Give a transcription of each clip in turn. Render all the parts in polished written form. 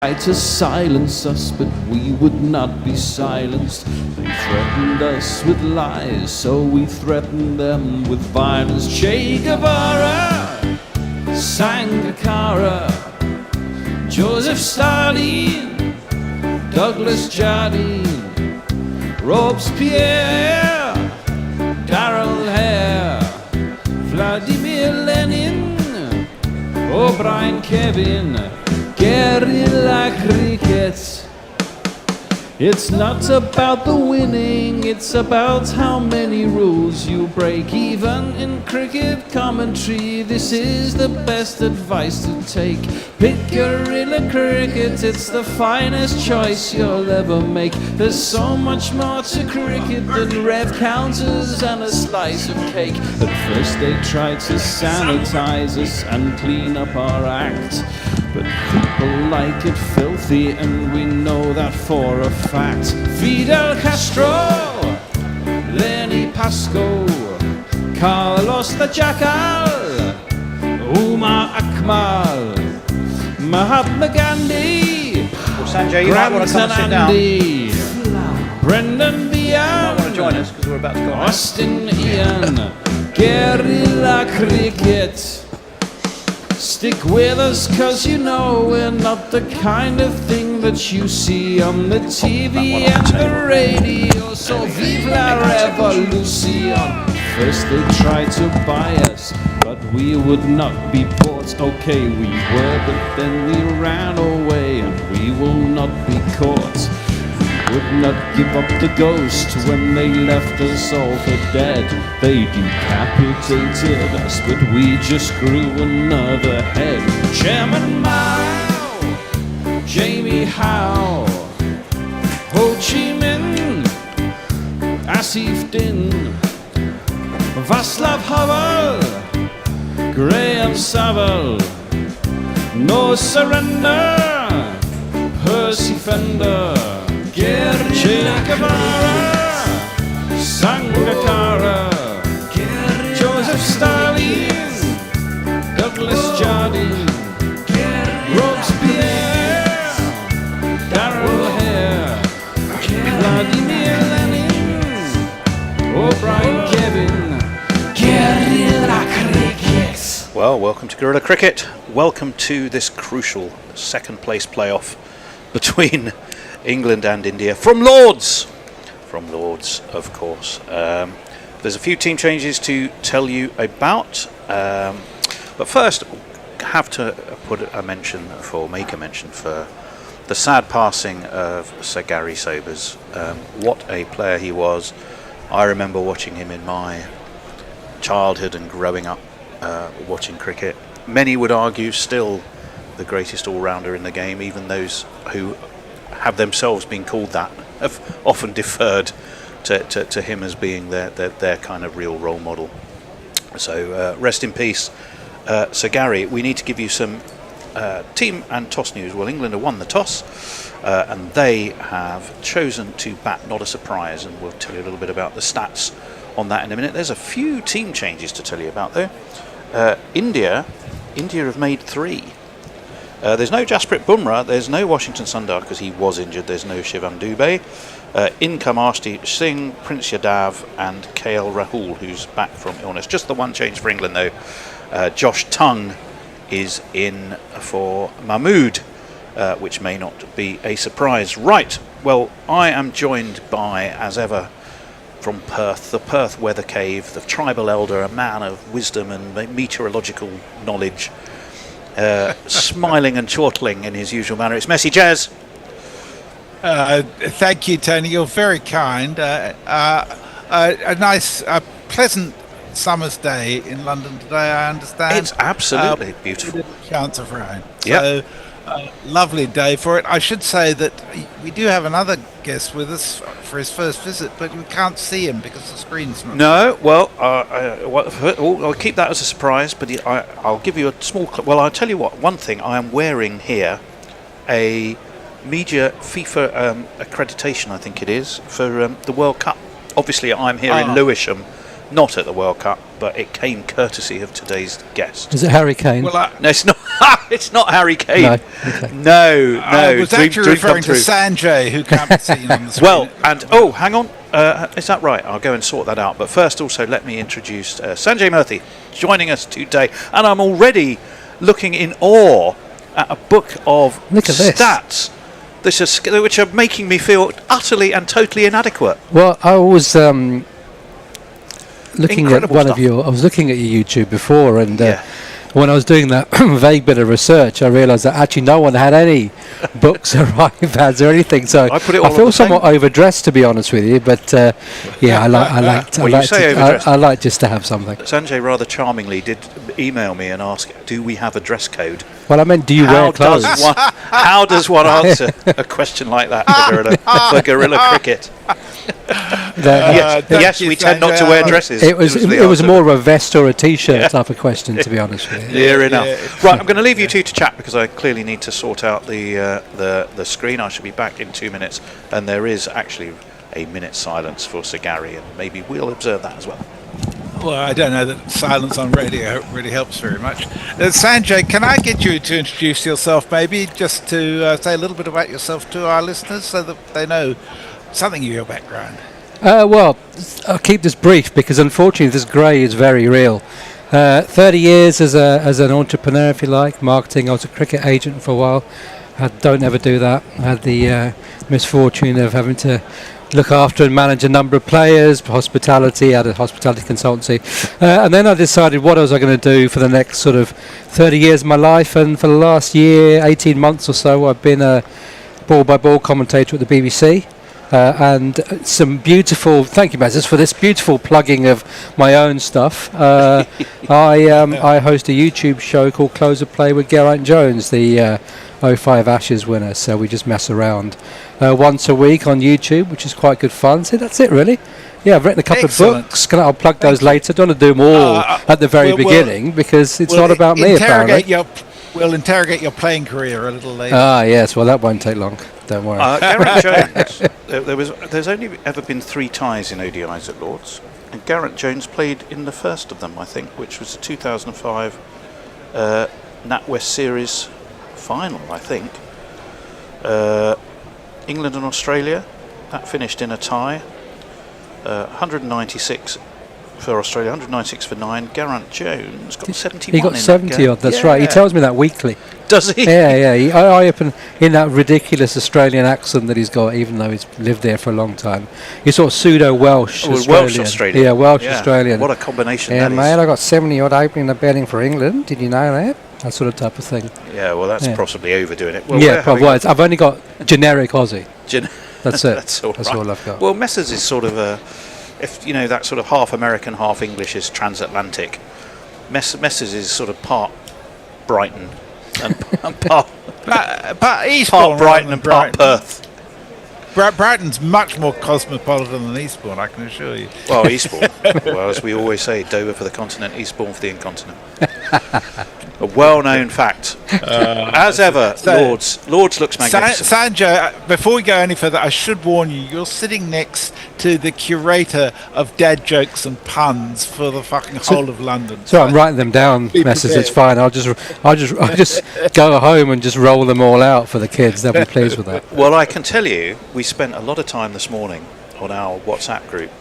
Tried to silence us, but we would not be silenced. They threatened us with lies, so we threatened them with violence. Che Guevara, Sangakkara, Joseph Stalin, Douglas Jardine, Robespierre, Darrell Hare, Vladimir Lenin, O'Brien Kevin, Guerrilla Cricket. It's not about the winning, it's about how many rules you break. Even in cricket commentary, this is the best advice to take. Pick Guerrilla Cricket, it's the finest choice you'll ever make. There's so much more to cricket than rev counters and a slice of cake. At first they tried to sanitize us and clean up our act, but people like it filthy, and we know that for a fact. Fidel Castro, Lenny Pascoe, Carlos the Jackal, Umar Akmal, Mahatma Gandhi, Well, Sanjay, you might want to come and sit down. Andy, Brendan You might want to Bian, join us because we're about to go on. Austin Ian, Guerrilla Cricket. Stick with us, cause you know we're not the kind of thing that you see on the TV and the radio. So vive la revolution. First they tried to buy us, but we would not be bought. Okay, we were, but then we ran away, and we will not be caught. Would not give up the ghost when they left us all for dead. They decapitated us, but we just grew another head. Chairman Mao, Jamie Howe, Ho Chi Minh, Asif Din, Václav Havel, Graham Saville, No Surrender, Percy Fender, Che Guevara, Sangakkara, Joseph Stalin, Douglas Jardine, Robespierre, Darrell Hare, Vladimir Lenin, O'Brien Kevin, Guerrilla Cricket. Well, welcome to Guerrilla Cricket. Welcome to this crucial second place playoff between England and India from Lords, of course. There's a few team changes to tell you about, but first have to make a mention for the sad passing of Sir Gary Sobers. What a player he was. I remember watching him in my childhood and growing up watching cricket. Many would argue still the greatest all-rounder in the game, even those who have themselves been called that have often deferred to him as being their kind of real role model. So rest in peace, Sir Gary. We need to give you some team and toss news. Well, England have won the toss and they have chosen to bat, not a surprise, and we'll tell you a little bit about the stats on that in a minute. There's a few team changes to tell you about though. India have made 3. There's no Jasprit Bumrah, there's no Washington Sundar because he was injured, there's no Shivam Dubey. In come Arshdeep Singh, Prince Yadav and KL Rahul, who's back from illness. Just the one change for England though. Josh Tongue is in for Mahmood, which may not be a surprise. Right, well, I am joined by, as ever, from Perth, the Perth Weather Cave, the tribal elder, a man of wisdom and meteorological knowledge, smiling and chortling in his usual manner. It's Messi Jazz. Thank you, Tony. You're very kind. A nice, pleasant summer's day in London today, I understand. It's absolutely beautiful. Chance of rain. Yep. So, lovely day for it. I should say that we do have another guest with us for his first visit, but we can't see him because the screen's not. No, well, I'll keep that as a surprise, but I'll give you a small... Well, I'll tell you what, one thing, I am wearing here a media FIFA accreditation, I think it is, for the World Cup. Obviously, I'm here in Lewisham, not at the World Cup, but it came courtesy of today's guest. Is it Harry Kane? Well, No, it's not. It's not Harry Kane. No, okay. No. I was actually dream referring come to true. Sanjay, who can't be seen on the screen. Well, and hang on. Is that right? I'll go and sort that out. But first, also, let me introduce Sanjay Murthy joining us today, and I'm already looking in awe at a book of Look at this. stats. Which are making me feel utterly and totally inadequate. Well, I was looking Incredible at stuff. I was looking at your YouTube before, and Yeah. when I was doing that vague bit of research, I realised that actually no one had any books or iPads or anything. So I put it all on feel the somewhat overdressed, to be honest with you. But yeah, I like just to have something. Sanjay rather charmingly did email me and ask, "Do we have a dress code?" Well, I meant, do you wear clothes? How does one answer a question like that for Guerrilla Cricket? Yes, we tend not to wear dresses. It was the it was answer. more of a vest or a t-shirt type of question, to be honest with you. Near enough. Right, I'm going to leave you two to chat because I clearly need to sort out the screen. I should be back in 2 minutes, and there is actually a minute's silence for Sir Gary, and maybe we'll observe that as well. Well, I don't know that silence on radio really helps very much. Sanjay, can I get you to introduce yourself, maybe, just to say a little bit about yourself to our listeners so that they know something of your background? Well, I'll keep this brief because unfortunately this grey is very real. 30 years as an entrepreneur, if you like, marketing. I was a cricket agent for a while. I don't ever do that. I had the misfortune of having to look after and manage a number of players, hospitality, had a hospitality consultancy. And then I decided what was I going to do for the next sort of 30 years of my life. And for the last year, 18 months or so, I've been a ball-by-ball commentator at the BBC. And some beautiful, thank you, Mazes, for this beautiful plugging of my own stuff. I host a YouTube show called Close of Play with Geraint Jones, the 05 Ashes winner. So we just mess around once a week on YouTube, which is quite good fun. So that's it, really. Yeah, I've written a couple of books. I'll plug those later. Don't want to do them all at the very beginning because it's not about me, apparently. We'll interrogate your playing career a little later. Yes, well, that won't take long. Don't worry. Geraint Jones, there's only ever been 3 ties in ODIs at Lords, and Geraint Jones played in the first of them, I think, which was the 2005 NatWest Series final, I think. England and Australia, that finished in a tie. 196 for Australia, 196 for 9. Geraint Jones got 71. He got 70 odd, that's right. He tells me that weekly. Does he? Yeah. I open in that ridiculous Australian accent that he's got, even though he's lived there for a long time. He's sort of pseudo-Welsh Australian. Welsh Australian. Yeah, Welsh Australian. What a combination that is. Mate, I got 70 odd opening the betting for England. Did you know that? That sort of type of thing. Yeah, well, that's possibly overdoing it. Well, I've only got generic Aussie. That's it. That's all right. That's all I've got. Well, Messrs is sort of if you know that sort of half American, half English is transatlantic. Messrs is sort of part Brighton and part Eastbourne, Brighton and part Perth. Brighton's much more cosmopolitan than Eastbourne, I can assure you. Well, Eastbourne. Well, as we always say, Dover for the continent, Eastbourne for the incontinent. A well-known fact. As ever, Lords looks magnificent. Sanjay, before we go any further, I should warn you, you're sitting next to the curator of dad jokes and puns for the fucking whole of London. So I'm writing them down, Messrs. It's fine. I'll just go home and just roll them all out for the kids. They'll be pleased with that. Well, I can tell you, we spent a lot of time this morning on our WhatsApp group.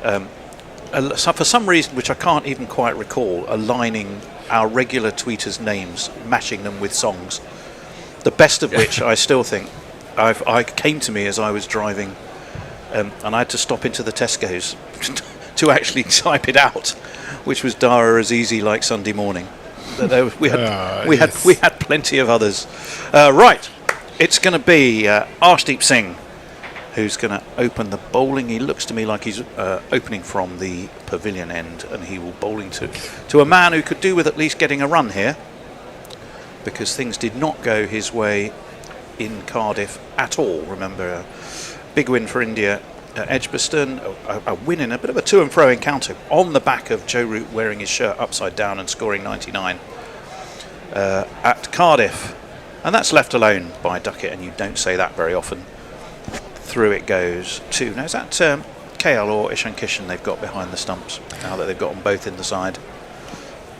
For some reason, which I can't even quite recall, aligning our regular tweeters' names, matching them with songs. The best of which I still think I came to me as I was driving, and I had to stop into the Tesco's to actually type it out, which was Dara Azizi like Sunday morning. We had plenty of others. Right, it's going to be Arshdeep Singh who's going to open the bowling. He looks to me like he's opening from the pavilion end, and he will bowling to a man who could do with at least getting a run here, because things did not go his way in Cardiff at all. Remember, a big win for India at Edgbaston, a win in a bit of a to and fro encounter on the back of Joe Root wearing his shirt upside down and scoring 99 at Cardiff, and that's left alone by Duckett, and you don't say that very often. Through it goes to, now is that KL or Ishan Kishan they've got behind the stumps now that they've got them both in the side?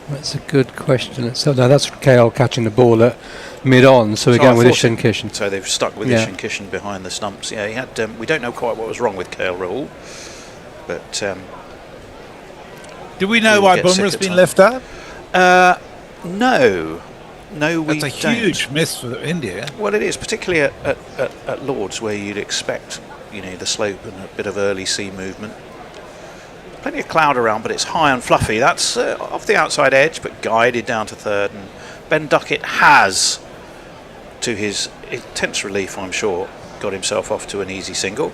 That's a good question. So no, that's KL catching the ball at mid-on, so we're going with Ishan Kishan. So they've stuck with Ishan Kishan behind the stumps. Yeah, he had. We don't know quite what was wrong with KL Rahul, but do we know why Bumrah's been left out? No, we That's a don't. huge miss for India. Well, it is, particularly at Lords, where you'd expect, the slope and a bit of early sea movement. Plenty of cloud around, but it's high and fluffy. That's off the outside edge, but guided down to third. And Ben Duckett has, to his intense relief, I'm sure, got himself off to an easy single.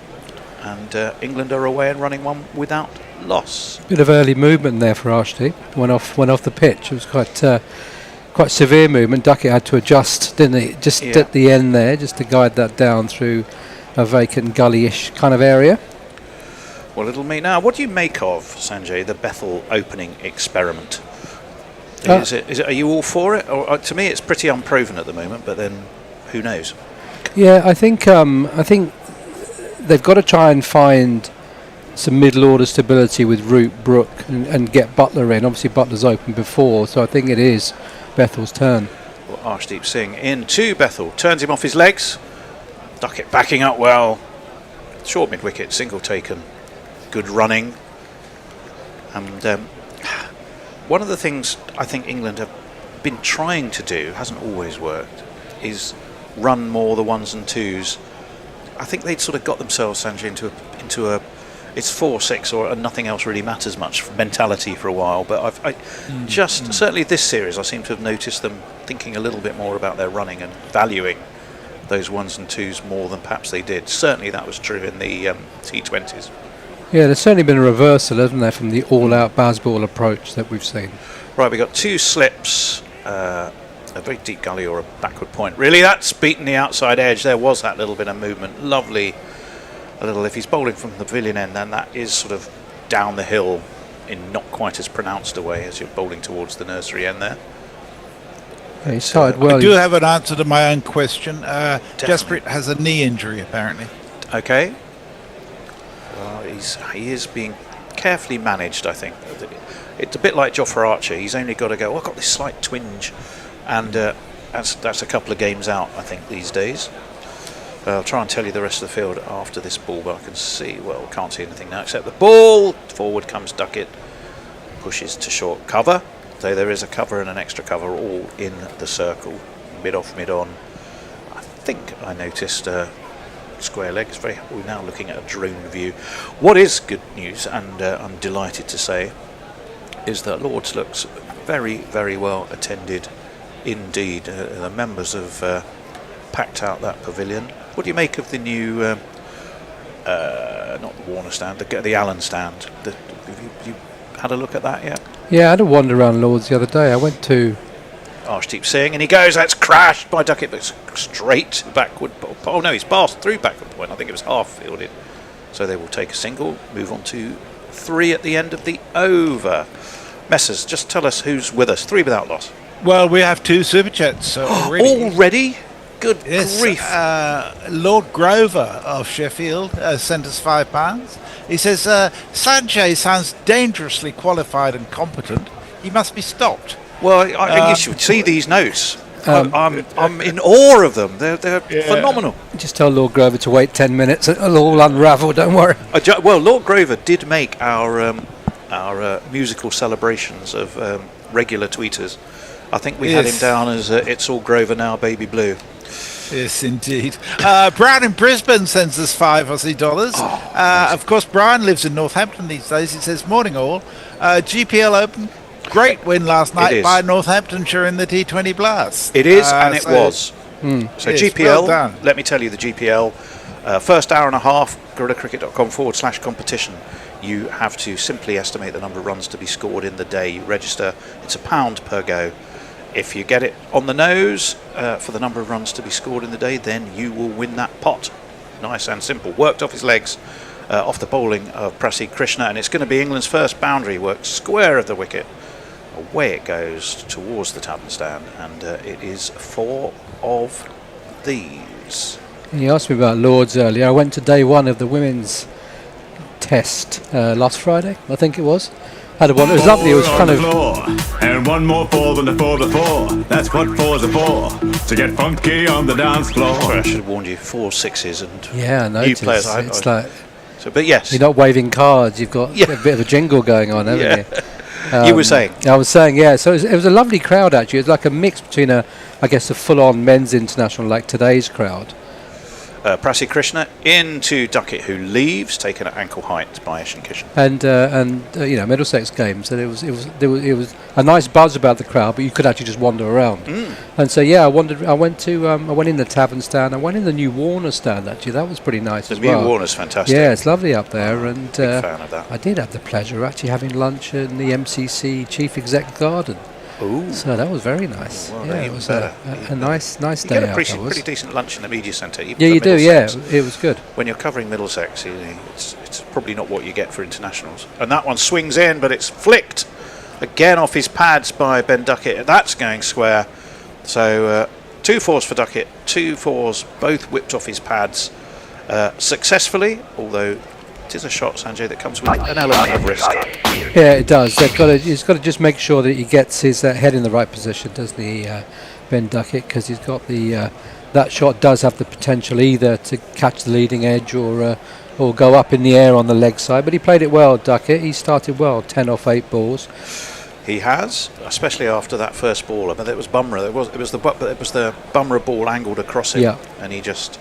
And England are away and running one without loss. Bit of early movement there for Arshdeep. Went off the pitch. It was quite severe movement. Duckett had to adjust, didn't he? Just at the end there, just to guide that down through a vacant gully-ish kind of area. Well, it'll mean now. What do you make of, Sanjay, the Bethel opening experiment? Is it? Are you all for it? Or to me, it's pretty unproven at the moment. But then, who knows? Yeah, I think they've got to try and find some middle order stability with Root, Brook, and get Butler in. Obviously, Butler's opened before, so I think it is Bethel's turn. Well, Arshdeep Singh into Bethel, turns him off his legs. Duckett backing up well. Short mid wicket, single taken. Good running. And one of the things I think England have been trying to do, hasn't always worked, is run more the ones and twos. I think they'd sort of got themselves, Sanjay, into a it's 4-6 or nothing else really matters much mentality for a while. But certainly this series, I seem to have noticed them thinking a little bit more about their running and valuing those ones and twos more than perhaps they did. Certainly that was true in the T20s. Yeah, there's certainly been a reversal, hasn't there, from the all-out Bazball approach that we've seen. Right, we got two slips, a very deep gully or a backward point. Really, that's beaten the outside edge. There was that little bit of movement. Lovely. If he's bowling from the pavilion end, then that is sort of down the hill in not quite as pronounced a way as you're bowling towards the nursery end there. Yeah, he started well. I do have an answer to my own question. Jasprit has a knee injury, apparently. Okay. Well, he is being carefully managed, I think. It's a bit like Jofra Archer. He's only got to go, I've got this slight twinge. And that's a couple of games out, I think, these days. I'll try and tell you the rest of the field after this ball, but I can see, can't see anything now except the ball. Forward comes Duckett, pushes to short cover. So there is a cover and an extra cover all in the circle, mid off, mid on. I think I noticed square legs. We're now looking at a drone view. What is good news, and I'm delighted to say, is that Lords looks very, very well attended indeed. The members have packed out that pavilion. What do you make of the new, not the Warner stand, the Allen stand? Have you had a look at that yet? Yeah, I had a wander around Lords the other day. I went to Arshdeep Singh, and he goes, that's crashed by Duckett, but straight backward. Oh no, he's passed through backward point. I think it was half fielded. So they will take a single, move on to 3 at the end of the over. Messers, just tell us who's with us. 3 without loss. Well, we have 2 super chats already. Already? Good grief. Lord Grover of Sheffield sent us £5. He says, Sanjay sounds dangerously qualified and competent. He must be stopped. Well, you should see these notes. I'm in awe of them. They're phenomenal. Just tell Lord Grover to wait 10 minutes. It'll all unravel, don't worry. Well, Lord Grover did make our musical celebrations of regular tweeters. I think we had him down as It's All Grover Now, Baby Blue. Yes, indeed. Brian in Brisbane sends us $5 Aussie. Of course, Brian lives in Northampton these days. He says, morning all. GPL Open, great win last night by Northamptonshire in the T20 Blast. It is, and it was. So yes, GPL, well done. let me tell you the GPL, first hour and a half, guerrillacricket.com/competition. You have to simply estimate the number of runs to be scored in the day. You register, it's £1 per go. If you get it on the nose for the number of runs to be scored in the day, then you will win that pot. Nice and simple. Worked off his legs, off the bowling of Prasid Krishna, and it's going to be England's first boundary. Worked square of the wicket. Away it goes towards the tavern stand, and it is 4 of these. You asked me about Lords earlier. I went to day 1 of the women's Test last Friday, I think it was. Had a one. It was lovely. It was kind of. And one more fall than the four. That's what fours are for. To get funky on the dance floor. Sorry, I should have warned you. 4 6s and Yeah, I new noticed. players. It's like So, but yes, you're not waving cards. You've got a bit of a jingle going on, haven't you? You were saying. I was saying, yeah. So it was a lovely crowd actually. It was like a mix between a full-on men's international like today's crowd. Prassi Krishna into Duckett, who leaves, taken at ankle height by Eshin Kishan. And Middlesex games. And it was a nice buzz about the crowd, but you could actually just wander around. And so I wandered. I went in the tavern stand. I went in the new Warner stand actually. That was pretty nice as well. The new Warner's fantastic. Yeah, it's lovely up there. And big fan of that. I did have the pleasure of actually having lunch in the MCC Chief Exec Garden. Ooh. So that was very nice. Well, yeah, it was a nice You day get a out. pretty decent lunch in the media centre. even Yeah, for you do. Yeah, Middlesex. it was good. When you're covering Middlesex, it's probably not what you get for internationals. And that one swings in, but it's flicked again off his pads by Ben Duckett. That's going square. So 2 4s for Duckett, 2 4s, both whipped off his pads successfully, although it is a shot, Sanjay, that comes with an element of risk. Yeah, it does. He's got to just make sure that he gets his head in the right position, doesn't he, Ben Duckett? Because he's got that shot does have the potential either to catch the leading edge or go up in the air on the leg side. But he played it well, Duckett. He started well, 10 off 8 balls. He has, especially after that first ball. I mean, it was Bumrah. It was the Bumrah ball angled across him, and he just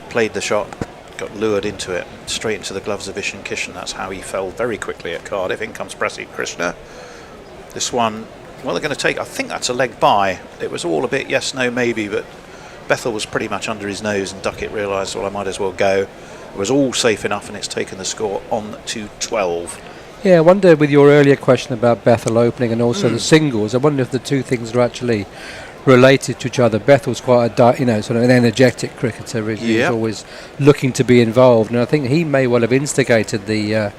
played the shot. Got lured into it, straight into the gloves of Eshin Kishan. That's how he fell very quickly at Cardiff. In comes Prassi Krishna. This one, well, they're going to take, I think that's a leg by. It was all a bit yes, no, maybe, but Bethel was pretty much under his nose, and Duckett realised, well, I might as well go. It was all safe enough, and it's taken the score on to 12. Yeah, I wonder with your earlier question about Bethel opening and also the singles, I wonder if the two things are actually related to each other. Bethel's quite a sort of an energetic cricketer. He's always looking to be involved, and I think he may well have instigated the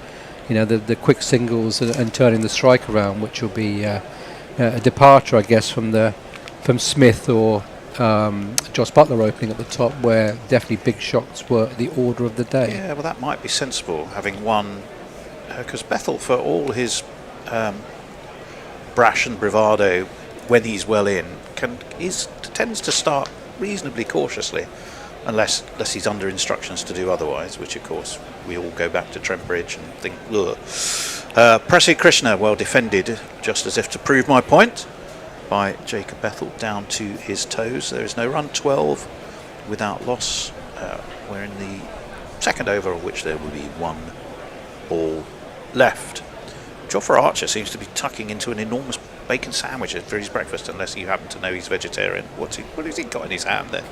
quick singles and turning the strike around, which will be a departure, I guess, from Smith or Joss Butler opening at the top, where definitely big shots were the order of the day. Yeah, well, that might be sensible, having won, because Bethel, for all his brash and bravado when he's well in, tends to start reasonably cautiously, unless he's under instructions to do otherwise, which of course we all go back to Trent Bridge and think, ugh. Prassi Krishna, well defended, just as if to prove my point, by Jacob Bethel, down to his toes. There is no run, 12 without loss. We're in the second over, of which there will be 1 ball left. Jofra Archer seems to be tucking into an enormous bacon sandwich for his breakfast, unless you happen to know he's vegetarian. What has he got in his hand there?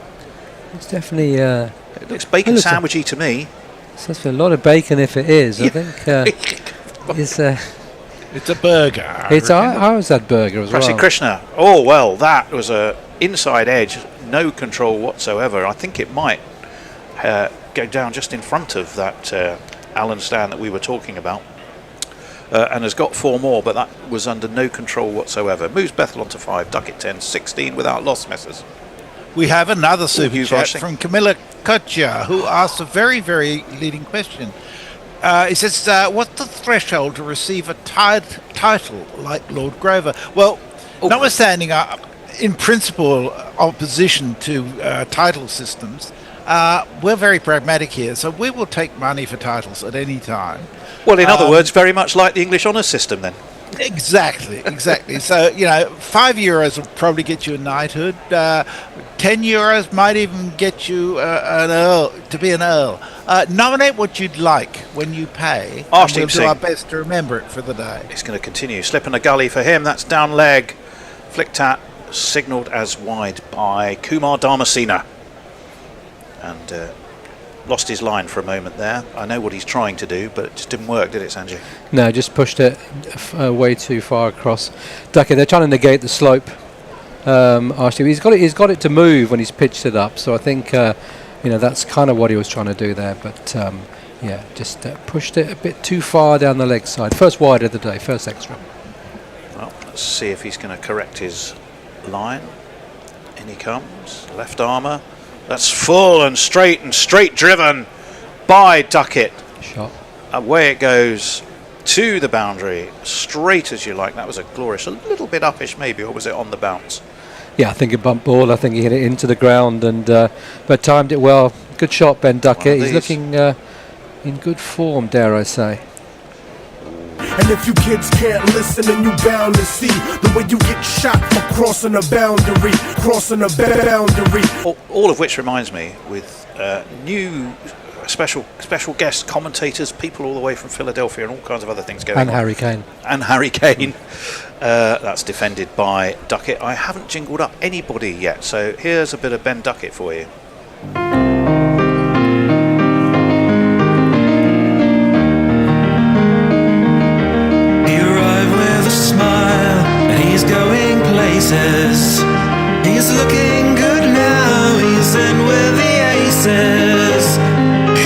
It's definitely it looks bacon sandwichy to me. It's a lot of bacon if it is. I think it's a burger. I was that burger as well. Prassi Krishna. Oh well, that was a inside edge, no control whatsoever. I think it might go down just in front of that Allen stand that we were talking about. And has got 4 more, but that was under no control whatsoever. Moves Bethel onto 5, Duckett 10, 16 without loss, Messers. We have another super chat Varsity. from Camilla Kutcher, who asked a very, very leading question. He says, what's the threshold to receive a title like Lord Grover? Well, notwithstanding in principle opposition to title systems, we're very pragmatic here, so we will take money for titles at any time. Well, in other words, very much like the English honours system then. Exactly. So, €5 will probably get you a knighthood. €10 might even get you an earl, to be an earl. Nominate what you'd like when you pay. And we'll do our best to remember it for the day. It's going to continue. Slip in a gully for him. That's down leg. Flicked at, signalled as wide by Kumar Dharmasena. And lost his line for a moment there. I know what he's trying to do, but it just didn't work, did it, Sanjay? No, just pushed it way too far across. Duckett, they're trying to negate the slope. Actually, he's got it to move when he's pitched it up. So I think that's kind of what he was trying to do there. But just pushed it a bit too far down the leg side. First wide of the day, first extra. Well, let's see if he's going to correct his line. In he comes, left armour. That's full and straight driven by Duckett. Shot. away it goes to the boundary, straight as you like. That was a glorious, a little bit uppish maybe, or was it on the bounce? Yeah, I think a bump ball. I think he hit it into the ground, and but timed it well. Good shot, Ben Duckett. He's looking in good form, dare I say. And if you kids can't listen, then you bound to see the way you get shot for crossing a boundary, crossing a boundary. All of which reminds me, with new special guest commentators, people all the way from Philadelphia, and all kinds of other things going on. And Harry Kane. And Harry Kane. That's defended by Duckett. I haven't jingled up anybody yet, so here's a bit of Ben Duckett for you. He arrived with a smile, and he's going places. He's looking good now, he's in with the aces.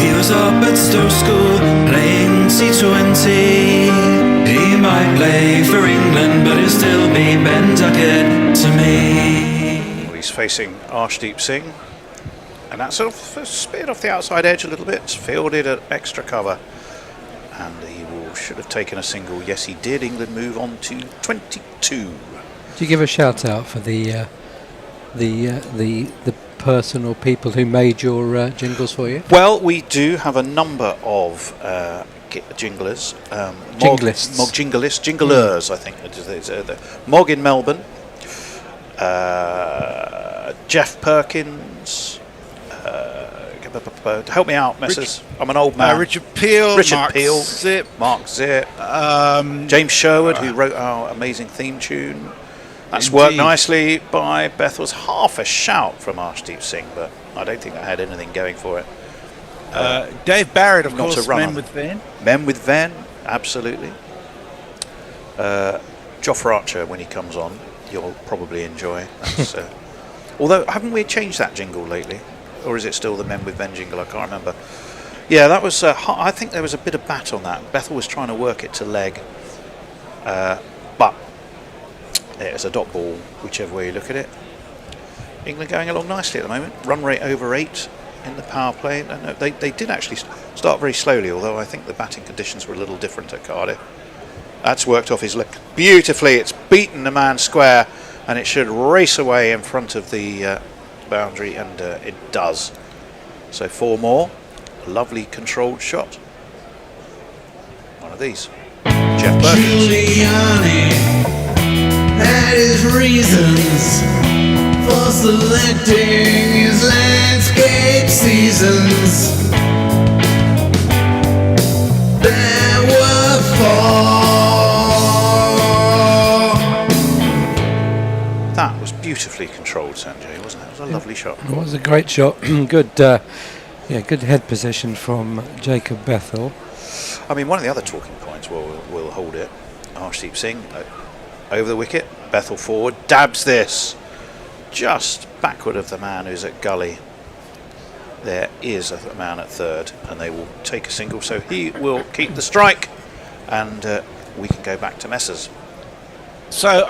He was up at Stowe School playing T20. He might play for England, but he'll still be Ben Duckett to me. Well, he's facing Arshdeep Singh, and that's sort of speared off the outside edge a little bit. It's fielded at extra cover, and he should have taken a single. Yes, he did. England move on to 22. Do you give a shout out for the person or people who made your jingles for you? Well, we do have a number of jinglers. Jinglists. Jinglers, I think. The Mog in Melbourne, Jeff Perkins. Help me out, Messrs. I'm an old man. Richard Peel, Mark Zipp, James Sherwood, who wrote our amazing theme tune. That's Indeed. worked nicely by Bethel's. Half a shout from Arshdeep Singh, but I don't think that had anything going for it. Dave Barrett, of not course, a runner. Men with Van. Men with Van, absolutely. Joffre Archer, when he comes on, you'll probably enjoy. That's, although, haven't we changed that jingle lately? Or is it still the Men with Ben jingle? I can't remember. Yeah, that was. I think there was a bit of bat on that. Bethel was trying to work it to leg, but it's a dot ball, whichever way you look at it. England going along nicely at the moment. Run rate over 8 in the power play. No, they did actually start very slowly, although I think the batting conditions were a little different at Cardiff. That's worked off his leg beautifully. It's beaten the man square, and it should race away in front of the boundary, and it does. So 4 more. Lovely controlled shot. One of these. Jeff Perkins. Giuliani had his reasons for selecting his landscape seasons. There were 4. That was beautifully controlled, Sanjay, wasn't it? It was a lovely shot. It was a great shot. Good head position from Jacob Bethel. I mean, one of the other talking points, we'll hold it. Arshdeep Singh over the wicket. Bethel forward, dabs this just backward of the man who's at gully. There is a man at third, and they will take a single, so he will keep the strike, and we can go back to Messers. So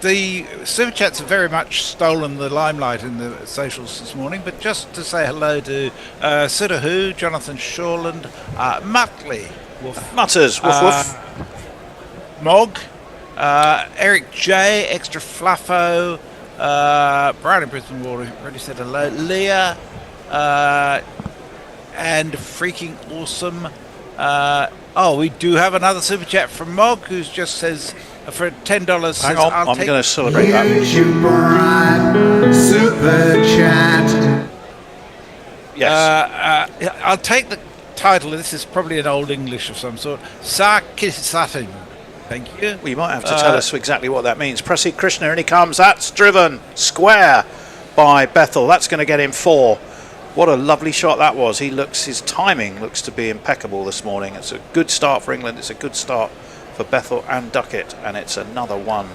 the Super Chats have very much stolen the limelight in the socials this morning, but just to say hello to Sudahu, Jonathan Shawland, Muttley, Mutters, woof woof. Mog, Eric J, Extra Fluffo, Brian in Brisbane already said hello, Leah, and Freaking Awesome. We do have another Super Chat from Mog, who just says, for $10, Hang on, I'm going to celebrate that. Super Chat. Yes. I'll take the title. This is probably an old English of some sort. Sarkisatin. Thank you. Well, you might have to tell us exactly what that means. Prasid Krishna, and he comes. That's driven square by Bethel. That's going to get him 4. What a lovely shot that was. His timing looks to be impeccable this morning. It's a good start for England. It's a good start for Bethel and Duckett, and it's another one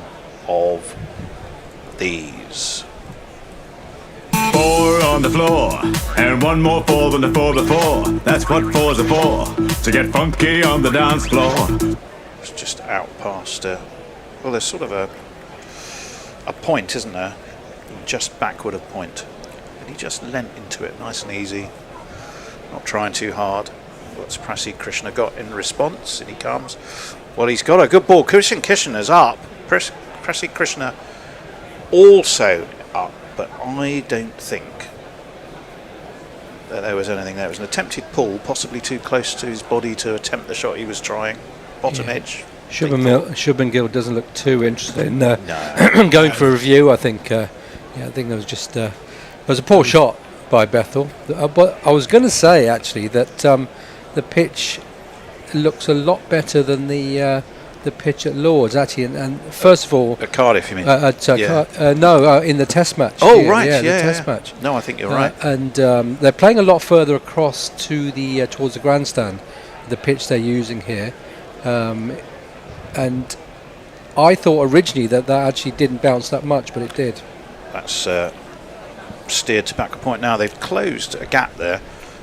of these. 4 on the floor, and 1 more 4 than the 4 before. That's what 4s are for, to get funky on the dance floor. It's just out past. There's sort of a point, isn't there? Just backward of point. And he just leant into it nice and easy, not trying too hard. What's Prasid Krishna got in response? And he comes. Well, he's got a good ball. Krishna's up. Prasid Krishna also up, but I don't think that there was anything there. It was an attempted pull, possibly too close to his body to attempt the shot he was trying. Bottom edge. Shubman Gill doesn't look too interested in going for a review. I think I think there was just it was a poor shot by Bethel. But I was going to say actually that the pitch looks a lot better than the pitch at Lords actually. And first of all, at Cardiff, you mean? In the Test match. Oh right, the Test match. No, I think you're right. And they're playing a lot further across to the towards the grandstand, the pitch they're using here. And I thought originally that actually didn't bounce that much, but it did. That's steered to back a point now. They've closed a gap there.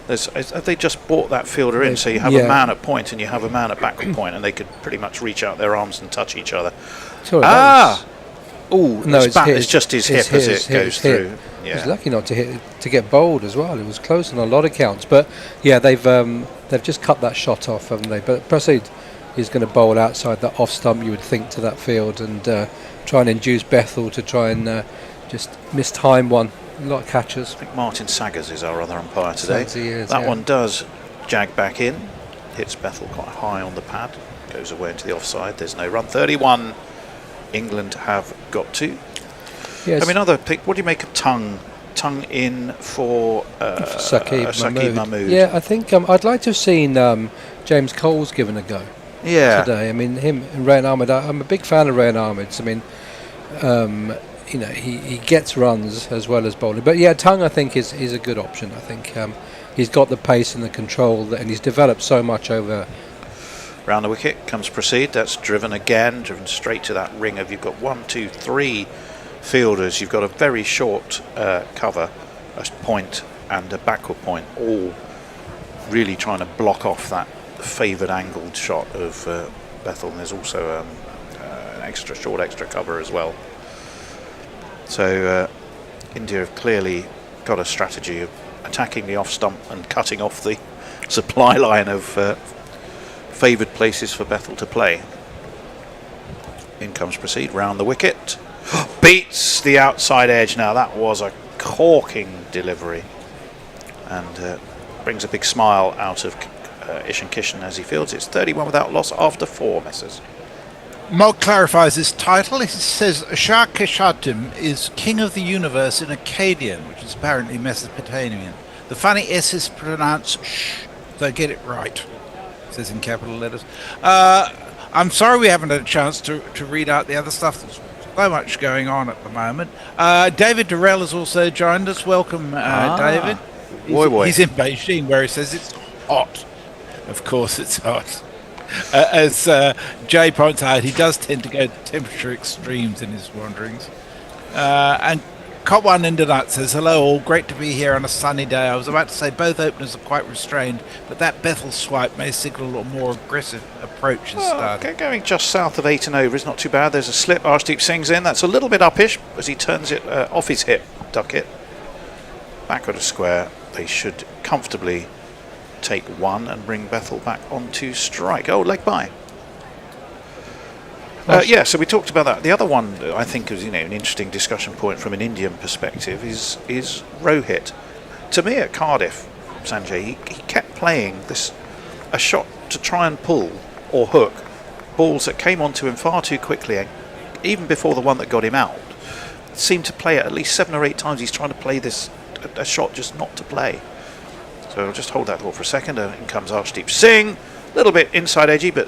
They just brought that fielder in, so you have a man at point and you have a man at backward point, and they could pretty much reach out their arms and touch each other. Sorry, it's just his hip as it goes through. Yeah. He was lucky not to get bowled as well. It was close on a lot of counts, but yeah, they've just cut that shot off, haven't they? But Prasid is going to bowl outside that off stump, you would think, to that field, and try and induce Bethel to try and just mistime one. A lot of catches. I think Martin Saggers is our other umpire today. That one does jag back in, hits Bethel quite high on the pad, goes away into the offside. There's no run. 31 England have got to. Yes. I mean, what do you make of Tongue in for Saqib Mahmood? Yeah, I think I'd like to have seen James Coles given a go today. I mean, him and Rayan Ahmed, I'm a big fan of Rayan Ahmed. I mean, he gets runs as well as bowling. But yeah, Tongue I think is a good option. I think he's got the pace and the control, and he's developed so much over. Round the wicket comes Prasid. That's driven straight to that ring of, you've got 1, 2, 3 fielders. You've got a very short cover, a point and a backward point, all really trying to block off that favoured angled shot of Bethel. And there's also an extra cover as well. So India have clearly got a strategy of attacking the off stump and cutting off the supply line of favoured places for Bethel to play. In comes Prasid, round the wicket. Beats the outside edge now. That was a corking delivery. And brings a big smile out of Ishan Kishan as he fields. It's 31 without loss after 4, Messrs. Mark clarifies his title. He says Shah Keshatim is king of the universe in Akkadian, which is apparently Mesopotamian. The funny S is pronounced sh, so get it right. It says in capital letters. I'm sorry we haven't had a chance to read out the other stuff. There's so much going on at the moment. David Durrell has also joined us. Welcome, David. He's in Beijing, where he says it's hot. Of course it's hot. As Jay points out, he does tend to go to temperature extremes in his wanderings. And Cop One into that says, hello all, great to be here on a sunny day. I was about to say both openers are quite restrained, but that Bethel swipe may signal a more aggressive approach is starting. Going just south of 8 and over is not too bad. There's a slip. Arshdeep Singh's in. That's a little bit uppish as he turns it off his hip. Duck it. Backward of square. They should comfortably take one and bring Bethel back onto strike. Oh, leg by. So we talked about that. The other one I think is an interesting discussion point from an Indian perspective is Rohit. To me at Cardiff, Sanjay, he kept playing a shot to try and pull or hook balls that came onto him far too quickly, even before the one that got him out. Seemed to play it at least 7 or 8 times. He's trying to play a shot just not to play. So I'll just hold that thought for a second. In comes Arshdeep Singh. A little bit inside edgy, but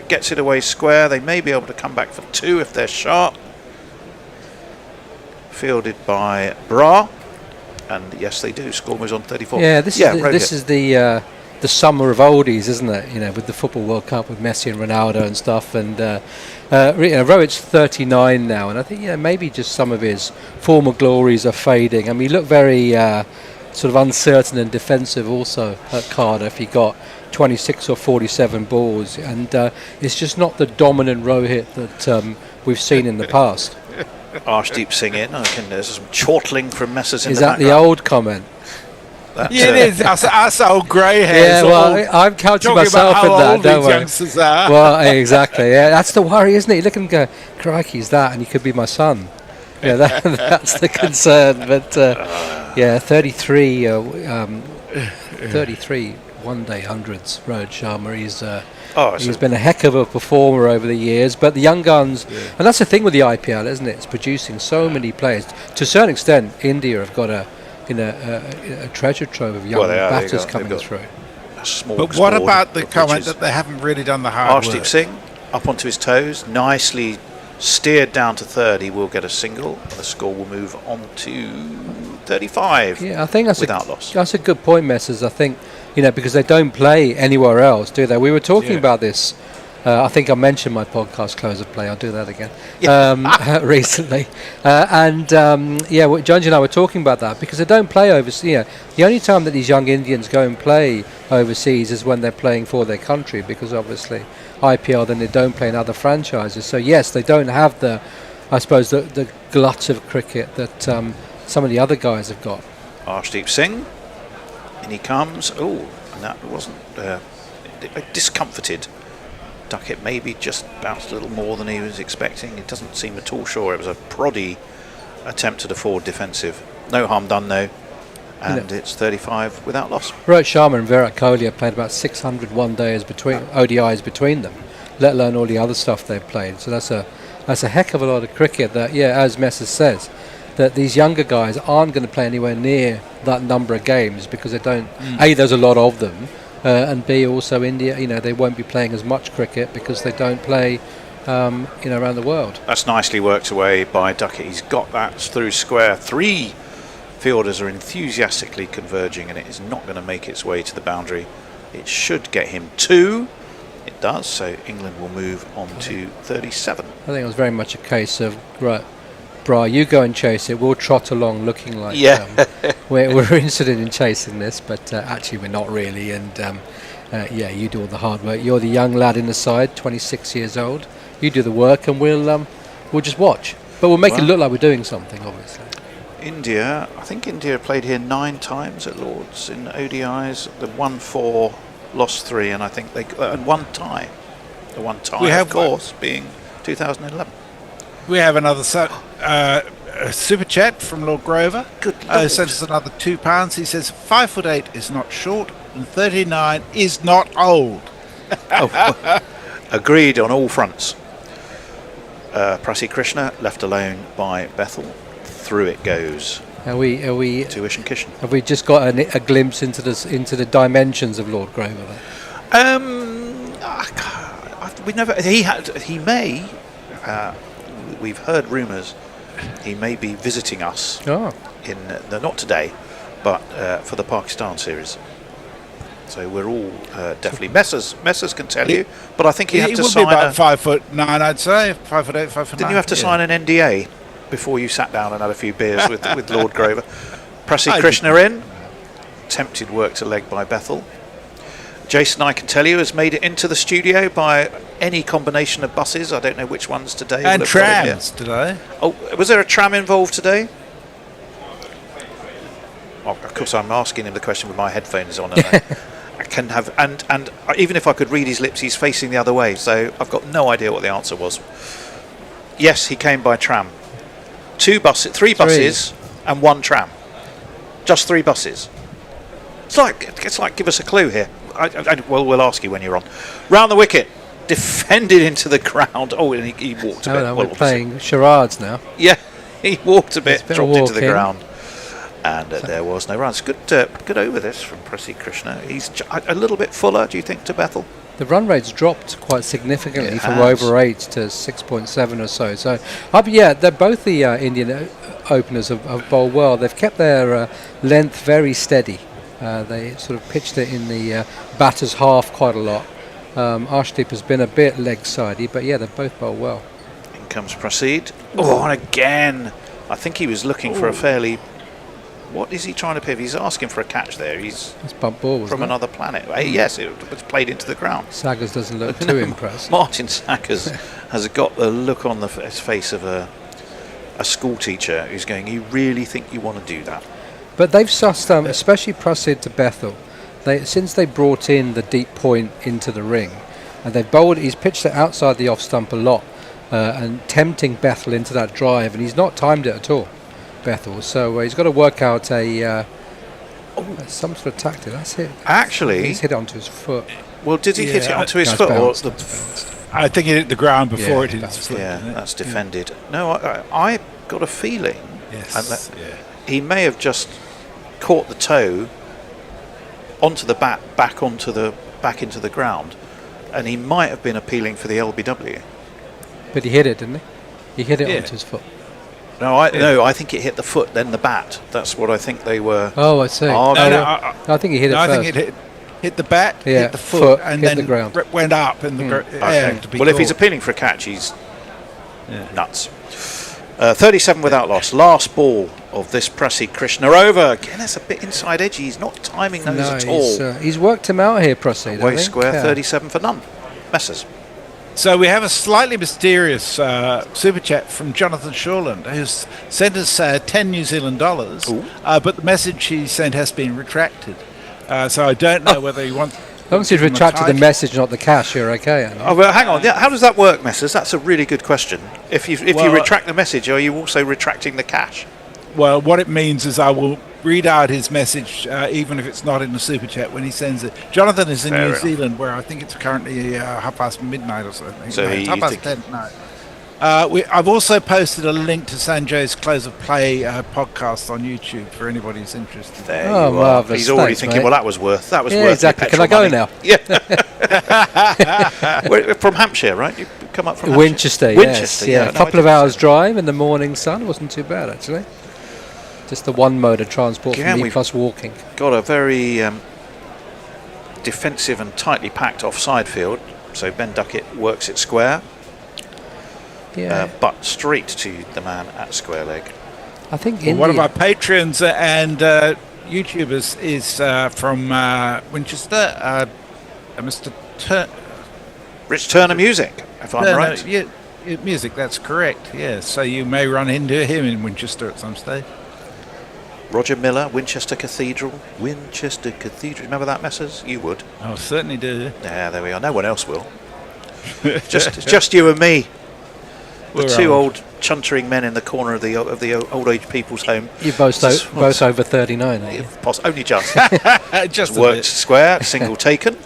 gets it away square. They may be able to come back for 2 if they're sharp. Fielded by Bra. And yes, they do. Score moves on 34. Yeah, this is the summer of oldies, isn't it? With the Football World Cup with Messi and Ronaldo and stuff. And Rohit's 39 now. And I think maybe just some of his former glories are fading. I mean, he looked very sort of uncertain and defensive also at Cardiff. He got 26 or 47 balls, and it's just not the dominant Rohit that we've seen in the past. Arshdeep Singh in. There's some chortling from Messrs in Is the that background. the old comment? Yeah, it is. Us old grey hairs. Yeah, well, I'm counting talking myself about in how that, old don't these worry. youngsters are. Well, exactly. Yeah, that's the worry, isn't it? You look and go, crikey, he's that, and he could be my son. Yeah, that's the concern. But yeah, 33 one-day hundreds. Rohit Sharma. He's been a heck of a performer over the years. But the young guns, and that's the thing with the IPL, isn't it? It's producing so many players. To a certain extent, India have got a treasure trove of young batters coming through. But what about the comment that they haven't really done the hard work? Arshdeep Singh up onto his toes, nicely steered down to third. He will get a single. The score will move on to 35. Yeah, I think that's without loss. That's a good point, Messrs. I think because they don't play anywhere else, do they? We were talking about this. I think I mentioned my podcast Close of Play. I'll do that again recently. John and I were talking about that because they don't play overseas. The only time that these young Indians go and play overseas is when they're playing for their country, because obviously IPL, then they don't play in other franchises. So yes, they don't have the glut of cricket that some of the other guys have got. Arshdeep Singh, in he comes. Oh, and that wasn't discomforted. Duckett maybe just bounced a little more than he was expecting. It doesn't seem at all sure. It was a proddy attempt at a forward defensive. No harm done though, and it's 35 without loss. Rohit Sharma and Virat Kohli have played about 600 one-days ODIs between them, let alone all the other stuff they've played. So that's a heck of a lot of cricket. That as Messrs says, that these younger guys aren't going to play anywhere near that number of games because they don't. A, there's a lot of them. And B, also India, they won't be playing as much cricket because they don't play, around the world. That's nicely worked away by Duckett. He's got that through square. 3 fielders are enthusiastically converging, and it is not going to make its way to the boundary. It should get him 2. It does, so England will move on to 37. I think it was very much a case of, right, Bra, you go and chase it. We'll trot along looking like we're interested in chasing this, but actually we're not really. And you do all the hard work. You're the young lad in the side, 26 years old. You do the work, and we'll just watch. But we'll make it look like we're doing something, obviously. India, I think India played here 9 times at Lords in ODIs. They've won 4, lost 3, and I think and one tie. The one tie, of course, being 2011. We have another super chat from Lord Grover. Good Lord. Sent us another £2. He says 5'8" is not short and 39 is not old. Agreed on all fronts. Prassi Krishna left alone by Bethel. Through it goes. Are we to Ishan Kishan. Have we just got a glimpse into the dimensions of Lord Grover then? We never. He may. We've heard rumours he may be visiting us in not today, but for the Pakistan series. So we're all definitely Messrs can tell you, but I think he had to sign. He would be about 5'9", I'd say 5'8", 5'9". Didn't you have to sign an NDA before you sat down and had a few beers with Lord Grover? Prassi Krishna in. Attempted work to leg by Bethel. Jason, I can tell you, has made it into the studio by any combination of buses. I don't know which ones today. And trams today. Oh, was there a tram involved today? Oh, of course, I'm asking him the question with my headphones on. And I can have, and even if I could read his lips, he's facing the other way. So I've got no idea what the answer was. Yes, he came by tram. 3 buses, and 1 tram. Just 3 buses. It's like give us a clue here. We'll ask you when you're on. Round the wicket, defended into the ground. Oh, and he walked a bit. No, we're playing charades now. Yeah, he walked a bit, dropped into the in. ground, and there was no runs. Good over this from Prassi Krishna. He's a little bit fuller, do you think, to Bethel? The run rate's dropped quite significantly from over 8 to 6.7 or so. So, they're both the Indian openers have bowled well. They've kept their length very steady. They sort of pitched it in the batter's half quite a lot. Arshdeep has been a bit leg-sidey, but they've both bowled well. In comes Prasid. Oh, and again, I think he was looking for a fairly... What is he trying to pivot? He's asking for a catch there. It's bump ball, from another planet. Yes, it was played into the ground. Saggers doesn't look too impressed. Martin Saggers has got the look on his face of a school teacher who's going, you really think you want to do that? But they've sussed, especially Prasid to Bethel, since they brought in the deep point into the ring, and they've bowled. He's pitched it outside the off stump a lot, and tempting Bethel into that drive, and he's not timed it at all, Bethel. So he's got to work out some sort of tactic. That's it. Actually, he's hit it onto his foot. Well, did he hit it onto his No, foot? it's Or bounced. I think it hit the ground before Yeah, it hit that's his foot. yeah, didn't it? that's defended. No, I got a feeling Yes. Yeah. he may have just caught the toe onto the bat, back into the ground, and he might have been appealing for the LBW. But he hit it, didn't he? He hit it Yeah. onto his foot. No, I think it hit the foot, then the bat. That's what I think they were. Oh, I see. arguing. No, I think he hit it I first. think it hit the bat, Yeah, hit the foot, and hit then the ground. went up in the air. To be Well, if he's caught. appealing for a catch, he's nuts. 37 without loss. Last ball of this Prasid Krishna over. Again, that's a bit inside edgy. He's not timing those at all. He's worked him out here, Prasid. I Away think. square, Yeah. 37 for none. Messers. So we have a slightly mysterious super chat from Jonathan Shawland, who's sent us $10 New Zealand dollars, but the message he sent has been retracted. So I don't know whether he wants. As long as he's retracted the message, not the cash, you're okay. Aren't you? Oh, well, hang on. Yeah, how does that work, Messers? That's a really good question. If you retract the message, are you also retracting the cash? Well, what it means is I will read out his message, even if it's not in the super chat, when he sends it. Jonathan is in New Zealand, where I think it's currently midnight or something. So No, it's you 10:30. No. I've also posted a link to Sanjay's Close of Play podcast on YouTube for anybody who's interested. There Oh, you are. marvellous. He's already Thanks, thinking, mate. well, that was worth Yeah, your exactly. Can petrol I go money. now? Yeah. We're from Hampshire, right? You come up from Winchester, Hampshire. yes. Yeah, no, a couple I of didn't hours say drive in the morning sun. Wasn't too bad, actually. Just the one mode of transport Yeah, for me, we've- plus walking. that. Got a very defensive and tightly packed offside field, so Ben Duckett works it square, Yeah, but straight to the man at square leg. I think Well, India. one of our patrons and YouTubers is from Winchester, Mr. Rich Turner Music, if I'm right. Yeah, music, that's correct, yes. So you may run into him in Winchester at some stage. Roger Miller, Winchester Cathedral. Remember that, Messers? You would. I certainly do. Yeah, there we are. No one else will. just you and me. The We're two old. old chuntering men in the corner of the old age people's home. You're both over 39, aren't you? Only just. Just a Worked bit. square, single taken,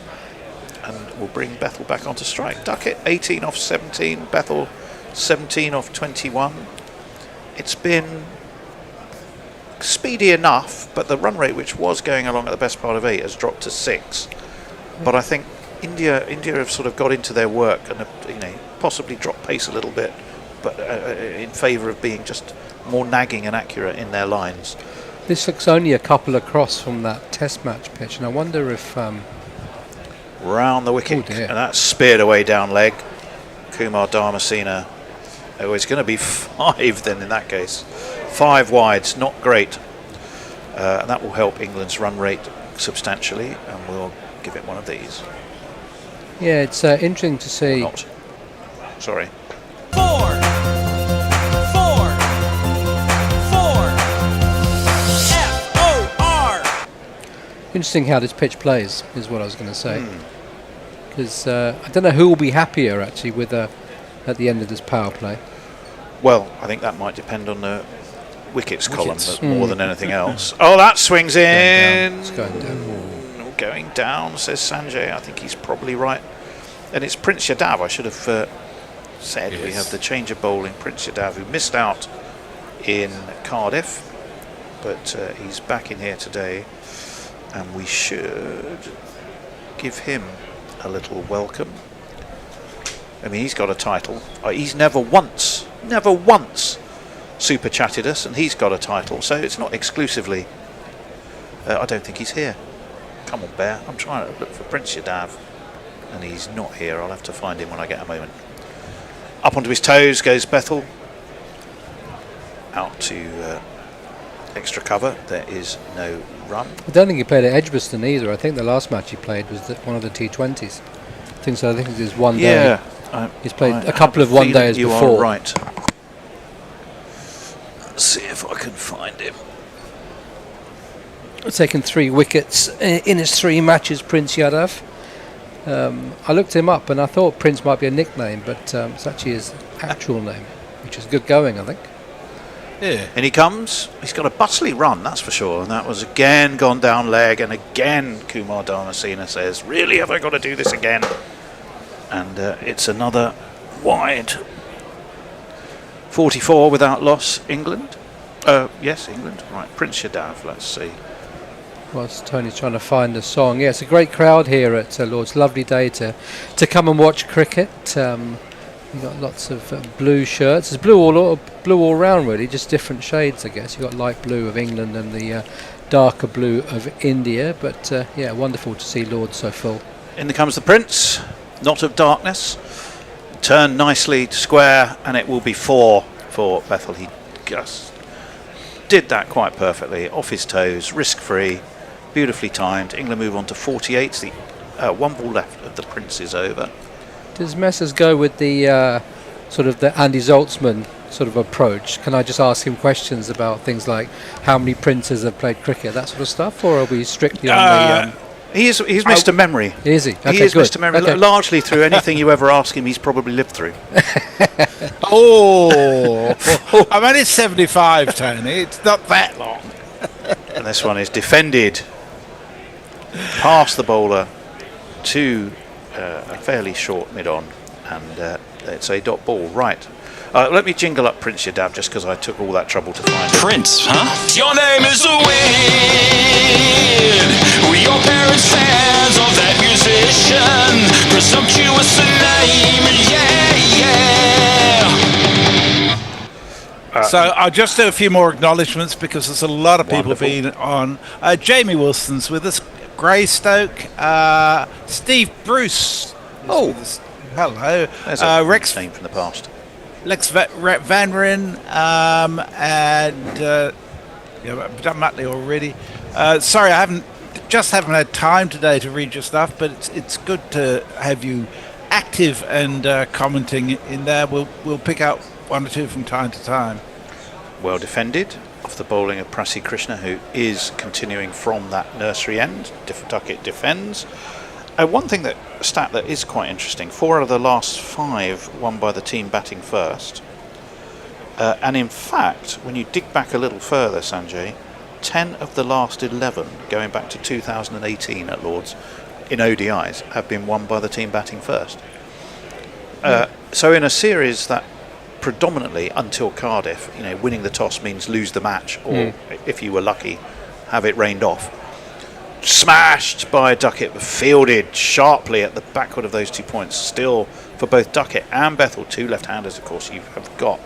and we'll bring Bethel back onto strike. Duckett 18 off 17, Bethel 17 off 21. It's been speedy enough, but the run rate, which was going along at the best part of 8, has dropped to 6. But I think India have sort of got into their work and have, possibly dropped pace a little bit, but in favour of being just more nagging and accurate in their lines. This looks only a couple across from that test match pitch, and I wonder if... Round the wicket, Oh, dear. and that's speared away down leg. Kumar Dharmasena. Oh, it's going to be 5 then in that case. 5 wides, not great. And that will help England's run rate substantially, and we'll give it one of these. Yeah, it's interesting to see. Not. Sorry. 4, 4, 4, F-O-R. Interesting how this pitch plays, is what I was going to say. Because I don't know who will be happier, actually, with at the end of this power play. Well, I think that might depend on the wickets column Wickets. more than anything else. Oh, that swings in. It's going down. Going down, says Sanjay. I think he's probably right. And it's Prince Yadav, I should have said. We have the change of bowling, Prince Yadav, who missed out in Cardiff, but he's back in here today, and we should give him a little welcome. I mean, he's got a title. He's never once super chatted us, and he's got a title, so it's not exclusively. I don't think he's here. Come on, Bear. I'm trying to look for Prince Yadav, and he's not here. I'll have to find him when I get a moment. Up onto his toes goes Bethel. Out to extra cover. There is no run. I don't think he played at Edgbaston either. I think the last match he played was one of the T20s. I think it was one day. He's played a couple of one days you before. are right. Let's see if I can find him. taken 3 wickets in his 3 matches, Prince Yadav. I looked him up and I thought Prince might be a nickname, but it's actually his actual name, which is good going, I think. Yeah. And he comes, he's got a bustly run, that's for sure, and that was again gone down leg, and again Kumar Dharmasena says, really, have I got to do this again? And it's another wide. 44 without loss, England. Yes, England. Right, Prince Yadav, let's see. Whilst Tony's trying to find the song. Yeah, it's a great crowd here at Lord's. Lovely day to come and watch cricket. You've got lots of blue shirts. It's blue all round, really, just different shades, I guess. You've got light blue of England and the darker blue of India. But, yeah, wonderful to see Lord's so full. In comes the Prince, not of darkness. Turn nicely to square, and it will be 4 for Bethel. He just did that quite perfectly, off his toes, risk-free, beautifully timed. England move on to 48. The 1 ball left of the Prince is over. Does Messers go with the sort of the Andy Zoltzman sort of approach? Can I just ask him questions about things like how many Princes have played cricket, that sort of stuff, or are we strictly on the... He's Mr. Memory. Is he? Okay, he is good. Mr. Memory. Okay. Largely through anything you ever ask him, he's probably lived through. I'm only 75, Tony. It's not that long. And this one is defended past the bowler to a fairly short mid-on, and it's a dot ball. Right. Let me jingle up Prince Yadav just because I took all that trouble to find it. Prince, huh? Your name is a win. Were your parents fans of that musician? Presumptuous name, yeah. So I'll just do a few more acknowledgements because there's a lot of people being on. Jamie Wilson's with us. Greystoke. Steve Bruce. Oh. Hello. There's a Rex name from the past. Lex Van Ryn and I've done Muttley already. Sorry, I haven't had time today to read your stuff, but it's good to have you active and commenting in there. We'll pick out 1 or 2 from time to time. Well defended off the bowling of Prassi Krishna, who is continuing from that nursery end. Duckett defends. One stat that is quite interesting, 4 out of the last 5 won by the team batting first. And in fact, when you dig back a little further, Sanjay, 10 of the last 11, going back to 2018 at Lord's, in ODIs, have been won by the team batting first. So in a series that predominantly, until Cardiff, winning the toss means lose the match, or if you were lucky, have it rained off. Smashed by Duckett, fielded sharply at the backward of those 2 points. Still for both Duckett and Bethel, 2 left-handers, of course, you have got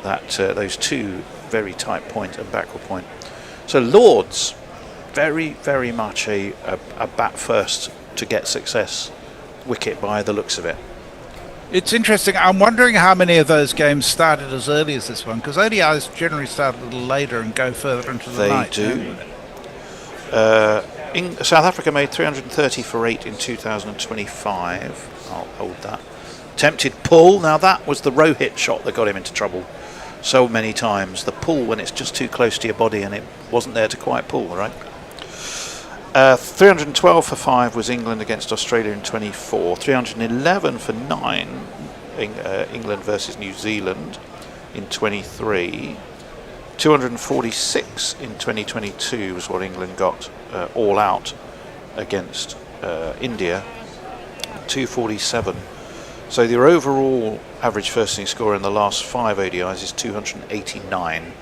that those 2 very tight point and backward point. So Lord's very, very much a bat first to get success wicket by the looks of it. It's interesting. I'm wondering how many of those games started as early as this one, because ODIs generally start a little later and go further into the night. They do. South Africa made 330 for 8 in 2025. I'll hold that. Attempted pull. Now that was the Rohit shot that got him into trouble so many times. The pull when it's just too close to your body and it wasn't there to quite pull, right? 312 for 5 was England against Australia in 24. 311 for 9 England versus New Zealand in 23. 246 in 2022 was what England got all out against India. 247. So their overall average first innings score in the last 5 ODIs is 289.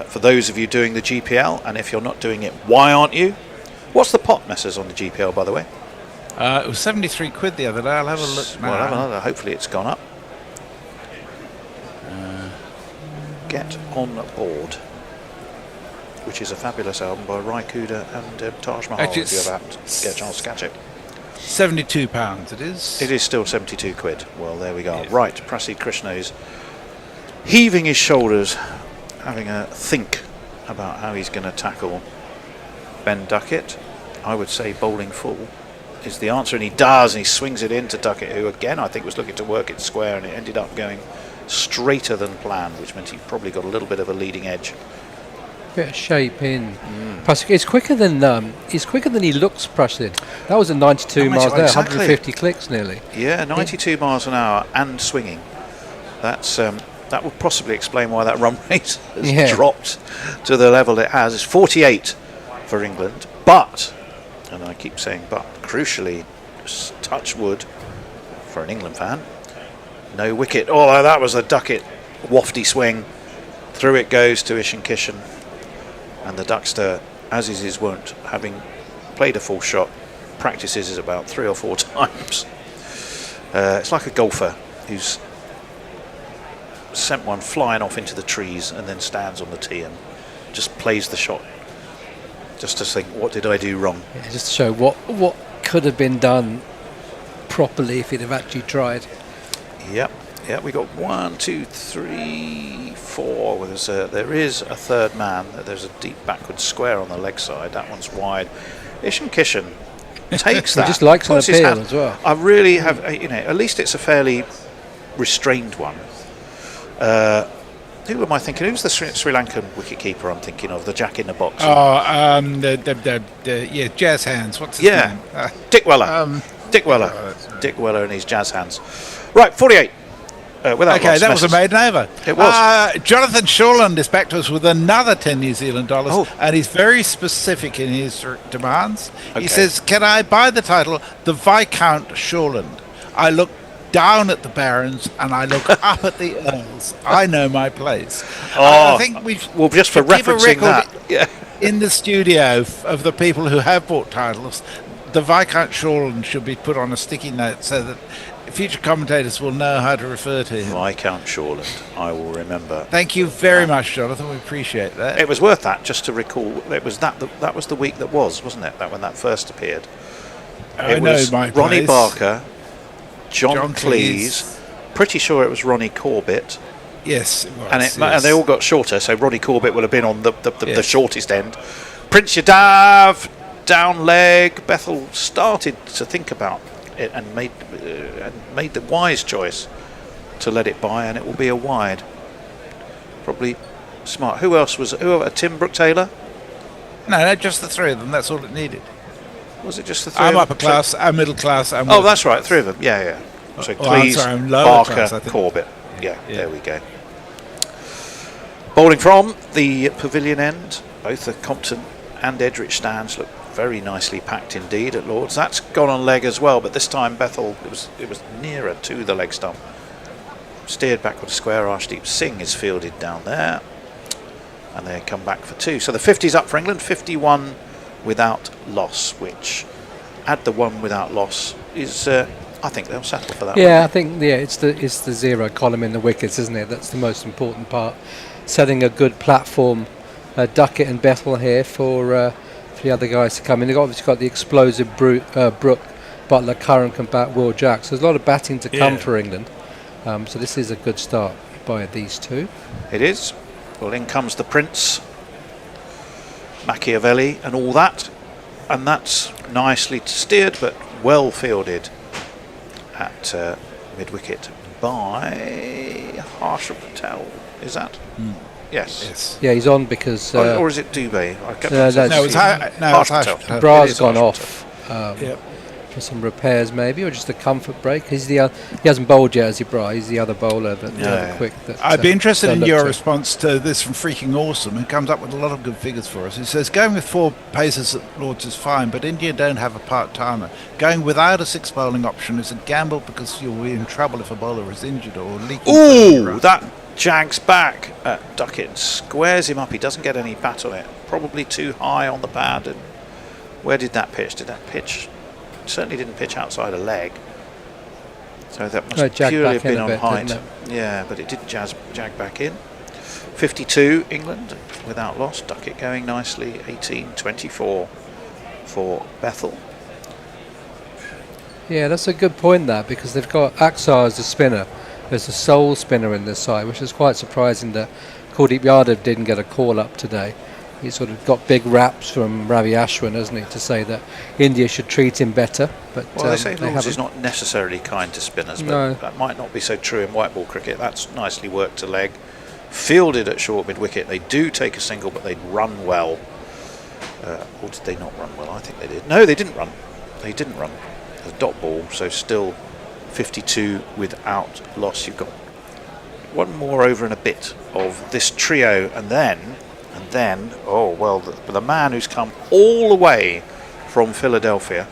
For those of you doing the GPL, and if you're not doing it, why aren't you? What's the pot, Messers, on the GPL, by the way? It was 73 quid the other day. I'll have a look now. Well, have another. Hopefully it's gone up. Get on Board, which is a fabulous album by Rai Kuda and Taj Mahal, if you ever get a chance to catch it. £72 it is. It is still 72 quid. Well, there we go. Yeah. Right, Prassi Krishna is heaving his shoulders, having a think about how he's going to tackle Ben Duckett. I would say bowling full is the answer, and he does, and he swings it into Duckett, who again I think was looking to work it square, and it ended up going straighter than planned, which meant he probably got a little bit of a leading edge Bit of shape in. Plus, it's quicker than he looks, Prasid. That was at 92 miles an hour, exactly. 150 clicks nearly. Yeah, 92 miles an hour and swinging. That's that would possibly explain why that run rate has dropped to the level it has. It's 48 for England, but, and I keep saying but, crucially, touch wood for an England fan, no wicket. Oh, that was a ducket, wafty swing. Through it goes to Ishan Kishan, and the Duckster, as is his wont, having played a full shot, practices it about 3 or 4 times. It's like a golfer who's sent one flying off into the trees and then stands on the tee and just plays the shot, just to think, what did I do wrong? Yeah, just to show what could have been done properly if he'd have actually tried. Yep. Yeah, we got 1, 2, 3, 4. There is a third man. There's a deep backward square on the leg side. That one's wide. Ishan Kishan takes that. He just likes an puts his appeal hand- as well. I really have, at least it's a fairly restrained one. Who am I thinking? Who's the Sri Lankan wicketkeeper I'm thinking of? The Jack in the Box. Yeah, jazz hands. What's his name? Dick Weller. Dick Weller. Dick Weller and his jazz hands. Right, 48. Without Okay, loss, that was a maiden over. It was. Jonathan Shorland is back to us with another 10 New Zealand dollars, Oh. and he's very specific in his demands. Okay. He says, can I buy the title, The Viscount Shorland? I look down at the barons and I look up at the earls. I know my place. I think we've... Well, just for to keep a referencing record that. Yeah. in the studio of the people who have bought titles, the Viscount Shorland should be put on a sticky note so that future commentators will know how to refer to him. Viscount Shorland, I will remember. Thank you very much, Jonathan. We appreciate that. It was worth that, just to recall. It was that was the week that was, wasn't it? That when that first appeared. It was my Ronnie place. Barker, John Cleese. Cleese. Pretty sure it was Ronnie Corbett, Yes, it was. and yes. they all got shorter. So Ronnie Corbett will have been on the Yes. shortest end. Prince Yadav down leg. Bethel started to think about it and made the wise choice to let it by, and it will be a wide. Probably smart. Who else was? Tim Brooke Taylor? No, just the three of them. That's all it needed. Was it just the three? I'm of upper them? class, I'm middle class. I'm Oh, that's right, 3 of them. Yeah. So Oh, I'm Cleese, sorry, I'm lower Barker, class, I think. Corbett. Yeah, there we go. Bowling from the pavilion end, both the Compton and Edrich stands look very nicely packed indeed at Lord's. That's gone on leg as well, but this time Bethel, it was nearer to the leg stump. Steered back with a square. Arshdeep Singh is fielded down there, and they come back for 2. So the 50's up for England, 51 without loss, which add the 1 without loss is I think they'll settle for that. Yeah, I think it's the 0 column in the wickets, isn't it? That's the most important part. Setting a good platform, Duckett and Bethel here for the other guys to come in. They've obviously got the explosive Brooke, Butler, Curran can bat, Will Jacks. So there's a lot of batting to come for England. So this is a good start by these two. It is. Well, in comes the Prince, Machiavelli and all that, and that's nicely steered but well fielded at mid-wicket by Harsha Patel. Is that? Yes. Yeah, he's on because Or is it Dubé? it's Harsha Patel. Patel. Bra's It is gone Harsha off for some repairs maybe, or just a comfort break. He hasn't bowled yet, as he Bra. He's the other bowler that quick. That, I'd be interested they'll in look your to. response to this from Freaking Awesome, who comes up with a lot of good figures for us. He says, going with 4 pacers at Lords is fine, but India don't have a part-timer. Going without a 6 bowling option is a gamble because you'll be in trouble if a bowler is injured or leaking. Ooh, that jags back at Duckett, squares him up. He doesn't get any bat on it. Probably too high on the pad. And where did that pitch? Did that pitch? Certainly didn't pitch outside a leg. So that must purely have been on height. Yeah, but it did jag back in. 52 England without loss. Duckett going nicely. 18-24 for Bethel. Yeah, that's a good point there, because they've got Aksar as a spinner. There's a sole spinner in this side, which is quite surprising that Kuldeep Yadav didn't get a call up today. He sort of got big raps from Ravi Ashwin, hasn't he, to say that India should treat him better. But Well, they say Lords is not necessarily kind to spinners, but No. that might not be so true in white ball cricket. That's nicely worked to leg. fielded at short mid-wicket. They do take a single, but they'd run well. Or did they not run well? I think they did. No, they didn't run. They didn't run. A dot ball, so still 52 without loss. You've got one more over and a bit of this trio, and then, oh well, the man who's come all the way from Philadelphia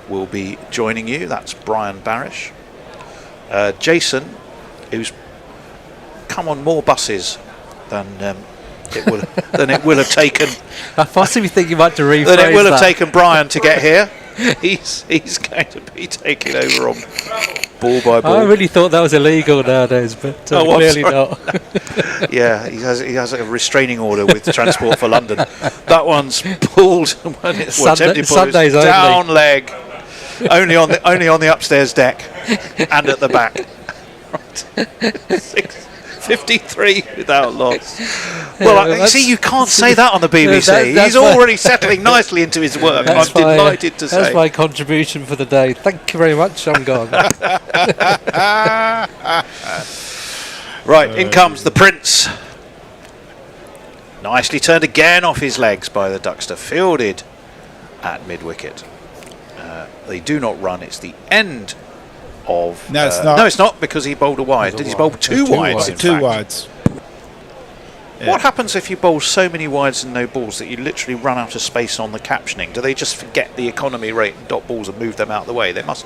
will be joining you. That's Brian Barish. Jason, who's come on more buses than it will have taken. I possibly think you might to rephrase Than it will have that. taken Brian to get here. He's going to be taking over on ball by ball. I really thought that was illegal nowadays, but Oh, I'm clearly sorry. not. Yeah, he has a restraining order with Transport for London. That one's pulled when it's attempted pull, it's Sundays only. down leg, only on the upstairs deck and at the back. Right. 53 without loss. Well, Yeah, see, you can't say that on the BBC. That's He's already settling nicely into his work. I'm delighted to say. That's my contribution for the day. Thank you very much. I'm gone. Right, in comes the Prince. Nicely turned again off his legs by the Duckster. Fielded at mid-wicket. They do not run. It's the end of... No, it's not. No, it's not, because he bowled a wide. Did he bowl two wides, in Two fact? wides. Yeah. What happens if you bowl so many wides and no balls that you literally run out of space on the captioning? Do they just forget the economy rate and dot balls and move them out of the way? They must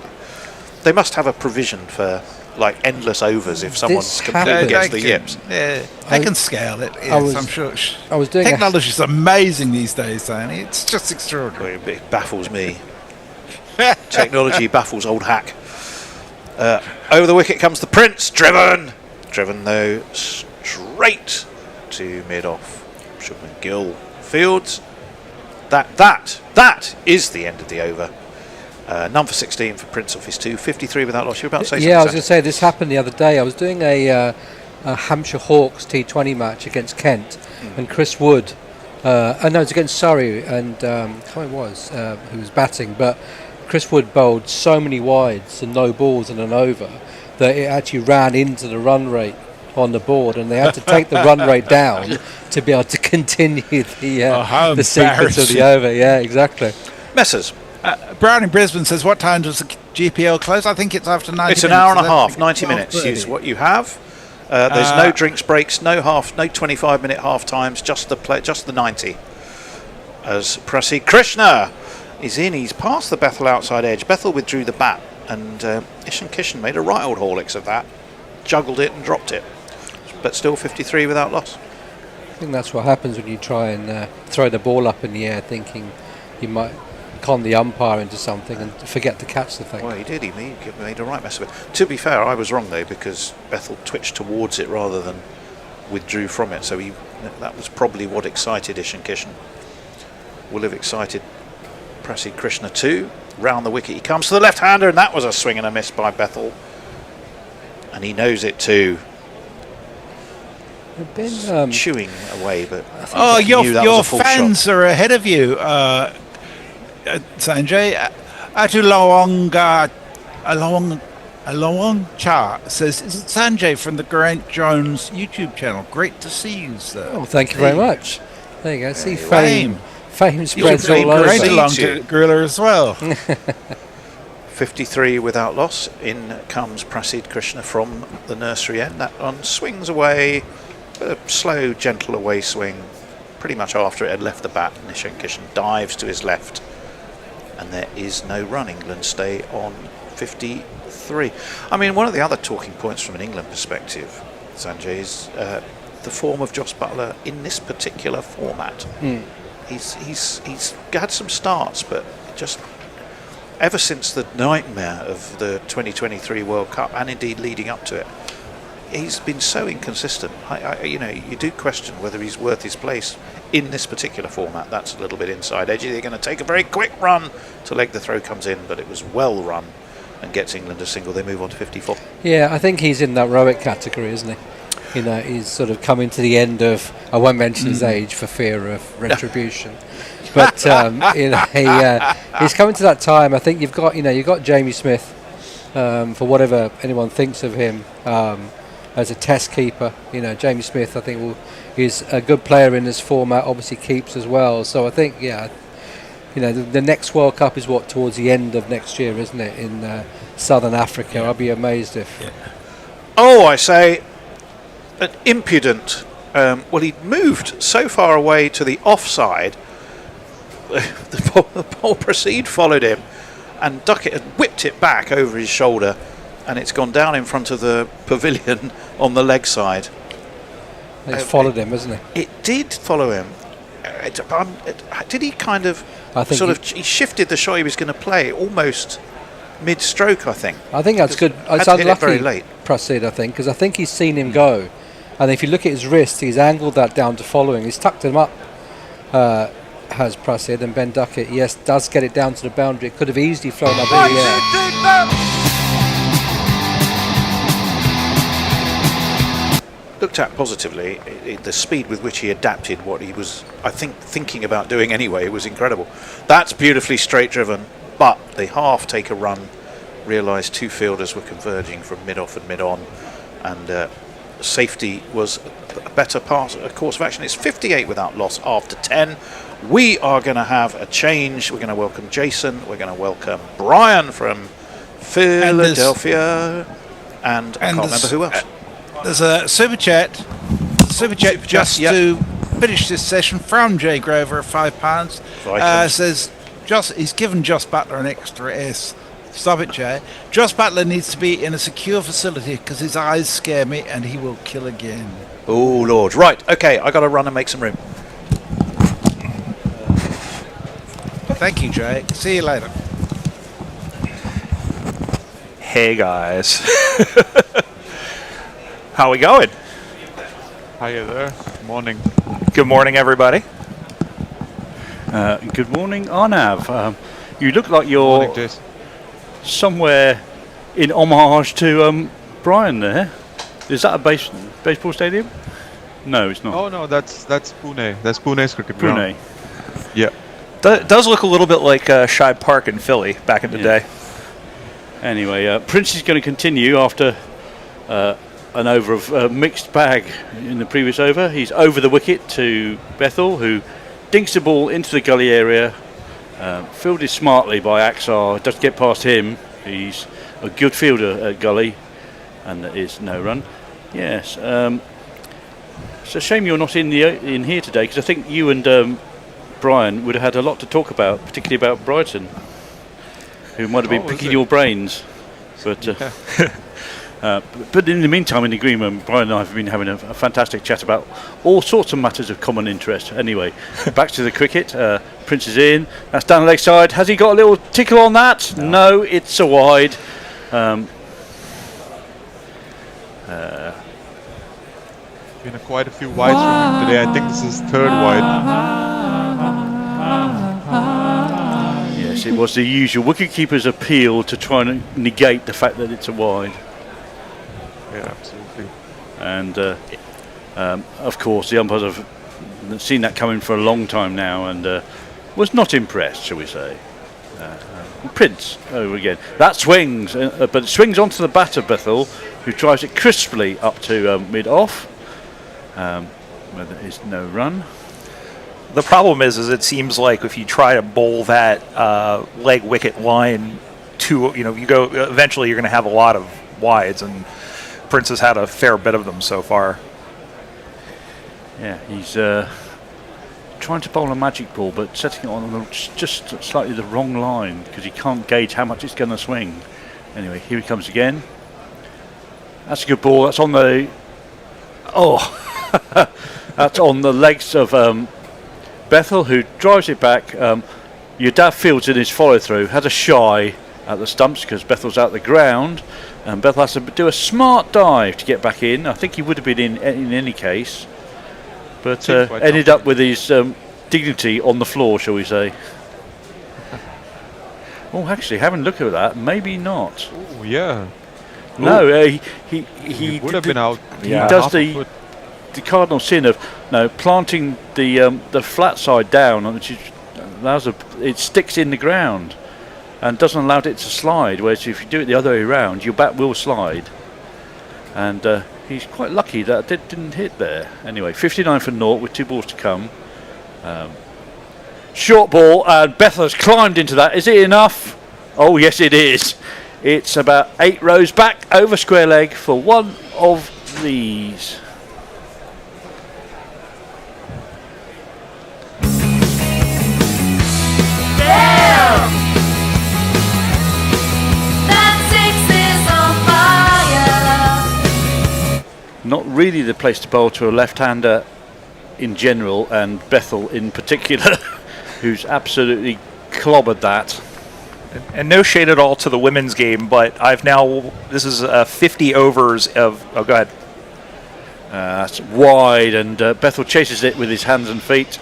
have a provision for like endless overs if someone's completely gets the yips. Yeah, they can scale it. Yes, I'm sure. I was doing Technology is amazing these days, Tony. It's just extraordinary. It baffles me. Technology baffles old hack. Over the wicket comes the Prince, driven though straight to mid-off. Shubman Gill fields. That is the end of the over. None for 16 for Prince off his 2, 53 without loss. You were about to say something? Yeah, I was going to say this happened the other day. I was doing a Hampshire Hawks T20 match against Kent, and Chris Wood. No, it was against Surrey, and who it was who was batting, but Chris Wood bowled so many wides and no balls and an over that it actually ran into the run rate on the board, and they had to take the run rate down to be able to continue the sequence of the over. Yeah, exactly. Messers. Brown in Brisbane says, what time does the GPL close? I think it's after 90 minutes. It's an hour and a half, 90 minutes is what you have. There's no drinks breaks, no 25-minute half times, just the 90. As Prasid Krishna is in, he's past the Bethel outside edge. Bethel withdrew the bat, and Ishan Kishan made a right old Horlicks of that, juggled it and dropped it, but still 53 without loss. I think that's what happens when you try and throw the ball up in the air thinking you might con the umpire into something and forget to catch the thing. Well, he did. He made a right mess of it. To be fair, I was wrong though, because Bethel twitched towards it rather than withdrew from it. So that was probably what excited Ishan Kishan. Will have excited Prasid Krishna too. Round the wicket he comes to the left-hander, and that was a swing and a miss by Bethel. And he knows it too. Been, chewing away, but your fans are ahead of you, Sanjay. Along Cha says, is it Sanjay from the Grant Jones YouTube channel? Great to see you, sir. Oh, thank you very much. There you go. See, fame spreads all all great over. along to Guerrilla as well. 53 without loss. In comes Prasid Krishna from the nursery end. That one swings away, a slow, gentle away swing, pretty much after it had left the bat. Ishan Kishan dives to his left, and there is no run. England stay on 53. I mean, one of the other talking points from an England perspective, Sanjay, is the form of Jos Buttler in this particular format. He's had some starts, but just ever since the nightmare of the 2023 World Cup, and indeed leading up to it, he's been so inconsistent. You do question whether he's worth his place in this particular format. That's a little bit inside edgy. They're going to take a very quick run to leg the throw comes in, but it was well run and gets England a single. They move on to 54. Yeah, I think he's in that Rowett category, isn't he? You know, he's sort of coming to the end of, I won't mention his age for fear of retribution, but he's coming to that time. I think you've got Jamie Smith, for whatever anyone thinks of him, as a test keeper. Jamie Smith, I think, is a good player in this format. Obviously, keeps as well. So I think, the next World Cup is towards the end of next year, isn't it? In Southern Africa. I'll be amazed if. Yeah. Oh, I say, an impudent. Well, he'd moved so far away to the offside. The ball proceed followed him, and Duckett had whipped it back over his shoulder, and it's gone down in front of the pavilion on the leg side. It's followed him, hasn't it? It did follow him. Did he kind of he shifted the shot he was going to play almost mid-stroke, I think. I think that's good. It's unlucky, very late. Prasid, I think, because I think he's seen him go, and if you look at his wrist, he's angled that down to following. He's tucked him up. Has Prasid, and Ben Duckett, yes, does get it down to the boundary. It could have easily flown up in the air. Looked at positively, the speed with which he adapted what he was, I think, thinking about doing anyway, was incredible. That's beautifully straight driven, but the half take a run, realised two fielders were converging from mid-off and mid-on, and safety was a better course of action. It's 58 without loss after 10. We are going to have a change. We're going to welcome Jason. We're going to welcome Brian from Philadelphia. And I can't remember who else. There's a super chat just to finish this session from Jay Grover of £5. Says, he's given Joss Butler an extra S. Stop it, Jay. Joss Butler needs to be in a secure facility because his eyes scare me and he will kill again. Oh, Lord. Right, okay, I got to run and make some room. Thank you, Jay. See you later. Hey, guys. How we going? Hi there. Morning. Good morning, everybody. Good morning, Arnav. You look like you're somewhere in homage to Brian there. Is that a baseball stadium? No, it's not. Oh no, that's Pune. That's Pune's cricket ground. Pune. Yeah. Does look a little bit like Shibe Park in Philly back in the day. Anyway, Prince is going to continue after an over of mixed bag in the previous over. He's over the wicket to Bethel, who dinks the ball into the gully area. Fielded smartly by Axar. Doesn't get past him. He's a good fielder at gully, and there is no run. Yes. It's a shame you're not in here today, because I think you and Brian would have had a lot to talk about, particularly about Brighton, who might have been picking your brains. But but in the meantime, in the green room, Brian and I have been having a fantastic chat about all sorts of matters of common interest. Anyway, back to the cricket. Prince is in. That's down the leg side. Has he got a little tickle on that? No, it's a wide. Been quite a few wides from him today. I think this is third wide. Yes, it was the usual wicketkeeper's appeal to try and negate the fact that it's a wide. Yeah, absolutely. And of course, the umpires have seen that coming for a long time now, and was not impressed, shall we say. Prince over again. That swings, but it swings onto the bat of Bethel, who drives it crisply up to mid-off, where there is no run. The problem is it seems like if you try to bowl that leg wicket line to, you go, eventually you're going to have a lot of wides, and Prince has had a fair bit of them so far. Yeah, he's trying to bowl a magic ball, but setting it on just slightly the wrong line, because he can't gauge how much it's going to swing. Anyway, here he comes again. That's a good ball. That's on the... Oh! That's on the legs of Bethel, who drives it back. Yadav fields in his follow-through, has a shy at the stumps because Bethel's out the ground, and Bethel has to do a smart dive to get back in. I think he would have been in any case, but ended up with his dignity on the floor, shall we say. Oh, actually, having a look at that, maybe not. Oh, yeah. No, he would have been out. He does the cardinal sin of planting the flat side down, which allows it sticks in the ground and doesn't allow it to slide. Whereas if you do it the other way around, your bat will slide. And he's quite lucky that it didn't hit there. Anyway, 59 for naught with 2 balls to come. Short ball, and Bethel has climbed into that. Is it enough? Oh, yes, it is. It's about 8 rows back over square leg for one of these. Not really the place to bowl to a left-hander in general, and Bethel in particular, who's absolutely clobbered that. And no shade at all to the women's game, but this is 50 overs of, oh, go ahead. That's wide, and Bethel chases it with his hands and feet.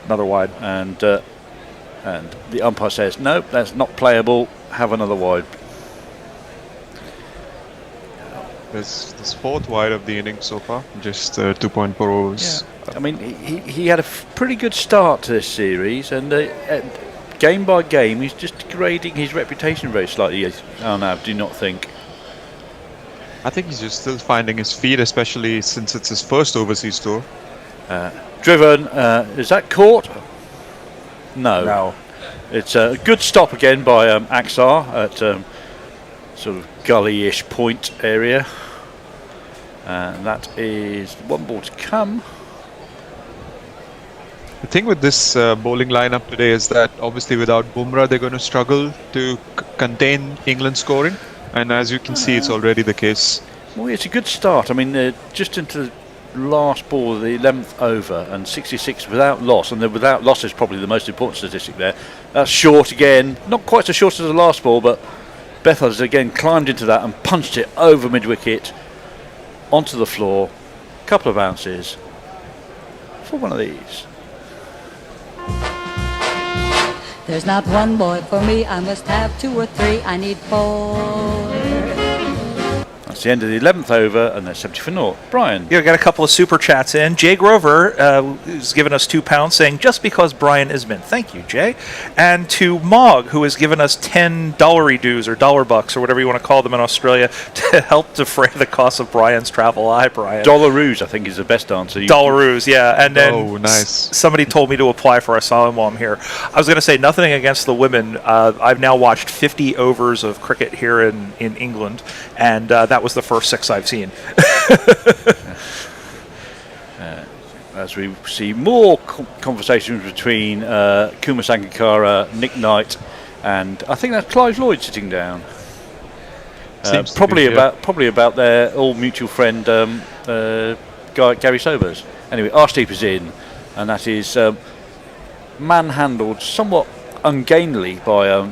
Another wide. And the umpire says, no, that's not playable, have another wide. There's this 4th wide of the innings so far, just 2.4 overs. Yeah. I mean, he had a pretty good start to this series, and game by game, he's just degrading his reputation very slightly. Oh no, do not think. I think he's just still finding his feet, especially since it's his first overseas tour. Driven, is that caught? No. It's a good stop again by Aksar at sort of gully-ish point area. And that is 1 ball to come. The thing with this bowling lineup today is that obviously without Bumrah they're going to struggle to contain England's scoring, and as you can see it's already the case. Well, it's a good start. I mean, just into the last ball, the 11th over, and 66 without loss, and the without loss is probably the most important statistic there. That's short again, not quite so short as the last ball, but Bethel has again climbed into that and punched it over mid-wicket onto the floor. Couple of bounces for one of these. There's not one boy for me, I must have 2 or 3, I need 4. That's the end of the 11th over, and they're 70 for naught. Brian. Yeah, we got a couple of super chats in. Jay Grover has given us £2 saying, just because Brian Isman. Thank you, Jay. And to Mog, who has given us 10 dollary dues or dollar bucks or whatever you want to call them in Australia to help defray the cost of Brian's travel. Hi, Brian. Dollaroos, I think, is the best answer. Dollaroos, yeah. And then nice. Somebody told me to apply for asylum while I'm here. I was going to say nothing against the women. I've now watched 50 overs of cricket here in England, and that was the first 6 I've seen. As we see more conversations between Kumar Sangakkara, Nick Knight, and I think that's Clive Lloyd sitting down. Probably about their old mutual friend Gary Sobers. Anyway, Arshdeep is in, and that is manhandled somewhat ungainly by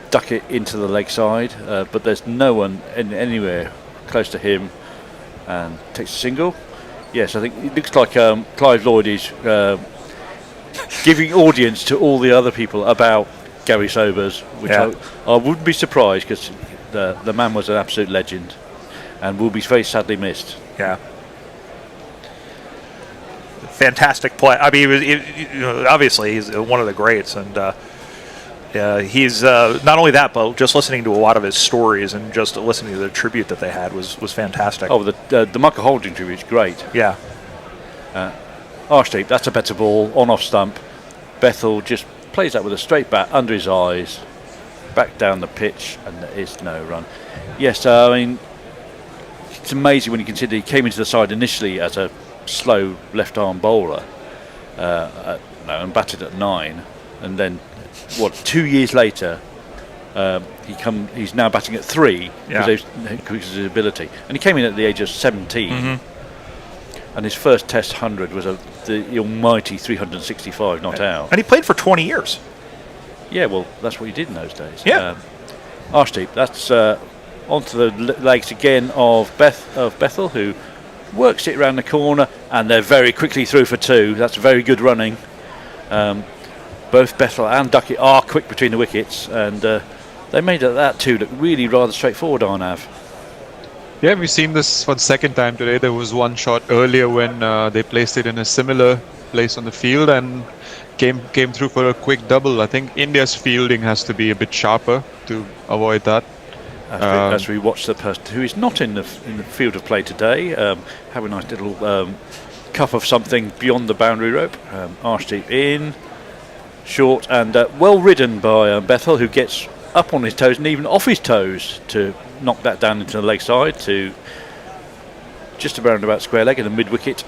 Duckett into the leg side, but there's no one anywhere close to him, and takes a single. Yes, I think it looks like Clive Lloyd is giving audience to all the other people about Gary Sobers, which I wouldn't be surprised, because the man was an absolute legend and will be very sadly missed. Yeah. Fantastic play. I mean, obviously he's one of the greats, and he's not only that, but just listening to a lot of his stories and just listening to the tribute that they had was fantastic. Oh, the Michael Holding tribute is great. Yeah. Arshdeep, that's a better ball on off stump. Bethel just plays that with a straight bat under his eyes, back down the pitch, and there is no run. Yes, I mean, it's amazing when you consider he came into the side initially as a slow left-arm bowler and batted at 9, and then 2 years later he's now batting at 3 because of his ability, and he came in at the age of 17, and his first Test 100 was the almighty 365 not out, and he played for 20 years. Yeah, well, that's what he did in those days. Yeah. Arshdeep, that's onto the legs again of Bethel, who works it around the corner, and they're very quickly through for 2. That's very good running. Both Bethel and Duckett are quick between the wickets, and they made that 2 look really rather straightforward, Arnav. Yeah, we've seen this for the second time today. There was one shot earlier when they placed it in a similar place on the field and came through for a quick double. I think India's fielding has to be a bit sharper to avoid that. As we watch the person who is not in the field of play today, have a nice little cup of something beyond the boundary rope. Arshdeep in, short and well ridden by Bethel, who gets up on his toes and even off his toes to knock that down into the leg side to just around about square leg and a mid wicket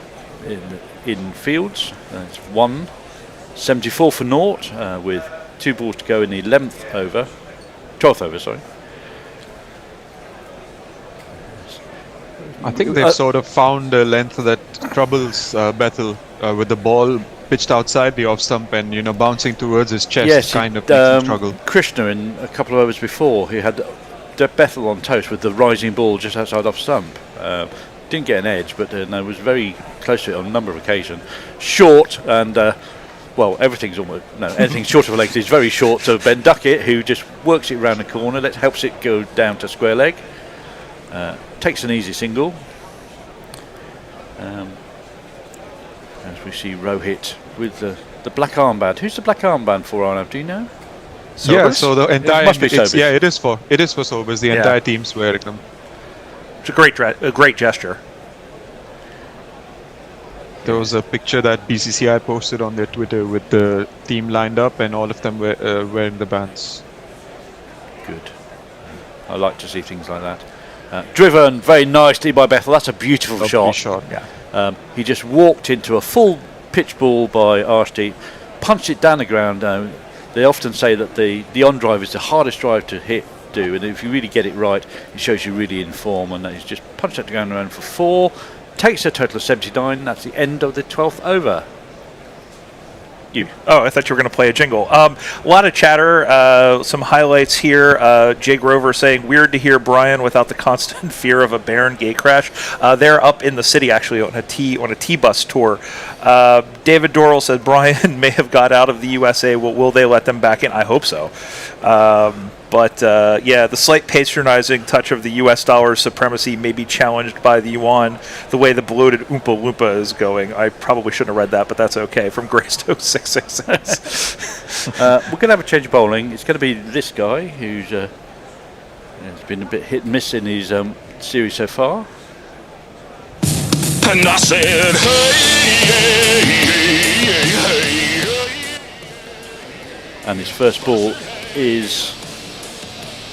in fields. It's 174 for naught with 2 balls to go in the 12th over, sorry. I think they've sort of found a length that troubles Bethel with the ball pitched outside the off stump and bouncing towards his chest. Yes, kind of makes him struggle. Krishna in a couple of overs before, he had Bethel on toast with the rising ball just outside off stump. Didn't get an edge, but was very close to it on a number of occasions. Short and anything short of a leg is very short. So Ben Duckett, who just works it around the corner, helps it go down to square leg. Takes an easy single. As we see Rohit with the black armband. Who's the black armband for, Arnav? Do you know? Sobers? Yeah, so the entire it is for Sobers. The entire team's wearing them. It's a great gesture. There was a picture that BCCI posted on their Twitter with the team lined up and all of them wearing the bands. Good. I like to see things like that. Driven very nicely by Bethel. That's a beautiful shot. Yeah. He just walked into a full pitch ball by Arshdeep, punched it down the ground. They often say that the on drive is the hardest drive to do, and if you really get it right, it shows you really in form. And he's just punched it down the ground for 4, takes a total of 79. That's the end of the 12th over. Oh, I thought you were going to play a jingle. A lot of chatter, some highlights here. Jay Grover saying, weird to hear Brian without the constant fear of a barren gate crash. They're up in the city, actually, on a T-bus tour. David Dorrell said, Brian may have got out of the USA. Will they let them back in? I hope so. But the slight patronizing touch of the U.S. dollar's supremacy may be challenged by the yuan, the way the bloated Oompa Loompa is going. I probably shouldn't have read that, but that's okay. From Greystoke 666. We're going to have a change of bowling. It's going to be this guy who's has been a bit hit and miss in his series so far. And I said, hey. And his first ball is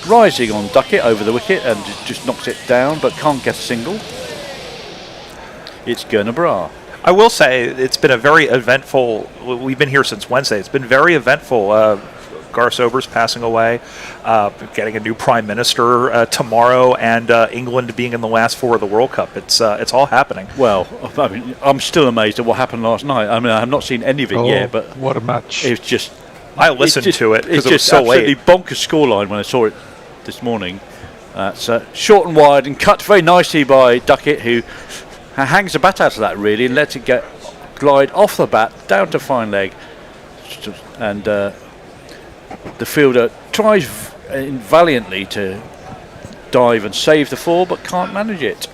rising on Duckett over the wicket and just knocks it down, but can't get a single. It's Gurner. I will say it's been a very eventful. We've been here since Wednesday. It's been very eventful. Gareth Sobers passing away, getting a new prime minister tomorrow, and England being in the last 4 of the World Cup. It's all happening. Well, I mean, I'm still amazed at what happened last night. I mean, I have not seen any of it yet, but what a match! It's just. I listened to it because it was so absolutely late. Bonkers scoreline when I saw it this morning. So short and wide and cut very nicely by Duckett, who hangs the bat out of that really and lets it glide off the bat down to fine leg. And the fielder tries valiantly to dive and save the 4, but can't manage it.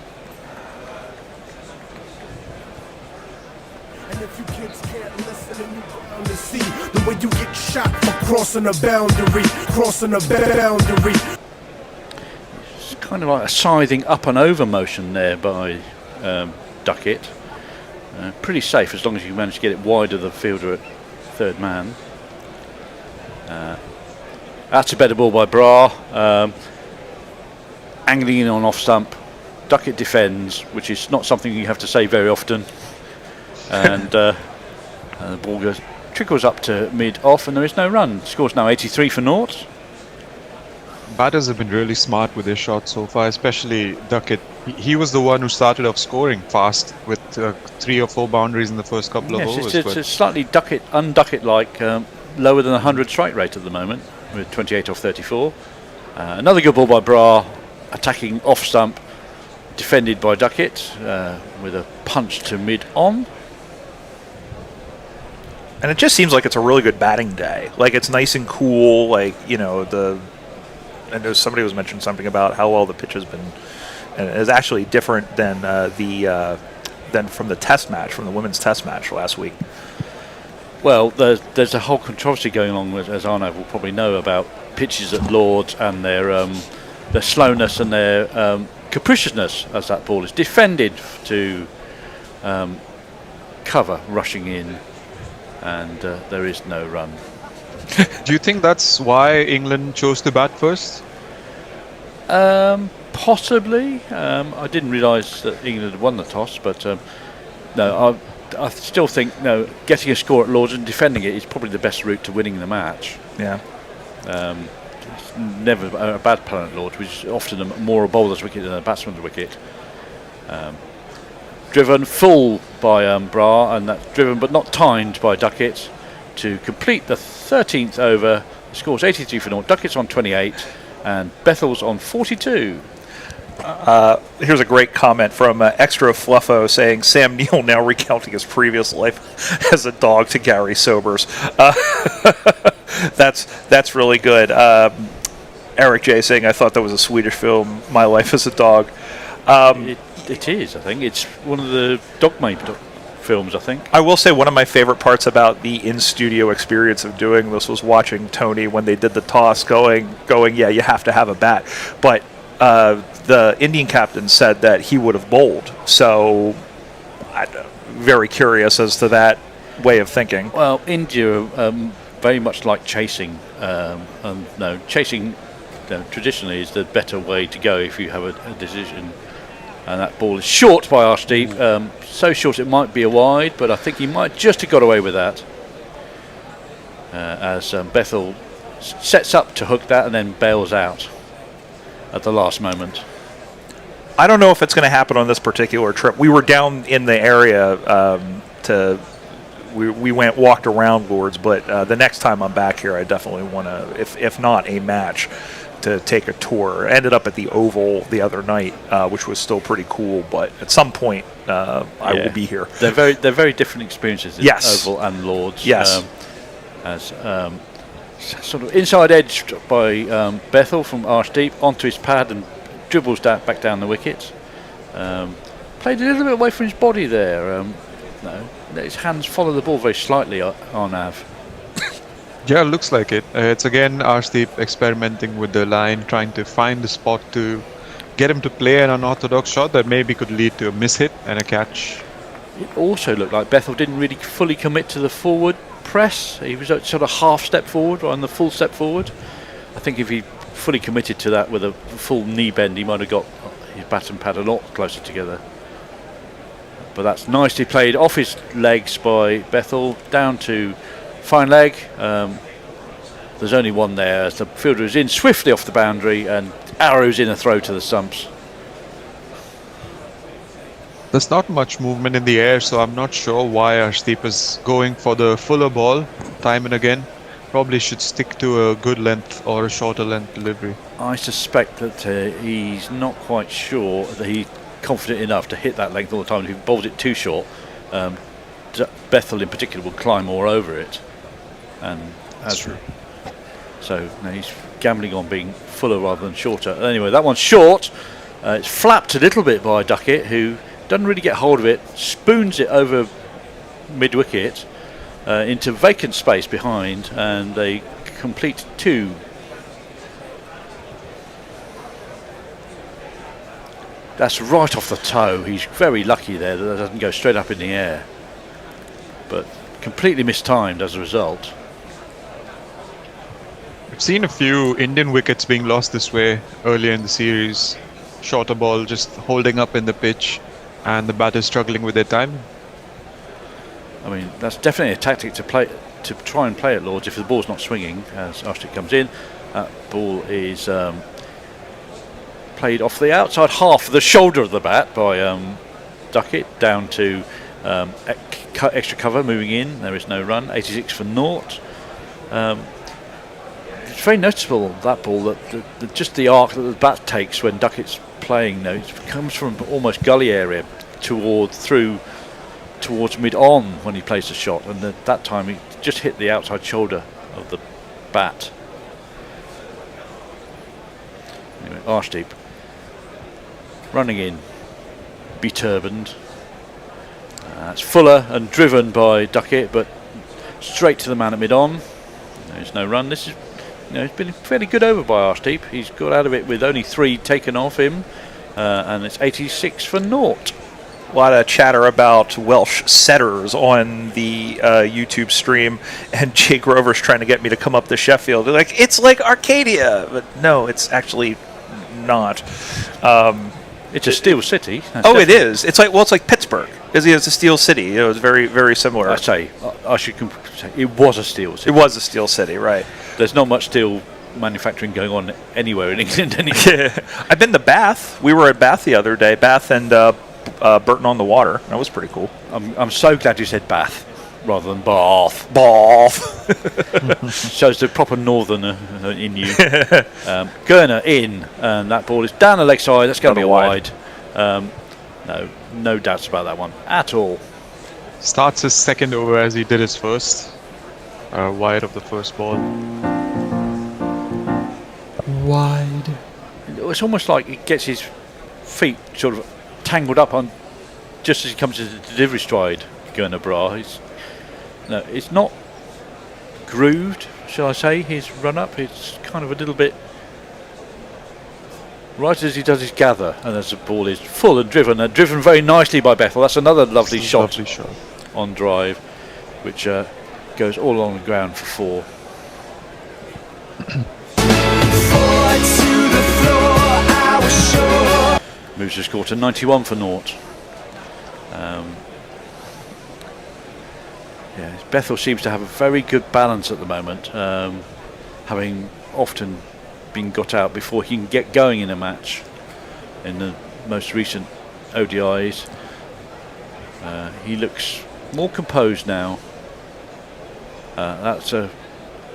And if you kids can't listen and you bound to see the way you get shot for crossing a boundary, It's kind of like a scything up and over motion there by Duckett. Pretty safe as long as you manage to get it wide of the fielder at third man. That's a better ball by Bra. Angling in on off stump. Duckett defends, which is not something you have to say very often. And the ball trickles up to mid off, and there is no run. Scores now 83 for naught. Batters have been really smart with their shots so far, especially Duckett. He was the one who started off scoring fast with 3 or 4 boundaries in the first couple of overs. It's slightly un-Duckett-like, lower than 100 strike rate at the moment, with 28 off 34. Another good ball by Bra, attacking off stump, defended by Duckett with a punch to mid on. And it just seems like it's a really good batting day. Like, it's nice and cool. Like, I know somebody was mentioning something about how well the pitch has been, and it's actually different than from the test match, from the women's test match last week. Well, there's a whole controversy going on, as Arnav will probably know, about pitches at Lords and their their slowness and their capriciousness as that ball is defended to cover rushing in, and there is no run. Do you think that's why England chose to bat first? Possibly. I didn't realise that England had won the toss, but no, I still think getting a score at Lords and defending it is probably the best route to winning the match. Yeah. It's never a bad plan at Lords, which is often more a bowler's wicket than a batsman's wicket. Driven full by Bra, and that's driven but not timed by Duckett to complete the 13th over. The score's 83 for 0. Duckett's on 28 and Bethel's on 42. Here's a great comment from Extra Fluffo saying Sam Neill now recounting his previous life as a dog to Gary Sobers. That's really good. Eric J saying I thought that was a Swedish film, My Life as a Dog. It is, I think. It's one of the Dogma films, I think. I will say one of my favorite parts about the in-studio experience of doing this was watching Tony when they did the toss going, yeah, you have to have a bat. But the Indian captain said that he would have bowled. So I'm very curious as to that way of thinking. Well, India very much like chasing. Chasing traditionally is the better way to go if you have a decision. And that ball is short by Arshdeep. So short it might be a wide, but I think he might just have got away with that. As Bethel sets up to hook that and then bails out at the last moment. I don't know if it's going to happen on this particular trip. We were down in the area we walked around Lords, but the next time I'm back here, I definitely want to, if not a match, to take a tour. Ended up at the Oval the other night, which was still pretty cool. But at some point, I will be here. They're very different experiences. Oval and Lords. Yes. Sort of inside edged by Bethel from Arshdeep onto his pad and dribbles back down the wicket. Played a little bit away from his body there. His hands follow the ball very slightly on Av. Yeah, looks like it. It's again Arshdeep experimenting with the line, trying to find the spot to get him to play an unorthodox shot that maybe could lead to a mishit and a catch. It also looked like Bethel didn't really fully commit to the forward press. He was sort of half step forward rather than the full step forward. I think if he fully committed to that with a full knee bend, he might have got his bat and pad a lot closer together. But that's nicely played off his legs by Bethel down to fine leg. There's only one there as the fielder is in swiftly off the boundary and arrows in a throw to the stumps. There's not much movement in the air, so I'm not sure why Arshdeep is going for the fuller ball time and again. Probably should stick to a good length or a shorter length delivery. I suspect that he's not quite sure that he's confident enough to hit that length all the time. If he bowls it too short, Bethel in particular will climb all over it. And that's true. So he's gambling on being fuller rather than shorter. Anyway, that one's short. It's flapped a little bit by Duckett, who doesn't really get hold of it, spoons it over mid-wicket into vacant space behind, and they complete 2. That's right off the toe. He's very lucky there that doesn't go straight up in the air, but completely mistimed as a result. We've seen a few Indian wickets being lost this way earlier in the series. Shorter ball just holding up in the pitch and the batters struggling with their time. I mean, that's definitely a tactic to try and play at Lords if the ball's not swinging as Arshdeep comes in. That ball is played off the outside half of the shoulder of the bat by Duckett down to extra cover moving in. There is no run. 86 for 0. It's very noticeable, that ball, that just the arc that the bat takes when Duckett's playing. It comes from almost gully area towards mid-on when he plays the shot, and at that time he just hit the outside shoulder of the bat. Anyway, Arshdeep running in, beturbaned. It's Fuller and driven by Duckett, but straight to the man at mid-on. There's no run. This is it's been a fairly good over by Arsteep. He's got out of it with only 3 taken off him, and it's 86 for naught. A lot of chatter about Welsh setters on the YouTube stream, and Jake Rover's trying to get me to come up to Sheffield. They're like, it's like Arcadia, but no, it's actually not. It's a steel city. It is. It's like Pittsburgh. It's a steel city. It was very, very similar. I say it was a steel city. It was a steel city, right? There's not much steel manufacturing going on anywhere in England anymore. Yeah. I've been to Bath. We were at Bath the other day. Bath and Burton on the Water. That was pretty cool. I'm so glad you said Bath rather than Bath. Bath. Shows the proper northerner in you. Gurner in, and that ball is down the leg side. That's going to be a wide. No doubts about that one at all. Starts his second over as he did his first. Wide of the first ball. Wide. It's almost like it gets his feet sort of tangled up on just as he comes to the delivery stride. Gurner Bra. It's not grooved, shall I say, his run up. It's kind of a little bit right as he does his gather, and as the ball is full and driven very nicely by Bethel. That's another lovely shot on drive, which goes all along the ground for 4. Moves the score to 91 for naught. Bethel seems to have a very good balance at the moment, having often been got out before he can get going in a match. In the most recent ODIs, he looks more composed now. That's a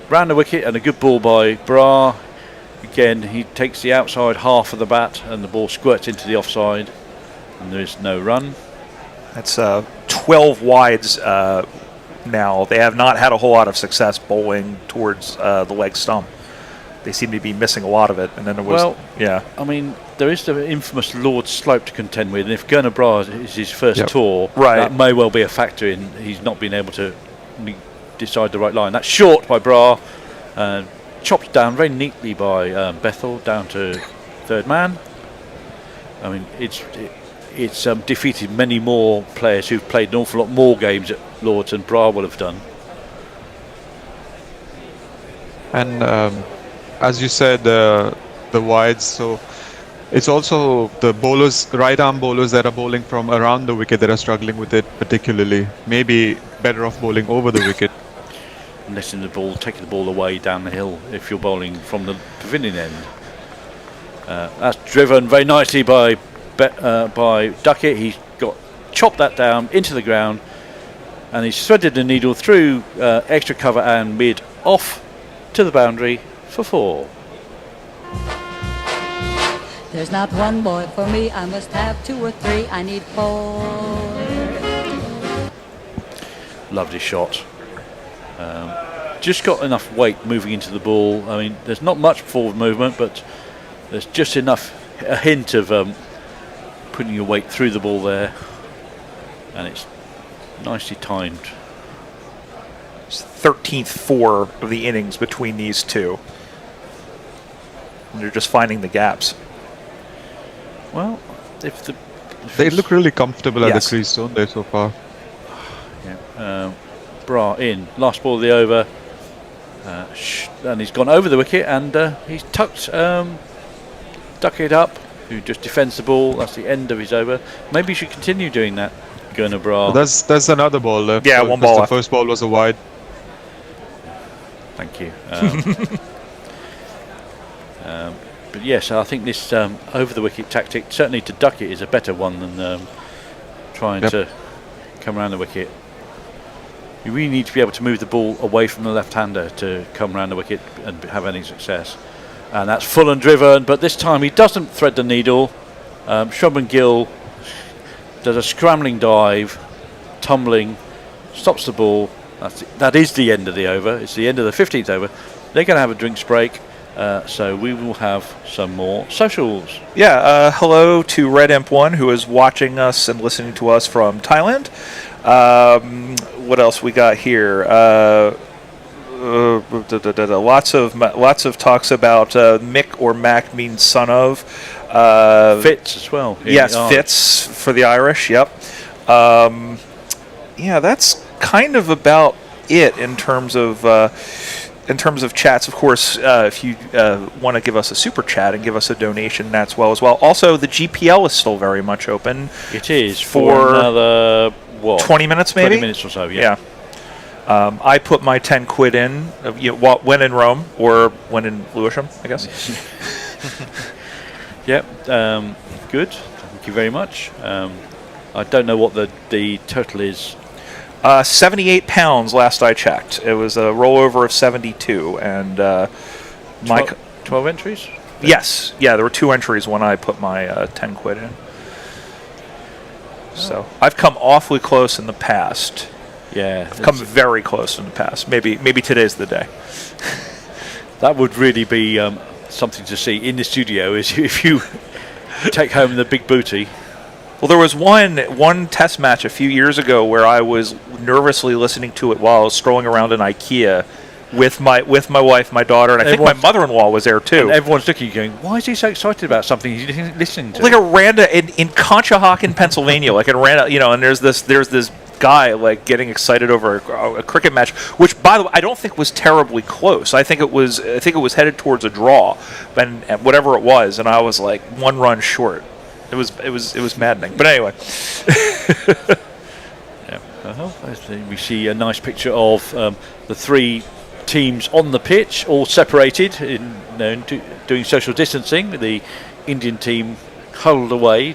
round the wicket and a good ball by Bra. Again, he takes the outside half of the bat and the ball squirts into the offside, and there is no run. That's 12 wides now. They have not had a whole lot of success bowling towards the leg stump. They seem to be missing a lot of it. And then there was, I mean, there is the infamous Lord's Slope to contend with, and if Gurner Bra is his first tour, that may well be a factor in he's not been able to decide the right line. That's short by Bra, chopped down very neatly by Bethel, down to third man. I mean, it's defeated many more players who've played an awful lot more games at Lords than Bra will have done. And as you said, the wides, so it's also the bowlers, right arm bowlers that are bowling from around the wicket that are struggling with it particularly. Maybe better off bowling over the wicket. Letting the ball, taking the ball away down the hill if you're bowling from the pavilion end. That's driven very nicely by Duckett. He's chopped that down into the ground, and he's threaded the needle through extra cover and mid off to the boundary for 4. There's not one boy for me, I must have 2 or 3, I need 4. Lovely shot. Just got enough weight moving into the ball. I mean, there's not much forward movement, but there's just enough, a hint of putting your weight through the ball there, and it's nicely timed. It's 13th 4 of the innings between these two. And they're just finding the gaps. Well, they look really comfortable at the crease, don't they, so far? Yeah. Bra in, last ball of the over, and he's gone over the wicket, and he's tucked Duckett up, who just defends the ball. That's the end of his over. Maybe he should continue doing that, Gurner Bra. There's another ball left. Yeah, one ball left. The first ball was a wide. Thank you. But yes, I think this over the wicket tactic, certainly to Duckett, is a better one than trying to come around the wicket. You really need to be able to move the ball away from the left-hander to come around the wicket and have any success. And that's full and driven, but this time he doesn't thread the needle. Shubman Gill does a scrambling dive, tumbling, stops the ball. That is the end of the over. It's the end of the 15th over. They're going to have a drinks break, so we will have some more socials. Yeah, hello to Red Imp 1, who is watching us and listening to us from Thailand. What else we got here? lots of talks about Mick or Mac means son of. Fitz as well. Yes, Fitz for the Irish. Yep. Yeah, that's kind of about it in terms of chats. Of course, if you want to give us a super chat and give us a donation, that's well as well. Also, the GPL is still very much open. It is for another 20 minutes, maybe 20 minutes or so. Yeah. I put my 10 quid in when in Rome or when in Lewisham, I guess. Yep. Good. Thank you very much. I don't know what the total is. £78 last I checked. It was a rollover of 72, and 12 entries. Yes, yeah, there were 2 entries when I put my 10 quid in. So I've come awfully close in the past. Yeah, I've come very close in the past. Maybe today's the day. That would really be something to see in the studio. Is if you take home the big booty. Well, there was one test match a few years ago where I was nervously listening to it while I was strolling around in IKEA with my wife, my daughter, and I think my mother-in-law was there too. And everyone's looking, going, "Why is he so excited about something he's listening to?" Like a random in Conshohocken, Pennsylvania, like in random, and there's this guy like getting excited over a cricket match, which, by the way, I don't think was terribly close. I think it was headed towards a draw, and whatever it was, and I was like 1 run short. It was maddening. But anyway. We see a nice picture of the 3 teams on the pitch, all separated, doing social distancing. The Indian team huddled away,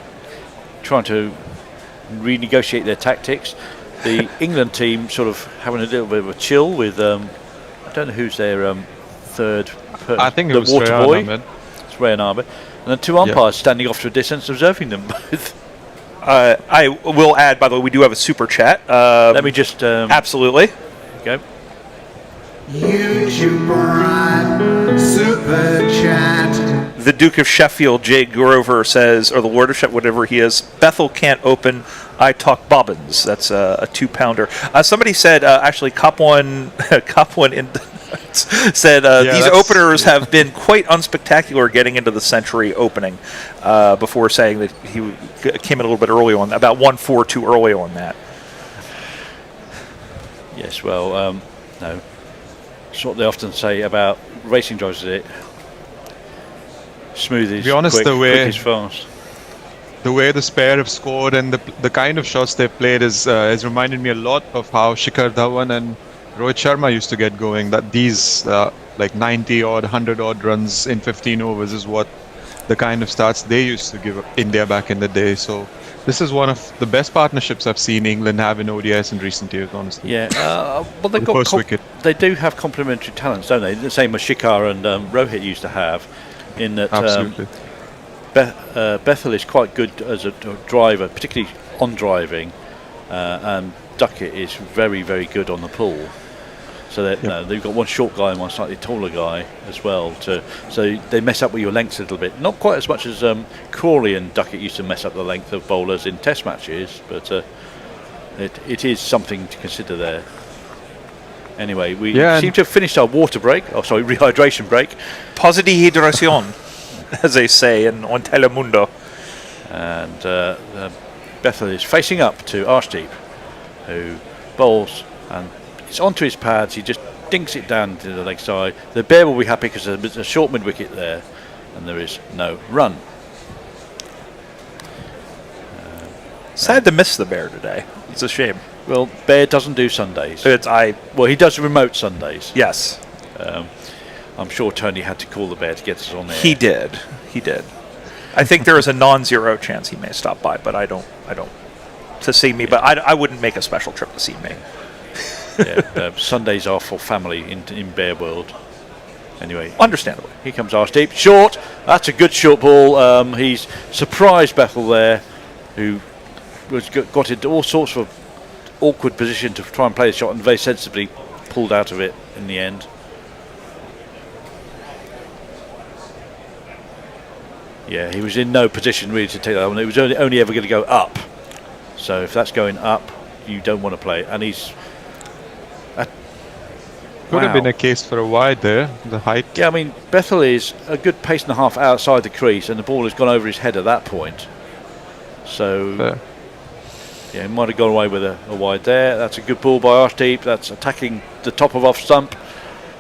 trying to renegotiate their tactics. The England team sort of having a little bit of a chill with, I don't know who's their third person. I think it was water Rayan boy. Ahmed. It's Rayan Ahmed. And the 2 umpires standing off to a distance observing them both. I will add, by the way, we do have a super chat. Let me just... absolutely. Go. YouTuber super chat. The Duke of Sheffield, Jay Grover, says, or the Lord of Sheffield, whatever he is, Bethel can't open, I talk bobbins. That's a 2-pounder. Somebody said, actually, Cop one in... said these openers have been quite unspectacular getting into the century opening before saying that he came in a little bit early on, about 1-4 too early on that. Yes, well, no. It's what they often say about racing drivers, is it? Smooth is quick, quick is fast. The way the spare have scored and the kind of shots they've played has reminded me a lot of how Shikhar Dhawan and Rohit Sharma used to get going. That these like 90 odd, 100 odd runs in 15 overs is what the kind of starts they used to give India back in the day. So this is one of the best partnerships I've seen England have in ODIs in recent years, honestly. Yeah, but they've got they do have complementary talents, don't they? The same as Shikhar and Rohit used to have. In that, absolutely. Bethel is quite good as a driver, particularly on driving, and Duckett is very, very good on the pull. So they've got one short guy and one slightly taller guy as well. So they mess up with your lengths a little bit. Not quite as much as Crawley and Duckett used to mess up the length of bowlers in Test matches, but it is something to consider there. Anyway, we seem to have finished our rehydration break. Pause de hydración, as they say on Telemundo. And Bethel is facing up to Arshdeep, who bowls and it's onto his pads. He just dinks it down to the leg side. The Bear will be happy because there's a short mid wicket there, and there is no run. Sad to miss the Bear today. It's a shame. Well, Bear doesn't do Sundays. Well, he does remote Sundays. Yes. I'm sure Tony had to call the Bear to get us on there. He did. I think there is a non-zero chance he may stop by, but I don't to see me. But I wouldn't make a special trip to see me. Sundays are for family in Bear World. Anyway, understandable. Here comes Arshdeep. Short. That's a good short ball. He's surprised Bethel there, who got into all sorts of awkward position to try and play the shot, and very sensibly pulled out of it in the end. Yeah, he was in no position really to take that one. It was only ever going to go up. So if that's going up, you don't want to play it. And he's Could have been a case for a wide there, the height. Yeah, I mean, Bethel is a good pace and a half outside the crease, and the ball has gone over his head at that point. So, yeah, he might have gone away with a wide there. That's a good ball by Arshdeep. That's attacking the top of off stump.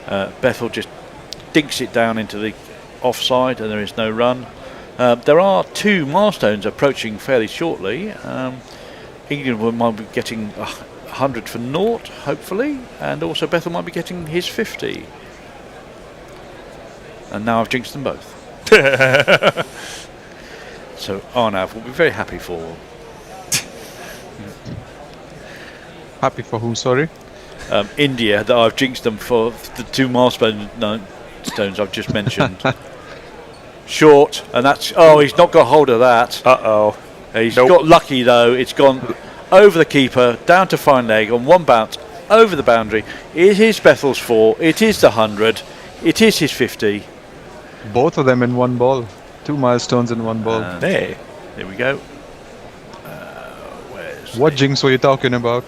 Bethel just dinks it down into the offside, and there is no run. There are 2 milestones approaching fairly shortly. England might be getting 100 for naught, hopefully, and also Bethel might be getting his 50. And now I've jinxed them both. So Arnav will be very happy for. Happy for who, sorry? India, that I've jinxed them for the 2 milestones I've just mentioned. Short, and that's, he's not got hold of that. He's got lucky though. It's gone over the keeper, down to fine leg on one bounce, over the boundary. It is Bethel's 4, it is the 100, it is his 50. Both of them in one ball. 2 milestones in one ball. There we go. What jinx were you talking about?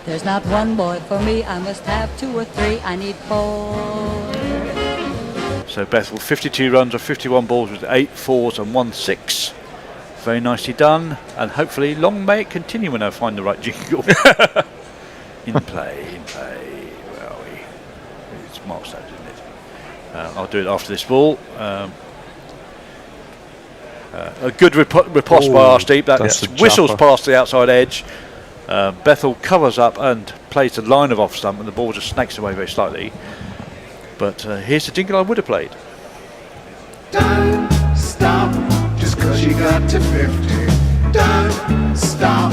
There's not one boy for me, I must have 2 or 3, I need 4. So Bethel 52 runs of 51 balls with 8 4s and 1 6. Very nicely done, and hopefully long may it continue when I find the right jingle. in play. Where are we? It's milestones, isn't it? I'll do it after this ball. A good riposte by Arshdeep. That whistles past the outside edge. Bethel covers up and plays the line of off stump, and the ball just snakes away very slightly. But here's the jingle I would have played. Don't stop just cause you got to 50. Don't stop,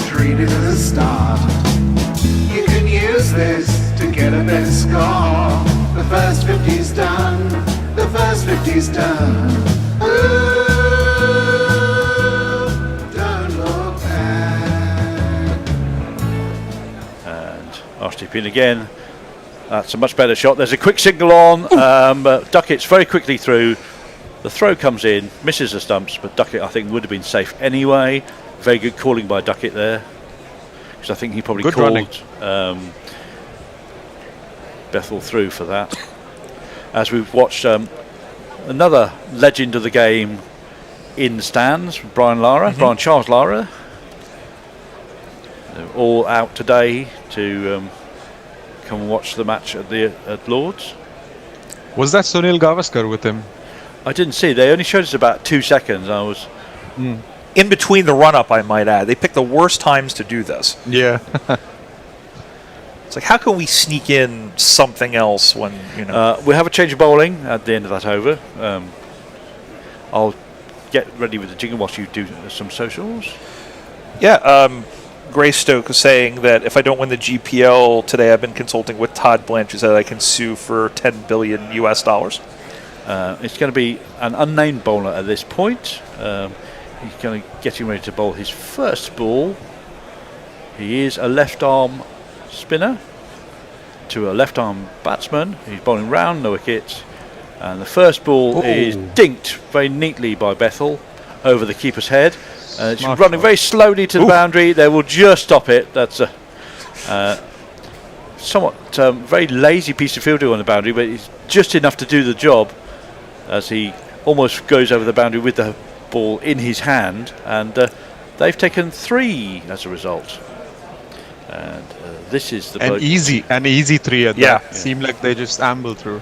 treat it as a start. You can use this to get a better score. The first 50's done, the first 50's done. Ooh, don't look back. And Arshdeep in again. That's a much better shot. There's a quick signal on. Duckett's very quickly through. The throw comes in, misses the stumps, but Duckett, I think, would have been safe anyway. Very good calling by Duckett there, because I think he probably called Bethel through for that. As we've watched another legend of the game in the stands, Brian Charles Lara. They're all out today to come and watch the match at Lord's. Was that Sunil Gavaskar with him? I didn't see. They only showed us about 2 seconds. I was in between the run-up, I might add. They picked the worst times to do this. Yeah. It's like, how can we sneak in something else when, we have a change of bowling at the end of that over. I'll get ready with the jingle whilst you do some socials. Yeah, Greystoke is saying that if I don't win the GPL today, I've been consulting with Todd Blanche, who said I can sue for $10 billion US. It's going to be an unnamed bowler at this point. He's going to getting ready to bowl his first ball. He is a left arm spinner to a left arm batsman. He's bowling round the wicket, and the first ball is dinked very neatly by Bethel over the keeper's head. It's running very slowly to the boundary. They will just stop it. That's a somewhat very lazy piece of fielding on the boundary, but it's just enough to do the job, as he almost goes over the boundary with the ball in his hand, and they've taken 3 as a result. And this is the an easy 3 at that. Seemed like they just ambled through.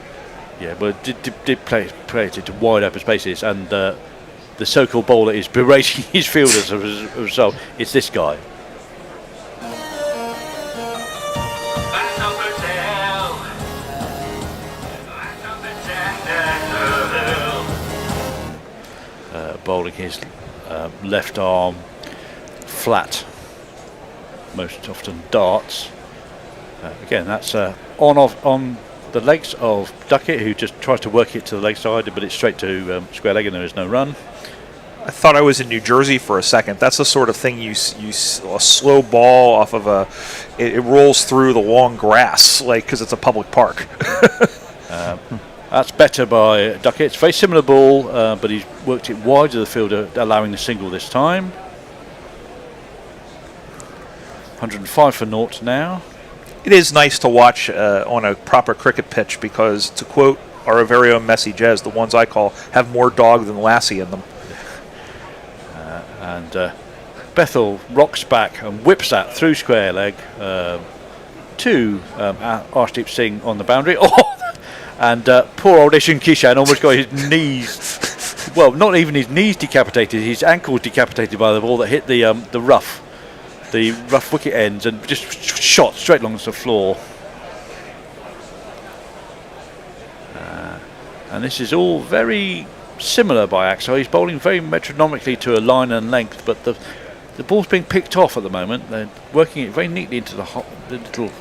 Yeah, but did play it into wide open spaces, and the so-called bowler is berating his fielders as a result. It's this guy. Bowling his left arm flat, most often darts. Again, that's on the legs of Duckett, who just tries to work it to the leg side, but it's straight to square leg, and there is no run. I thought I was in New Jersey for a second. That's the sort of thing a slow ball off of it rolls through the long grass, like, because it's a public park. That's better by Duckett. It's a very similar ball, but he's worked it wide of the fielder, allowing the single this time. 105 for naught now. it is nice to watch on a proper cricket pitch because, to quote our very own Messi Jez, the ones I call have more dog than Lassie in them. And Bethel rocks back and whips that through square leg to Arshdeep Singh on the boundary. And poor old Ishan Kishan almost got his knees, well, not even his knees decapitated, his ankles decapitated by the ball that hit the rough wicket ends and just shot straight along the floor. And this is all very similar by Axel. He's bowling very metronomically to a line and length, but the ball's being picked off at the moment. They're working it very neatly into the little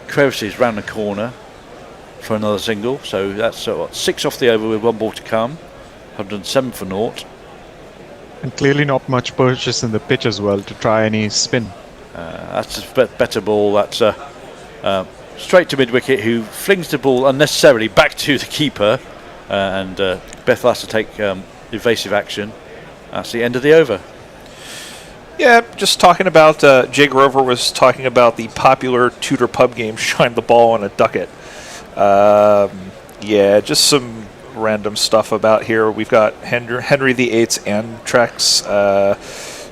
crevices round the corner for another single. So that's 6 off the over with 1 ball to come. 107 for naught. And clearly not much purchase in the pitch as well to try any spin. That's a better ball. That's straight to mid-wicket, who flings the ball unnecessarily back to the keeper. And Bethel has to take evasive action. That's the end of the over. Yeah, just talking about, Jay Grover was talking about the popular Tudor pub game, Shine the Ball on a Ducat. Yeah, just some random stuff about here. We've got Henry VIII's Antrax.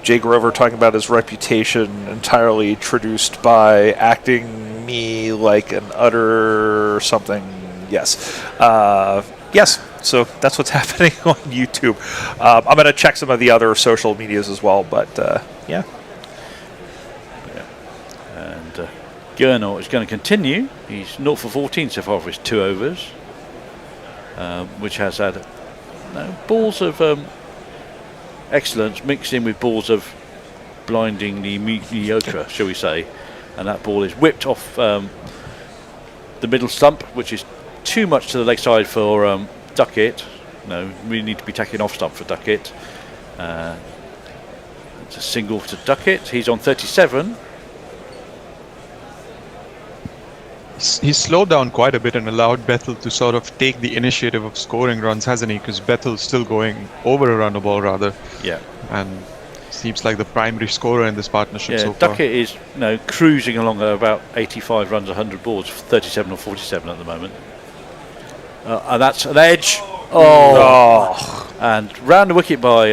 Jay Grover talking about his reputation entirely traduced by acting me like an utter something. Yes. Yes, so that's what's happening on YouTube. I'm going to check some of the other social medias as well, but yeah. And Gurnall is going to continue. He's 0 for 14 so far for his 2 overs, which has had balls of excellence mixed in with balls of blindingly mediocre, shall we say. And that ball is whipped off the middle stump, which is too much to the leg side for Duckett. No, we need to be taking off stump for Duckett. It's a single to Duckett. He's on 37. He's slowed down quite a bit and allowed Bethel to sort of take the initiative of scoring runs, hasn't he? Because Bethel's still going over a run a ball rather. Yeah. And seems like the primary scorer in this partnership so far. Duckett is cruising along at about 85 runs, 100 balls, 37 or 47 at the moment. And that's an edge. And round the wicket by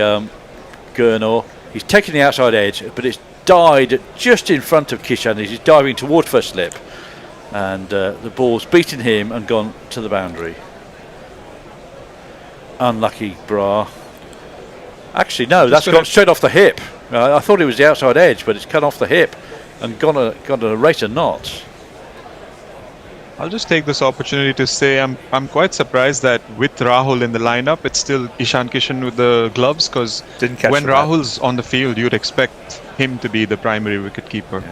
Gurnall. He's taking the outside edge, but it's died just in front of Kishan. He's diving toward first slip, and the ball's beaten him and gone to the boundary. Unlucky Bra. Actually, no, that's gone straight off the hip. I thought it was the outside edge, but it's cut off the hip and gone a rate of knots. I'll just take this opportunity to say I'm quite surprised that with Rahul in the lineup, it's still Ishan Kishan with the gloves, because when Rahul's on the field, you'd expect him to be the primary wicketkeeper.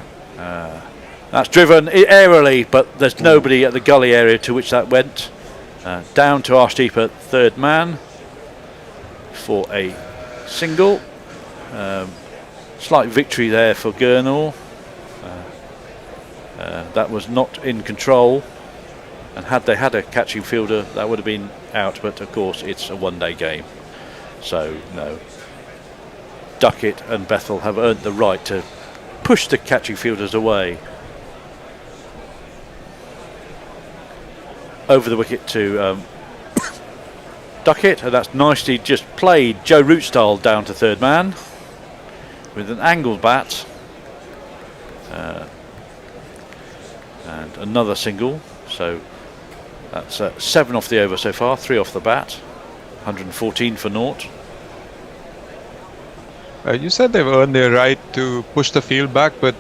That's driven aerially, but there's nobody at the gully area to which that went. Down to Arshdeep at third man for a single. Slight victory there for Gurnall. That was not in control, and had they had a catching fielder, that would have been out, but of course it's a one-day game, so no. Duckett and Bethel have earned the right to push the catching fielders away. Over the wicket to Duckett, and that's nicely just played Joe Root style down to third man with an angled bat. And another single, so that's 7 off the over so far, 3 off the bat, 114 for naught. You said they've earned their right to push the field back, but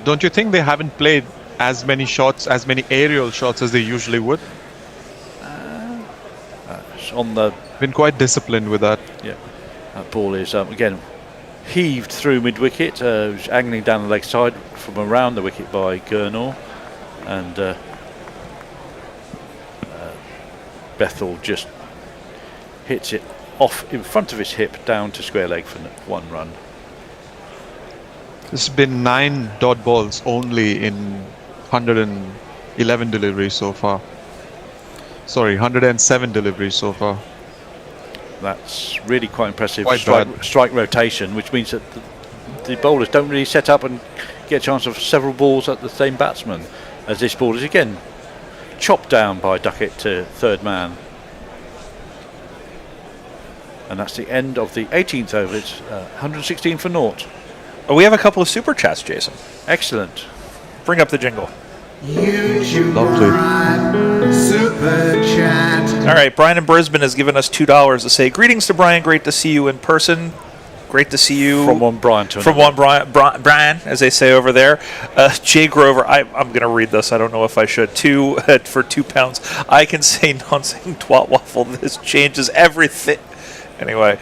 don't you think they haven't played as many shots, as many aerial shots as they usually would? Been quite disciplined with that. Yeah, that ball is again heaved through mid-wicket, angling down the leg side from around the wicket by Gurnall, and Bethel just hits it off in front of his hip down to square leg for 1 run. There's been 9 dot balls only in 111 deliveries so far. Sorry, 107 deliveries so far. That's really quite impressive. Quite strike rotation, which means that the bowlers don't really set up and get a chance of several balls at the same batsman, as this ball is again chopped down by Duckett to third man. And that's the end of the 18th over. It's 116 for naught. Oh, we have a couple of super chats, Jason. Excellent. Bring up the jingle. YouTube Lovely. Brian, super chat. All right, Brian in Brisbane has given us $2 to say, greetings to Brian, great to see you in person. Great to see you. From one Brian to From another. one Brian, as they say over there. Jay Grover, I'm going to read this. I don't know if I should. For £2. I can say non-sing twat waffle. This changes everything. Anyway,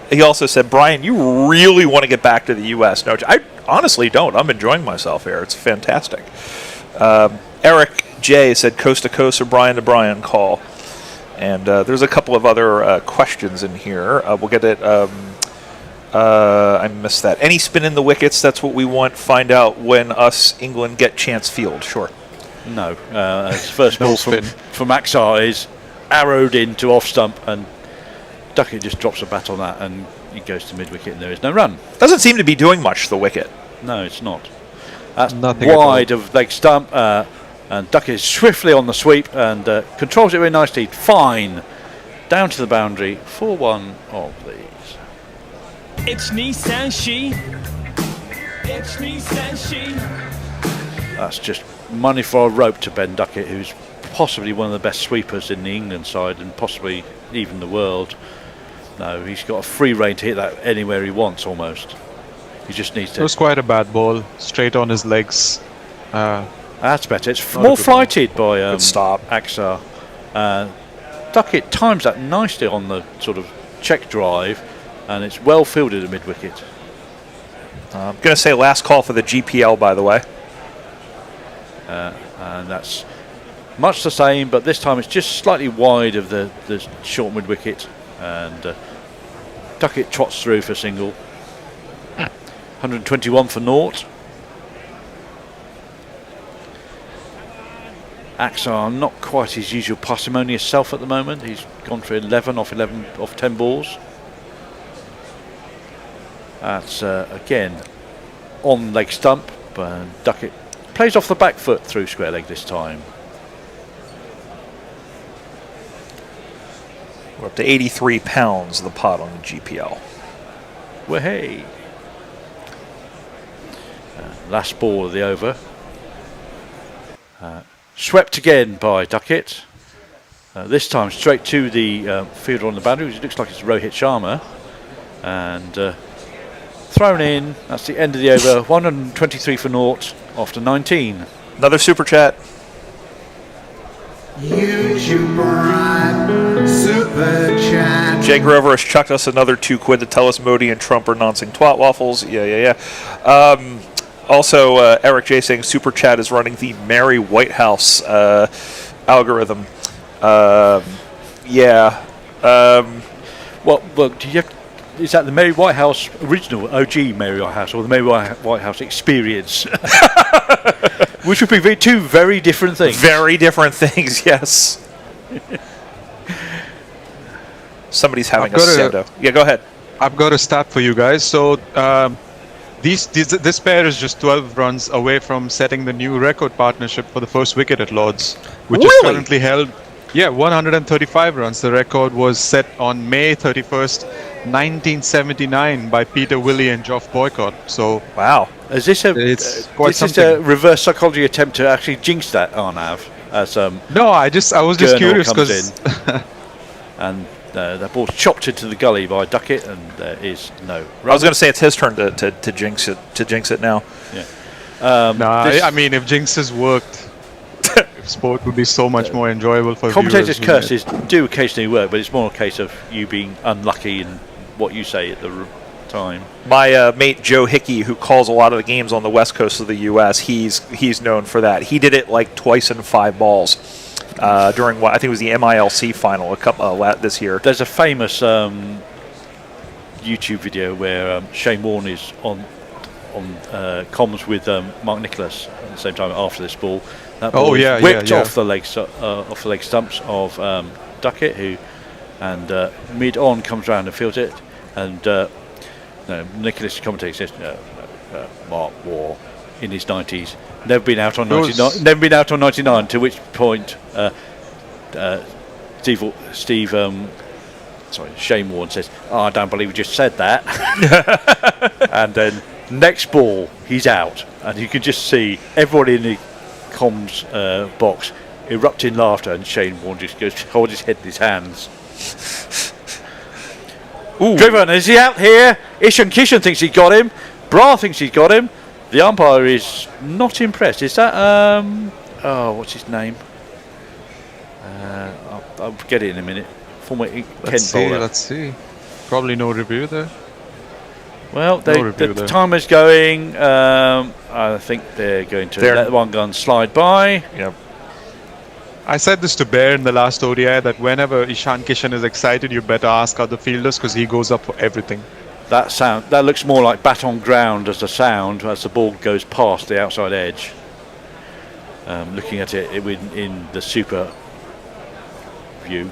he also said, Brian, you really want to get back to the U.S. No, I honestly don't. I'm enjoying myself here. It's fantastic. Eric J said, coast to coast or Brian to Brian call. And there's a couple of other questions in here. We'll get it. I missed that. Any spin in the wickets? That's what we want. Find out when us England get chance field. Sure. No. His first ball from Axar is arrowed into off stump, and Duckett just drops a bat on that, and he goes to mid wicket, and there is no run. Doesn't seem to be doing much, the wicket. No, it's not. That's Nothing wide of leg stump, and Duckett is swiftly on the sweep and controls it very nicely. Fine. Down to the boundary. 4-1 of these. It's Nissan She. It's Nissan She. That's just money for a rope to Ben Duckett, who's possibly one of the best sweepers in the England side and possibly even the world. No, he's got a free rein to hit that anywhere he wants almost. He just needs to. It was quite a bad ball, straight on his legs. That's better. It's more flighted by Axar. Duckett times that nicely on the sort of check drive, and it's well fielded at mid wicket. I'm going to say last call for the GPL, by the way. And that's much the same, but this time it's just slightly wide of the short mid wicket, and Duckett trots through for single. 121 for naught. Axar not quite his usual parsimonious self at the moment. He's gone for 11 off 10 balls. That's again on leg stump, but Duckett plays off the back foot through square leg this time. We're up to 83 pounds, the pot on the GPL. Well, hey. Last ball of the over. Swept again by Duckett. This time straight to the fielder on the boundary, which looks like it's Rohit Sharma. And thrown in. That's the end of the over. 123 for naught after 19. Another super chat. YouTube Brian, super chat. Jay Grover has chucked us another £2 to tell us Modi and Trump are nonsing twat waffles. Yeah. Also, Eric J saying super chat is running the Mary Whitehouse algorithm. Well, do you have? Is that the Mary Whitehouse original OG Mary Whitehouse, or the Mary Whitehouse experience? Which would be two very different things. Very different things, yes. Somebody's having a pseudo. Yeah, go ahead. I've got a stat for you guys. So this pair is just 12 runs away from setting the new record partnership for the first wicket at Lord's, which is currently held. Yeah, 135 runs. The record was set on May 31st, 1979 by Peter Willey and Geoff Boycott. So wow, is this a reverse psychology attempt to actually jinx that, Arnav? As no, I was just curious because and that ball's chopped into the gully by Duckett, and there is no run. I was going to say it's his turn to jinx it now. Yeah. I mean, if jinxes worked, sport would be so much more enjoyable for commentators' viewers. curses do occasionally work, but it's more a case of you being unlucky in what you say at the time. My mate Joe Hickey, who calls a lot of the games on the west coast of the U.S., he's known for that. He did it like twice in 5 balls during what I think was the MILC final this year. There's a famous YouTube video where Shane Warne is on comms with Mark Nicholas at the same time after this ball. That ball is whipped off the leg stumps of Duckett, who mid on comes round and fields it, and Nicholas commentator says Mark Waugh in his 90s. Never been out on Those- 99. Never been out on 99. To which point, Shane Warne says, "Oh, I don't believe you just said that." And then next ball, he's out, and you can just see everybody in the comms box erupt in laughter, and Shane Warne just goes, holds his head in his hands. Driven, is he out here? Ishan Kishan thinks he got him. Bra thinks he's got him. The umpire is not impressed. Is that what's his name? I'll get it in a minute. Former Kent bowler. Let's see. Probably no review there. Well, the timer's going. I think they're going to let one gun slide by. Yep. I said this to Bear in the last ODI that whenever Ishan Kishan is excited, you better ask other fielders because he goes up for everything. That looks more like bat on ground as the sound as the ball goes past the outside edge. Looking at it in the super view,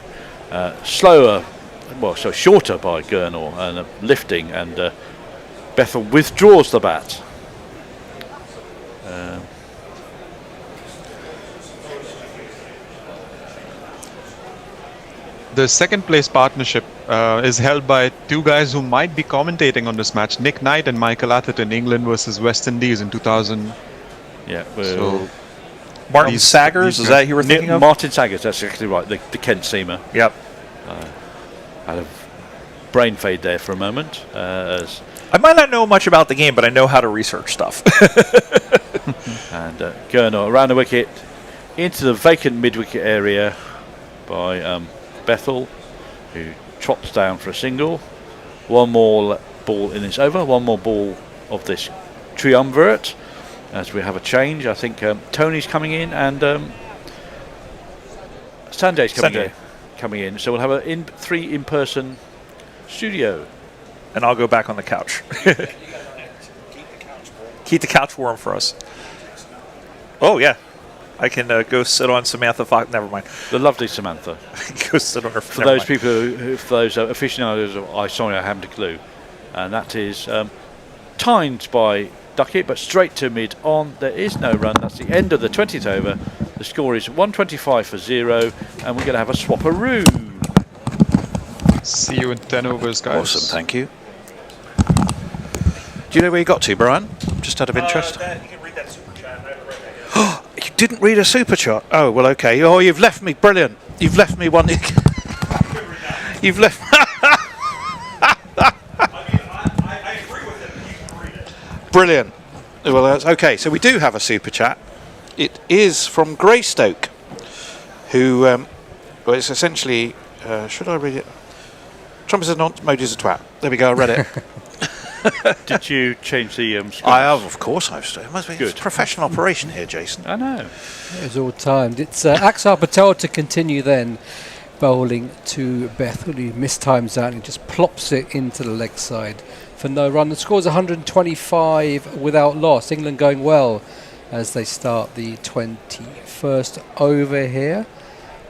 slower, so shorter by Gurnall and lifting, and Bethel withdraws the bat. The second place partnership is held by two guys who might be commentating on this match, Nick Knight and Michael Atherton, England versus West Indies in 2000. Yeah, Martin Saggers, is that who you were thinking of? Martin Saggers, that's exactly right, the Kent seamer. Yep. Had a brain fade there for a moment. As I might not know much about the game, but I know how to research stuff. And Gurnall around the wicket, into the vacant mid-wicket area by Bethel, who trots down for a single. One more ball in this over, one more ball of this triumvirate. As we have a change, I think Tony's coming in and Sanjay's coming in. So we'll have three in-person studio. And I'll go back on the couch. Keep the couch warm for us. Oh, yeah. I can go sit on Samantha Fox. Never mind. The lovely Samantha. Go sit on her. For those people, for those aficionados, I haven't a clue. And that is timed by Duckett, but straight to mid-on. There is no run. That's the end of the 20th over. The score is 125 for 0, and we're going to have a swapperoo. See you in 10 overs, guys. Awesome, thank you. Do you know where you got to, Brian? Just out of interest. You can read that super chat. I haven't read that yet. You didn't read a super chat? Oh, well, okay. Oh, you've left me. Brilliant. You've left me one. You've left. I agree with it, but you can read it. Brilliant. Well, that's okay. So we do have a super chat. It is from Greystoke, who, well, it's essentially. Should I read it? Trump is a nonce, Modi's a twat. There we go. I read it. Did you change the screens? I have, of course. It must be Good. It's a professional operation here, Jason. I know. It was all timed. It's Axar Patel to continue then, bowling to Bethel, who mistimes that and just plops it into the leg side for no run. The score's 125 without loss. England going well as they start the 21st over here.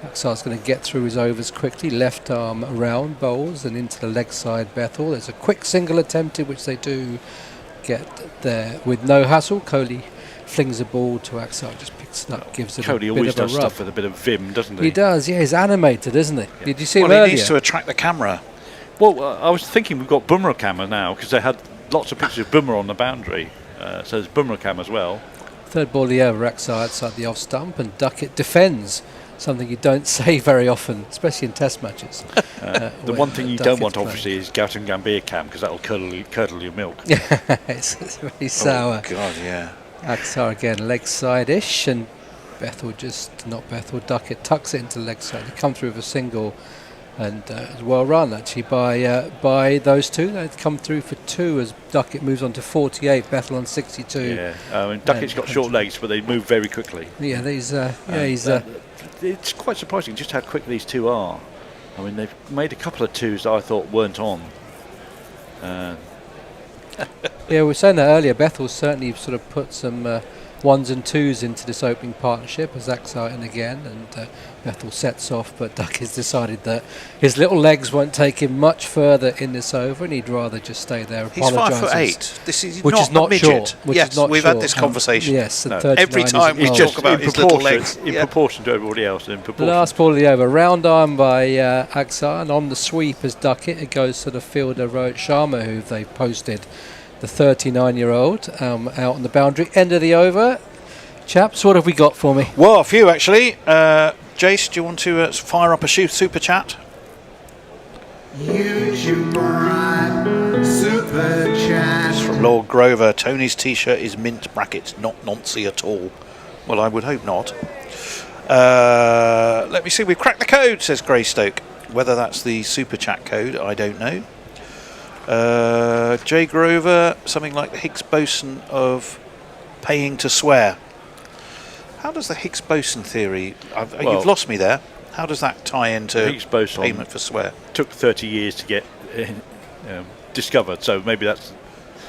Axar's going to get through his overs quickly. Left arm around bowls and into the leg side Bethel. There's a quick single attempted, which they do get there with no hassle. Kohli flings a ball to Axar, just picks it up, gives it a bit of a rub. Kohli always does stuff with a bit of vim, doesn't he? He does, yeah. He's animated, isn't he? Yeah. Did you see him Well, earlier? he needs to attract the camera. Well, I was thinking we've got Bumrah camera now because they had lots of pictures of Bumrah on the boundary. So there's Bumrah cam as well. Third ball of the over, Axar outside the off stump, and Duckett defends. Something you don't say very often, especially in Test matches. The one thing you don't want, obviously, is Gautam Gambhir cam because that will curdle your milk. it's very sour. Oh, God, yeah. Axar again, leg side-ish, and Bethel Duckett tucks it into leg side. They come through with a single, and it's well run, actually, by those two. They've come through for 2 as Duckett moves on to 48, Bethel on 62. Yeah, I mean, Duckett's got short legs, but they move very quickly. Yeah, he's it's quite surprising just how quick these two are. I mean, they've made a couple of twos that I thought weren't on. Yeah, we were saying that earlier. Bethel certainly sort of put some ones and twos into this opening partnership as Axar in again, and Bethel sets off, but Duck has decided that his little legs won't take him much further in this over, and he'd rather just stay there. He's 5'8". This is which not is not a midget. short. Yes, we've had this conversation. Yes, and every 39 time we isn't talk long. about his little legs. In proportion to everybody else. In proportion. Last ball of the over, round arm by Axar, and on the sweep as Duckett, it goes to the fielder Rohit Sharma, who they posted, the 39-year-old, out on the boundary. End of the over. Chaps, what have we got for me? Well, a few actually. Jace, do you want to fire up a super chat? YouTube Prime Super Chat. From Lord Grover, Tony's t-shirt is mint brackets, not Nancy at all. Well, I would hope not. Let me see, we've cracked the code, says Greystoke. Whether that's the super chat code, I don't know. J. Grover, something like the Higgs boson of paying to swear. How does the Higgs boson theory... you've lost me there. How does that tie into Higgs boson payment for swear? Took 30 years to get discovered, so maybe that's...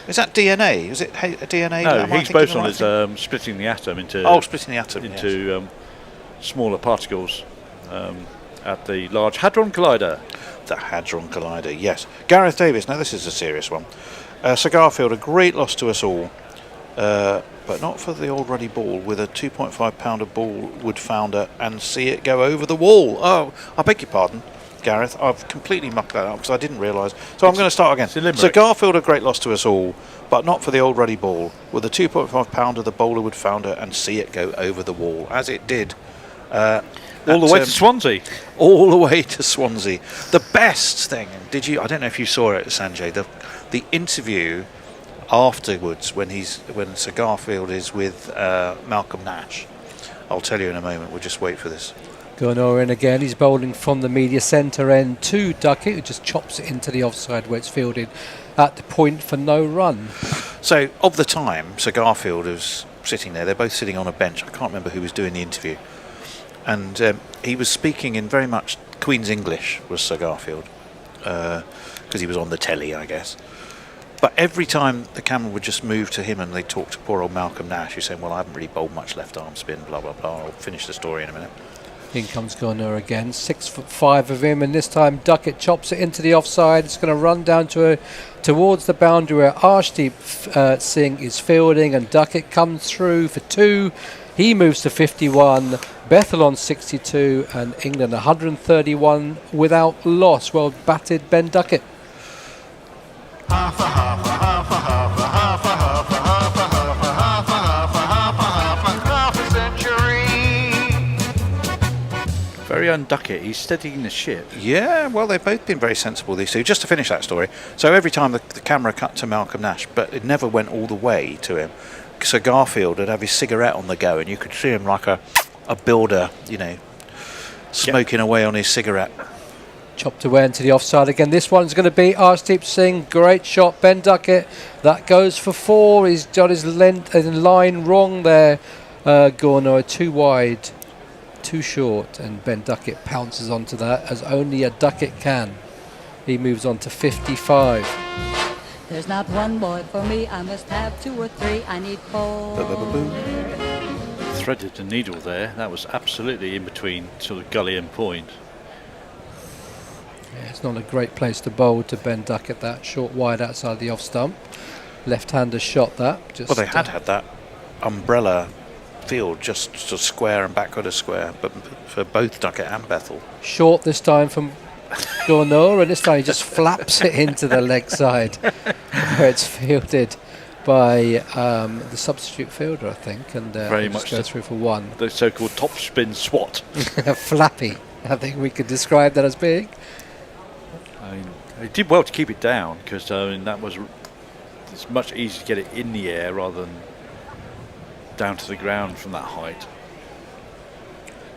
Is that DNA? Is it DNA? No, Higgs boson is splitting the atom into... splitting the atom, into smaller particles at the Large Hadron Collider. The Hadron Collider, yes. Gareth Davis, now this is a serious one. Sir Garfield, a great loss to us all. But not for the old ruddy ball with a 2.5 pounder ball would founder and see it go over the wall. Oh, I beg your pardon, Gareth. I've completely mucked that up because I didn't realise. So I'm going to start again. So Garfield, a great loss to us all, but not for the old ruddy ball with a 2.5 pounder the bowler would founder and see it go over the wall, as it did. All the way to Swansea. All the way to Swansea. The best thing, I don't know if you saw it, Sanjay, the interview afterwards when Sir Garfield is with Malcolm Nash. I'll tell you in a moment. We'll just wait for this. Gurnor in again. He's bowling from the media centre end to Duckett, who just chops it into the offside where it's fielded at the point for no run. So, of the time, Sir Garfield was sitting there. They're both sitting on a bench. I can't remember who was doing the interview. And he was speaking in very much Queen's English, was Sir Garfield, because he was on the telly, I guess. But every time the camera would just move to him and they'd talk to poor old Malcolm Nash, who's saying, well, I haven't really bowled much left arm spin, blah, blah, blah. I'll finish the story in a minute. In comes Gurnor again, 6'5" of him, and this time Duckett chops it into the offside. It's going to run down towards the boundary where Arshdeep Singh is fielding, and Duckett comes through for 2. He moves to 51, Bethel on 62, and England 131 without loss. Well batted, Ben Duckett. Very unducket. He's steadying the ship. Yeah, well, they've both been very sensible, these two. Just to finish that story, so every time the camera cut to Malcolm Nash, but it never went all the way to him. Sir Garfield would have his cigarette on the go, and you could see him like a builder, smoking away on his cigarette. Chopped away into the offside again. This one's going to be Arshdeep Singh. Great shot, Ben Duckett. That goes for 4. He's got his length in line wrong there. Gurnor too wide, too short, and Ben Duckett pounces onto that as only a Duckett can. He moves on to 55. There's not one boy for me, I must have 2 or 3, I need 4. Threaded the needle there. That was absolutely in between sort of gully and point. Yeah, it's not a great place to bowl to Ben Duckett, that short wide outside the off stump. Left-hander shot that. Well, they had that umbrella field just to square and backward a square, but for both Duckett and Bethel. Short this time from Gurnor, and this time he just flaps it into the leg side where it's fielded by the substitute fielder, I think, and very much goes through for 1. The so-called topspin swat. Flappy, I think we could describe that as being. I mean, he did well to keep it down because it's much easier to get it in the air rather than down to the ground from that height.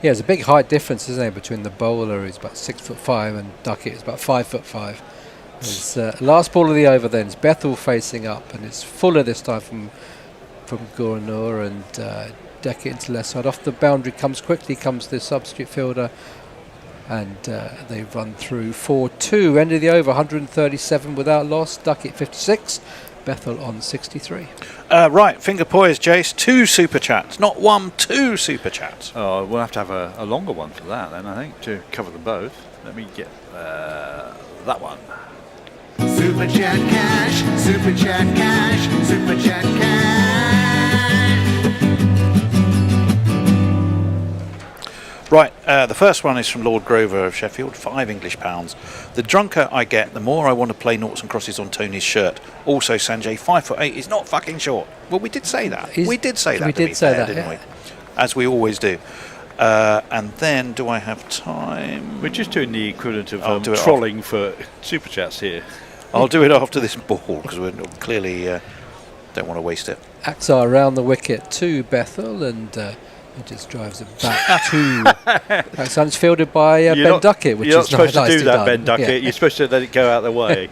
Yeah, there's a big height difference, isn't there, between the bowler, who's about 6'5", and Duckett is about 5'5". It's last ball of the over then. It's Bethel facing up, and it's Fuller this time from Gurnor, and Duckett into left side. Off the boundary comes the substitute fielder, and they run through 4-2. End of the over, 137 without loss. Duckett 56, Bethel on 63. Right, finger poised, Jace. 2 super chats. Not 1, 2 super chats. Oh, we'll have to have a longer one for that then, I think, to cover them both. Let me get that one. Super chat cash, super chat cash, super chat cash. Right, the first one is from Lord Grover of Sheffield, £5 English. The drunker I get, the more I want to play noughts and crosses on Tony's shirt. Also, Sanjay, 5'8" is not fucking short. Well, we did say that. We did say that, didn't we? As we always do. And then, do I have time? We're just doing the equivalent of trolling for super chats here. I'll do it after this ball, because we clearly don't want to waste it. Axar around the wicket to Bethel, and he just drives it back to Axar. It's fielded by Ben Duckett, which you're is not supposed to do that, done. Ben Duckett. Yeah. You're supposed to let it go out of the way.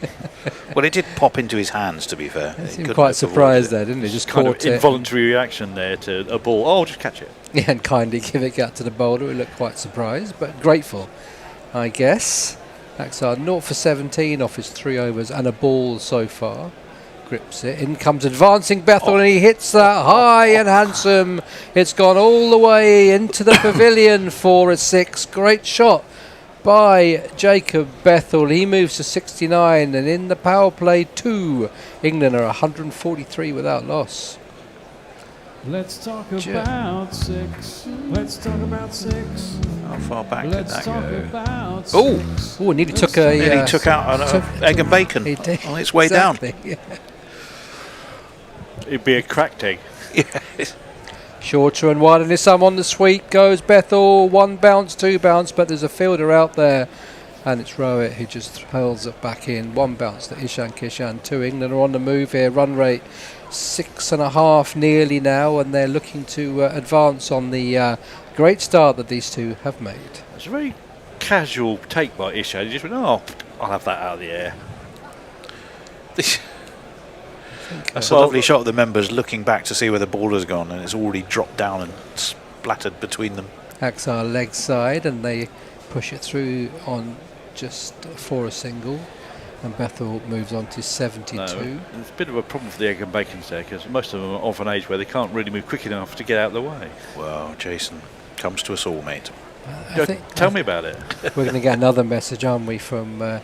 Well, it did pop into his hands, to be fair. He seemed quite surprised there, didn't he? Just kind caught of involuntary reaction there to a ball. Oh, just catch it. Yeah, and kindly give it out to the bowler, who looked quite surprised, but grateful, I guess. Axar 0 for 17 off his 3 overs and a ball so far. Grips it. In comes advancing Bethel, and he hits that high and handsome. It's gone all the way into the pavilion for a 6. Great shot by Jacob Bethel. He moves to 69, and in the power play 2, England are 143 without loss. Let's talk about 6. Let's talk about 6. How far back did that go? Oh, nearly took a... Nearly took out an egg and bacon on its way down. Yeah. It'd be a cracked egg. Yes. Shorter and wide, and this time on the sweep goes Bethel. 1 bounce, 2 bounce, but there's a fielder out there, and it's Rowett who just hurls it back in. 1 bounce to Ishan Kishan. 2 England are on the move here. Run rate 6.5 nearly now, and they're looking to advance on the great start that these two have made. It's a very casual take by Ishan. He just went, oh, I'll have that out of the air. That's a lovely shot of the members looking back to see where the ball has gone, and it's already dropped down and splattered between them. Axar leg side, and they push it through on just for a single, and Bethel moves on to 72. No, there's a bit of a problem for the egg and bacon there, because most of them are of an age where they can't really move quick enough to get out of the way. Well, Jason, comes to us all, mate. Tell me about it. We're going to get another message, aren't we, from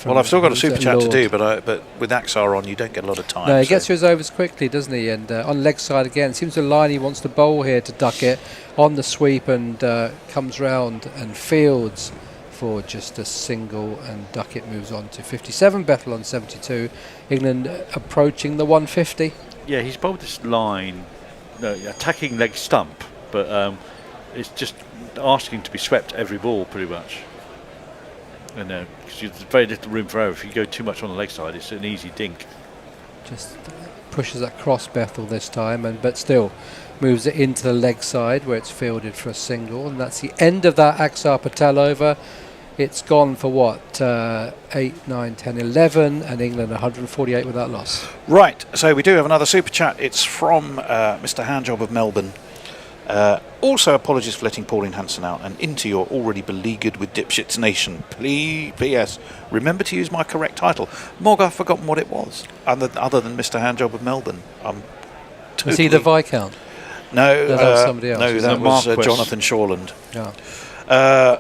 well, I've still got a super chat to do, but with Axar on, you don't get a lot of time. No, he gets to his overs quickly, doesn't he? And on leg side again, seems to line he wants to bowl here to Duckett on the sweep, and comes round and fields for just a single, and Duckett moves on to 57. Bethel on 72. England approaching the 150. Yeah, he's bowled this line, attacking leg stump, but it's just asking to be swept every ball, pretty much. And because there's very little room for error. If you go too much on the leg side, it's an easy dink. Just pushes that cross Bethel this time, but still moves it into the leg side where it's fielded for a single, and that's the end of that Axar Patel over. It's gone for what, 8, 9, 10, 11, and England 148 without loss. Right, so we do have another super chat. It's from Mr. Handjob of Melbourne. Also, apologies for letting Pauline Hanson out, and into your already beleaguered with Dipshits Nation. P.S. Remember to use my correct title. Morg, I've forgotten what it was. Other than Mr. Handjob of Melbourne. Was he the Viscount? No, that was somebody else. No, that was Jonathan Shawland. Yeah.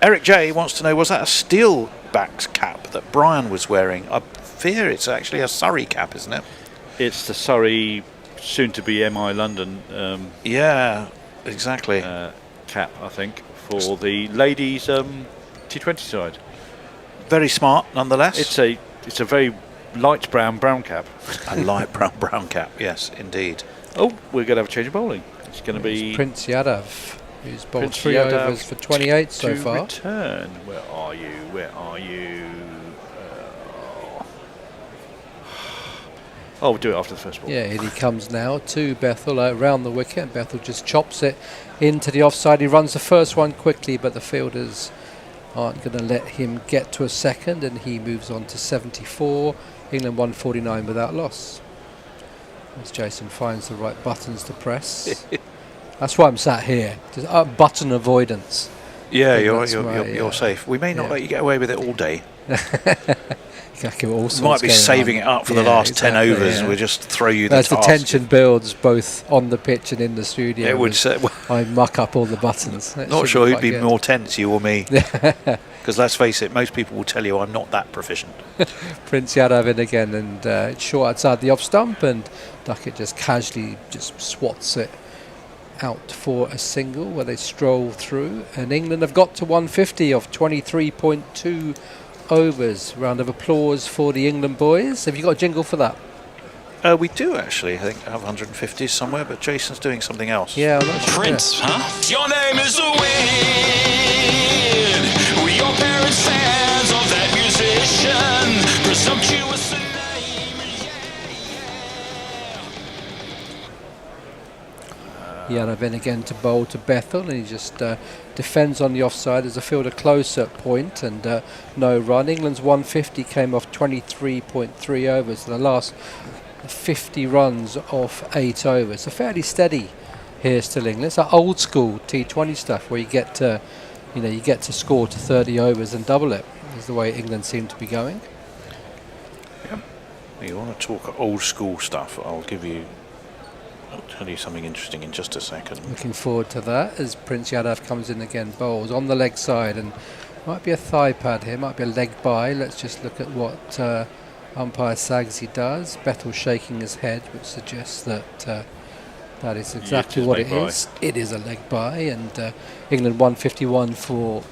Eric J wants to know, was that a steel backed cap that Brian was wearing? I fear it's actually a Surrey cap, isn't it? It's the Surrey, soon to be MI London. Yeah, exactly. Cap, I think, for the ladies' T20 side. Very smart, nonetheless. It's a very light brown cap. A light brown cap, yes, indeed. Oh, we're going to have a change of bowling. It's going to be Prince Yadav, who's bowled 3 overs for 28 so far. Return. Where are you? Where are you? We'll do it after the first ball. Yeah, and he comes now to Bethel around the wicket, and Bethel just chops it into the offside. He runs the first one quickly, but the fielders aren't going to let him get to a second, and he moves on to 74. England 149 without loss. As Jason finds the right buttons to press. That's why I'm sat here. Just button avoidance. Yeah, think you're safe. We may not let you get away with it all day. All Might be saving it up for the last 10 overs. We'll just throw you the task. As the tension builds both on the pitch and in the studio, it would I muck up all the buttons. Not sure who'd be more tense, you or me. Because let's face it, most people will tell you I'm not that proficient. Prince Yadav in again, and it's short outside the off stump, and Duckett just casually just swats it out for a single where they stroll through. And England have got to 150 of 23.2 overs. Round of applause for the England boys. Have you got a jingle for that? We do actually. I think I have 150 somewhere, but Jason's doing something else. Yeah, I'm not sure. Prince, huh? Your name is a win. We your parents fans of that musician. Presumptuous name. Yadav in again to bowl to Bethel, and he just defends on the offside as a fielder close at point, and no run. England's 150 came off 23.3 overs, so the last 50 runs off 8 overs. So fairly steady here still England. It's that old school T20 stuff where you get to, you get to score to 30 overs and double it. Is the way England seem to be going. Yep. You want to talk old school stuff? I'll tell you something interesting in just a second. Looking forward to that as Prince Yadav comes in again, bowls on the leg side, and might be a thigh pad here, might be a leg bye. Let's just look at what umpire Sagsy does. Bethel shaking his head, which suggests that that is exactly what it is. It is a leg bye, and England 151 for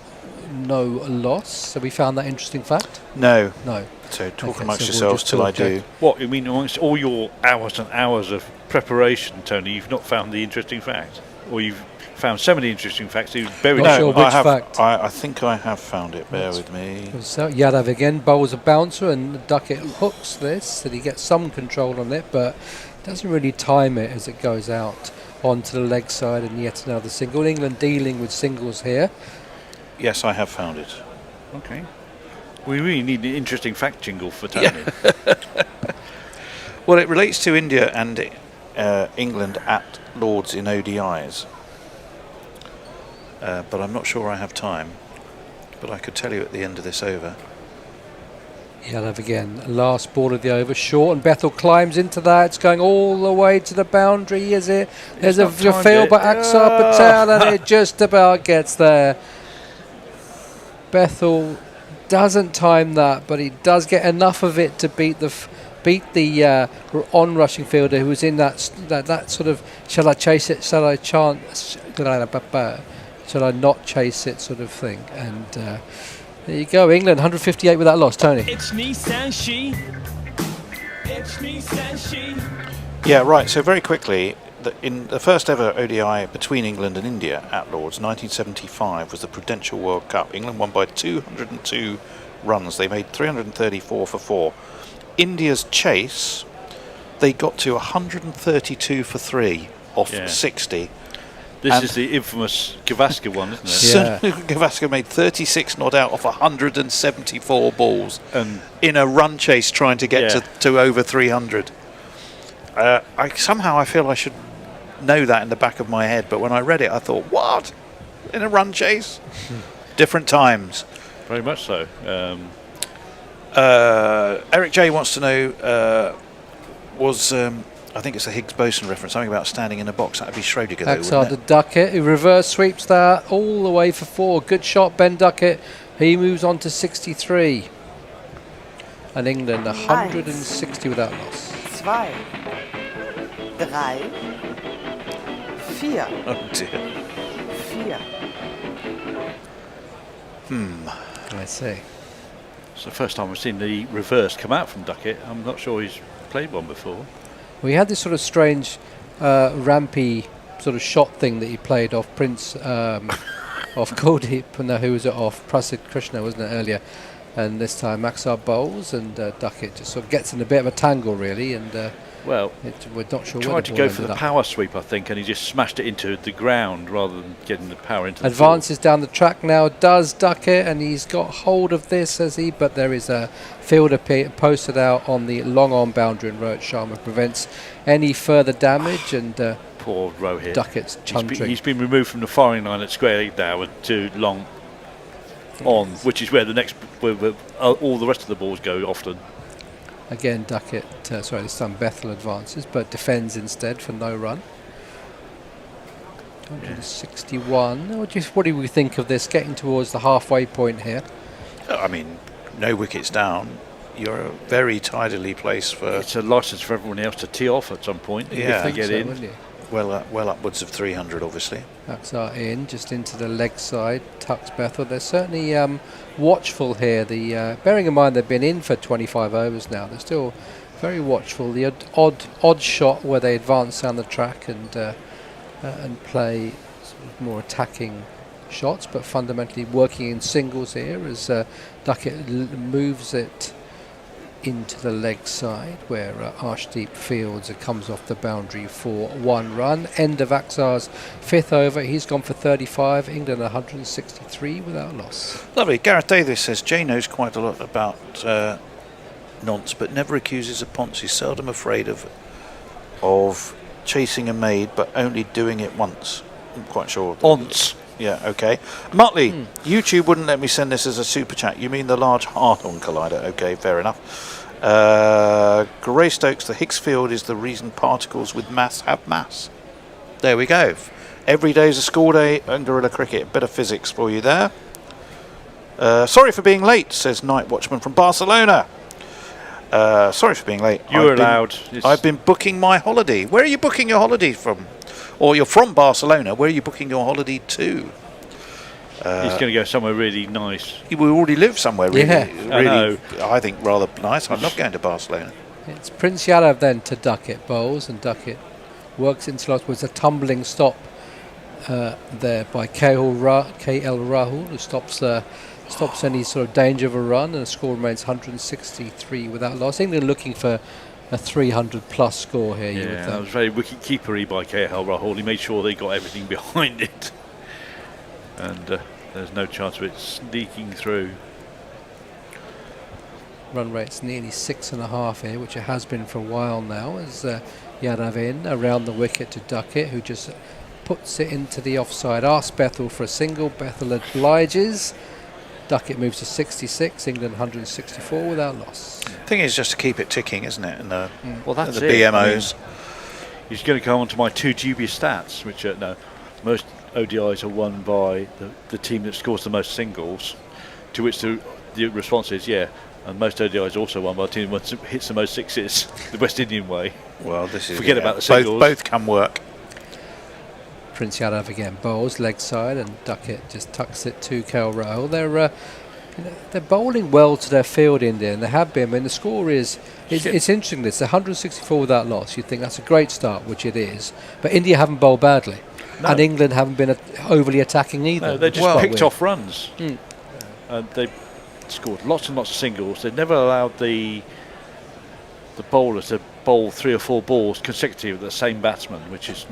no loss. So we found that interesting fact? No. No. So talk amongst yourselves till I do. What, you mean amongst all your hours and hours of preparation, Tony, you've not found the interesting fact? Or you've found so many interesting facts that you've buried Not sure which fact. I think I have found it. Bear with me. So Yadav again bowls a bouncer, and Duckett hooks this, so he gets some control on it, but doesn't really time it as it goes out onto the leg side, and yet another single. England dealing with singles here. Yes, I have found it. Okay. We really need an interesting fact jingle for Tony. Yeah. Well, it relates to India and England at Lords in ODIs. But I'm not sure I have time. But I could tell you at the end of this over. Yadav again, last ball of the over, short, and Bethel climbs into that. It's going all the way to the boundary, is it? There's a field by Aksar Patel, and it just about gets there. Bethel doesn't time that, but he does get enough of it to beat the on-rushing fielder who was in that sort of shall I chase it, shall I not chase it sort of thing. And there you go, England 158 with that loss. Tony. It's me, Sanshi. It's me, Sanshi. Yeah, right. So very quickly, in the first ever ODI between England and India at Lords, 1975, was the Prudential World Cup. England won by 202 runs. They made 334 for 4. India's chase, they got to 132 for 3 off 60. This is the infamous Gavaskar one, isn't it? So Gavaskar made 36 not out off 174 balls in a run chase trying to get to over 300. I feel I should know that in the back of my head, but when I read it I thought, what? In a run chase? Different times. Very much so. Eric J wants to know, I think it's a Higgs-Boson reference, something about standing in a box. That would be Schrodinger, though, Aksar to Duckett, who reverse sweeps that all the way for 4. Good shot, Ben Duckett. He moves on to 63. And England 160 without loss. 2, 3, 4. Oh dear. 4. I see. It's the first time I've seen the reverse come out from Duckett. I'm not sure he's played one before. We had this sort of strange, rampy sort of shot thing that he played off Prince, off Kuldeep, no, who was it off? Prasid Krishna, wasn't it, earlier? And this time Aksar bowls, and Duckett just sort of gets in a bit of a tangle, really, and we're not sure. Tried to go for the power sweep, I think, and he just smashed it into the ground rather than getting the power into the Advances down the track now, does Duckett, and he's got hold of this, has he? But there is a fielder posted out on the long-on boundary, and Rohit Sharma prevents any further damage. And poor poor Rohit. Duckett's chuntering. He's been removed from the firing line at square leg now with too long on, which is where where all the rest of the balls go often. Again, Duckett, this time Bethel advances, but defends instead for no run. 161. What do we think of this? Getting towards the halfway point here. I mean, no wickets down. You're very tidily placed for. It's a licence for everyone else to tee off at some point if they get in. Well upwards of 300, obviously. Axar in, just into the leg side, tucks Bethel. They're certainly watchful here. Bearing in mind they've been in for 25 overs now, they're still very watchful. The odd shot where they advance down the track and play sort of more attacking shots, but fundamentally working in singles here as Duckett moves it into the leg side where Arshdeep fields. It comes off the boundary for 1 run. End of Axar's 5th over. He's gone for 35. England 163 without loss. Lovely. Gareth Davis says Jay knows quite a lot about nonce, but never accuses of ponce. He's seldom afraid of chasing a maid, but only doing it once. I'm quite sure. Once. Yeah, okay. Muttley, YouTube wouldn't let me send this as a super chat. You mean the large Hartong collider? Okay, fair enough. Grey Stokes, the Higgs field is the reason particles with mass have mass. There we go. Every day's a school day and Guerrilla Cricket. Bit of physics for you there. Sorry for being late, says Night Watchman from Barcelona. Sorry for being late. You're allowed. I've been booking my holiday. Where are you booking your holiday from? Or you're from Barcelona. Where are you booking your holiday to? He's going to go somewhere really nice. We already live somewhere really, I know. I think rather nice. I'm not going to Barcelona. It's Prince Yadav then to Duckett bowls, and Duckett works in slots with a tumbling stop there by KL Rahul, who stops any sort of danger of a run, and the score remains 163 without loss. England looking for a 300 plus score here. You would think. That was very wicket keepery by KL Rahul. He made sure they got everything behind it, and there's no chance of it sneaking through. Run rate's nearly 6.5 here, which it has been for a while now, as Yadav in around the wicket to Duckett, who just puts it into the offside. Asks Bethel for a single. Bethel obliges. Duckett moves to 66. England 164 without loss. Thing is just to keep it ticking, isn't it? And well, that's the it. BMOs. He's going to come on to my 2 dubious stats, which most ODIs are won by the team that scores the most singles. To which the response is and most ODIs also won by the team that hits the most sixes, the West Indian way. Well, this is forget about the singles. Both can work. Prince Yadav again bowls leg side, and Duckett just tucks it to KL Rahul. They're bowling well to their field, India, and they have been. I mean, the score it's interesting. This 164 without loss. You'd think that's a great start, which it is. But India haven't bowled badly, and England haven't been overly attacking either. No, they just picked off runs. And they scored lots and lots of singles. They've never allowed the bowlers to bowl 3 or 4 balls consecutive with the same batsman, which is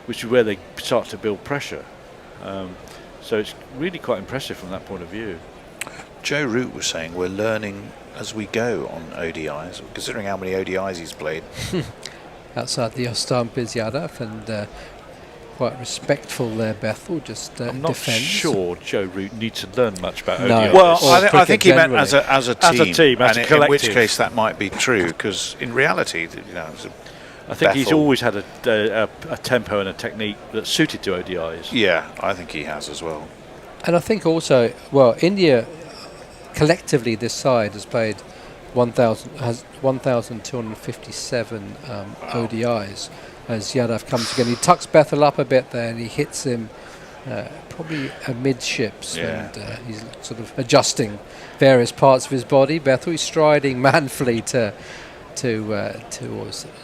which is where they start to build pressure. So it's really quite impressive from that point of view. Joe Root was saying we're learning as we go on ODIs, considering how many ODIs he's played. Outside the off stump is Yadav, and quite respectful there, Bethel. Just I'm not defends. sure Joe Root needs to learn much about No. ODIs. Well, I think he meant as a team, as a collective. in which case that might be true, because in reality, I think he's always had a tempo and a technique that's suited to ODIs. Yeah, I think he has as well. And I think also, India collectively this side has played 1,257 ODIs as Yadav comes again. He tucks Bethel up a bit there, and he hits him probably amidships, and he's sort of adjusting various parts of his body. Bethel, he's striding manfully to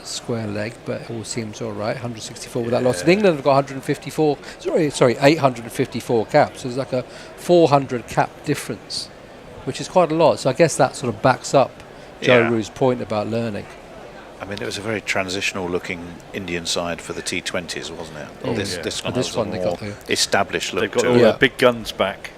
square leg, but it all seems all right. 164 without loss. And England have got 854 caps. So there's like a 400 cap difference, which is quite a lot. So I guess that sort of backs up Joe Root's point about learning. I mean, it was a very transitional looking Indian side for the T20s, wasn't it? This one has a more established look. They've got to all it. their big guns back.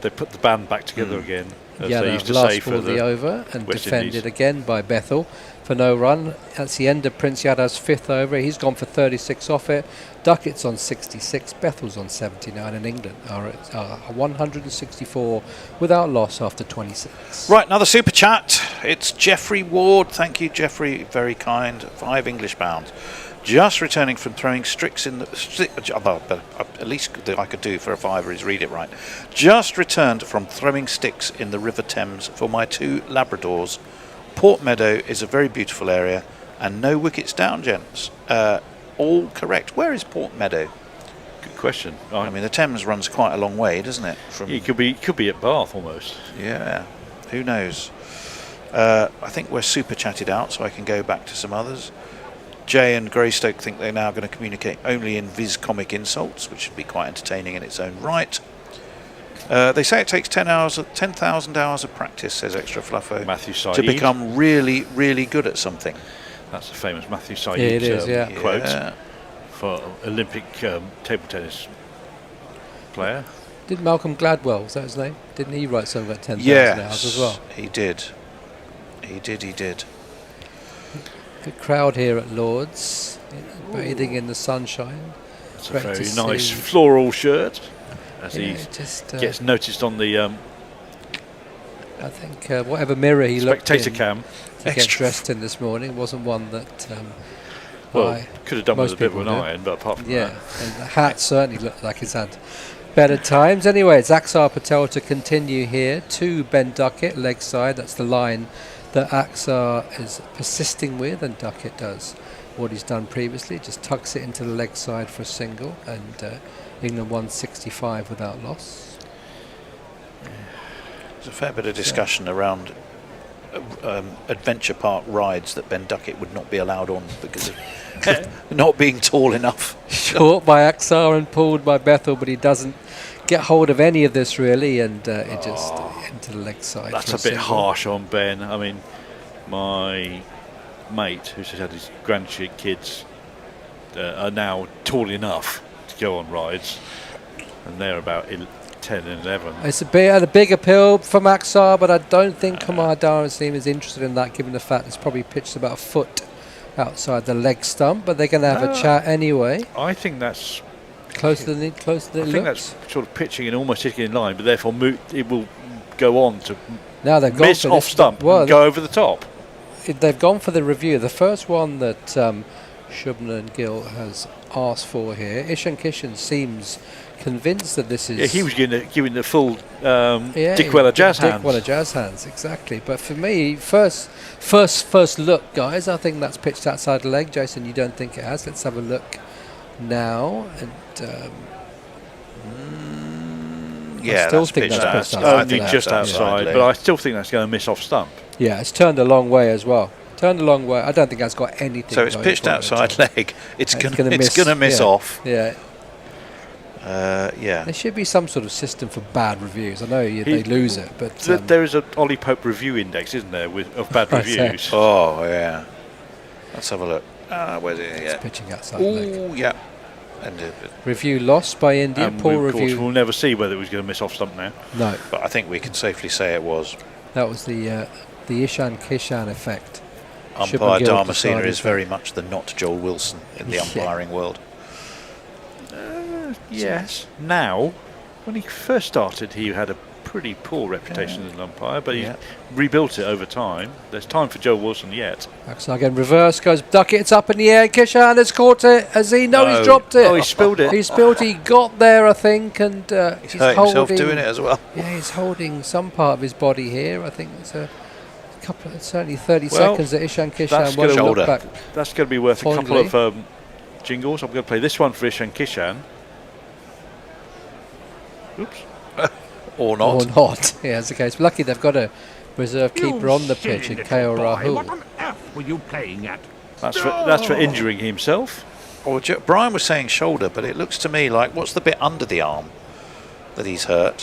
they put the band back together again, as Yeah, they used to last say for ball of the the over and West defended Indies. again by Bethel for no run. That's the end of Prince Yada's 5th over. He's gone for 36 off it. Duckett's on 66, Bethel's on 79, and England are at 164 without loss after 26. Right, another super chat. It's Jeffrey Ward. Thank you, Jeffrey. Very kind. 5 English pounds. Just returning from throwing sticks in the... at least I could do for a fiver is read it right. Just returned from throwing sticks in the River Thames for my 2 Labradors. Port Meadow is a very beautiful area and no wickets down, gents. All correct. Where is Port Meadow? Good question. I mean, the Thames runs quite a long way, doesn't it? From It could be at Bath almost. Yeah, who knows? I think we're super chatted out, so I can go back to some others. Jay and Greystoke think they're now going to communicate only in Viz comic insults, which should be quite entertaining in its own right. They say it takes 10,000 hours of practice, says Extra Fluffo, Matthew Saeed, to become really, really good at something. That's a famous Matthew Saeed Yeah, it is, quote Yeah. for Olympic table tennis player. Did Malcolm Gladwell, was that his name? Didn't he write something about 10,000 hours as well? He did. He did. Good crowd here at Lord's, bathing in the sunshine. It's a Great very to nice see. floral shirt, as Yeah, he just, gets noticed on the I think whatever mirror he looked spectator in cam. to get dressed in this morning wasn't one that Well, could have done with most a bit of an people do. iron, but apart from yeah, that. and the hat certainly looked like he's had better times. Anyway, it's Axar Patel to continue here to Ben Duckett, leg side. That's the line that Axar is persisting with, and Duckett does what he's done previously, just tucks it into the leg side for a single, and England won 65 without loss. There's a fair bit of discussion around adventure park rides that Ben Duckett would not be allowed on because of not being tall enough. Short by Axar and pulled by Bethel, but he doesn't get hold of any of this really, and it just into the leg side. That's for a bit single. harsh on Ben. I mean, my mate, who's just had his grandkids, are now tall enough to go on rides, and they're about 10 and 11. It's a big appeal from Axar, but I don't think Kumar Darasim is interested in that, given the fact it's probably pitched about a foot outside the leg stump. But they're going to have a chat anyway. I think that's closer than it I think looks. that's sort of pitching and almost hitting in line, but therefore it will go on to Now they've gone miss for off this- stump well, and go over the top. They've gone for the review. The first one that Shubman and Gill has asked for here. Ishan Kishan seems convinced that this is. Yeah, he was giving the full Yeah, Dick Weller jazz hands. Dick Weller jazz hands, exactly. But for me, first look, guys, I think that's pitched outside the leg. Jason, you don't think it has? Let's have a look now. And Yeah, I still that's think pitched that's pitched Only outside. just outside, but I still think that's going to miss off stump. Yeah, it's turned a long way as well. Turned a long way. I don't think that's got anything. So it's going pitched for it at outside all. leg. It's going gonna to miss yeah. off. Yeah. Yeah. There should be some sort of system for bad reviews. I know they lose it, but There is an Ollie Pope review index, isn't there, of bad Right, so- reviews? Oh yeah. Let's have a look. Where's it? Yeah. it's pitching outside the leg. Ooh, yeah. And Review lost by India. And Poor of course, review. we'll never see whether it was going to miss off stump now. No, but I think we can safely say it was. that was the Ishan Kishan effect. Umpire Shubman Gill Dharmasena decided is that- very much the not Joel Wilson in the Yeah. umpiring world. Yes. Now, when he first started, he had a pretty poor reputation as an umpire, but he's rebuilt it over time. There's time for Joe Wilson yet. Axar again, reverse goes Duckett. It's up in the air. Kishan has caught it. Has he? No, he's dropped it. Oh, he spilled it. He spilled. He got there, I think, and he's hurt holding. himself doing it as well. Yeah, he's holding some part of his body here. I think it's a couple, certainly 30 Well, seconds that Ishan that's Kishan gonna- won't look back. That's going to be worth Fondly. a couple of jingles. I'm going to play this one for Ishan Kishan. Oops. Or not. Or not. Yeah, that's the case. Lucky they've got a reserve keeper on the pitch in KO Rahul. What on earth were you playing at? That's for injuring himself. Or Brian was saying shoulder, but it looks to me like what's the bit under the arm that he's hurt?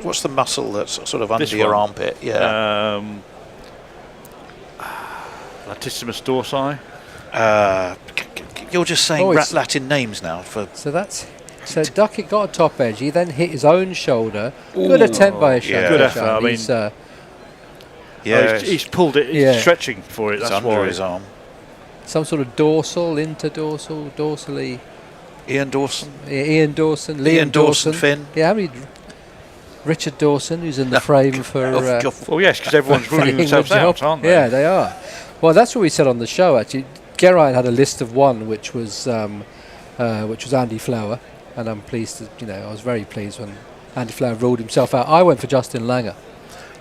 What's the muscle that's sort of under This your one. armpit? Yeah. Latissimus dorsi. You're just saying Oh, it's- Latin names now for. So that's So Duckett got a top edge. He then hit his own shoulder. Good attempt by a shot. Good effort. I mean, he's pulled it. He's stretching for it. It's That's under why. his arm. Some sort of dorsal, interdorsal, dorsally. Ian Dawson. Ian Dawson. Ian Dawson, Finn. Yeah, I mean, Richard Dawson, who's in the frame for. Well, yes, because everyone's ruling themselves out, aren't they? Yeah, they are. Well, that's what we said on the show. Actually, Geraint had a list of one, which was Andy Flower, and I'm pleased to, I was very pleased when Andy Flower ruled himself out. I went for Justin Langer.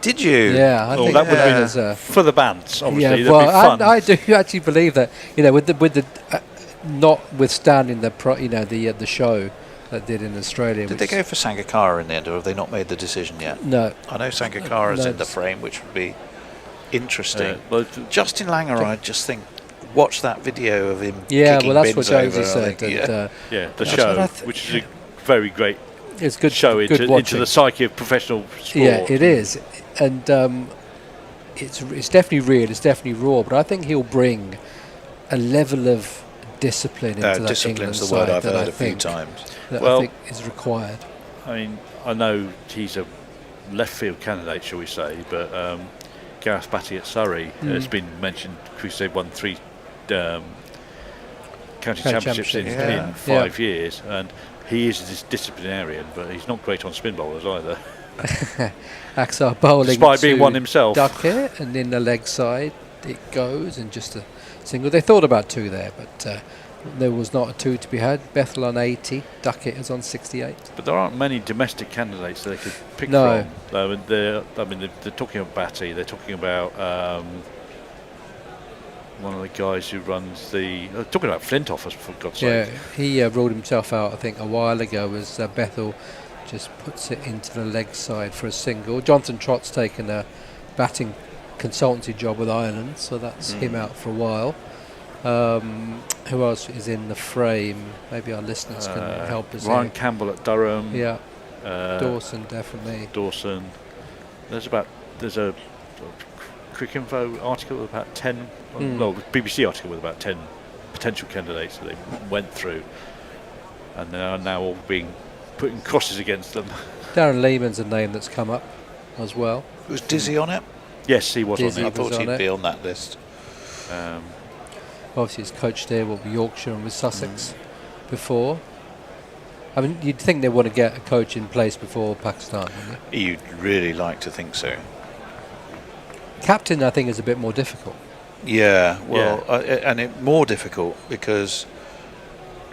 Did you? Yeah, I think that would have been for the bands, obviously. Yeah, well, I do actually believe that, with the notwithstanding the show that did in Australia. Did they go for Sangakkara in the end, or have they not made the decision yet? No. I know Sangakkara's in the frame, which would be interesting. Justin Langer, I just think, watch that video of him. Yeah, kicking well, that's bins what Josie over, said. The show, which is a very great. It's good show into the psyche of professional sport. Yeah, it is, and it's definitely real. It's definitely raw. But I think he'll bring a level of discipline into that England the word side I've that heard I a few think times. that I think is required. I mean, I know he's a left field candidate, shall we say, but Gareth Batty at Surrey has been mentioned. Crusade won 3 county championships in 5 years, and he is this disciplinarian, but he's not great on spin bowlers either. Axar bowling despite being one himself. Duckett, and in the leg side it goes, and just a single. They thought about 2 there, but there was not a 2 to be had. Bethel on 80, Duckett is on 68. But there aren't many domestic candidates that they could pick No. from. They're talking about Batty. They're talking about one of the guys who runs the. Talking about Flintoff, for God's sake. Yeah, he ruled himself out, I think, a while ago as Bethel just puts it into the leg side for a single. Jonathan Trott's taken a batting consultancy job with Ireland, so that's him out for a while. Who else is in the frame? Maybe our listeners can help us. Ryan here. Campbell at Durham. Yeah. Dawson, definitely. Dawson. There's a Cricket Info article with about 10, BBC article with about 10 potential candidates that they went through, and they are now all putting crosses against them. Darren Lehman's a name that's come up as well. Was Dizzy on it? Yes, he was Dizzy on I it. thought he'd be on that list. Obviously, he's coached there with Yorkshire and with Sussex before. I mean, you'd think they want to get a coach in place before Pakistan, wouldn't you? You'd really like to think so. Captain, I think, is a bit more difficult. Yeah, well, and more difficult because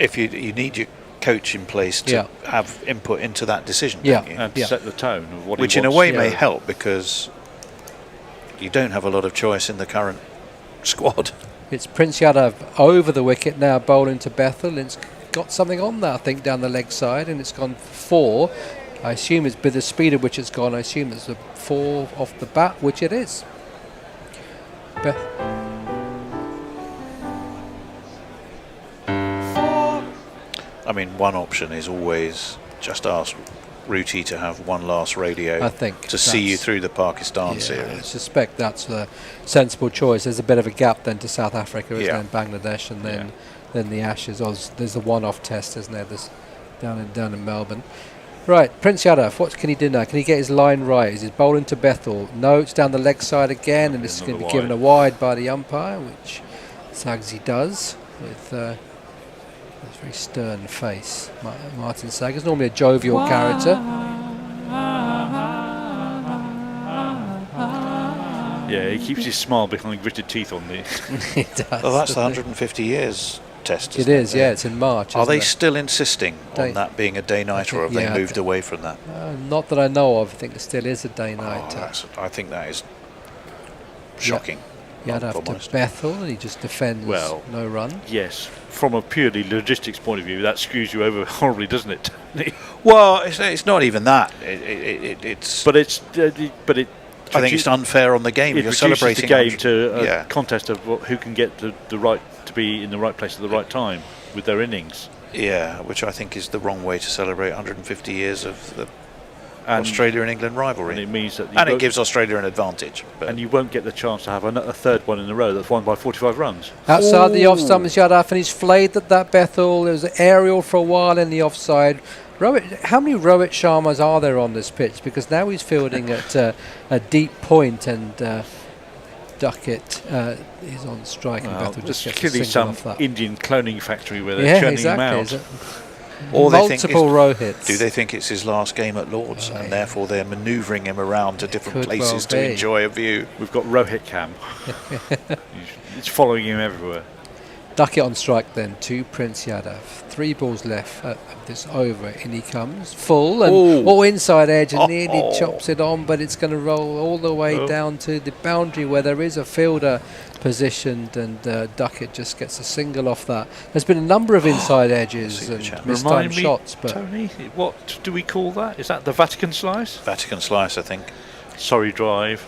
if you need your coach in place to have input into that decision, don't you? And set the tone of what which he in a wants. way may help because you don't have a lot of choice in the current squad. It's Prince Yadav over the wicket now, bowling to Bethel. It's got something on that, I think, down the leg side, and it's gone 4. I assume it's with the speed at which it's gone. I assume it's a 4 off the bat, which it is. I mean, one option is always just ask Ruti to have one last radio, I think, to see you through the Pakistan series. I suspect that's a sensible choice. There's a bit of a gap then to South Africa, isn't there, and Bangladesh, and then the Ashes. There's a one-off test, isn't there? There's down in Melbourne. Right, Prince Yadav, what can he do now? Can he get his line right? Is he bowling to Bethel? No, it's down the leg side again, and it's going to be given a wide by the umpire, which Sagsy does with a very stern face. Martin Saggers, normally a jovial character. Yeah, he keeps his smile behind gritted teeth on me. He does. Well, that's the 150 years test. It is, it's in March. Are they still insisting on that being a day-night, or have they moved away from that? Not that I know of. I think it still is a day-night. I think that is shocking. Yadav to Bethel, and he just defends no run. Yes, from a purely logistics point of view, that screws you over horribly, doesn't it? Well, it's not even that. It's. But it. I think it's unfair on the game. It You're reduces celebrating the game to a contest of who can get the right to be in the right place at the right time with their innings. Yeah, which I think is the wrong way to celebrate 150 years of the Australia and England rivalry. And it means that it gives Australia an advantage. And you won't get the chance to have a third one in a row that's won by 45 runs. Outside the off stump is Yadav, and he's flayed at that Bethel. There was an aerial for a while in the offside. How many Rohit Sharmas are there on this pitch? Because now he's fielding at a deep point, and Duckett is on strike. And Bethel just gets clearly a single some off that. Indian cloning factory where they're churning him out. Or multiple Rohits. Do they think it's his last game at Lords, and therefore they're manoeuvring him around to different places to enjoy a view? We've got Rohit Cam. It's following him everywhere. Duckett on strike then to Prince Yadav. 3 balls left of this over. In he comes. Full and all inside edge and nearly chops it on, but it's going to roll all the way down to the boundary where there is a fielder positioned, and Duckett just gets a single off that. There's been a number of inside edges and mistimed shots. But Tony, what do we call that? Is that the Vatican slice? Vatican slice, I think. Sorry, drive.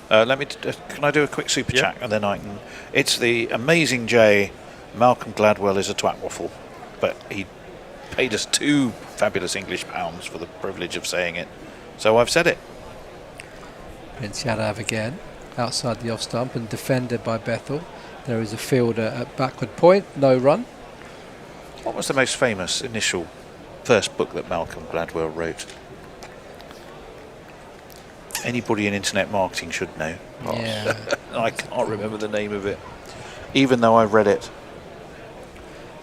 Let me. Can I do a quick super chat, and then I can. It's the amazing J. Malcolm Gladwell is a twat waffle, but he paid us 2 fabulous English pounds for the privilege of saying it, so I've said it. Prince Yadav again outside the off stump and defended by Bethel. There is a fielder at backward point, no run. What was the most famous first book that Malcolm Gladwell wrote? Anybody in internet marketing should know. Yeah. I can't remember the name of it, even though I've read it.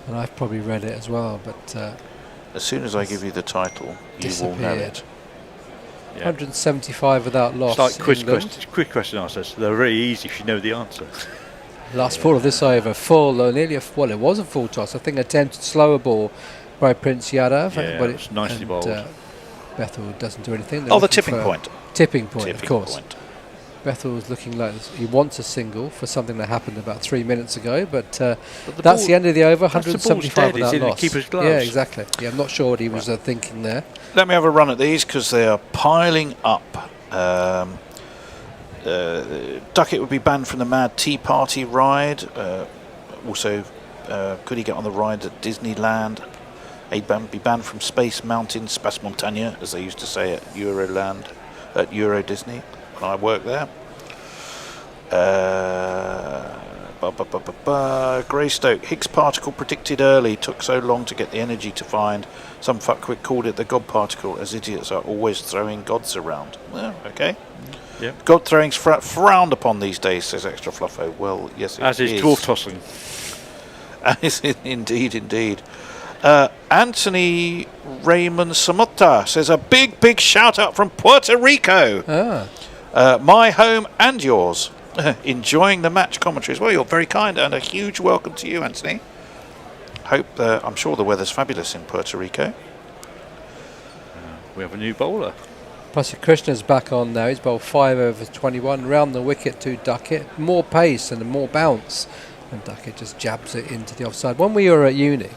And I've probably read it as well, but as soon as I give you the title, you will know it. 175 without loss. It's like quick question answers. They're very easy if you know the answer. Last ball of this over, full, nearly it was a full toss. I think attempted slower ball by Prince Yadav. Yeah, but it's nicely bowled. Bethel doesn't do anything. The tipping point. Tipping point, of course. Bethel was looking like he wants a single for something that happened about 3 minutes ago, but that's the end of the over. 175 without loss. Keeper's gloves. Yeah, exactly. Yeah, I'm not sure what he was thinking there. Let me have a run at these because they are piling up. Duckett would be banned from the Mad Tea Party ride. Also, could he get on the ride at Disneyland? He'd be banned from Space Mountain, Space Montagne, as they used to say at Euroland, at Euro Disney. When I worked there. Greystoke, Higgs particle predicted early, took so long to get the energy to find. Some fuckwit called it the God particle, as idiots are always throwing gods around. Well, okay. Yep. God throwing's frowned upon these days, says Extra Fluffo. Well, yes, it is. As is dwarf tossing. Indeed. Anthony Raymond Samota says a big shout out from Puerto Rico. My home and yours. Enjoying the match commentaries. Well, you're very kind, and a huge welcome to you, Anthony. I'm sure the weather's fabulous in Puerto Rico. We have a new bowler. Prasad Krishna's back on now. He's bowled 5 over 21 round the wicket to Duckett. More pace and more bounce, and Duckett just jabs it into the offside. When we were at uni,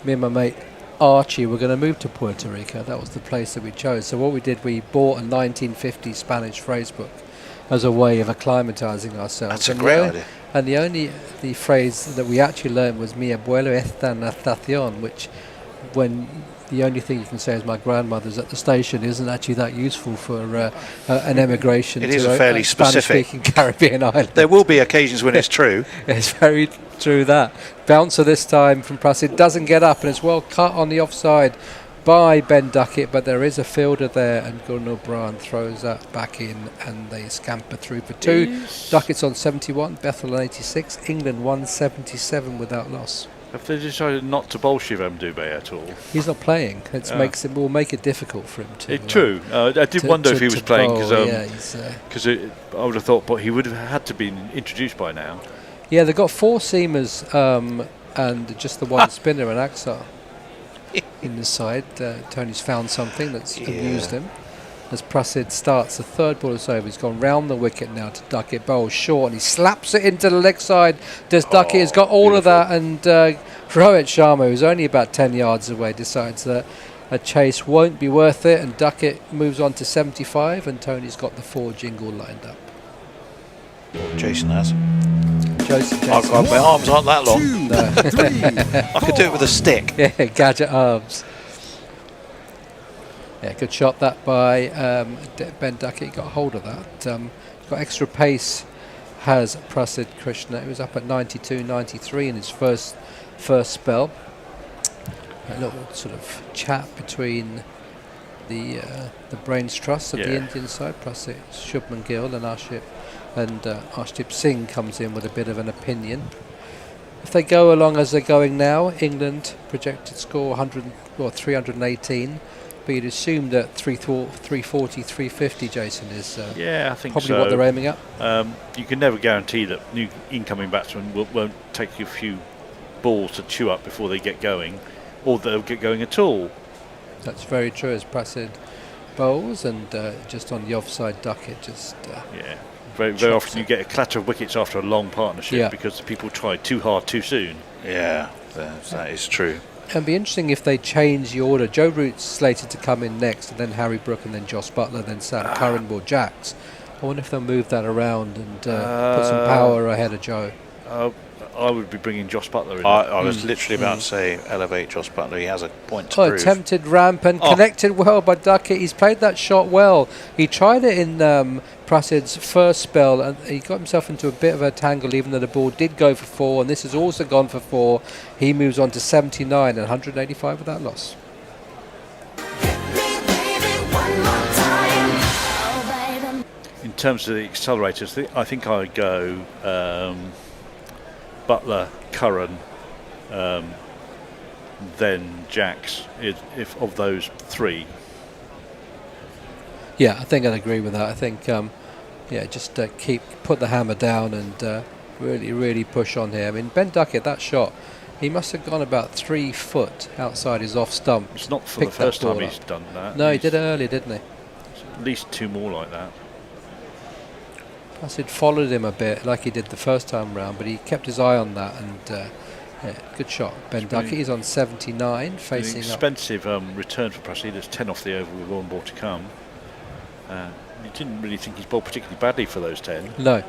me and my mate Archie were going to move to Puerto Rico. That was the place that we chose. So what we did, we bought a 1950 Spanish phrase book as a way of acclimatizing ourselves. That's a great idea. And the phrase that we actually learned was "Mi abuelo está en la estación," which, when the only thing you can say is "my grandmother's at the station," isn't actually that useful for an emigration it to is a fairly specific Spanish-speaking Caribbean island. There will be occasions when it's true. It's very true that. Bouncer this time from Prasad, doesn't get up, and it's well cut on the offside by Ben Duckett, but there is a fielder there, and Gordon O'Brien throws that back in, and they scamper through for 2. Duckett's on 71, Bethel on 86, England 177 without loss. Have they decided not to bowl Shivam Dubé at all? He's not playing. It will make it difficult for him to. True. I did wonder if he was playing because I would have thought, but he would have had to be introduced by now. Yeah, they've got 4 seamers and just the one spinner and Axar in the side. Tony's found something that's amused him. As Prasad starts the third ball is over, he's gone round the wicket now to Duckett, bowls short, and he slaps it into the leg side. Duckett has got all of that, and Rohit Sharma, who's only about 10 yards away, decides that a chase won't be worth it, and Duckett moves on to 75, and Tony's got the 4 jingle lined up. Jason has. Jason. My arms aren't that long. 2, 3, I could do it with a stick. Yeah, gadget arms. Yeah, good shot that by Ben Duckett. Got hold of that. Got extra pace. Has Prasid Krishna. He was up at 92, 93 in his first spell. A little sort of chat between the brains trust of the Indian side, Prasid Shubman Gill and Arshdeep Singh comes in with a bit of an opinion. If they go along as they're going now, England projected score 318. But you'd assume that 340, 350, Jason, is I think probably so. what they're aiming at. You can never guarantee that new incoming batsmen won't take a few balls to chew up before they get going, or they'll get going at all. That's very true, as Prasid bowls, and just on the offside Duckett just... Very often you get a clatter of wickets after a long partnership because the people tried too hard too soon. Yeah, that is true. It'd be interesting if they change the order. Joe Root's slated to come in next, and then Harry Brook, and then Joss Butler, then Sam Curran or Jacks. I wonder if they'll move that around and put some power ahead of Joe. I would be bringing Joss Butler in. I was literally about to say elevate Joss Butler. He has a point to prove. Attempted ramp and connected well by Duckett. He's played that shot well. He tried it in Prasid's first spell, and he got himself into a bit of a tangle, even though the ball did go for 4, and this has also gone for 4. He moves on to 79 and 185 without loss. In terms of the accelerators, I think I'd go Butler, Curran, then Jacks, if of those 3. Yeah, I think I'd agree with that. I think, just put the hammer down and really push on here. I mean, Ben Duckett, that shot, he must have gone about 3 foot outside his off stump. It's not for the first time he's done that. No, he did it earlier, didn't he? At least 2 more like that. Prasid followed him a bit like he did the first time round, but he kept his eye on that, and good shot. Ben Duckett is on 79, facing an expensive return for Prasid. There's 10 off the over with 1 ball to come. You didn't really think he's bowled particularly badly for those 10. No,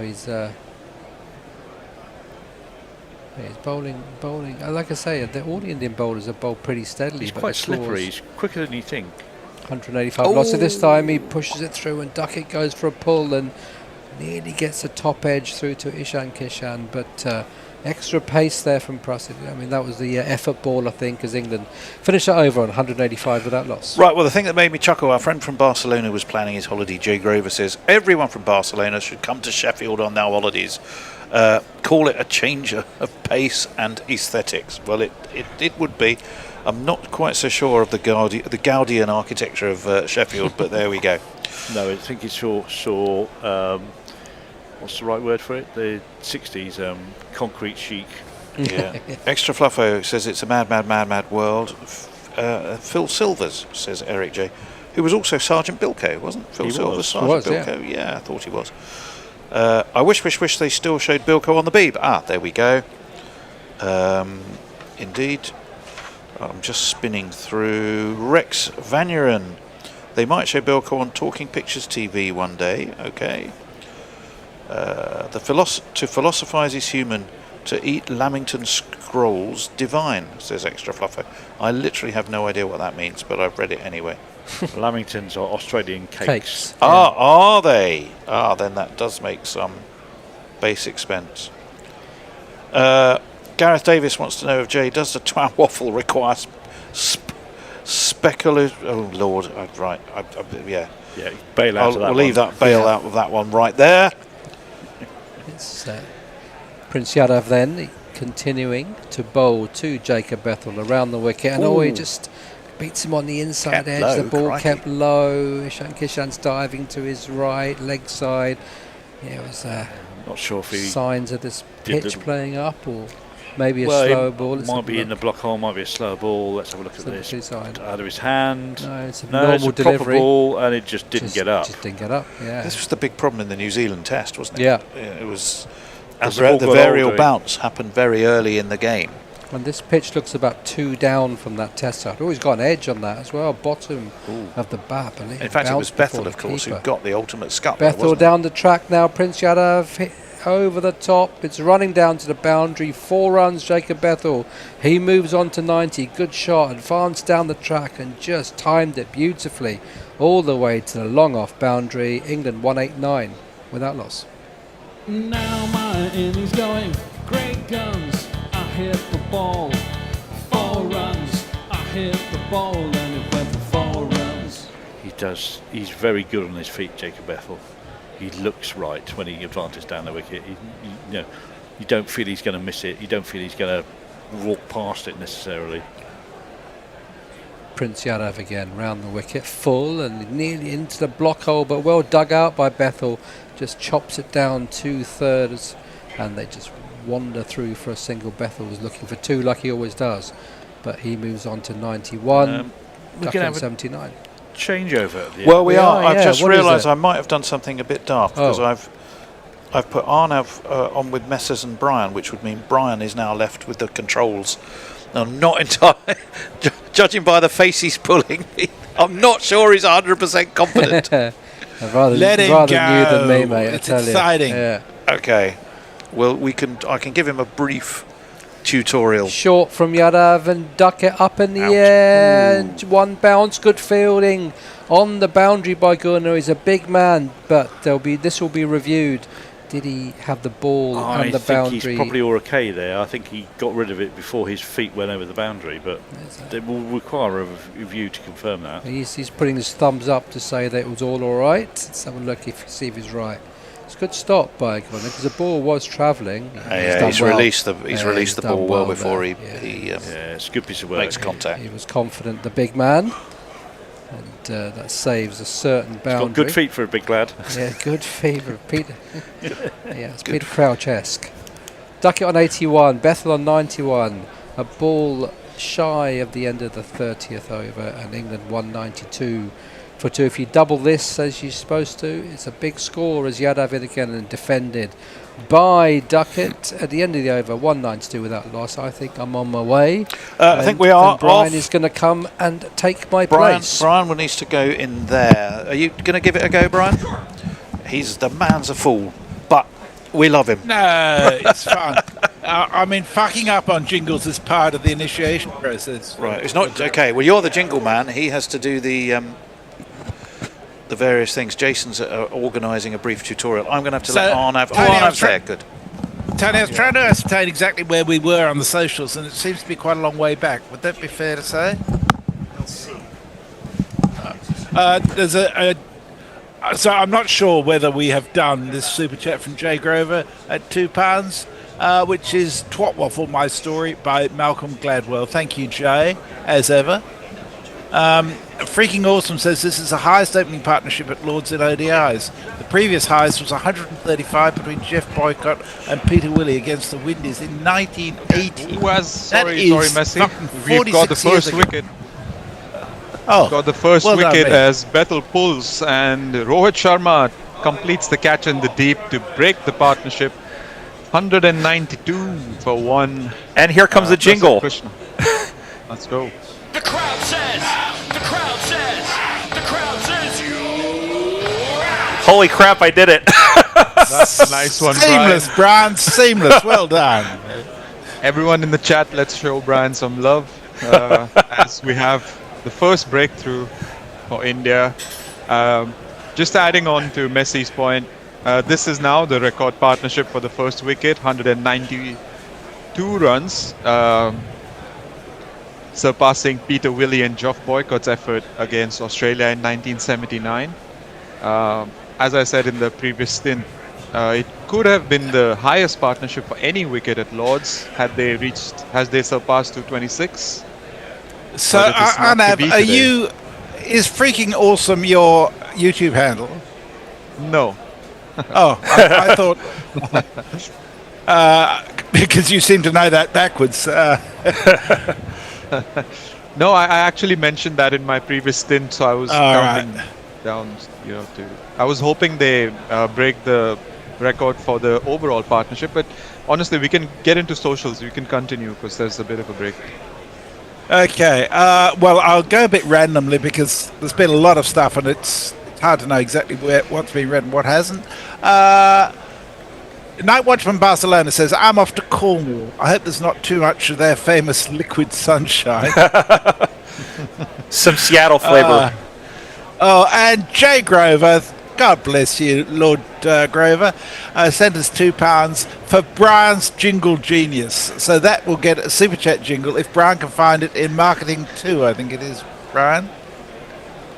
he's bowling. Like I say, all the Indian bowlers have bowled pretty steadily. He's but quite slippery. He's quicker than you think. 185 loss. So this time he pushes it through, and Duckett goes for a pull and nearly gets a top edge through to Ishan Kishan, but extra pace there from Prasid. I mean, that was the effort ball, I think, as England finished it over on 185 without loss. Right, well, the thing that made me chuckle, our friend from Barcelona was planning his holiday. Jay Grover says everyone from Barcelona should come to Sheffield on their holidays. Call it a change of pace and aesthetics. Well, it would be. I'm not quite so sure of the Gaudian architecture of Sheffield, but there we go. No, I think it's saw what's the right word for it? The 60s concrete chic. Yeah. Extra Fluffo says it's a mad world. Phil Silvers, says Eric J, who was also Sergeant Bilko, wasn't Phil Silvers? Sergeant Bilko, yeah, I thought he was. I wish they still showed Bilko on the Beeb. There we go. Indeed. I'm just spinning through. Rex Vanuren. They might show Bilko on Talking Pictures TV one day. Okay. To philosophize is human. To eat Lamington scrolls divine, says Extra Fluffer. I literally have no idea what that means, but I've read it anyway. Lamingtons are Australian cakes. Are they? Then that does make some basic sense. Gareth Davis wants to know if Jay, does the twat waffle require speculative? Oh Lord, right. Yeah. Bail out. We'll leave that out of that one right there. It's Prince Yadav then continuing to bowl to Jacob Bethel around the wicket, and he just beats him on the inside edge. Low, the ball kept crikey. low. Ishan Kishan's diving to his right leg side. Yeah, it was not sure if he signs of this pitch playing up, or maybe a slower ball. It might be in the block hole, might be a slower ball. Let's have a look at this. Out of his hand. No, it's a normal it's a delivery. proper ball, and it just didn't get up. Just didn't get up. Yeah. This was the big problem in the New Zealand Test, wasn't it? Yeah. It was. As the varial bounce happened very early in the game. And this pitch looks about 2 down from that Test side. He's got an edge on that as well. Bottom of the bat. In fact, it was Bethel, of course, who got the ultimate scut. Bethel down the track now. Prince Yadav over the top. It's running down to the boundary. 4 runs, Jacob Bethel. He moves on to 90. Good shot. Advanced down the track and just timed it beautifully all the way to the long off boundary. England 189 without loss. Now my innings going. Great guns. I hit the ball. 4 runs. I hit the ball and it went for 4 runs. He's very good on his feet, Jacob Bethel. He looks right when he advances down the wicket. You don't feel he's going to miss it. You don't feel he's going to walk past it necessarily. Prince Yadav again round the wicket, full and nearly into the block hole, but well dug out by Bethel. Just chops it down 2/3, and they just wander through for a single. Bethel was looking for 2 like he always does, but he moves on to 91. We can have 79. Changeover at the Well, end. we are. I've just What is realised it? I might have done something a bit daft because I've put Arnav on with Messers and Brian, which would mean Brian is now left with the controls. I'm not entirely, judging by the face he's pulling, I'm not sure he's 100% confident. I'd rather Let him rather go. you than me, mate. It's I tell exciting. You. Yeah. Okay. Well, I can give him a brief tutorial. Short from Yadav and Duckett up in the air. And 1 bounce, good fielding on the boundary by Gunnar. He's a big man, but this will be reviewed. Did he have the ball and the boundary? I think he's probably all okay there. I think he got rid of it before his feet went over the boundary, but it will require a review to confirm that. He's putting his thumbs up to say that it was all right. Let's have a look see if he's right. It's a good stop by Gunnar because the ball was travelling. He's released the ball well before he it's a good piece of work. makes contact. He was confident, the big man. And that saves a certain boundary. He's got good feet for a big lad. Yeah, good feet for Peter. Yeah, it's Peter Crouch-esque. Duckett on 81, Bethel on 91. A ball shy of the end of the 30th over, and England 192 for 2. If you double this as you're supposed to, it's a big score as Yadav again and defended by Duckett at the end of the over, 192 without loss. I think I'm on my way. I think we are. Brian off. is going to come and take my Brian, place. Brian needs to go in there. Are you going to give it a go, Brian? The man's a fool, but we love him. No, it's fun. I mean, fucking up on jingles is part of the initiation process. Right, it's not okay. Well, you're the jingle man. He has to do the various things. Jason's organising a brief tutorial. I'm going to have to let Arnav. Arnav's there. Good. Tony, I was trying to ascertain exactly where we were on the socials, and it seems to be quite a long way back. Would that be fair to say? There's so I'm not sure whether we have done this super chat from Jay Grover at £2, which is Twat Waffle My Story by Malcolm Gladwell. Thank you, Jay, as ever. Freaking Awesome says this is the highest opening partnership at Lords in ODIs. The previous highest was 135 between Jeff Boycott and Peter Willey against the Windies in 1980. Sorry, Messi. We've got the first wicket. Got the first wicket as Bethel pulls, and Rohit Sharma completes the catch in the deep to break the partnership. 192 for 1. And here comes the jingle. Let's go. The crowd says, Holy crap, I did it. That's a nice one, Seamless, Brian. Seamless. Well done. Everyone in the chat, let's show Brian some love as we have the first breakthrough for India. Just adding on to Messi's point, this is now the record partnership for the first wicket, 192 runs, surpassing Peter Willey and Geoff Boycott's effort against Australia in 1979. As I said in the previous stint, it could have been the highest partnership for any wicket at Lords had they surpassed 226. So, Arnav, is Freaking Awesome your YouTube handle? No. Oh, I thought because you seem to know that backwards. No, I actually mentioned that in my previous stint, so I was counting down, I was hoping they break the record for the overall partnership, but honestly, we can get into socials. We can continue because there's a bit of a break. Okay, well, I'll go a bit randomly because there's been a lot of stuff and it's hard to know exactly what's been read and what hasn't. Night Watch from Barcelona says, I'm off to Cornwall. I hope there's not too much of their famous liquid sunshine. Some Seattle flavor. And Jay Grover, God bless you, Lord Grover, sent us £2 for Brian's jingle genius. So that will get a super chat jingle if Brian can find it in marketing 2, I think it is, Brian.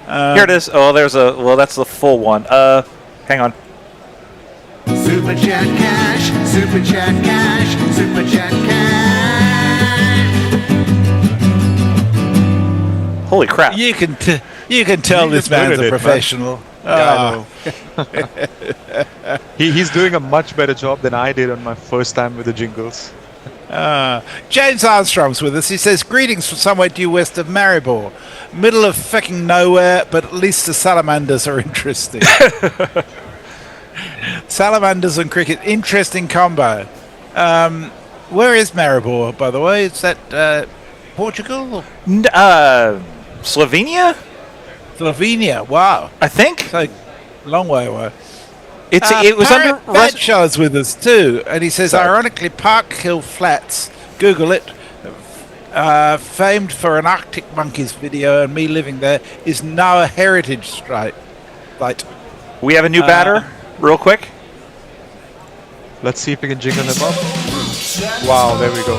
Here it is. Oh, that's the full one. Hang on. Super chat cash, super chat cash, super chat cash. Holy crap. You can tell this man's a professional. He's doing a much better job than I did on my first time with the jingles. James Armstrong's with us. He says, greetings from somewhere due west of Maribor. Middle of fucking nowhere, but at least the salamanders are interesting. Salamanders and cricket, interesting combo. Where is Maribor, by the way? Is that Portugal? Slovenia? Slovenia, wow. I think. So, long way away. It was under Shaw's with us too, and he says, ironically, Park Hill Flats, Google it, famed for an Arctic Monkeys video and me living there, is now a heritage site. We have a new batter, real quick. Let's see if we can jingle him up. Wow, there we go.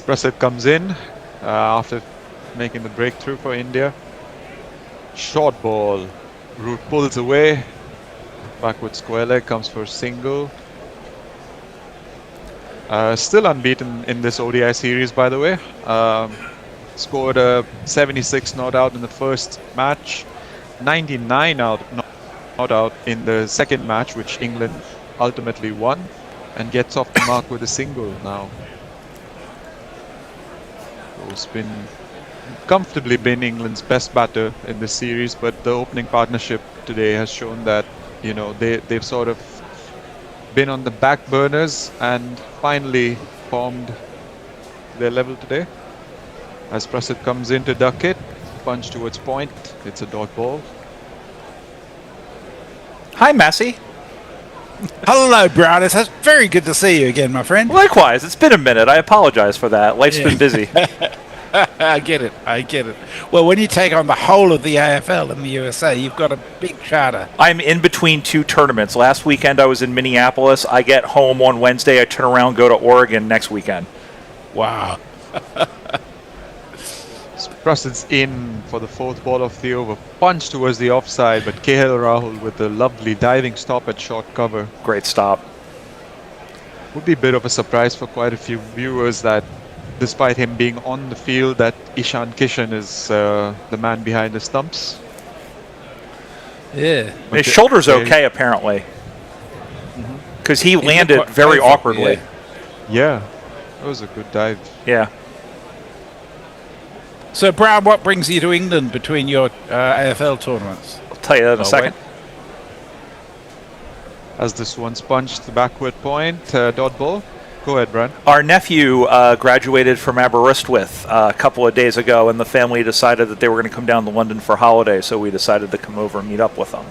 Prasid comes in after making the breakthrough for India. Short ball. Root pulls away. Backward square leg comes for single. Still unbeaten in this ODI series, by the way. Scored a 76 not out in the first match. 99 not out in the second match, which England ultimately won. And gets off the mark with a single now. Who's comfortably been England's best batter in this series, but the opening partnership today has shown that they've sort of been on the back burners and finally formed their level today. As Prasid comes in to duck it, punch towards point, it's a dot ball. Hi, Massey. Hello, Brown. It's very good to see you again, my friend. Likewise. It's been a minute. I apologize for that. Life's been busy. I get it. Well, when you take on the whole of the AFL in the USA, you've got a big charter. I'm in between 2 tournaments. Last weekend I was in Minneapolis. I get home on Wednesday. I turn around, go to Oregon next weekend. Wow. Prasid's in for the 4th ball of the over. Punch towards the offside, but KL Rahul with a lovely diving stop at short cover. Great stop. Would be a bit of a surprise for quite a few viewers that despite him being on the field, that Ishan Kishan is the man behind the stumps. Yeah. His shoulder's okay, apparently. Because he landed very awkwardly. Yeah. That was a good dive. Yeah. So, Brown, what brings you to England between your AFL tournaments? I'll tell you that in a second. As this one's punched the backward point, dot ball. Go ahead, Brian. Our nephew graduated from Aberystwyth a couple of days ago, and the family decided that they were going to come down to London for holiday, so we decided to come over and meet up with them.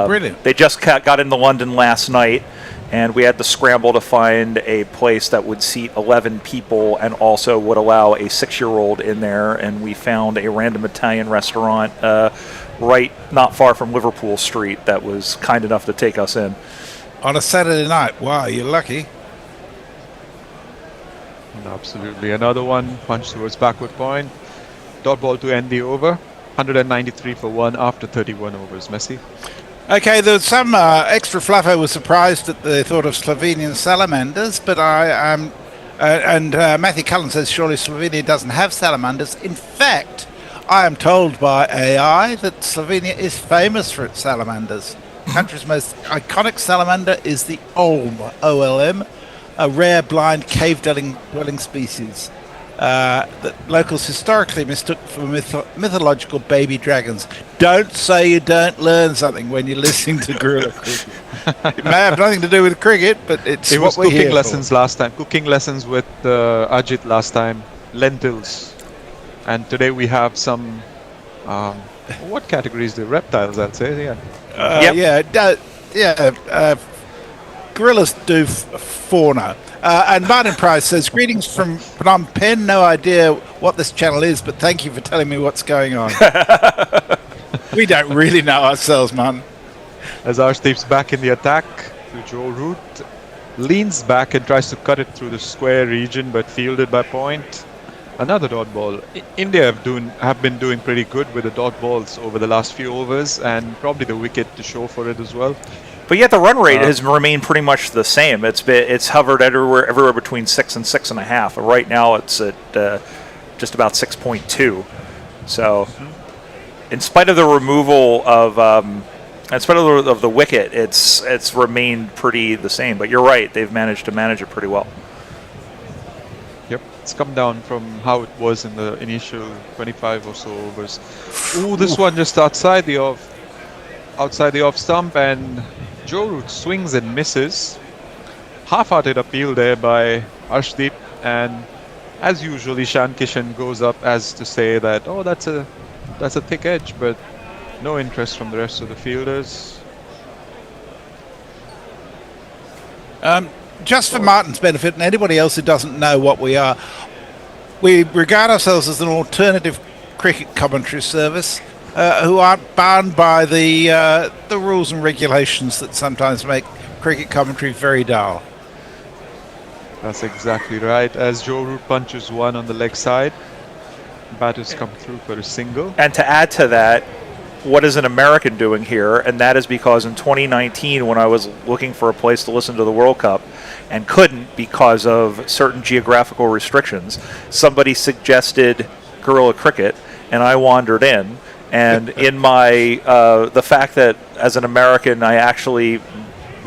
Brilliant. They just got into London last night, and we had to scramble to find a place that would seat 11 people and also would allow a 6-year-old in there, and we found a random Italian restaurant right not far from Liverpool Street that was kind enough to take us in. On a Saturday night. Wow, you're lucky. Absolutely. Another one, punch towards backward point. Dot ball to end the over. 193 for 1 after 31 overs. Messi. Okay, there was some extra fluff. I was surprised at the thought of Slovenian salamanders, but I am... and Matthew Cullen says surely Slovenia doesn't have salamanders. In fact, I am told by AI that Slovenia is famous for its salamanders. The country's most iconic salamander is the Olm, OLM, a rare blind cave-dwelling species. that locals historically mistook for mythological baby dragons. Don't say you don't learn something when you're listening to Guerrilla Cricket. It may have nothing to do with cricket, but it was what we're here cooking lessons last time. Cooking lessons with Ajit last time. Lentils. And today we have some... what categories do reptiles, I'd say, yeah. Gorillas do fauna. And Martin Price says, greetings from Phnom Penh. No idea what this channel is, but thank you for telling me what's going on. We don't really know ourselves, Martin. As Arshdeep's back in the attack to Joe Root. Leans back and tries to cut it through the square region, but fielded by point. Another dot ball. India have been doing pretty good with the dot balls over the last few overs, and probably the wicket to show for it as well. But yet the run rate has remained pretty much the same. It's hovered everywhere between 6 and 6.5. Right now it's at just about 6.2. So, in spite of the removal of the wicket, it's remained pretty the same. But you're right; they've managed to manage it pretty well. Yep, it's come down from how it was in the initial 25 or so overs. Ooh, this one just outside the off stump, and Joe Root swings and misses. Half-hearted appeal there by Arshdeep, and as usual, Ishan Kishan goes up as to say that, oh, that's a thick edge, but no interest from the rest of the fielders. Just for Martin's benefit and anybody else who doesn't know what we are, we regard ourselves as an alternative cricket commentary service who aren't bound by the rules and regulations that sometimes make cricket commentary very dull. That's exactly right. As Joe Root punches one on the leg side, batters come through for a single. And to add to that, what is an American doing here? And that is because in 2019, when I was looking for a place to listen to the World Cup and couldn't because of certain geographical restrictions, somebody suggested Guerrilla Cricket, and I wandered in. And in my the fact that as an American, I actually,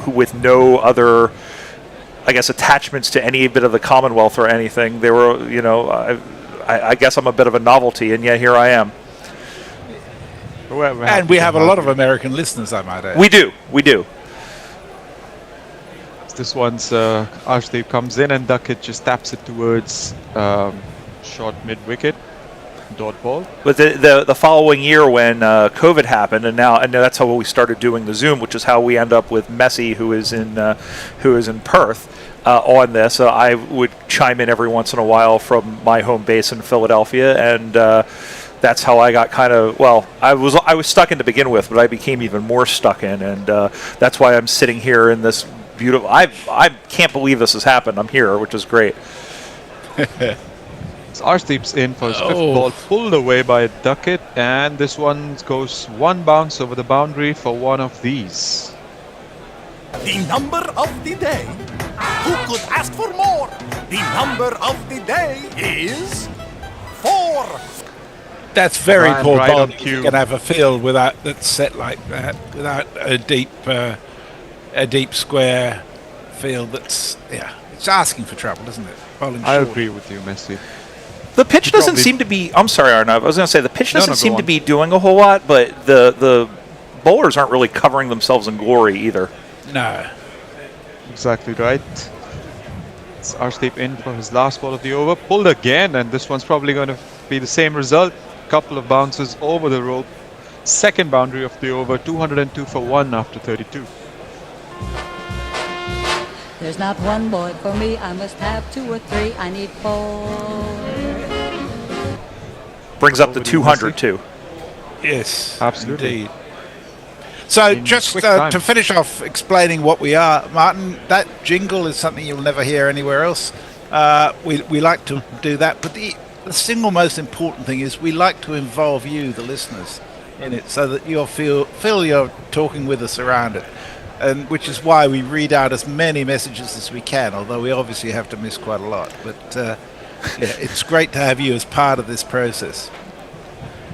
with no other, I guess, attachments to any bit of the Commonwealth or anything, they were, I guess I'm a bit of a novelty, and yet here I am. And we have a lot of American listeners, I might add. We do. This one's Arshdeep comes in and Duckett just taps it towards short mid-wicket. Dot ball. But the following year when COVID happened, and that's how we started doing the Zoom, which is how we end up with Messi, who is in Perth, on this. I would chime in every once in a while from my home base in Philadelphia, and that's how I got kind of, well, I was stuck in to begin with, but I became even more stuck in, and that's why I'm sitting here in this beautiful. I can't believe this has happened. I'm here, which is great. Arshdeep's in for his fifth ball, pulled away by Duckett, and this one goes one bounce over the boundary for one of these. The number of the day. Who could ask for more? The number of the day is 4. That's very Ryan poor right on bowling. cue. You can have a field that's set like that, without a deep square field. It's asking for trouble, isn't it? Bowling I short. agree with you, Messi. The pitch doesn't seem to be. I'm sorry, Arnav. I was going to say the pitch doesn't seem to be doing a whole lot, but the bowlers aren't really covering themselves in glory either. No. Exactly right. It's Arshdeep in for his last ball of the over. Pulled again, and this one's probably going to be the same result. Couple of bounces over the rope. Second boundary of the over. 202 for 1 after 32. There's not one boy for me, I must have 2 or 3, I need 4. Brings up the 200 too. Yes, absolutely. Indeed. So In just quick time. to finish off explaining what we are, Martin, that jingle is something you'll never hear anywhere else. We like to do that, but the single most important thing is we like to involve you, the listeners, in it, so that you'll feel you're talking with us around it. And which is why we read out as many messages as we can, although we obviously have to miss quite a lot. But it's great to have you as part of this process.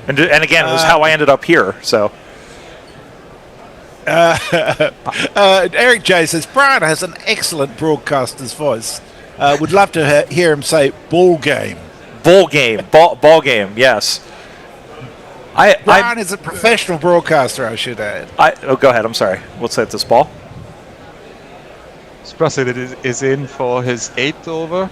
And again, it was how I ended up here. So, Eric J says Brian has an excellent broadcaster's voice. Would love to hear him say "ball game" Bowl game. Ball game, yes. Brian is a professional broadcaster, I should add. Go ahead, I'm sorry. What's that, this ball? Sprasit is in for his 8th over.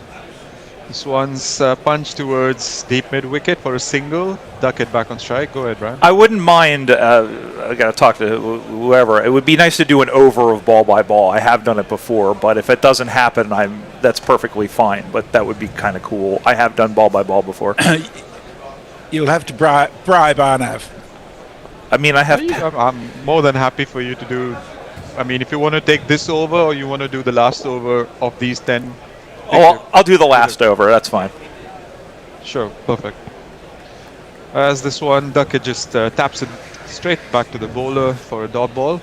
This one's punched towards deep mid wicket for a single. Duckett back on strike. Go ahead, Brian. I wouldn't mind. I got to talk to whoever. It would be nice to do an over of ball by ball. I have done it before, but if it doesn't happen, that's perfectly fine. But that would be kind of cool. I have done ball by ball before. You'll have to bribe Arnav. I mean, I'm more than happy for you to do. I mean, if you want to take this over or you want to do the last over of these 10. I'll do the last over. That's fine. Sure, perfect. As this one, Duckett just taps it straight back to the bowler for a dot ball.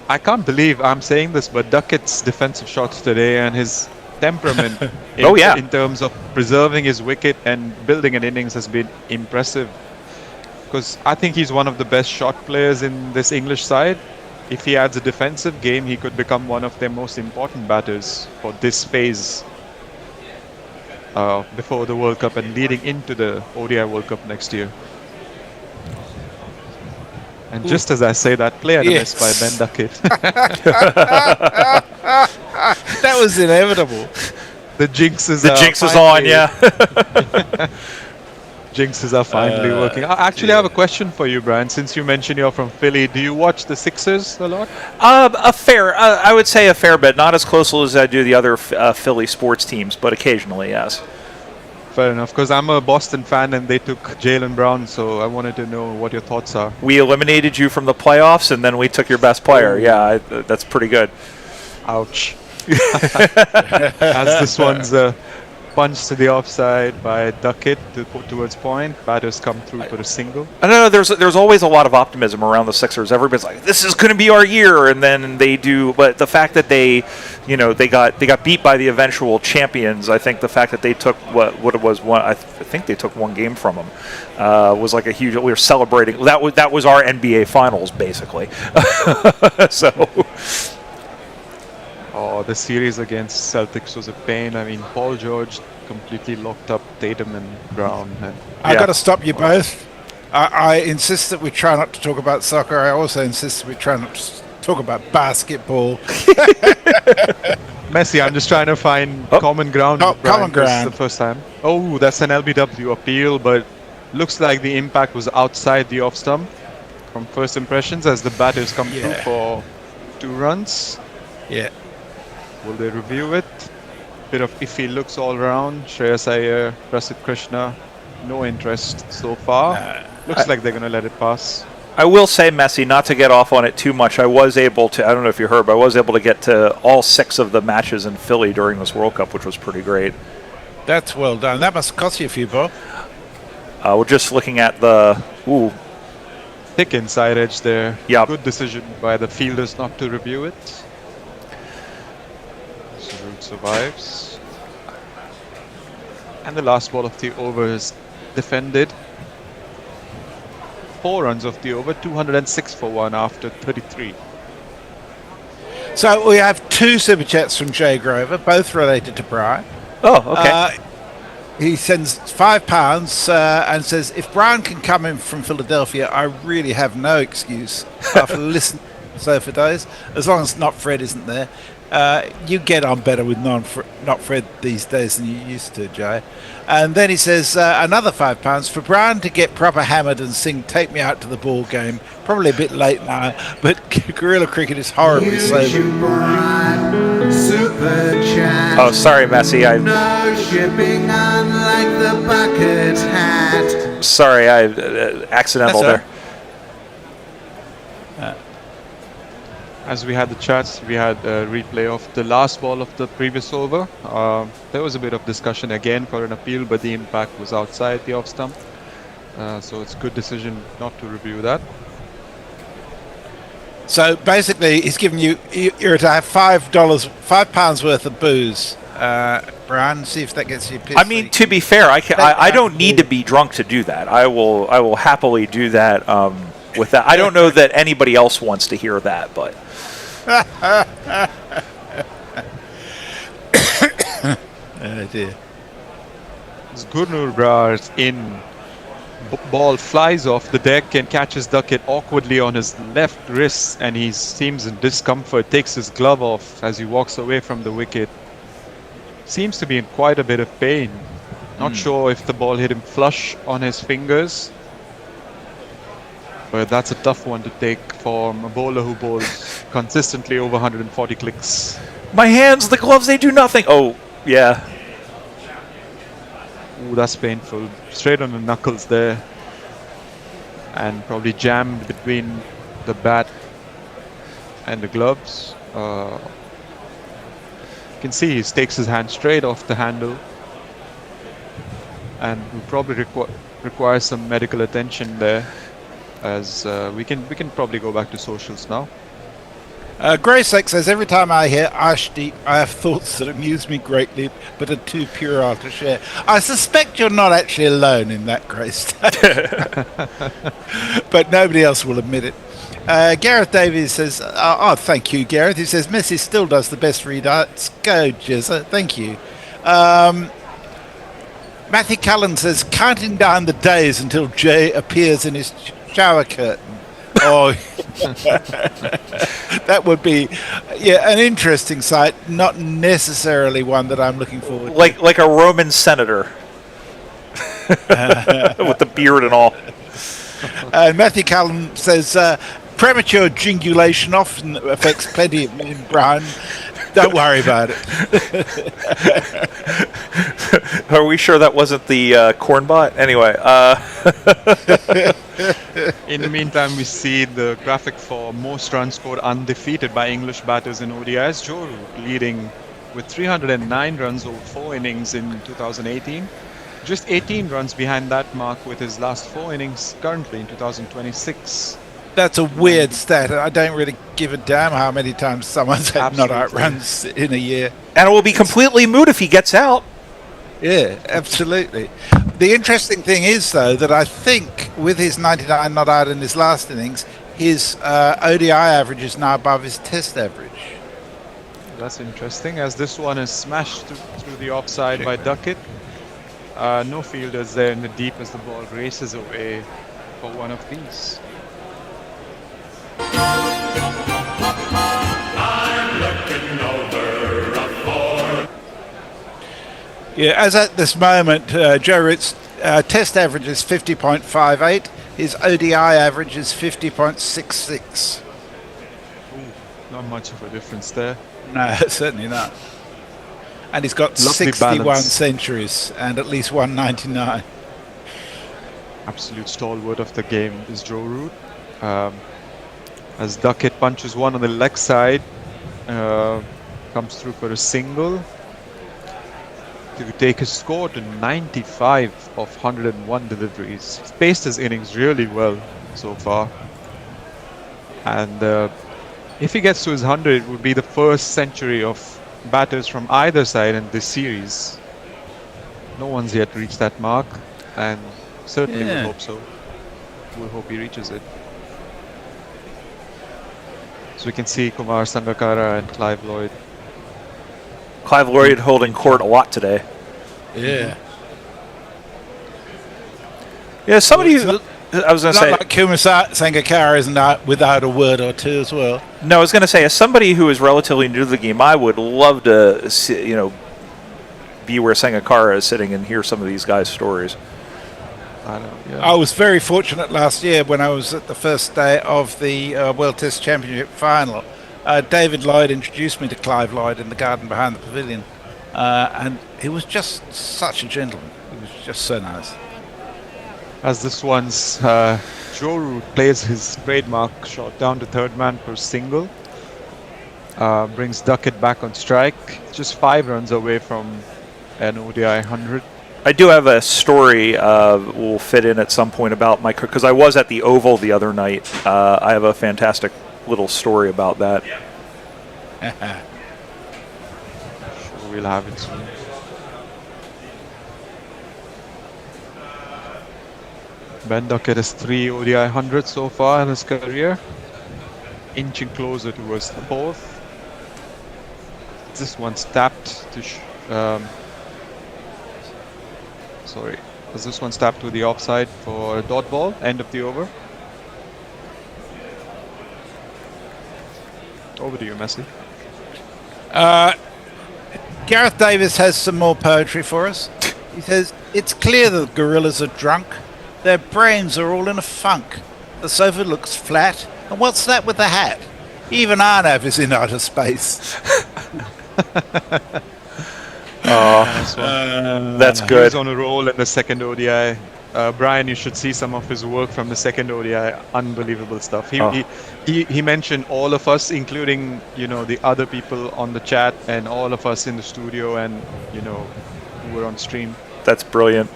I can't believe I'm saying this, but Duckett's defensive shots today and his temperament in terms of preserving his wicket and building an innings has been impressive. Because I think he's one of the best shot players in this English side. If he adds a defensive game, he could become one of their most important batters for this phase before the World Cup and leading into the ODI World Cup next year. And just as I say that, play and a miss by Ben Duckett. That was inevitable. The jinxes is on, yeah. Jinxes are finally working. Actually, I have a question for you, Brian. Since you mentioned you're from Philly, do you watch the Sixers a lot? I would say a fair bit. Not as close as I do the other Philly sports teams, but occasionally, yes. Fair enough, because I'm a Boston fan and they took Jaylen Brown, so I wanted to know what your thoughts are. We eliminated you from the playoffs, and then we took your best player. Yeah, that's pretty good. Ouch. As this one's punch to the offside by Duckett towards point. Batters come through for a single. I don't know. There's always a lot of optimism around the Sixers. Everybody's like, "This is going to be our year," and then they do. But the fact that they got beat by the eventual champions. I think the fact that they took what it was one. I think they took one game from them. Was like a huge. We were celebrating. That was our NBA Finals basically. So. Oh, the series against Celtics was a pain. I mean, Paul George completely locked up Tatum and Brown. I've got to stop you both. I insist that we try not to talk about soccer. I also insist that we try not to talk about basketball. Messi, I'm just trying to find common ground. Common ground. The first time. Oh, that's an LBW appeal, but looks like the impact was outside the off stump from first impressions as the batters come through for 2 runs. Yeah. Will they review it? Bit of iffy looks all around. Shreyas Iyer, Prasidh Krishna, no interest so far. Looks like they're going to let it pass. I will say, Messi, not to get off on it too much, I was able to, I don't know if you heard, but I was able to get to all 6 of the matches in Philly during this World Cup, which was pretty great. That's well done. That must cost you a few, Bob. We're just looking at the... Ooh. Thick inside edge there. Yeah. Good decision by the fielders not to review it. Root survives. And the last ball of the over is defended. 4 runs of the over, 206 for 1 after 33. So we have 2 super chats from Jay Grover, both related to Brian. Oh, okay. He sends £5 and says, if Brian can come in from Philadelphia, I really have no excuse after listening to Sofa Days, as long as Not Fred isn't there. You get on better with not Fred these days than you used to, Jay. And then he says, another £5 for Brian to get proper hammered and sing Take Me Out to the Ball Game. Probably a bit late now, but Guerrilla Cricket is horribly sober. Super chat. Oh, sorry, Messi. No shipping unlike the bucket hat. Sorry, I accidental there. As we had the chats, we had a replay of the last ball of the previous over. There was a bit of discussion again for an appeal, but the impact was outside the off stump. So it's a good decision not to review that. So basically, he's giving you're to have £5 worth of booze, Brian. See if that gets you pissed. I mean, to be fair, I don't need to be drunk to do that. I will happily do that with that. I don't know that anybody else wants to hear that, but. Oh dear. Gurnur is in. Ball flies off the deck and catches Duckett awkwardly on his left wrist, and he seems in discomfort, takes his glove off as he walks away from the wicket. Seems to be in quite a bit of pain. Not sure if the ball hit him flush on his fingers, but that's a tough one to take from a bowler who bowls consistently over 140 clicks. My hands, the gloves, they do nothing. Oh, yeah. Ooh, that's painful. Straight on the knuckles there. And probably jammed between the bat and the gloves. You can see he takes his hand straight off the handle. And will probably require some medical attention there. As we can probably go back to socials now. Greysex says, every time I hear Ashdeep, I have thoughts that amuse me greatly, but are too puerile to share. I suspect you're not actually alone in that, Grace. But nobody else will admit it. Gareth Davies says, thank you, Gareth. He says, Messi still does the best read-outs. Go, Jizza. Thank you. Matthew Cullen says, counting down the days until Jay appears in his shower curtain. Oh, that would be, an interesting sight. Not necessarily one that I'm looking forward to. Like a Roman senator with the beard and all. Matthew Cullen says, premature jingulation often affects plenty of men, Brian. Don't worry about it. Are we sure that wasn't the corn bot? Anyway. In the meantime, we see the graphic for most runs scored undefeated by English batters in ODIs. Joe Root leading with 309 runs over 4 innings in 2018. Just 18 runs behind that mark with his last 4 innings currently in 2026. That's a weird stat. I don't really give a damn how many times someone's had not out runs in a year. And it will be completely moot if he gets out. Yeah, absolutely. The interesting thing is, though, that I think with his 99 not out in his last innings, his ODI average is now above his test average. That's interesting, as this one is smashed through the offside by Duckett. No fielders there in the deep as the ball races away for one of these. I'm looking over a ford. Yeah, as at this moment, Joe Root's test average is 50.58. His ODI average is 50.66. Not much of a difference there. No, certainly not. And he's got Lovely 61 balance. centuries and at least 199. Absolute stalwart of the game is Joe Root. As Duckett punches one on the leg side, comes through for a single to take his score to 95 of 101 deliveries. He's paced his innings really well so far. And if he gets to his 100, it would be the first century of batters from either side in this series. No one's yet reached that mark, and certainly we hope so. We'll hope he reaches it. So we can see Kumar Sangakkara and Clive Lloyd. Clive Lloyd holding court a lot today. Yeah. Yeah, somebody who... I was going to say... Not like Kumar Sangakkara isn't out without a word or two as well. No, I was going to say, as somebody who is relatively new to the game, I would love to see, be where Sangakkara is sitting and hear some of these guys' stories. I was very fortunate last year when I was at the first day of the World Test Championship final. David Lloyd introduced me to Clive Lloyd in the garden behind the pavilion. And he was just such a gentleman. He was just so nice. As this one's Joe Root plays his trademark shot down to third man for single. Brings Duckett back on strike. Just 5 runs away from an ODI 100. I do have a story we'll fit in at some point about my... Because I was at the Oval the other night. I have a fantastic little story about that. Sure, we'll have it soon. Ben Duckett has 3 ODI 100s so far in his career. Inching closer towards the 4th. This one's tapped to... sorry. Was this one tapped to the offside for a dot ball, end of the over? Over to you, Messi. Gareth Davis has some more poetry for us. He says, it's clear that the gorillas are drunk. Their brains are all in a funk. The sofa looks flat. And what's that with the hat? Even Arnav is in outer space. That's He good. was on a roll in the second ODI. Brian, you should see some of his work from the second ODI. Unbelievable stuff. He mentioned all of us, including the other people on the chat and all of us in the studio and who were on stream. That's brilliant.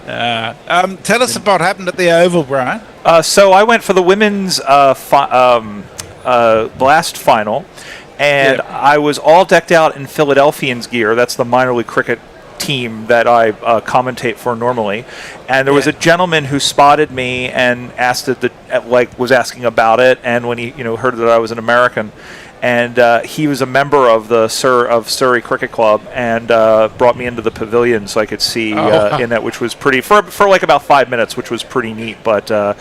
Tell us about what happened at the Oval, Brian. So I went for the women's last final, and I was all decked out in Philadelphians gear. That's the minor league cricket team that I commentate for normally. And there was a gentleman who spotted me and asked was asking about it. And when he heard that I was an American, and he was a member of the Surrey Cricket Club, and brought me into the pavilion so I could see in that, which was pretty for like about 5 minutes, which was pretty neat. But it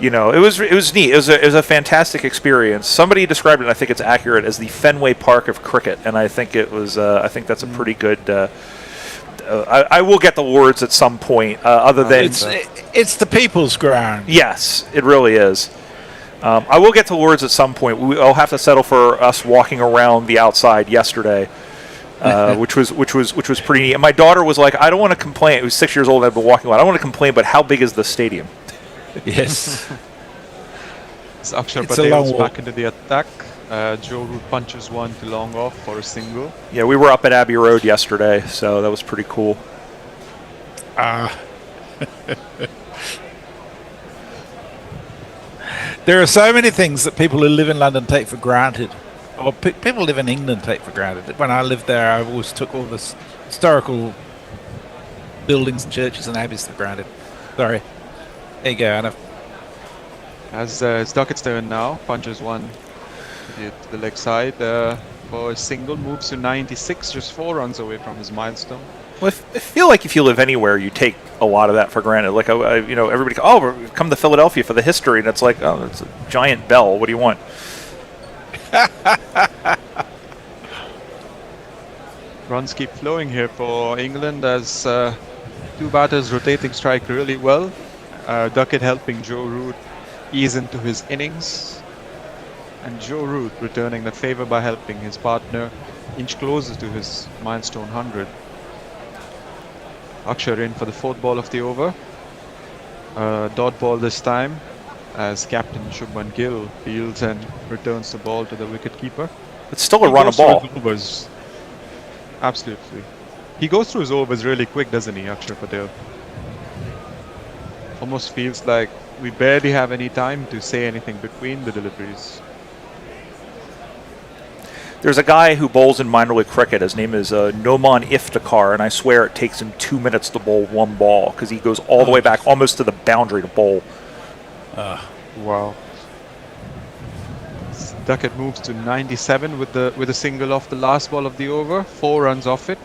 was neat. It was a fantastic experience. Somebody described it, and I think it's accurate, as the Fenway Park of cricket, and I think it was. I think that's a pretty good. I will get the words at some point. Other than it's the people's ground. Yes, it really is. I will get to words at some point. I'll have to settle for us walking around the outside yesterday, which was pretty neat. And my daughter was like, "I don't want to complain." It was 6 years old. And I've been walking around. I don't want to complain, but how big is the stadium? Yes. So Akshar Patel back into the attack. Joe Root punches one to long off for a single. Yeah, we were up at Abbey Road yesterday, so that was pretty cool. There are so many things that people who live in London take for granted, or people live in England take for granted. When I lived there, I always took all this historical buildings and churches and abbeys for granted. Sorry. There you go, Anna. As it's Duckett's turn now, punches one to the leg side for a single, moves to 96, just 4 runs away from his milestone. Well, I feel like if you live anywhere, you take a lot of that for granted. Like, everybody, we're come to Philadelphia for the history, and it's like, oh, it's a giant bell. What do you want? Runs keep flowing here for England as two batters rotating strike really well. Duckett helping Joe Root ease into his innings. And Joe Root returning the favour by helping his partner inch closer to his milestone 100. Akshar in for the 4th ball of the over. Dot ball this time as captain Shubman Gill fields and returns the ball to the wicketkeeper. It's still a run of ball. Absolutely. He goes through his overs really quick, doesn't he, Akshar Patel? Almost feels like we barely have any time to say anything between the deliveries. There's a guy who bowls in minor league cricket. His name is Noman Iftikhar, and I swear it takes him 2 minutes to bowl one ball because he goes all the way back almost to the boundary to bowl. Wow. Duckett moves to 97 with a single off the last ball of the over. 4 runs off it.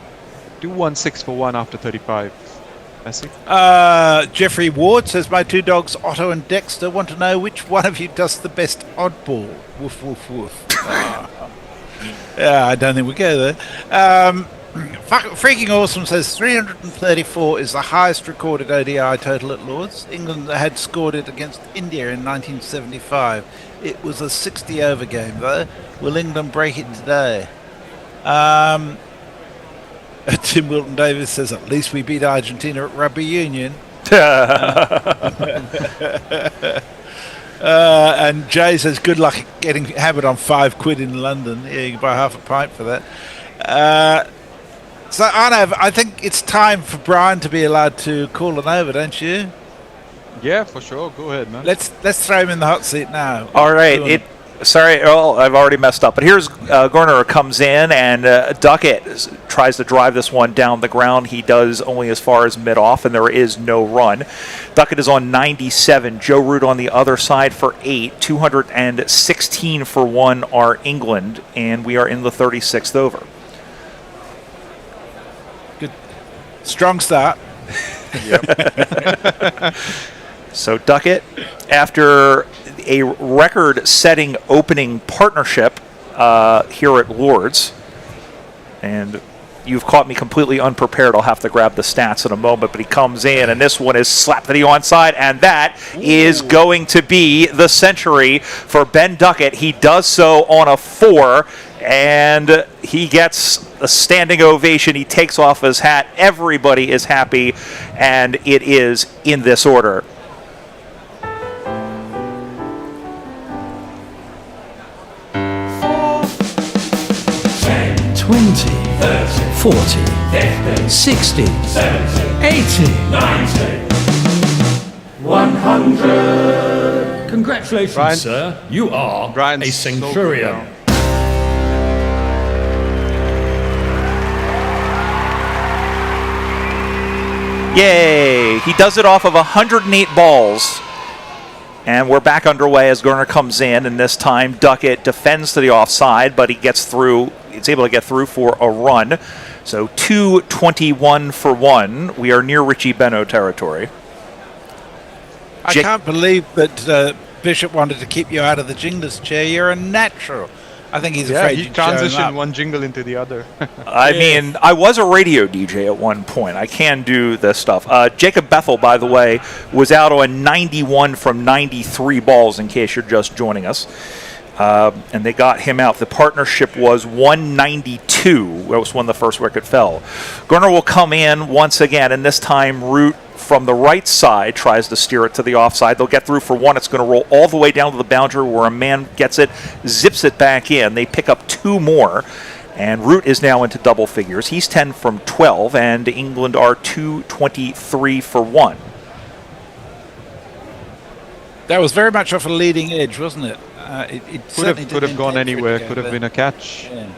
2-1-6 for 1 after 35. Messi? Jeffrey Ward says, my 2 dogs, Otto and Dexter, want to know which one of you does the best oddball. Woof, woof, woof. Yeah, I don't think we go there. Freaking Awesome says 334 is the highest recorded ODI total at Lord's. England had scored it against India in 1975. It was a 60-over game, though. Will England break it today? Tim Wilton Davis says, at least we beat Argentina at Rugby Union. And Jay says, good luck getting hammered on £5 in London. Yeah, you can buy half a pint for that. So, Arnav, I think it's time for Brian to be allowed to call an over, don't you? Yeah, for sure. Go ahead, man. Let's throw him in the hot seat now. All right. Sorry, I've already messed up. But here's Garner comes in, and Duckett tries to drive this one down the ground. He does only as far as mid-off, and there is no run. Duckett is on 97. Joe Root on the other side for 8. 216 for 1 are England, and we are in the 36th over. Strong start. So Duckett, after a record-setting opening partnership here at Lord's, and you've caught me completely unprepared. I'll have to grab the stats in a moment, but he comes in, and this one is slapped to the onside, and that is going to be the century for Ben Duckett. He does so on a 4, and he gets a standing ovation. He takes off his hat. Everybody is happy, and it is in this order. 20, 30, 40, 50, 60, 70, 80, 90, 100. Congratulations, Brian, sir. You are Brian's a centurion. Yay! He does it off of 108 balls. And we're back underway as Gurner comes in, and this time Duckett defends to the offside, but he gets through. It's able to get through for a run. So 221 for 1. We are near Richie Beno territory. I can't believe that Bishop wanted to keep you out of the jingler's chair. You're a natural. I think he's afraid he you'd show him transitioned up. one jingle into the other. I mean, I was a radio DJ at one point. I can do this stuff. Jacob Bethel, by the way, was out on 91 from 93 balls, in case you're just joining us. And they got him out. The partnership was 192. That was when the first wicket fell. Gurner will come in once again, and this time Root from the right side tries to steer it to the offside. They'll get through for 1. It's going to roll all the way down to the boundary where a man gets it, zips it back in. They pick up 2 more, and Root is now into double figures. He's 10 from 12, and England are 223 for 1. That was very much off a leading edge, wasn't it? It Could have gone anywhere. Could have been a catch. Yeah.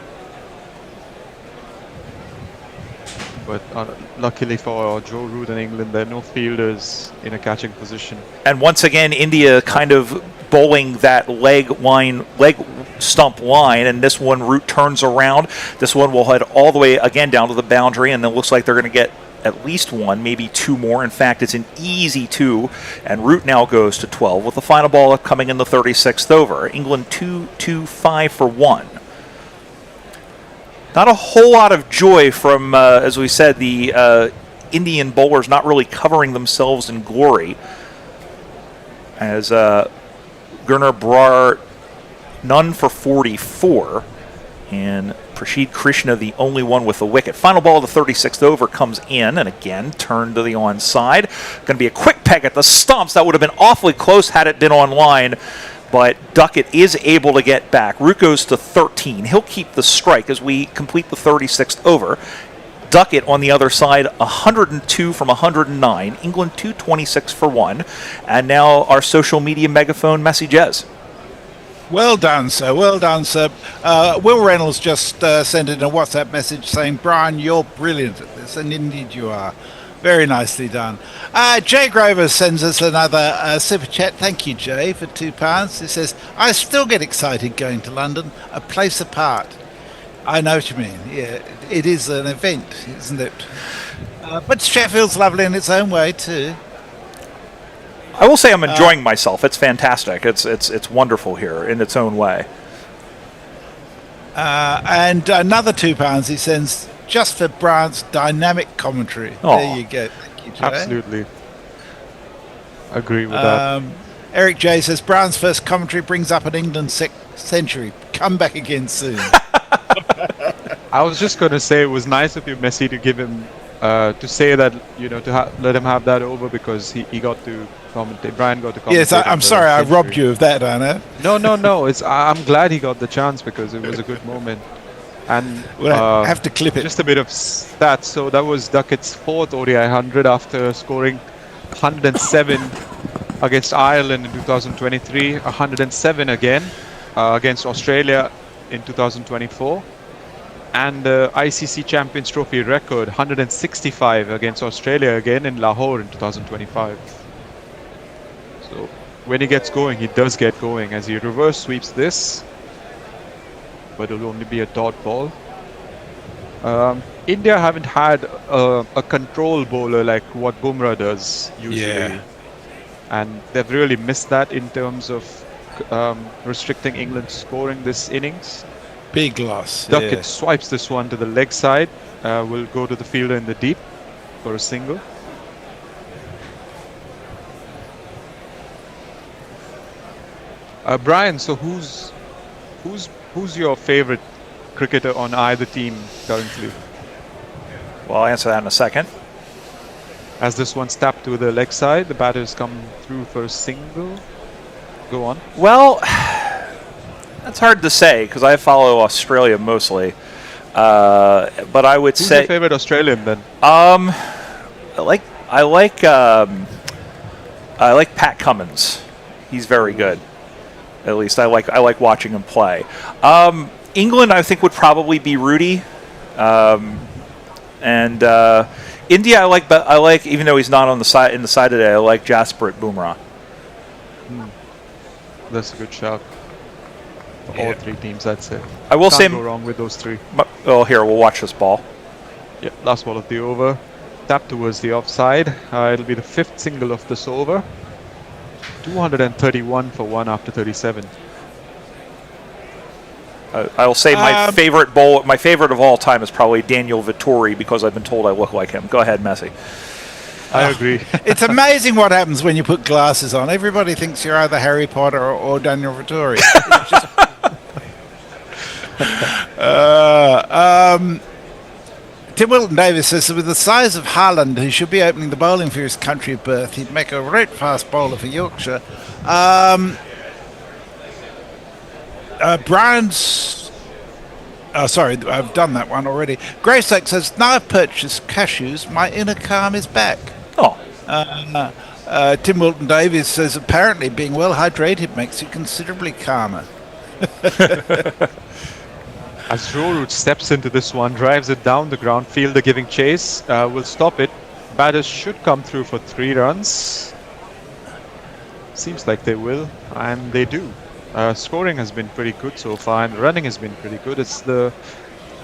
But luckily for Joe Root and England, there are no fielders in a catching position. And once again, India kind of bowling that leg stump line, and this one Root turns around. This one will head all the way again down to the boundary, and it looks like they're going to get at least 1, maybe 2 more. In fact, it's an easy 2, and Root now goes to 12 with the final ball coming in the 36th over. England 225 for 1. Not a whole lot of joy from, as we said, the Indian bowlers not really covering themselves in glory. As Gurner Brar, none for 44, and Prashid Krishna the only one with the wicket. Final ball of the 36th over comes in, and again, turned to the onside. Going to be a quick peg at the stumps. That would have been awfully close had it been on line. But Duckett is able to get back. Root goes to 13. He'll keep the strike as we complete the 36th over. Duckett on the other side, 102 from 109. England 226 for 1. And now our social media megaphone messages. Well done, sir. Well done, sir. Will Reynolds just sent in a WhatsApp message saying, Brian, you're brilliant at this, and indeed you are. Very nicely done. Jay Grover sends us another super chat. Thank you, Jay, for £2. He says, I still get excited going to London, a place apart. I know what you mean. Yeah, it is an event, isn't it? But Sheffield's lovely in its own way, too. I will say I'm enjoying myself. It's fantastic. It's wonderful here in its own way. And another £2 he sends just for Brian's dynamic commentary. Aww. There you go. Thank you, Jay. Absolutely. Agree with that. Eric J says, Brian's first commentary brings up an England century. Come back again soon. I was just going to say it was nice of you, Messi, to give him, to say that, to let him have that over because he got to commentate. Brian got to commentate. Yes, I'm sorry I robbed you of that, Anna. No. I'm glad he got the chance because it was a good moment. And we'll have to clip it. Just a bit of stats. So that was Duckett's 4th ODI 100 after scoring 107 against Ireland in 2023, 107 again against Australia in 2024, and the ICC Champions Trophy record 165 against Australia again in Lahore in 2025. So when he gets going, he does get going as he reverse sweeps this, but it'll only be a dot ball. India haven't had a control bowler like what Bumrah does usually. Yeah. And they've really missed that in terms of restricting England's scoring this innings. Big loss. Duckett swipes this one to the leg side. Will go to the fielder in the deep for a single. Brian, so who's your favorite cricketer on either team currently? Well, I'll answer that in a second. As this one's tapped to the leg side, the batters come through for a single. Go on. Well, that's hard to say because I follow Australia mostly. But I would Who's say your favorite Australian then? I like Pat Cummins. He's very good. At least I like watching him play. England, I think, would probably be Rudy, and India, I like even though he's not on the side today. I like Jasprit Bumrah. That's a good shout. For all three teams, I'd say. I will say go wrong with those three. Oh, here we'll watch this ball. Yeah, last ball of the over. Tap towards the offside. It'll be the fifth single of this over. 231 for one after 37. I will say my favorite of all time is probably Daniel Vittori because I've been told I look like him. Go ahead, Messi. I agree. It's amazing what happens when you put glasses on. Everybody thinks you're either Harry Potter or Daniel Vittori. Tim Wilton Davis says that with the size of Haaland, who should be opening the bowling for his country of birth, he'd make a great fast bowler for Yorkshire. Brian's... Oh, sorry, I've done that one already. Greysock says, now I've purchased cashews, my inner calm is back. Oh. Tim Wilton Davis says, apparently being well hydrated makes you considerably calmer. As Root steps into this one, drives it down the ground, fielder giving chase, will stop it. Batters should come through for 3 runs. Seems like they will, and they do. Scoring has been pretty good so far, and running has been pretty good. It's the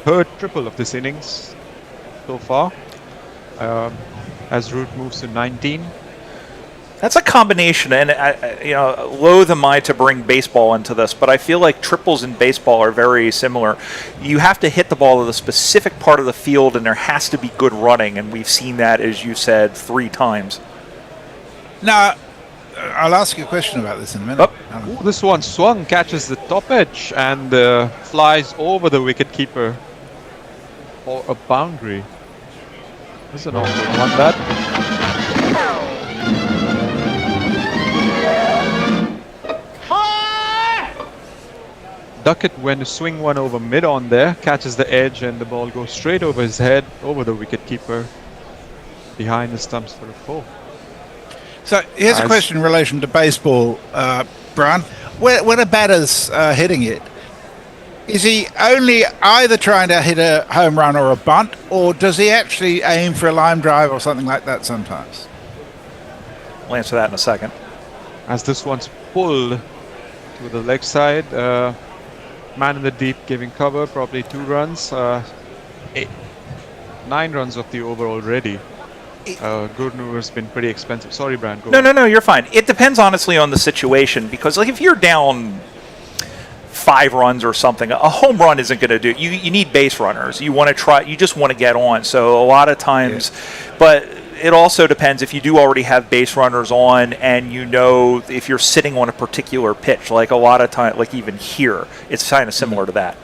third triple of this innings so far. As Root moves to 19. That's a combination, and loath am I to bring baseball into this, but I feel like triples in baseball are very similar. You have to hit the ball to the specific part of the field, and there has to be good running, and we've seen that, as you said, 3 times. Now, I'll ask you a question about this in a minute. Oh, this one swung, catches the top edge, and flies over the wicketkeeper for a boundary. This is an awkward one, that. Duckett went to swing one over mid-on there, catches the edge, and the ball goes straight over his head, over the wicketkeeper, behind the stumps for a 4. So here's a question in relation to baseball, Brian. When a batter's hitting it, is he only either trying to hit a home run or a bunt, or does he actually aim for a line drive or something like that sometimes? I'll answer that in a second. As this one's pulled to the leg side, man in the deep giving cover, probably 2 runs. 9 runs of the over already. Gurnu has been pretty expensive. Sorry, Brian. No, you're fine. It depends honestly on the situation, because like if you're down 5 runs or something, a home run isn't going to do. You need base runners. You want to try. You just want to get on. So a lot of times, but it also depends if you do already have base runners on, and you know if you're sitting on a particular pitch. Like a lot of time, like even here, it's kind of similar to that.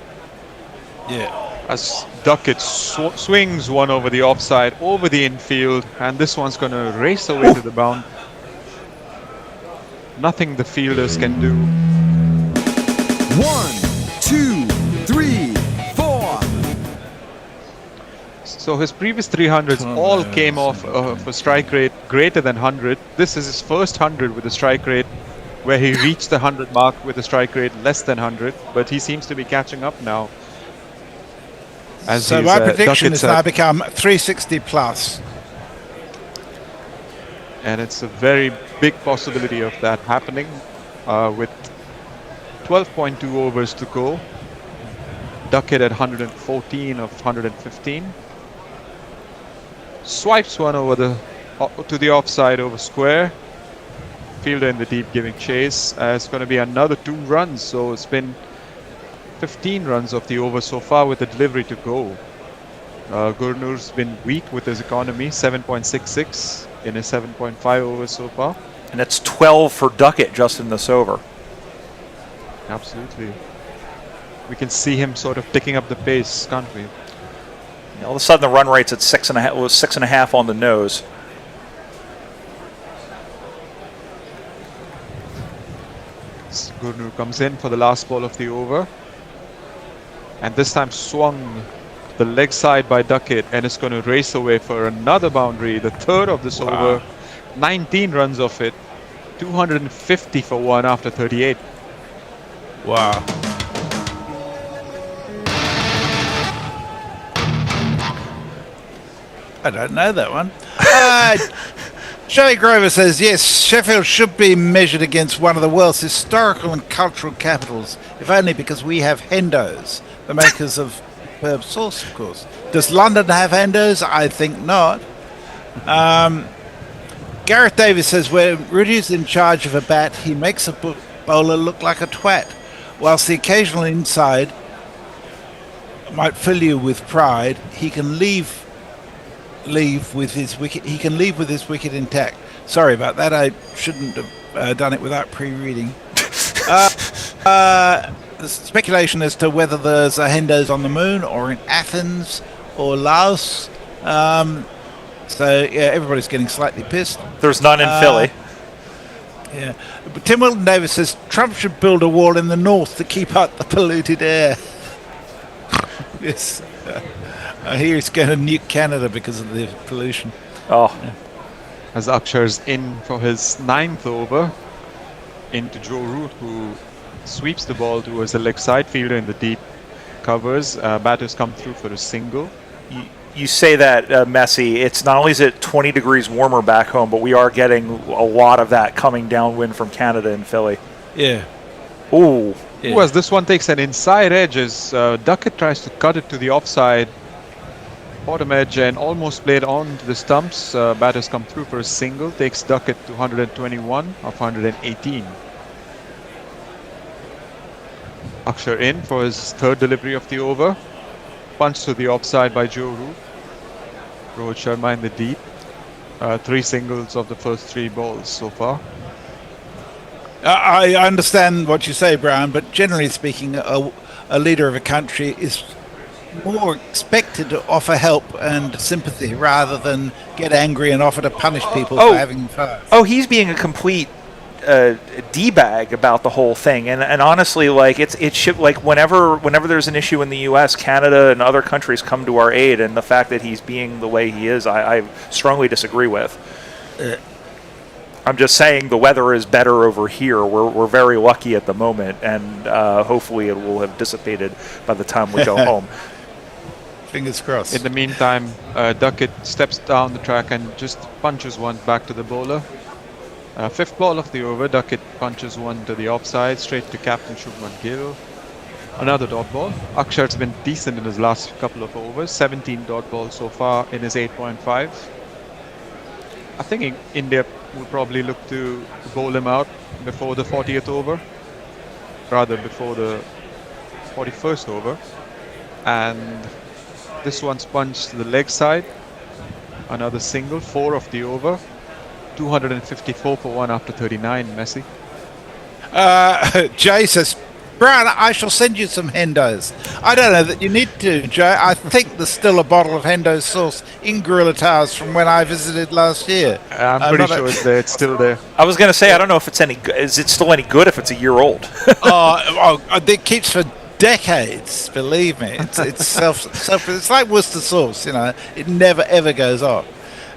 Yeah. As Duckett swings one over the offside, over the infield, and this one's going to race away to the bound. Nothing the fielders can do. 1, 2, 3, 4. So his previous 300s all came off of a strike rate greater than 100. This is his first 100 with a strike rate where he reached the 100 mark with a strike rate less than 100, but he seems to be catching up now. So my prediction has now become 360 plus. And it's a very big possibility of that happening with 12.2 overs to go. Duckett at 114 of 115. Swipes one over to the offside over square. Fielder in the deep giving chase. It's going to be another 2 runs, so it's been 15 runs of the over so far with the delivery to go. Gurnur's been weak with his economy, 7.66 in his 7.5 overs so far. And it's 12 for Duckett just in this over. Absolutely. We can see him sort of picking up the pace, can't we? All of a sudden the run rate's at 6.5. It was 6.5 on the nose. Gurnur comes in for the last ball of the over. And this time swung the leg side by Duckett, and it's going to race away for another boundary, the third of this over. 19 runs of it. 250 for 1 after 38. Wow. I don't know that one. Joey Grover says, yes, Sheffield should be measured against one of the world's historical and cultural capitals, if only because we have Hendos, the makers of superb sauce, of course. Does London have Hendos? I think not. Gareth Davis says, when Rudy's in charge of a bat, he makes a bowler look like a twat, whilst the occasional inside might fill you with pride, he can leave with his wicket. He can leave with his wicket intact. Sorry about that. I shouldn't have done it without pre-reading. There's speculation as to whether there's a Hendos on the moon or in Athens or Laos. So yeah, everybody's getting slightly pissed. There's none in Philly. Yeah, but Tim Wilton Davis says Trump should build a wall in the north to keep out the polluted air. Yes. I hear he's going to nuke Canada because of the pollution. Oh. Yeah. As Akshar's in for his 9th over, into Joe Root, who sweeps the ball towards the leg side. Fielder in the deep covers. Batters come through for a single. You say that, Messi. It's not only is it 20 degrees warmer back home, but we are getting a lot of that coming downwind from Canada and Philly. Yeah. Ooh. Yeah. Ooh, as this one takes an inside edge as Duckett tries to cut it to the offside. Bottom edge and almost played on to the stumps. Batters come through for a single. Takes Duckett to 121 of 118. Akshar in for his 3rd delivery of the over. Punch to the offside by Joe Root. Rohit Sharma in the deep. 3 singles of the first 3 balls so far. I understand what you say, Brian, but generally speaking, a leader of a country is more expected to offer help and sympathy rather than get angry and offer to punish people for having fun. Oh, he's being a complete D-bag about the whole thing, and honestly, like it should, like whenever there's an issue in the U.S., Canada and other countries come to our aid, and the fact that he's being the way he is, I strongly disagree with. I'm just saying the weather is better over here. We're very lucky at the moment, and hopefully it will have dissipated by the time we go home. Fingers crossed. In the meantime, Duckett steps down the track and just punches one back to the bowler. 5th ball of the over, Duckett punches one to the offside, straight to captain Shubman Gill. Another dot ball. Akshar's been decent in his last couple of overs, 17 dot balls so far in his 8.5. I think India will probably look to bowl him out before the 40th over, rather before the 41st over. And this one's punched to the leg side. Another single, 4 of the over. 254 for 1 after 39, Messi. Jay says, Brian, I shall send you some Hendos. I don't know that you need to, Jay. I think there's still a bottle of Hendos sauce in Guerrilla Towers from when I visited last year. I'm pretty sure it's there. It's still there. I was going to say, I don't know if it's any good. Is it still any good if it's a year old? It keeps for decades, believe me. It's it's like Worcester sauce, you know. It never ever goes off.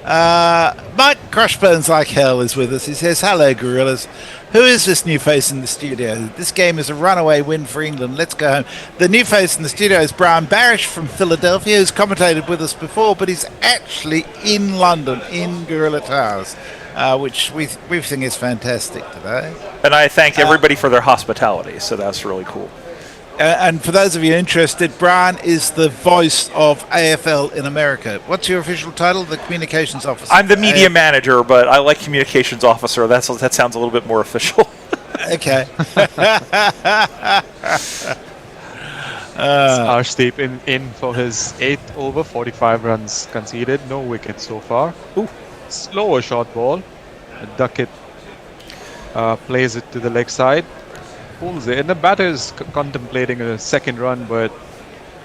Mike Crushburns Like Hell is with us. He says, hello, Gorillas. Who is this new face in the studio? This game is a runaway win for England. Let's go home. The new face in the studio is Brian Barish from Philadelphia, who's commentated with us before, but he's actually in London, in Guerrilla Towers, which we think is fantastic today. And I thank everybody for their hospitality, so that's really cool. And for those of you interested, Brian is the voice of AFL in America. What's your official title? The communications officer. I'm the media manager, but I like communications officer. That sounds a little bit more official. Okay. Arshdeep in for his 8th over, 45 runs conceded, no wickets so far. Ooh. Slower short ball. Duckett plays it to the leg side, pulls it, and the batter is contemplating a second run, but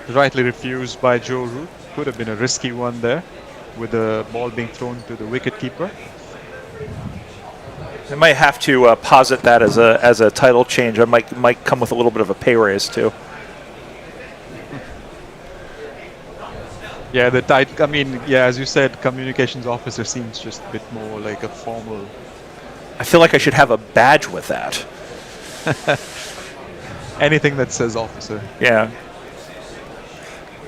rightly refused by Joe Root. Could have been a risky one there, with the ball being thrown to the wicket keeper. I might have to posit that as a title change. I might come with a little bit of a pay raise too. Yeah, as you said, communications officer seems just a bit more like a formal. I feel like I should have a badge with that. Anything that says officer. Yeah.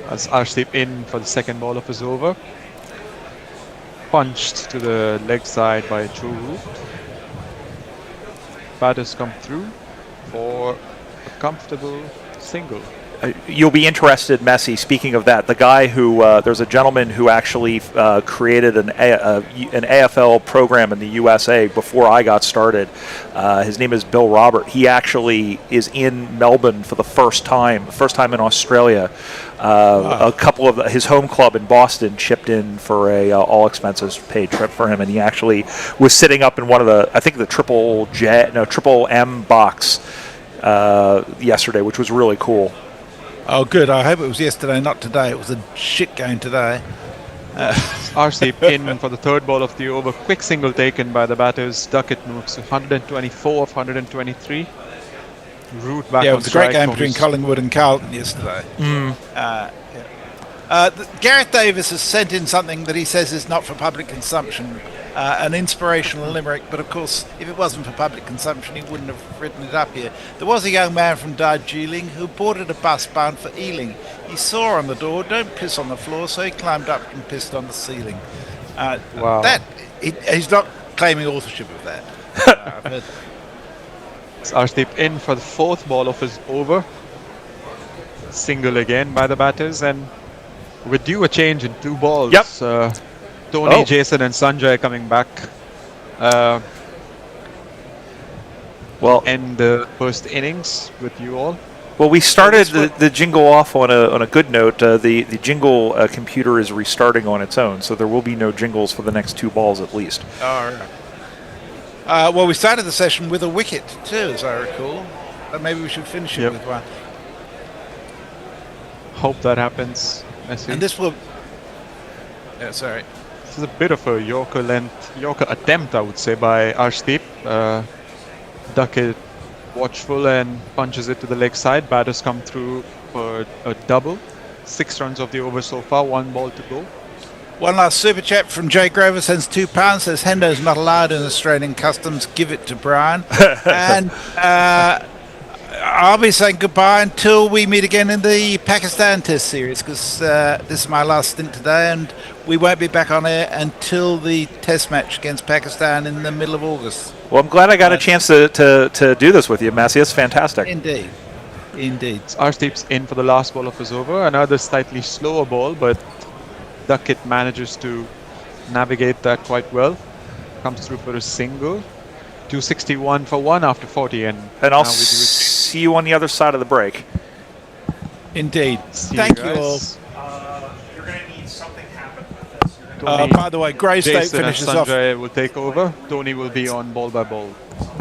As Arshdeep in for the second ball of his over. Punched to the leg side by Joe Root. Batters come through for a comfortable single. You'll be interested, Messi, speaking of that, the guy who, there's a gentleman who actually created an AFL program in the USA before I got started. His name is Bill Robert. He actually is in Melbourne for the first time in Australia. A couple of his home club in Boston chipped in for a all expenses paid trip for him, and he actually was sitting up in one of the, I think the Triple M box yesterday, which was really cool. Oh, good. I hope it was yesterday, not today. It was a shit game today. Arshdeep in for the third ball of the over. Quick single taken by the batters. Duckett moves to 124 of 123. Root back on strike. Yeah, it was a great game between Collingwood and Carlton yesterday. Gareth Davis has sent in something that he says is not for public consumption, an inspirational limerick, but of course, if it wasn't for public consumption, he wouldn't have written it up here. There was a young man from Darjeeling who boarded a bus bound for Ealing. He saw on the door, "Don't piss on the floor," so he climbed up and pissed on the ceiling. Wow. He's not claiming authorship of that. Arshdeep in for the fourth ball of his over. Single again by the batters, and we're due a change in 2 balls. Yep. Tony, Jason, and Sanjay coming back. Well, end the first innings with you all. Well, we started the jingle off on a good note. The jingle computer is restarting on its own, so there will be no jingles for the next 2 balls at least. All right. Well, we started the session with a wicket too, as I recall. But maybe we should finish it with one. Hope that happens, Messi. And this will... Yeah, sorry. This is a bit of a Yorker attempt, I would say, by Arshdeep. Duckett watchful and punches it to the leg side. Batters come through for a double. 6 runs of the over so far, 1 ball to go. One last super chat from Jay Grover, sends £2, says Hendo's not allowed in Australian customs, give it to Brian. And I'll be saying goodbye until we meet again in the Pakistan Test series, because this is my last stint today, and we won't be back on air until the Test match against Pakistan in the middle of August. Well, I'm glad I got a chance to do this with you, Messi. It's fantastic. Indeed. Arshdeep's in for the last ball of his over. Another slightly slower ball, but Duckett manages to navigate that quite well. Comes through for a single. 261 for 1 after 40, and I'll see you on the other side of the break. Indeed. See Thank you you all. You're going to need something happen with this. By the way, Grey State Jason finishes and off. Sanjay will take over. Tony will be on ball by ball.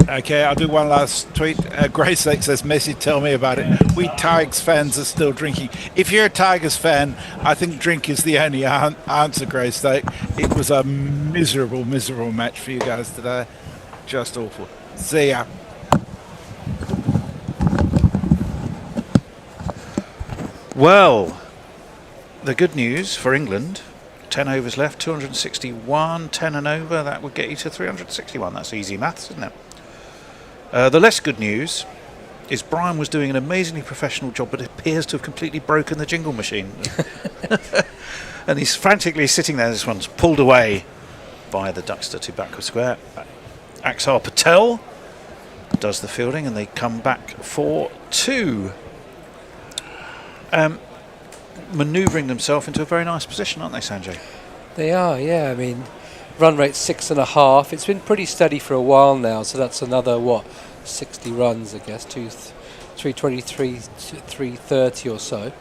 Okay, I'll do one last tweet. Grey State says, Messi, tell me about it. We Tigers fans are still drinking. If you're a Tigers fan, I think drink is the only answer, Grey State. It was a miserable, miserable match for you guys today. Just awful. See ya. Well, the good news for England, 10 overs left, 261, 10 and over, that would get you to 361. That's easy maths, isn't it? The less good news is Brian was doing an amazingly professional job, but it appears to have completely broken the jingle machine. And he's frantically sitting there. This one's pulled away by the Duckster to backward square. Axar Patel does the fielding, and they come back for 2. manoeuvring themselves into a very nice position, aren't they, Sanjay? They are, yeah. I mean, run rate 6.5. It's been pretty steady for a while now, so that's another, 60 runs, I guess, 323, 330 or so.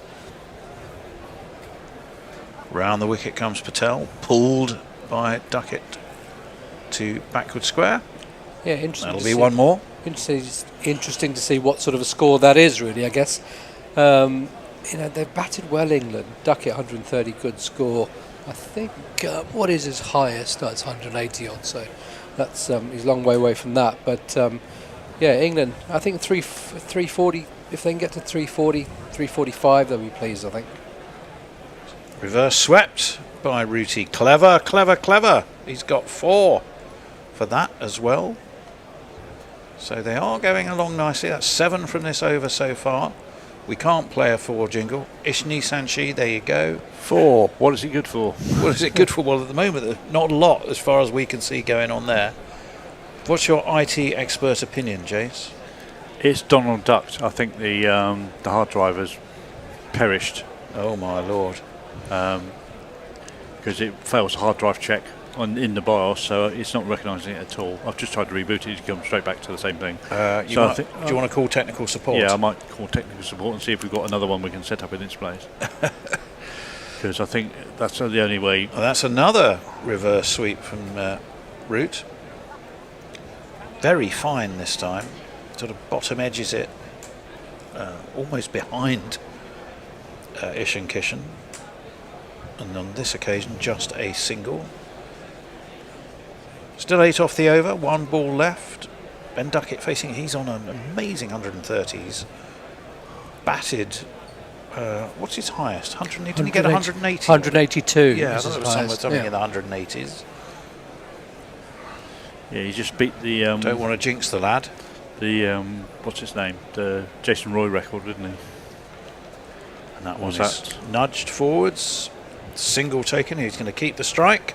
Round the wicket comes Patel, pulled by Duckett to backward square. Yeah, interesting. That'll be one more. Interesting to see what sort of a score that is, really, I guess. They've batted well, England. Duckett, 130, good score. I think, what is his highest? No, it's 180 odd, so that's he's a long way away from that. But, England, I think 340, if they can get to 340, 345, they'll be pleased, I think. Reverse swept by Ruti. Clever, clever, clever. He's got 4 for that as well. So they are going along nicely. That's 7 from this over so far. We can't play a 4 jingle. Ishni Sanchi, there you go. 4. What is it good for? What is it good for? Well, at the moment, not a lot as far as we can see going on there. What's your IT expert opinion, Jace? It's Donald Duck. I think the hard drive has perished. Oh my lord! Because it fails a hard drive check in the BIOS, so it's not recognising it at all. I've just tried to reboot it to come straight back to the same thing. Do you want to call technical support? Yeah, I might call technical support and see if we've got another one we can set up in its place. Because I think that's the only way. Well, that's another reverse sweep from Root. Very fine this time. Sort of bottom edges it, almost behind Ishan Kishan. And on this occasion, just a single. Still 8 off the over, 1 ball left. Ben Duckett facing, he's on an amazing 130s. Batted, what's his highest? 100, didn't he get 180? 182. Yeah, I thought it was something in the 180s. Yeah, he just beat the... Don't want to jinx the lad. The, what's his name? The Jason Roy record, didn't he? And that one is nudged forwards. Single taken, he's going to keep the strike.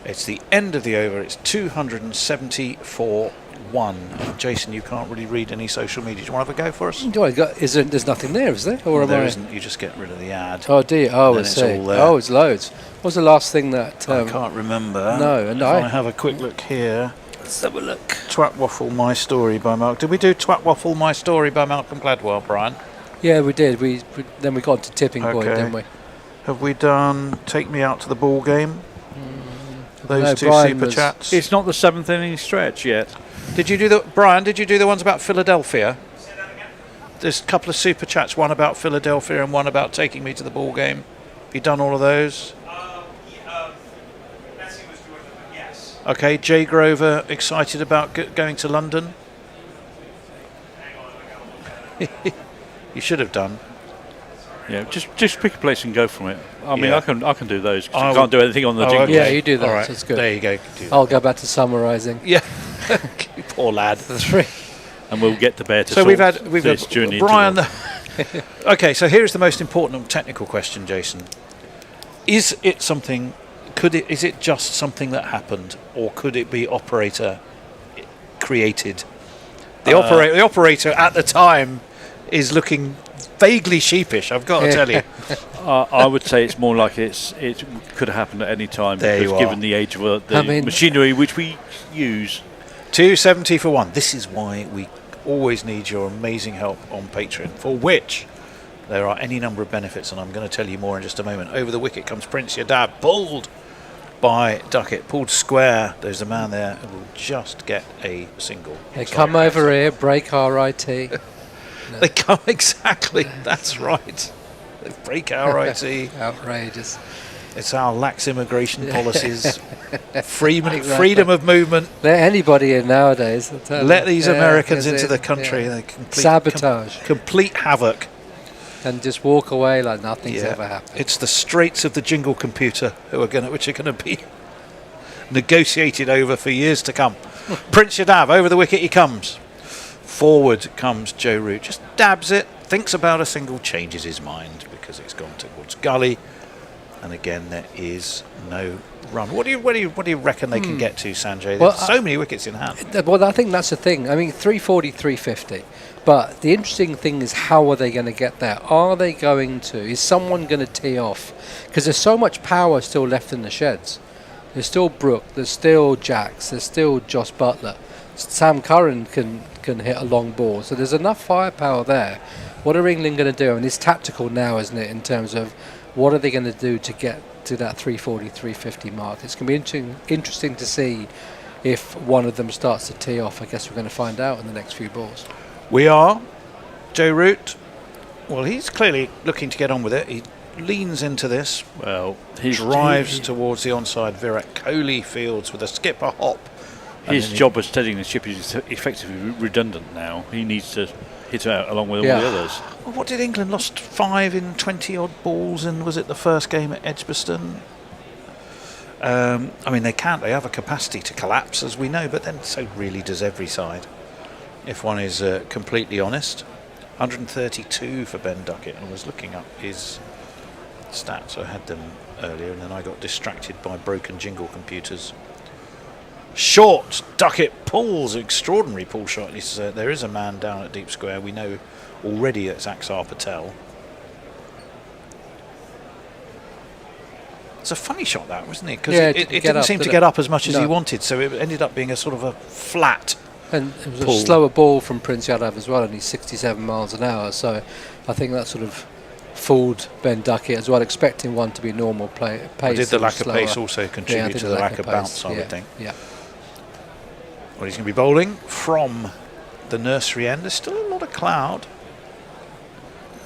It's the end of the over, it's 274-1. Jason, you can't really read any social media. Do you want to have a go for us? There's nothing there, is there? Or there isn't, you just get rid of the ad. Oh dear, oh I see. It's all there. Oh, it's loads. What was the last thing that... I can't remember. No, and I have a quick look here. Let's have a look. Twat Waffle My Story by Malcolm. Did we do Twat Waffle My Story by Malcolm Gladwell, Brian? Yeah, we did. Then we got to tipping point, didn't we? Have we done Take Me Out to the Ball Game? Those two Brian super chats. It's not the 7th inning stretch yet. Did you do the Brian? Did you do the ones about Philadelphia? There's a couple of super chats. One about Philadelphia and one about taking me to the ball game. Have you done all of those? Messi was doing them, yes. Okay. Jay Grover excited about going to London. You should have done. Yeah, just pick a place and go from it. I mean, Yeah. I can do those. 'Cause you can't do anything on the jingle. Yeah, you do that. All right. That's good. There you go. I'll go back to summarising. Yeah. Poor lad. 3. And we'll get the bear to So we've had Brian. Okay, so here's the most important technical question, Jason. Is it something? Is it just something that happened, or could it be operator created? The operator at the time is looking vaguely sheepish, I've got to tell you. I would say it's more like it could have happened at any time, because given the age of the machinery which we use. 270 for 1. This is why we always need your amazing help on Patreon, for which there are any number of benefits, and I'm going to tell you more in just a moment. Over the wicket comes Prince Yadav, pulled by Duckett, pulled square. There's a man there who will just get a single. They come over here, break our IT. They come, exactly, that's right. They break our IT. Outrageous. It's our lax immigration policies. Freedom of movement. Let anybody in nowadays. Let these Americans into the country. They Sabotage. Complete havoc. And just walk away like nothing's ever happened. It's the straits of the jingle computer which are going to be negotiated over for years to come. Prince Yadav, over the wicket he comes. Forward comes Joe Root, just dabs it, thinks about a single, changes his mind because it's gone towards gully. And again, there is no run. What do you reckon they can get to, Sanjay? Well, There's so many wickets in hand. Well, I think that's the thing. I mean, 340, 350. But the interesting thing is, how are they going to get there? Are they going to? Is someone going to tee off? Because there's so much power still left in the sheds. There's still Brook. There's still Jacks. There's still Josh Buttler. Sam Curran can hit a long ball. So there's enough firepower there. What are England going to do? And it's tactical now, isn't it, in terms of what are they going to do to get to that 340, 350 mark? It's going to be interesting to see if one of them starts to tee off. I guess we're going to find out in the next few balls. We are. Joe Root, well, he's clearly looking to get on with it. He leans into this. Well, he drives towards the onside. Virat Kohli fields with a skipper hop. His job of steadying the ship is effectively redundant now. He needs to hit out along with all the others. Well, what did England lost 5 in 20 odd balls, and was it the first game at Edgbaston? I mean, they have a capacity to collapse, as we know, but then so really does every side, if one is completely honest. 132 for Ben Duckett. I was looking up his stats. I had them earlier, and then I got distracted by broken jingle computers. Short, Duckett pulls, extraordinary pull shot. There is a man down at deep square. We know already it's Axar Patel. It's a funny shot, that, wasn't it? Because it didn't seem to get up as much as he wanted, so it ended up being a sort of a flat And it was pull. a slower ball from Prince Yadav as well, only 67 miles an hour. So I think that sort of fooled Ben Duckett as well, expecting one to be normal pace. Did the lack of pace also contribute to the lack of bounce, I would think? Yeah. Well, he's going to be bowling from the nursery end. There's still a lot of cloud.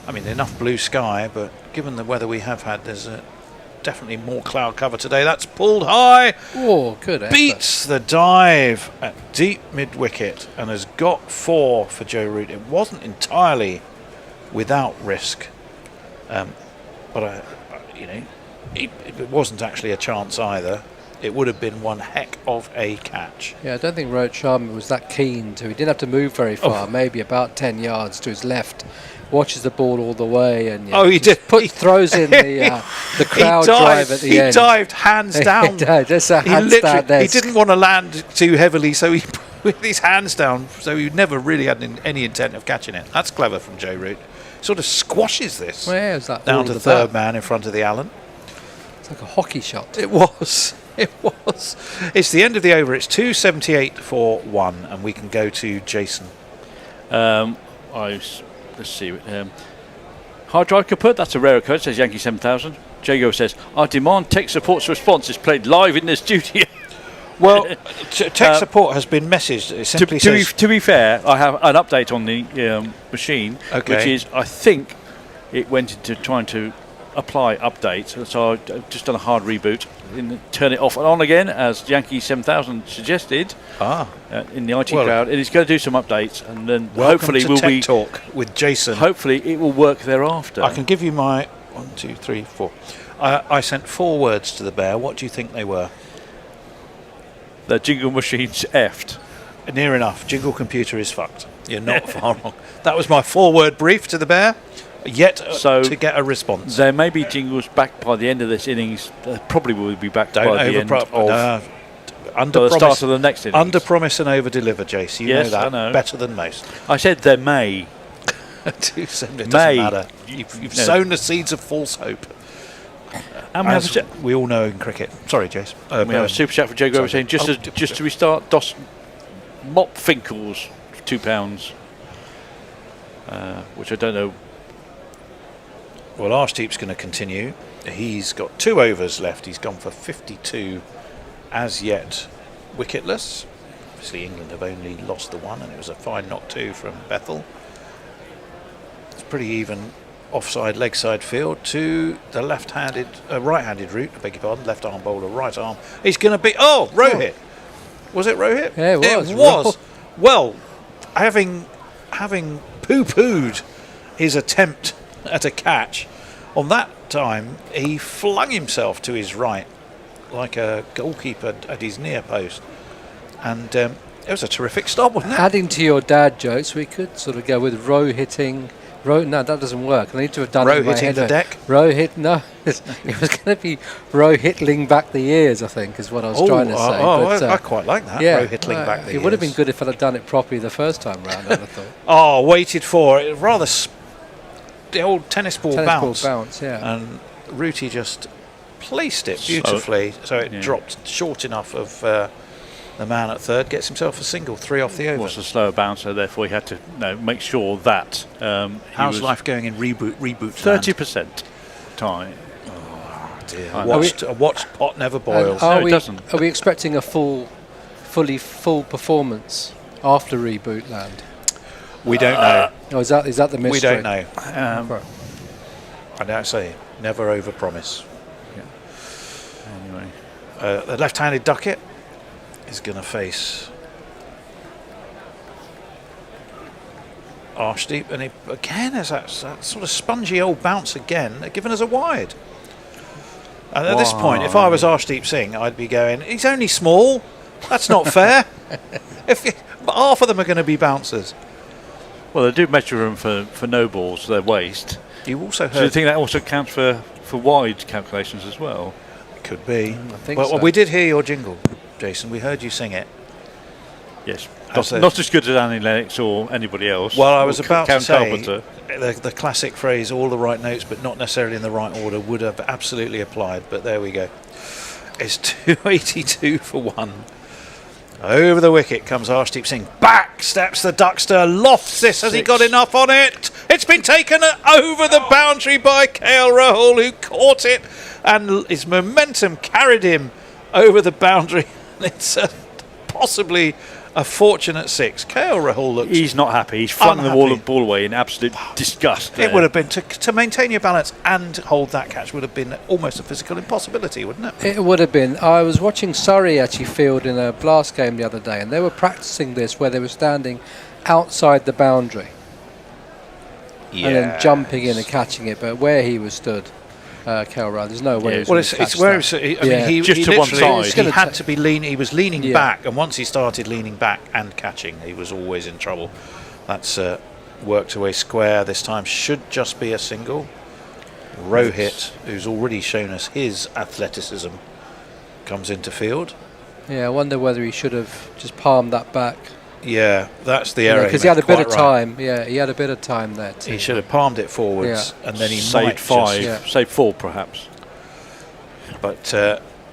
I mean, enough blue sky, but given the weather we have had, there's definitely more cloud cover today. That's pulled high. Oh, good effort. Beats the dive at deep mid-wicket and has got 4 for Joe Root. It wasn't entirely without risk, but it wasn't actually a chance either. It would have been one heck of a catch. Yeah, I don't think Rohit Sharma was that keen to. He didn't have to move very far, maybe about 10 yards to his left. Watches the ball all the way, and he did. Throws in the crowd drive at the end. He dived hands down. There's a handstand there. He didn't want to land too heavily, so he put his hands down. So he never really had any intent of catching it. That's clever from Joe Root. Sort of squashes this down to third man in front of the Allen. It's like a hockey shot. It was. It was. It's the end of the over. It's 278 for 1, and we can go to Jason. Let's see. Hard drive kaput, that's a rare occurrence, says Yankee 7000. Jago says, I demand tech support's response is played live in the studio. Well, tech support has been messaged. It simply says... To be fair, I have an update on the machine, which is, I think it went into trying to apply updates, so I've just done a hard reboot and turn it off and on again, as Yankee 7000 suggested in the IT crowd. And it's going to do some updates, and then hopefully we'll be talk with Jason. Hopefully it will work thereafter. I can give you my 1, 2, 3, 4. I sent 4 words to the bear. What do you think they were? The jingle machine's effed. Near enough. Jingle computer is fucked. You're not far wrong. That was my 4-word brief to the bear. Yet to get a response. There may be jingles back by the end of this innings. Probably will be back by the end of the start of the next innings. Under promise and over deliver, Jace. You know that better than most. I said there may. It doesn't matter. You've sown the seeds of false hope. And we all know in cricket. Sorry, Jace. We have a super chat for Joe Grover saying just to restart, Mop Finkel's £2, which I don't know. Well, Arshdeep's going to continue. He's got 2 overs left. He's gone for 52 as yet wicketless. Obviously, England have only lost the 1, and it was a fine knock 2 from Bethel. It's pretty even offside leg side field to the left-handed, right-handed route. I beg your pardon. Left arm bowler, right arm. He's going to be Rohit. Was it Rohit? Yeah, it was. Well, having poo-pooed his attempt at a catch, on that time he flung himself to his right like a goalkeeper at his near post, and it was a terrific stop, wasn't it? Adding to your dad jokes, we could sort of go with Roe hitting No, that doesn't work. I need to have done Row it in my hitting head. the deck? Row hit, no. It was going to be row hitling back the ears, I think, is what I was trying to say. I quite like that. Yeah, Row hitling back the ears. it would have been good if I'd have done it properly the first time round, I'd have thought. Oh, waited for it. Rather the old tennis ball bounce. Yeah. And Ruti just placed it beautifully, so it dropped short enough of the man at third, gets himself a single, 3 off the over. Was a slower bouncer, therefore he had to make sure that. How's life going in reboot? 30% time. Oh dear! A watched pot never boils. It doesn't. Are we expecting a full performance after reboot land? We don't know. Oh, is that the mystery? We don't know. I don't say never overpromise. Anyway, the left-handed ducket is going to face Arshdeep, and he again has that sort of spongy old bounce again, given us a wide. And at this point, if I was Arshdeep Singh, I'd be going, he's only small. That's not fair. But half of them are going to be bouncers. Well, they do measure them for no balls, their waist. You also heard. So you think that also counts for wide calculations as well? It could be. I think well, so. we did hear your jingle, Jason. We heard you sing it. Yes. Not as good as Annie Lennox or anybody else. Well, I was about to say Carpenter. the classic phrase, all the right notes but not necessarily in the right order, would have absolutely applied, but there we go. It's 282 for 1. Over the wicket comes Arshdeep Singh. Back steps the Duckster. Lofts this. Has he got enough on it? It's been taken over the boundary by KL Rahul, who caught it, and his momentum carried him over the boundary. It's possibly a fortunate 6. KL Rahul looks... He's not happy. He's flung the ball away in absolute disgust. It would have been, to maintain your balance and hold that catch, would have been almost a physical impossibility, wouldn't it? It would have been. I was watching Surrey actually field in a blast game the other day, and they were practicing this where they were standing outside the boundary and then jumping in and catching it, but where he was stood, Kelrod, there's no way. Yeah. Well, it's where he just to one side. He had to be leaning. He was leaning back, and once he started leaning back and catching, he was always in trouble. That's worked away square. This time should just be a single. Rohit, who's already shown us his athleticism, comes into field. Yeah, I wonder whether he should have just palmed that back. Yeah, that's the error. Because he had a bit of time. Yeah, he had a bit of time there too. He should have palmed it forwards, and then he saved saved 4 perhaps. But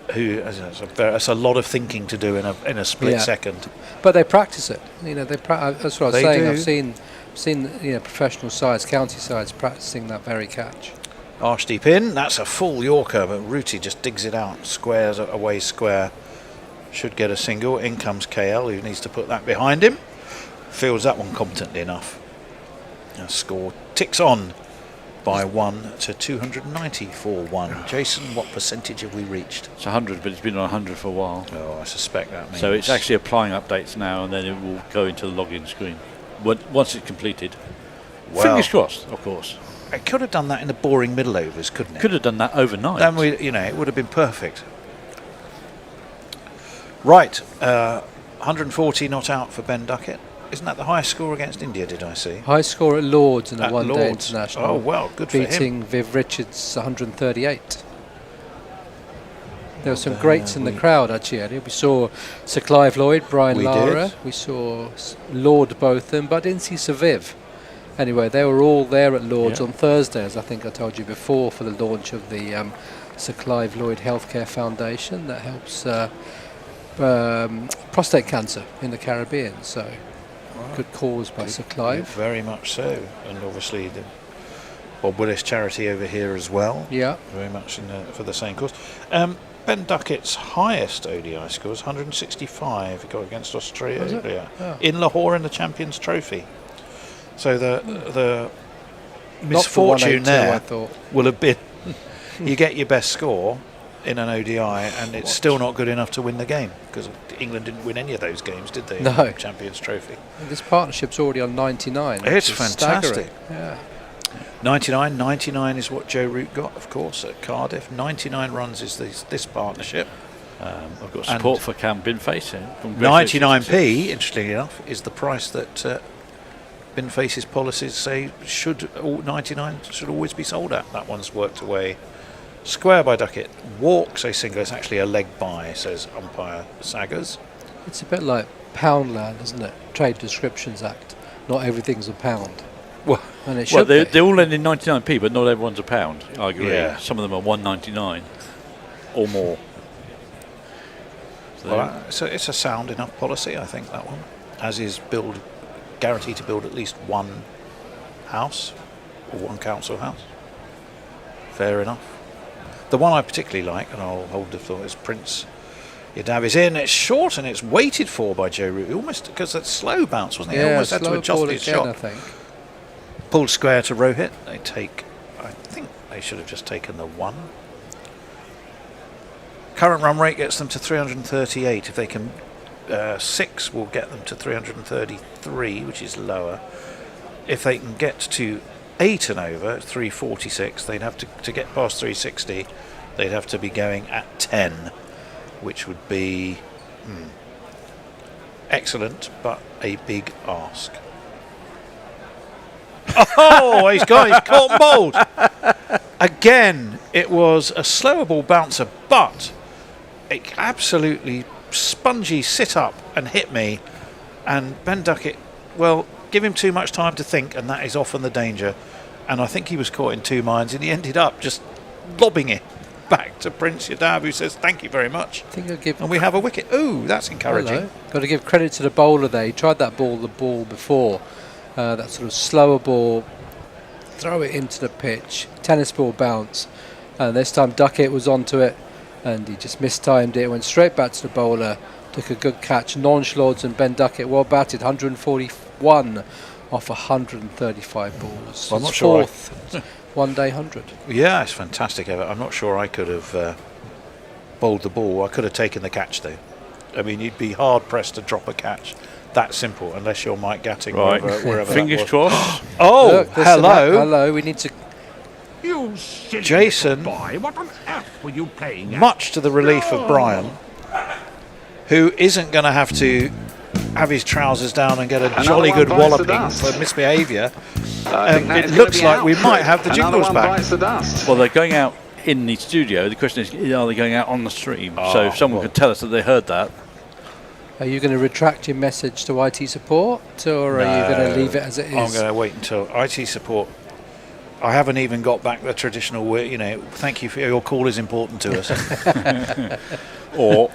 that's a lot of thinking to do in a split second. But they practice it. You know, that's what I was saying. Do. I've seen professional sides, county sides practicing that very catch. Arshdeep in. That's a full Yorker, but Ruti just digs it out. Squares away square. Should get a single. In comes KL, who needs to put that behind him. Fields that one competently enough. Our score ticks on by 1 to 290 for 1. Jason, what percentage have we reached? It's 100, but it's been on 100 for a while. Oh, I suspect that means... So it's actually applying updates now, and then it will go into the login screen once it's completed. Well, fingers crossed, of course. It could have done that in the boring middle overs, couldn't it? Could have done that overnight. Then it would have been perfect. Right, 140 not out for Ben Duckett. Isn't that the highest score against India, did I see? High score at Lords in a one-day international. Oh, well, good for him. Beating Viv Richards 138. There were some greats in the crowd, actually, Eddie. We saw Sir Clive Lloyd, Brian Lara. We saw Lord both of them, but I didn't see Sir Viv. Anyway, they were all there at Lords on Thursday, as I think I told you before, for the launch of the Sir Clive Lloyd Healthcare Foundation that helps prostate cancer in the Caribbean. So, good cause by Sir Clive. Very much so. And obviously the Bob Willis charity over here as well. Yeah. Very much for the same cause. Ben Duckett's highest ODI scores, 165. He got against Australia in Lahore in the Champions Trophy. So the misfortune there will have been you get your best score in an ODI and it's still not good enough to win the game, because England didn't win any of those games, did they? No. In the Champions Trophy. And this partnership's already on 99. It's fantastic. Yeah. 99 is what Joe Root got, of course, at Cardiff. 99 runs is this partnership. I've got support for Cam Binface. 99p, interestingly enough, is the price that Binface's policies say all 99 should always be sold at. That one's worked away. Square by Duckett. Walks a single. It's actually a leg by, says umpire Saggers. It's a bit like Poundland, isn't it? Trade Descriptions Act. Not everything's a pound. Well, and it should they're all in 99p, but not everyone's a pound. I agree. Yeah. Some of them are 1.99 or more. So it's a sound enough policy, I think, that one. As is guarantee to build at least one house or one council house. Fair enough. The one I particularly like, and I'll hold the thought, is Prince Yadav is in. It's short and it's waited for by Joe Root. Almost because it's slow bounce, wasn't it? Yeah, he almost had to adjust his shot. I think. Pulled square to Rohit. They take. I think they should have just taken the one. Current run rate gets them to 338. If they can, 6 will get them to 333, which is lower. If they can get to 8 and over, 346, they'd have to get past 360. They'd have to be going at 10, which would be excellent, but a big ask. Oh, he's caught and bowled. Again, it was a slower ball bouncer, but it absolutely spongy sit up and hit me. And Ben Duckett, well, give him too much time to think, and that is often the danger. And I think he was caught in two minds, and he ended up just lobbing it back to Prince Yadav, who says thank you very much. And we have a wicket. Ooh, that's encouraging. Hello. Got to give credit to the bowler there. He tried the ball before. That sort of slower ball, throw it into the pitch, tennis ball bounce, and this time Duckett was onto it and he just mistimed it, went straight back to the bowler, took a good catch, nonchalant, and Ben Duckett well batted, 141 off 135 balls. Well, I'm not sure fourth one day 100. Yeah, it's fantastic. I'm not sure I could have bowled the ball. I could have taken the catch though. I mean, you'd be hard pressed to drop a catch. That simple, unless you're Mike Gatting, right. wherever Fingers crossed. Oh, look, hello. We need to. You silly Jason, boy, what on earth were you playing at? Much to the relief of Brian, who isn't going to have to have his trousers down and get a jolly good walloping for misbehaviour. It looks like we might have the jingles back. Well, they're going out in the studio. The question is, are they going out on the stream? So if someone could tell us that they heard that. Are you going to retract your message to IT support, or are you going to leave it as it is? I'm going to wait until IT support. I haven't even got back the traditional, thank you for your call is important to us. Or,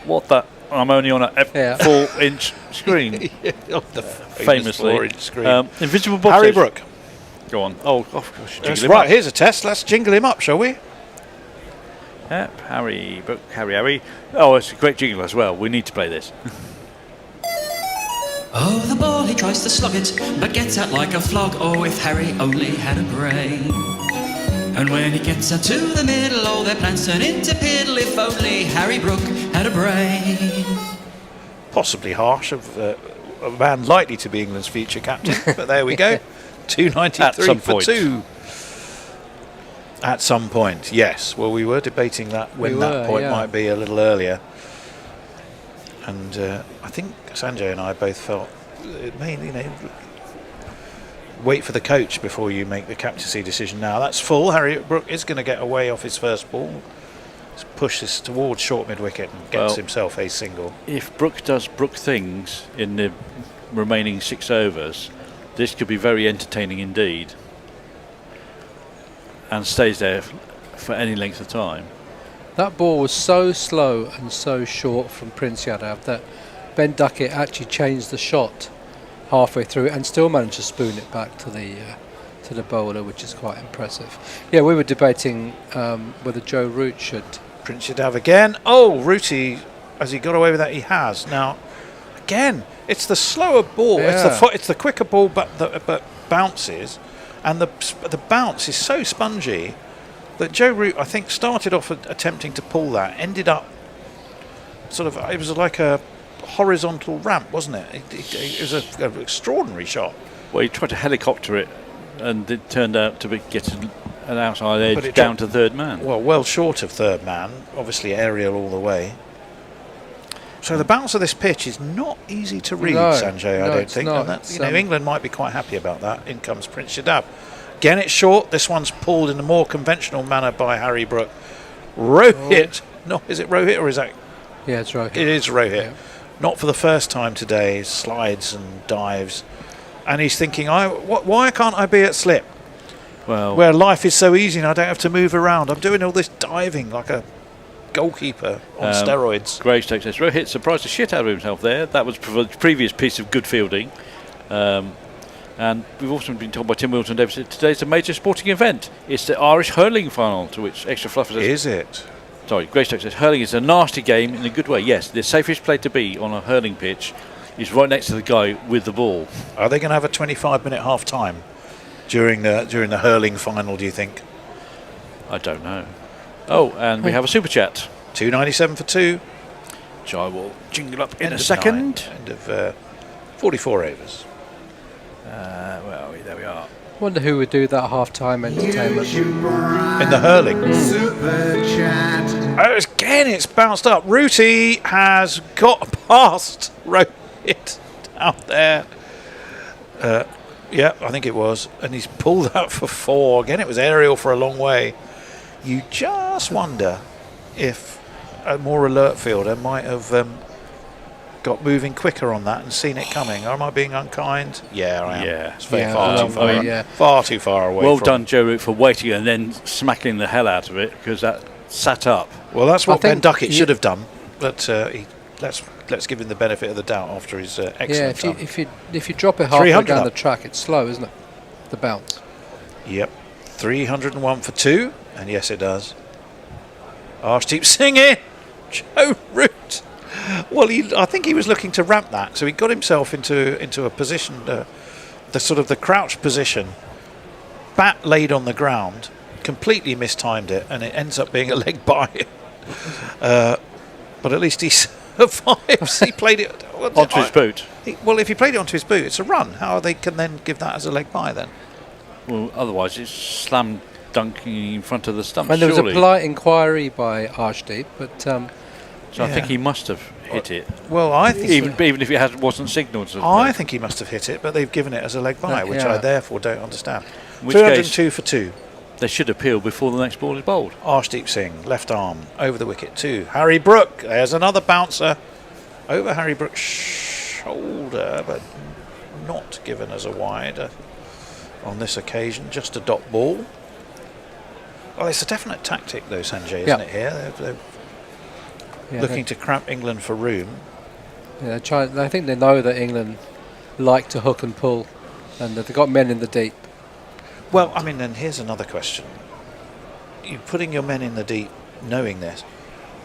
what that? I'm only on a 4-inch screen. The famously. 4-inch screen. Invisible Bob Harry says- Brook. Go on. Oh, gosh. That's right, here's a test. Let's jingle him up, shall we? Yep, Harry Brook, Harry. Oh, it's a great jingle as well. We need to play this. Oh, the ball, he tries to slug it, but gets out like a flog. Oh, if Harry only had a brain. And when he gets out to the middle, all their plans turn into piddle. If only Harry Brook had a brain. Possibly harsh of a man likely to be England's future captain, but there we go. 293 for point. 2. At some point, yes. Well, we were debating that when that point might be a little earlier. And I think Sanjay and I both felt it may, wait for the coach before you make the captaincy decision now. That's full. Harry Brook is going to get away off his first ball. Let's push this towards short mid-wicket and gets himself a single. If Brook does Brook things in the remaining 6 overs, this could be very entertaining indeed. And stays there for any length of time. That ball was so slow and so short from Prince Yadav that Ben Duckett actually changed the shot halfway through and still managed to spoon it back to the bowler, which is quite impressive. Yeah, we were debating whether Joe Root should. Prince Yadav again. Oh, Rooty, has he got away with that? He has. Now, again, it's the slower ball. Yeah. It's the quicker ball, but bounces. And the bounce is so spongy that Joe Root, I think, started off attempting to pull that, ended up it was like a horizontal ramp, wasn't it? It was an extraordinary shot. Well, he tried to helicopter it, and it turned out to get an outside edge down to third man. Well short of third man, obviously aerial all the way. So the balance of this pitch is not easy to read, No, Sanjay, I no, don't it's think. not. And that's, It's, England might be quite happy about that. In comes Prince Shadab. Again, it's short. This one's pulled in a more conventional manner by Harry Brook. Rohit. No, is it Rohit or is that? Yeah, it's Rohit. It is Rohit. Yeah. Not for the first time today. Slides and dives. And he's thinking, why can't I be at slip? Well, Where life is so easy and I don't have to move around. I'm doing all this diving like a goalkeeper on steroids. Greystoke says Rohit surprised the shit out of himself there. That was the previous piece of good fielding. And we've also been told by Tim Wilson Davis that today's a major sporting event. It's the Irish hurling final, to which Extra Fluff says. Is it? Sorry, Greystoke says hurling is a nasty game in a good way. Yes, the safest place to be on a hurling pitch is right next to the guy with the ball. Are they going to have a 25-minute half time during the hurling final, do you think? I don't know. Oh, and we have a super chat. 297 for 2. Which I will jingle up in End a of second. 9, end of 44 overs. There we are. Wonder who would do that half-time entertainment. In the hurling. Super chat. Oh, again, it's bounced up. Rooty has got past Rohit out there. Yeah, I think it was. And he's pulled that for 4. Again, it was aerial for a long way. You just wonder if a more alert fielder might have got moving quicker on that and seen it coming. Am I being unkind? Yeah, I am. Yeah. It's far too far away. Well from done, Joe Root, for waiting and then smacking the hell out of it, because that sat up. Well, that's what Ben Duckett you- should have done. But let's give him the benefit of the doubt after his excellent Yeah, if you drop it halfway 300 down up. the track, it's slow, isn't it? The bounce. Yep. 301 for 2. And yes, it does. Arshdeep singing. Joe Root. Well, I think he was looking to ramp that. So he got himself into a position, the sort of the crouch position. Bat laid on the ground. Completely mistimed it. And it ends up being a leg by. But at least he survives. He played it Onto his boot. Well, if he played it onto his boot, it's a run. How they can then give that as a leg by then? Well, otherwise it's slam dunking in front of the stump. And there was a surely. polite inquiry by Arshdeep, but So I think he must have hit it. Well, I think even if it wasn't signalled. I think he must have hit it, but they've given it as a leg by, which I therefore don't understand. In which 202 for 2. They should appeal before the next ball is bowled. Arshdeep Singh, left arm, over the wicket 2. Harry Brook, there's another bouncer. Over Harry Brook's shoulder, but not given as a wide on this occasion. Just a dot ball. Well, it's a definite tactic, though, Sanjay, isn't it, here? They're looking to cramp England for room. Yeah, I think they know that England like to hook and pull, and that they've got men in the deep. Well, I mean, then here's another question. You're putting your men in the deep knowing this.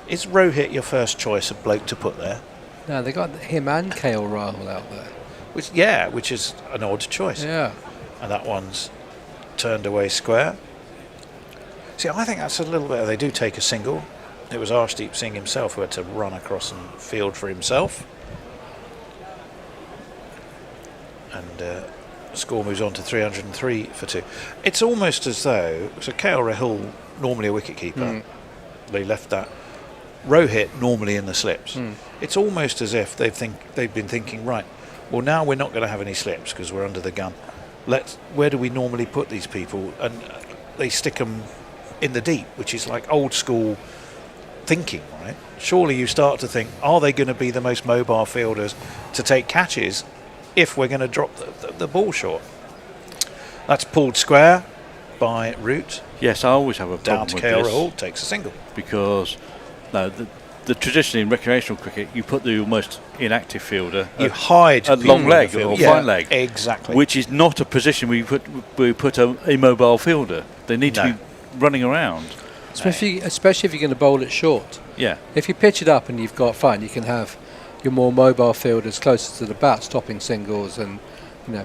Is Rohit your first choice of bloke to put there? No, they got him and KL Rahul out there. Which is an odd choice. Yeah. And that one's turned away square. See, I think that's a little bit. They do take a single. It was Arshdeep Singh himself who had to run across and field for himself. And score moves on to 303 for 2. It's almost as though, so KL Rahul, normally a wicketkeeper, they left that. Rohit, normally in the slips. It's almost as if they've been thinking, right, well, now we're not going to have any slips because we're under the gun. Where do we normally put these people? And they stick them in the deep, which is like old school thinking, right? Surely you start to think, are they going to be the most mobile fielders to take catches if we're going to drop the ball short? That's pulled square by Root. Yes, I always have a problem Down to with KL this. Rahul, takes a single. Because the tradition in recreational cricket, you put the most inactive fielder You hide at people long in leg the or field. fine leg, exactly. which is not a position where you put a mobile fielder. They need to be running around. Especially if you're going to bowl it short. Yeah. If you pitch it up and you've got fine, you can have your more mobile fielders closer to the bat, stopping singles and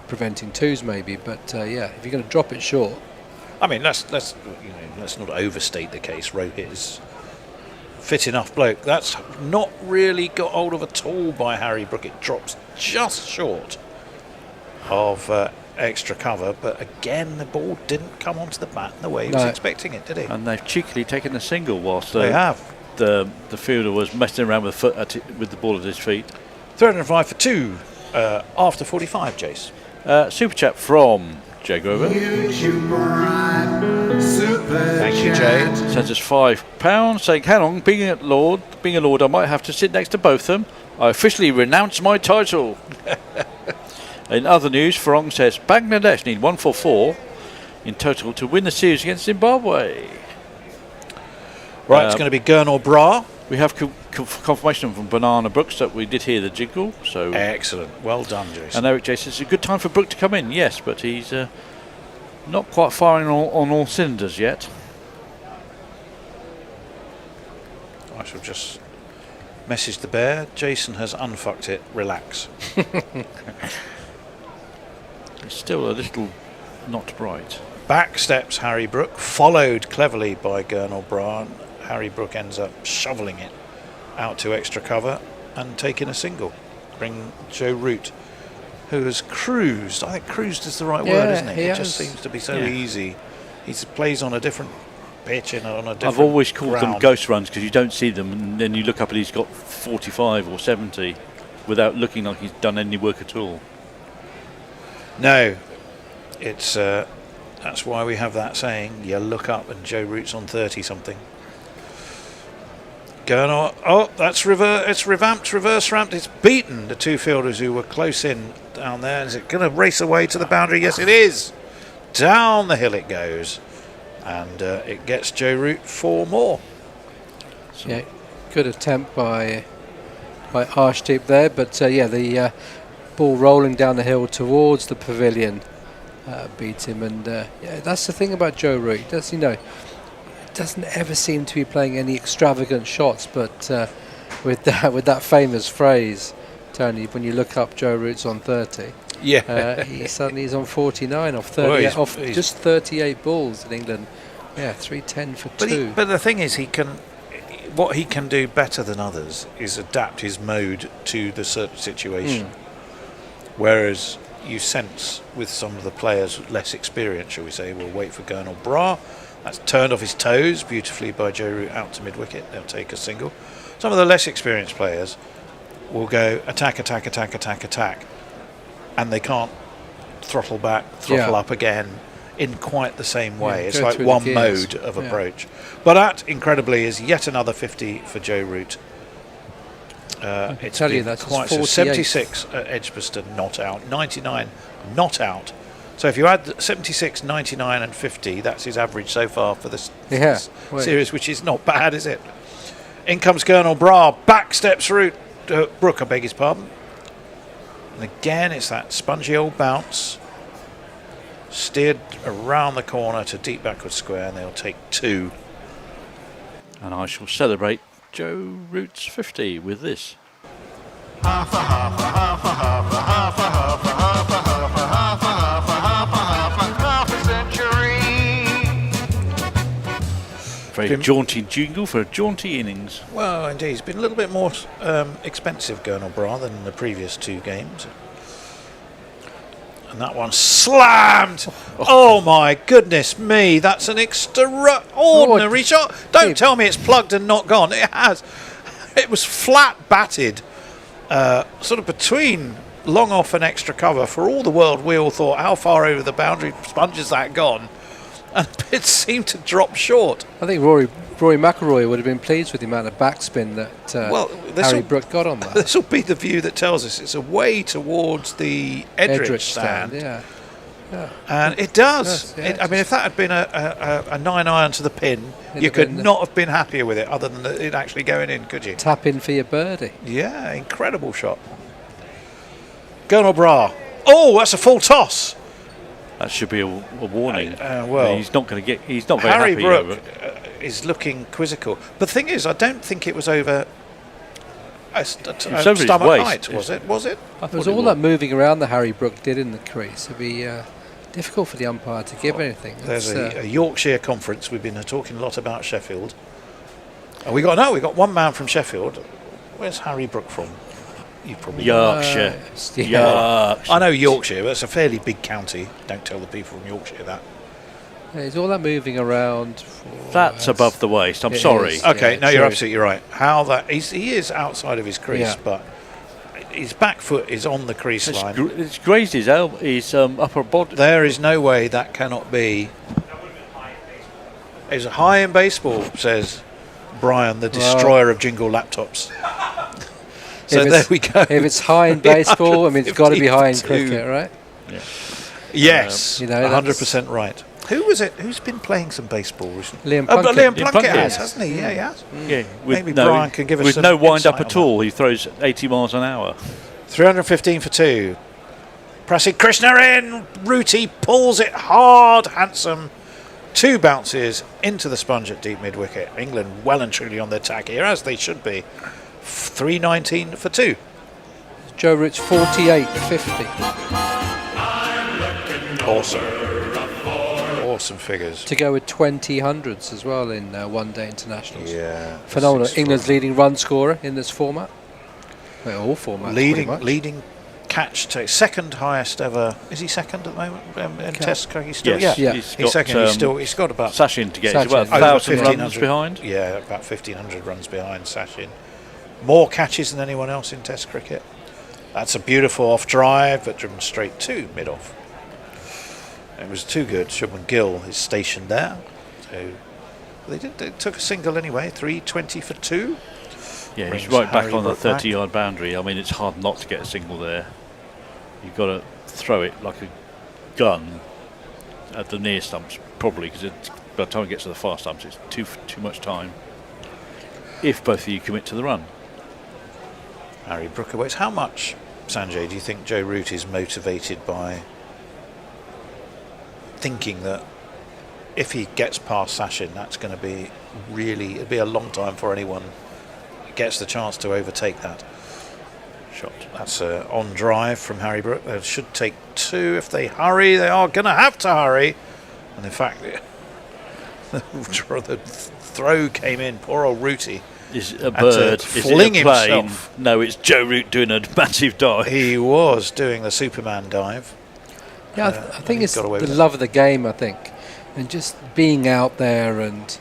preventing twos maybe. But if you're going to drop it short, I mean, let's not overstate the case. Rohit is fit enough bloke. That's not really got hold of at all by Harry Brook. It drops just short of extra cover, but again the ball didn't come onto the bat in the way he was expecting it, did he? And they've cheekily taken a single whilst They have. the fielder was messing around with the ball at his feet. 305 for 2 after 45, Jace. Super chat from Jay Grover. Thank you, Jay. Sends us £5, saying, hang on, being a lord, I might have to sit next to both of them. I officially renounce my title. In other news, Farong says Bangladesh need 144 in total to win the series against Zimbabwe. Right, it's going to be Gernal Bra. We have confirmation from Banana Brooks that we did hear the jingle. So excellent. Well done, Jason. And Eric J says it's a good time for Brook to come in. Yes, but he's not quite firing on all cylinders yet. I shall just message the bear. Jason has unfucked it. Relax. It's still a little not bright. Back steps Harry Brook, followed cleverly by Gernal Bra. Harry Brook ends up shoveling it out to extra cover and taking a single. Bring Joe Root, who has cruised. I think cruised is the right word, isn't it? It just seems to be so easy. He plays on a different pitch and on a different I've always called ground. them ghost runs because you don't see them, and then you look up and he's got 45 or 70 without looking like he's done any work at all. No, it's that's why we have that saying. You look up and Joe Root's on 30 something. Gernal, that's it's revamped, reverse ramped. It's beaten the two fielders who were close in down there. Is it going to race away to the boundary? Yes, it is. Down the hill it goes, and it gets Joe Root 4 more. So yeah, good attempt by Arshdeep there, but the ball rolling down the hill towards the pavilion beat him, and that's the thing about Joe Root. Doesn't ever seem to be playing any extravagant shots, but with that famous phrase, Tony, when you look up Joe Root's on 30, he's on 49 off 30, off just 38 balls in England. Yeah, 310 for 2. But the thing is, what he can do better than others is adapt his mode to the certain situation. Whereas you sense with some of the players less experienced, shall we say, we'll wait for Gernal Bra. That's turned off his toes beautifully by Joe Root out to mid-wicket. They'll take a single. Some of the less experienced players will go attack, attack, attack, attack, attack. And they can't throttle back, throttle up again in quite the same way. It's like one mode of approach. But that, incredibly, is yet another 50 for Joe Root. It's quite 76 at Edgbaston, not out. 99, not out. So if you add 76, 99 and 50, that's his average so far for this series, which is not bad, is it? In comes Gernal Bra, back steps Brook, I beg his pardon. And again, it's that spongy old bounce. Steered around the corner to deep backward square, and they'll take 2. And I shall celebrate Joe Root's 50 with this. Very jaunty jingle for a jaunty innings. Well, indeed, he's been a little bit more expensive, Gernal Bra, than the previous 2 games. And that one slammed. Oh my goodness me, that's an extraordinary shot. Don't tell me it's plugged and not gone. It has. It was flat batted, sort of between long off and extra cover. For all the world, we all thought, how far over the boundary sponge has that gone? And it seemed to drop short. I think Rory McIlroy would have been pleased with the amount of backspin that Harry Brook got on that. This will be the view that tells us it's away towards the Edrich stand. And it does. I mean, if that had been a 9-iron to the pin, you could not have been happier with it, other than it actually going in, could you? Tap in for your birdie. Yeah, incredible shot. Gernal Bra. Oh, that's a full toss. That should be a warning. Well, he's not going to get. He's not very Harry happy. Brook is looking quizzical. But the thing is, I don't think it was over stomach height, was it? Was it? There was all that moving around that Harry Brook did in the crease. It'd be difficult for the umpire to give anything. There's a Yorkshire conference. We've been talking a lot about Sheffield. We got one man from Sheffield. Where's Harry Brook from? You probably Yorkshire. I know Yorkshire, but it's a fairly big county. Don't tell the people from Yorkshire that. Is all that moving around? That's above the waist. I'm sorry. Okay, no, you're absolutely right. How that he is outside of his crease, Yeah. but his back foot is on the crease line. It's grazed his upper body. There is no way that cannot be. It's high in baseball, says Brian, the destroyer of jingle laptops. So there we go. If it's high in baseball, I mean, it's got to be high in cricket, right? Yeah. Yes, You know, 100% right. Who was it? Who's been playing some baseball recently? Liam Plunkett. Liam Liam Plunkett Plunkett. has, hasn't he? Yeah, he has. Yeah, Maybe Brian can give us with some no wind up insight at on all. He throws 80 miles an hour. 315 for 2. Pressing Krishna in. Ruti pulls it hard. Handsome. 2 bounces into the sponge at deep mid wicket. England well and truly on their tack here, as they should be. 319 for 2. Joe Root's 48-50. Awesome figures. To go with 20 hundreds as well in one-day internationals. Yeah. Phenomenal. England's leading run scorer in this format. Well, all formats. Leading catch to second highest ever. Is he second at the moment in Test cricket? He's still, Yes, yeah. he's He's second. got, He's got about Sachin to get. He's Sachin. about 1,000 runs behind. Yeah, about 1,500 runs behind Sachin. More catches than anyone else in Test cricket. That's a beautiful off drive, but driven straight to mid off. It was too good. Shubman Gill is stationed there. So they took a single anyway. 320 for 2. Yeah, Brings he's right back Harry on the Brook back. 30-yard boundary. I mean, it's hard not to get a single there. You've got to throw it like a gun at the near stumps, probably, because by the time it gets to the far stumps, it's too much time. If both of you commit to the run. Harry Brook awaits. How much, Sanjay, do you think Joe Root is motivated by thinking that if he gets past Sachin, that's going to be really, it'll be a long time for anyone gets the chance to overtake that shot. That's on drive from Harry Brook. They should take 2 if they hurry. They are going to have to hurry. And in fact, the throw came in. Poor old Rooty. Is a bird? Is fling it a plane? himself. No, it's Joe Root doing a massive dive. He was doing the Superman dive. Yeah, I think it's got away the with it. love of the game, I think. And just being out there and,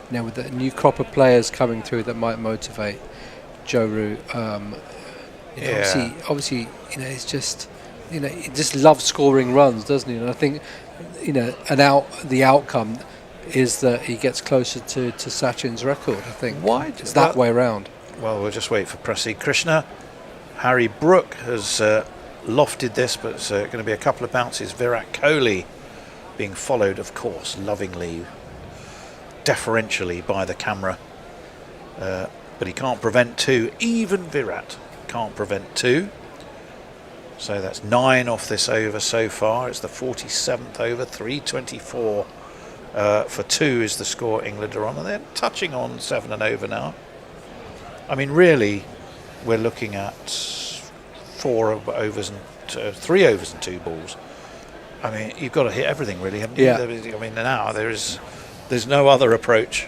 you know, with the new crop of players coming through that might motivate Joe Root. Obviously, you know, it's just, you know, he just loves scoring runs, doesn't he? And I think, you know, the outcome is that he gets closer to Sachin's record, I think. Why? It's that way around. Well, we'll just wait for Prasidh Krishna. Harry Brook has lofted this, but it's going to be a couple of bounces. Virat Kohli being followed, of course, lovingly, deferentially by the camera. But he can't prevent 2. Even Virat can't prevent 2. So that's 9 off this over so far. It's the 47th over. 324 for 2 is the score England are on. And they're touching on 7 and over now. I mean, really, we're looking at 4 overs and 3 overs and 2 balls. I mean, you've got to hit everything, really, haven't you? Yeah. I mean, now there's no other approach.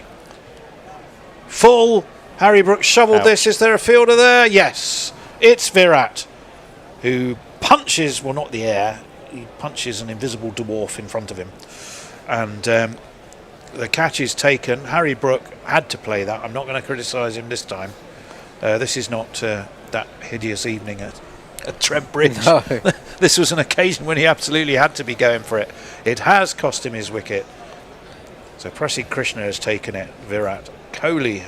Full. Harry Brook shoveled this. Is there a fielder there? Yes. It's Virat, who punches, well, not the air, he punches an invisible dwarf in front of him. And the catch is taken. Harry Brook had to play that. I'm not going to criticise him this time. This is not that hideous evening at Trent Bridge. No. This was an occasion when he absolutely had to be going for it. It has cost him his wicket. So Prasidh Krishna has taken it. Virat Kohli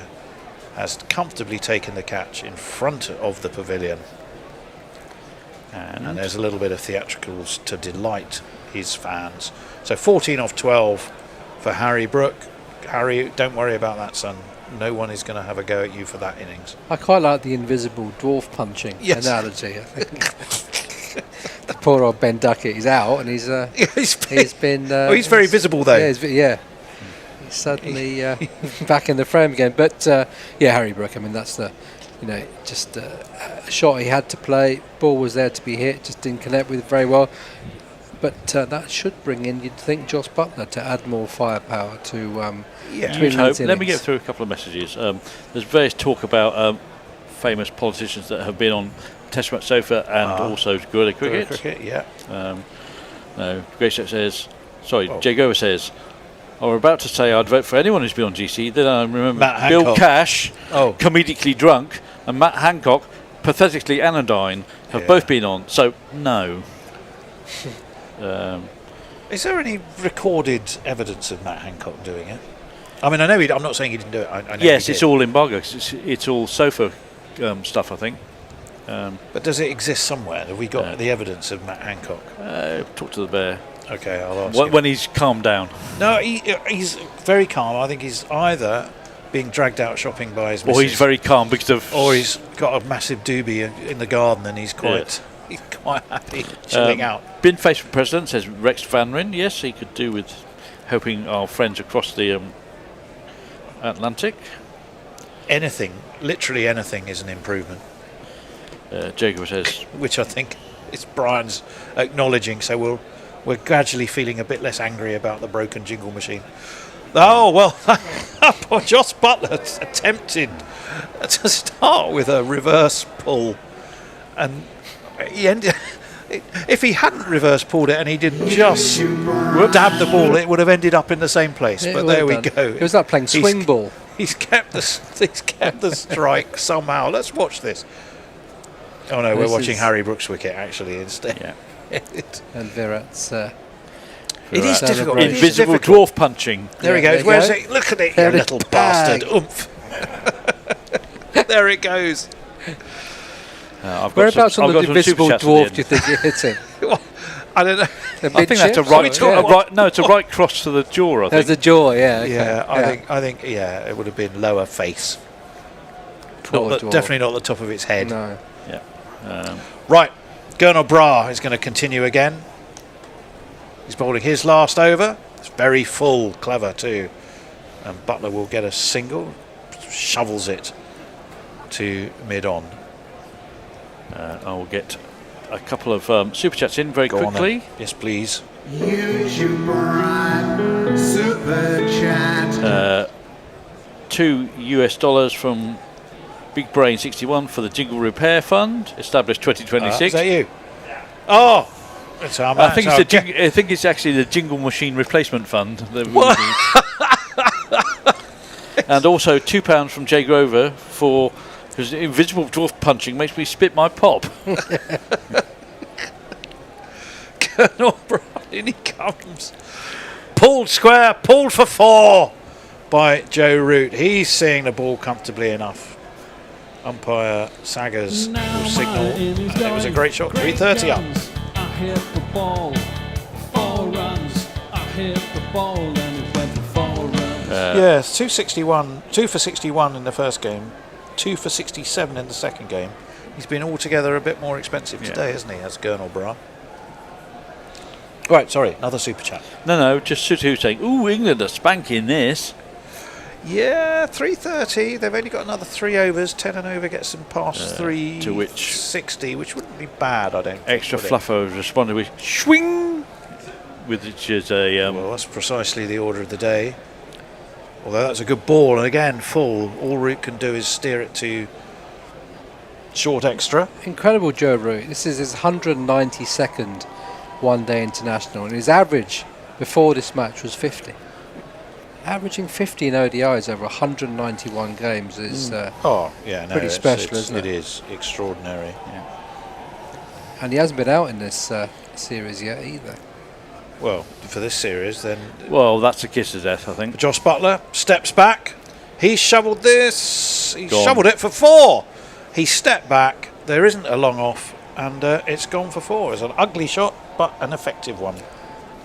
has comfortably taken the catch in front of the pavilion. And there's a little bit of theatricals to delight his fans. So 14 off 12 for Harry Brook. Harry, don't worry about that, son. No one is going to have a go at you for that innings. I quite like the invisible dwarf punching analogy, I think. The poor old Ben Duckett, he's out and he's been... he's very visible, though. Yeah, he's suddenly back in the frame again. But, Harry Brook, I mean, that's the... You know, just a shot he had to play. Ball was there to be hit, just didn't connect with it very well. But that should bring in, you'd think, Joss Buttler to add more firepower to Let me get through a couple of messages. There's various talk about famous politicians that have been on Test Match Sofa and also Guerrilla Cricket. Yeah. Jay Gover says, were about to say I'd vote for anyone who's been on GC. Then I remember Matt Bill Hancock. Cash, Oh. comedically drunk, and Matt Hancock, pathetically anodyne, have both been on. So no. Is there any recorded evidence of Matt Hancock doing it? I mean, I know I'm not saying he didn't do it. I know Yes, he it's did. all embargo. It's all sofa stuff, I think. But does it exist somewhere? Have we got the evidence of Matt Hancock? Talk to the bear. Okay, I'll ask him. When he's calmed down. No, he's very calm. I think he's either being dragged out shopping by his missus, Or he's very calm because of... or he's got a massive doobie in the garden and he's quite happy chilling out. Been faced for president, says Rex Van Ryn. Yes, he could do with helping our friends across the Atlantic. Anything, literally anything, is an improvement. Jacob says... Which I think is Brian's acknowledging, so we're gradually feeling a bit less angry about the broken jingle machine. Oh, well, poor Joss Butler attempted to start with a reverse pull, and he ended... If he hadn't reverse pulled it and he didn't just dab the ball, it would have ended up in the same place. Yeah, but well there we done. go. It was like playing swing ball. He's kept the strike somehow. Let's watch this. Oh no, we're This watching is- Harry Brooks' wicket actually instead. Yeah. And Virat's... It is difficult. Invisible It is difficult. dwarf punching. There he Yeah, goes. there you Where's go. it? Look at it, There you it little is. bastard. Oomph. There it goes. Whereabouts on the invisible dwarf do you think you're hitting? I don't know. I think that's a right. No, it's a right cross to the jaw. I think. There's a jaw, yeah. Okay. Yeah, I think it would have been lower face. Poor dwarf. Definitely not the top of its head. No. Yeah. Right, Gernot Bra is going to continue again. He's bowling his last over. It's very full, clever too. And Butler will get a single, shovels it to mid-on. I will get a couple of super chats in very Go on quickly. then. Yes, please. YouTube Brian, Super Chat. $2 from Big Brain 61 for the Jingle Repair Fund, established 2026. Is that you? Oh, it's our man. I think it's actually the Jingle Machine Replacement Fund. And also £2 from Jay Grover for because invisible dwarf punching makes me spit my pop. Colonel Brian, in he comes. Pulled square, pulled for 4 by Joe Root. He's seeing the ball comfortably enough. Umpire Saggers will signal. And it was a great shot. 3:30 up. I hit the ball, 4 runs. I hit the ball and it went for 4 runs. Yes, 2 for 61 in the first game, 2 for 67 in the second game. He's been altogether a bit more expensive today, hasn't he, as Gernot Bra? Right, sorry, another super chat. No, just Sutu saying, "Ooh, England are spanking this." Yeah, 3:30. They've only got another 3 overs. 10 and over gets them past 360, which wouldn't be bad, I don't think. Extra would it? Fluffo has responded with swing, which is a. Well, that's precisely the order of the day. Although that's a good ball, and again, full. All Root can do is steer it to short extra. Incredible, Joe Root. This is his 192nd one-day international, and his average before this match was 50. Averaging 50 in ODIs over 191 games is pretty special, isn't it? It is extraordinary. Yeah. And he hasn't been out in this series yet either. Well, for this series, then. Well, that's a kiss of death, I think. Josh Butler steps back. He shoveled this. He Gone. shoveled it for 4. He stepped back. There isn't a long off, and it's gone for 4. It's an ugly shot, but an effective one.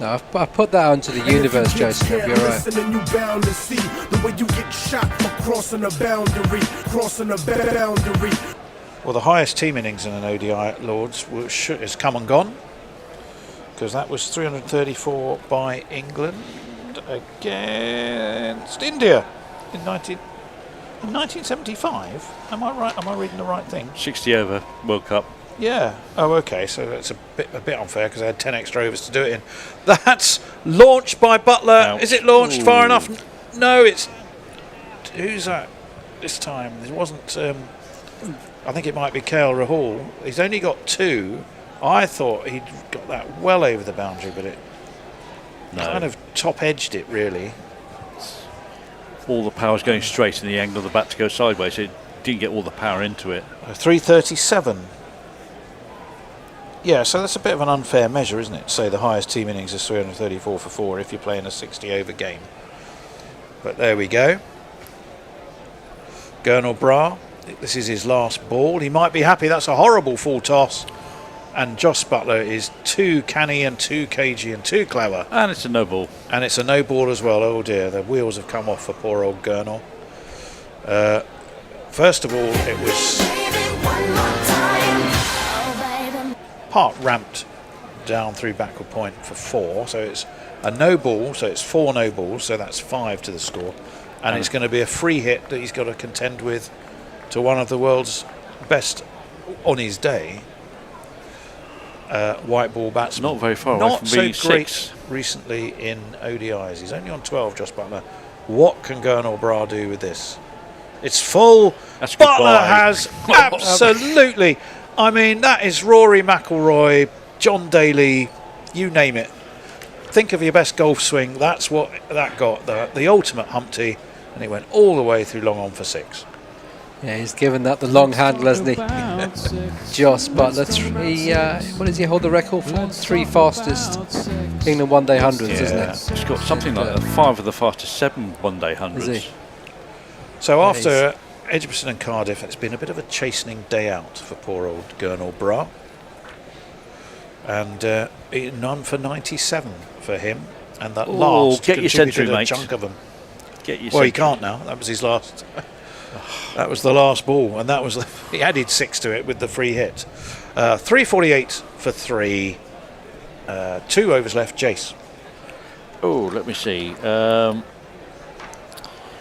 No, I've put that onto the universe, Jason, if you're right. Listen, you bound to see the way you get shot for crossing a boundary, crossing a boundary. Well, the highest team innings in an ODI at Lords has come and gone, because that was 334 by England against India in 1975. Am I right? Am I reading the right thing? 60 over World Cup. Yeah. Oh, okay. So it's a bit unfair because I had 10 extra overs to do it in. That's launched by Butler. Ouch. Is it launched far enough? No, it's. Who's that this time? It wasn't. I think it might be KL Rahul. He's only got 2. I thought he'd got that well over the boundary, but it No. Kind of top edged it really. All the power's going straight in the angle of the bat to go sideways. So it didn't get all the power into it. 337. Yeah, so that's a bit of an unfair measure, isn't it? Say the highest team innings is 334 for 4 if you're playing a 60 over game. But there we go. Gernal Bra, this is his last ball. He might be happy. That's a horrible full toss. And Joss Butler is too canny and too cagey and too clever. And it's a no ball. And it's a no ball as well. Oh dear, the wheels have come off for poor old Gernal. First of all, it was part ramped down through backward point for 4. So it's a no ball, so it's 4 no balls, so that's 5 to the score. And it's going to be a free hit that he's got to contend with to one of the world's best on his day. White ball batsman. Not very far away Not from so being great 6. recently in ODIs. He's only on 12, Joss Butler. What can Gernal Bra do with this? It's full. That's Butler goodbye. has absolutely. I mean, that is Rory McIlroy, John Daly, you name it. Think of your best golf swing. That's what that got. The ultimate Humpty, and it went all the way through long on for 6. Yeah, he's given that the long handle, hasn't he? Joss Butler. What does he hold the record for? 3 fastest England one-day hundreds, isn't it? It's got something like 5 of the fastest 7 one-day hundreds. Is he? So after Edgbaston and Cardiff, it's been a bit of a chastening day out for poor old Gernal Bra. And none for 97 for him. And that last get your century, contributed a mate. chunk of them. Get your Well, he century. can't now. That was his last. That was the last ball, and that was he added 6 to it with the free hit. 348 for 3. 2 overs left. Jace. Oh, let me see.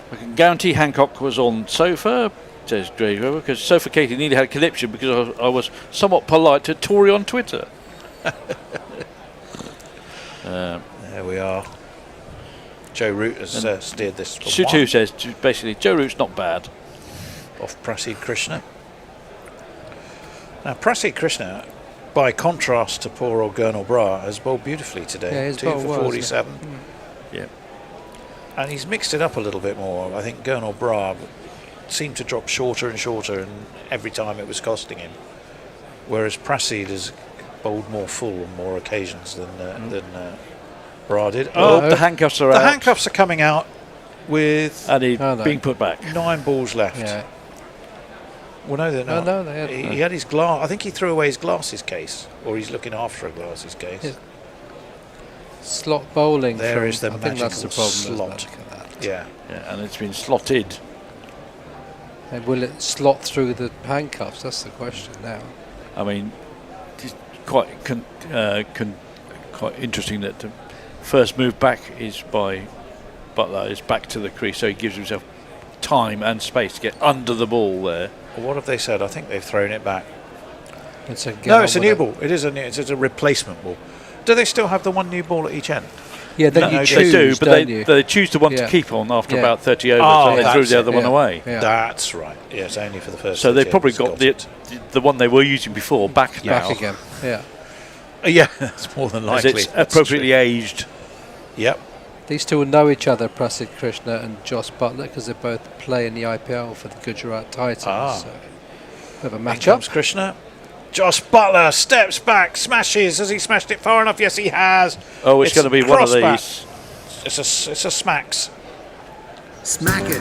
I can guarantee Hancock was on sofa, says Drago, because Sofa Katie nearly had a conniption because I was somewhat polite to Tory on Twitter. There we are. Joe Root has steered this. Sutu says basically Joe Root's not bad. Off Prasid Krishna. Now Prasid Krishna, by contrast to poor old Gernal Bra, has bowled beautifully today. Yeah, he's 2 bowled for well, 47. Yeah. And he's mixed it up a little bit more. I think Gernal Bra seemed to drop shorter and shorter, and every time it was costing him. Whereas Prasid has bowled more full on more occasions than Bra did. Oh, the handcuffs are out. The handcuffs are coming out with and he's being put back. 9 balls left. Yeah. Well, no, they're not. No, they had, he had his glass. I think he threw away his glasses case, or he's looking after a glasses case. Yeah. Slot bowling. There is the I think that's the magical problem. slot. Yeah. And it's been slotted. And will it slot through the handcuffs? That's the question now. I mean, it's quite quite interesting that the first move back is by Butler, is back to the crease, so he gives himself time and space to get under the ball there. Well, what have they said? I think they've thrown it back. It's a No, it's a new ball. It is a new. It's a replacement ball. Do they still have the one new ball at each end? Yeah, then you choose, they do, but don't you? they choose the one to keep on after about 30 overs, Oh, and they threw the other one away. Yeah. That's right. Yeah, it's only for the first. So 30 they've probably overs, got the one they were using before back now. Back again. Yeah. Yeah, that's more than As likely. it's appropriately aged. Yep. These two will know each other, Prasid Krishna and Joss Butler, because they both play in the IPL for the Gujarat Titans. So bit of a In match comes up. Krishna. Josh Butler steps back, smashes. Has he smashed it far enough? Yes, he has. Oh, it's going to be one of crossback. these. It's a smacks. Smack it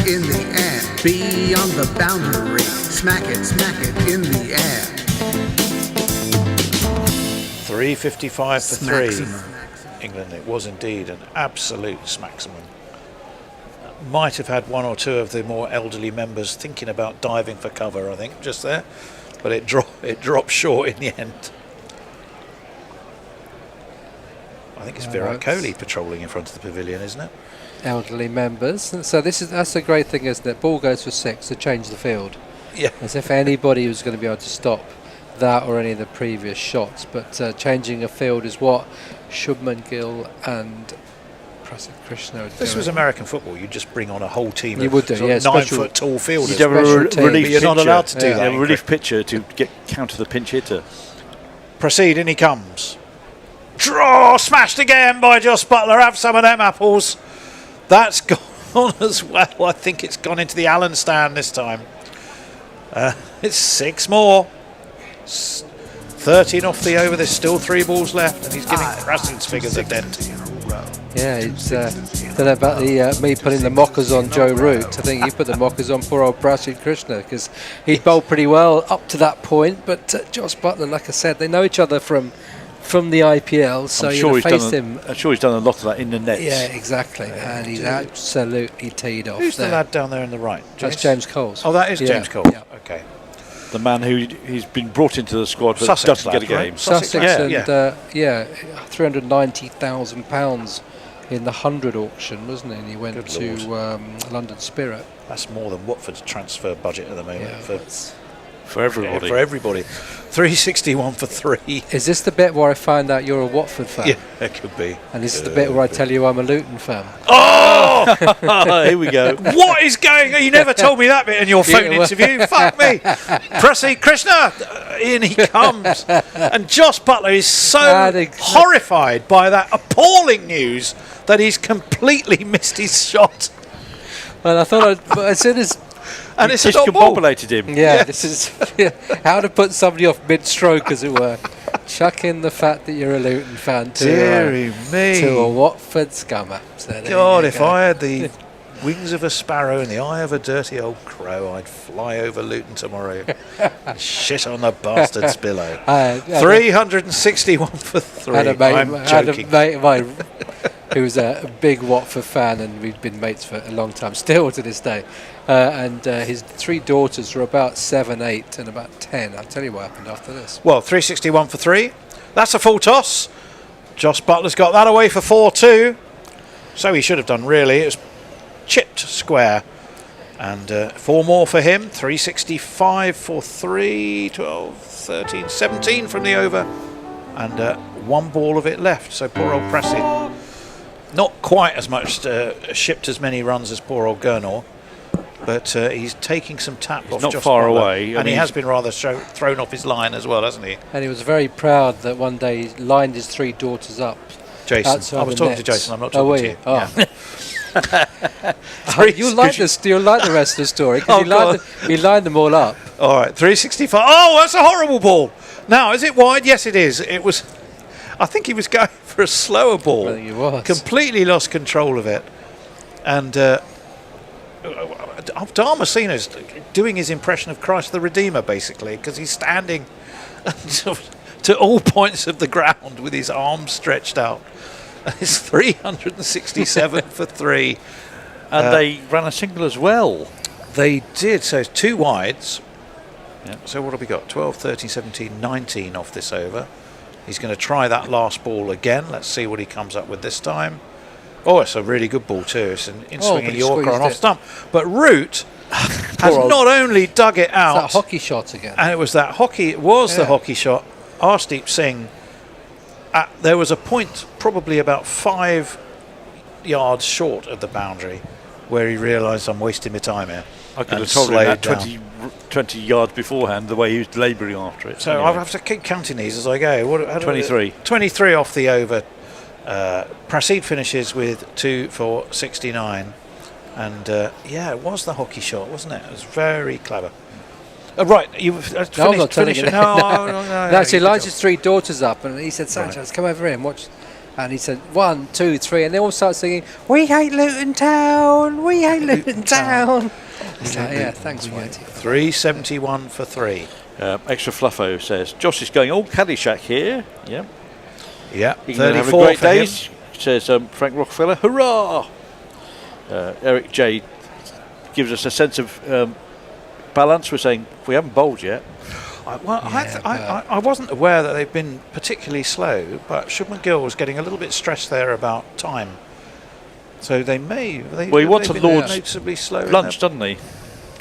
in the air, beyond the boundary. Smack it in the air. 355 for 3. Smaximum. England, it was indeed an absolute smaximum. Might have had one or two of the more elderly members thinking about diving for cover, I think, just there. But it dropped short in the end. I think it's Virat Kohli patrolling in front of the pavilion, isn't it? Elderly members. And so that's the great thing, isn't it? Ball goes for 6 to change the field. Yeah. As if anybody was going to be able to stop that or any of the previous shots. But changing a field is what Shubman Gill and Prasid Krishna are This doing. was American football. You just bring on a whole team You of would do, sort yeah, of special- 9 foot tall fielders. You'd have a relief But you're not pitcher. allowed to do Yeah, that. a relief pitcher to get counter the pinch hitter. Proceed, in he comes. Draw! Smashed again by Joss Butler. Have some of them apples. That's gone as well. I think it's gone into the Allen stand this time. It's 6 more. 13 off the over. There's still 3 balls left, and he's giving Prassid's figures a dent. Yeah, it's don't know about the me putting the mockers on Joe Root. I think he put the mockers on poor old Prasid Krishna because he bowled pretty well up to that point. But Joss Butler, like I said, they know each other from the IPL, so you faced him. I'm sure he's done a lot of that in the nets. Yeah, exactly, and he's absolutely teed off. Who's there. the lad down there on the right? That's James Coles. Oh, that is James Coles. Yeah. Okay. The man he's been brought into the squad but Sussex doesn't lad, get a game. right? Sussex and £390,000 in the 100 auction, wasn't it? And he went to London Spirit. That's more than Watford's transfer budget at the moment for everybody. Yeah, for everybody. 361 for 3. Is this the bit where I find out you're a Watford fan? Yeah, it could be. And this is the bit where I tell you I'm a Luton fan. Oh! Here we go. What is going on? You never told me that bit in your phone interview. Fuck me. Prasid Krishna. In he comes. And Joss Butler is so horrified by that appalling news that he's completely missed his shot. Well, I thought as soon as... And it's discombobulated him. Yeah, this is how to put somebody off mid-stroke, as it were. Chuck in the fact that you're a Luton fan Deary me. to a Watford scummer. So God, if I had the wings of a sparrow and the eye of a dirty old crow, I'd fly over Luton tomorrow and shit on the bastard's billow. 361 for 3. I'm joking. Had a mate of mine who was a big Watford fan, and we've been mates for a long time, still to this day. And his 3 daughters were about 7, 8 and about 10. I'll tell you what happened after this. Well, 361 for 3. That's a full toss. Joss Butler's got that away for 4-2. So he should have done, really. It was chipped square. And 4 more for him. 365 for 3, 12, 13, 17 from the over. And 1 ball of it left. So poor old Prasid. Not quite as much shipped as many runs as poor old Gurnor. But he's taking some tap off not Joss far Butler, away. And he has been rather thrown off his line as well, hasn't he? And he was very proud that one day he lined his 3 daughters up. Jason. I was talking to Jason, I'm not talking to you. Oh. Yeah. You like the rest of the story because he lined them all up. All right, 365. Oh, that's a horrible ball. Now, is it wide? Yes, it is. It was. I think he was going for a slower ball. I think he was. Completely lost control of it. And Dharmasina's doing his impression of Christ the Redeemer, basically, because he's standing to all points of the ground with his arms stretched out. It's 367 for 3. And they ran a single as well. They did. So it's 2 wides. Yeah. So what have we got? 12, 13, 17, 19 off this over. He's going to try that last ball again. Let's see what he comes up with this time. Oh, it's a really good ball too. It's an in-swinging Yorker on off stump. But Root has not only dug it out. It's that hockey shot again. And it was that hockey. It was the hockey shot. Arshdeep Singh. There was a point probably about 5 yards short of the boundary where he realised I'm wasting my time here. I could have told him that 20 yards beforehand, the way he was labouring after it. So anyway. I'll have to keep counting these as I go. 23. 23 off the over. Prasid finishes with 2 for 69. And it was the hockey shot, wasn't it? It was very clever. Right, you've I'm not telling you. No, Actually, lined his 3 daughters up, and he said, Sanchez, come over here and watch. And he said, 1, 2, 3, and they all start singing, "We hate Luton Town, we hate Luton Town." It's like, yeah, thanks, Whitey. 371 for 3. Extra Fluffo says, Josh is going all Caddyshack here. Yeah. Yeah, he can have a great day, says Frank Rockefeller. Hurrah! Eric J gives us a sense of balance. We're saying we haven't bowled yet. I wasn't aware that they've been particularly slow, but Shubman Gill was getting a little bit stressed there about time. So they may. He wants a Lord's noticeably slow lunch, doesn't he?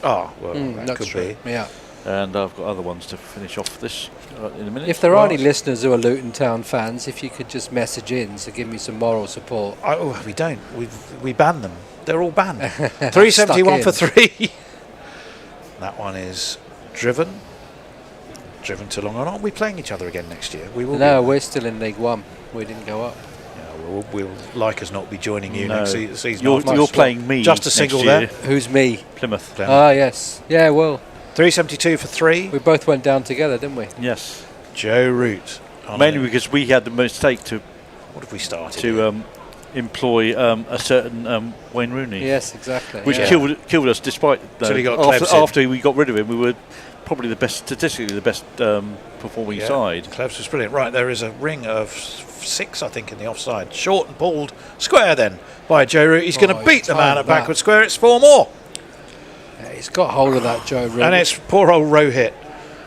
Oh, well, that could be. Yeah. And I've got other ones to finish off this in a minute. If there are any listeners who are Luton Town fans, if you could just message in to give me some moral support. We don't. We ban them. They're all banned. 371 for 3. That one is driven. driven too long. Aren't we playing each other again next year? We will. No, we're still in League One. We didn't go up. Yeah, we'll like us not be joining you No. next season. You're playing me. Just a next single year. there. Who's me? Plymouth. Ah, yes. Yeah, well. 372 for 3. We both went down together, didn't we? Yes. Joe Root. Mainly because we had the mistake to. What have we started? To employ a certain Wayne Rooney. Yes, exactly. Which yeah. killed us, despite after we got rid of him, we were probably statistically the best performing side. Clebs was brilliant. Right, there is a ring of 6, I think, in the offside. Short and pulled square then by Joe Root. He's going to beat the man at backward square. It's 4 more. Yeah, he's got hold of that, Joe Root. And it's poor old Rohit,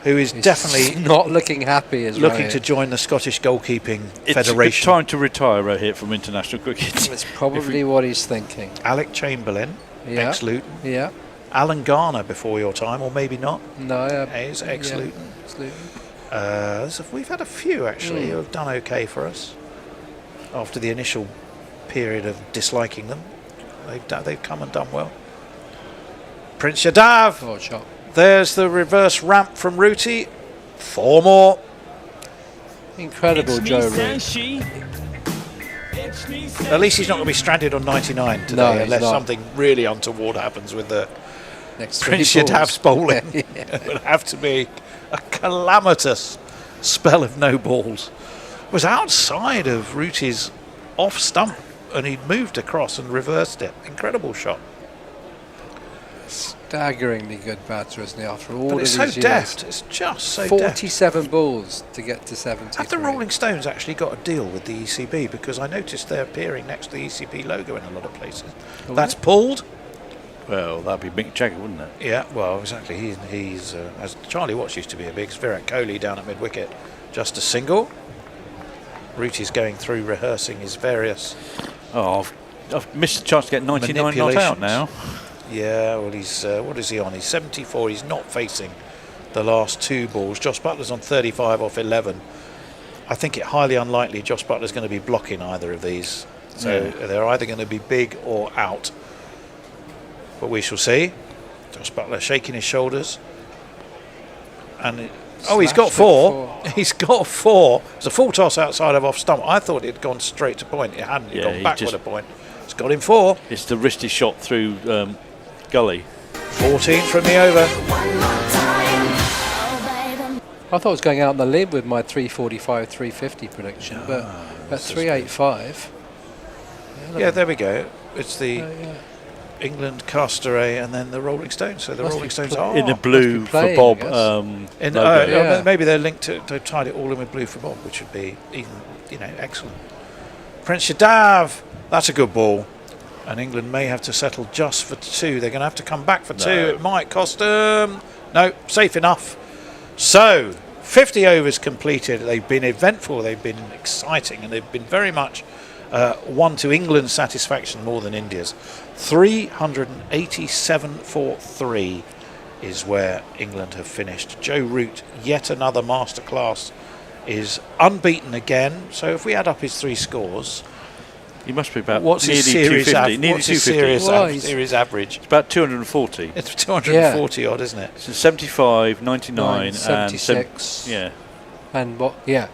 who is definitely not looking happy as looking Rohit. to join the Scottish Goalkeeping It's Federation. time to retire Rohit from international cricket. It's probably what he's thinking. Alec Chamberlain, Yeah. ex-Luton. Yeah. Alan Garner before your time, or maybe not. No, He's ex-Luton. Yeah, So we've had a few actually who have done okay for us after the initial period of disliking them. They've come and done well. Prince Yadav. Oh, shot. There's the reverse ramp from Rooty. 4 more. Incredible, It's me, Joe says Root. she. It's me, says At least he's not she. going to be stranded on 99 today, No, he's unless not. something really untoward happens with the Next Prince 3 balls. Yadav's bowling. It would have to be a calamitous spell of no balls. It was outside of Rooty's off stump, and he'd moved across and reversed it. Incredible shot. Staggeringly good batter, isn't he, after all But of it's these so years? deft. It's just so deft. 47 balls to get to 70. Have the Rolling Stones actually got a deal with the ECB? Because I noticed they're appearing next to the ECB logo in a lot of places. Oh, That's pulled. Well, that'd be Mick Jagger, wouldn't it? Yeah, well, exactly. He's as Charlie Watts used to be a big Virat Kohli down at mid-wicket. Just a single. Rooty's going through rehearsing his various... Oh, I've missed the chance to get 99 not out now. Yeah, well, he's what is he on? He's 74. He's not facing the last 2 balls. Josh Butler's on 35 off 11. I think it highly unlikely Josh Butler's going to be blocking either of these. So they're either going to be big or out. But we shall see. Josh Butler shaking his shoulders. And he's got 4. He's got 4. It's a full toss outside of off stump. I thought it had gone straight to point. It hadn't. It gone backward a point. It's got him 4. It's the wristy shot through gully. 14 from the over. I thought I was going out on the limb with my 345, 350 prediction, but at 385. Yeah, there we go. It's the England Castaway and then the Rolling Stones. So the Rolling Stones are in the blue for Bob. Maybe they're linked to. They've tied it all in with blue for Bob, which would be even excellent. Prince Yadav, that's a good ball, and England may have to settle just for 2. They're going to have to come back for 2. It might cost them. No, safe enough. So 50 overs completed. They've been eventful. They've been exciting, and they've been very much one to England's satisfaction more than India's. 387 for 3 is where England have finished. Joe Root, yet another masterclass, is unbeaten again. So if we add up his 3 scores, he must be about what's his nearly series 250. Nearly 250. Series average? It's about 240. It's 240 odd, isn't it? So 75, 99, 76. Yeah. And what? Yeah.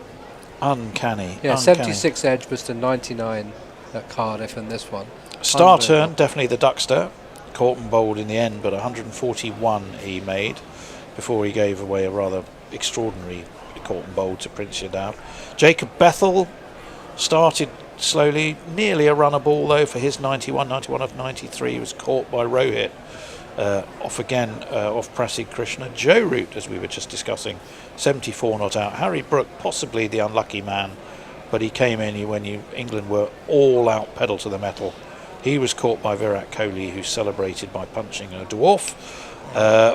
Uncanny. Yeah, uncanny. 76 Edgbaston, 99 at Cardiff, and this one. Star turn, definitely the Duckster. Corton bowled in the end, but 141 he made before he gave away a rather extraordinary Corton bowl to Prince Yadav. Jacob Bethel started slowly, nearly a runner ball though for his 91 of 93. He was caught by Rohit off Prasid Krishna. Joe Root, as we were just discussing, 74 not out. Harry Brook, possibly the unlucky man, but he came in when England were all out, pedal to the metal. He was caught by Virat Kohli, who celebrated by punching a dwarf.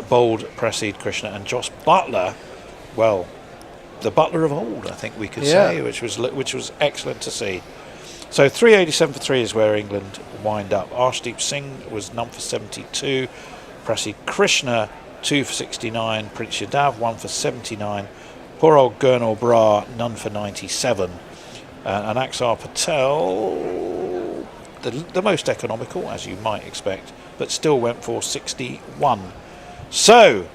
Bowled Prasid Krishna, and Josh Butler, well, the Butler of old, I think we could say, which was excellent to see. So 387 for 3 is where England wind up. Arshdeep Singh was none for 72. Prasid Krishna 2 for 69. Prince Yadav 1 for 79. Poor old Gurnal Brar none for 97. And Axar Patel, the most economical, as you might expect, but still went for 61. So,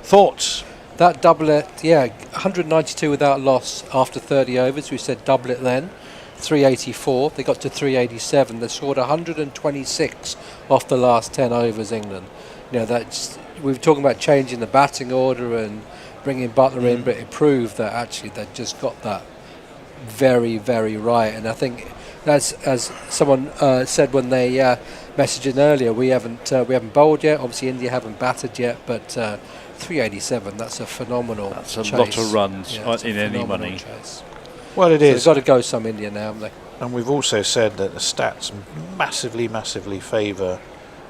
thoughts? That double it, 192 without loss after 30 overs. We said double it then. 384. They got to 387. They scored 126 off the last 10 overs, England. That's, we were talking about changing the batting order and bringing Butler in, but it proved that actually they'd just got that very, very right. And I think that's, as someone said when they messaged in earlier, we haven't bowled yet. Obviously, India haven't batted yet, but 387. That's a phenomenal. That's a chase. lot of runs Yeah, in any money. Chase. Well, it is. They've got to go some India now, haven't they? And we've also said that the stats massively, massively favour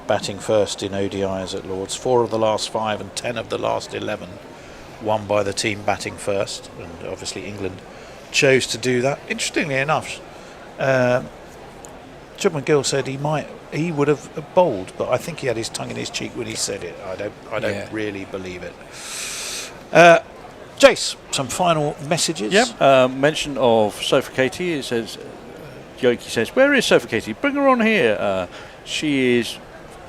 batting first in ODIs at Lords. 4 of the last 5 and 10 of the last 11 won by the team batting first, and obviously England chose to do that. Interestingly enough, Shubman Gill said he would have bowled, but I think he had his tongue in his cheek when he said it. I don't really believe it. Jace, some final messages? Mention of Sophie Katie. It says, Yoki says, where is Sophie Katie? Bring her on here. She is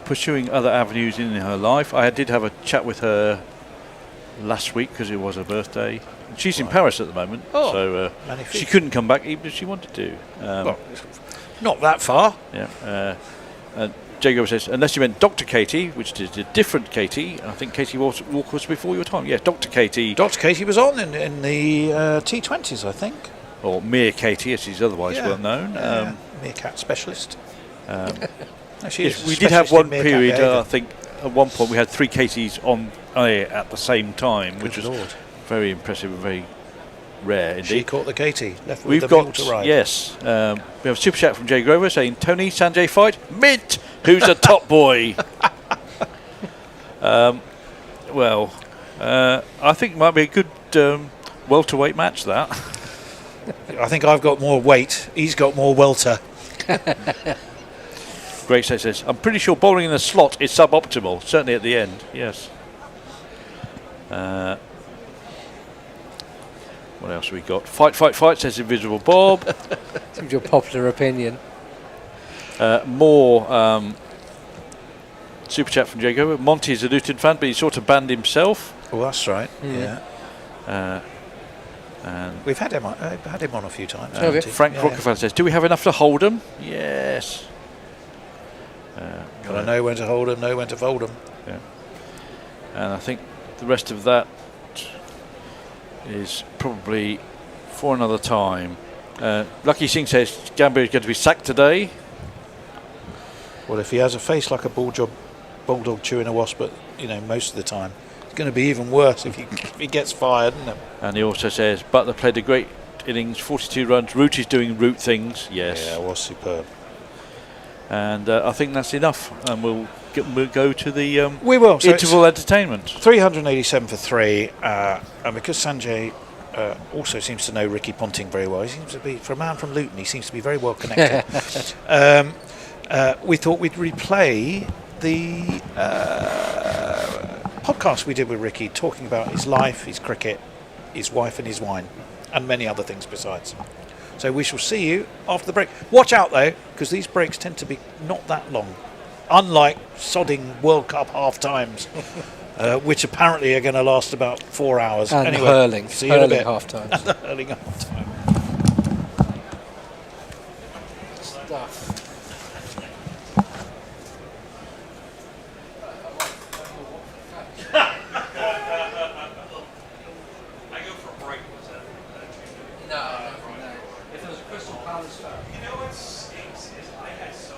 pursuing other avenues in her life. I did have a chat with her last week because it was her birthday. She's in Paris at the moment, so she couldn't come back even if she wanted to. Not that far. Yeah. Jago says, unless you meant Dr. Katie, which is a different Katie. I think Katie Walker was before your time. Yeah, Dr. Katie. Dr. Katie was on in the T20s, I think. Or Mere Katie, as she's otherwise well known. Meerkat specialist. We did have one period, I think, at one point we had 3 Katies on at the same time, which was very impressive and very rare indeed. She caught the Katie, left with We've the got, ball to ride. yes, we have a super chat from Jay Grover saying, Tony, Sanjay fight, mint, who's a top boy? I think it might be a good welterweight match, that. I think I've got more weight, he's got more welter. Grace says, I'm pretty sure bowling in the slot is suboptimal, certainly at the end, yes. What else have we got? Fight, says Invisible Bob. Seems your popular opinion. More super chat from Jago. Monty is a Luton fan, but he sort of banned himself. Oh, that's right. Yeah. And we've had him on a few times. Frank Rockefeller says, do we have enough to hold them? Yes. Gotta know when to hold them, know when to fold them. Yeah. And I think the rest of that is probably for another time. Lucky Singh says Gambia is going to be sacked today. Well, if he has a face like a bulldog chewing a wasp, but most of the time, it's going to be even worse if he gets fired, isn't it? And he also says Butler played a great innings, 42 runs. Root is doing Root things. Yes. Yeah, it was superb. And I think that's enough, and we'll go to the interval entertainment. 387 for 3, and because Sanjay also seems to know Ricky Ponting very well, he seems to be, for a man from Luton, he seems to be very well connected. We thought we'd replay the podcast we did with Ricky, talking about his life, his cricket, his wife and his wine, and many other things besides. So we shall see you after the break. Watch out though, because these breaks tend to be not that long, unlike sodding World Cup half times, which apparently are going to last about 4 hours. And anyway, hurling, see you in a bit. half times. Hurling half time.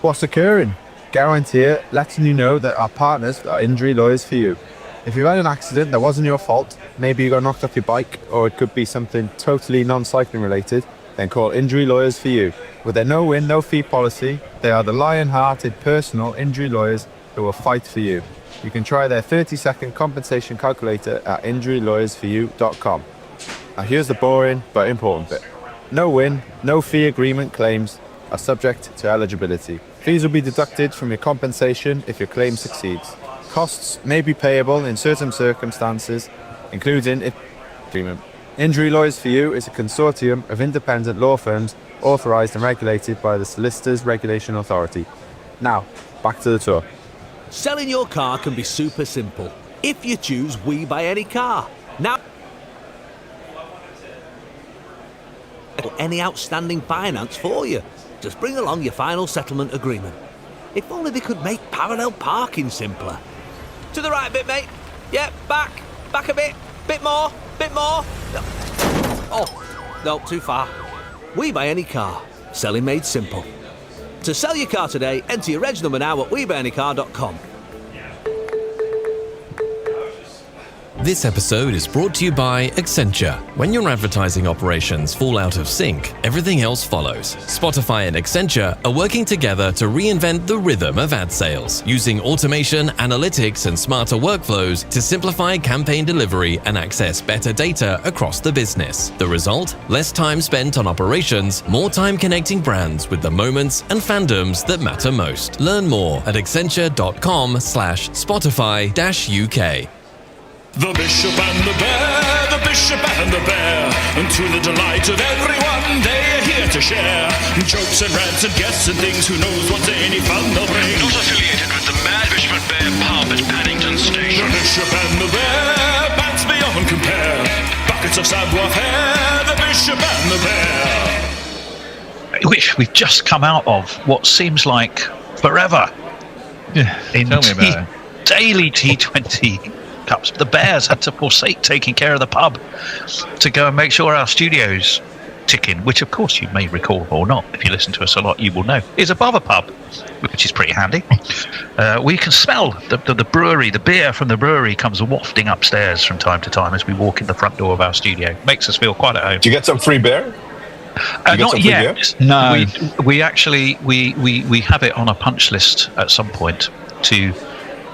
What's occurring? Guarantee it, letting you know that our partners are injury lawyers for you. If you've had an accident that wasn't your fault, maybe you got knocked off your bike, or it could be something totally non-cycling related, then call Injury Lawyers for You. With their no-win, no-fee policy, they are the lion-hearted personal injury lawyers who will fight for you. You can try their 30-second compensation calculator at injurylawyersforyou.com. Now here's the boring but important bit. No-win, no-fee agreement claims are subject to eligibility. Fees will be deducted from your compensation if your claim succeeds. Costs may be payable in certain circumstances, including if agreement. Injury Lawyers for You is a consortium of independent law firms authorised and regulated by the Solicitors Regulation Authority. Now, back to the tour. Selling your car can be super simple if you choose We Buy Any Car. Now, any outstanding finance for you. Just bring along your final settlement agreement. If only they could make parallel parking simpler. To the right a bit, mate. Yeah, back a bit. Bit more. Oh, no, too far. We Buy Any Car. Selling made simple. To sell your car today, enter your reg number now at webuyanycar.com. This episode is brought to you by Accenture. When your advertising operations fall out of sync, everything else follows. Spotify and Accenture are working together to reinvent the rhythm of ad sales, using automation, analytics, and smarter workflows to simplify campaign delivery and access better data across the business. The result? Less time spent on operations, more time connecting brands with the moments and fandoms that matter most. Learn more at accenture.com/Spotify-UK. The Bishop and the Bear, the Bishop and the Bear, and to the delight of everyone, they are here to share jokes and rants and guests and things. Who knows what any fun they'll bring? Not affiliated with the Mad Bishop and Bear pub at Paddington Station. The Bishop and the Bear, bats beyond compare, buckets of savoir-faire. The Bishop and the Bear. Which we've just come out of what seems like forever. Yeah, tell me about it. Daily T20 Cups. The Bears had to forsake taking care of the pub to go and make sure our studios ticking, which of course you may recall or not, if you listen to us a lot you will know, is above a pub, which is pretty handy. We can smell the brewery, the beer from the brewery comes wafting upstairs from time to time as we walk in the front door of our studio. Makes us feel quite at home. Do you get some free beer? Not yet. No. We actually we have it on a punch list at some point to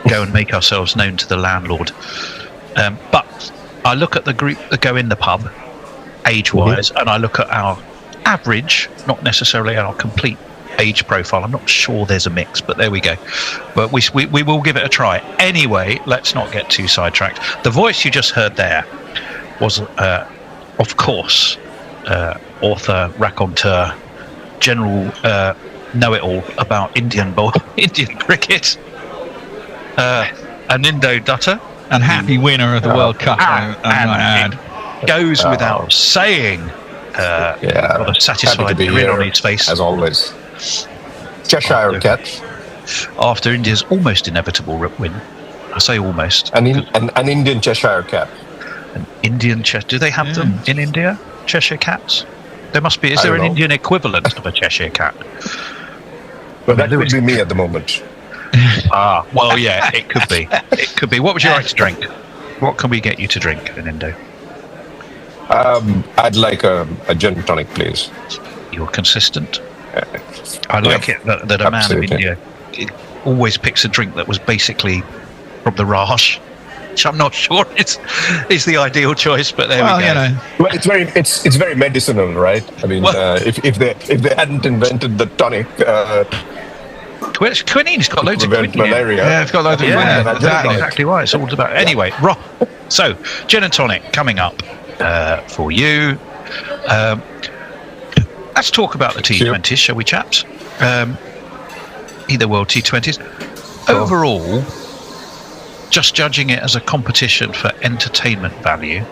go and make ourselves known to the landlord. But I look at the group that go in the pub, age-wise, and I look at our average, not necessarily our complete age profile. I'm not sure there's a mix, but there we go. But we will give it a try. Anyway, let's not get too sidetracked. The voice you just heard there was, of course, author, raconteur, general know-it-all about Indian cricket. An Indo Dutta, and happy winner of the World Cup. And goes without saying. Got a satisfied grin on his face, as always. Cheshire Cat. After India's almost inevitable win, I say almost. An Indian Cheshire Cat. An Indian Cheshire. Do they have them in India? Cheshire Cats. There must be. Is there an Indian equivalent of a Cheshire Cat? Well, that would be me at the moment. Well, yeah, it could be. It could be. What would you like to drink? What can we get you to drink in Indo? I'd like a gin and tonic, please. You're consistent. I like it that a man of India always picks a drink that was basically from the Raj, which I'm not sure is the ideal choice, but there we go. You know. Well, it's very medicinal, right? I mean, if they hadn't invented the tonic. Quinine's got loads of quinine. Malaria. Yeah, it's got loads of quinine. That's exactly why it's all about. Anyway, so gin and tonic coming up for you. Let's talk about the T20s, shall we, chaps? Either World T20s. Overall, just judging it as a competition for entertainment value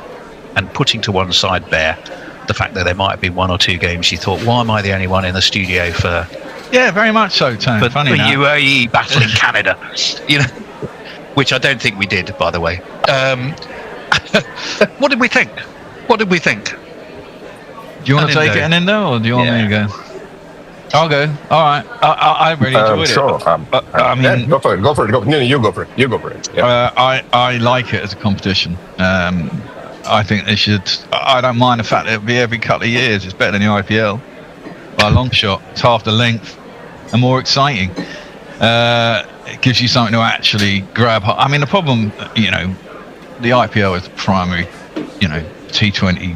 and putting to one side Bear the fact that there might be one or two games you thought, why am I the only one in the studio for... Yeah, very much so, Tony. For UAE battling Canada, you know, which I don't think we did, by the way. What did we think? Do you want to take it in Indo, or do you want me to go? I'll go. All right. I really enjoyed sure. it. I mean, go for it. No, you go for it. Yeah. I like it as a competition. I think they should. I don't mind the fact that it'll be every couple of years. It's better than the IPL by a long shot. It's half the length and more exciting. It gives you something to actually grab. I mean, the problem, you know, the IPL is the primary, you know, T20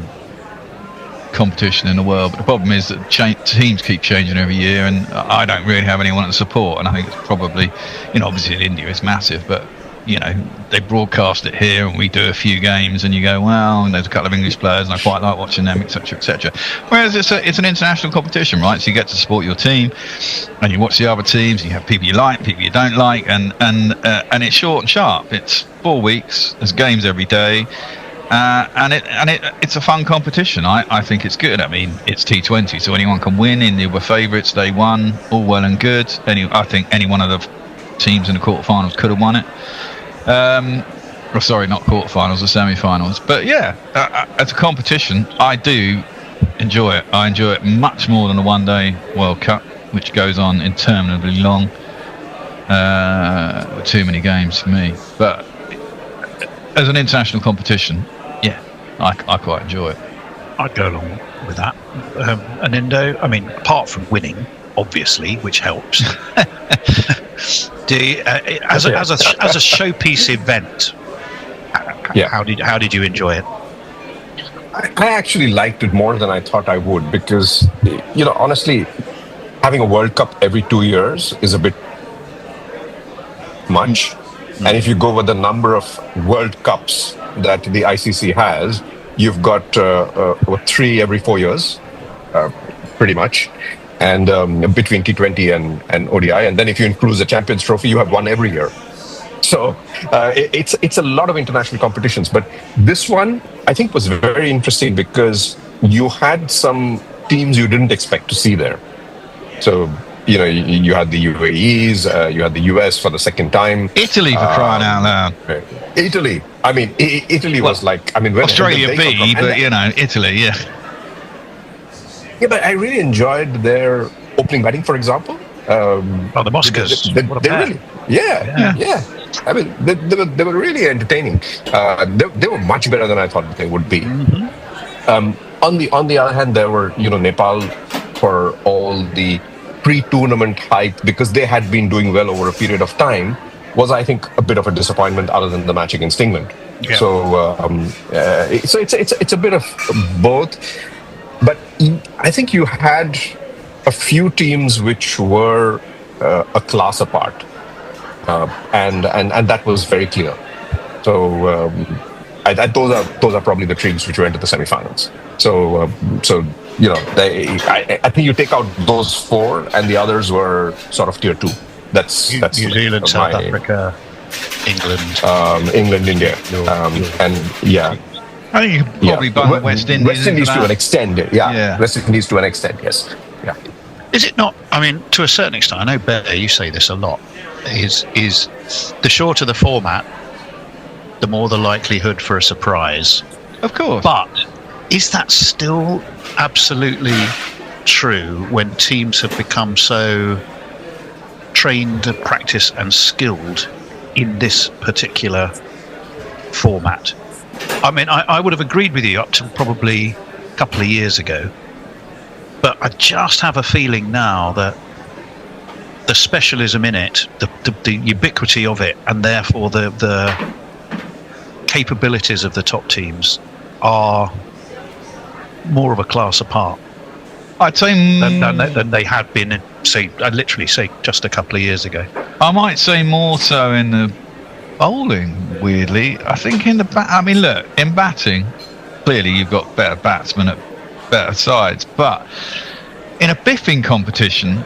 competition in the world, but the problem is that teams keep changing every year, and I don't really have anyone to support. And I think it's probably, you know, obviously in India it's massive, but you know, they broadcast it here and we do a few games and you go, wow, and there's a couple of English players and I quite like watching them, etc., etc. Whereas it's an international competition, right? So you get to support your team and you watch the other teams, you have people you like, people you don't like, and it's short and sharp. It's 4 weeks, there's games every day. It's a fun competition. I think it's good. I mean, it's T20, so anyone can win. India were favourites, they won, all well and good. I think any one of the teams in the quarterfinals could have won it. Sorry, not quarterfinals, the semi-finals. But yeah, as a competition, I do enjoy it. I enjoy it much more than the one-day World Cup, which goes on interminably long. Too mmany games for me. But as an international competition, yeah, I quite enjoy it. I'd go along with that. An Indo, I mean, apart from winning, obviously, which helps. As a showpiece event, how did you enjoy it? I actually liked it more than I thought I would because, honestly, having a World Cup every 2 years is a bit much. And if you go with the number of World Cups that the ICC has, you've got 3 every 4 years, pretty much. And between T20 and ODI. And then if you include the Champions Trophy, you have one every year. So it's a lot of international competitions. But this one, I think, was very interesting because you had some teams you didn't expect to see there. So, you had the UAEs, you had the US for the second time. Italy, for crying out loud. Italy. I mean, Italy was like, when Australia B, but Italy, yeah. Yeah, but I really enjoyed their opening batting, for example. The Moscas. They really, yeah. I mean, they were really entertaining. They were much better than I thought they would be. On the other hand, there were, Nepal for all the pre-tournament hype because they had been doing well over a period of time was, I think, a bit of a disappointment other than the match against England. Yeah. So it's a bit of both. But I think you had a few teams which were a class apart, and that was very clear. So those are probably the teams which went to the semi-finals. So I think you take out those 4, and the others were sort of tier 2. That's New Zealand, South Africa, England, India, and yeah. I think you could probably bung West Indies. West Indies to an extent, yeah. West Indies to an extent, yes. Yeah. Is it not? I mean, to a certain extent, I know, Bear, you say this a lot. Is the shorter the format, the more the likelihood for a surprise. Of course. But is that still absolutely true when teams have become so trained, practiced, and skilled in this particular format? I mean, I would have agreed with you up to probably a couple of years ago, but I just have a feeling now that the specialism in it, the ubiquity of it, and therefore the capabilities of the top teams are more of a class apart. I'd say than they had been, I'd literally say just a couple of years ago. I might say more so in the bowling, weirdly. I think in the look, in batting, clearly you've got better batsmen at better sides, but in a biffing competition,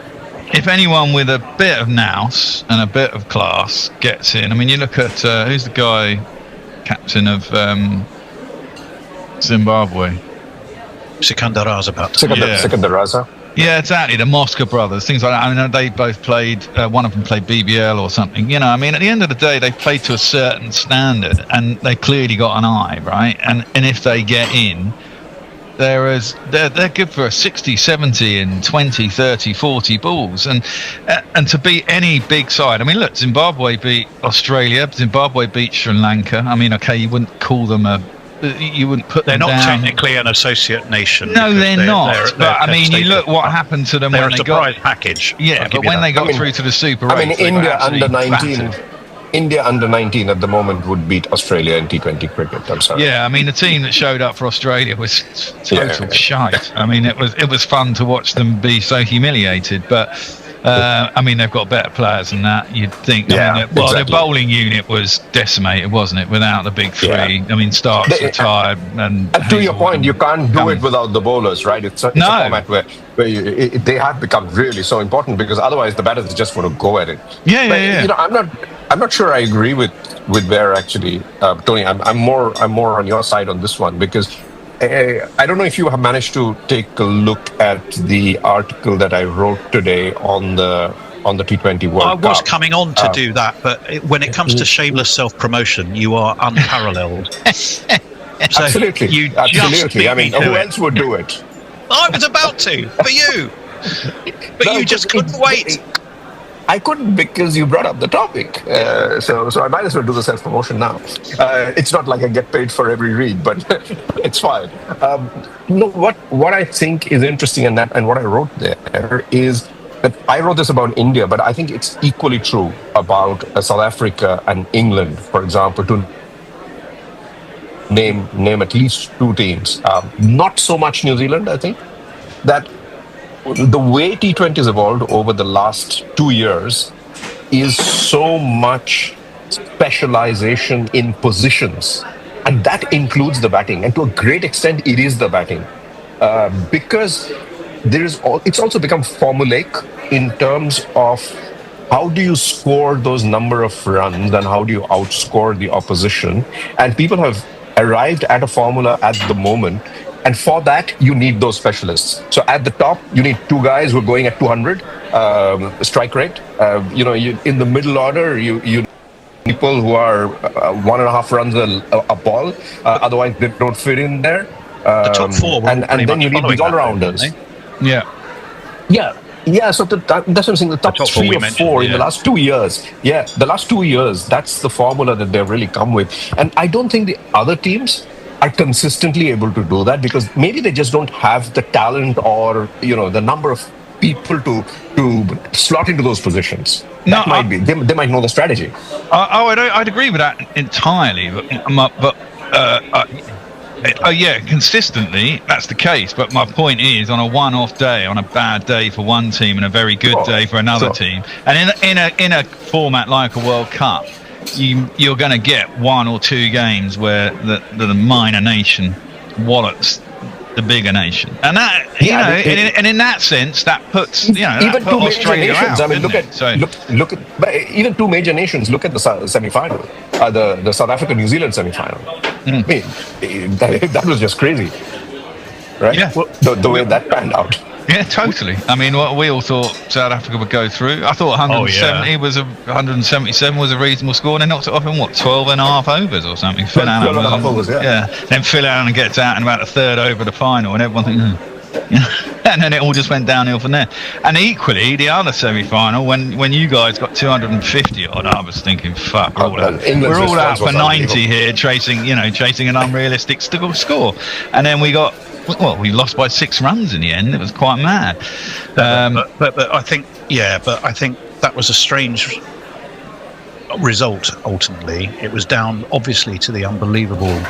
if anyone with a bit of nous and a bit of class gets in, I mean, you look at who's the guy, captain of Zimbabwe? Sikandar Raza. Sikandar Raza. Yeah, exactly. The Mosca brothers, things like that. I mean, they both played. One of them played BBL or something. I mean, at the end of the day, they played to a certain standard, and they clearly got an eye, right? And if they get in, they're good for a 60, 70 and 20, 30, 40 balls, and to beat any big side. I mean, look, Zimbabwe beat Australia. Zimbabwe beat Sri Lanka. I mean, okay, you wouldn't call them you wouldn't put them down. They're not technically an associate nation. No, they're not. But I mean, you look what happened to them when they got. They're a surprise package. Yeah, but when they got through to the Super 8. I mean, India under 19 at the moment would beat Australia in T20 cricket. I'm sorry. Yeah, I mean, the team that showed up for Australia was total shite. I mean, it was fun to watch them be so humiliated, but. I mean, they've got better players than that. You'd think. Their bowling unit was decimated, wasn't it? Without the big 3. Yeah. I mean, Starks retired, and to your point, you can't do it without the bowlers, right? It's a format where they have become really so important because otherwise the batters just want to go at it. Yeah. I'm not. I'm not sure I agree with Bear actually, Tony. I'm more on your side on this one because I don't know if you have managed to take a look at the article that I wrote today on the T20 World Cup. I was coming on to do that, but when it comes to shameless self-promotion, you are unparalleled. So absolutely. I mean, who else would do it? I was about to, for you. But you just couldn't wait. I couldn't because you brought up the topic. So I might as well do the self-promotion now. It's not like I get paid for every read, but it's fine. What I think is interesting in that, and what I wrote there is that I wrote this about India, but I think it's equally true about South Africa and England, for example, to name at least two teams. Not so much New Zealand, I think. That the way T20 has evolved over the last 2 years is so much specialization in positions. And that includes the batting. And to a great extent, it is the batting. Because it's also become formulaic in terms of how do you score those number of runs and how do you outscore the opposition. And people have arrived at a formula at the moment. And for that, you need those specialists. So at the top, you need two guys who are going at 200 strike rate. In the middle order, you need people who are 1.5 runs a ball. Otherwise, they don't fit in there. The top four. And then you need these all-rounders. Yeah, so that's what I'm saying. The top 3 or 4 in the last 2 years. Yeah, the last 2 years, that's the formula that they've really come with. And I don't think the other teams are consistently able to do that because maybe they just don't have the talent or the number of people to slot into those positions. That might be. They might know the strategy. I'd agree with that entirely, but consistently that's the case. But my point is, on a one-off day, on a bad day for one team and a very good day for another team, and in a format like a World Cup, you're going to get 1 or 2 games where the minor nation wallops the bigger nation, and that and in that sense, that puts even two major nations. Out, I mean, look at even two major nations. Look at the semi-final, the South Africa New Zealand semi-final. I mean, that was just crazy, right? Yeah, the way that panned out. Yeah, totally. I mean, we all thought South Africa would go through. I thought 177 was a reasonable score, and they knocked it off in 12.5 overs or something. Phil Allen was Then Phil Allen gets out in about the third over of the final, and everyone thinks, and then it all just went downhill from there. And equally, the other semi-final, when you guys got 250 odd, I was thinking, fuck, we're all out for 90 here, chasing an unrealistic score, and then we lost by 6 runs in the end. It was quite mad. But I think that was a strange result. Ultimately, it was down obviously to the unbelievable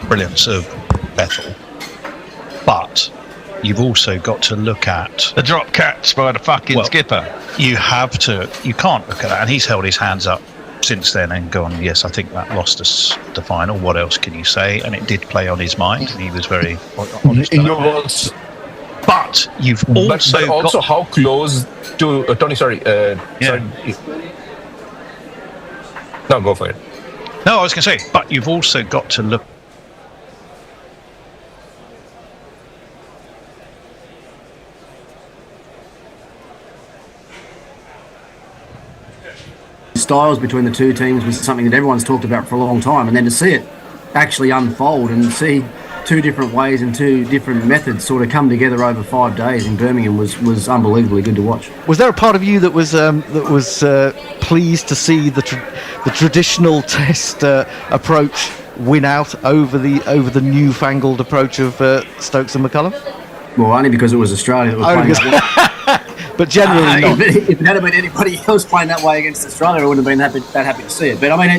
brilliance of Bethel, but you've also got to look at the drop catch by the fucking skipper. You can't look at that, and he's held his hands up since then and gone, yes, I think that lost us the final. What else can you say? And it did play on his mind, and he was very honest. But you've also got how close to Tony? Sorry. No, go for it. No, I was going to say, but you've also got to look. Styles between the two teams was something that everyone's talked about for a long time, and then to see it actually unfold and see two different ways and two different methods sort of come together over 5 days in Birmingham was unbelievably good to watch. Was there a part of you that was pleased to see the traditional Test approach win out over the newfangled approach of Stokes and McCullum? Well, only because it was Australia that was playing that way. But generally not. If it had been anybody else playing that way against Australia, I wouldn't have been that happy to see it. But I mean,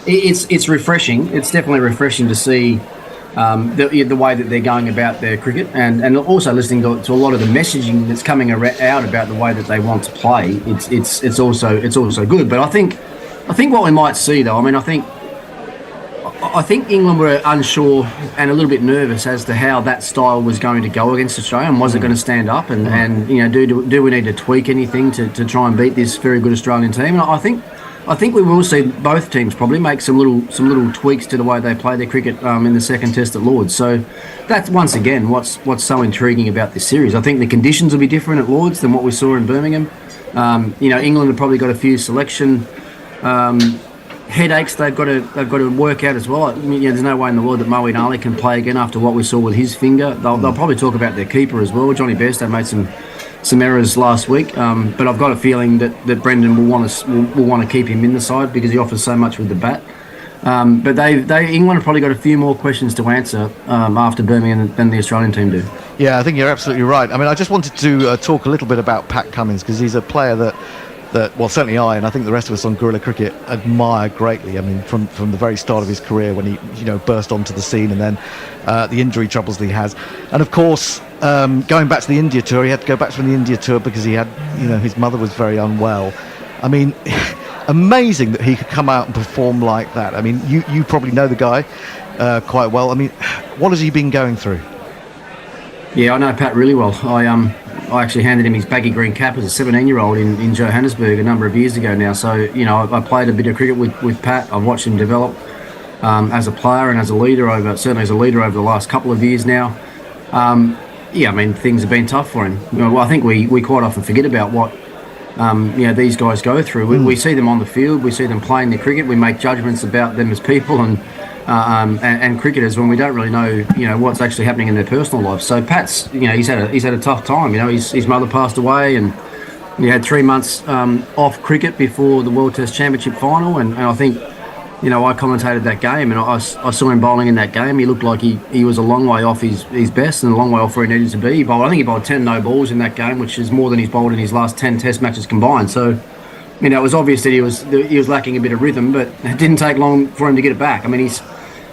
it's refreshing. It's definitely refreshing to see the way that they're going about their cricket, and also listening to a lot of the messaging that's coming out about the way that they want to play. It's also good. But I think what we might see though, I mean, I think England were unsure and a little bit nervous as to how that style was going to go against Australia, and was it going to stand up, and do we need to tweak anything to try and beat this very good Australian team? And I think I think we will see both teams probably make some little tweaks to the way they play their cricket in the second test at Lords. So that's once again what's so intriguing about this series. I think the conditions will be different at Lords than what we saw in Birmingham. England have probably got a few selection headaches they've got to work out as well. There's no way in the world that Moeen Ali can play again after what we saw with his finger. They'll probably talk about their keeper as well. Johnny Bairstow made some errors last week, but I've got a feeling that Brendan will want to keep him in the side because he offers so much with the bat. But England have probably got a few more questions to answer after Birmingham than the Australian team do. Yeah, I think you're absolutely right. I mean, I just wanted to talk a little bit about Pat Cummins because he's a player that well, certainly I, and I think the rest of us on Guerrilla Cricket admire greatly. I mean, from the very start of his career when he burst onto the scene, and then the injury troubles that he has, and of course going back to the India tour, he had to go back from the India tour because he had his mother was very unwell. I mean, amazing that he could come out and perform like that. I mean, you probably know the guy quite well. I mean, what has he been going through? Yeah, I know Pat really well. I actually handed him his baggy green cap as a 17-year-old in Johannesburg a number of years ago now. So, I played a bit of cricket with Pat. I've watched him develop as a player and as a leader certainly as a leader over the last couple of years now. I mean, things have been tough for him. I think we quite often forget about what these guys go through. We see them on the field, we see them playing their cricket, we make judgments about them as people and cricketers when we don't really know what's actually happening in their personal lives. So Pat's he's had a tough time. His mother passed away, and he had 3 months off cricket before the World Test Championship final, and I think I commentated that game, and I saw him bowling in that game. He looked like he was a long way off his best and a long way off where he needed to be. I think he bowled 10 no balls in that game, which is more than he's bowled in his last 10 Test matches combined. So it was obvious that he was lacking a bit of rhythm, but it didn't take long for him to get it back. I mean,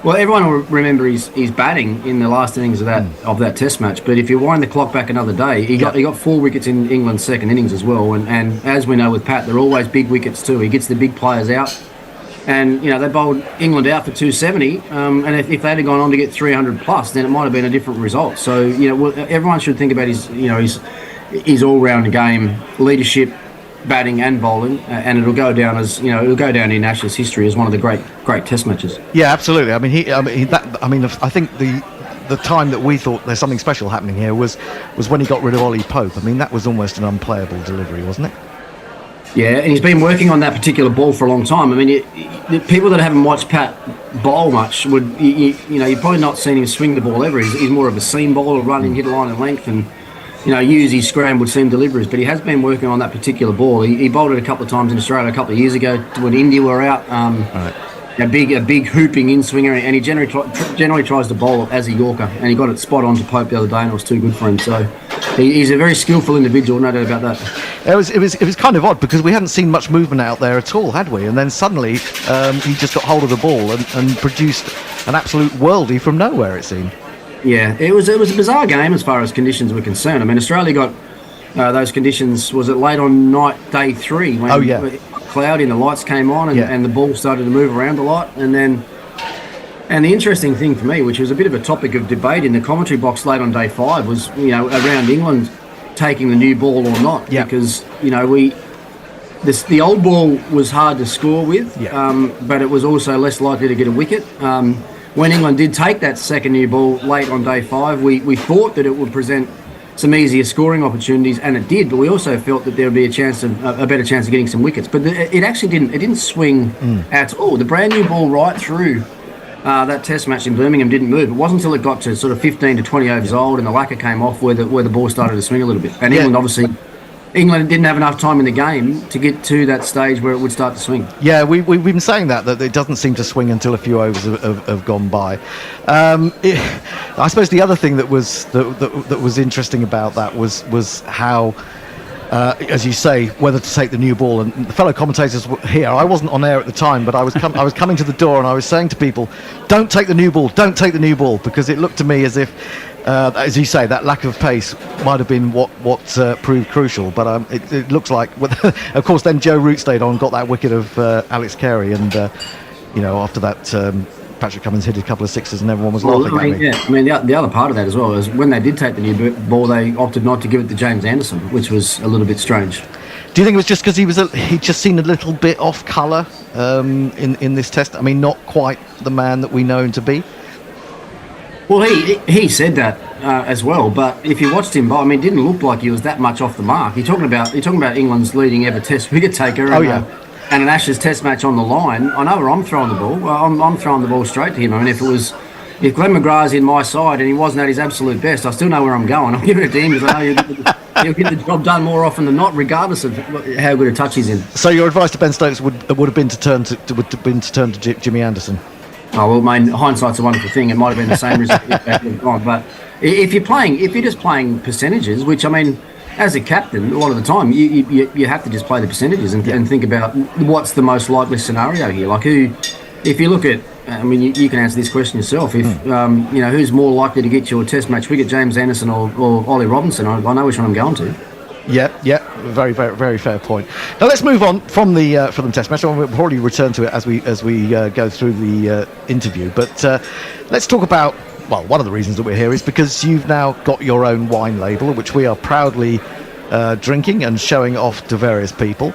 everyone will remember his batting in the last innings of that Test match. But if you wind the clock back another day, he got 4 wickets in England's second innings as well. And as we know with Pat, they're always big wickets too. He gets the big players out. And, they bowled England out for 270. And if they'd have gone on to get 300 plus, then it might have been a different result. So, everyone should think about his all-round game, leadership, batting and bowling, and it'll go down in Ashes history as one of the great Test matches. Yeah, absolutely. I think the time that we thought there's something special happening here was when he got rid of Ollie Pope. I mean, that was almost an unplayable delivery, wasn't it? Yeah, and he's been working on that particular ball for a long time. I mean, the people that haven't watched Pat bowl much you've probably not seen him swing the ball ever. He's more of a seam bowler, run and hit a line and length, and use his scrambled seam deliveries. But he has been working on that particular ball. He bowled it a couple of times in Australia a couple of years ago when India were out. Right. A big hooping in swinger, and he generally tries to bowl it as a Yorker, and he got it spot on to Pope the other day, and it was too good for him. So he's a very skillful individual, no doubt about that. It was kind of odd because we hadn't seen much movement out there at all, had we? And then suddenly he just got hold of the ball and produced an absolute worldie from nowhere, it seemed. Yeah, it was a bizarre game as far as conditions were concerned. I mean, Australia got those conditions, was it late on night, day 3? When cloudy and the lights came on and the ball started to move around a lot. And the interesting thing for me, which was a bit of a topic of debate in the commentary box late on day 5, was, around England taking the new ball or not. Yeah. Because, the old ball was hard to score with, but it was also less likely to get a wicket. When England did take that second new ball late on day 5, we thought that it would present some easier scoring opportunities, and it did. But we also felt that there would be a better chance of getting some wickets. But it actually didn't. It didn't swing at all. The brand new ball right through that Test match in Birmingham didn't move. It wasn't until it got to sort of 15 to 20 overs old and the lacquer came off where the ball started to swing a little bit. And England didn't have enough time in the game to get to that stage where it would start to swing. Yeah, we've been saying that it doesn't seem to swing until a few overs have gone by. I suppose the other thing that was interesting about that was how, as you say, whether to take the new ball. And the fellow commentators were here. I wasn't on air at the time, but I was coming to the door and I was saying to people, "Don't take the new ball, don't take the new ball," because it looked to me as if, as you say, that lack of pace might have been what proved crucial. But it looks like, of course, then Joe Root stayed on, got that wicket of Alex Carey, and after that, Patrick Cummins hit a couple of sixes, and everyone was laughing at me. Yeah, I mean, the other part of that as well is when they did take the new ball, they opted not to give it to James Anderson, which was a little bit strange. Do you think it was just because he'd just seen a little bit off colour in this test? I mean, not quite the man that we know him to be. Well, he said that as well. But if you watched him, I mean, it didn't look like he was that much off the mark. You're talking about England's leading ever Test wicket taker. And an Ashes Test match on the line. I know where I'm throwing the ball. Well, I'm throwing the ball straight to him. I mean, if Glenn McGrath's in my side and he wasn't at his absolute best, I still know where I'm going. I'm giving it to him because I know he'll get the job done more often than not, regardless of how good a touch he's in. So your advice to Ben Stokes would have been to turn to Jimmy Anderson. Oh well, mate, hindsight's a wonderful thing. It might have been the same result back then, but if you're just playing percentages, which I mean, as a captain, a lot of the time you have to just play the percentages and think about what's the most likely scenario here. Like if you look at, I mean, you can answer this question yourself. If who's more likely to get you a Test match wicket, James Anderson or Ollie Robinson? I know which one I'm going to. Yeah, very, very, very fair point. Now let's move on from the Test match. We'll probably return to it as we go through the interview. But let's talk about, well, one of the reasons that we're here is because you've now got your own wine label, which we are proudly drinking and showing off to various people.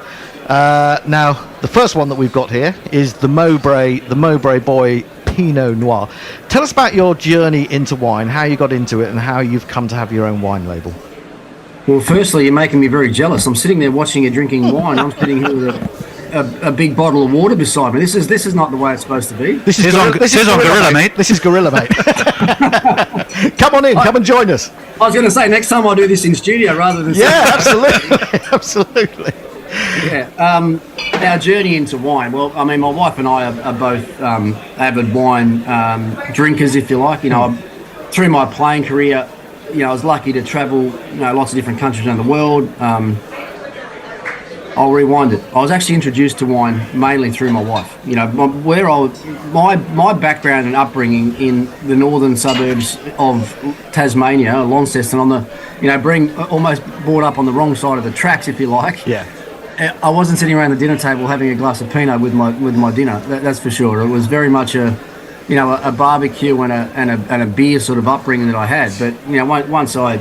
Now, the first one that we've got here is the Mowbray Boy Pinot Noir. Tell us about your journey into wine, how you got into it, and how you've come to have your own wine label. Well, firstly, you're making me very jealous. I'm sitting there watching you drinking wine. I'm sitting here with a big bottle of water beside me. This is not the way it's supposed to be. This is Guerrilla, mate. This is Guerrilla, mate. Come on in. Come and join us. I was going to say, next time I'll do this in studio rather than... Yeah, absolutely. Yeah. Our journey into wine. Well, I mean, my wife and I are both avid wine drinkers, if you like. You know, through my playing career, I was lucky to travel, lots of different countries around the world. I'll rewind it. I was actually introduced to wine mainly through my wife. My background and upbringing in the northern suburbs of Tasmania, Launceston, on the, almost brought up on the wrong side of the tracks, if you like. Yeah. I wasn't sitting around the dinner table having a glass of Pinot with my dinner. That's for sure. It was very much a barbecue and a beer sort of upbringing that I had. But once I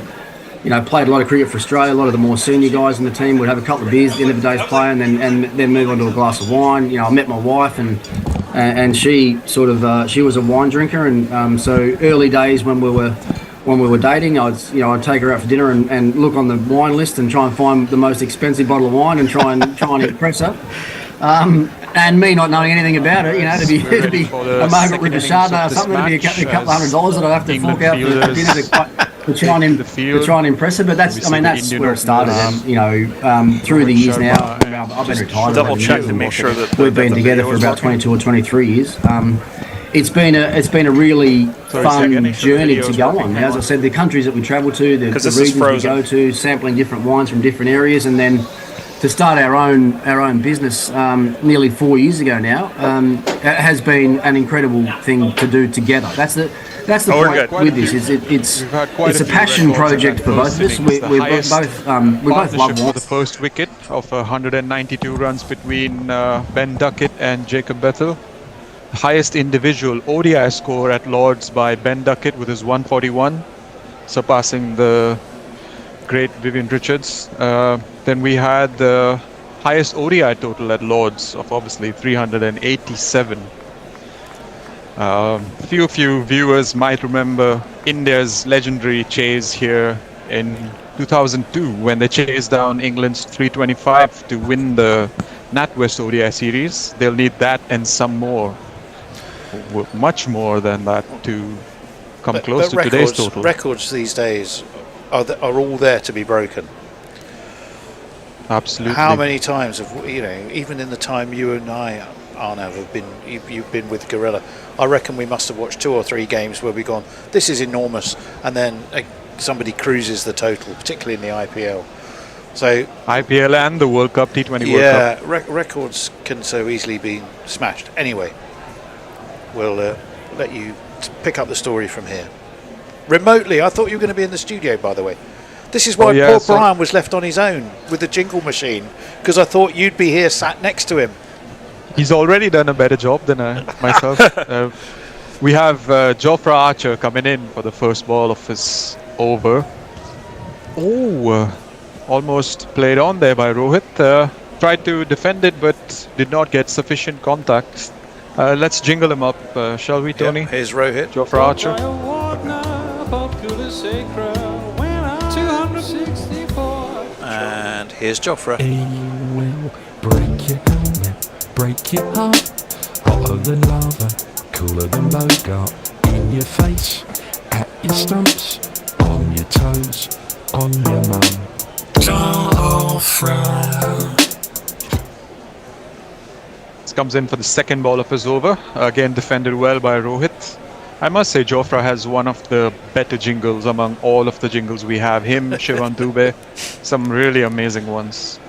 played a lot of cricket for Australia, a lot of the more senior guys in the team would have a couple of beers at the end of the day's play and then move on to a glass of wine. I met my wife and she she was a wine drinker, and so early days when we were dating, I'd take her out for dinner and look on the wine list and try and find the most expensive bottle of wine and try and impress her. And me not knowing anything about it, to be a Margaret River Chardonnay or something, to be a couple of $100 that I'd have to fork out for dinner to try and impress her. But that's where it started. And through the years now, I've been retired. Double check to make sure that we've been together for about 22 or 23 years. It's been a really fun journey to go on. As I said, the countries that we travel to, the regions we go to, sampling different wines from different areas, and then to start our own business nearly 4 years ago now has been an incredible thing to do together. That's the point with this. It's a passion project for both of us. We both love wine. For the first wicket of 192 runs between Ben Duckett and Jacob Bethel. Highest individual ODI score at Lord's by Ben Duckett with his 141, surpassing the great Vivian Richards. Then we had the highest ODI total at Lord's of obviously 387. Few viewers might remember India's legendary chase here in 2002 when they chased down England's 325 to win the NatWest ODI series. They'll need that and some more. Much more than that to come close to today's total. Records these days are all there to be broken. Absolutely. How many times have even in the time you and I, Arnav, you've been with Guerrilla, I reckon we must have watched 2 or 3 games where we've gone, this is enormous, and then somebody cruises the total, particularly in the IPL. So IPL and the World Cup, T20 World Cup. Yeah, records can so easily be smashed. Anyway, we'll let you pick up the story from here. Remotely, I thought you were going to be in the studio, by the way. This is why Paul Bryan was left on his own with the jingle machine, because I thought you'd be here sat next to him. He's already done a better job than myself. We have Jofra Archer coming in for the first ball of his over. almost played on there by Rohit. Tried to defend it, but did not get sufficient contact. Let's jingle him up, shall we, Tony? Yep, here's Rohit. Jofra Archer. And here's Jofra. He will break your helmet, break your heart. Hotter than lava, cooler than Bogart. In your face, at your stumps, on your toes, on your mum. Jofra. This comes in for the second ball of his over. Again defended well by Rohit. I must say Jofra has one of the better jingles among all of the jingles we have. Him, Shivan Dubey, some really amazing ones.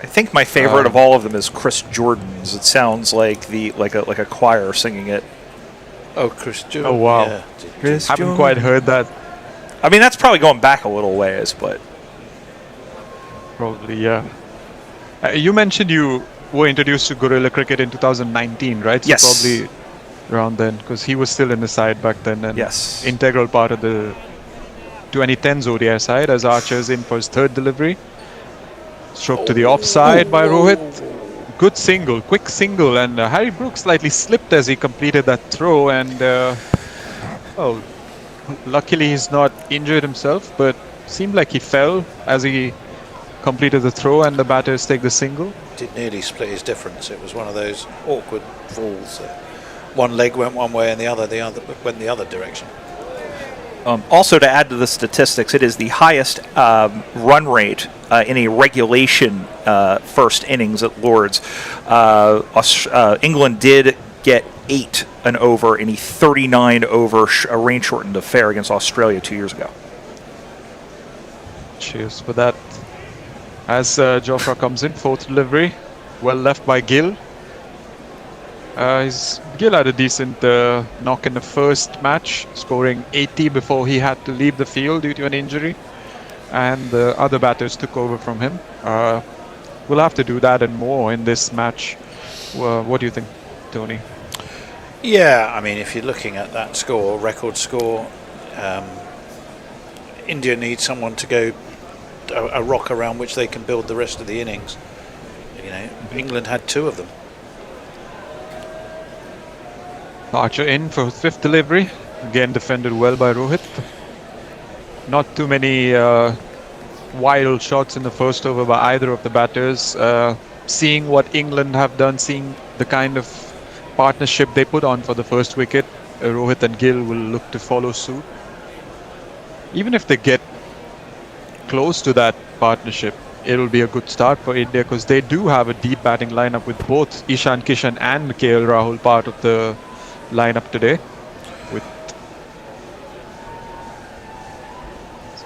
I think my favorite of all of them is Chris Jordan's. It sounds like like a choir singing it. Oh, Chris Jordan. Oh wow! Yeah. Haven't quite heard that. I mean, that's probably going back a little ways, but probably yeah. You mentioned you were introduced to Guerrilla Cricket in 2019, right? So yes. Probably around then, because he was still in the side back then, and yes, integral part of the 2010's ODI side as Archer's in for his third delivery. Stroke to the offside by Rohit. Good single, quick single, and Harry Brooks slightly slipped as he completed that throw, and oh, luckily he's not injured himself, but seemed like he fell as he completed the throw, and the batters take the single. Did nearly split his difference. It was one of those awkward falls. One leg went one way and the other went the other direction. Also, to add to the statistics, it is the highest run rate in a regulation first innings at Lord's. England did get 8 and over in a 39 over rain shortened affair against Australia 2 years ago. Cheers for that. As Jofra comes in, fourth delivery, well left by Gill. Gill had a decent knock in the first match, scoring 80 before he had to leave the field due to an injury, and the other batters took over from him. We'll have to do that and more in this match. What do you think, Tony? Yeah, I mean, if you're looking at that score, record score, India needs someone to go a rock around which they can build the rest of the innings. You know, England had 2 of them. Archer in for fifth delivery, again defended well by Rohit. Not too many wild shots in the first over by either of the batters. Seeing what England have done, seeing the kind of partnership they put on for the first wicket, Rohit and Gill will look to follow suit. Even if they get close to that partnership, it will be a good start for India, because they do have a deep batting lineup with both Ishan Kishan and KL Rahul part of the lineup today, with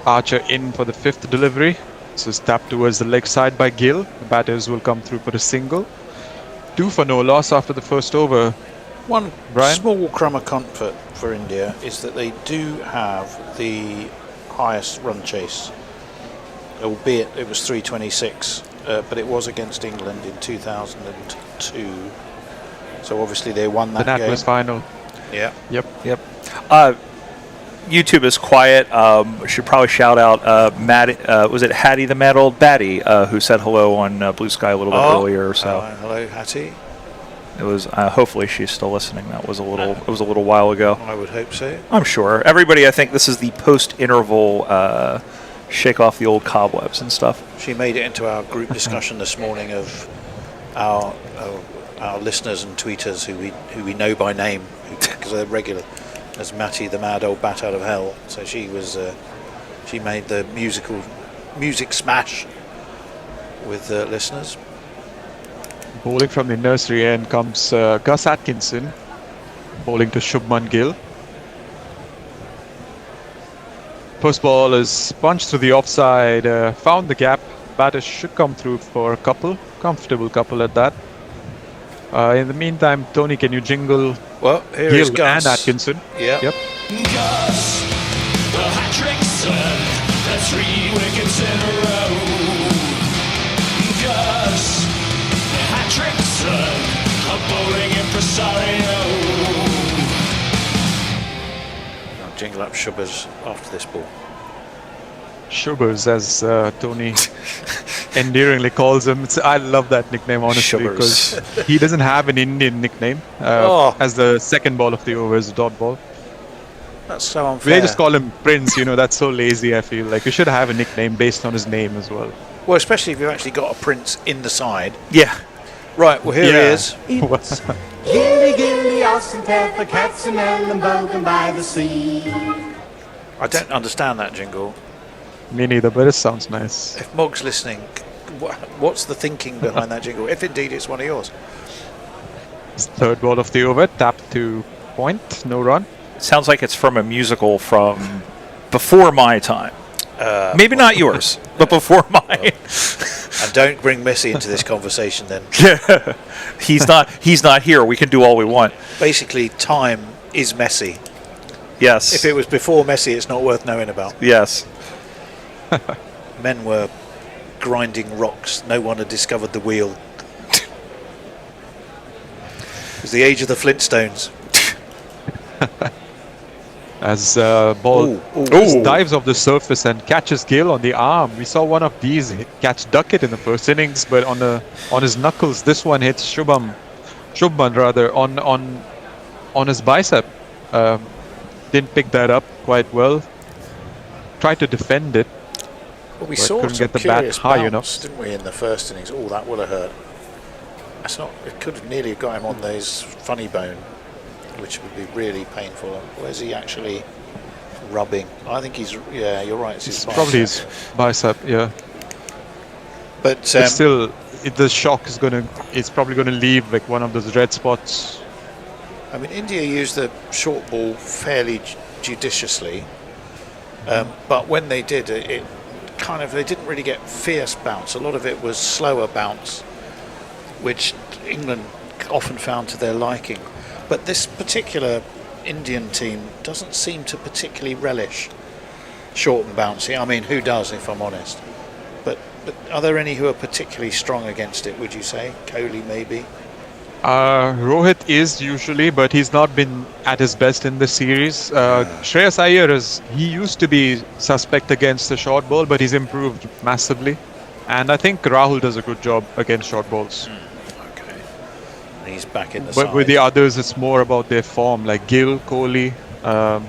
Archer in for the fifth delivery. This is tapped towards the leg side by Gill. The batters will come through for a single. 2 for no loss after the first over. One Brian? small crumb of comfort for India is that they do have the highest run chase, albeit it was 326, but it was against England in 2002. So obviously they won that game. The NatWest final. Yeah. Yep. YouTube is quiet. Should probably shout out Matt. Was it Hattie the Mad Old Batty who said hello on Blue Sky a little bit earlier? So hello, Hattie. it was. Hopefully she's still listening. That was a little. It was a little while ago. I would hope so. I'm sure. Everybody, I think this is the post-interval shake off the old cobwebs and stuff. She made it into our group discussion this morning of our listeners and tweeters who we know by name because they're regular, as Matty the Mad Old Bat Out of Hell. So she was she made the music smash with listeners. Bowling from the nursery end comes Gus Atkinson, bowling to Shubman Gill. First ball is punched through the offside, found the gap. Batters should come through for a comfortable couple at that. In the meantime, Tony, can you jingle here is Gill Gus. and Atkinson? Yeah. Yep. Gus, the hat-trick son, that's 3 wickets in a row. Gus, the hat-trick son, a bowling impresario. I'll jingle up Shubbers after this ball. Shubbers, as Tony endearingly calls him. I love that nickname, honestly, because he doesn't have an Indian nickname as the second ball of the over is a dot ball. That's so unfair. They just call him Prince, that's so lazy, I feel. Like, you should have a nickname based on his name as well. Well, especially if you've actually got a Prince in the side. Yeah. Right, well, here he is. It's Gilly, Gilly, Austin, Tether, Katzenell, and Bogan by the sea. I don't understand that jingle. Me neither, but it sounds nice. If Mog's listening, what's the thinking behind that jingle? If indeed it's one of yours. It's third ball of the over, tap to point, no run. Sounds like it's from a musical from before my time. Maybe not yours, but before mine. And don't bring Messi into this conversation then. Yeah. He's not here. We can do all we want. Basically, time is Messi. Yes. If it was before Messi, it's not worth knowing about. Yes. Men were grinding rocks. No one had discovered the wheel. It was the age of the Flintstones. As ball dives off the surface and catches Gill on the arm. We saw one of these catch Duckett in the first innings, but on his knuckles, this one hits Shubman rather on his bicep. Didn't pick that up quite well. Tried to defend it. Well, we but saw couldn't some get the curious bat high bounce, enough. didn't we, in the first innings? Oh, that would have hurt. That's not. It could have nearly got him on those funny bone, which would be really painful. Where's he actually rubbing? I think he's. Yeah, you're right. It's his bicep. Probably his bicep, yeah. But still, the shock is it's probably gonna leave like one of those red spots. I mean, India used the short ball fairly judiciously, but when they did, it kind of, they didn't really get fierce bounce. A lot of it was slower bounce, which England often found to their liking. But this particular Indian team doesn't seem to particularly relish short and bouncy. I mean, who does, if I'm honest? But are there any who are particularly strong against it, would you say? Kohli, maybe? Rohit is usually, but he's not been at his best in the series. Shreyas Iyer he used to be suspect against the short ball, but he's improved massively. And I think Rahul does a good job against short balls. Okay. And he's back in the But side. with the others, it's more about their form. Like Gill, Kohli,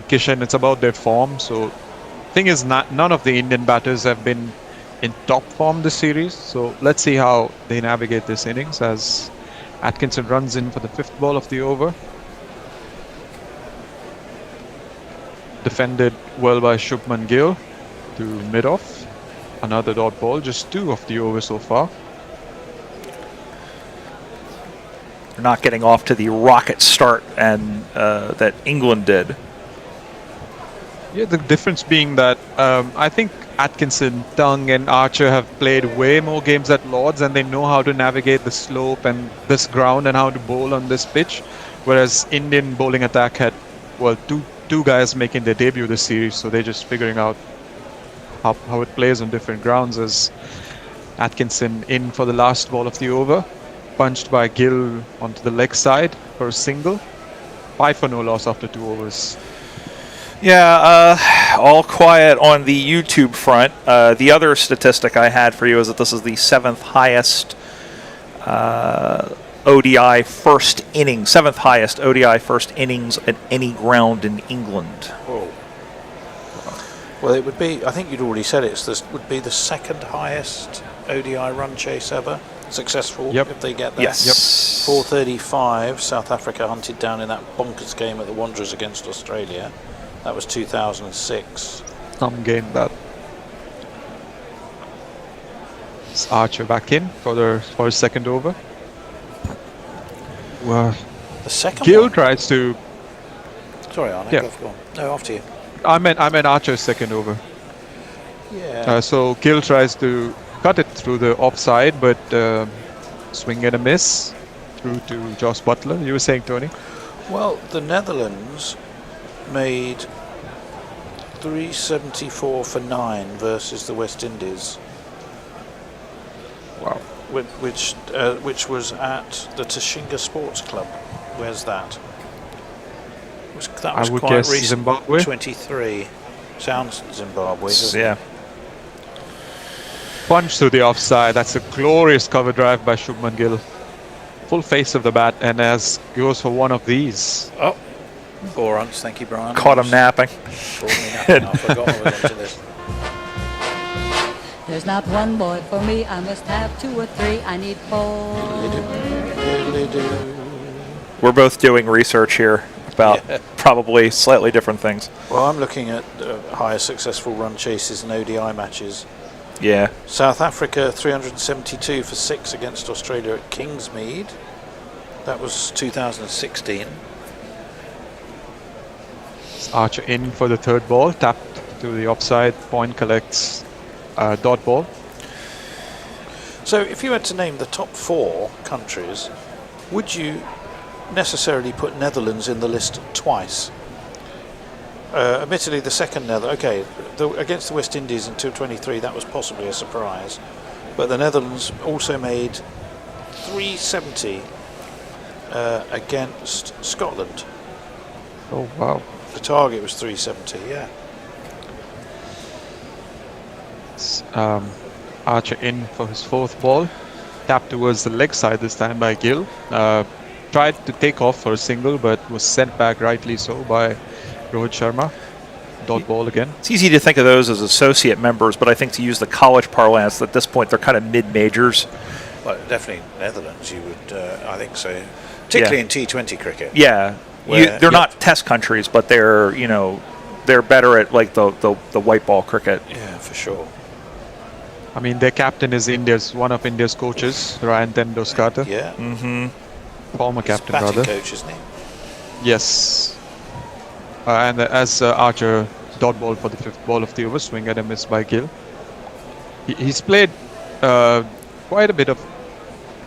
Kishan, it's about their form. So thing is, none of the Indian batters have been in top form this series. So let's see how they navigate this innings as Atkinson runs in for the fifth ball of the over. Defended well by Shubman Gill to mid-off. Another dot ball, just 2 of the over so far. They're not getting off to the rocket start and that England did. Yeah, the difference being that I think Atkinson, Tung and Archer have played way more games at Lords and they know how to navigate the slope and this ground and how to bowl on this pitch. Whereas Indian bowling attack had, well, two guys making their debut this series, so they're just figuring out how it plays on different grounds. As Atkinson in for the last ball of the over, punched by Gill onto the leg side for a single. 5 for no loss after 2 overs. Yeah, all quiet on the YouTube front. The other statistic I had for you is that this is the 7th highest ODI first innings, 7th highest ODI first innings at any ground in England. Oh. Well, it would be, I think you'd already said it, this would be the 2nd highest ODI run chase ever. Successful, if they get that. Yes. 435, South Africa hunted down in that bonkers game at the Wanderers against Australia. That was 2006. Some game that. It's Archer back in for his second over. Well, the second Gill one? tries to. Sorry, Arne, Yeah. go on. No, after you. I meant Archer's second over. Yeah. So Gill tries to cut it through the offside, but swing and a miss through to Josh Butler. You were saying, Tony? Well, the Netherlands made 374 for 9 versus the West Indies. Wow. Which was at the Tashinga Sports Club. Where's that? That was I would quite guess recent. Zimbabwe. 23. Sounds Zimbabwe, doesn't Yeah. it? Punch through the offside. That's a glorious cover drive by Shubman Gill. Full face of the bat, and as goes for one of these. Oh, 4 runs. Thank you, Brian. Caught him napping. Caught me napping. I forgot I was into this. There's not one boy for me. I must have 2 or 3. I need 4. We're both doing research here about probably slightly different things. Well, I'm looking at highest successful run chases and ODI matches. Yeah. South Africa 372 for 6 against Australia at Kingsmead. That was 2016. Archer in for the third ball, tapped to the offside, point collects dot ball. So if you had to name the top 4 countries, would you necessarily put Netherlands in the list twice? Admittedly, the second Netherlands, against the West Indies in 223, that was possibly a surprise. But the Netherlands also made 370 against Scotland. Oh, wow. The target was 370, yeah. Archer in for his 4th ball. Tapped towards the leg side this time by Gill. Tried to take off for a single, but was sent back rightly so by Rohit Sharma. Dot ball again. It's easy to think of those as associate members, but I think to use the college parlance, at this point they're kind of mid-majors. Well, definitely Netherlands, you would, I think so. Particularly in T20 cricket. Yeah. They're not test countries, but they're, they're better at like the white ball cricket. Yeah, for sure. I mean, their captain is one of India's coaches, Ryan Tendoskata. Yeah. Mm-hmm. Former captain, batting rather. coach, isn't he? Yes. And as Archer dot ball for the 5th ball of the over, swing and a miss by Gill. He's played quite a bit of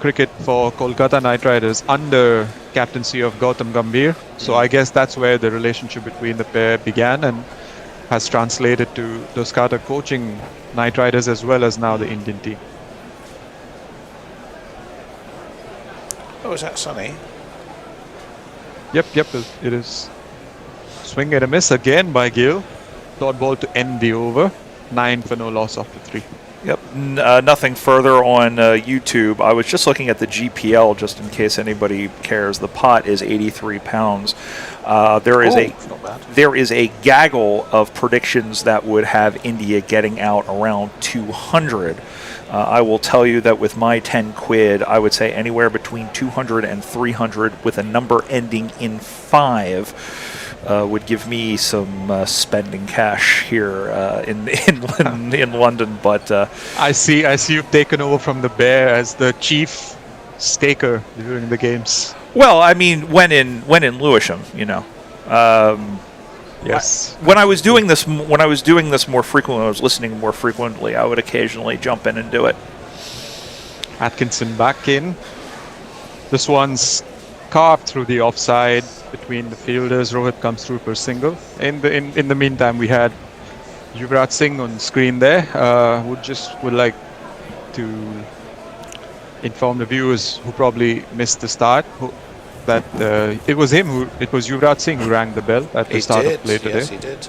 cricket for Kolkata Knight Riders under captaincy of Gautam Gambhir. So I guess that's where the relationship between the pair began and has translated to Doskata coaching Knight Riders as well as now the Indian team. Oh, is that sunny? Yep, it is. Swing and a miss again by Gill. Dot ball to end the over. 9 for no loss after 3. Yep, nothing further on YouTube. I was just looking at the GPL just in case anybody cares. The pot is 83 pounds. There is a gaggle of predictions that would have India getting out around 200. I will tell you that with my 10 quid, I would say anywhere between 200 and 300 with a number ending in 5. Would give me some spending cash here in London, but I see you've taken over from the Bear as the chief staker during the games. Well, I mean, when in Lewisham, Yes. When I was doing this more frequently, I was listening more frequently. I would occasionally jump in and do it. Atkinson back in. This one's carved through the offside between the fielders. Rohit comes through for single. In the meantime, we had Yuvraj Singh on screen there. Would like to inform the viewers who probably missed the start that it was Yuvraj Singh who rang the bell at the start of play today. Yes, he did.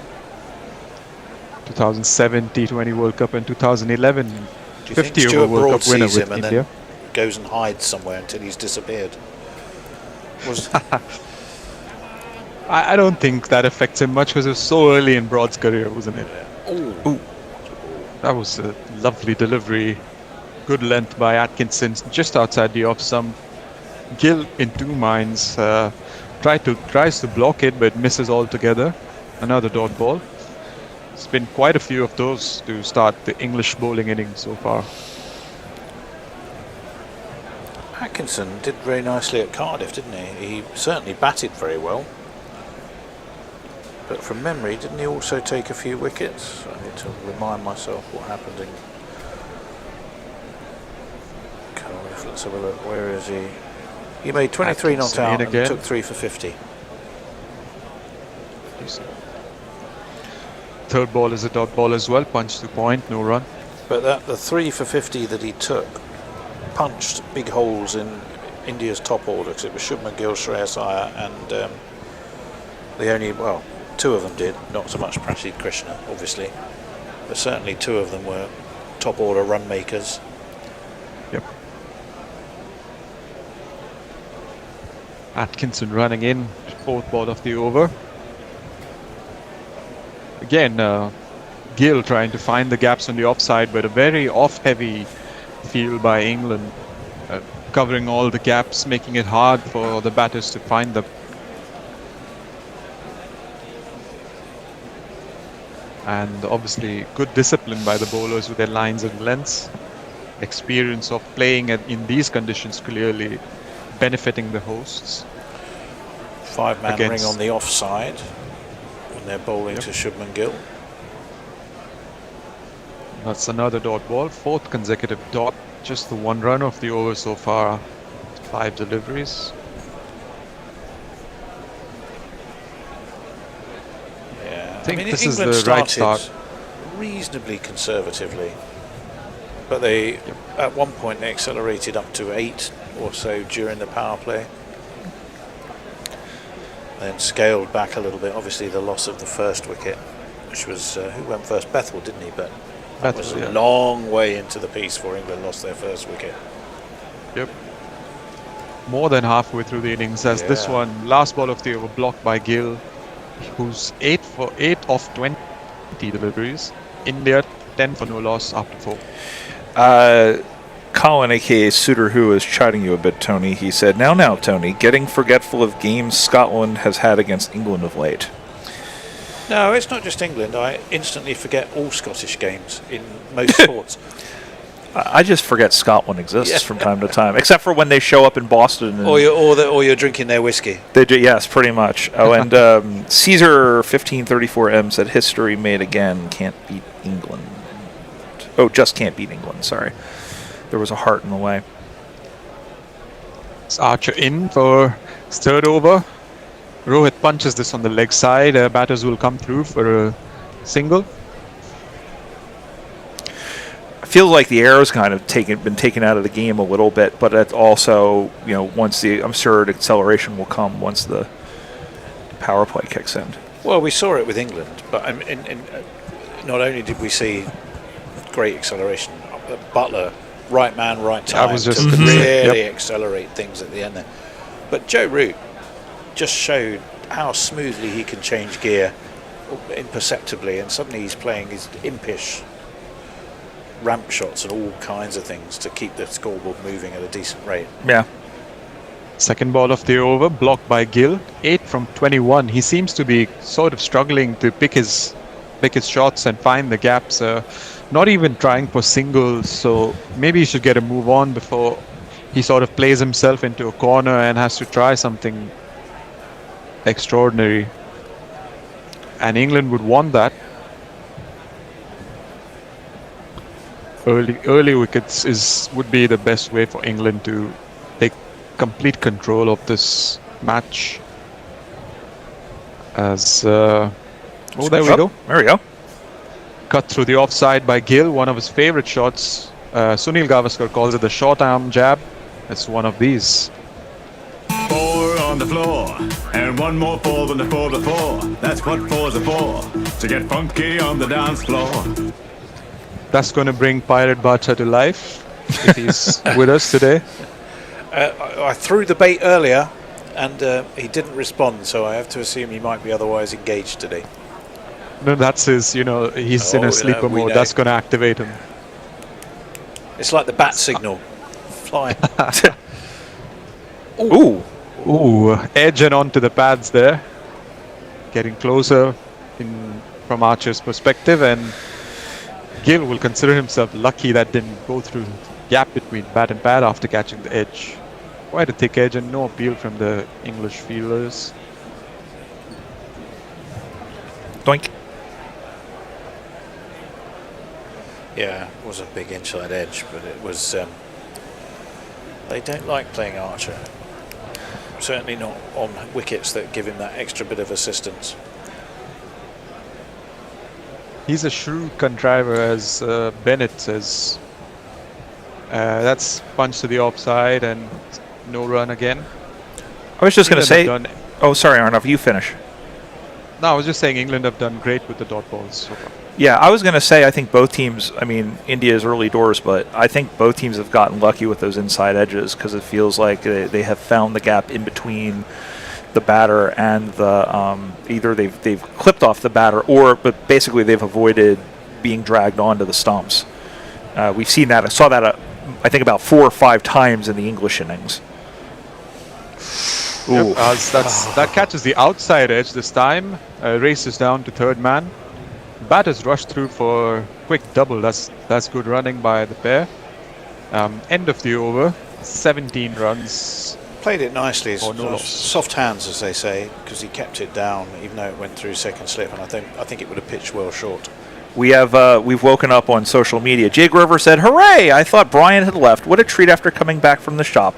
2007 T20 World Cup and 2011 Do you 50 think over Stuart World Broad Cup winner sees with him and India. then goes and hides somewhere until he's disappeared? I don't think that affects him much because it was so early in Broad's career, wasn't it? Ooh. That was a lovely delivery. Good length by Atkinson, just outside the off stump. Gill in 2 minds. Tries to block it, but misses altogether. Another dot ball. It's been quite a few of those to start the English bowling innings so far. Atkinson did very nicely at Cardiff, didn't he? He certainly batted very well. But from memory, didn't he also take a few wickets? I need to remind myself what happened in Cardiff. Let's have a look. Where is he? He made 23 not out and took 3 for 50. Third ball is a dot ball as well. Punch to point, no run. But the 3 for 50 that he took punched big holes in India's top order, because it was Shubman Gill, Shreyas Iyer, and two of them did, not so much Prasid Krishna, obviously, but certainly 2 of them were top order run makers. Yep. Atkinson running in, 4th ball of the over. Again, Gill trying to find the gaps on the offside, but a very off-heavy field by England, covering all the gaps, making it hard for the batters to find them. And obviously good discipline by the bowlers with their lines and lengths. Experience of playing in these conditions clearly benefiting the hosts. 5-man ring on the offside when they're bowling to Shubman Gill. That's another dot ball, 4th consecutive dot. Just the 1 run of the over so far, 5 deliveries. Yeah, I think mean, this England is the right started start. reasonably conservatively, but they at one point they accelerated up to 8 or so during the power play, then scaled back a little bit. Obviously, the loss of the first wicket, which was who went first? Bethell, didn't he? But that was a long way into the piece before England lost their first wicket. Yep. More than halfway through the innings, as this one, last ball of the over, blocked by Gill, who's 8 for 8 of 20 deliveries. India 10 for no loss after 4. Colin, aka Suitor Who, is chiding you a bit, Tony. He said, now, Tony, getting forgetful of games Scotland has had against England of late. No, it's not just England. I instantly forget all Scottish games in most sports. I just forget Scotland exists from time to time, except for when they show up in Boston. And or you're drinking their whiskey. They do, yes, pretty much. Oh, and Caesar 1534M said, history made again, can't beat England. Oh, just can't beat England, sorry. There was a heart in the way. It's Archer in for his 3rd over. Rohit punches this on the leg side. Batters will come through for a single. I feel like the arrow's kind of been taken out of the game a little bit, but it's also, once I'm sure the acceleration will come once the power play kicks in. Well, we saw it with England, but not only did we see great acceleration, Butler, right man, right time, to really accelerate things at the end there. But Joe Root just showed how smoothly he can change gear imperceptibly, and suddenly he's playing his impish ramp shots and all kinds of things to keep the scoreboard moving at a decent rate. Yeah. 2nd ball of the over, blocked by Gill. 8 from 21. He seems to be sort of struggling to pick his shots and find the gaps. Not even trying for singles, so maybe he should get a move on before he sort of plays himself into a corner and has to try something extraordinary. And England would want that. Early wickets would be the best way for England to take complete control of this match. As there we go. There we go. Cut through the offside by Gill, one of his favorite shots. Sunil Gavaskar calls it the short arm jab. It's one of these. 4 on the floor, and one more 4 than the 4 before. That's what 4s are for, to get funky on the dance floor. That's going to bring Pirate Bacha to life if he's with us today. I threw the bait earlier, and he didn't respond, so I have to assume he might be otherwise engaged today. No, that's his, he's in a sleeper mode. That's going to activate him. It's like the bat signal. Flying. Ooh, edge and onto the pads there. Getting closer from Archer's perspective, and Gill will consider himself lucky that didn't go through the gap between bat and pad after catching the edge. Quite a thick edge and no appeal from the English fielders. Doink. Yeah, it was a big inside edge, but it was... they don't like playing Archer. Certainly not on wickets that give him that extra bit of assistance. He's a shrewd contriver, as Bennett says. That's punch to the offside and no run again. I was just going to say... Oh, sorry, Arnav, you finish. No, I was just saying England have done great with the dot balls so far. Yeah, I was going to say I think both teams, I mean, India's early doors, but I think both teams have gotten lucky with those inside edges because it feels like they have found the gap in between the batter and the either they've clipped off the batter but basically they've avoided being dragged onto the stumps. We've seen that. I saw that I think about 4 or 5 times in the English innings. Yep, that catches the outside edge this time. Races down to third man. Batters rush through for quick double. That's good running by the pair. End of the over. 17 runs. Played it nicely. No loss. Soft hands, as they say, because he kept it down, even though it went through second slip. And I think it would have pitched well short. We've woken up on social media. Jay Grover said, "Hooray! I thought Brian had left. What a treat after coming back from the shop.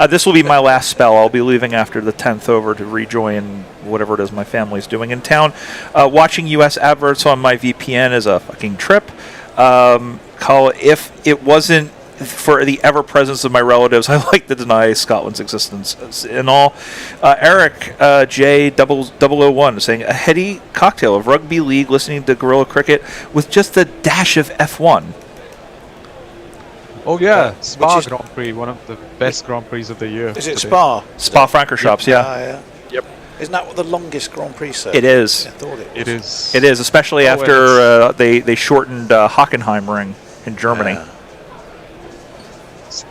This will be my last spell. I'll be leaving after the 10th over to rejoin whatever it is my family's doing in town. Watching U.S. adverts on my VPN is a fucking trip. If it wasn't for the ever-presence of my relatives, I like to deny Scotland's existence and all." Eric J001 saying, "A heady cocktail of rugby league listening to Guerrilla Cricket with just a dash of F1. Oh yeah, Spa Grand Prix, one of the best Grand Prix of the year. Is it Spa? Francorchamps, yeah. Yep. Isn't that what the longest Grand Prix is? It is. I thought it was. It is. It is, especially after they shortened Hockenheimring in Germany. Yeah.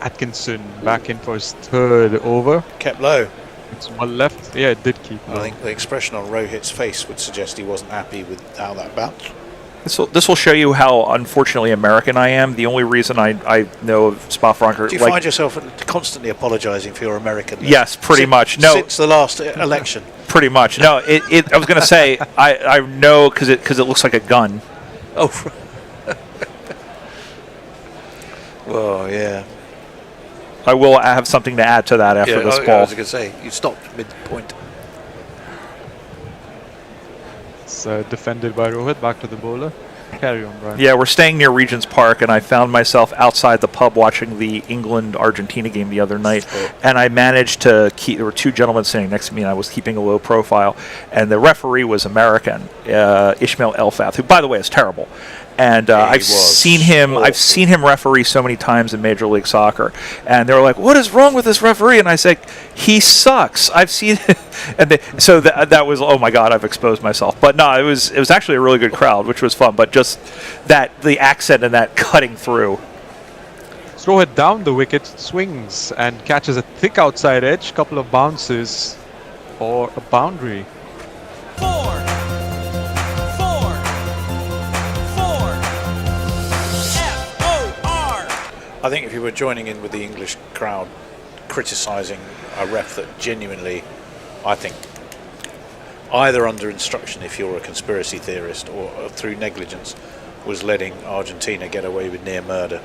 Atkinson back in for his third over. Kept low. It's one left. Yeah, it did keep low. I think the expression on Rohit's face would suggest he wasn't happy with how that bounced. This will show you how unfortunately American I am. The only reason I know of Spa-Francorchamps. Do you find yourself constantly apologising for your American? Yes, pretty much. No, since the last election. Pretty much. No, I was going to say I know because it looks like a gun. Oh. Well, yeah. I will have something to add to that after this ball. I was going to say, you stopped mid-point. It's defended by Rohit, back to the bowler. Carry on, Brian. Yeah, we're staying near Regent's Park, and I found myself outside the pub watching the England-Argentina game the other night, and I managed to keep, there were 2 gentlemen sitting next to me, and I was keeping a low profile, and the referee was American, Ishmael Elfath, who, by the way, is terrible. And I've seen him referee so many times in Major League Soccer, and they were like, "What is wrong with this referee?" And I said, "He sucks. I've seen it." And that was, oh my God, I've exposed myself. But no, it was actually a really good crowd, which was fun. But just the accent and that cutting through. Throw it down the wicket, swings and catches a thick outside edge. Couple of bounces for a boundary. I think if you were joining in with the English crowd criticising a ref that genuinely, I think, either under instruction if you're a conspiracy theorist or through negligence, was letting Argentina get away with near murder,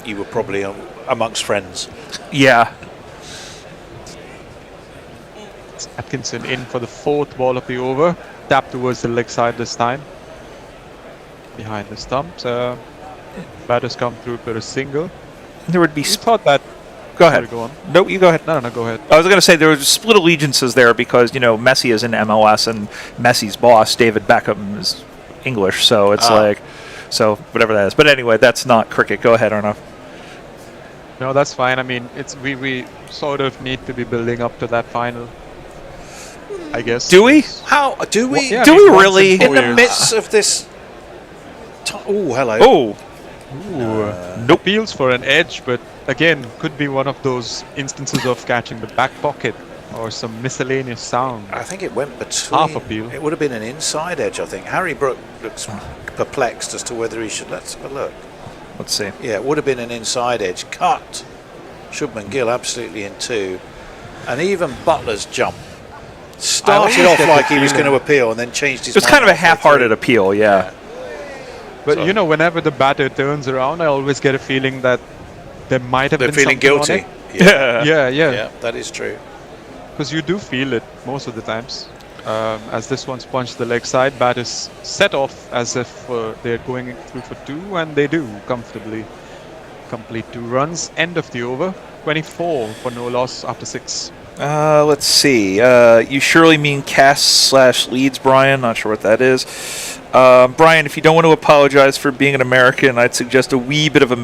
you were probably amongst friends. Yeah. Atkinson in for the 4th ball of the over. Tap towards the leg side this time. Behind the stumps. Batters come through for a single. There would be. Thought that. Go ahead. Go on. No, you go ahead. No, go ahead. I was going to say there was split allegiances there because Messi is in MLS and Messi's boss David Beckham is English, so it's so whatever that is. But anyway, that's not cricket. Go ahead, Arnav. No, that's fine. I mean, we sort of need to be building up to that final, I guess. Do we? How do we? Well, yeah, do we really? In the midst of this. Oh, hello. Oh. Nope. Appeals for an edge, but again, could be one of those instances of catching the back pocket or some miscellaneous sound. I think it went between. Half appeal. It would have been an inside edge, I think. Harry Brook looks perplexed as to whether he should. Let's have a look. Let's see. Yeah, it would have been an inside edge. Cut. Shubman Gill absolutely in 2. And even Butler's jump started off like he was going to appeal and then changed his mind. It was kind of a half-hearted appeal, yeah. But whenever the batter turns around, I always get a feeling that there might have been feeling something guilty. On it. Yeah, that is true. Because you do feel it most of the times. As this one's punched the leg side, batters set off as if they're going through for 2, and they do comfortably complete 2 runs. End of the over. 24 for no loss after 6. Let's see. You surely mean cast/leads, Brian. Not sure what that is. Brian, if you don't want to apologize for being an American, I'd suggest a wee bit of a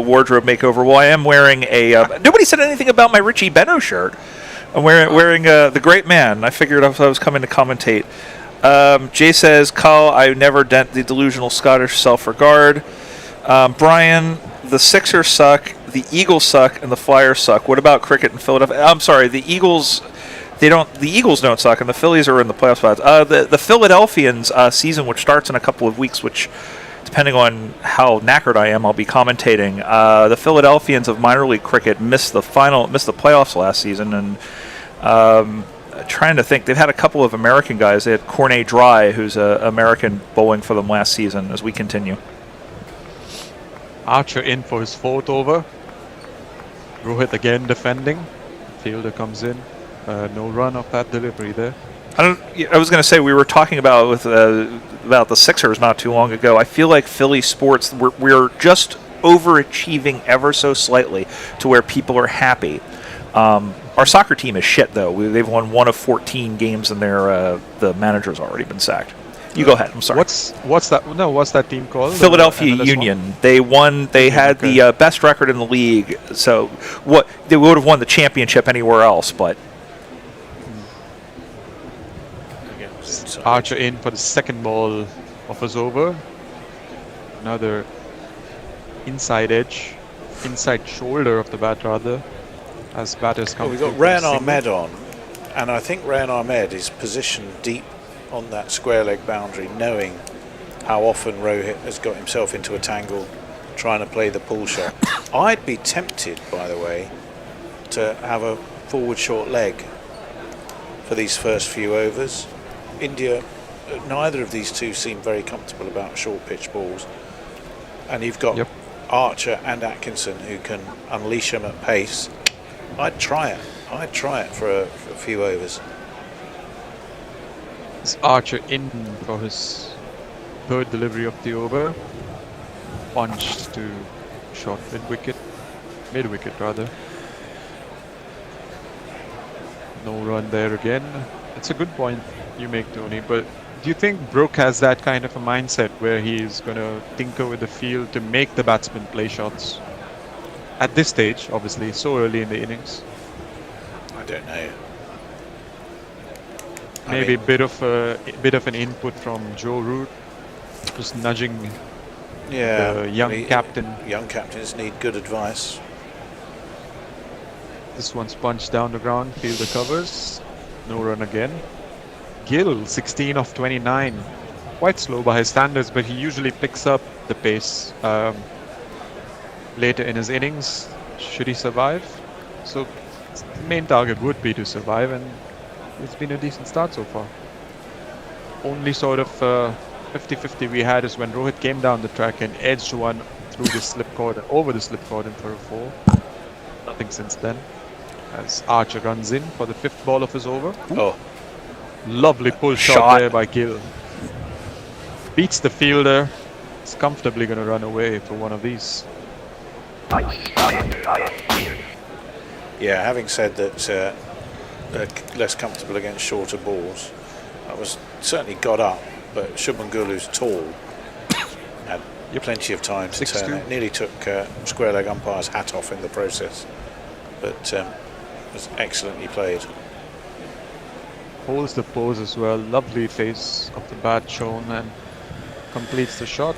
wardrobe makeover. Well, I am wearing a... nobody said anything about my Richie Benno shirt. I'm wearing the great man. I figured if I was coming to commentate. Jay says, Carl, I never dent the delusional Scottish self-regard. Brian, the Sixers suck, the Eagles suck, and the Flyers suck. What about cricket in Philadelphia? I'm sorry, the Eagles... The Eagles don't suck, and the Phillies are in the playoff spots. The Philadelphians season, which starts in a couple of weeks, which, depending on how knackered I am, I'll be commentating. The Philadelphians of minor league cricket missed the playoffs last season, and trying to think, they've had a couple of American guys. They had Cornet Dry, who's an American, bowling for them last season. As we continue, Archer in for his 4th over. Rohit again defending. Fielder comes in. No run off that delivery there. I was going to say, we were talking about the Sixers not too long ago. I feel like Philly sports, we're just overachieving ever so slightly to where people are happy. Our soccer team is shit, though. They've won 1 of 14 games, and the manager's already been sacked. You go ahead. I'm sorry. What's that? No, what's that team called? Philadelphia Union. They won. They had the best record in the league. So they would have won the championship anywhere else, but. Archer in for the 2nd ball of his over. Another inside edge, inside shoulder of the bat rather, as batters come. We've got Rayan Ahmed on, and I think Rayan Ahmed is positioned deep on that square leg boundary, knowing how often Rohit has got himself into a tangle trying to play the pull shot. I'd be tempted, by the way, to have a forward short leg for these first few overs. India, neither of these two seem very comfortable about short pitch balls, and you've got Archer and Atkinson who can unleash them at pace. I'd try it for a few overs. Is Archer in for his 3rd delivery of the over. Punched to short mid-wicket rather. No run there again. It's a good point you make, Tony, but do you think Brook has that kind of a mindset where he's going to tinker with the field to make the batsman play shots? At this stage, obviously, so early in the innings. I don't know. Maybe a bit of an input from Joe Root, just nudging the young captain. Young captains need good advice. This one's punched down the ground, fielder covers. No run again. Gill, 16 of 29. Quite slow by his standards, but he usually picks up the pace later in his innings, should he survive. So the main target would be to survive, and it's been a decent start so far. Only sort of 50-50 we had is when Rohit came down the track and edged one through the slip cordon, over the slip cordon for a 4. Nothing since then. As Archer runs in for the 5th ball of his over. Oh. Lovely pull shot there by Gill. Beats the fielder. He's comfortably going to run away for one of these. Yeah, having said that they're less comfortable against shorter balls, I was certainly got up, but Shubman Gill, who's tall, had plenty of time to turn it. Nearly took square leg umpire's hat off in the process, but it was excellently played. Holds the pose as well. Lovely face of the bat shown and completes the shot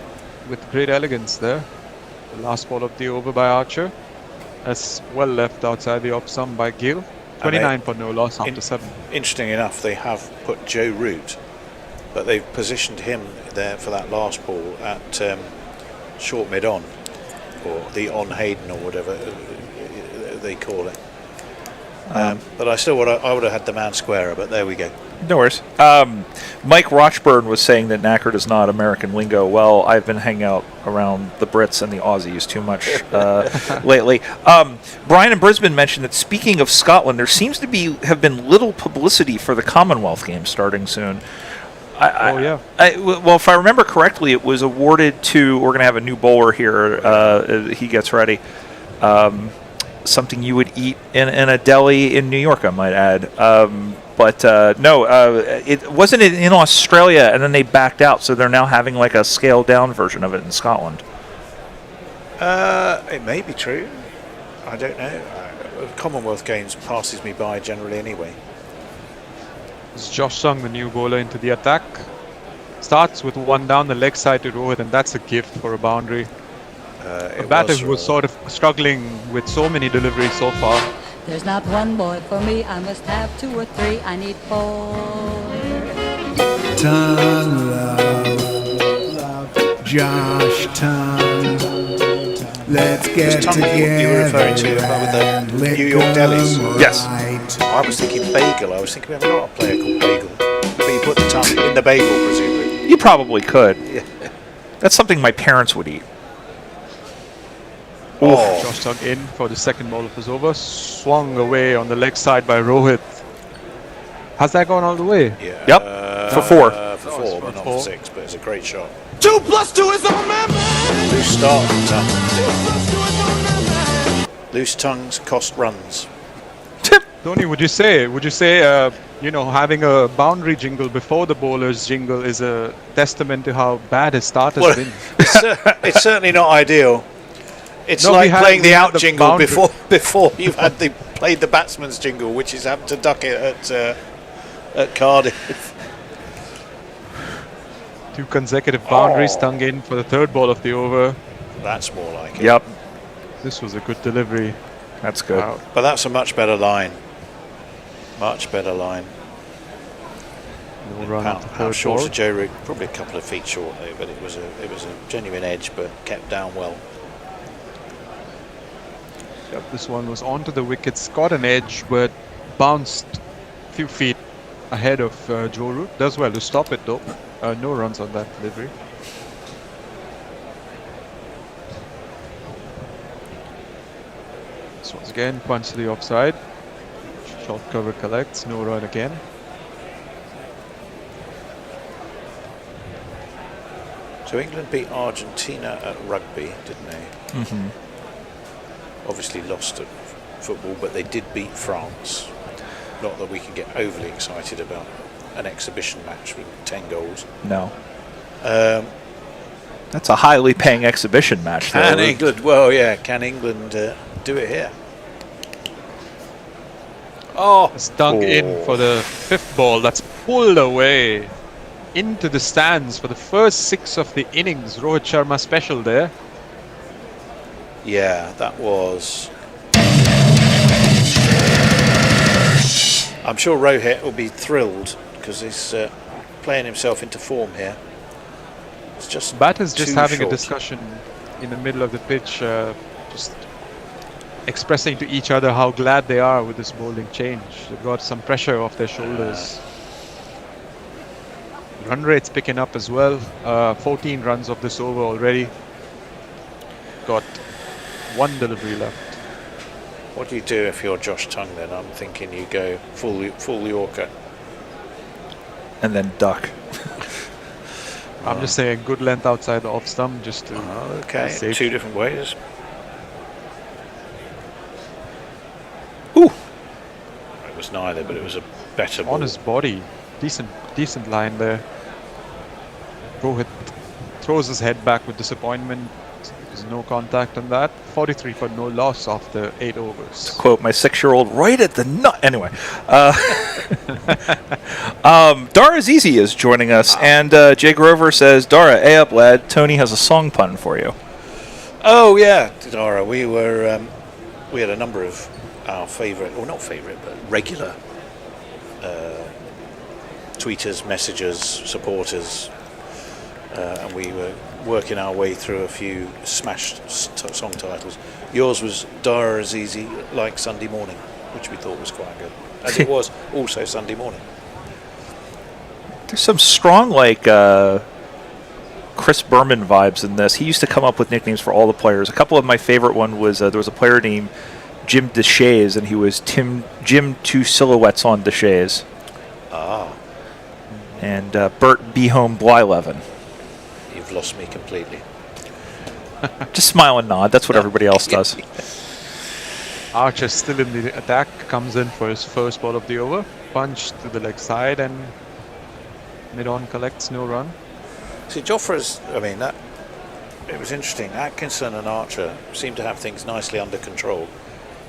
with great elegance there. The last ball of the over by Archer. That's well left outside the off stump by Gill. 29 for no loss after 7. Interesting enough, they have put Joe Root, but they've positioned him there for that last ball at short mid-on, or the on Hayden or whatever they call it. But I would have had the man squarer, but there we go. No worries. Mike Rochburn was saying that knackered is not American lingo. Well, I've been hanging out around the Brits and the Aussies too much lately. Brian in Brisbane mentioned that speaking of Scotland, there seems to have been little publicity for the Commonwealth Games starting soon. Well, if I remember correctly, it was awarded to. We're going to have a new bowler here. He gets ready. something you would eat in a deli in New York, I might add. But no, it wasn't in Australia, and then they backed out, so they're now having like a scaled down version of it in Scotland. It may be true. I don't know. Commonwealth Games passes me by generally anyway. It's Josh Sung, the new bowler, into the attack. Starts with one down the leg side to Rohit, and that's a gift for a boundary. The batter was sort of struggling with so many deliveries so far. There's not one boy for me, I must have 2 or 3, I need 4. Tongue love, Josh Tongue. Let's get together. You were referring to with the New York delis? Yes. I was thinking bagel. I was thinking we haven't got a player called Bagel. But you put the tongue in the bagel, presumably. You probably could. Yeah. That's something my parents would eat. Josh Tongue in for the second ball of his over. Swung away on the leg side by Rohit. Has that gone all the way? Yeah. Yep. For 4. For 4, but not for 6. But it's a great shot. 2 + 2 is a member. Loose start from tongue. Loose tongues cost runs. Tony, would you say, having a boundary jingle before the bowler's jingle is a testament to how bad his start has been? It's certainly not ideal. It's like playing the out jingle before you've had played the batsman's jingle, which is having to duck it at Cardiff. 2 consecutive boundaries, Tongue in for the third ball of the over. That's more like it. Yep. This was a good delivery. That's good. Wow. But that's a much better line. Much better line. No run at the How third short ball. to Joe Root? Probably a couple of feet short though, but it was a genuine edge, but kept down well. Yep, this one was onto the wickets, got an edge, but bounced a few feet ahead of Joe Root. Does well to stop it though. No runs on that delivery. This once again punch to the offside. Short cover collects, no run again. So England beat Argentina at rugby, didn't they? Mm-hmm. Obviously lost at football, but they did beat France. Not that we can get overly excited about an exhibition match with 10 goals. No. That's a highly paying exhibition match. Can England? Well, yeah. Can England do it here? Oh, Stung in for the 5th ball. That's pulled away into the stands for the first 6 of the innings. Rohit Sharma special there. Yeah, that was. I'm sure Rohit will be thrilled because he's playing himself into form here. It's just batters just having short. a discussion in the middle of the pitch, just expressing to each other how glad they are with this bowling change. They've got some pressure off their shoulders. Run rate's picking up as well. 14 runs of this over already. Got 1 delivery left. What do you do if you're Josh Tongue then? I'm thinking you go full Yorker. And then duck. I'm just saying good length outside the off stump just to okay, safe. 2 different ways. Ooh. It was neither, but it was a better ball. On his body. Decent line there. Rohit throws his head back with disappointment. There's no contact on that. 43 for no loss after 8 overs. To quote my 6-year-old, right at the nut. Anyway, Dara Zizi is joining us, and Jay Grover says, "Dara, A up, lad. Tony has a song pun for you." Oh yeah, Dara. We had a number of our favourite, or not favourite, but regular tweeters, messengers, supporters, and we were working our way through a few smashed song titles. Yours was Dara Azizi, Like Sunday Morning, which we thought was quite good, as it was also Sunday morning. There's some strong Chris Berman vibes in this. He used to come up with nicknames for all the players. A couple of my favorite one was there was a player named Jim Deshays, and he was Jim 2 Silhouettes on Deshays. Ah. And Bert Behome Blyleven. You've lost me completely. Just smile and nod. That's what everybody else does. Archer still in the attack, comes in for his first ball of the over. Punch to the leg side and mid-on collects no run. See, Jofra's, it was interesting. Atkinson and Archer seem to have things nicely under control,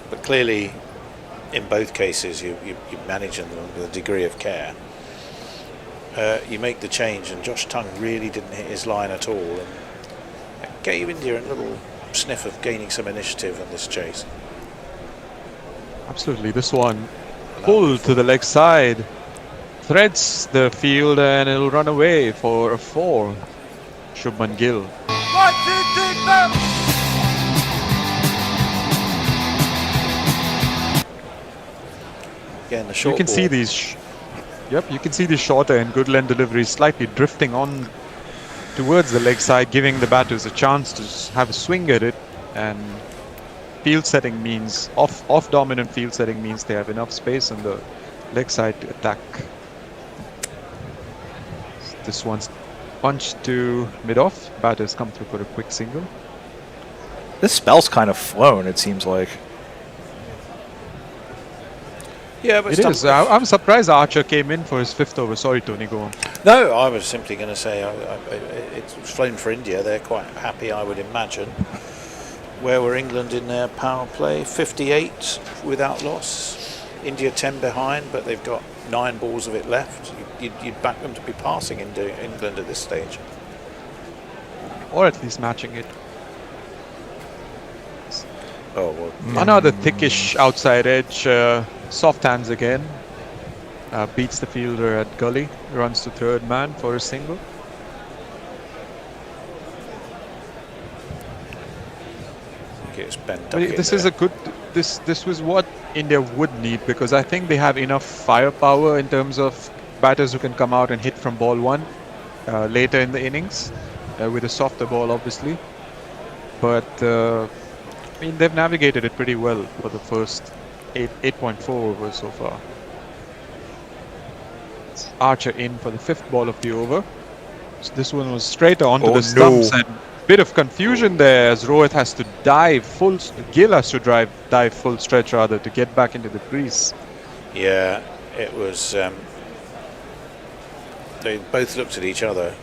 but clearly in both cases you manage them with a degree of care. You make the change and Josh Tongue really didn't hit his line at all and gave India a little sniff of gaining some initiative in this chase. Absolutely, this one pulled to the leg side, threads the field and it'll run away for a 4. Shubman Gill. 1, 2, 3, 4. Again, the short you can ball. see these. You can see the shorter and good length deliveries slightly drifting on towards the leg side, giving the batters a chance to have a swing at it. And field setting means off dominant field setting means they have enough space on the leg side to attack. This one's punched to mid-off. Batters come through for a quick single. This spell's kind of flown, it seems like. Yeah, but it is. I'm surprised Archer came in for his 5th over. Sorry, Tony, go on. No, I was simply going to say it's flown for India. They're quite happy, I would imagine. Where were England in their power play? 58 without loss. India 10 behind, but they've got 9 balls of it left. You'd back them to be passing into England at this stage. Or at least matching it. Oh, well. Another thickish outside edge. Soft hands again. Beats the fielder at gully. Runs to third man for a single. It's Ben But this is a good. This was what India would need, because I think they have enough firepower in terms of batters who can come out and hit from ball 1 later in the innings with a softer ball, obviously. But they've navigated it pretty well for the first 8.4 overs so far. Archer in for the 5th ball of the over. So this one was straight on to the stumps, and bit of confusion there as Rohit has to dive full. Gill has to dive full stretch rather to get back into the crease. Yeah, it was. They both looked at each other.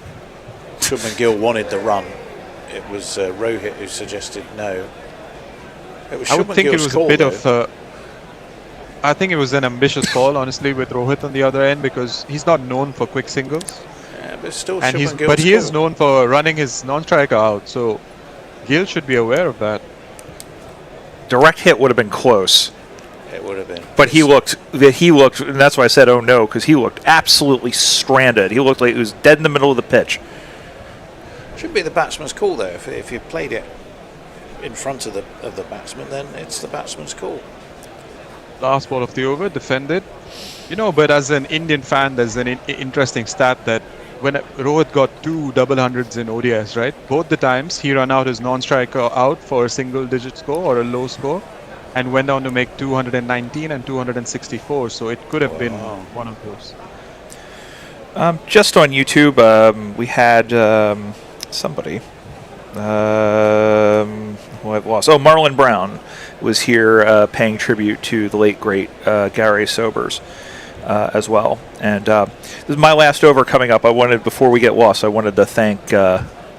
Shubman Gill wanted the run. It was Rohit who suggested no. It was I would Shubman think Gill's it was call, a bit though. of. I think it was an ambitious call, honestly, with Rohit on the other end, because he's not known for quick singles. Yeah, but still, And Shubman Gill's but he is call. known for running his non-striker out, so Gill should be aware of that. Direct hit would have been close. It would have been. But he looked, and that's why I said, oh no, because he looked absolutely stranded. He looked like he was dead in the middle of the pitch. Should be the batsman's call, though. If you played it in front of the batsman, then it's the batsman's call. Last ball of the over, defended. But as an Indian fan, there's an interesting stat that when Rohit got 2 double hundreds in ODIs, right? Both the times he ran out his non-striker out for a single-digit score or a low score, and went on to make 219 and 264. So it could have been one of those. Just on YouTube, we had somebody. Who I've lost. Oh, Marlon Brown was here paying tribute to the late, great Gary Sobers as well. And this is my last over coming up. Before we get lost, I wanted to thank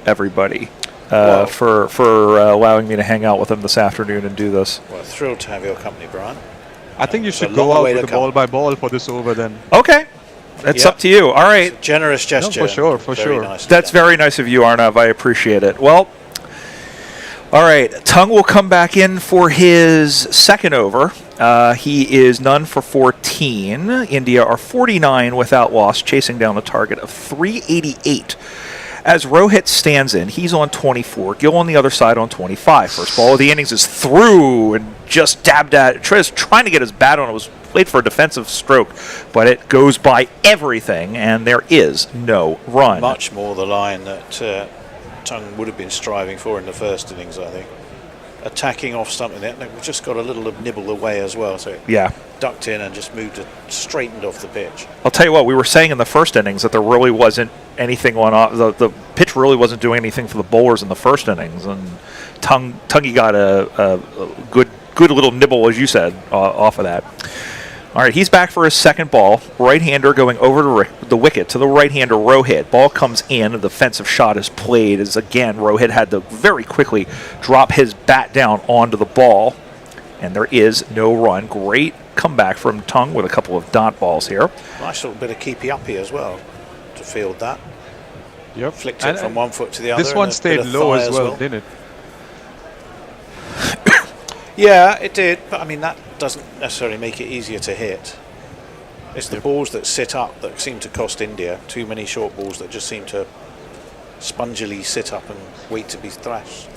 everybody for allowing me to hang out with them this afternoon and do this. Well, thrilled to have your company, Brian. I think you It's should a go long out way with to the come. ball by ball for this over then. Okay. It's up to you. All right. It's a generous gesture. No, for sure, for Very sure. nicely That's done. very nice of you, Arnav. I appreciate it. Well, all right. Tung will come back in for his second over. He is none for 14. India are 49 without loss, chasing down a target of 388. As Rohit stands in, he's on 24. Gill on the other side on 25. First ball of the innings is through and just dabbed at. Trying to get his bat on it. Was played for a defensive stroke, but it goes by everything, and there is no run. Much more the line that Tung would have been striving for in the first innings, I think. Attacking off something that we've just got a little nibble away as well, so it ducked in and just moved it, straightened off the pitch. I'll tell you what, we were saying in the first innings that there really wasn't anything on the pitch really wasn't doing anything for the bowlers in the first innings, and Tungy got a good good little nibble, as you said, off of that. All right, he's back for his second ball. Right-hander going over to the wicket to the right-hander Rohit. Ball comes in. A defensive shot is played as, again, Rohit had to very quickly drop his bat down onto the ball. And there is no run. Great comeback from Tung with a couple of dot balls here. Nice little bit of keepy-uppy as well to field that. Yep. Flicked it from one foot to the other. This one stayed low as well, didn't it? Yeah, it did, but I mean that doesn't necessarily make it easier to hit. It's the balls that sit up that seem to cost India. Too many short balls that just seem to spongily sit up and wait to be thrashed.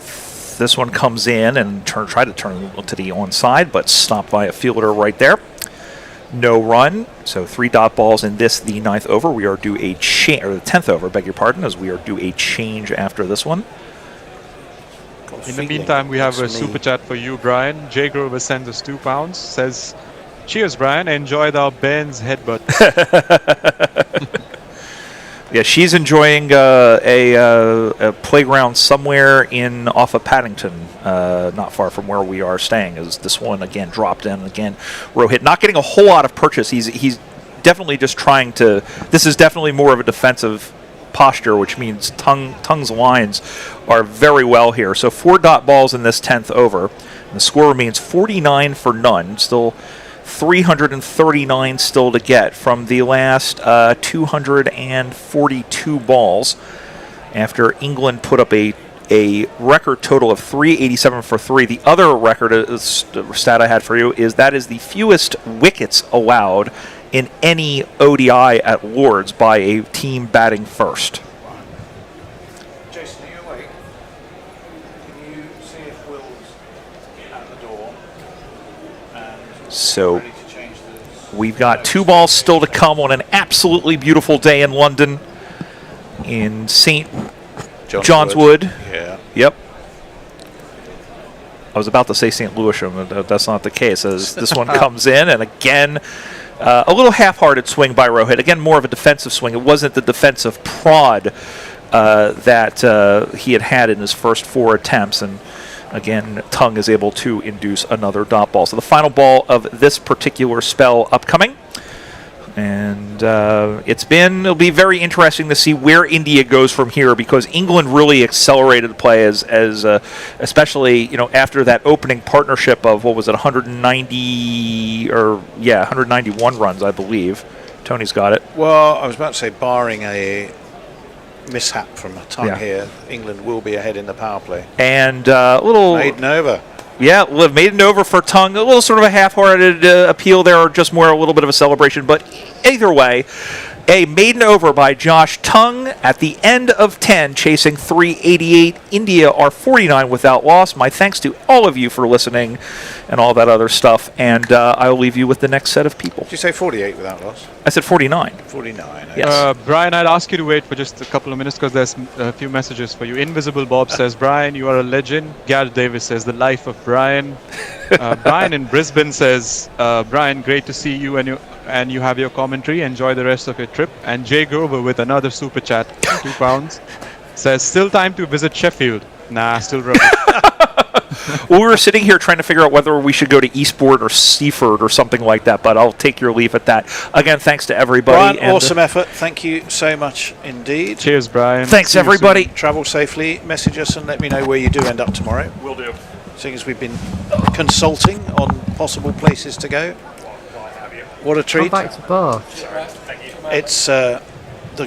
This one comes in and try to turn to the onside, but stopped by a fielder right there. No run, so 3 dot balls in this, the 9th over. We are due a change, or the 10th over, beg your pardon, as we are due a change after this one. In the meantime, we have a super chat for you, Brian. Jay Grover sends us £2. Says, "Cheers, Brian. Enjoyed our Ben's headbutt." Yeah, she's enjoying a playground somewhere off of Paddington, not far from where we are staying. As this one again dropped in again, Rohit not getting a whole lot of purchase. He's definitely just trying to. This is definitely more of a defensive posture, which means Tung's lines are very well here. So 4 dot balls in this 10th over. And the score remains 49 for none. Still 339 still to get from the last 242 balls after England put up a record total of 387 for 3. The other record stat I had for you is that is the fewest wickets allowed in any ODI at Lord's by a team batting first. Jason, are you awake? Can you see if Will's at the door? So we've got 2 balls still to come on an absolutely beautiful day in London in St. John's Wood. Yeah. Yep. I was about to say St. Lewisham, but that's not the case. As this one comes in, and again, a little half-hearted swing by Rohit. Again, more of a defensive swing. It wasn't the defensive prod that he had in his first 4 attempts. And again, Tung is able to induce another dot ball. So the final ball of this particular spell upcoming. And it'll be very interesting to see where India goes from here, because England really accelerated the play as especially after that opening partnership of 191 runs, I believe. Tony's got it. Well, I was about to say, barring a mishap from a Tung here, England will be ahead in the power play. And a little maiden over. Yeah, maiden over for Tung. A little sort of a half-hearted appeal there, or just more a little bit of a celebration. But either way, a maiden over by Josh Tung at the end of 10, chasing 388. India are 49 without loss. My thanks to all of you for listening and all that other stuff. And I'll leave you with the next set of people. Did you say 48 without loss? I said 49. 49. Yes. Brian, I'd ask you to wait for just a couple of minutes because there's a few messages for you. Invisible Bob says, "Brian, you are a legend." Gareth Davis says, "The life of Brian." Brian in Brisbane says, "Brian, great to see you and you have your commentary. Enjoy the rest of your trip." And Jay Grover with another super chat, £2, says, "Still time to visit Sheffield." Nah, still rubbish. Well, we were sitting here trying to figure out whether we should go to Eastbourne or Seaford or something like that, but I'll take your leave at that. Again, thanks to everybody. Brian, awesome effort. Thank you so much indeed. Cheers, Brian. Thanks, everybody. Travel safely. Message us and let me know where you do end up tomorrow. Will do. Seeing as we've been consulting on possible places to go. What a treat. Come back to Bath. It's the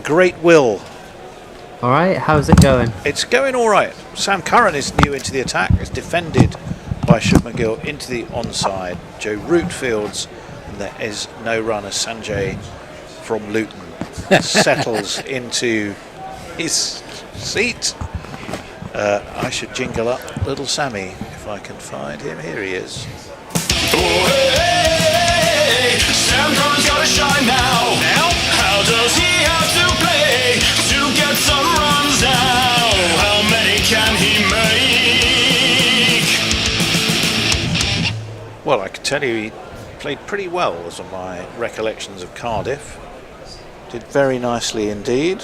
Great Will. All right, how's it going? It's going all right. Sam Curran is new into the attack. It's defended by Shubman Gill into the onside. Joe Root fields, and there is no run as Sanjay from Luton settles into his seat. I should jingle up little Sammy if I can find him. Here he is. Sam Curran's gotta shine now. How does he have to play to get some runs now? How many can he make? Well, I can tell you he played pretty well, as are my recollections of Cardiff. Did very nicely indeed.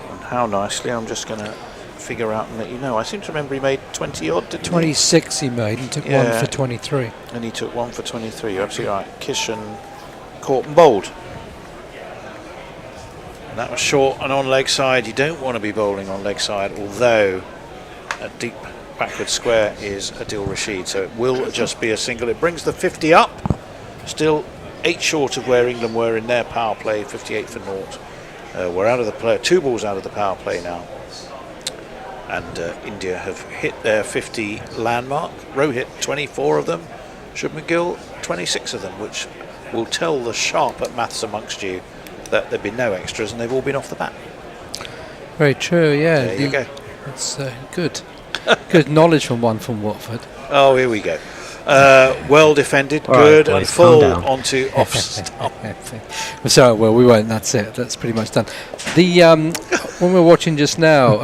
And how nicely, I'm just going to figure out and let you know. I seem to remember he made 20 odd, didn't he? 26 he made and took one for 23. And he took one for 23. You're absolutely right. Kishan caught and bowled. And that was short and on leg side. You don't want to be bowling on leg side, although a deep backward square is Adil Rashid, so it will just be a single. It brings the 50 up. Still 8 short of where England were in their power play, 58 for naught. We're out of the play, 2 balls out of the power play now. And India have hit their 50 landmark. Rohit, 24 of them. Shubman Gill, 26 of them, which will tell the sharp at maths amongst you that there've been no extras and they've all been off the bat. Very true, yeah. There you go. That's good. Good knowledge from one from Watford. Oh, here we go. Well defended, All good, right, and boys, calm full down. onto off stump. So, well, we won't. That's it. That's pretty much done. The when we were watching just now,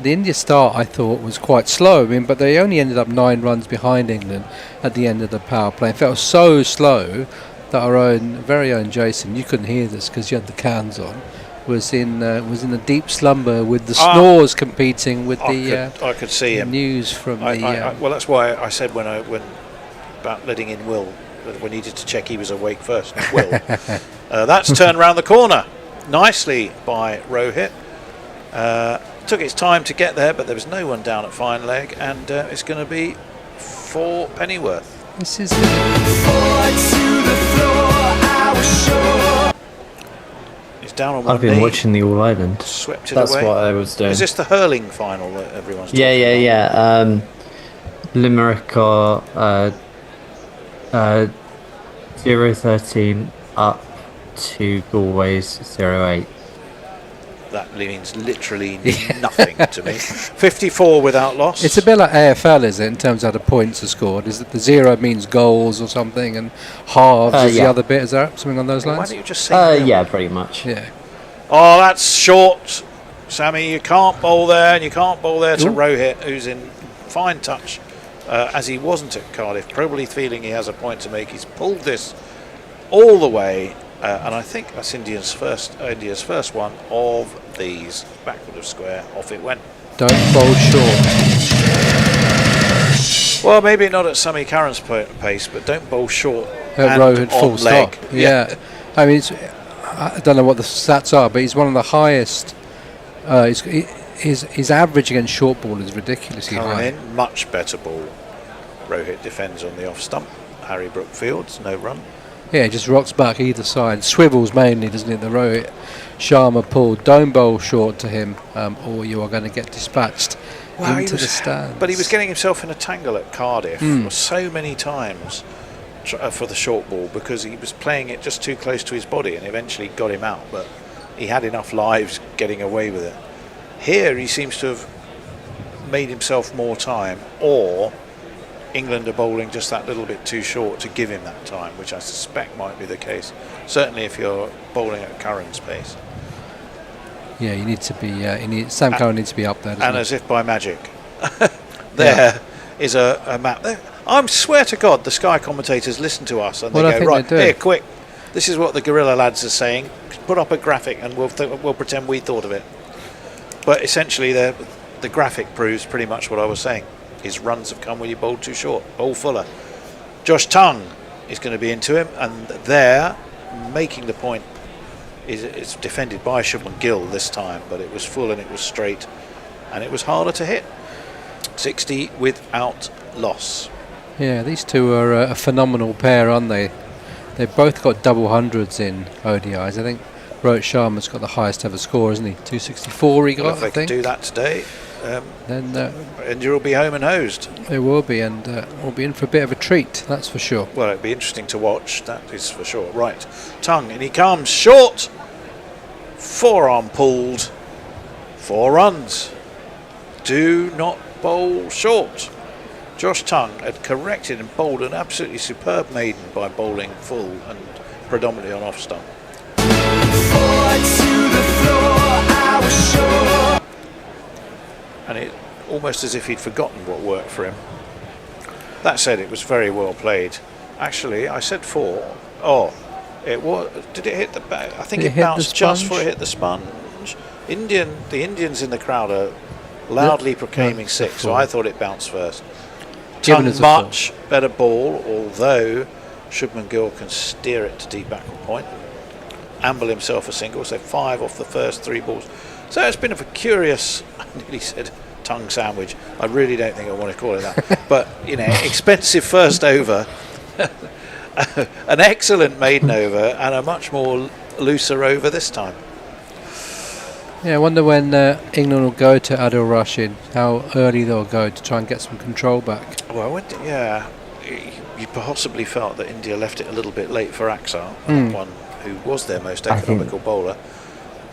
the India start I thought was quite slow. I mean, but they only ended up 9 runs behind England at the end of the power play. It felt so slow that our very own Jason, you couldn't hear this because you had the cans on, was in a deep slumber with the snores competing with I could see him. News from well, that's why I said when about letting in Will, that we needed to check he was awake first. Will. That's turned round the corner nicely by Rohit. Took its time to get there, but there was no one down at fine leg, and it's going to be for Pennyworth. This is It's down on one I've been knee. watching the All Ireland. Swept it That's away. what I was doing. Is this the hurling final that everyone's Yeah, talking yeah, about? yeah. Limerick are 0-13 up to Galway's 0-8. That means literally nothing to me. 54 without loss. It's a bit like AFL, is it, in terms of how the points are scored? Is it the 0 means goals or something, and halves is the yeah. other bit? Is there something on those Why lines? don't you just say nil? Yeah, pretty much. Yeah. Oh, that's short. Sammy, you can't bowl there, and you can't bowl there to Rohit, who's in fine touch, as he wasn't at Cardiff, probably feeling he has a point to make. He's pulled this all the way, and I think that's India's first one of these. Backward of square, off it went. Don't bowl short. Well, maybe not at Sammy Karan's pace, but don't bowl short and Rohit full on leg. stop. Yeah. I mean, I don't know what the stats are, but he's one of the highest. His average against short ball is ridiculously Coming high. in, much better ball. Rohit defends on the off stump. Harry Brookfields, no run. Yeah, just rocks back either side. Swivels mainly, doesn't it? The Rohit Sharma pull. Don't bowl short to him, or you are going to get dispatched into the stand. But he was getting himself in a tangle at Cardiff so many times for the short ball because he was playing it just too close to his body, and eventually got him out. But he had enough lives getting away with it. Here he seems to have made himself more time, or England are bowling just that little bit too short to give him that time, which I suspect might be the case. Certainly if you're bowling at Curran's pace. Yeah, you need to be. Sam Curran needs to be up there. And as if by magic, there is a map. I swear to God, the Sky commentators listen to us and they go, right, here, quick. This is what the Guerrilla lads are saying. Put up a graphic and we'll pretend we thought of it. But essentially, the graphic proves pretty much what I was saying. His runs have come when you bowled too short. Bowl fuller. Josh Tongue is going to be into him, and there, making the point, is defended by Shubman Gill this time, but it was full and it was straight, and it was harder to hit. 60 without loss. Yeah, these two are a phenomenal pair, aren't they? They've both got double hundreds in ODIs. I think Rohit Sharma's got the highest ever score, isn't he? 264 he got, Well, if they could do that today, then India will be home and hosed. They will be, and we'll be in for a bit of a treat, that's for sure. Well, it'd be interesting to watch, that is for sure. Right, Tongue, and he comes short. Forearm pulled. 4 runs. Do not bowl short. Josh Tongue had corrected and bowled an absolutely superb maiden by bowling full and predominantly on off stump. And it almost as if he'd forgotten what worked for him. That said, it was very well played. Actually, I said 4. Oh, it was. Did it hit the back? I think it bounced just before it hit the sponge. The Indians in the crowd are loudly proclaiming 6, so I thought it bounced first. Given Tongue much better ball, although Shubman Gill can steer it to deep backward point. Amble himself a single, so 5 off the first 3 balls. So it's been a curious, I nearly said tongue sandwich. I really don't think I want to call it that. But, you know, expensive first over, an excellent maiden over, and a much more looser over this time. Yeah, I wonder when England will go to Adil Rashid, how early they'll go to try and get some control back. Well, you possibly felt that India left it a little bit late for Axar, one who was their most economical bowler.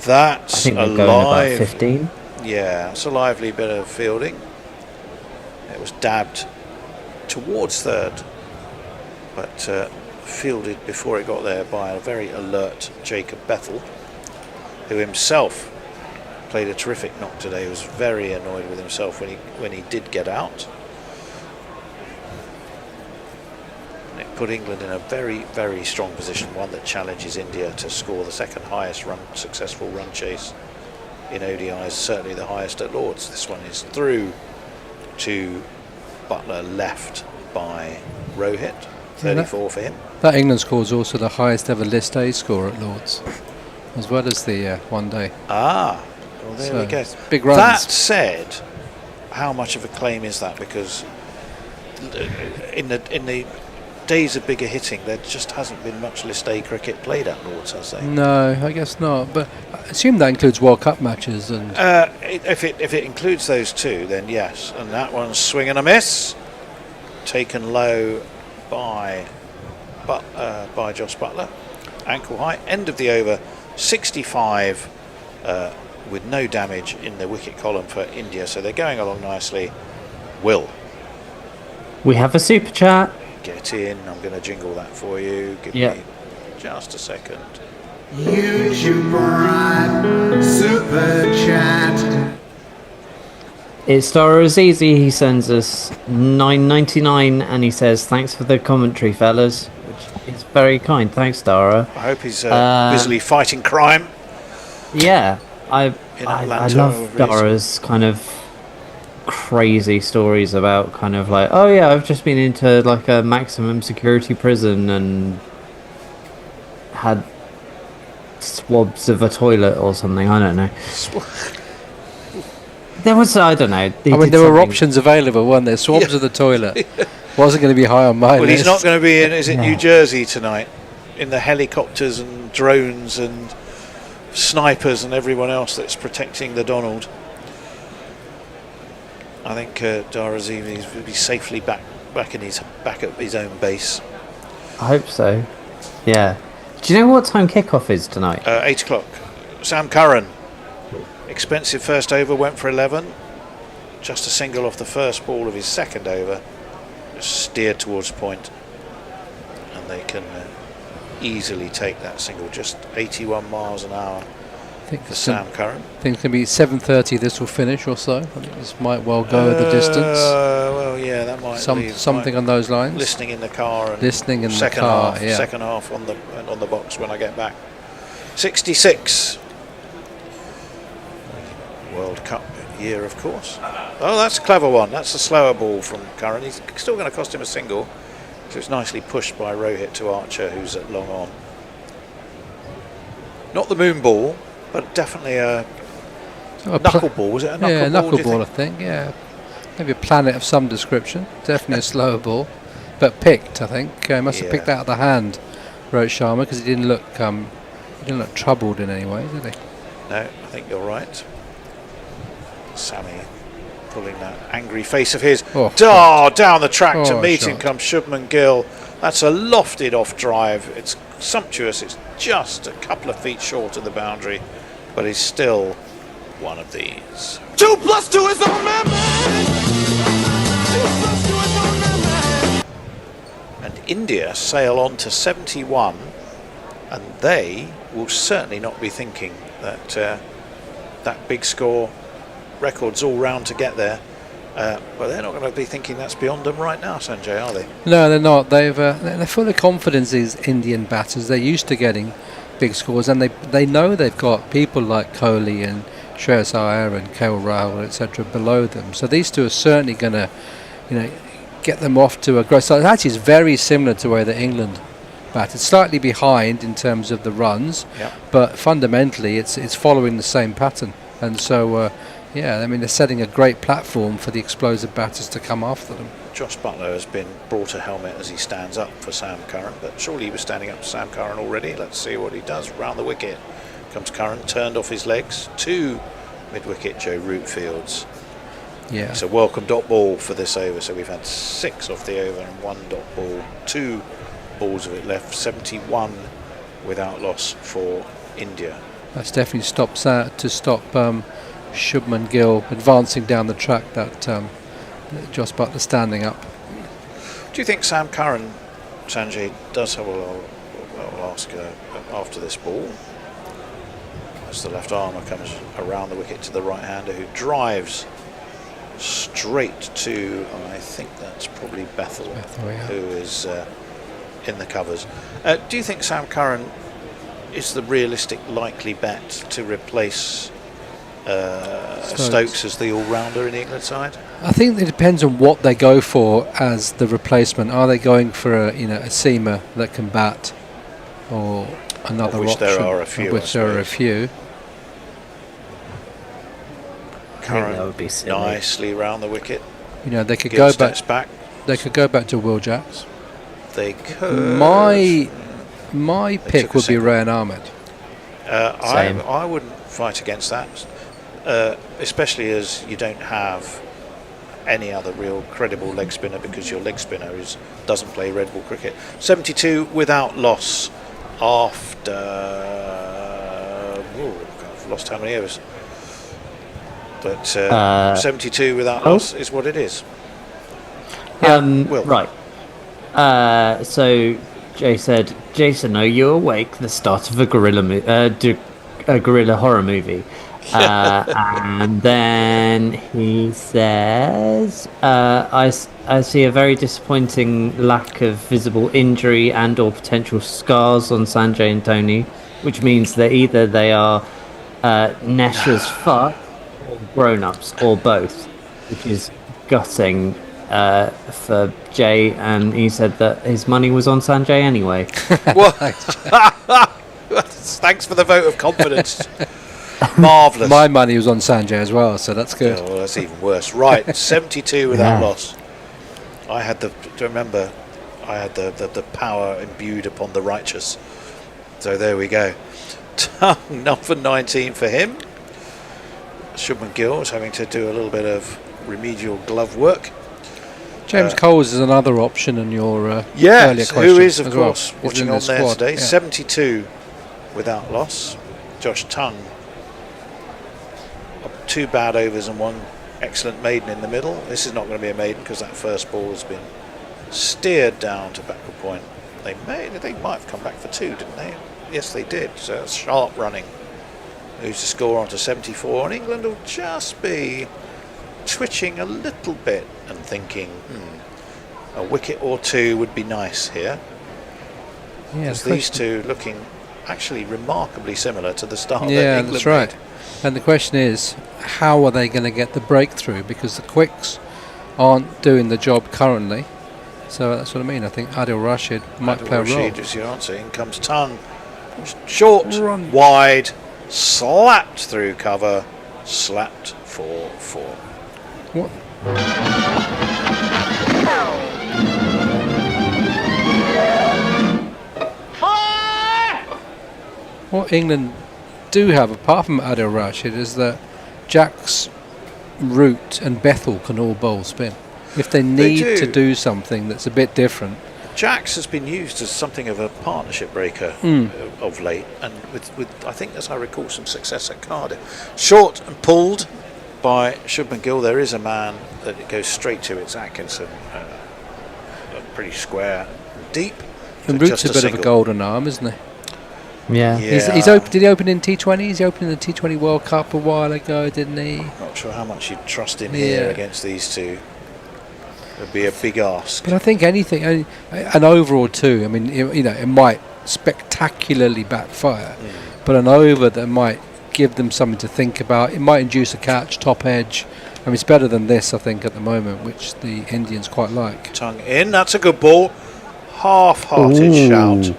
That's a about 15. Yeah, it's a lively bit of fielding. It was dabbed towards third, but fielded before it got there by a very alert Jacob Bethel, who himself played a terrific knock today. He was very annoyed with himself when he did get out. And it put England in a very, very strong position, one that challenges India to score the second highest successful run chase in ODIs, certainly the highest at Lords. This one is through to Butler, left by Rohit, 34 for him. That England score is also the highest ever List A score at Lords, as well as the one day. Well, there we go. Big runs. That said, how much of a claim is that? Because in the days of bigger hitting, there just hasn't been much List A cricket played at Lords, has there? No, I guess not. But I assume that includes World Cup matches. And if it includes those two, then yes. And that one's swing and a miss, taken low by Joss Butler, ankle high. End of the over, 65. With no damage in the wicket column for India, so they're going along nicely. Will, we have a super chat. Get in. I'm going to jingle that for you. Give me just a second. YouTube right, super chat. It's Dara Azizi. He sends us $9.99 and he says, "Thanks for the commentary, fellas," which is very kind. Thanks, Dara. I hope he's busily fighting crime. Yeah. I love Dara's kind of crazy stories about kind of like, oh yeah, I've just been into like a maximum security prison and had swabs of a toilet or something. I don't know. There was, I don't know. There were options available, weren't there? Swabs of the toilet. Wasn't going to be high on my list. Well, he's not going to be in, is it New Jersey tonight? In the helicopters and drones and snipers and everyone else that's protecting the Donald. I think Dara Azizi will be safely back at his own base. I hope so. Yeah. Do you know what time kickoff is tonight? 8 o'clock. Sam Curran, expensive first over, went for 11. Just a single off the first ball of his second over. Just steered towards point, and they can easily take that single. Just 81 miles an hour for Sam Curran. I think it's going to be 7:30 this will finish or so. I think this might well go the distance. Well, yeah, that might something on those lines. Listening in the car and listening in second the car, half, second half on the box when I get back. 66. World Cup year, of course. Oh, that's a clever one. That's a slower ball from Curran. He's still going to cost him a single. So it's nicely pushed by Rohit to Archer, who's at long on. Not the moon ball, but definitely a knuckleball. Was it a knuckleball? Yeah, knuckleball, I think. Yeah, maybe a planet of some description. Definitely a slower ball, but picked. I think must have picked that out of the hand, wrote Sharma, because he didn't look troubled in any way, did he? No, I think you're right. Sammy pulling that angry face of his. Down the track to meet him comes Shubman Gill. That's a lofted off drive. It's sumptuous. It's just a couple of feet short of the boundary, but he's still one of these. 2 + 2 is on man. And India sail on to 71, and they will certainly not be thinking that that big score records all round to get there. But they're not going to be thinking that's beyond them right now, Sanjay, are they? No, they're not. They're full of confidence, these Indian batters. They're used to getting big scores, and they know they've got people like Kohli and Shreyas Iyer and KL Rahul, etc., below them. So these two are certainly going to, get them off to a great start. It actually is very similar to the way that England batted, slightly behind in terms of the runs, but fundamentally it's following the same pattern. And so, they're setting a great platform for the explosive batters to come after them. Josh Butler has been brought a helmet as he stands up for Sam Curran, but surely he was standing up for Sam Curran already. Let's see what he does. Round the wicket comes Curran, turned off his legs to mid-wicket Joe Rootfields. Yeah. It's a welcome dot ball for this over, so we've had 6 off the over and 1 dot ball, 2 balls of it left, 71 without loss for India. That's definitely stop Shubman Gill advancing down the track, that Josh Butler standing up. Do you think Sam Curran, Sanjay, does have I'll ask after this ball, as the left armer comes around the wicket to the right-hander, who drives straight to, I think that's probably Bethel, who is in the covers. Do you think Sam Curran is the realistic likely bet to replace Stokes as the all-rounder in the England side? I think it depends on what they go for as the replacement. Are they going for a seamer that can bat, or another of which option? There are a few. Of which there are a few. Curran that would be silly. Nicely round the wicket. They could Gill go steps back. They could go back to Will Jacks. They could. My pick would be Rayan Ahmed. I wouldn't fight against that, especially as you don't have any other real credible leg spinner, because your leg spinner doesn't play red ball cricket. 72 without loss after I've lost how many overs, but 72 without loss is what it is. Right. So Jay said, Jason, are you awake? The start of a guerrilla horror movie. And then he says, I see a very disappointing lack of visible injury and or potential scars on Sanjay and Tony, which means that either they are nesh as fuck or grown-ups or both, which is gutting for Jay, and he said that his money was on Sanjay anyway. Thanks for the vote of confidence. Marvellous. My money was on Sanjay as well, so that's good. Oh, well, that's even worse. Right, 72 without loss. I had the power imbued upon the righteous. So there we go. Number 19 for him. Shubman Gill was having to do a little bit of remedial glove work. James Coles is another option in your earlier question. Who is, of course, well. watching on there today. 72 without loss. Josh Tongue. 2 bad overs and 1 excellent maiden in the middle. This is not going to be a maiden because that first ball has been steered down to backward point. They might have come back for 2, didn't they? Yes, they did. So it's sharp running. Moves the score on to 74, and England will just be twitching a little bit and thinking, a wicket or 2 would be nice here. Because these two looking actually remarkably similar to the start that England that's right. made. And the question is, how are they going to get the breakthrough? Because the quicks aren't doing the job currently. So that's what I mean. I think Adil Rashid might play a role. Adil Rashid is your answer. In comes Tongue. Short, wide, slapped through cover, slapped for 4. What? What England do have, apart from Adil Rashid, is that Jacks, Root and Bethel can all bowl spin. If they need to do something that's a bit different. Jacks has been used as something of a partnership breaker of late, and with I think, as I recall, some success at Cardiff. Short and pulled by Shubman Gill. There is a man that it goes straight to. It's Atkinson, pretty square, deep. And Root's a bit of a golden arm, isn't he? Yeah. He's open. Did he open in T20? He's opened in the T20 World Cup a while ago, didn't he? Not sure how much you'd trust him here against these two. Would be a big ask. But I think anything, an over or 2. I mean, it might spectacularly backfire, but an over that might give them something to think about. It might induce a catch, top edge. I mean, it's better than this, I think, at the moment, which the Indians quite like. Tongue in, that's a good ball. Half-hearted shout.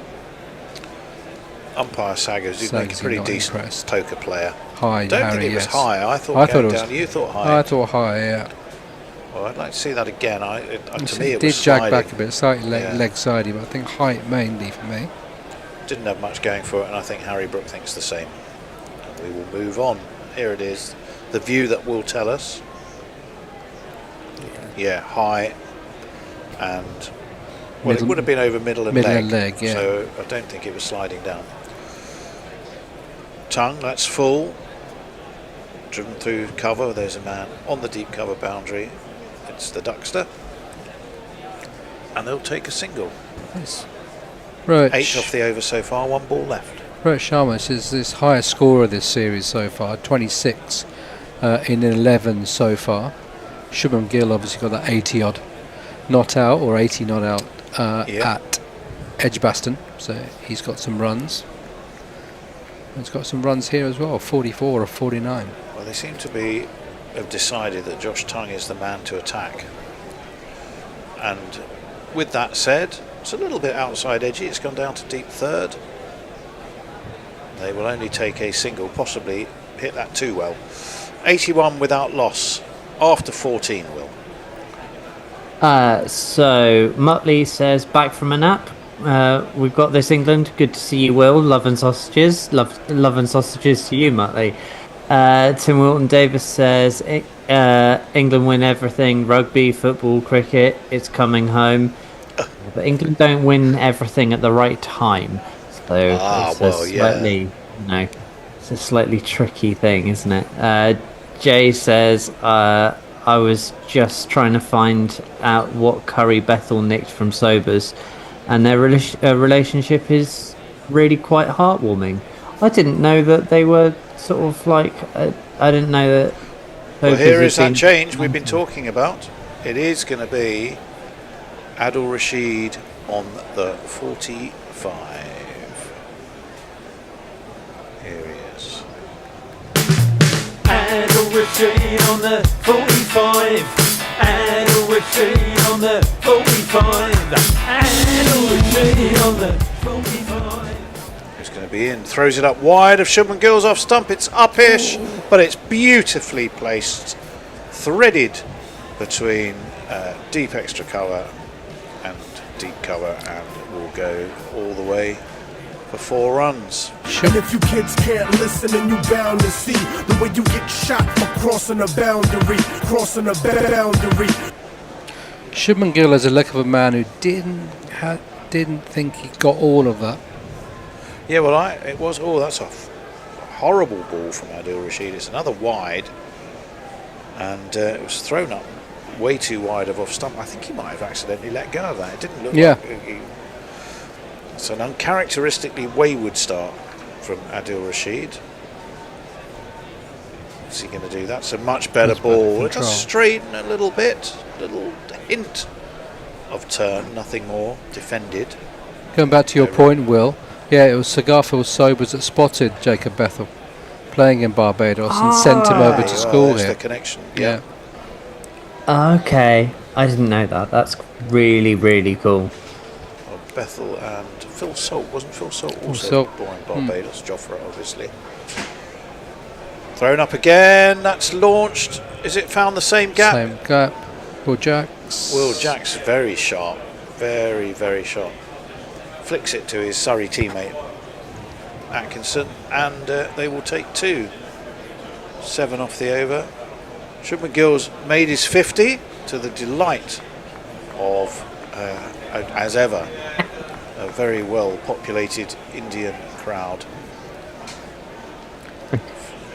Umpire Saggers, who's making a pretty decent poker player. High, don't Harry, think it was yes. high. I thought it was down. You thought high. I thought high, yeah. Well, I'd like to see that again. To me, it was did jag sliding. back a bit, slightly leg-sidey, but I think height mainly for me. Didn't have much going for it, and I think Harry Brook thinks the same. And we will move on. Here it is. The view that will tell us. Yeah, high, and well, it would have been over middle and leg, yeah. So I don't think it was sliding down. Tongue, that's full. Driven through cover. There's a man on the deep cover boundary. It's the Duckster, and they'll take a single. Nice. Right. 8 off the over so far. 1 ball left. Rohit Sharma is this highest scorer of this series so far, 26 in 11 so far. Shubham Gill obviously got that 80 odd not out, or 80 not out at Edgbaston, so he's got some runs. He's got some runs here as well, 44 or 49. Well, they seem to have decided that Josh Tongue is the man to attack. And with that said, it's a little bit outside edgy. It's gone down to deep third. They will only take a single, possibly hit that too well. 81 without loss after 14, Will. So Muttley says, back from a nap. We've got this, England. Good to see you, Will. Love and sausages. Love and sausages to you, Muttley. Tim Wilton Davis says, England win everything. Rugby, football, cricket. It's coming home. But England don't win everything at the right time. So it's a slightly tricky thing, isn't it? Jay says, I was just trying to find out what Curry Bethel nicked from Sobers, and their relationship is really quite heartwarming. I didn't know that they were sort of like, I didn't know that. Well, here is that change we've been talking about. It is going to be Adil Rashid on the 45. Here he is. Adil Rashid on the 45. Adil Rashid on the 45. Adil Rashid on the 45. It's going to be in. Throws it up wide of Shubman Gill's off stump. It's upish, but it's beautifully placed, threaded between deep extra cover and deep cover, and will go all the way for 4 runs. And if you kids can't listen, and you bound to see the way you get shot for crossing a boundary, Shubman Gill is a look of a man who didn't think he got all of that. Yeah, well, that's a horrible ball from Adil Rashid. It's another wide, and it was thrown up way too wide of off stump. I think he might have accidentally let go of that. It didn't look like it's an uncharacteristically wayward start from Adil Rashid. What's he going to do? That's a much better ball. It does straighten a little bit, little hint of turn, nothing more. Defended. Going back to your point, Will, it was Sir Garfield Sobers that spotted Jacob Bethel playing in Barbados and sent him over to school here. The connection. Yeah. Okay, I didn't know that. That's really, really cool. Well, Bethel and Phil Salt, wasn't Phil Salt also Salt. born in Barbados? Joffre, obviously. Thrown up again. That's launched. Is it found the same gap? Same gap. Will Jacks. Will Jacks, very sharp. Very, very sharp. Flicks it to his Surrey teammate Atkinson, and they will take 2. 7 off the over. Shubman Gill's made his 50 to the delight of, as ever, a very well populated Indian crowd.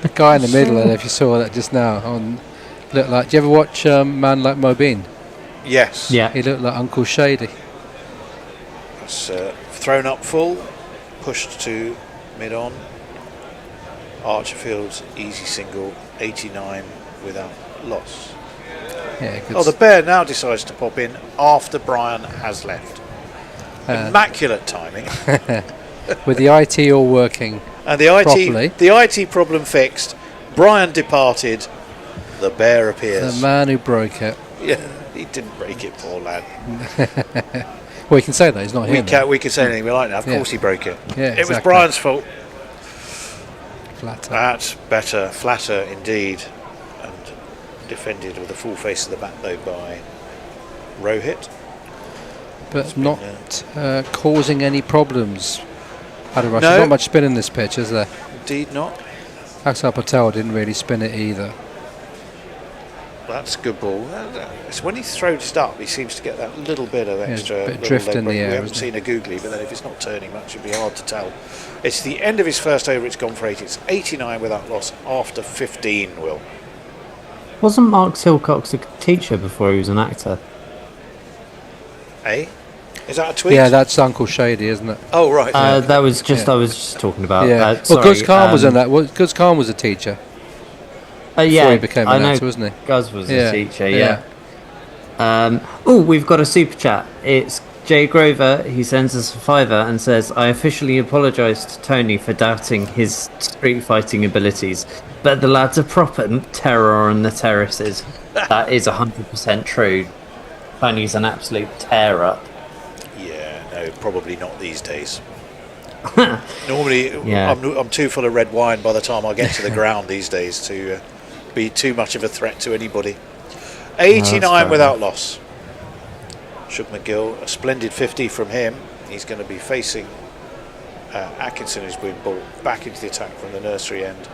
The guy in the middle, if you saw that just now, looked like. Do you ever watch Man Like Mobeen? Yes. Yeah. He looked like Uncle Shady. It's thrown up full, pushed to mid-on. Archerfield's easy single, 89 without loss. Yeah, the Bear now decides to pop in after Brian has left. Immaculate timing. With the IT all working And the IT problem fixed. Brian departed. The bear appears. The man who broke it. Yeah, he didn't break it, poor lad. Well, we can say that he's not here. We can say anything we like now. Of course, he broke it. Yeah, it was Brian's fault. Flatter. That's better, flatter indeed, and defended with a full face of the bat though by Rohit. But not causing any problems. No. There's not much spin in this pitch, is there? Indeed not. Axel Patel didn't really spin it either. That's a good ball. It's when he throws it up, he seems to get that little bit of extra bit drift in the air. We haven't seen a googly, but then if it's not turning much, it'd be hard to tell. It's the end of his first over. It's gone for 8. It's 89 without loss after 15. Will. Wasn't Mark Silcox a teacher before he was an actor? Eh? Is that a tweet? Yeah, that's Uncle Shady, isn't it? Oh right. That was just I was just talking about. Yeah. Sorry, Gus Khan was in that. Gus Khan was a teacher. Yeah, before he became an actor, wasn't he? Gus was a teacher. Yeah. We've got a super chat. It's Jay Grover. He sends us a £5 and says, "I officially apologise to Tony for doubting his street fighting abilities, but the lad's a proper terror on the terraces." That is 100% true. Tony's an absolute tear-up. Yeah, no, probably not these days. Normally, Yeah. I'm too full of red wine by the time I get to the ground these days to be too much of a threat to anybody. 89 without loss. Shug McGill, a splendid 50 from him. He's going to be facing Atkinson, who's been brought back into the attack from the nursery end.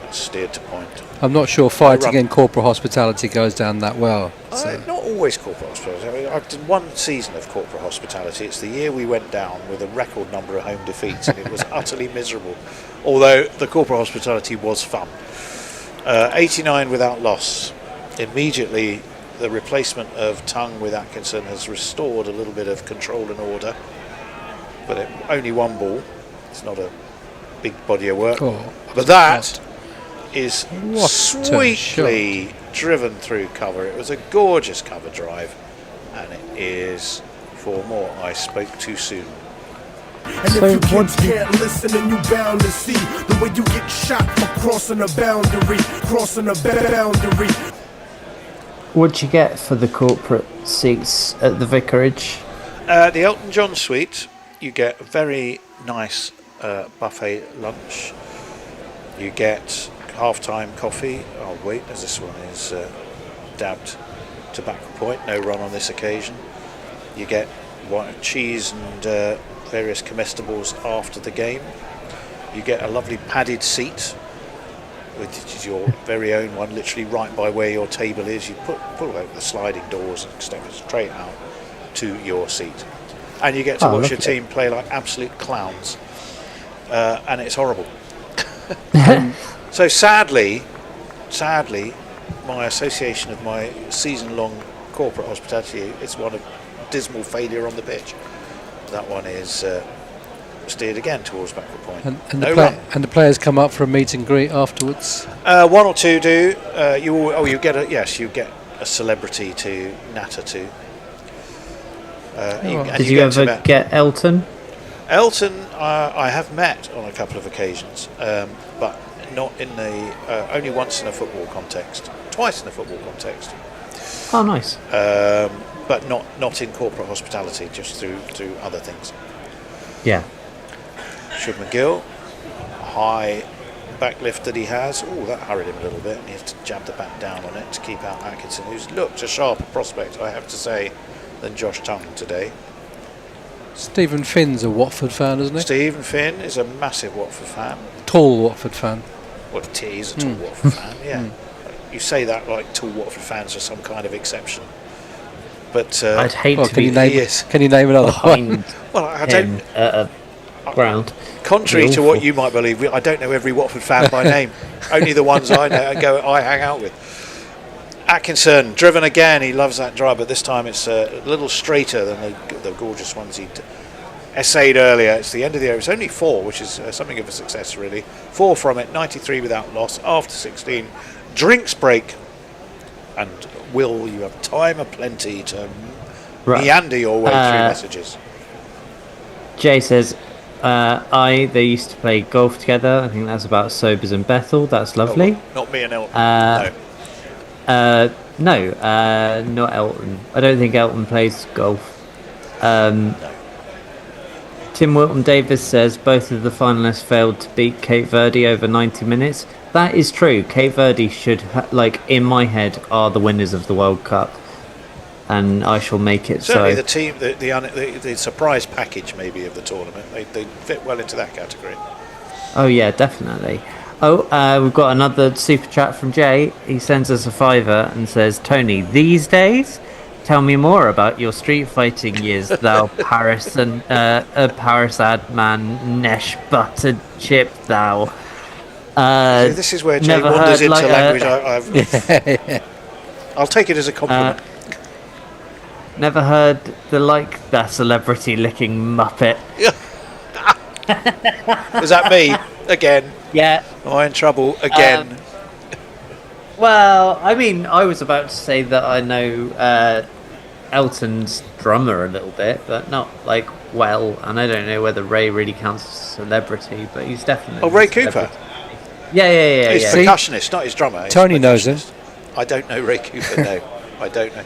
That's steered to point. I'm not sure fighting in corporate hospitality goes down that well. So. Not always corporate hospitality. I mean, I've done one season of corporate hospitality. It's the year we went down with a record number of home defeats, and it was utterly miserable. Although the corporate hospitality was fun. 89 without loss. Immediately, the replacement of Tongue with Atkinson has restored a little bit of control and order. But only one ball. It's not a big body of work. But that is sweetly driven through cover. It was a gorgeous cover drive, and it is 4 more. I spoke too soon. And if you kids can't listen, then you bound to see the way you get shot for crossing a boundary, What'd you get for the corporate seats at the vicarage? The Elton John suite, you get a very nice buffet lunch. You get half-time coffee. Oh wait, as this one is dabbed tobacco point, no run on this occasion. You get cheese and various comestibles after the game. You get a lovely padded seat, which is your very own one, literally right by where your table is. You pull out the sliding doors and step straight out to your seat, and you get to watch your team play like absolute clowns, and it's horrible. So sadly, my association of my season-long corporate hospitality is one of dismal failure on the pitch. That one is steered again towards backward point. And the players come up for a meet and greet afterwards. 1 or 2 do. You get a celebrity to natter to. Did you ever get Elton? Elton, I have met on a couple of occasions, but not in the only once in a football context, twice in a football context. Oh, nice. But not in corporate hospitality, just through other things. Yeah. Shug McGill, high back lift that he has. Oh, that hurried him a little bit, and he has to jab the bat down on it to keep out Atkinson, who's looked a sharper prospect, I have to say, than Josh Tongue today. Stephen Finn's a Watford fan, isn't he? Stephen Finn is a massive Watford fan. Tall Watford fan. Well, he's a tall Watford fan, yeah. You say that like tall Watford fans are some kind of exception. But I'd hate to be Can you name another one? Well, I don't. Ground. Contrary to what you might believe, I don't know every Watford fan by name. Only the ones I know. I hang out with. Atkinson, driven again. He loves that drive, but this time it's a little straighter than the gorgeous ones he'd essayed earlier. It's the end of the over. It's only 4, which is something of a success, really. 4 from it, 93 without loss after 16. Drinks break, and Will, you have time aplenty to meander your way through messages. Jay says, They used to play golf together. I think that's about Sobers and Bethel. That's lovely. Oh, not me and Elton. No. Not Elton. I don't think Elton plays golf. Tim Wilton Davis says both of the finalists failed to beat Cape Verde over 90 minutes. That is true. Cape Verde should, in my head, are the winners of the World Cup, and I shall make it Certainly so. the team, the surprise package maybe of the tournament, they fit well into that category. Oh yeah, definitely. We've got another super chat from Jay. He sends us a $5 and says, "Tony, these days, tell me more about your street fighting years, thou Paris and Paris ad man Nesh buttered chip thou." This is where Jay wanders into language. I'll take it as a compliment. Never heard the like that celebrity licking muppet. Was that me again? Yeah. Am I in trouble again? Well, I mean, I was about to say that I know Elton's drummer a little bit, but not well. And I don't know whether Ray really counts as a celebrity, but he's definitely. Oh, Ray Cooper. Yeah. He's percussionist, not his drummer. Tony knows him. I don't know Ray Cooper. No, I don't know.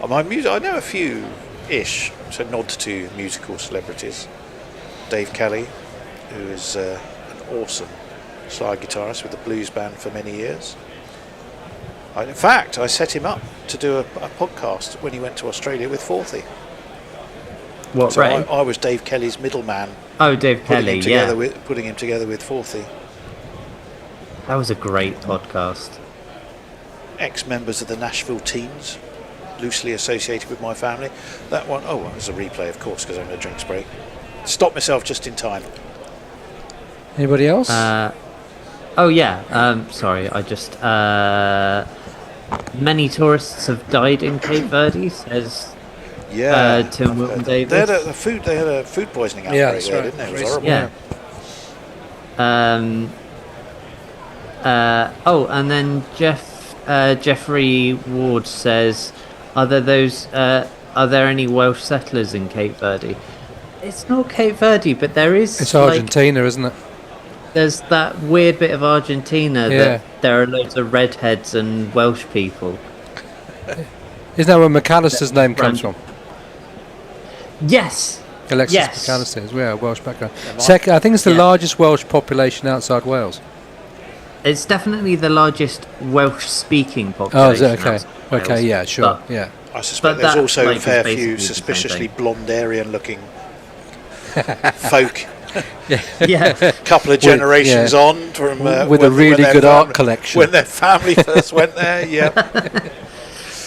My music, I know a few-ish. So nod to musical celebrities. Dave Kelly, who is an awesome slide guitarist with the blues band for many years. In fact, I set him up to do a podcast when he went to Australia with Forthy. What, so Ray? I was Dave Kelly's middleman. Oh, Dave Kelly, yeah. Putting him together with Forthy. That was a great podcast. Ex-members of the Nashville Teens, loosely associated with my family. That one, it was a replay, of course, because I'm in a drinks break. Stopped myself just in time. Anybody else? Sorry, I just... many tourists have died in Cape Verde, says Tim Wilton Davis. They had a food poisoning outbreak there, didn't they? It was horrible. Yeah. And then Jeffrey Ward says, are there any Welsh settlers in Cape Verde? It's not Cape Verde, but there is. It's Argentina, isn't it? There's that weird bit of Argentina that there are loads of redheads and Welsh people. Isn't that where McAllister's name comes from? Yes. Alexis McAllister is Welsh background. Second, I think it's the largest Welsh population outside Wales. It's definitely the largest Welsh-speaking population. Oh, is it? Okay. Wales. Okay, yeah, sure. But, I suspect there's also a fair few suspiciously blonde Aryan-looking folk. Yeah. Couple of generations on from with a really good art collection. When their family first went there,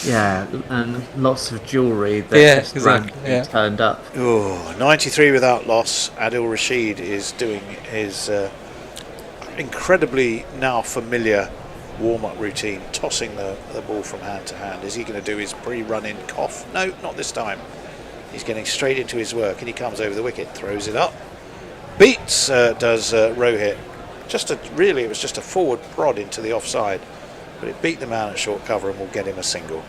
Yeah, and lots of jewellery that just turned up. Oh, 93 without loss. Adil Rashid is doing his incredibly now familiar warm-up routine, tossing the ball from hand to hand. Is he going to do his pre-run-in cough? No, not this time. He's getting straight into his work, and he comes over the wicket, throws it up. Beats does Rohit. It was just a forward prod into the offside, but it beat the man at short cover and will get him a single.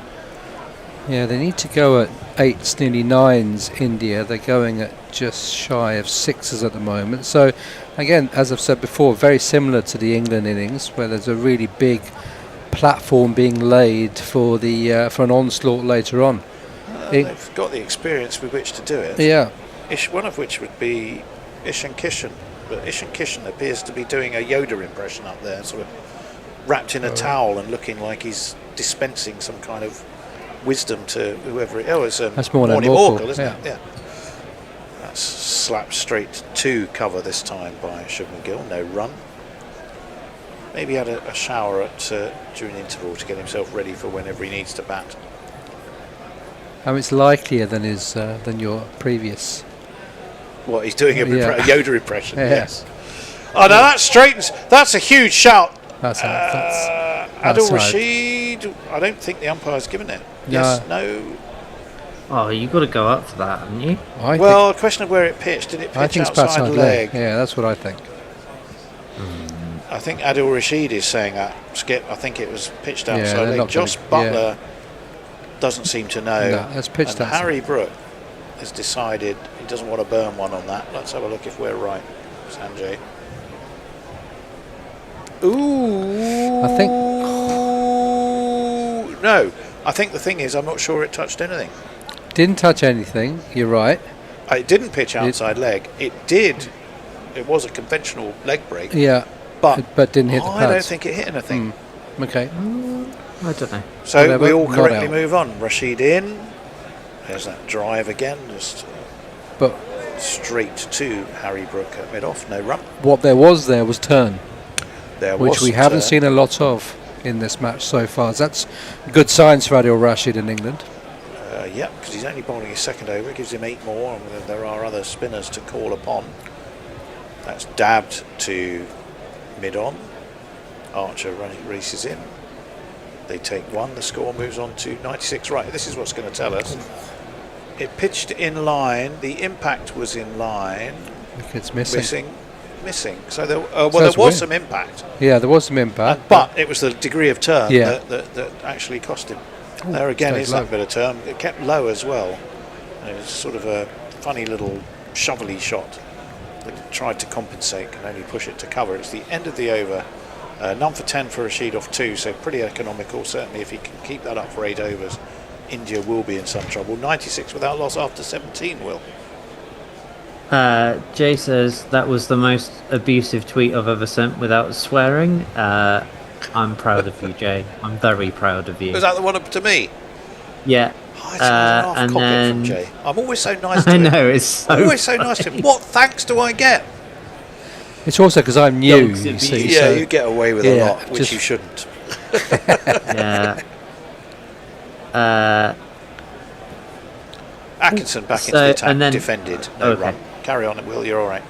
Yeah, they need to go at 8s, nearly 9s, India. They're going at just shy of 6s at the moment. So, again, as I've said before, very similar to the England innings, where there's a really big platform being laid for an onslaught later on. They've got the experience with which to do it. Yeah. One of which would be Ishan Kishan. But Ishan Kishan appears to be doing a Yoda impression up there, sort of wrapped in a towel and looking like he's dispensing some kind of wisdom to whoever it is. That's more Morning Morkel, isn't it? Yeah. That's slapped straight to cover this time by Shubman Gill. No run. Maybe had a shower during the interval to get himself ready for whenever he needs to bat. It's likelier than your previous. What, he's doing a Yoda impression? Yeah. Yes. Oh, no, that straightens. That's a huge shout. That's Adil Rashid, I don't think the umpire's given it. Yes, no. Oh, you've got to go up for that, haven't you? A question of where it pitched. Did it pitch outside leg? Yeah, that's what I think. I think Adil Rashid is saying that, Skip. I think it was pitched outside leg. Josh Butler doesn't seem to know. No, it's pitched outside. Harry Brook has decided he doesn't want to burn one on that. Let's have a look if we're right, Sanjay. Ooh. I think. No, I think the thing is, I'm not sure it touched anything. Didn't touch anything. You're right. It didn't pitch outside leg. It did. It was a conventional leg break. Yeah. But didn't hit the pads. I don't think it hit anything. Okay. I don't know. So Whatever, we all not correctly out. move on. Rashid in. There's that drive again. Just But straight to Harry Brook at mid-off. No run. what there was turn, There which was we some haven't turn. seen a lot of in this match so far. So that's good signs for Adil Rashid in England. Yeah, because he's only bowling his second over. It gives him 8 more, and there are other spinners to call upon. That's dabbed to mid-on. Archer races in. They take 1. The score moves on to 96. Right, this is what's going to tell us. It pitched in line. The impact was in line. It's missing. Missing. So there was weird. some impact. Yeah, there was some impact. But it was the degree of turn Yeah. that actually cost him. Ooh, There again stayed is low. that bit of turn. It kept low as well. And it was sort of a funny little shovelly shot that tried to compensate, can only push it to cover. It's the end of the over. None for 10 for Rashid off 2, so pretty economical. Certainly if he can keep that up for 8 overs, India will be in some trouble. 96 without loss after 17, Will. Jay says that was the most abusive tweet I've ever sent without swearing. I'm proud of you, Jay. I'm very proud of you. Was that the one up to me? Yeah. And then from Jay. I'm always so nice to I him. know, it's so I'm always so nice to him. What thanks do I get? It's also because I'm new, Dogs you abuse. see. Yeah, so you get away with a lot, which you shouldn't. Yeah. Atkinson back into So, the attack, and then- defended, no okay. run. Carry on, Will, you're all right.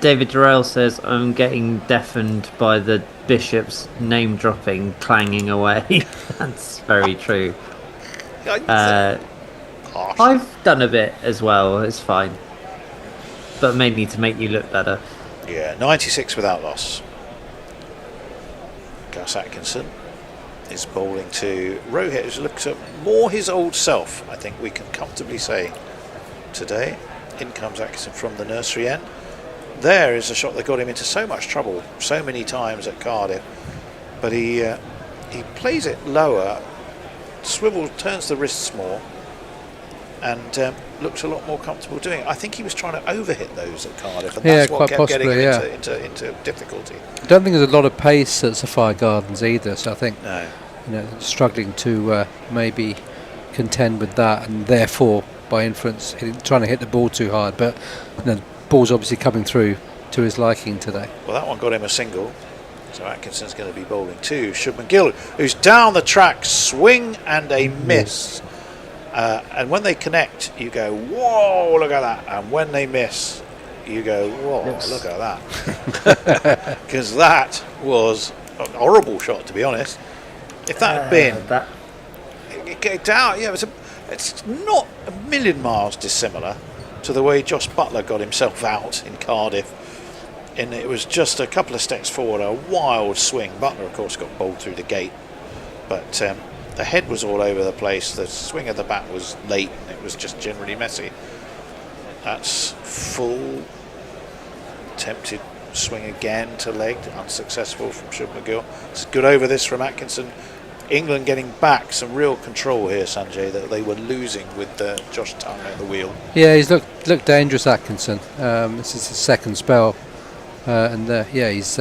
David Durrell says, I'm getting deafened by the Bishop's name dropping clanging away. That's very true. I've done a bit as well, it's fine. But mainly to make you look better. Yeah, 96 without loss. Gus Atkinson is bowling to Rohit, who's looked at more his old self, I think we can comfortably say today. In comes Atkinson from the nursery end. There is a shot that got him into so much trouble so many times at Cardiff, but he plays it lower, swivels, turns the wrists more, and looks a lot more comfortable doing it. I think he was trying to overhit those at Cardiff, and that's what quite kept possibly, getting him into difficulty. I don't think there's a lot of pace at Sapphire Gardens either, so I think No. struggling to maybe contend with that, and therefore by inference trying to hit the ball too hard, but the ball's obviously coming through to his liking today. Well, that one got him a single, so Atkinson's going to be bowling to Shubman Gill, who's down the track, swing and a miss. And when they connect, you go, whoa, look at that. And when they miss, you go, whoa, look at that. Because that was a horrible shot, to be honest. If that had been it out, yeah, it's not a million miles dissimilar to the way Josh Butler got himself out in Cardiff. And it was just a couple of steps forward, a wild swing. Butler, of course, got bowled through the gate, but the head was all over the place. The swing of the bat was late, and it was just generally messy. That's full. Attempted swing again to leg, unsuccessful from Shubman Gill. It's good over this from Atkinson. England getting back some real control here, Sanjay, that they were losing with Josh Tongue at the wheel. Yeah, he's looked dangerous, Atkinson. This is his second spell, and he's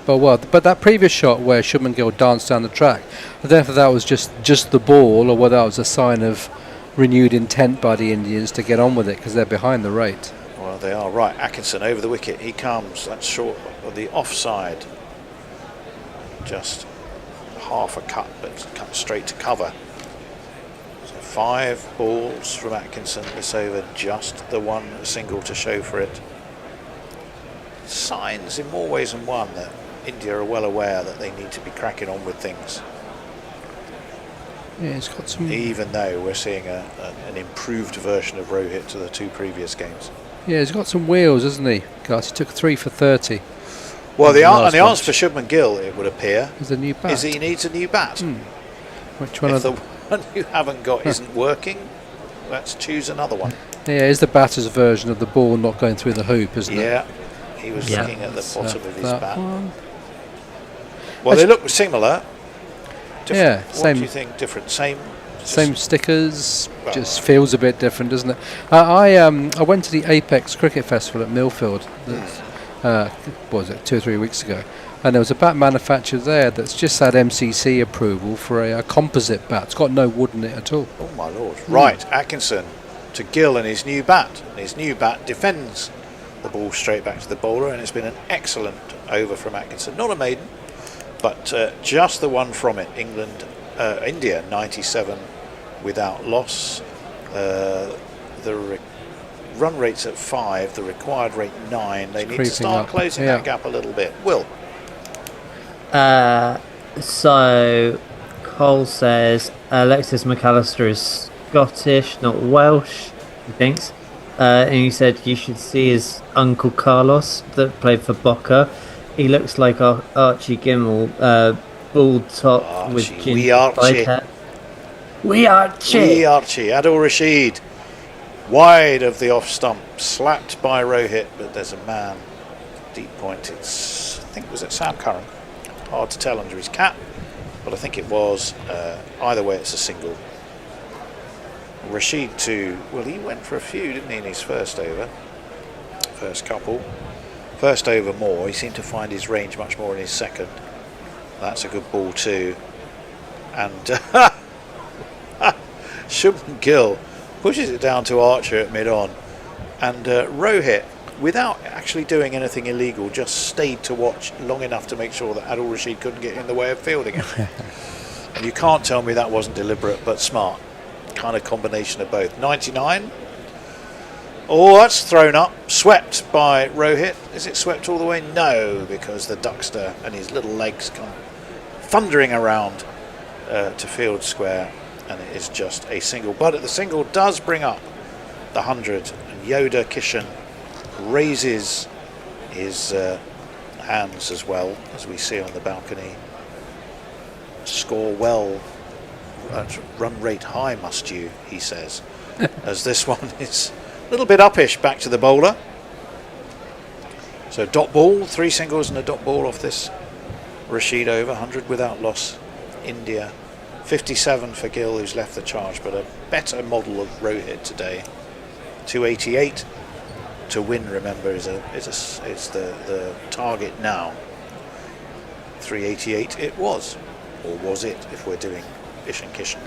bowled well. But that previous shot where Shubman Gill danced down the track, I don't know if that was just the ball or whether that was a sign of renewed intent by the Indians to get on with it because they're behind the rate. Well, they are right. Atkinson over the wicket. He comes. That's short of the offside. Just half a cut, but cut straight to cover. So 5 balls from Atkinson this over, just the one single to show for it. Signs in more ways than one that India are well aware that they need to be cracking on with things. Yeah, he's got some. Even though we're seeing an improved version of Rohit to the 2 previous games. Yeah, he's got some wheels, hasn't he? Gus, he took 3 for 30. Well, the answer for Shubman Gill, it would appear, is a new bat. He needs a new bat. Which one? If the one you haven't got isn't working, let's choose another one. Yeah, it's the batter's version of the ball not going through the hoop, isn't it? Yeah, he was looking at the bottom of his bat. One. Well, they look similar. Yeah, What same. do you think? Different? Same Stickers, Well, just feels a bit different, doesn't it? I went to the Apex Cricket Festival at Millfield. What was it, 2 or 3 weeks ago? And there was a bat manufacturer there that's just had MCC approval for a composite bat. It's got no wood in it at all. Oh my lord! Right, Atkinson to Gill and his new bat. His new bat defends the ball straight back to the bowler, and it's been an excellent over from Atkinson. Not a maiden, but just the one from it. India 97 without loss. The run rate's at 5. The required rate 9. They need to start closing that gap a little bit. Will. So Cole says Alexis McAllister is Scottish, not Welsh, he thinks. And he said you should see his uncle Carlos that played for Boca. He looks like Archie Gimmel, bald top with We Archie. We Archie. We Archie. Adil Rashid. Wide of the off stump. Slapped by Rohit, but there's a man. Deep point. I think was it Sam Curran? Hard to tell under his cap, but I think it was. Either way, it's a single. Rashid well, he went for a few, didn't he, in his first over? First couple. First over more. He seemed to find his range much more in his second. That's a good ball too. And Shubman Gill pushes it down to Archer at mid-on. And Rohit, without actually doing anything illegal, just stayed to watch long enough to make sure that Adil Rashid couldn't get in the way of fielding it. And you can't tell me that wasn't deliberate but smart. Kind of combination of both. 99. Oh, that's thrown up. Swept by Rohit. Is it swept all the way? No, because the Duckster and his little legs come thundering around to field square, and it is just a single. But the single does bring up the 100, and Yoda Kishan raises his hands as well, as we see on the balcony. Score well, run rate high must you, he says, as this one is a little bit uppish back to the bowler. So dot ball, 3 singles and a dot ball off this Rashid over, 100 without loss. India 57 for Gill, who's left the charge, but a better model of Rohit today. 288 to win, remember, is the target now. 388 it was, or was it, if we're doing Ish and Kishan.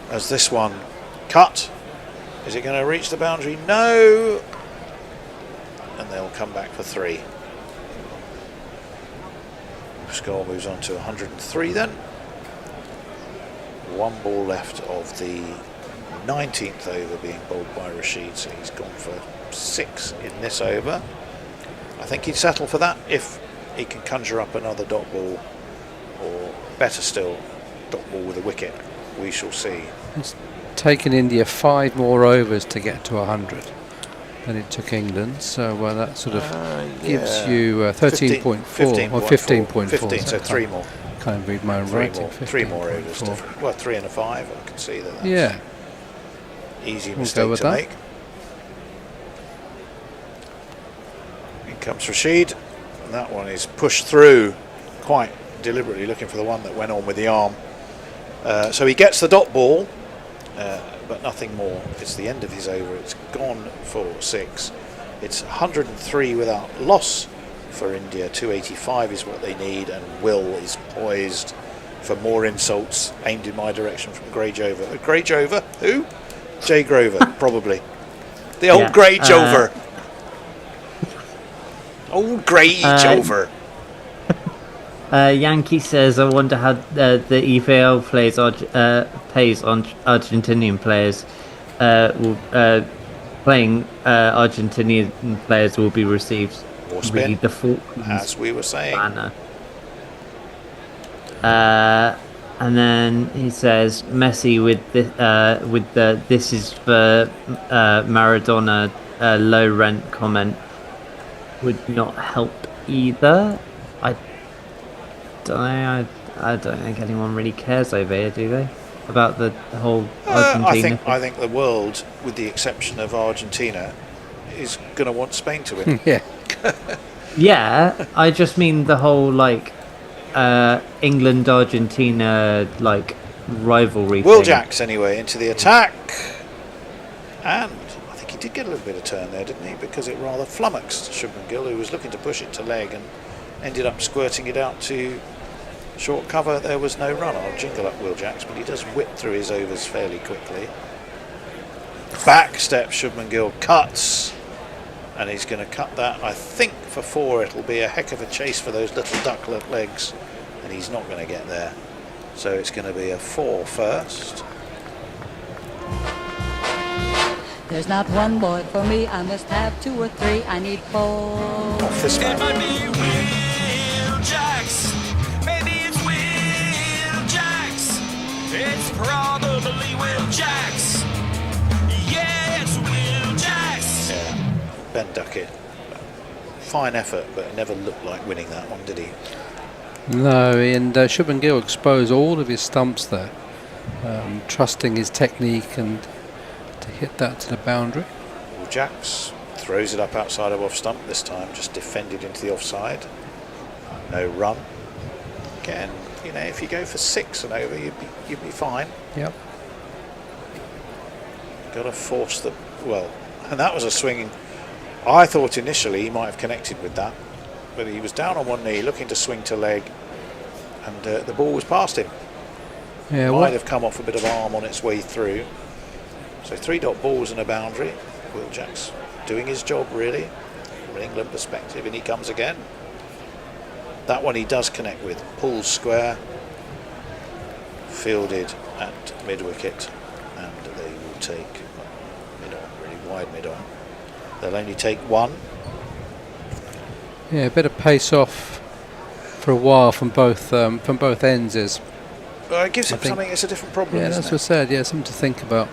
As this one cut, is it going to reach the boundary? No, and they'll come back for 3. Score moves on to 103 then. 1 ball left of the 19th over being bowled by Rashid, so he's gone for 6 in this over. I think he'd settle for that if he can conjure up another dot ball, or better still, dot ball with a wicket. We shall see. It's taken India 5 more overs to get to 100 than it took England, so that sort of gives you 13.4 or 15.4. 15, so 3 more. Can't read my own writing. 3 more overs. Different. Well, 3 and a 5. I can see that. Yeah. Easy mistake to make. In comes Rashid. And that one is pushed through quite deliberately, looking for the one that went on with the arm. So he gets the dot ball, but nothing more. It's the end of his over. It's gone for 6. It's 103 without loss for India. 285 is what they need, and Will is poised for more insults aimed in my direction from Grey Jover. Grey Jover? Who? Jay Grover, probably. The old Grey Jover. Old Grey Jover. Yankee says, I wonder how the EFL pays on Argentinian players. Playing Argentinian players will be received. More spin, the Falklands as we were saying. Banner. And then he says Messi with the this is for Maradona low rent comment would not help either. I don't know. I don't think anyone really cares over here, do they? about the whole Argentina? I think the world, with the exception of Argentina, is going to want Spain to win. Yeah. Yeah, I just mean the whole England Argentina rivalry. Will thing. Jacks anyway into the attack, and I think he did get a little bit of turn there, didn't he? Because it rather flummoxed Shubman Gill, who was looking to push it to leg and ended up squirting it out to short cover. There was no run. I'll jingle up Will Jacks, but he does whip through his overs fairly quickly. Back step Shubman Gill cuts, and he's going to cut that. I think for 4 it'll be a heck of a chase for those little ducklet legs, and he's not going to get there. So it's going to be a 4 first. There's not one boy for me, I must have 2 or 3, I need 4. Off this man. It might be Will Jacks, maybe it's Will Jacks, it's probably Will Jacks, yeah, it's Will Jacks. Yeah, Ben Duckett. Fine effort, but it never looked like winning that one, did he? No, and Shubman Gill exposed all of his stumps there, trusting his technique and to hit that to the boundary. Will Jacks throws it up outside of off stump this time, just defended into the offside. No run. Again, if you go for 6 and over, you'd be fine. Yep. Got to force the and that was a swinging. I thought initially he might have connected with that, but he was down on one knee, looking to swing to leg, and the ball was past him. Yeah, might have come off a bit of arm on its way through. So 3-dot balls and a boundary. Will Jacks doing his job really, from an England perspective, and he comes again. That one he does connect with. Pulls square, fielded at mid-wicket, and they will take mid-on, really wide mid-on. They'll only take 1. Yeah, a bit of pace off for a while from both ends is. Well, it gives him something. It's a different problem. Yeah, isn't that's what I said. Yeah, something to think about.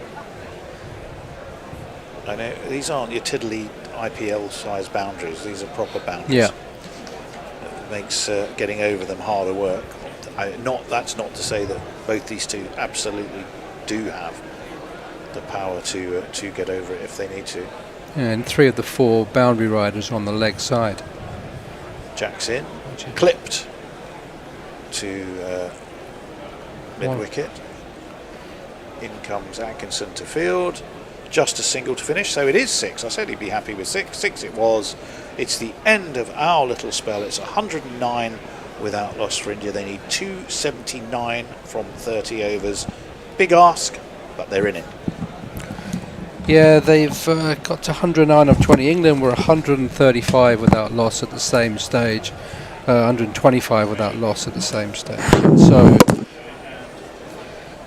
I know these aren't your tiddly IPL-sized boundaries. These are proper boundaries. Yeah. It makes getting over them harder work. That's not to say that both these two absolutely do have the power to get over it if they need to. Yeah, and 3 of the 4 boundary riders on the leg side. Jacks in, clipped to mid-wicket. In comes Atkinson to field. Just a single to finish, so it is 6. I said he'd be happy with 6. 6 it was. It's the end of our little spell. It's 109 without loss for India. They need 279 from 30 overs. Big ask, but they're in it. Yeah, they've got to 109 of 20. England were 135 without loss at the same stage. 125 without loss at the same stage. So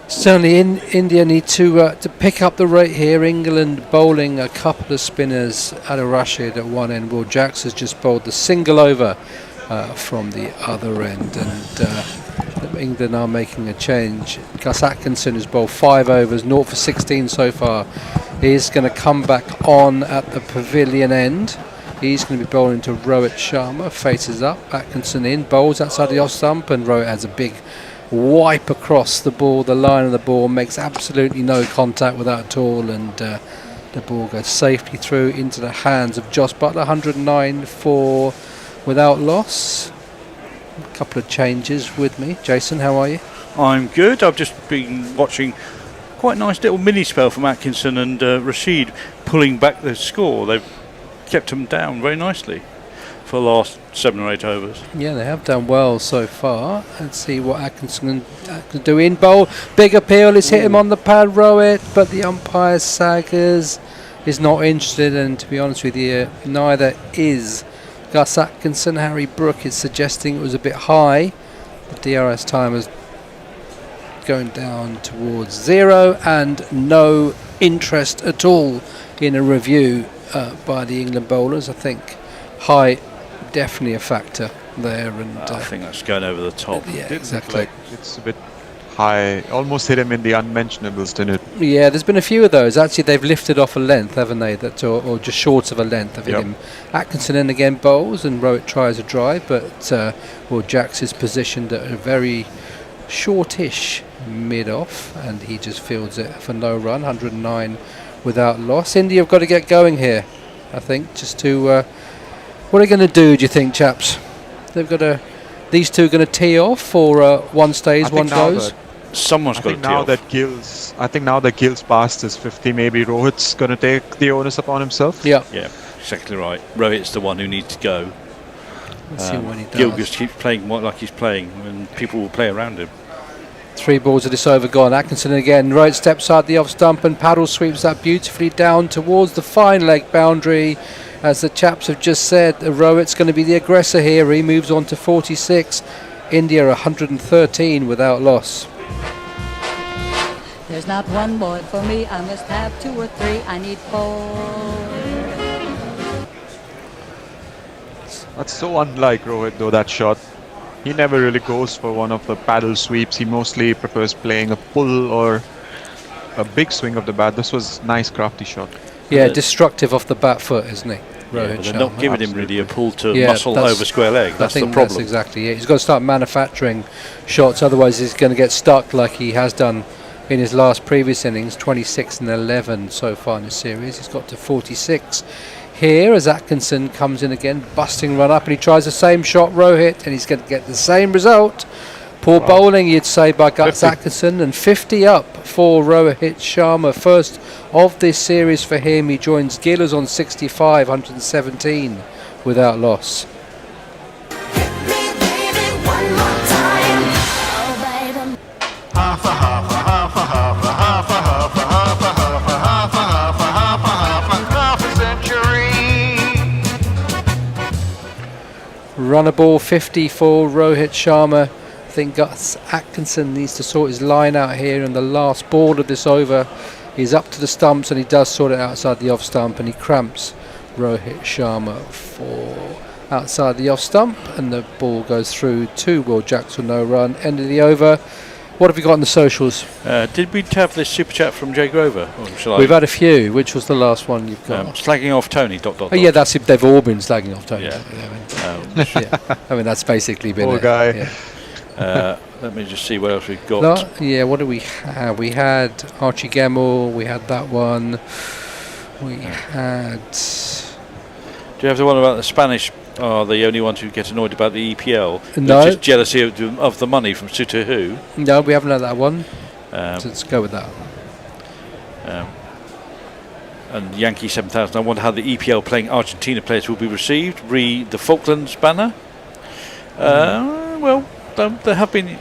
certainly India need to pick up the rate here. England bowling a couple of spinners at a Rashid at one end. Will Jacks has just bowled the single over from the other end, and England are making a change. Gus Atkinson has bowled 5 overs, 0 for 16 so far. He's going to come back on at the pavilion end. He's going to be bowling to Rohit Sharma. Faces up, Atkinson in, bowls outside the off stump, and Rohit has a big wipe across the ball, the line of the ball, makes absolutely no contact with that at all, and the ball goes safely through into the hands of Josh Butler. 109 for without loss. A couple of changes with me. Jason, how are you? I'm good. I've just been watching quite a nice little mini spell from Atkinson and Rashid pulling back the score. They've kept them down very nicely for the last 7 or 8 overs. Yeah, they have done well so far. Let's see what Atkinson can do in bowl. Big appeal is hit him on the pad, Rohit, but the umpire Saggers is not interested, and to be honest with you, neither is Gus Atkinson. Harry Brook is suggesting it was a bit high. The DRS time is going down towards 0, and no interest at all in a review by the England bowlers. I think high definitely a factor there, and I think that's going over the top. Yeah, exactly. It's a bit high, almost hit him in the unmentionables, didn't it? Yeah, there's been a few of those. Actually, they've lifted off a length, haven't they? That or just short of a length of him. Atkinson in again bowls, and Rohit tries a drive, but Will Jacks is positioned at a very shortish mid-off, and he just fields it for no run, 109 without loss. India have got to get going here, I think, just to... what are they going to do, do you think, chaps? They've got to... These two are going to tee off, or one stays, one goes? Someone's got to tee off. I think now that Gill's passed his 50, maybe Rohit's going to take the onus upon himself. Yeah. Yeah, exactly right. Rohit's the one who needs to go. Let's see when he does. Gill just keeps playing like he's playing, and people will play around him. 3 balls of this over gone. Atkinson again. Rohit steps out the off stump and paddle sweeps that beautifully down towards the fine leg boundary. As the chaps have just said, Rohit's going to be the aggressor here. He moves on to 46. India 113 without loss. There's not one ball for me, I must have 2 or 3, I need 4. That's so unlike Rohit though, that shot. He never really goes for one of the paddle sweeps. He mostly prefers playing a pull or a big swing of the bat. This was nice crafty shot. Yeah, destructive off the bat foot, isn't he? Yeah, but they're not giving him really a pull to Yeah, muscle that's- over square leg. That's I think the problem. That's exactly it. He's got to start manufacturing shots, otherwise he's going to get stuck like he has done in his last previous innings. 26 and 11 so far in the series. He's got to 46 here as Atkinson comes in again, busting run up, and he tries the same shot, Rohit, and he's going to get the same result. Poor bowling, you'd say, by Guts Atkinson, and 50 up for Rohit Sharma. First of this series for him. He joins Gillers on 65, 117 without loss. Runner ball 50 for Rohit Sharma. I think Gus Atkinson needs to sort his line out here in the last ball of this over. He's up to the stumps and he does sort it outside the off stump, and he cramps Rohit Sharma for outside the off stump, and the ball goes through to Will Jacks for no run. End of the over. What have we got in the socials? Did we have this super chat from Jay Grover? Or shall We've had a few. Which was the last one you've got? Slagging off Tony. Oh yeah, that's it. They've all been slagging off Tony. Yeah. Yeah. I mean, that's basically been Poor it. guy. Yeah. Let me just see what else we've got. Yeah, what do we have? We had Archie Gemmell, we had that one. We had... Do you have the one about the Spanish are the only ones who get annoyed about the EPL? No. Just jealousy of the money from Sutuhu. No, we haven't had that one. So let's go with that. And Yankee 7000, I wonder how the EPL playing Argentina players will be received. Read the Falklands banner. Well, there have been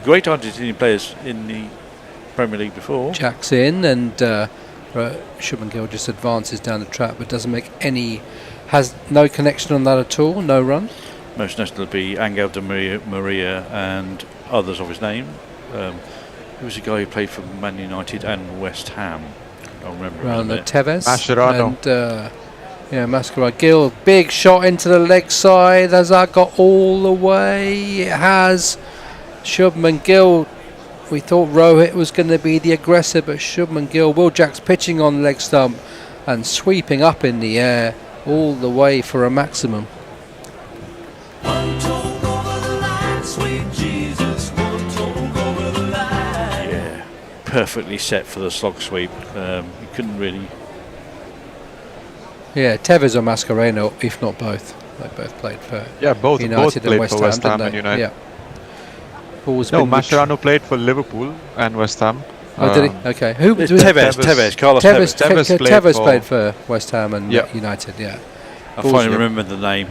great Argentinian players in the Premier League before. Jack's in, and Shubman Gill just advances down the track, but doesn't make any... Has no connection on that at all, no run. Most notably be Angel Di Maria and others of his name. Who was the guy who played for Man United and West Ham? I remember. Around the Tevez. Mascherano. And Mascherano. Gill, big shot into the leg side. Has that got all the way? It has. Shubman Gill, we thought Rohit was going to be the aggressor, but Shubman Gill, Will Jacks pitching on the leg stump and sweeping up in the air all the way for a maximum. Yeah, perfectly set for the slog sweep. You couldn't really... Yeah, Tevez or Mascherano, if not both. They both played for both United played and West for Ham, West Ham didn't and they? United. Yeah. Ball's No, been Mascherano played for Liverpool and West Ham. Oh, did he? Okay. Who? Tevez, Carlos Tevez. Tevez played for West Ham and United, yeah. I finally remembered the name.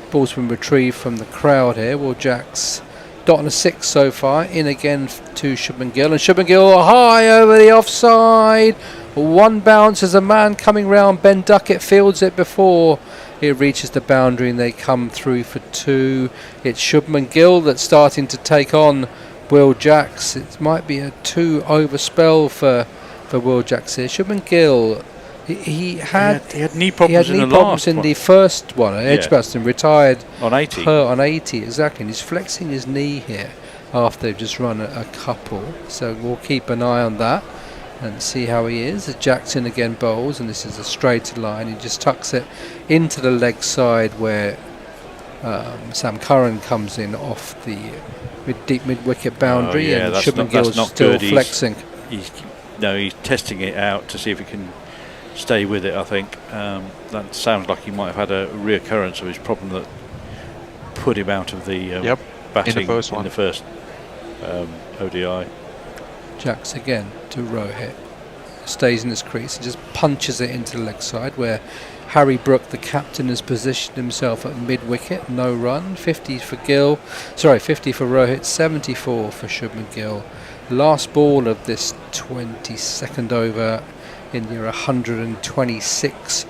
Ball's been retrieved from the crowd here. Will Jacks dot on a 6 so far. In again to Shubman Gill. And Shubman Gill high over the offside. One bounce as a man coming round. Ben Duckett fields it before it reaches the boundary, and they come through for 2. It's Shubman Gill that's starting to take on Will Jacks. It might be a 2-over spell for Will Jacks here. Shubman Gill, he had knee problems in the last in one. the first one. Edgbaston retired on 80. On 80, exactly. And he's flexing his knee here after they've just run a couple. So we'll keep an eye on that and see how he is. As Jackson again bowls, and this is a straight line. He just tucks it into the leg side where Sam Curran comes in off the deep mid-wicket boundary, and Shubman Gill's not still good. flexing. He's testing it out to see if he can stay with it, I think. That sounds like he might have had a reoccurrence of his problem that put him out of the batting in the first ODI. Jacks again to Rohit. Stays in his crease and just punches it into the leg side, where Harry Brook, the captain, has positioned himself at mid-wicket. No run. 50 for Gill. 50 for Rohit. 74 for Shubman Gill. Last ball of this 22nd over. India 126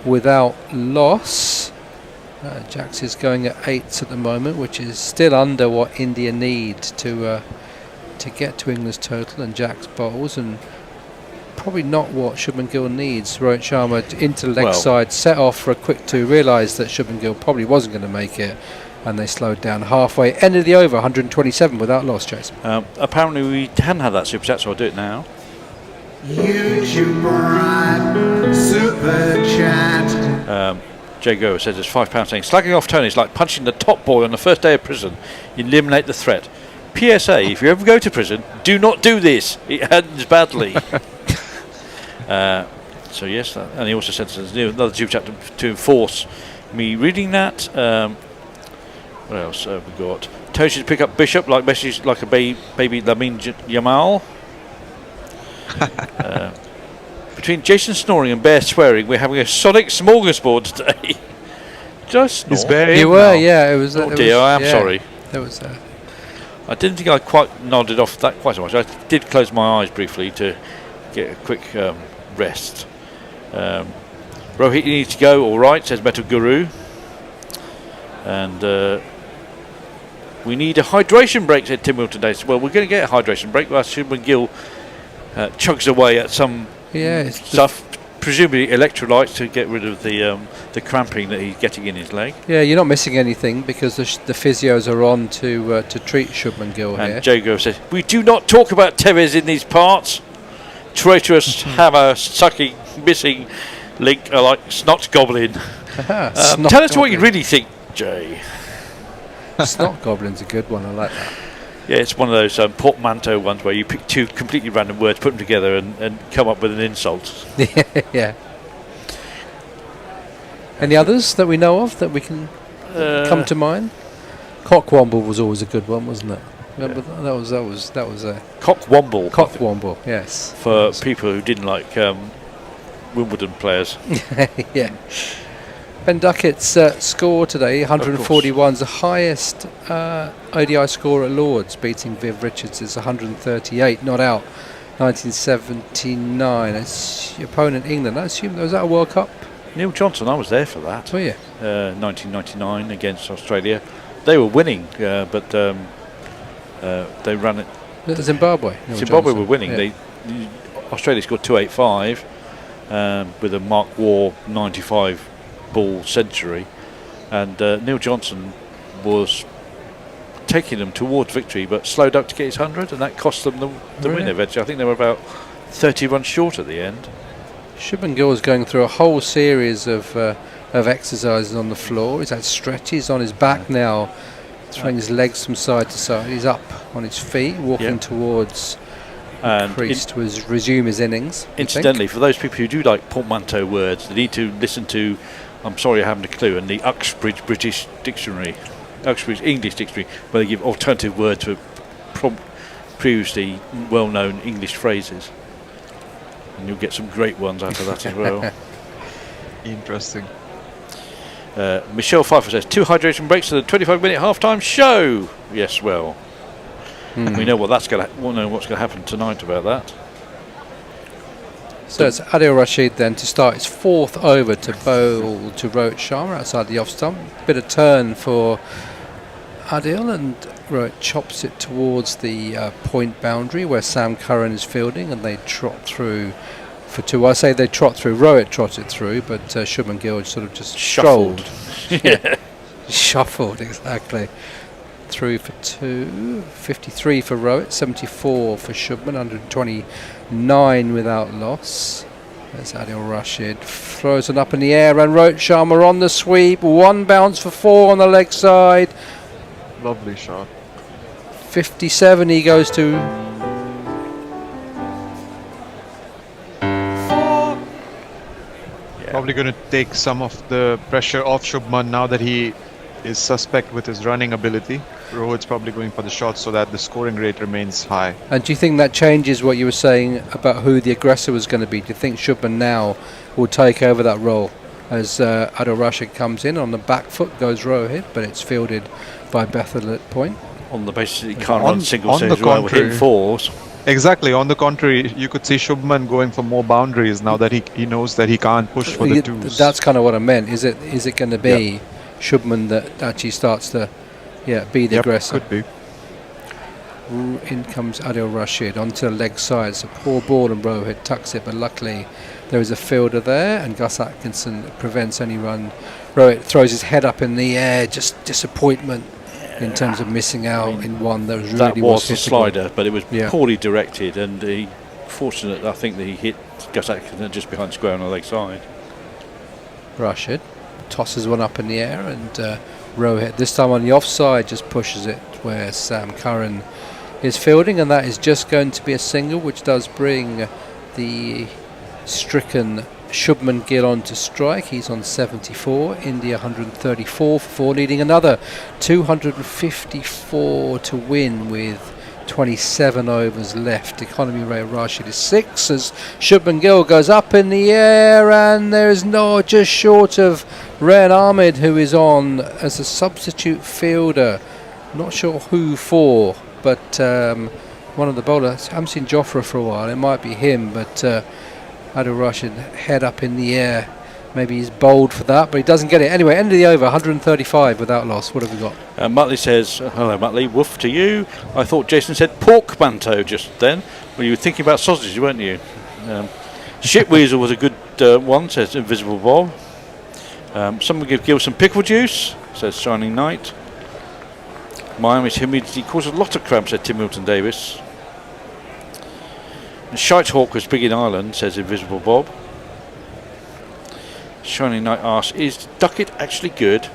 without loss. Jacks is going at 8s at the moment, which is still under what India need to get to England's total, and Jacks bowls, and probably not what Shubman Gill needs. Rohit Sharma into leg side, set off for a quick 2, realised that Shubman Gill probably wasn't going to make it, and they slowed down halfway. End of the over, 127 without loss, Jason. Apparently we can have that super chat, so I'll do it now. YouTube super chat. Jay Goer says there's £5 saying slagging off Tony is like punching the top boy on the first day of prison. You eliminate the threat. PSA, if you ever go to prison, do not do this. It ends badly. So yes, and he also said there's another super chat to enforce me reading that. What else have we got? Tony should pick up Bishop like message like a baby Lamine Yamal. Between Jason snoring and Bear swearing, we're having a sonic smorgasbord today. Just you were, yeah. It was. Oh dear, I am sorry. There was. I didn't think I quite nodded off that quite so much. I did close my eyes briefly to get a quick rest. Rohit, you need to go. All right, says Metal Guru. And we need a hydration break, said Tim Wilton Davis. Well, we're going to get a hydration break. While Shubman Gill chugs away at some stuff, presumably electrolytes to get rid of the cramping that he's getting in his leg. Yeah, you're not missing anything because the physios are on to treat Shubman Gill here. And Jago says, we do not talk about Tevez in these parts. Traitorous hammer sucking missing link like snot goblin. Tell us what you really think, Jay. Snot goblin's a good one. I like that. Yeah, it's one of those portmanteau ones where you pick two completely random words, put them together, and come up with an insult. Yeah. Any others that we know of that we can come to mind? Cockwomble was always a good one, wasn't it? Remember that was a Cockwomble. Cockwomble, yes. For people who didn't like Wimbledon players. Yeah. Ben Duckett's score today, 141's the highest ODI score at Lords, beating Viv Richards' 138, not out, 1979. It's your opponent England. I assume was that a World Cup? Neil Johnson, I was there for that. Oh yeah. 1999 against Australia. They were winning, but they ran it. Zimbabwe. Zimbabwe were winning. Yeah. Australia scored 285 with a Mark Waugh 95 ball century, and Neil Johnson was taking them towards victory but slowed up to get his 100, and that cost them the win eventually. I think they were about 30 runs short at the end. Shubman Gill is going through a whole series of exercises on the floor. He's had stretches on his back now, throwing his legs from side to side. He's up on his feet, walking towards the crease to resume his innings. Incidentally, for those people who do like portmanteau words, they need to listen to, I'm sorry I haven't a clue, and the Uxbridge English Dictionary, where they give alternative words for previously well-known English phrases. And you'll get some great ones out of that as well. Interesting. Michelle Pfeiffer says 2 hydration breaks to the 25-minute half-time show. Yes, well, we know what that's going to. We'll know what's going to happen tonight about that. So it's Adil Rashid then to start his 4th over to bowl to Rohit Sharma outside the off stump. Bit of turn for Adil, and Rohit chops it towards the point boundary where Sam Curran is fielding, and they trot through for 2. I say they trot through. Rohit trotted through, but Shubman Gill sort of just strolled. Shuffled, exactly. Through for 2. 53 for Rohit, 74 for Shubman, 129 without loss. There's Adil Rashid. Throws it up in the air and Rohit Sharma on the sweep. One bounce for 4 on the leg side. Lovely shot. 57 he goes to. Probably going to take some of the pressure off Shubman now that he is suspect with his running ability. Rohit's probably going for the shot so that the scoring rate remains high. And do you think that changes what you were saying about who the aggressor was going to be? Do you think Shubman now will take over that role as Adil Rashid comes in? On the back foot goes Rohit, but it's fielded by Bethel at point. On the basis that he can't run single saves well with hit fours. Exactly. On the contrary, you could see Shubman going for more boundaries now that he knows that he can't push for the twos. That's kind of what I meant. Is it going to be Shubman that actually starts to be the aggressor? Could be. In comes Adil Rashid onto the leg side. It's a poor ball and Rohit tucks it, but luckily there is a fielder there and Gus Atkinson prevents any run. Rohit throws his head up in the air, just disappointment in terms of missing out in one that was really was the hittable. slider, but it was poorly directed, and he fortunate I think that he hit Gus Atkinson just behind square on the leg side. Rashid tosses one up in the air and Rohit this time on the offside just pushes it where Sam Curran is fielding, and that is just going to be a single, which does bring the stricken Shubman Gill on to strike. He's on 74. India 134 for 4, leading another 254 to win with 27 overs left. Economy rate of Rashid is 6 as Shubman Gill goes up in the air, and there's just short of Rayan Ahmed, who is on as a substitute fielder. Not sure who for, but one of the bowlers. I haven't seen Jofra for a while. It might be him, but Adil Rashid head up in the air. Maybe he's bowled for that, but he doesn't get it. Anyway, end of the over, 135 without loss. What have we got? Muttley says, hello Muttley, woof to you. I thought Jason said pork manto just then. Well, you were thinking about sausage, weren't you? Shitweasel was a good one, says Invisible Bob. Someone give Gil some pickle juice, says Shining Knight. Miami's humidity causes a lot of cramps, said Tim Milton Davis. Shite Hawk was big in Ireland, says Invisible Bob. Shining Knight asks, is Duckett actually good?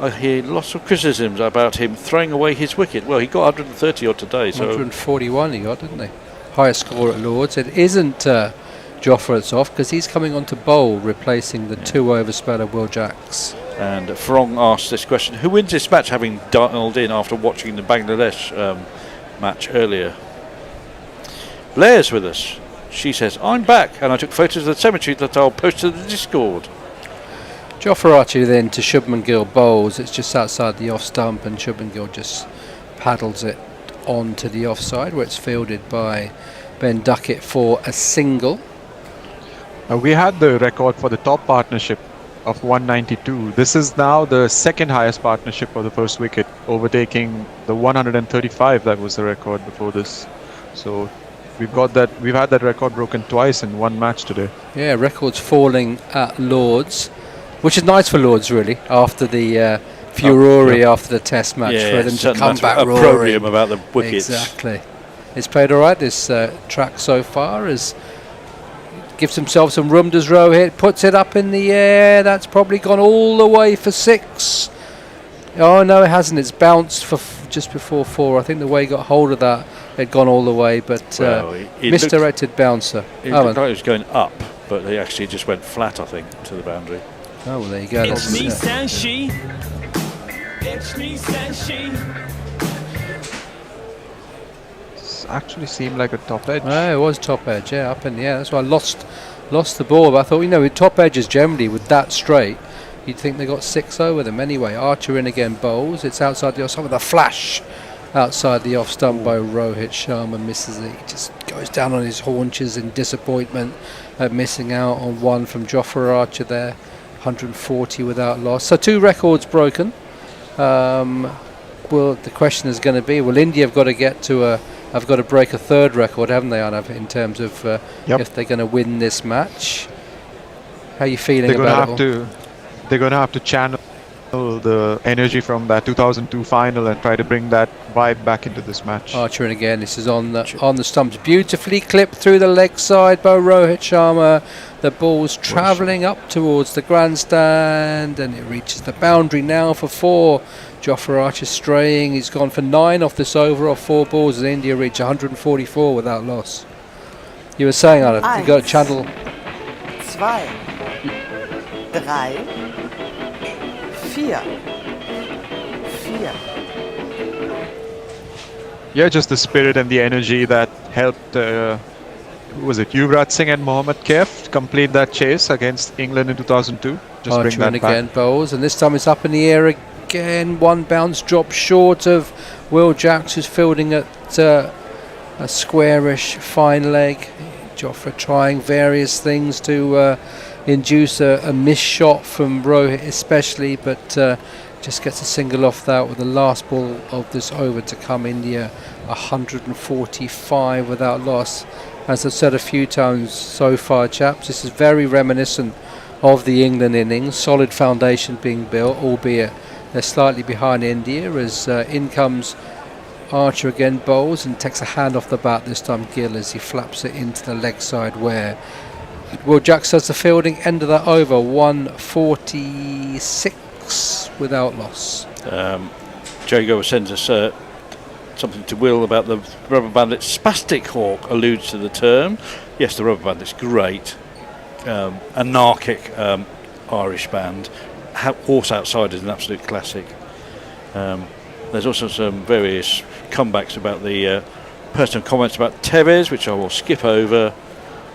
I hear lots of criticisms about him throwing away his wicket. Well, he got 130 odd today. So 141 he got, didn't he? Highest score at Lords. It isn't Jofra that's off because he's coming on to bowl, replacing the 2-over speller Will Jacks. And Frong asks this question, who wins this match, having dialed in after watching the Bangladesh match earlier? Blair's with us. She says, I'm back, and I took photos of the cemetery that I'll post to the Discord. Jofra Archie then to Shubman Gill bowls. It's just outside the off stump, and Shubman Gill just paddles it on to the offside, where it's fielded by Ben Duckett for a single. We had the record for the top partnership of 192. This is now the second highest partnership for the first wicket, overtaking the 135 that was the record before this. So we've had that record broken twice in one match today. Yeah, records falling at Lords, which is nice for Lords really, after the furore after the test match, for them to come back roaring about the wickets. Exactly. It's played all right, this track so far, as gives himself some room, does Rohit, puts it up in the air. That's probably gone all the way for 6. Oh no, it hasn't. It's bounced for just before 4. I think the way he got hold of that, it had gone all the way, but misdirected bouncer. It looked like it was going up, but they actually just went flat, I think, to the boundary. Oh, well, there you go. It's me, Sanshi. It's me, Sanshi. Actually seemed like a top edge. Oh, it was top edge, up in the air. That's why I lost the ball. But I thought, with top edges generally with that straight, you'd think they got 6 over them anyway. Archer in again, bowls. It's outside the off stump with a flash outside the off stump by Rohit Sharma. Misses it. He just goes down on his haunches in disappointment at missing out on one from Jofra Archer there. 140 without loss. So 2 records broken. Well, the question is going to be, will India have got to get to have got to break a 3rd record, haven't they, Arnav, in terms of if they're going to win this match? How are you feeling about it? They're going to have to channel the energy from that 2002 final and try to bring that vibe back into this match. Archer in again. This is on the stumps, beautifully clipped through the leg side by Rohit Sharma. The ball's travelling up towards the grandstand, and it reaches the boundary now for 4. Jofra Archer straying. He's gone for 9 off this over off 4 balls as India reach 144 without loss. You were saying, Anna, you got a channel. 2, 3, 4. Yeah, just the spirit and the energy that helped, was it Yuvraj Singh and Mohammad Kaif complete that chase against England in 2002? Just bring that again back. bowls, and this time it's up in the air again. One bounce drop short of Will Jacks, who's fielding at a squarish fine leg. Jofra trying various things to induce a missed shot from Rohit especially, but just gets a single off that with the last ball of this over to come. India 145 without loss. As I've said a few times so far, chaps, this is very reminiscent of the England innings. Solid foundation being built, albeit they're slightly behind India, as in comes Archer again, bowls and takes a hand off the bat, this time Gill, as he flaps it into the leg side where Will Jacks does the fielding. End of that over, 146 without loss. Jago sends us something to Will about the rubber bandit. Spastic Hawk alludes to the term. Yes, the rubber bandit's great. Anarchic Irish band. Horse Outside is an absolute classic. There's also some various comebacks about the personal comments about Tevez, which I will skip over.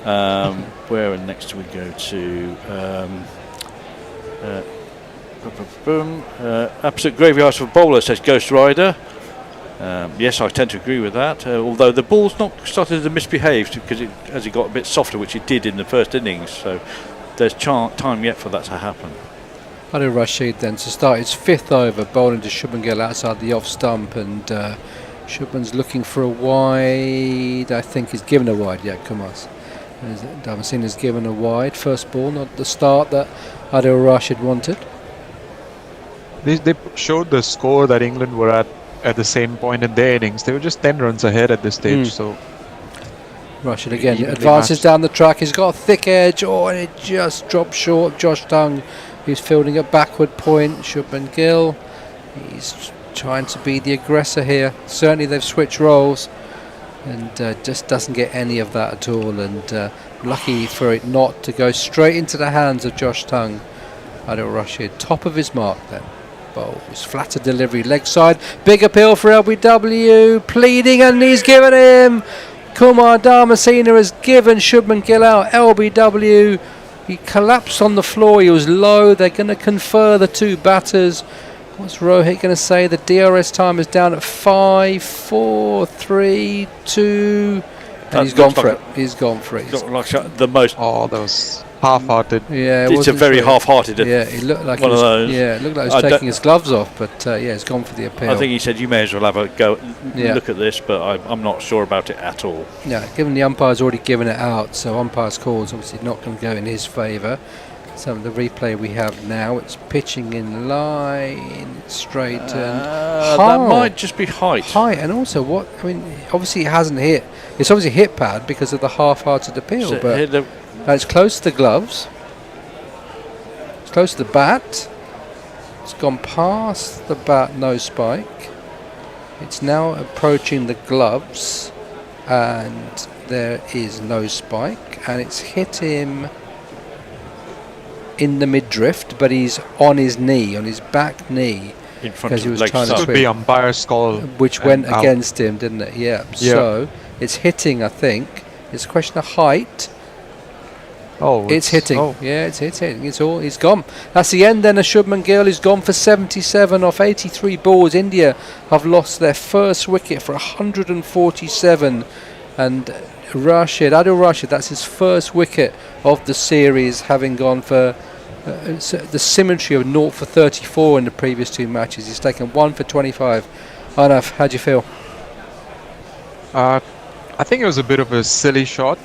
Where next do we go to? Absolute graveyard for bowler, says Ghost Rider. Yes, I tend to agree with that. Although the ball's not started to misbehave because as it got a bit softer, which it did in the first innings. So there's time yet for that to happen. Adil Rashid then to start his 5th over, bowling to Shubman Gill outside the off stump, and Shubman's looking for a wide. I think he's given a wide. Yeah, Kumars. Davasin has given a wide. First ball, not the start that Adil Rashid wanted. They showed the score that England were at the same point in their innings. They were just 10 runs ahead at this stage. So Rashid again advances down the track. He's got a thick edge. Oh, and it just dropped short. Josh Tongue, who's fielding a backward point. Shubman Gill, he's trying to be the aggressor here. Certainly they've switched roles, and just doesn't get any of that at all. And lucky for it not to go straight into the hands of Josh Tongue. Adil Rashid, top of his mark then. Bowls, flatter delivery, leg side, big appeal for LBW, pleading, and he's given him. Kumar Dharmasena has given Shubman Gill out. LBW, he collapsed on the floor, he was low. They're going to confer the 2 batters. What's Rohit going to say? The DRS time is down at 5, 4, 3, 2, and he's gone for it. He's gone for it. Like the most. Oh, those half-hearted. Yeah, it's a very half-hearted. Yeah, he looked like one of those. Yeah, it looked like he was taking his gloves off, but yeah, he's gone for the appeal. I think he said you may as well have a go. Yeah. Look at this, but I'm not sure about it at all. Yeah, given the umpire's already given it out, so umpire's call is obviously not going to go in his favour. So the replay we have now, it's pitching in line, it's straight and that might just be height. Height, and also what? I mean, obviously it hasn't hit. It's obviously hit pad because of the half-hearted appeal, So but it's close to the gloves. It's close to the bat. It's gone past the bat, no spike. It's now approaching the gloves, and there is no spike, and it's hit him in the mid-drift, but he's on his knee, on his back knee, in front because he of was leg trying to Could swing, be umpire's call, which went out. against him, didn't it? Yeah. So it's hitting, I think. It's a question of height. Oh, it's hitting. Oh. Yeah, it's hitting. He's gone. That's the end then of Shubman Gill. He's gone for 77 off 83 balls. India have lost their first wicket for 147, and Adil Rashid, that's his first wicket of the series, having gone for the symmetry of 0 for 34 in the previous 2 matches. He's taken 1 for 25. Arnav, how do you feel? I think it was a bit of a silly shot.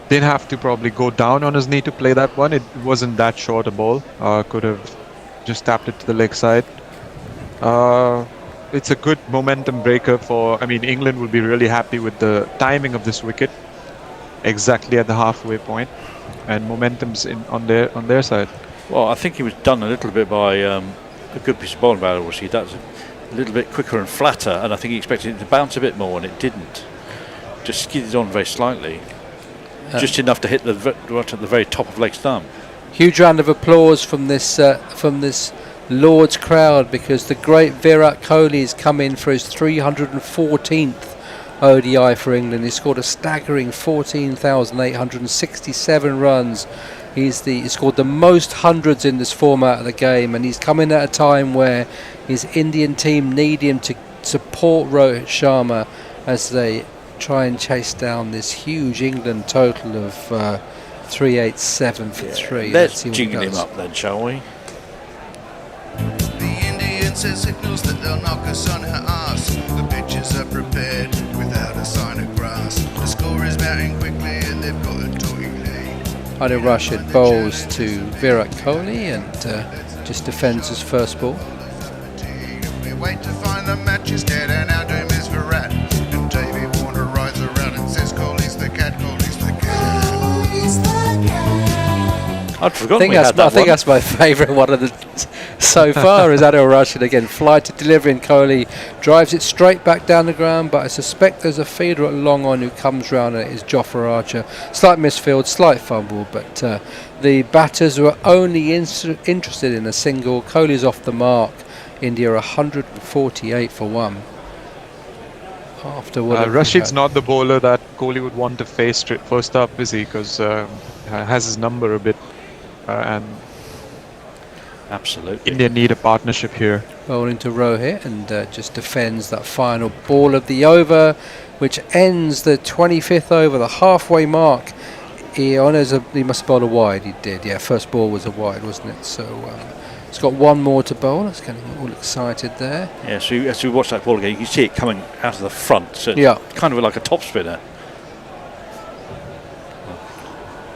Didn't have to probably go down on his knee to play that one. It wasn't that short a ball. Could have just tapped it to the leg side. It's a good momentum breaker England will be really happy with the timing of this wicket. Exactly at the halfway point. and momentum's on their side. Well, I think he was done a little bit by a good piece of bowling by Rashid. That was a little bit quicker and flatter, and I think he expected it to bounce a bit more, and it didn't. Just skidded on very slightly, just enough to hit right at the very top of leg stump. Huge round of applause from this Lord's crowd, because the great Virat Kohli's come in for his 314th ODI for England. He scored a staggering 14,867 runs. He scored the most hundreds in this format of the game, and he's coming at a time where his Indian team need him to support Rohit Sharma as they try and chase down this huge England total of 387 for 3. Let's jingle him up then, shall we? The Indian sends signals that they'll knock us on her arse. The pitches are prepared without a sign of grass. The score is mounting quickly and they've got a talking lead. Anil Rashid bowls to Virat Kohli and just defends his first ball. We wait to find the match is dead and our doom is Virat. And Davey Warner rides around and says Kohli's the cat, Kohli's the cat. Kohli's the cat. I'd forgotten I think that's my favourite one of the so far is Anil Rashid again. Fly to delivery, and Kohli drives it straight back down the ground, but I suspect there's a feeder at long on who comes round, and it is Jofra Archer. Slight misfield, slight fumble, but the batters were only interested in a single. Kohli's off the mark. India 148 for 1. After what Rashid's not the bowler that Kohli would want to face first up, is he? Because has his number a bit, and absolutely India need a partnership here. Bowling to Rohit and just defends that final ball of the over, which ends the 25th over, the halfway mark. He must have bowled a wide. He did, yeah. First ball was a wide, wasn't it? So it's got one more to bowl. It's getting all excited there. Yeah, so as we watch that ball again, you can see it coming out of the front. So yeah, kind of like a top spinner.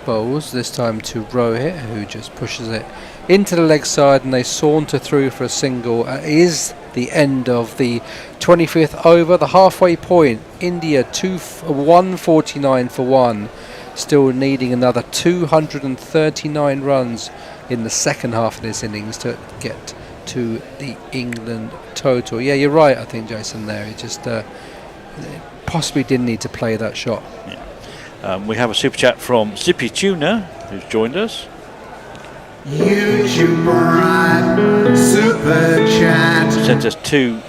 Bowls this time to Rohit, who just pushes it into the leg side, and they saunter through for a single. Is the end of the 25th over, the halfway point. India 149 for 1, still needing another 239 runs in the second half of this innings to get to the England total. Yeah, you're right, I think, Jason, there. It just possibly didn't need to play that shot. Yeah. We have a super chat from Zippy Tuna, who's joined us. YouTuber super chat. Sent us $2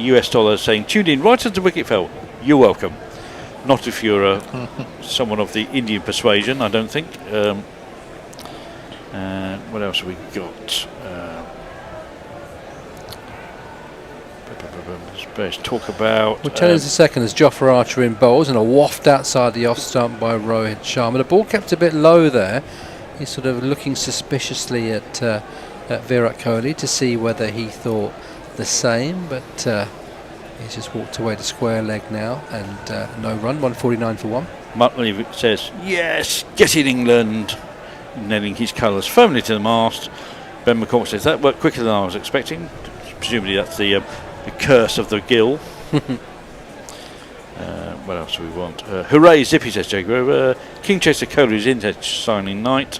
US saying, tuned in right as the wicket fell. You're welcome. Not if you're someone of the Indian persuasion, I don't think. What else have we got? Let's talk about. We'll tell us a second as Jofra Archer in bowls, and a waft outside the off stump by Rohit Sharma. The ball kept a bit low there. He's sort of looking suspiciously at Virat Kohli to see whether he thought the same, but he's just walked away to square leg now, and no run, 149 for 1. Muttley says, yes, get in England, nailing his colours firmly to the mast. Ben McCormick says, that worked quicker than I was expecting. Presumably that's the curse of the gill. What else do we want? Hooray, Zippy, says Jaguar. King Chaser Kohli's in signing night.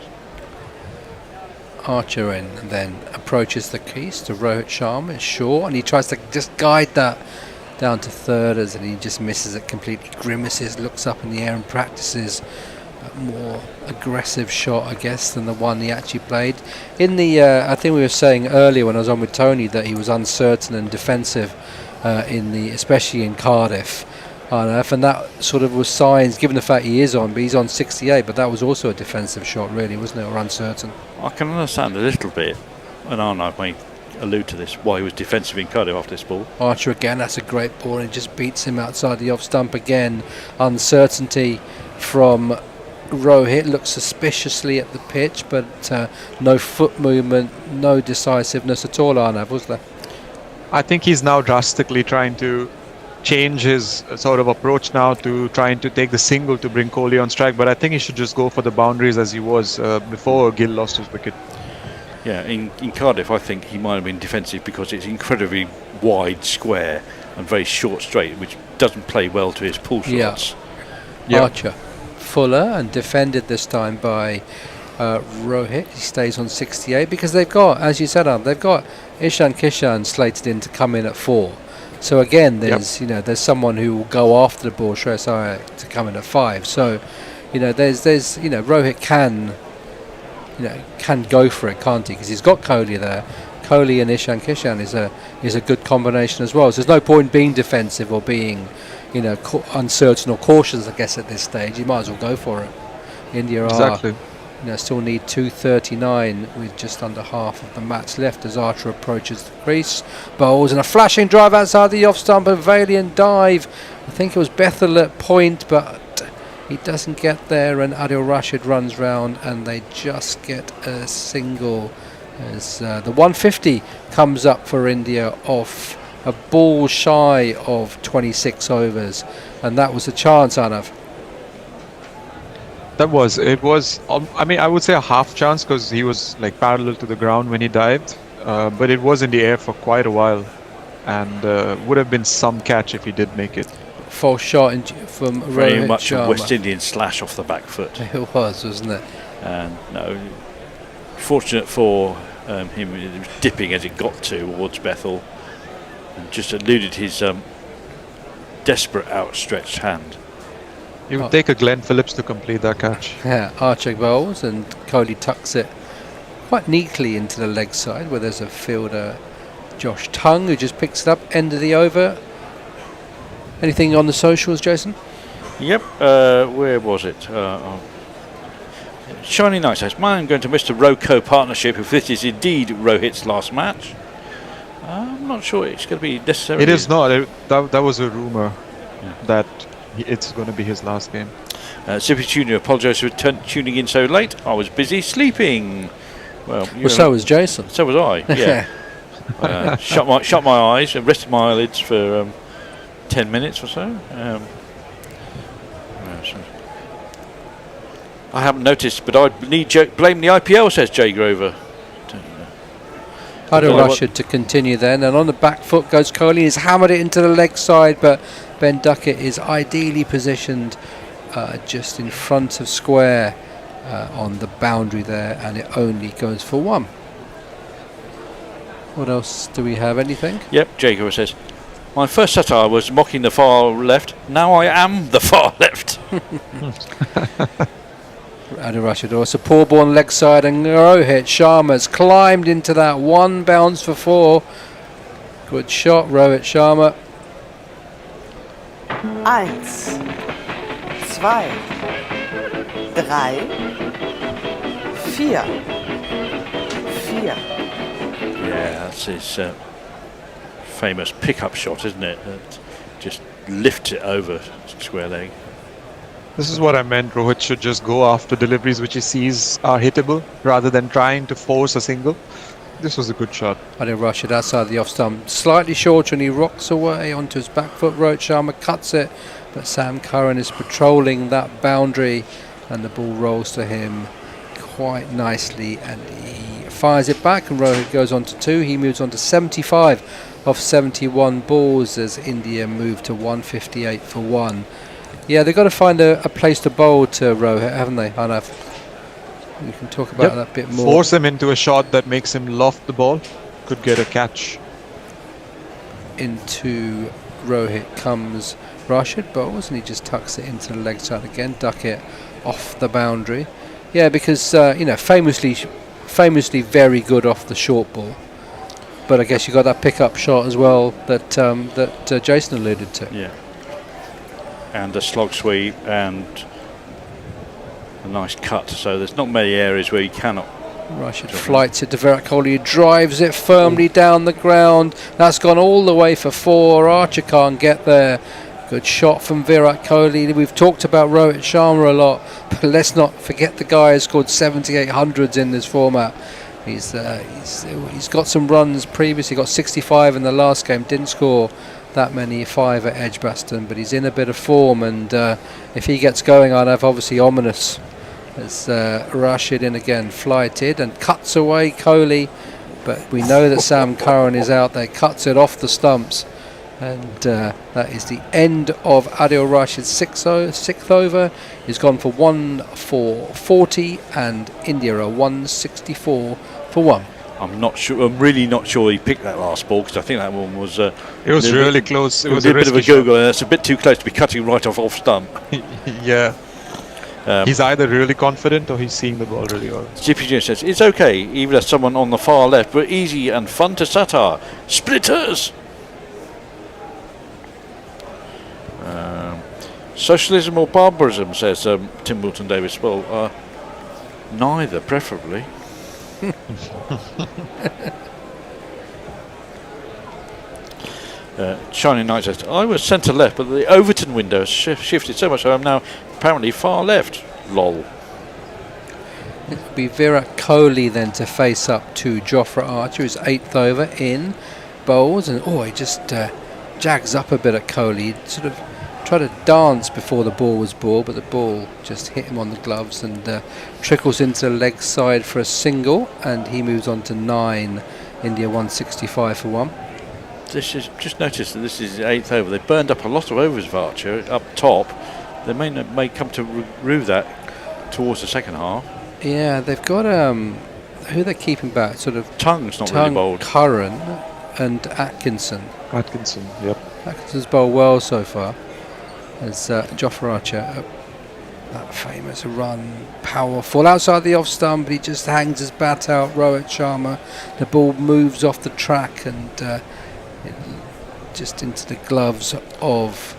Archer in and then approaches the crease to Rohit Sharma. It's short, and he tries to just guide that down to thirders, and he just misses it completely. Grimaces, looks up in the air and practices a more aggressive shot, I guess, than the one he actually played. In the, I think we were saying earlier when I was on with Tony that he was uncertain and defensive especially in Cardiff. And that sort of was signs, given the fact he is on, but he's on 68, but that was also a defensive shot, really, wasn't it, or uncertain? I can understand a little bit, and Arnaud may allude to this, why he was defensive in Cardiff after this ball. Archer again, that's a great ball, and it just beats him outside the off stump again. Uncertainty from Rohit, looks suspiciously at the pitch, but no foot movement, no decisiveness at all, Arnav, was there? I think he's now drastically trying to change his sort of approach now to trying to take the single to bring Kohli on strike, but I think he should just go for the boundaries as he was before Gill lost his wicket. Yeah, in Cardiff I think he might have been defensive because it's incredibly wide square and very short straight, which doesn't play well to his pull shots. Yeah. Archer fuller and defended this time by Rohit. He stays on 68 because they've got, as you said, they've got Ishan Kishan slated in to come in at 4. So again, there's there's someone who will go after the ball, Shreyas Iyer, to come in at 5. So there's Rohit can go for it, can't he? Because he's got Kohli there. Kohli and Ishan Kishan is a good combination as well. So there's no point being defensive or being uncertain or cautious, I guess, at this stage. You might as well go for it. India still need 239 with just under half of the match left as Archer approaches the crease. Bowls and a flashing drive outside the off stump, a valiant dive. I think it was Bethel at point, but he doesn't get there, and Adil Rashid runs round and they just get a single as the 150 comes up for India off a ball shy of 26 overs, and that was a chance, Arnav. It was, I would say a half chance because he was like parallel to the ground when he dived, but it was in the air for quite a while, and would have been some catch if he did make it. False shot from very Rohit much Sharma. a West Indian slash off the back foot. It was, wasn't it? And no, fortunate for him, it was dipping as it got towards Bethel, and just eluded his desperate outstretched hand. It would take a Glenn Phillips to complete that catch. Yeah, Archer bowls and Kohli tucks it quite neatly into the leg side where there's a fielder, Josh Tung, who just picks it up, end of the over. Anything on the socials, Jason? Yep, where was it? Shiny Night says, "I'm going to miss the Roco partnership if this is indeed Rohit's last match." I'm not sure it's going to be necessarily. It is not. That was a rumour that it's going to be his last game. Zippy Junior, apologise for tuning in so late. I was busy sleeping. Well, so was Jason. So was I. Yeah. Shut my eyes and rested my eyelids for 10 minutes or so. I haven't noticed, but I blame the IPL, says Jay Grover. Adil Rashid to continue then, and on the back foot goes Kohli. He's hammered it into the leg side, but Ben Duckett is ideally positioned just in front of square on the boundary there, and it only goes for 1. What else do we have? Anything? Yep, Jay Grover says, "My first satire was mocking the far left. Now I am the far left." Adil Rashid, also poor ball on leg side, and Rohit Sharma's climbed into that 1 bounce for 4. Good shot, Rohit Sharma. 1, 2, 3, 4. Yeah, that's his famous pickup shot, isn't it? That just lifts it over square leg. This is what I meant. Rohit should just go after deliveries which he sees are hittable rather than trying to force a single. This was a good shot. Adil Rashid outside the off stump, slightly shorter, and he rocks away onto his back foot. Rohit Sharma cuts it, but Sam Curran is patrolling that boundary, and the ball rolls to him quite nicely, and he fires it back, and Rohit goes on to 2. He moves on to 75 of 71 balls as India move to 158 for 1. Yeah, they've got to find a place to bowl to Rohit, haven't they, Hanav? We can talk about that a bit more. Force him into a shot that makes him loft the ball. Could get a catch. Into Rohit comes Rashid, bowls, and he just tucks it into the leg side again. Duckett off the boundary. Yeah, because famously very good off the short ball. But I guess you got that pickup shot as well that Jason alluded to. Yeah. And a slog sweep and a nice cut, so there's not many areas where you cannot. Rashid flights it to Virat Kohli, drives it firmly down the ground. That's gone all the way for 4. Archer can't get there. Good shot from Virat Kohli. We've talked about Rohit Sharma a lot, but let's not forget the guy who scored 7800s in this format. He's got some runs previously, got 65 in the last game, didn't score that many 5 at Edgbaston, but he's in a bit of form, and if he gets going, I'd have obviously ominous as Rashid in again, flighted and cuts away Kohli, but we know that Sam Curran is out there, cuts it off the stumps, And that is the end of Adil Rashid's sixth over. He's gone for 1 for 40, and India are 164 for 1. I'm really not sure he picked that last ball, because I think that one was. It was really close. It was a a bit of a risky Google, and it's a bit too close to be cutting right off stump. Yeah. He's either really confident or he's seeing the ball really well. GPG says it's okay, even as someone on the far left, but easy and fun to satire. Splitters. Socialism or barbarism, says Tim Wilton Davis. Well, neither, preferably. Shining Knight says, I was centre left, but the Overton window has shifted so much so I'm now apparently far left. Lol. It'll be Virat Kohli then to face up to Jofra Archer, who's 8th over in bowls, and he just jags up a bit at Kohli. He sort of tried to dance before the ball was bowled, but the ball just hit him on the gloves and trickles into the leg side for a single, and he moves on to 9. India 165 for 1. This is just notice that this is the 8th over. They burned up a lot of overs of Archer up top. They may come to rue that towards the second half. Yeah, they've got who they're keeping back, sort of Tongue's not really bowled. Curran and Atkinson. Yep. Atkinson's bowled well so far. As Jofra Archer, that famous run, powerful outside the off stump, but he just hangs his bat out. Rohit Sharma, the ball moves off the track and just into the gloves of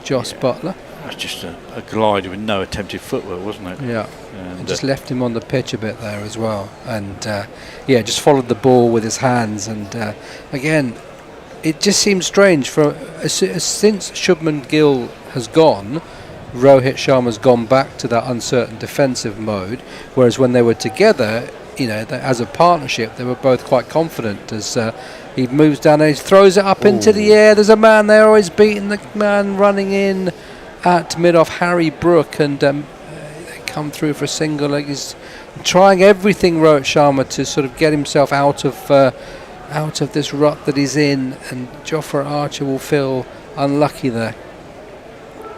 Jos Buttler. That's just a glide with no attempted footwork, wasn't it? Yeah, and just left him on the pitch a bit there as well, and just followed the ball with his hands, and again. It just seems strange since Shubman Gill has gone, Rohit Sharma's gone back to that uncertain defensive mode, whereas when they were together, as a partnership, they were both quite confident. As he moves down and he throws it up into the air, there's a man there always beating the man running in at mid-off, Harry Brook, and they come through for a single. He's trying everything, Rohit Sharma, to sort of get himself out of this rut that he's in, and Jofra Archer will feel unlucky there.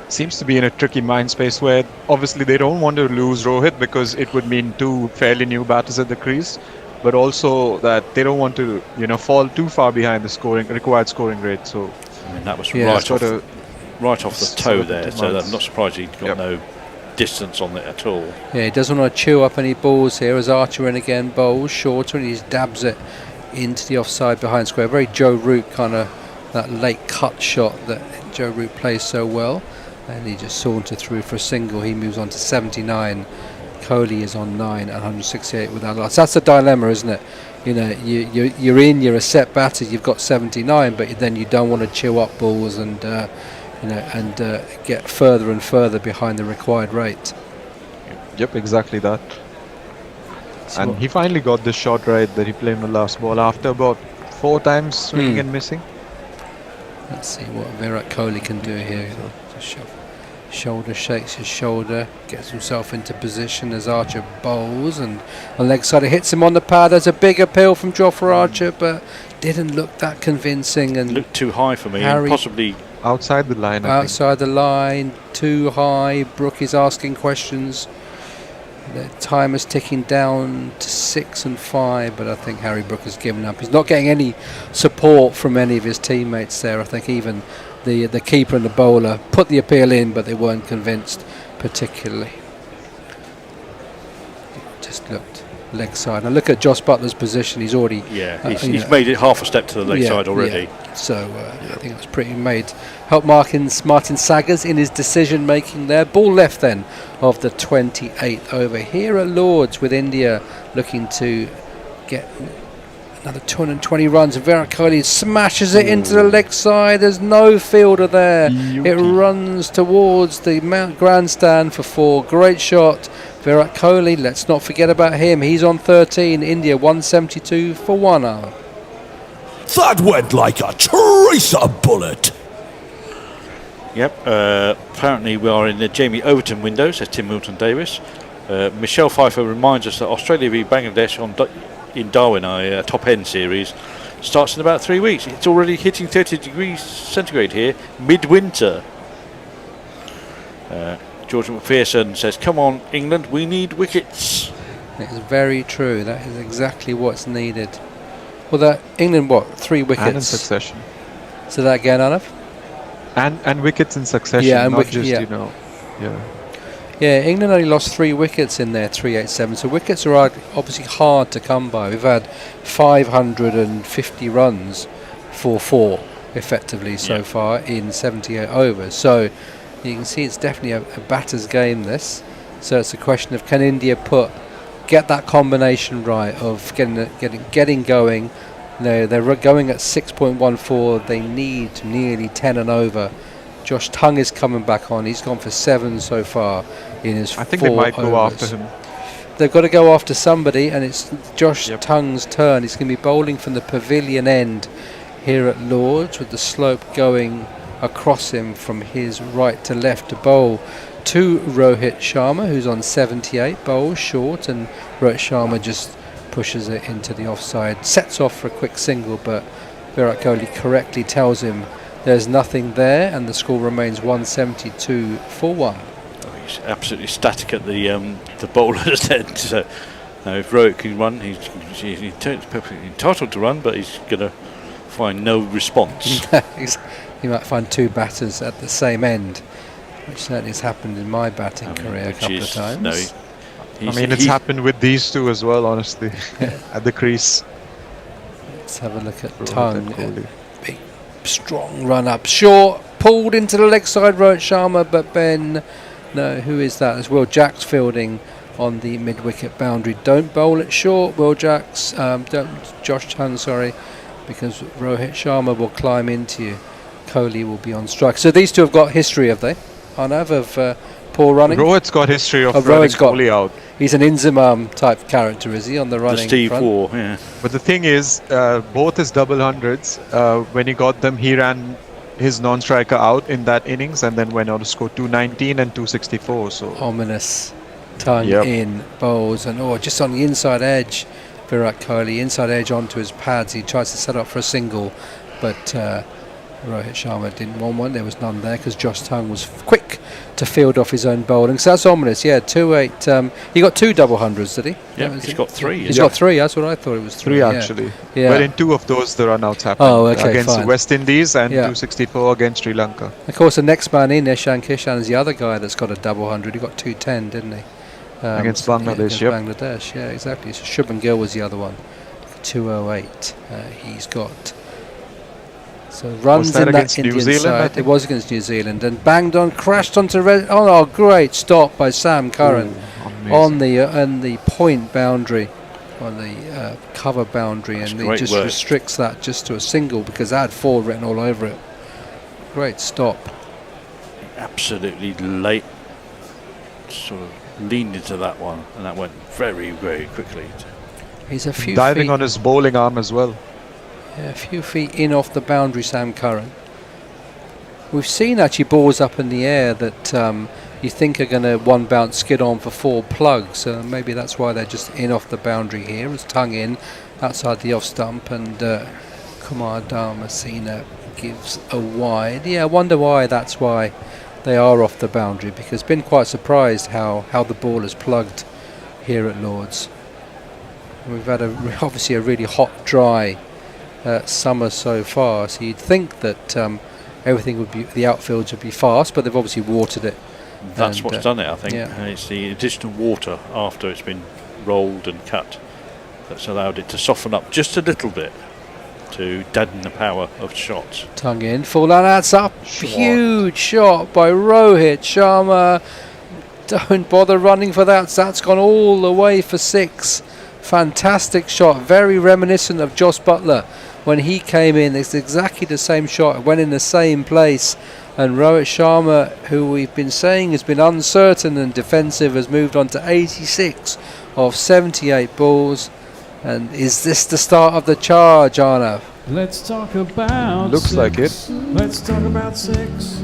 Seems to be in a tricky mind space where obviously they don't want to lose Rohit because it would mean 2 fairly new batters at the crease, but also that they don't want to fall too far behind the required scoring rate. So I mean that was right off the toe there, so I'm not surprised he got no distance on it at all. Yeah, he doesn't want to chew up any balls here as Archer in again bowls shorter, and he just dabs it into the offside behind square. Very Joe Root kind of that late cut shot that Joe Root plays so well, and he just sauntered through for a single. He moves on to 79. Kohli is on 9 and 168 without loss. That's the dilemma, isn't it? You're a set batter, you've got 79, but then you don't want to chew up balls and get further and further behind the required rate. Yep, exactly that. And he finally got this shot right that he played in the last ball after about 4 times swinging and missing. Let's see what Virat Kohli can do here. Just shoulder, shakes his shoulder, gets himself into position as Archer bowls, and a leg side hits him on the pad. There's a big appeal from Jofra Archer, but didn't look that convincing. And looked too high for me, and possibly outside the line. Outside the line, too high. Brook is asking questions. The time is ticking down to 6 and 5, but I think Harry Brook has given up. He's not getting any support from any of his teammates there. I think even the keeper and the bowler put the appeal in, but they weren't convinced particularly. Just looked leg side. Now look at Jos Buttler's position. He's already he's made it half a step to the leg side already. Yeah. So I think it was pretty made. Helped Martin Saggers in his decision making there. Ball left then of the 28th over here at Lords, with India looking to get another 220 runs. Virat Kohli smashes it into the leg side. There's no fielder there. It runs towards the Mount Grandstand for 4. Great shot. Virat Kohli, let's not forget about him. He's on 13. India 172 for 1 hour. That went like a tracer bullet. Yep, apparently we are in the Jamie Overton window, says Tim Milton Davis. Michelle Pfeiffer reminds us that Australia v Bangladesh in Darwin, a top end series, Starts in about 3 weeks. It's already hitting 30 degrees centigrade here, midwinter. George McPherson says, come on, England, we need wickets. It is very true. That is exactly what's needed. Well, England, 3 wickets? And in succession. So that again, Arnav? And wickets in succession, yeah, and not just, yeah. Yeah, England only lost 3 wickets in their 387, so wickets are obviously hard to come by. We've had 550 runs for 4, effectively, so far in 78 overs. So you can see it's definitely a batter's game, this. So it's a question of, can India get that combination right of getting going. No, they're going at 6.14. They need nearly 10 and over. Josh Tongue is coming back on. He's gone for 7 so far in his 4 I think they might overs. go after him. They've got to go after somebody, and it's Josh Tongue's turn. He's going to be bowling from the pavilion end here at Lord's, with the slope going across him from his right to left to bowl to Rohit Sharma, who's on 78, bowls short, and Rohit Sharma just pushes it into the offside, sets off for a quick single, but Virat Kohli correctly tells him there's nothing there, and the score remains 172 for 1. He's absolutely static at the bowler's end. So if Rohit can run, he's perfectly entitled to run, but he's going to find no response. He might find 2 batters at the same end, which certainly has happened in my batting career a couple of times. It's happened with these 2 as well, honestly, at the crease. Let's have a look at Tongue. Big, strong run up. Short, pulled into the leg side, Rohit Sharma, but who is that as well? Jack's fielding on the mid-wicket boundary. Don't bowl it short, Will Jacks. Josh Tongue, sorry, because Rohit Sharma will climb into you. Kohli will be on strike. So these 2 have got history, have they? Arnav, of poor running? Rohit's got history of running Kohli out. He's an Inzamam type character, is he, on the running the Steve front? Waugh, yeah. But the thing is, both his double hundreds, when he got them, he ran his non-striker out in that innings and then went on to score 219 and 264. So ominous. Tongue in, bowls, and just on the inside edge, Virat Kohli, inside edge onto his pads. He tries to set up for a single, but Rohit Sharma didn't want one. There was none there because Josh Tongue was quick to field off his own bowling. So that's ominous. Yeah, 2-8. He got 2 double hundreds, did he? Yeah, he's got 3. He's got 3. That's what I thought it was. 3 actually. Yeah. But in 2 of those, the run-outs happened. Oh, okay, against fine. West Indies and 264 against Sri Lanka. Of course, the next man in, Ishan Kishan, is the other guy that's got a double hundred. He got 210, didn't he? Against Bangladesh, Bangladesh, yeah, exactly. So Shubman Gill was the other one. 208. He's got. So runs in that Indian side. It was against New Zealand, and banged on, crashed onto red. Oh, great stop by Sam Curran on the point boundary, on the cover boundary, and it just restricts that just to a single because that had 4 written all over it. Great stop. Absolutely late, sort of leaned into that one, and that went very, very quickly. He's a few diving feet on his bowling arm as well. Yeah, a few feet in off the boundary, Sam Curran. We've seen actually balls up in the air that you think are going to one bounce skid on for 4 plugs. So maybe that's why they're just in off the boundary here. It's Tongue in outside the off stump, and Kumar Dharmasena gives a wide. Yeah, I wonder why that's why they are off the boundary, because been quite surprised how the ball is plugged here at Lord's. We've had obviously a really hot, dry summer so far, so you'd think that everything would be, the outfields would be fast, but they've obviously watered it. That's what's done it, I think. It's the additional water after it's been rolled and cut that's allowed it to soften up just a little bit to deaden the power of shots. Tongue in, full, and that's up. Huge shot by Rohit Sharma. Don't bother running for that. That's gone all the way for 6. Fantastic shot, very reminiscent of Jos Buttler when he came in. It's exactly the same shot. It went in the same place, and Rohit Sharma, who we've been saying has been uncertain and defensive, has moved on to 86 of 78 balls. And is this the start of the charge, Arnav? Let's talk about Looks 6. like it. Let's talk about 6.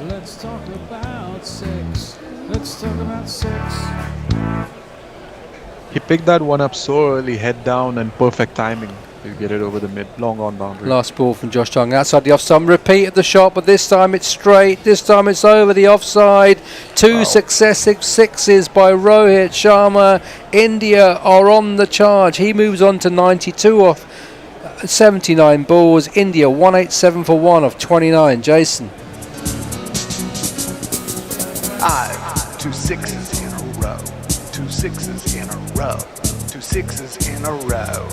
Let's talk about 6. Let's talk about 6. He picked that one up so early, head down, and perfect timing. You get it over the mid, long on boundary. Last ball from Josh Chung outside the offside. Repeat of the shot, but this time it's straight. This time it's over the offside. Two successive sixes by Rohit Sharma. India are on the charge. He moves on to 92 off 79 balls. India 187 for 1 of 29. Jason. 5, 2 sixes in a row. 2 sixes in a row. 2 sixes in a row.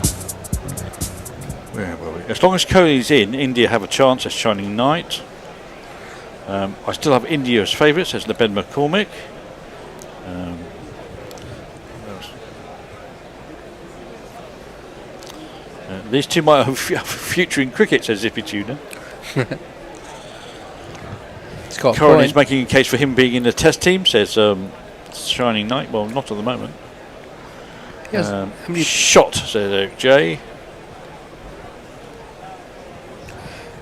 Where were we? As long as Kohli's in, India have a chance as Shining Knight. I still have India as favourites, says Ben McCormick. These two might have a future in cricket, says Zippy Tuna. Corin is making a case for him being in the test team, says Shining Knight. Well, not at the moment. Yes. Shot, says Eric J.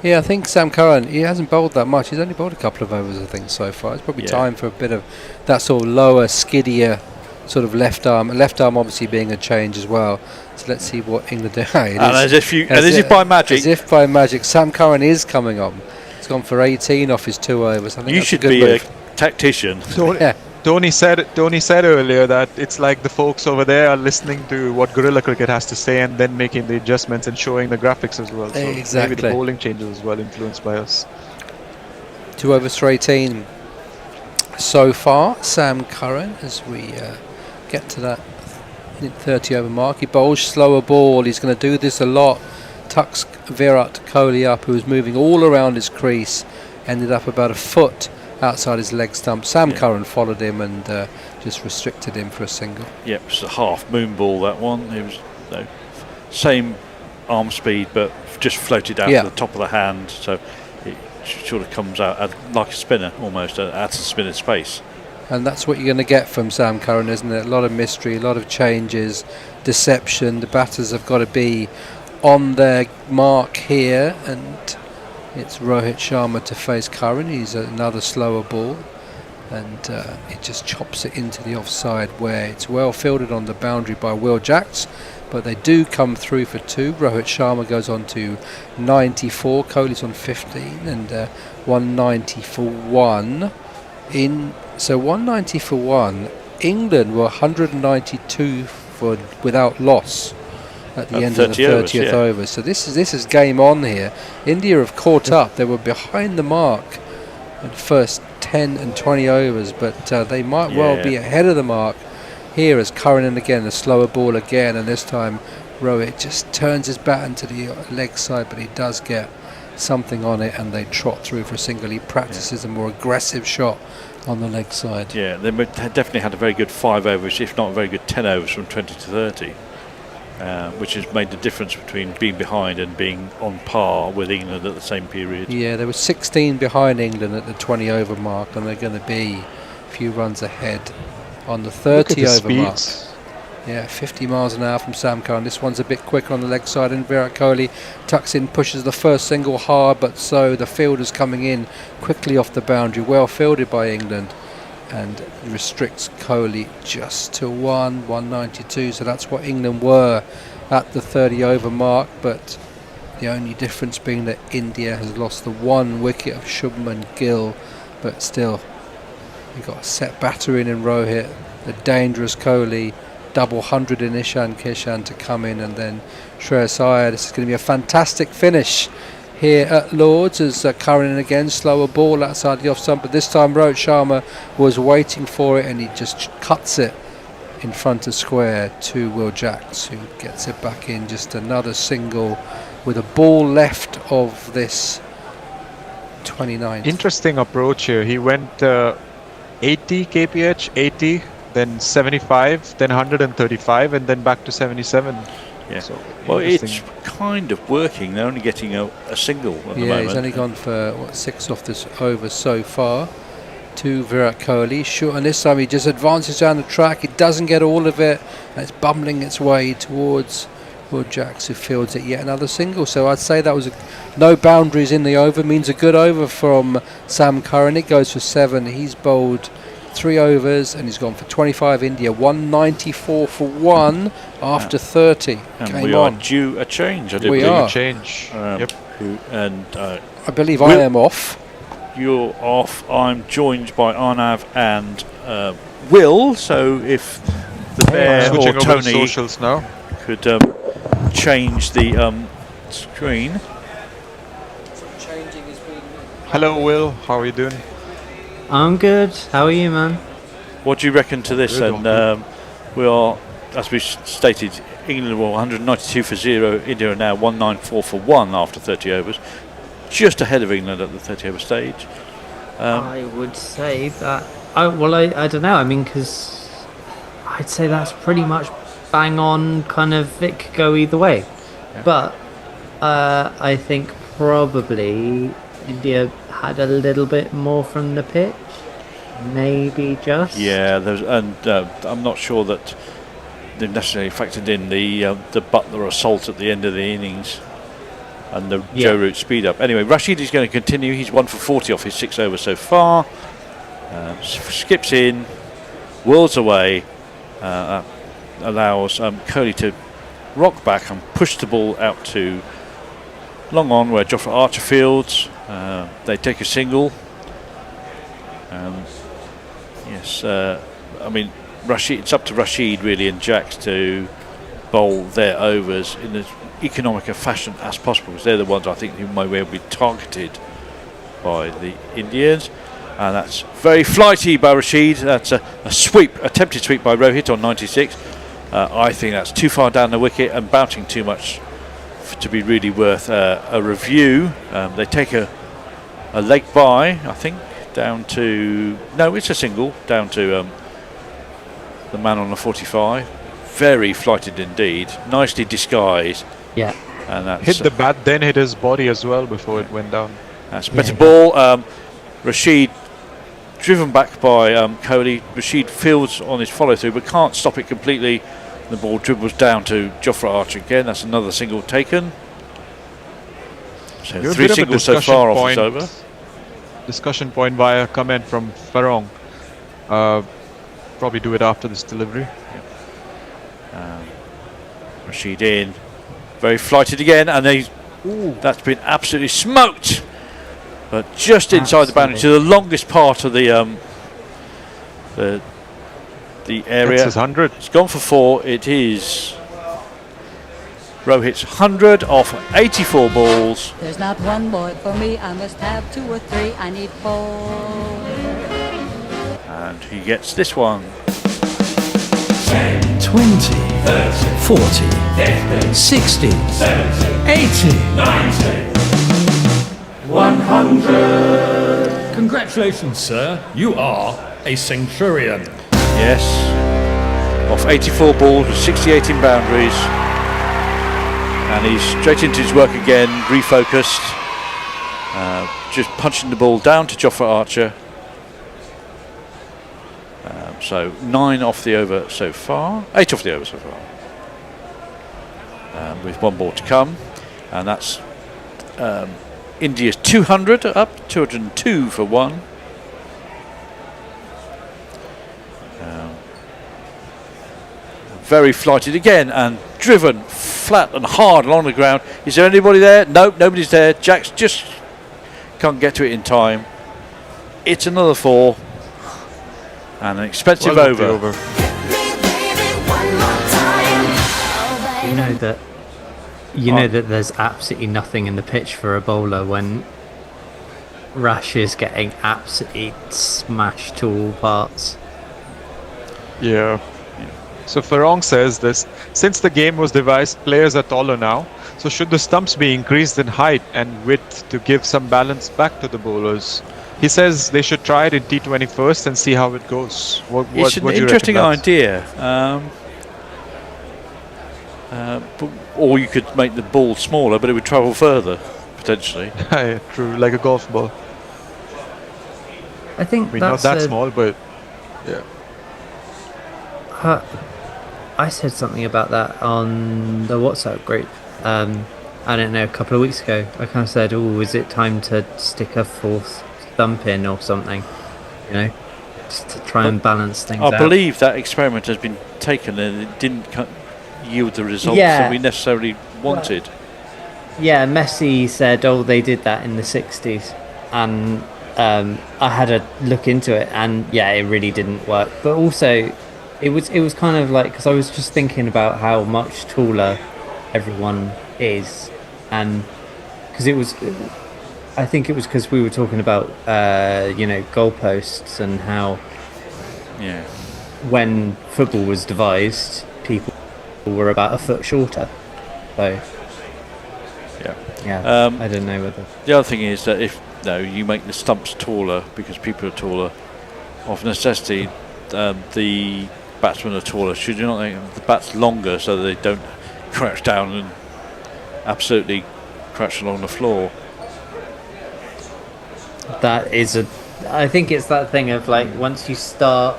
Yeah, I think Sam Curran, he hasn't bowled that much. He's only bowled a couple of overs, I think, so far. It's probably time for a bit of that sort of lower, skiddier sort of left arm. Left arm obviously being a change as well. So let's see what England do. As if by magic. As if by magic. Sam Curran is coming on. He's gone for 18 off his 2 overs. I think you should be a tactician. Tony said earlier that it's like the folks over there are listening to what Guerrilla Cricket has to say and then making the adjustments and showing the graphics as well. So exactly. Maybe the bowling changes as well influenced by us. 2 overs for 18 so far. Sam Curran, as we get to that 30 over mark. He bowls slower ball. He's going to do this a lot. Tucks Virat Kohli up, who was moving all around his crease, ended up about a foot outside his leg stump. Sam Curran followed him and just restricted him for a single. Yep, it's a half moon ball, that one. It was same arm speed, but just floated out to the top of the hand, so it sort of comes out like a spinner almost, at a spinner's pace. And that's what you're going to get from Sam Curran, isn't it? A lot of mystery, a lot of changes, deception. The batters have got to be on their mark here, and it's Rohit Sharma to face Curran. He's another slower ball, and it just chops it into the offside, where it's well fielded on the boundary by Will Jacks, but they do come through for 2. Rohit Sharma goes on to 94. Kohli's on 15, and 190 for 1. So 190 for 1. England were 192 for without loss at the end of the 30th over. So this is game on here. India have caught up. They were behind the mark at the first 10 and 20 overs, but they might well be ahead of the mark here as Curran, and again a slower ball again, and this time Rohit just turns his bat into the leg side, but he does get something on it, and they trot through for a single. He practices a more aggressive shot on the leg side. Yeah, they definitely had a very good 5 overs, if not a very good 10 overs from 20 to 30, which has made the difference between being behind and being on par with England at the same period. Yeah, there were 16 behind England at the 20 over mark, and they're going to be a few runs ahead on the 30 over mark. Yeah, 50 miles an hour from Sam Curran. This one's a bit quicker on the leg side, and Virat Kohli tucks in, pushes the first single hard, but so the fielders coming in quickly off the boundary, well fielded by England, and restricts Kohli just to 192. So that's what England were at the 30 over mark, but the only difference being that India has lost the 1 wicket of Shubman Gill, but still you've got a set batter in Rohit, the dangerous Kohli, double 100 in Ishan Kishan to come in, and then Shreyas Iyer. This is going to be a fantastic finish here at Lords, as Curran again, slower ball outside the off stump, but this time Rohit Sharma was waiting for it, and he just cuts it in front of square to Will Jacks, who gets it back in. Just another single with a ball left of this 29th. Interesting approach here. He went 80 kph, 80, then 75, then 135, and then back to 77. Yeah. So, well, it's kind of working. They're only getting a single at the moment. Yeah, he's only gone for 6 off this over so far to Virat Kohli. Sure, and this time he just advances down the track. He doesn't get all of it, and it's bumbling its way towards Will Jacks, who fields it. Yet another single. So I'd say that was no boundaries in the over. Means a good over from Sam Curran. It goes for 7. He's bowled 3 overs, and he's gone for 25 India, 194 for 1 after 30. And Came we on. are due a change. I do We believe. are. Change. Yep. I believe I am off. You're off. I'm joined by Arnav and Will. So if the bear or Switching over to Tony socials now. could change the screen. Hello, Will. How are you doing? I'm good. How are you, man? What do you reckon to this? Good, And we are, as we stated, England were 192 for 0. India are now 194 for 1 after 30 overs, just ahead of England at the 30 over stage. I would say that. I don't know. I mean, because I'd say that's pretty much bang on. Kind of, it could go either way. Yeah. But I think probably India had a little bit more from the pitch. Maybe just. Yeah, I'm not sure that they've necessarily factored in the Butler assault at the end of the innings and the Joe Root speed up. Anyway, Rashid is going to continue. He's 1 for 40 off his 6 overs so far. Skips in, whirls away, allows Kohli to rock back and push the ball out to long on where Jofra Archer fields. They take a single. Yes, I mean, it's up to Rashid really and Jacks to bowl their overs in as economic a fashion as possible, because they're the ones I think who might well be targeted by the Indians. And that's very flighty by Rashid. That's a attempted sweep by Rohit on 96. I think that's too far down the wicket and bouncing too much to be really worth a review. They take a leg by, I think, down to... No, it's a single, down to the man on the 45. Very flighted indeed. Nicely disguised. Yeah. And that's hit the bat, then hit his body as well before it went down. That's a better ball. Rashid driven back by Kohli. Rashid fields on his follow through but can't stop it completely. The ball dribbles down to Jofra Archer again. That's another single taken. So You're 3 singles so far off this over. Discussion point via comment from Farong. Probably do it after this delivery. Rashid in. Very flighted again, and that's been absolutely smoked. But just inside the boundary to the longest part of the area. It's his 100. It's gone for 4. It is Rohit's 100 off 84 balls. There's not one boy for me, I must have 2 or 3, I need 4. And he gets this one. 10, 20, 30, 40, 60, 80, 90, 100. Congratulations, sir. You are a centurion. Yes. Off 84 balls with 68 in boundaries. And he's straight into his work again, refocused. Just punching the ball down to Jofra Archer. So 9 off the over so far. 8 off the over so far. With 1 ball to come. And that's India's 200 up, 202 for 1. Very flighted again and driven flat and hard along the ground. Is there anybody there? Nope, nobody's there. Jacks just can't get to it in time. It's another 4 and an expensive over. You know that there's absolutely nothing in the pitch for a bowler when Rash is getting absolutely smashed to all parts. Yeah. So Farong says this: since the game was devised, players are taller now. So should the stumps be increased in height and width to give some balance back to the bowlers? He says they should try it in T20 first and see how it goes. It's an interesting idea. Or you could make the ball smaller, but it would travel further, potentially. Yeah, true, like a golf ball. I think I mean, not that small, but yeah. I said something about that on the WhatsApp group. I don't know, a couple of weeks ago. I kind of said, "Oh, is it time to stick a 4th thump in or something?" You know, just to try and balance things I out. believe that experiment has been taken and it didn't yield the results Yeah. that we necessarily wanted. Yeah, Messi said, "Oh, they did that in the '60s," and I had a look into it, and yeah, it really didn't work. But also, it was kind of like, because I was just thinking about how much taller everyone is, and because I think it was because we were talking about goalposts and how when football was devised, people were about a foot shorter. So yeah, I don't know whether the other thing is that if you make the stumps taller because people are taller, of necessity, the batsmen are taller. Should you not make the bats longer so that they don't crouch down and absolutely crouch along the floor? that is I think it's that thing of like, once you start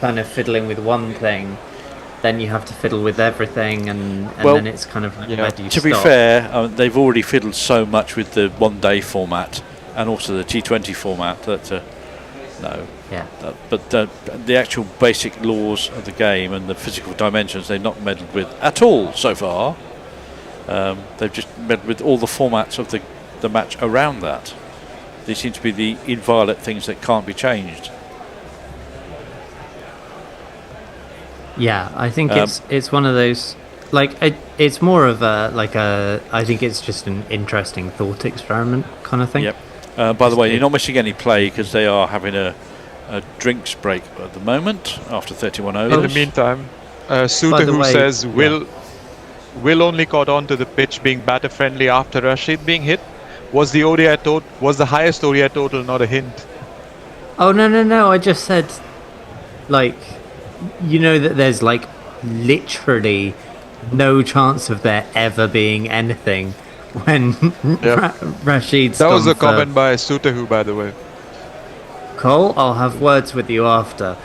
kind of fiddling with one thing, then you have to fiddle with everything, and then it's kind of like, where do you to stop? be fair, they've already fiddled so much with the one-day format and also the T20 format that no. Yeah. But the actual basic laws of the game and the physical dimensions they've not meddled with at all so far. They've just meddled with all the formats of the match around that. These seem to be the inviolate things that can't be changed. Yeah, I think it's one of those, like, it's more of I think it's just an interesting thought experiment kind of thing. Yep. By the way, you're not missing any play because they are having a drinks break at the moment after 31 overs. In the meantime, Suter, who says Will only caught on to the pitch being batter friendly after Rashid being hit. Was the highest ODI total not a hint? Oh no! I just said, like, that there's like literally no chance of there ever being anything when Rashid's That was gone a comment by Suter, by the way. Cole, I'll have words with you after.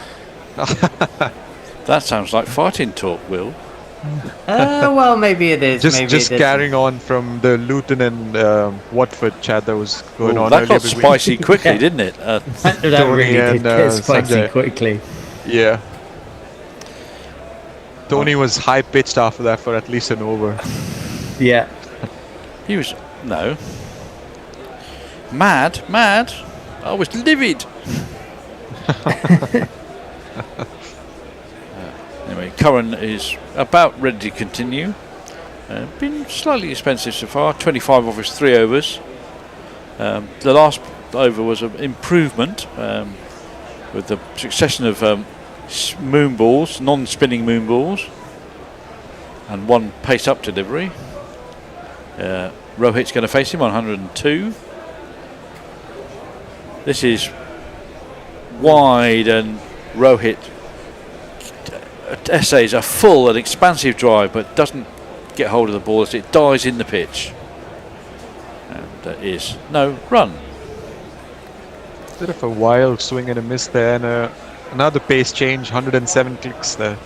That sounds like fighting talk, Will. Well, maybe it is. Just carrying on from the Luton and Watford chat that was going on. That got spicy quickly, didn't it? That really did get spicy quickly. Yeah. Tony was high pitched after that for at least an over. Yeah. He was mad. I was livid. Anyway, Curran is about ready to continue. Been slightly expensive so far. 25 off his 3 overs. The last over was an improvement with the succession of moon balls, non-spinning moon balls, and one pace-up delivery. Rohit's going to face him on 102. This is wide, and Rohit essays a full and expansive drive, but doesn't get hold of the ball as it dies in the pitch. And that is no run. Bit of a wild swing and a miss there, and another pace change, 107 clicks there.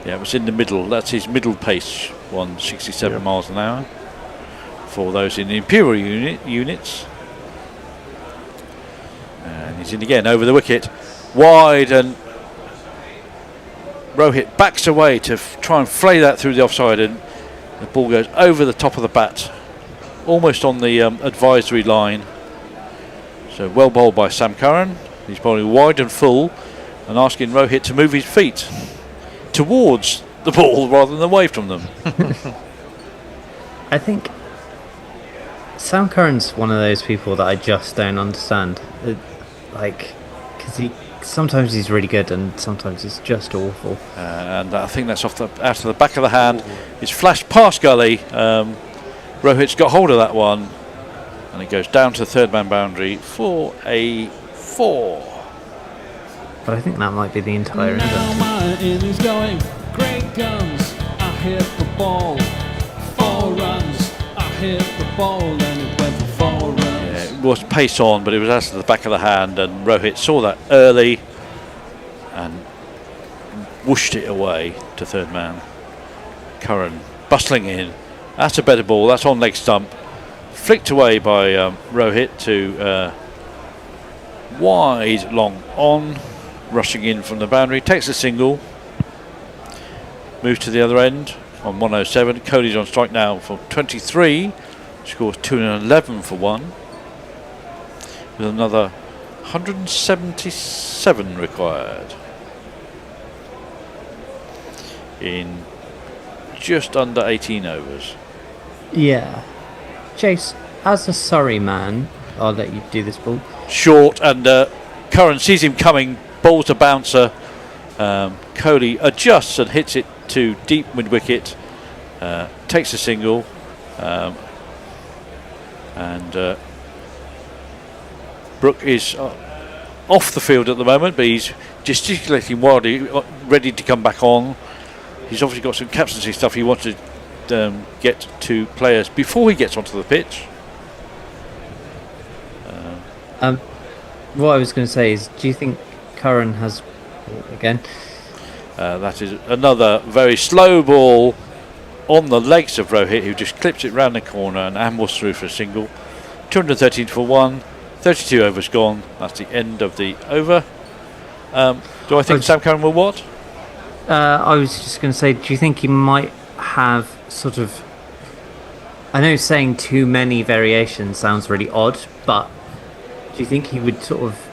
Yeah, it was in the middle. That's his middle pace one, 67 miles an hour. For those in the Imperial units. And he's in again over the wicket. Wide, and Rohit backs away to try and flay that through the offside, and the ball goes over the top of the bat, almost on the advisory line. So well bowled by Sam Curran. He's bowling wide and full and asking Rohit to move his feet towards the ball rather than away from them. I think Sam Curran's one of those people that I just don't understand. Because sometimes he's really good and sometimes he's just awful. And I think that's out of the back of the hand. It's flashed past gully. Rohit's got hold of that one, and it goes down to the third man boundary for a 4. But I think that might be the entire end. Now my innings going great guns. I hit the ball 4 runs. I hit the ball and it went for 4 runs. Yeah, it was pace on, but it was out of the back of the hand, and Rohit saw that early and whooshed it away to third man. Curran bustling in. That's a better ball. That's on leg stump. Flicked away by Rohit to Wide, long on, rushing in from the boundary, takes a single, moves to the other end on 107. Cody's on strike now for 23, scores 211 for 1, with another 177 required in just under 18 overs. Yeah. Chase, as a Surrey man, I'll let you do this ball. Short, and Curran sees him coming, balls a bouncer. Cody adjusts and hits it to deep mid wicket, takes a single, and Brook is off the field at the moment, but he's gesticulating wildly, ready to come back on. He's obviously got some captaincy stuff he wants to get to players before he gets onto the pitch. What I was going to say is, do you think Curran has again? That is another very slow ball on the legs of Rohit, who just clips it round the corner and ambles through for a single. 213 for 1, 32 overs gone. That's the end of the over. Do I think Sam Curran will what? I was just going to say, do you think he might have sort of... I know saying too many variations sounds really odd, but do you think he would sort of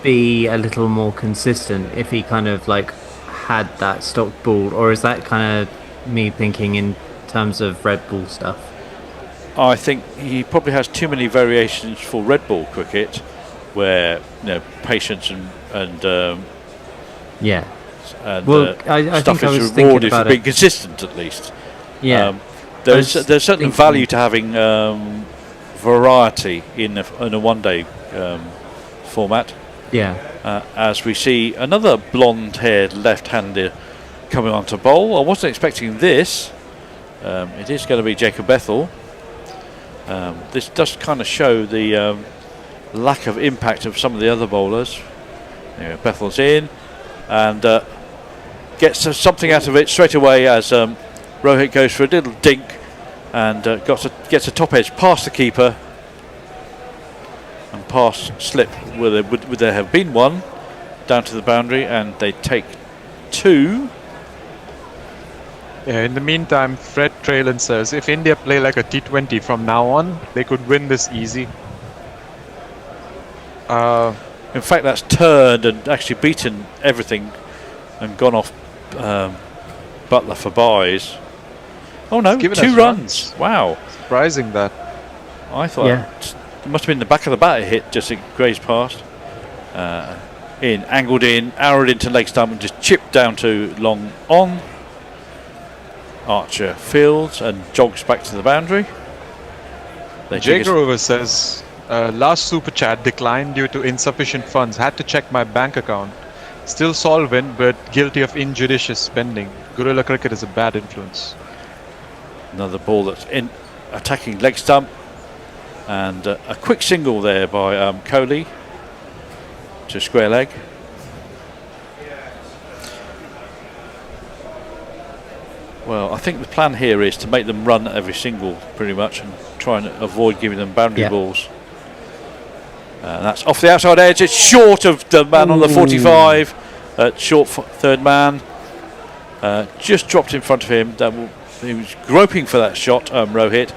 be a little more consistent if he kind of like had that stock ball, or is that kind of me thinking in terms of Red Bull stuff? I think he probably has too many variations for Red Bull cricket, where patience and yeah. And well, I stuff think I was is rewarded for about being consistent, at least. Yeah. There's certain value to having variety in a one-day format. Yeah. As we see another blonde-haired left-hander coming on to bowl. I wasn't expecting this. It is going to be Jacob Bethel. This does kind of show the lack of impact of some of the other bowlers. Bethel's in and gets something out of it straight away as Rohit goes for a little dink and gets a top edge past the keeper and past slip. Would there have been one down to the boundary, and they take 2. Yeah, in the meantime, Fred Trailan says if India play like a T20 from now on, they could win this easy. In fact, that's turned and actually beaten everything and gone off Butler for buys. Oh no, 2 runs. Wow. Surprising that. I thought it must have been the back of the bat it hit, just it grazed past. Angled in, arrowed into leg stump and just chipped down to long on. Archer fields and jogs back to the boundary. Jay Grover says, last super chat declined due to insufficient funds. Had to check my bank account. Still solvent, but guilty of injudicious spending. Guerrilla Cricket is a bad influence. Another ball that's in attacking leg stump, and a quick single there by Kohli to square leg. Well, I think the plan here is to make them run every single pretty much and try and avoid giving them boundary balls. That's off the outside edge. It's short of the man on the 45. Short third man. Just dropped in front of him. He was groping for that shot, Rohit,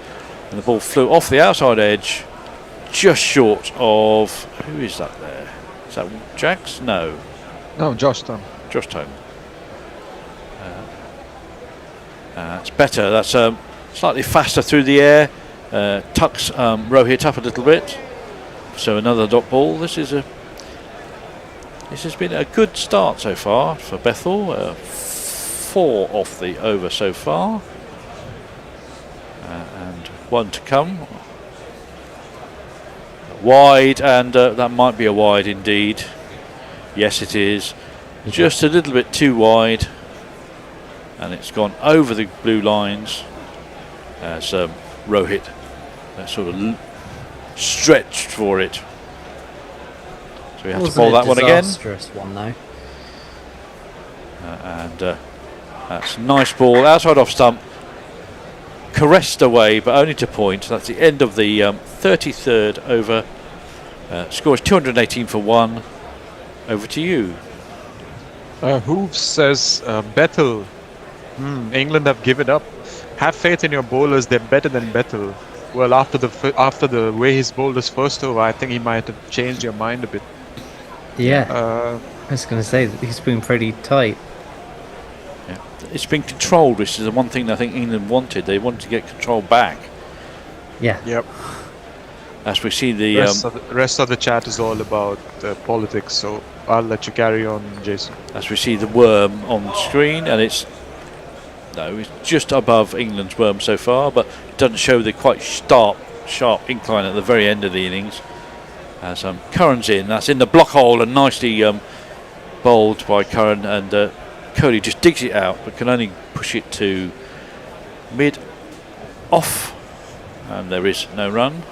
and the ball flew off the outside edge, just short of... Who is that there? Is that Jax? No. No, Josh Stone. Josh Stone. That's better. That's slightly faster through the air. Tucks Rohit up a little bit. So another dot ball. This has been a good start so far for Bethel. 4 off the over so far, and 1 to come. Wide, and that might be a wide indeed. Yes, it is. Just a little bit too wide, and it's gone over the blue lines as Rohit sort of stretched for it. So we have to bowl that one again. Disastrous one though. And that's a nice ball outside off stump, caressed away, but only to point. That's the end of the 33rd over. Score is 218 for 1. Over to you. Hooves says, Bethel. England have given up. Have faith in your bowlers. They're better than Bethel. Well, after the way he's bowled his first over, I think he might have changed your mind a bit. Yeah. I was going to say that he's been pretty tight. Yeah. It's been controlled, which is the one thing I think England wanted. They wanted to get control back. Yeah. Yep. As we see the rest of the chat is all about politics, so I'll let you carry on, Jason. As we see the worm on screen, and it's just above England's worm so far, but it doesn't show the quite sharp incline at the very end of the innings. As Curran's in, that's in the block hole and nicely bowled by Curran, and Cody just digs it out, but can only push it to mid off, and there is no run.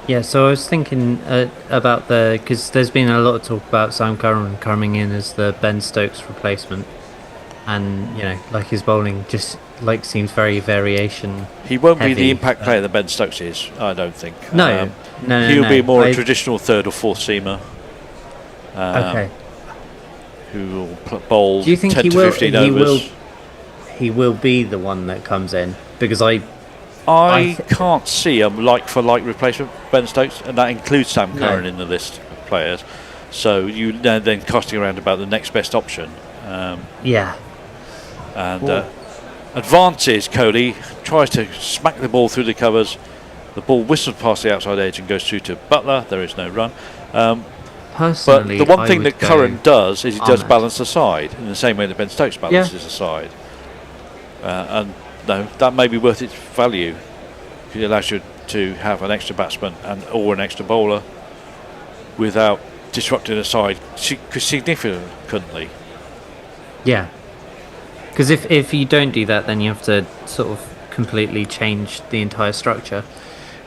Yeah, so I was thinking about because there's been a lot of talk about Sam Curran coming in as the Ben Stokes replacement, and like his bowling just seems very variation. He won't heavy. be the impact player that Ben Stokes is, I don't think. No, he'll be more a traditional third or fourth seamer. Okay. Who will bowl 10 to 15 overs. He will be the one that comes in, because I can't see a like-for-like replacement for Ben Stokes, and that includes Sam Curran in the list of players. So you then casting around about the next best option. Yeah. And advances Kohli, tries to smack the ball through the covers. The ball whistles past the outside edge and goes through to Butler. There is no run. Personally, but the one thing that Curran does is he does balance the side in the same way that Ben Stokes balances the side. And that may be worth its value. It allows you to have an extra batsman or an extra bowler without disrupting the side significantly. Yeah. Because if you don't do that, then you have to sort of completely change the entire structure.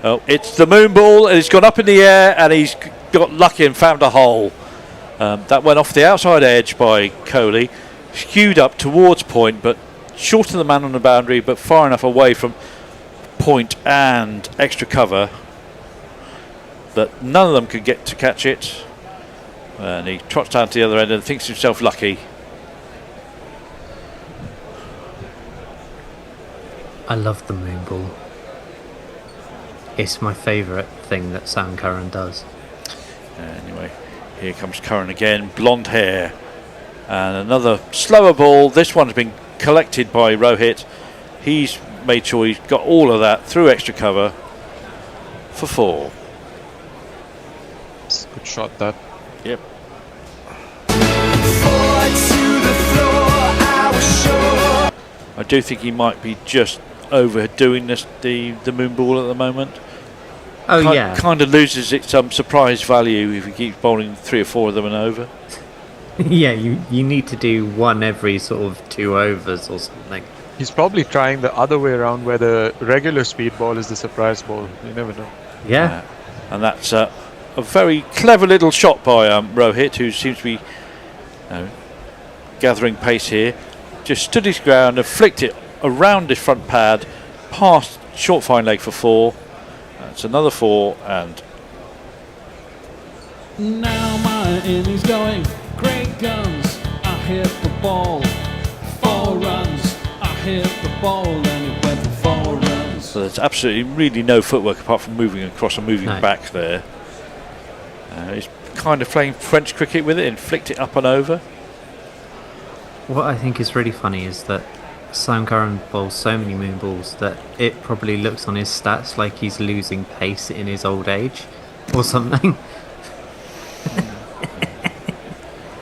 Oh, it's the moon ball, and it's gone up in the air, and he's got lucky and found a hole. That went off the outside edge by Kohli, skewed up towards point, but short of the man on the boundary, but far enough away from point and extra cover that none of them could get to catch it. And he trots down to the other end and thinks himself lucky. I love the moon ball. It's my favourite thing that Sam Curran does. Anyway, here comes Curran again, blonde hair, and another slower ball. This one's been collected by Rohit. He's made sure he's got all of that through extra cover for 4. It's a good shot, that. Yep. I do think he might be just overdoing the moon ball at the moment. Oh, yeah. Kind of loses its surprise value if he keeps bowling 3 or 4 of them and over. Yeah, you need to do one every sort of 2 overs or something. He's probably trying the other way around, where the regular speed ball is the surprise ball. You never know. Yeah. And that's a very clever little shot by Rohit, who seems to be gathering pace here. Just stood his ground and flicked it around his front pad, past short fine leg for 4. That's another 4, and now my innings going, great guns, I hit the ball, 4 runs, I hit the ball, and it went for 4 runs. so there's absolutely really no footwork apart from moving across and moving back there. He's kind of playing French cricket with it and flicked it up and over. What I think is really funny is that Sam Curran bowls so many moon balls that it probably looks on his stats like he's losing pace in his old age or something.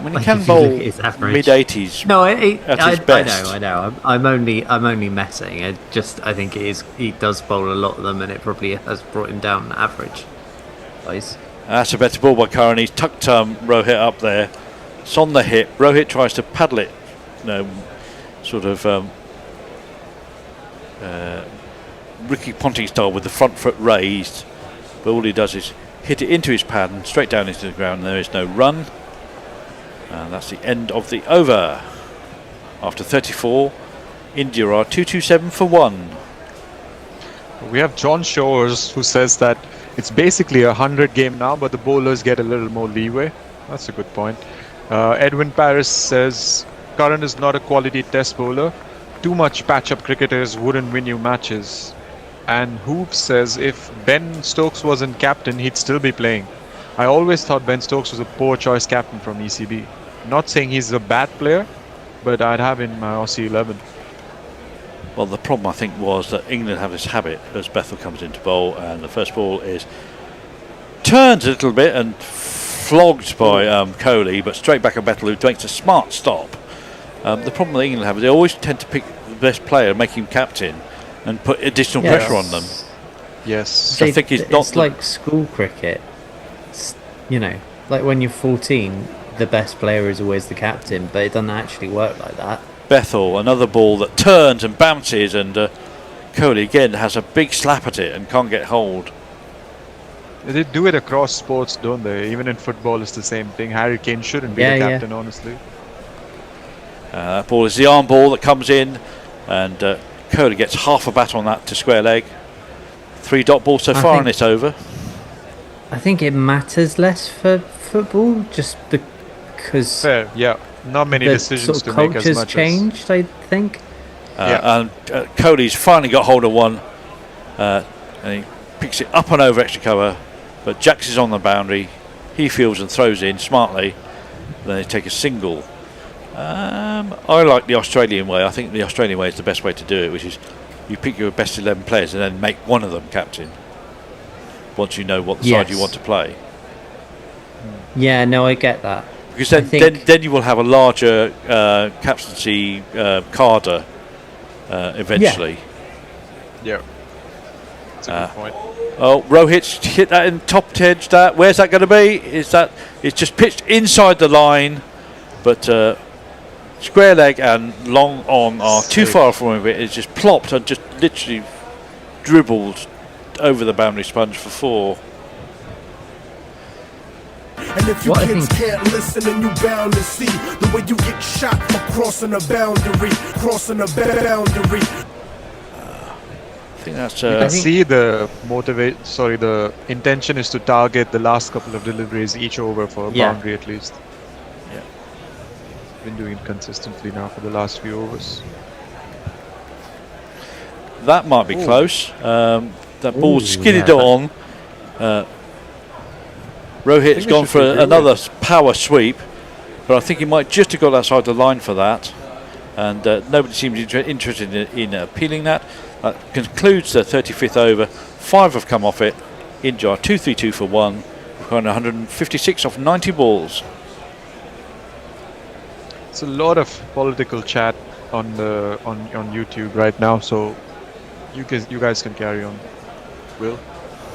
I mean, he can bowl mid-80s. No, at his best. I know. I'm only messing. I think he does bowl a lot of them, and it probably has brought him down on average. That's a better ball by Curran. He's tucked Rohit up there. It's on the hip. Rohit tries to paddle it, sort of Ricky Ponting style with the front foot raised. But all he does is hit it into his pad and straight down into the ground. And there is no run. And that's the end of the over. After 34, India are 227 for 1. We have John Shores, who says that It's basically a 100 game now, but the bowlers get a little more leeway. That's a good point. Edwin Paris says Curran is not a quality test bowler. Too much patch-up cricketers wouldn't win you matches. And Hoop says if Ben Stokes wasn't captain, he'd still be playing. I always thought Ben Stokes was a poor choice captain from ECB. Not saying he's a bad player, but I'd have him in my Aussie 11. Well, the problem I think was that England have this habit as Bethel comes into bowl, and the first ball is turned a little bit and flogged by Kohli, but straight back at Bethel, who makes a smart stop. The problem that England have is they always tend to pick the best player, make him captain, and put additional pressure on them. Yes. They, I think it's like school cricket. It's, you know, like when you're 14, the best player is always the captain, but it doesn't actually work like that. Bethel, another ball that turns and bounces, and Kohli again has a big slap at it and can't get hold. They do it across sports, don't they? Even in football, it's the same thing. Harry Kane shouldn't be the captain, honestly. That ball is the arm ball that comes in, and Kohli gets half a bat on that to square leg. 3 dot ball so far, and it's over. I think it matters less for football, just because. Fair, yeah. Not many decisions sort of to make as culture's much changed, I think. And Kohli's finally got hold of one, and he picks it up and over extra cover, but Jacks is on the boundary. He fields and throws in smartly. Then they take a single. I like the Australian way. I think the Australian way is the best way to do it, which is you pick your best 11 players and then make one of them captain once you know what the side you want to play. Yeah, no, I get that. Because then you will have a larger captaincy cadre eventually. Yeah. That's a good point. Oh, Rohit's hit that in top edge. Where's that going to be? It's just pitched inside the line, but square leg and long on are too far from it. It's just plopped and just literally dribbled over the boundary sponge for 4. And if you kids can't listen, then you bound to see the way you get shot for crossing a boundary, I think that's. You can see the the intention is to target the last couple of deliveries each over for a boundary at least. Yeah. Been doing it consistently now for the last few overs. That might be close. That ball skidded on. Rohit's gone for another power sweep, but I think he might just have got outside the line for that, and nobody seems interested in appealing that. That concludes the 35th over. 5 have come off it. In jar 2-3-2 for 1. We've got 156 off 90 balls. It's a lot of political chat on YouTube right now, so you guys can carry on. Will?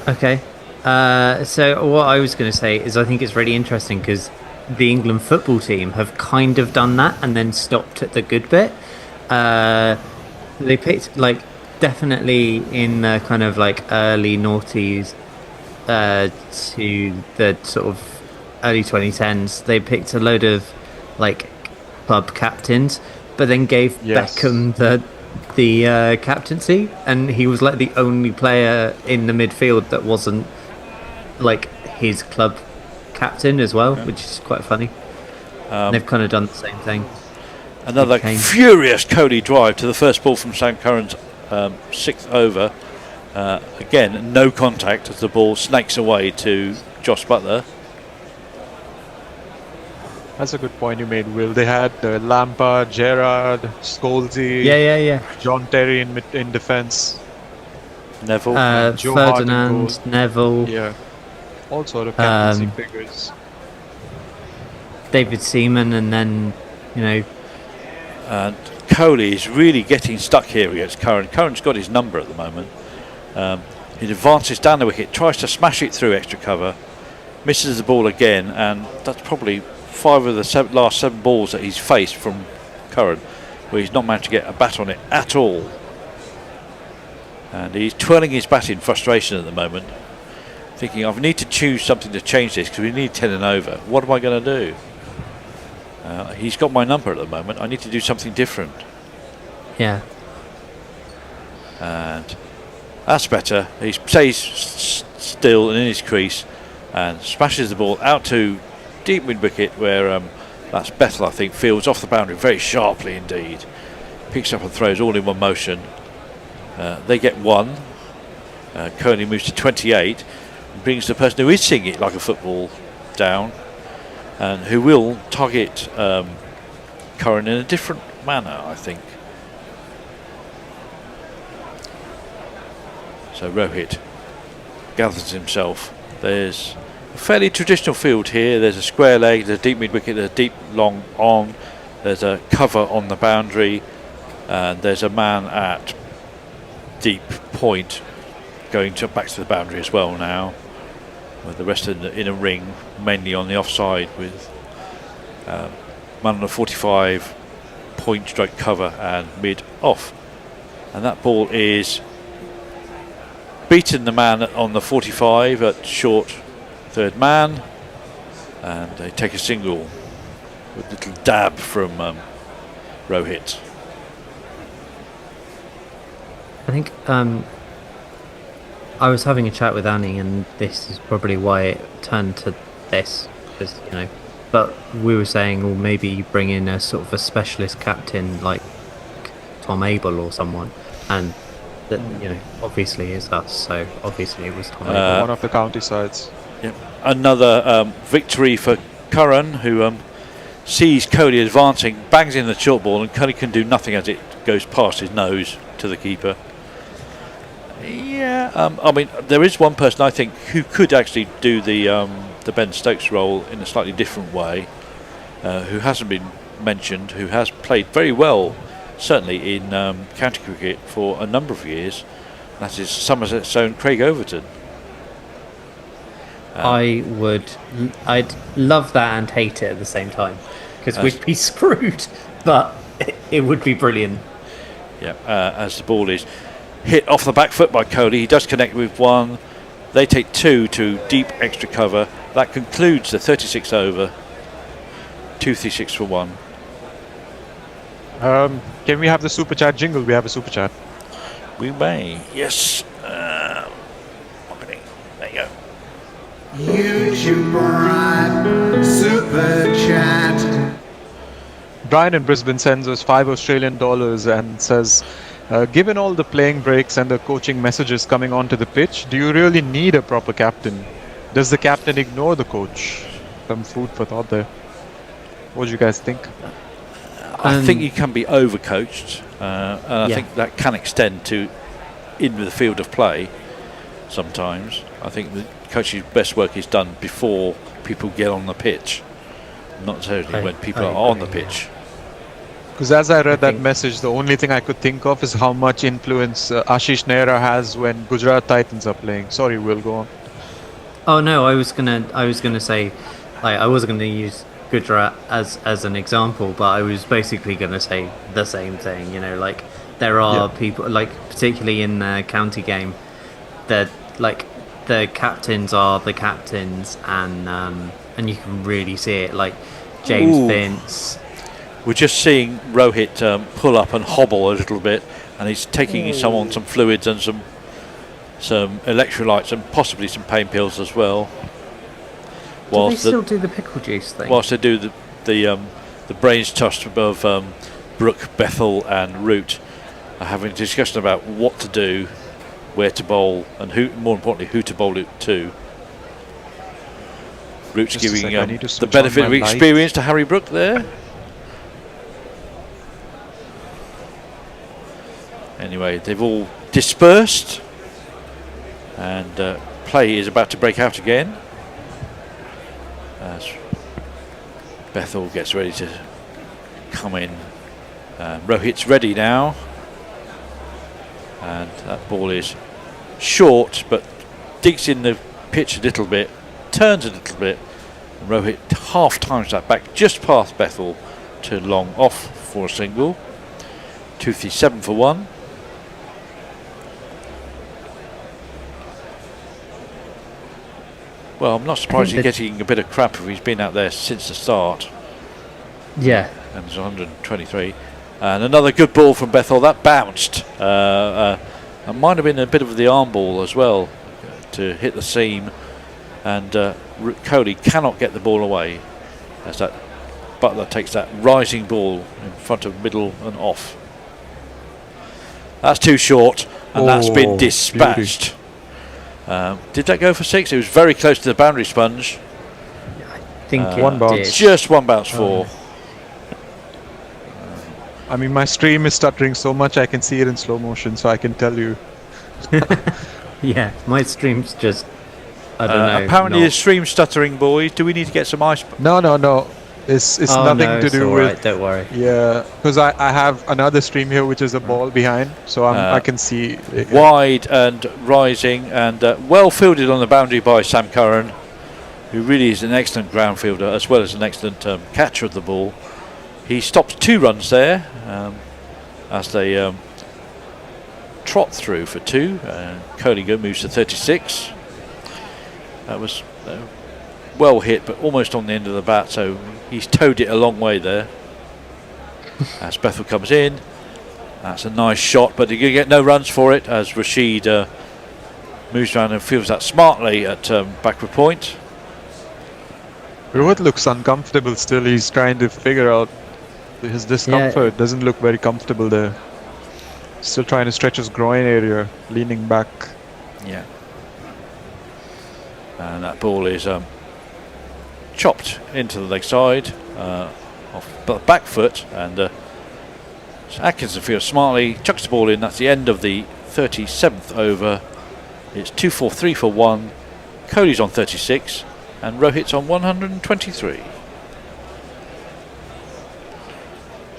Okay. So what I was going to say is I think it's really interesting because the England football team have kind of done that and then stopped at the good bit. They picked definitely in the kind of early noughties to the sort of early 2010s. They picked a load of club captains, but then gave Beckham the captaincy, and he was the only player in the midfield that wasn't his club captain as well, which is quite funny. They've kind of done the same thing. Another furious Kohli drive to the first ball from Sam Curran's 6th over. Again, no contact as the ball snakes away to Josh Butler. That's a good point you made, Will. They had Lampard, Gerrard, Scholesy, John Terry in defence, Neville, Joe Ferdinand, Neville, all sort of captaincy figures. David Seaman, and then and Kohli is really getting stuck here against Curran. Curran's got his number at the moment. He advances down the wicket, tries to smash it through extra cover, misses the ball again, and that's probably 5 of the last 7 balls that he's faced from Curran where he's not managed to get a bat on it at all. And he's twirling his bat in frustration at the moment, thinking, I need to choose something to change this because we need 10 and over. What am I going to do? He's got my number at the moment. I need to do something different. Yeah. And That's better. He stays still and in his crease and smashes the ball out to deep mid wicket where that's Bethel, I think, fields off the boundary very sharply indeed. Picks up and throws all in one motion. They get one. Kearney moves to 28 and brings the person who is seeing it like a football down and who will target Curran in a different manner, I think. So Rohit gathers himself. There's a fairly traditional field here. There's a square leg, there's a deep mid wicket, there's a deep long on, there's a cover on the boundary, and there's a man at deep point going back to the boundary as well now, with the rest in a ring, mainly on the offside, with man on a 45 point stroke cover and mid off. And that ball is beaten the man on the 45 at short third man, and they take a single with a little dab from Rohit. I think I was having a chat with Annie, and this is probably why it turned to this, because but we were saying, well, maybe you bring in a sort of a specialist captain like Tom Abel or someone, and that obviously is us, so obviously it was Tom Abel. One of the county sides. Yep. Another victory for Curran, who sees Cody advancing, bangs in the short ball, and Cody can do nothing as it goes past his nose to the keeper. Yeah, I mean, there is one person I think who could actually do the Ben Stokes role in a slightly different way, who hasn't been mentioned, who has played very well, certainly in county cricket for a number of years. That is Somerset's own Craig Overton. I'd love that and hate it at the same time, because we'd be screwed, but it would be brilliant. Yeah, as the ball is hit off the back foot by Cody, he does connect with one. They take two to deep extra cover. That concludes the 36 over. 236 for one. Can we have the super chat jingle? We have a super chat. We may. Yes. Marketing. There you go. YouTube Brian, super chat. Brian in Brisbane sends us $5 Australian and says, given all the playing breaks and the coaching messages coming onto the pitch, do you really need a proper captain? Does the captain ignore the coach? Some food for thought there. What do you guys think? I think he can be overcoached, and I think that can extend to in the field of play sometimes. I think the coach's best work is done before people get on the pitch, not necessarily when people are on the pitch. Because as I read that message, the only thing I could think of is how much influence Ashish Nehra has when Gujarat Titans are playing. Sorry, Will, go on. Oh no, I was gonna say, like, I wasn't gonna use Gujarat as an example, but I was basically gonna say the same thing. Like, there are people, like, particularly in the county game, that like the captains are the captains, and you can really see it. Like James Vince. We're just seeing Rohit pull up and hobble a little bit, and he's taking some fluids and some electrolytes and possibly some pain pills as well. Do they still do the pickle juice thing? Whilst they do the brains trust of Brooke, Bethel and Root are having a discussion about what to do, where to bowl, and more importantly, who to bowl it to. Root's giving the benefit of experience to Harry Brooke there. Anyway, they've all dispersed, and play is about to break out again as Bethel gets ready to come in. Rohit's ready now, and that ball is short but digs in the pitch a little bit, turns a little bit, and Rohit half times that back just past Bethel to long off for a single. 237 for one. Well, I'm not surprised he's getting a bit of crap if he's been out there since the start. Yeah. And it's 123. And another good ball from Bethel. That bounced It might have been a bit of the arm ball as well to hit the seam, and Kohli cannot get the ball away as that Butler takes that rising ball in front of middle and off. That's too short, and that's been dispatched. Did that go for 6? It was very close to the boundary sponge. I think one bounce. Just one bounce for. I mean, my stream is stuttering so much I can see it in slow motion, so I can tell you. Yeah, my stream's just. I don't know. Apparently, the stream's stuttering, boys. Do we need to get some ice? No. It's nothing to do with. Don't worry. Yeah, because I have another stream here which is a ball behind, so I can see wide and rising and well fielded on the boundary by Sam Curran, who really is an excellent ground fielder as well as an excellent catcher of the ball. He stops 2 runs there as they trot through for 2. Kohli moves to 36. That was well hit, but almost on the end of the bat, so he's towed it a long way there. As Bethel comes in, that's a nice shot, but you're going to get no runs for it as Rashid moves around and fields that smartly at backward point. Rohit looks uncomfortable still. He's trying to figure out his discomfort. Yeah. Doesn't look very comfortable there. Still trying to stretch his groin area, leaning back. Yeah. And that ball is chopped into the leg side off the back foot, and Atkinson fields smartly, chucks the ball in. That's the end of the 37th over. It's 2-4-3 for 1. Kohli's on 36 and Rohit's on 123.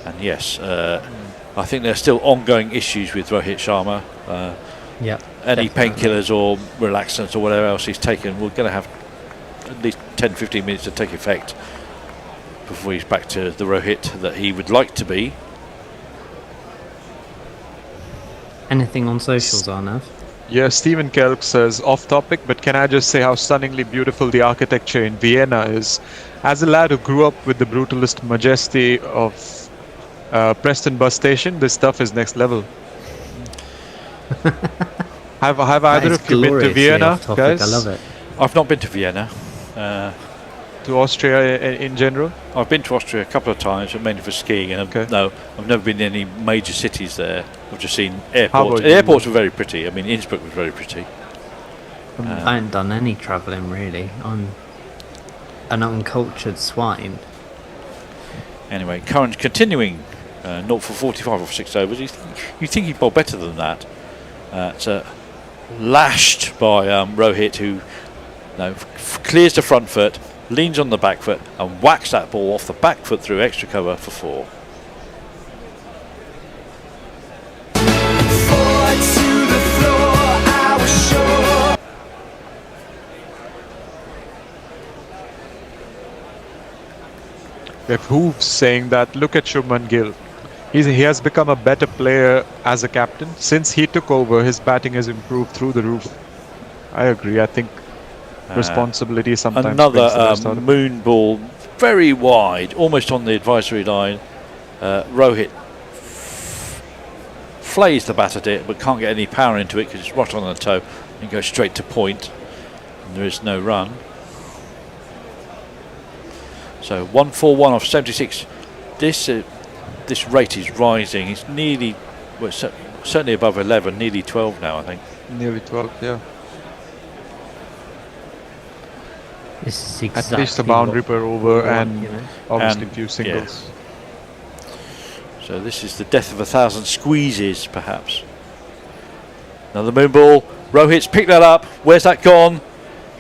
And yes, I think there's still ongoing issues with Rohit Sharma. Yeah, any definitely. painkillers or relaxants or whatever else he's taken, we're going to have at least 10-15 minutes to take effect before he's back to the Rohit that he would like to be. Anything on socials, Arnav? Yeah, Stephen Kelk says, off topic, but can I just say how stunningly beautiful the architecture in Vienna is? As a lad who grew up with the brutalist majesty of Preston bus station, this stuff is next level. Have either of you been to Vienna, guys? I love it. I've not been to Vienna. To Austria in general? I've been to Austria a couple of times, but mainly for skiing. And I've never been in any major cities there. I've just seen airports. The airports were very pretty. I mean, Innsbruck was very pretty. I haven't done any travelling really. I'm an uncultured swine. Anyway, Curran's continuing 0 for 45 off 6 overs. You think he'd bowl better than that. It's lashed by Rohit, who clears the front foot, leans on the back foot and whacks that ball off the back foot through extra cover for 4. If who's saying that, look at Shubman Gill. He has become a better player as a captain. Since he took over, his batting has improved through the roof. I agree. I think responsibility sometimes another brings the best out of moon ball, very wide, almost on the advisory line. Rohit flays the bat at it, but can't get any power into it because it's right on the toe and goes straight to point. And there is no run. So 141 off 76. This rate is rising. It's nearly, well, certainly above 11, nearly 12 now, I think. Nearly 12, yeah. This is exactly at least a boundary per over and obviously And, few singles. yeah. So this is the death of 1,000 squeezes, perhaps. Another moon ball. Rohit's picked that up. Where's that gone?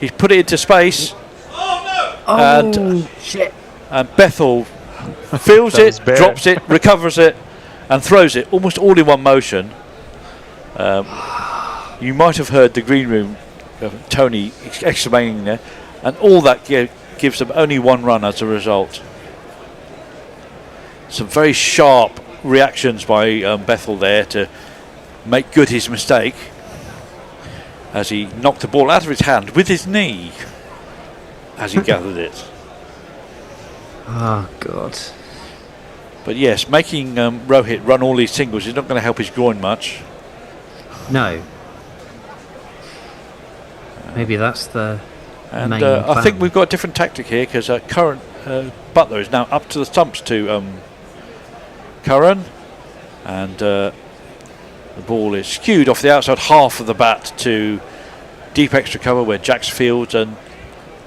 He's put it into space. Shit. And Bethel feels That was it, bare. drops it, recovers it, and throws it almost all in one motion. You might have heard the green room, Tony exclaiming there, and all that gives them only 1 run as a result. Some very sharp reactions by Bethel there to make good his mistake as he knocked the ball out of his hand with his knee as he gathered it. Oh God. But yes, making Rohit run all these singles is not going to help his groin much. No. Maybe that's the And main I plan. think we've got a different tactic here because Curran Butler is now up to the stumps to Curran, and the ball is skewed off the outside half of the bat to deep extra cover where Jax fields and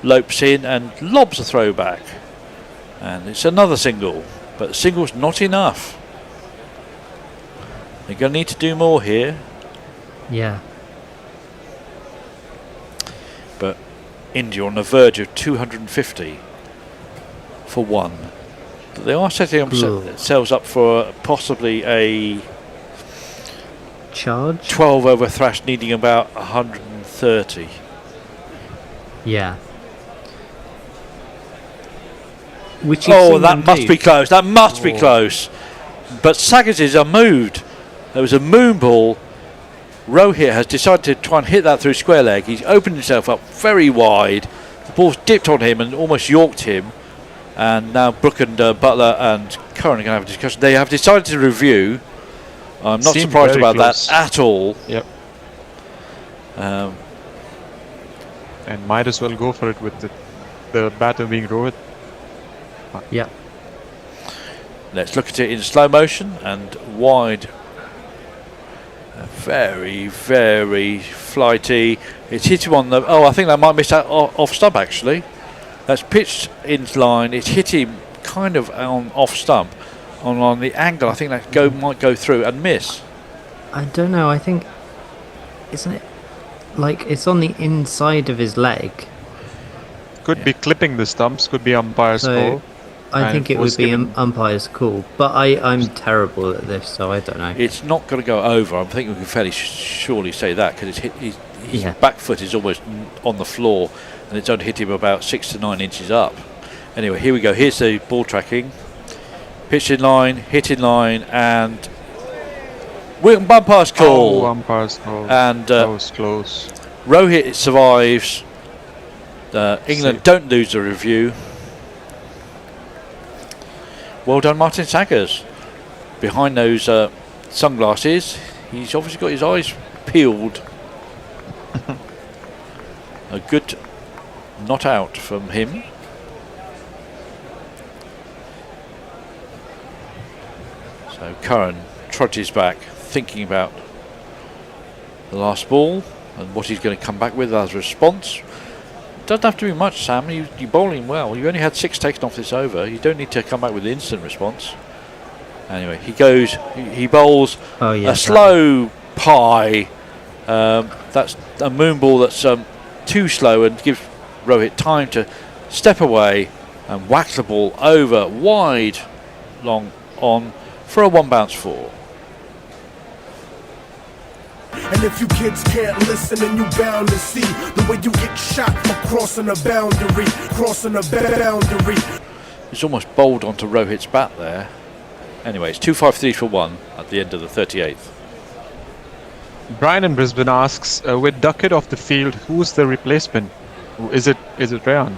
lopes in and lobs a throw back, and it's another single, but the single's not enough. They're going to need to do more here. Yeah. But India on the verge of 250 for one. But they are setting themselves up for possibly a charge. 12 over thrash, needing about 130. Yeah. Which that must be close. That must be close. But Saggers are moved. There was a moon ball. Rohit has decided to try and hit that through square leg. He's opened himself up very wide. The ball's dipped on him and almost yorked him. And now Brook and Butler and Curran are going to have a discussion. They have decided to review. I'm not Seemed surprised very about close. that at all. Yep. And might as well go for it with the batter being Rohit. Yeah. Let's look at it in slow motion and wide. Very, very flighty. It's hit him on the... Oh, I think that might miss that off stump, actually. That's pitched into line. It's hit him kind of on off stump. On the angle, I think that might go through and miss. I don't know. I think... Isn't it... Like, it's on the inside of his leg. Could be clipping the stumps, could be umpire's call. I And think it would was be given- umpire's call. But I'm terrible at this, so I don't know. It's not going to go over. I think we can fairly surely say that because his Yeah. back foot is almost on the floor and it's only hit him about 6 to 9 inches up. Anyway, here we go. Here's the ball tracking. Pitch in line, hit in line, and umpire's call. Oh, umpire's call. And that was close. Rohit survives. England don't lose the review. Well done, Martin Saggers. Behind those sunglasses, he's obviously got his eyes peeled. A good not out from him. So Curran trudges back, thinking about the last ball and what he's going to come back with as a response. Doesn't have to be much, Sam. You're bowling well. You only had 6 taken off this over. You don't need to come back with an instant response. Anyway, he bowls a slow pie. That's a moon ball that's too slow and gives Rohit time to step away and whack the ball over wide, long on for a 1 bounce 4. And if you kids can't listen, then you bound to see the way you get shot for crossing a boundary, crossing a boundary. It's almost bowled onto Rohit's bat there. Anyway, it's 2-5-3 for 1 at the end of the 38th. Brian in Brisbane asks, with Duckett off the field, who's the replacement? Is it Rehan?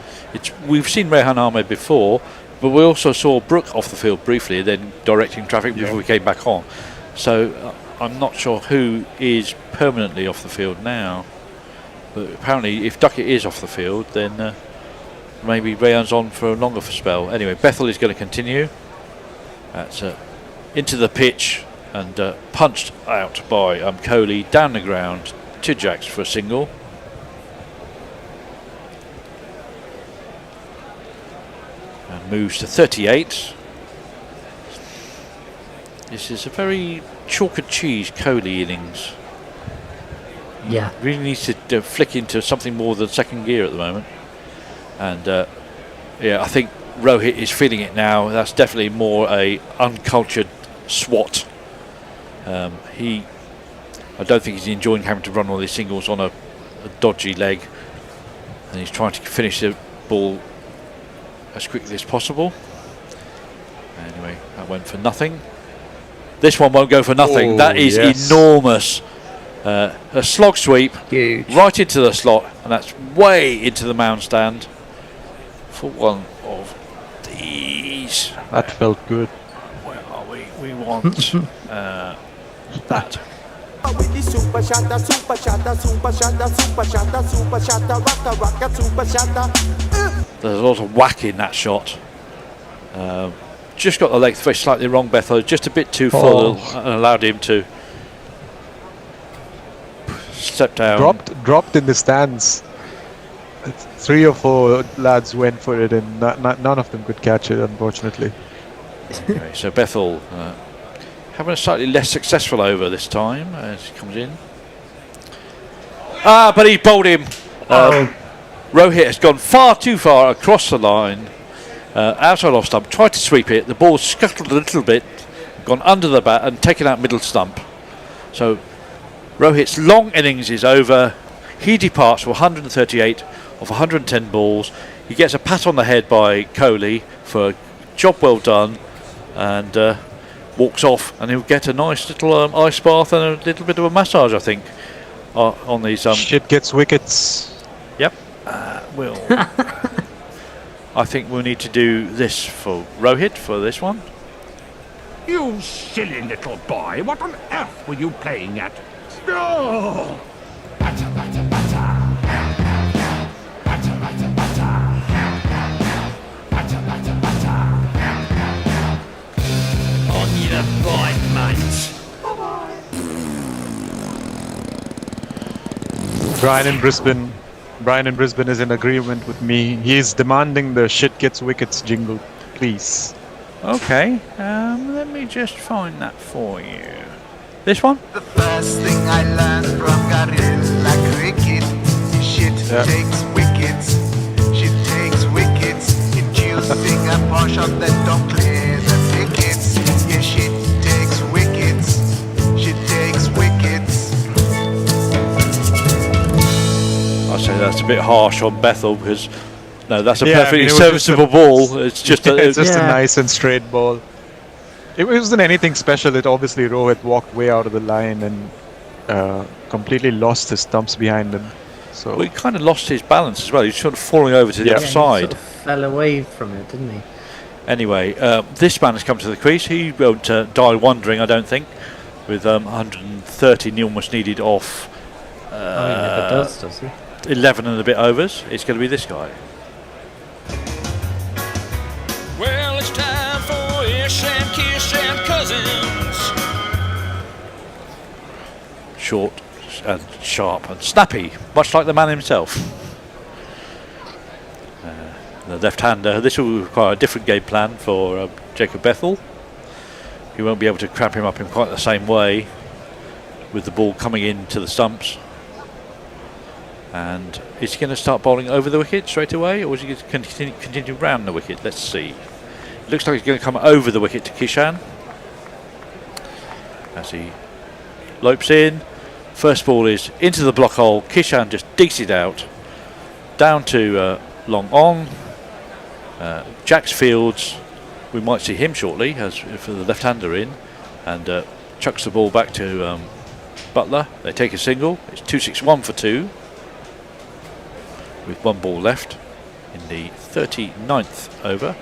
We've seen Rehan Ahmed before, but we also saw Brook off the field briefly, then directing traffic before we came back on. So I'm not sure who is permanently off the field now. But apparently, if Duckett is off the field, then maybe Rehan's on for a longer spell. Anyway, Bethel is going to continue. That's into the pitch and punched out by Kohli down the ground to Jax for a single. And moves to 38. This is a very chalk and cheese Kohli innings. Yeah. Really needs to flick into something more than second gear at the moment. And I think Rohit is feeling it now. That's definitely more a uncultured swat. I don't think he's enjoying having to run all these singles on a dodgy leg, and he's trying to finish the ball as quickly as possible. Anyway, that went for nothing. This one won't go for nothing. Oh, that is enormous. A slog sweep right into the slot, and that's way into the mound stand for one of these. That felt good. Where are we? We want that. with the super shatter, super shatter, super shatter, super shatter, super shatter, rocka, rocka, super shatter. There's a lot of whack in that shot. Just got the length very slightly wrong, Bethel. Just a bit too full and allowed him to step down. Dropped in the stands. 3 or 4 lads went for it, and none of them could catch it, unfortunately. Okay, so Bethel having a slightly less successful over this time as he comes in. But he bowled him. Rohit has gone far too far across the line, outside off stump, tried to sweep it. The ball scuttled a little bit, gone under the bat and taken out middle stump. So Rohit's long innings is over. He departs for 138 of 110 balls. He gets a pat on the head by Kohli for a job well done, and walks off, and he'll get a nice little ice bath and a little bit of a massage, I think, on these. Shit gets wickets. Yep. I think we'll need to do this for Rohit for this one. You silly little boy, what on earth were you playing at? Oh! Batter, batter, batter. Batter, batter, batter. Batter, batter, batter. On your bite, mate. Brian in Brisbane is in agreement with me. He is demanding the shit gets wickets jingle, please. Okay, let me just find that for you. This one? The first thing I learned from Guerrilla Cricket, shit takes wickets, shit takes wickets, inducing a poor shot that don't clear the tickets. Yeah, shit takes wickets, shit takes wickets. I say that's a bit harsh on Bethel because that's a perfectly serviceable ball. It's just a nice and straight ball. It wasn't anything special. It obviously Rohit walked way out of the line and completely lost his stumps behind him. So he kind of lost his balance as well. He was sort of falling over to the other side. He sort of fell away from it, didn't he? Anyway, this man has come to the crease. He won't die wondering, I don't think, with 130 almost needed off. He never does he? 11 and a bit overs. It's going to be this guy. Well, it's time for Ish and Kish and Cousins. Short and sharp and snappy, much like the man himself. The left-hander. This will require a different game plan for Jacob Bethel. You won't be able to cramp him up in quite the same way with the ball coming into the stumps. And is he going to start bowling over the wicket straight away, or is he going to continue round the wicket? Let's see. It looks like he's going to come over the wicket to Kishan as he lopes in. First ball is into the block hole. Kishan just digs it out down to long on. Jax Fields, we might see him shortly as for the left-hander in, and chucks the ball back to Butler. They take a single. It's 261 for 2 with 1 ball left in the 39th over.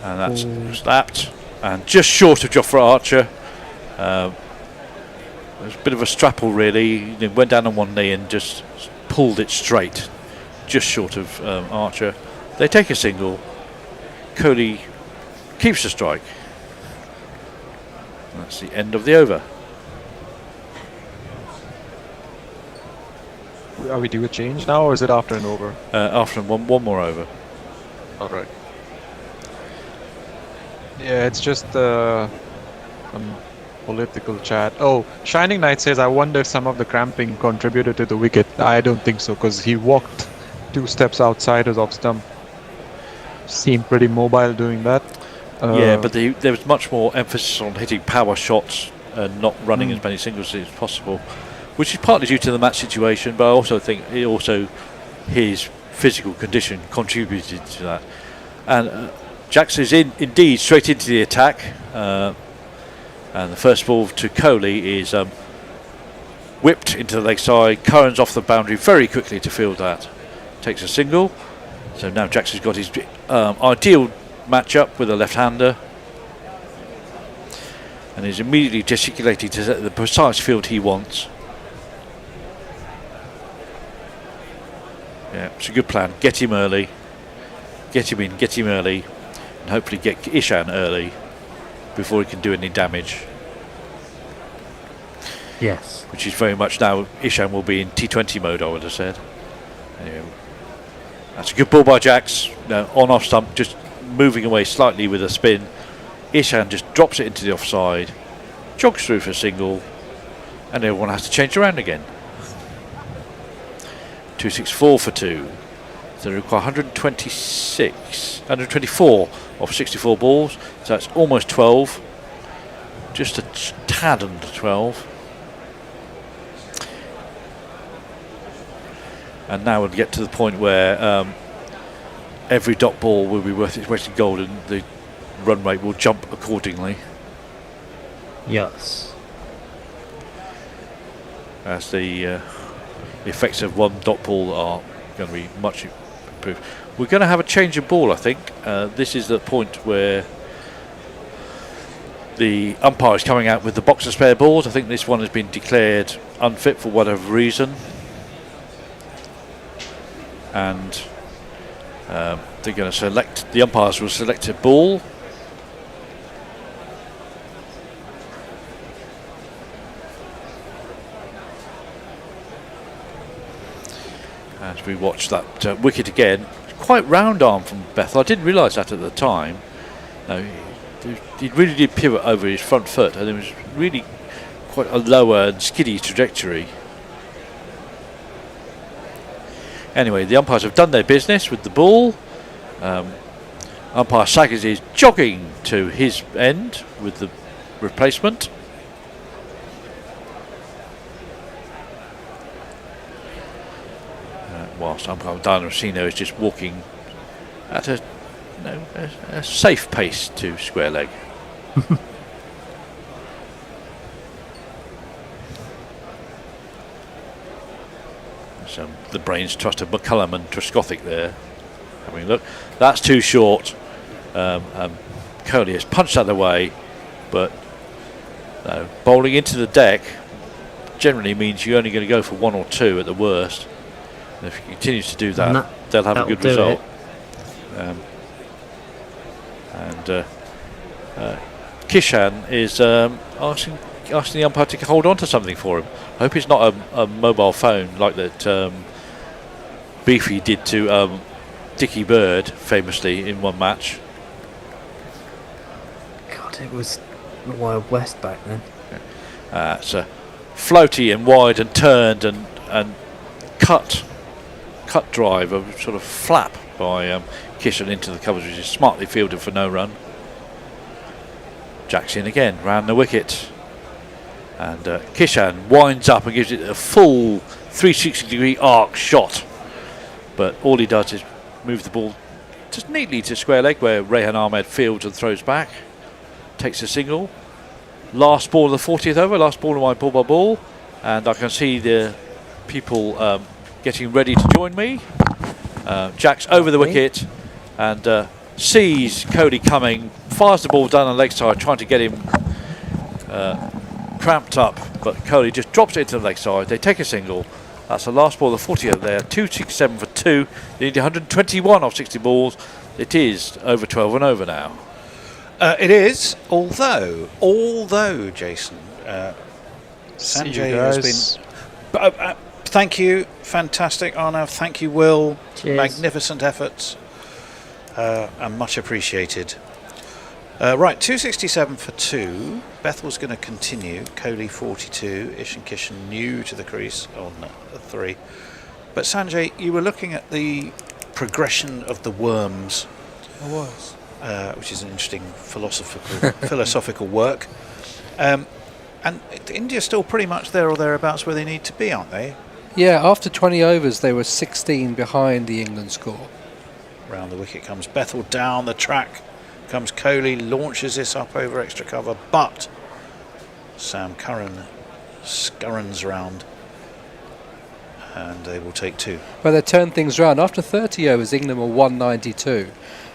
And that's slapped and just short of Jofra Archer. It was a bit of a strapple really. He went down on one knee and just pulled it straight, just short of Archer. They take a single. Kohli keeps the strike. And that's the end of the over. Are we due a change now, or is it after an over? After one more over. All right. Yeah, it's just political chat. Oh, Shining Knight says, I wonder if some of the cramping contributed to the wicket. I don't think so, because he walked 2 steps outside his off stump. Seemed pretty mobile doing that. Yeah, but there was much more emphasis on hitting power shots and not running as many singles as possible, which is partly due to the match situation, but I also think his physical condition contributed to that. And Jax is indeed straight into the attack, and the first ball to Kohli is whipped into the leg side. Curran's off the boundary very quickly to field that. takes a single. So now Jackson's got his ideal matchup with a left-hander. And he's immediately gesticulating to set the precise field he wants. Yeah, it's a good plan. Get him early. Get him in, get him early. And hopefully get Ishan early before he can do any damage. Yes. Which is very much now, Ishan will be in T20 mode, I would have said. Anyway, that's a good ball by Jax. No, on off stump, just moving away slightly with a spin. Ishan just drops it into the offside, jogs through for a single, and everyone has to change around again. 264 for 2. So they require 124 of 64 balls. So that's almost 12. Just a tad under 12. And now we'll get to the point where every dot ball will be worth its weight in gold, and the run rate will jump accordingly. Yes. As the effects of one dot ball are going to be much improved. We're going to have a change of ball, I think. This is the point where the umpire is coming out with the box of spare balls. I think this one has been declared unfit for whatever reason. And they're going to select, the umpires will select a ball. As we watch that wicket again, quite round arm from Bethel. I didn't realise that at the time. No, he really did pivot over his front foot, and it was really quite a lower and skiddy trajectory. Anyway, the umpires have done their business with the ball. Umpire Saggers is jogging to his end with the replacement. Whilst umpire Dana Rossino is just walking at a safe pace to square leg. So the brains trust of McCullum and Truscothick there. I mean, look, that's too short. Kohli has punched that away, but no, bowling into the deck generally means you're only going to go for 1 or 2 at the worst. And if he continues to do that, they'll have a good result. Kishan is asking the umpire to hold on to something for him. I hope it's not a mobile phone like that Beefy did to Dickie Bird famously in one match. God, it was Wild West back then. It's a floaty and wide and turned and cut drive, a sort of flap by Kishan into the covers, which is smartly fielded for no run. Jack's in again, round the wicket. And Kishan winds up and gives it a full 360-degree arc shot. But all he does is move the ball just neatly to square leg, where Rehan Ahmed fields and throws back. Takes a single. Last ball of the 40th over, last ball of my ball by ball. And I can see the people getting ready to join me. Jack's over the wicket and sees Kohli coming, fires the ball down the leg side, trying to get him cramped up, but Kohli just drops it into the leg side. They take a single. That's the last ball of the 40 over there. 267 for 2. They need 121 off 60 balls. It is over 12 and over now. It is, although Jason, Sanjay has been. Thank you, fantastic, Arnav. Thank you, Will. Cheers. Magnificent efforts, and much appreciated. Right, 267 for 2. Bethel's going to continue. Kohli 42. Ishan Kishan new to the crease on 3. But Sanjay, you were looking at the progression of the worms. I was. Which is an interesting philosophical work. And India's still pretty much there or thereabouts where they need to be, aren't they? Yeah, after 20 overs, they were 16 behind the England score. Round the wicket comes Bethel, down the track comes Kohli, launches this up over extra cover, but Sam Curran scurrons round and they will take 2. But they turned things around. After 30 overs, England were 192,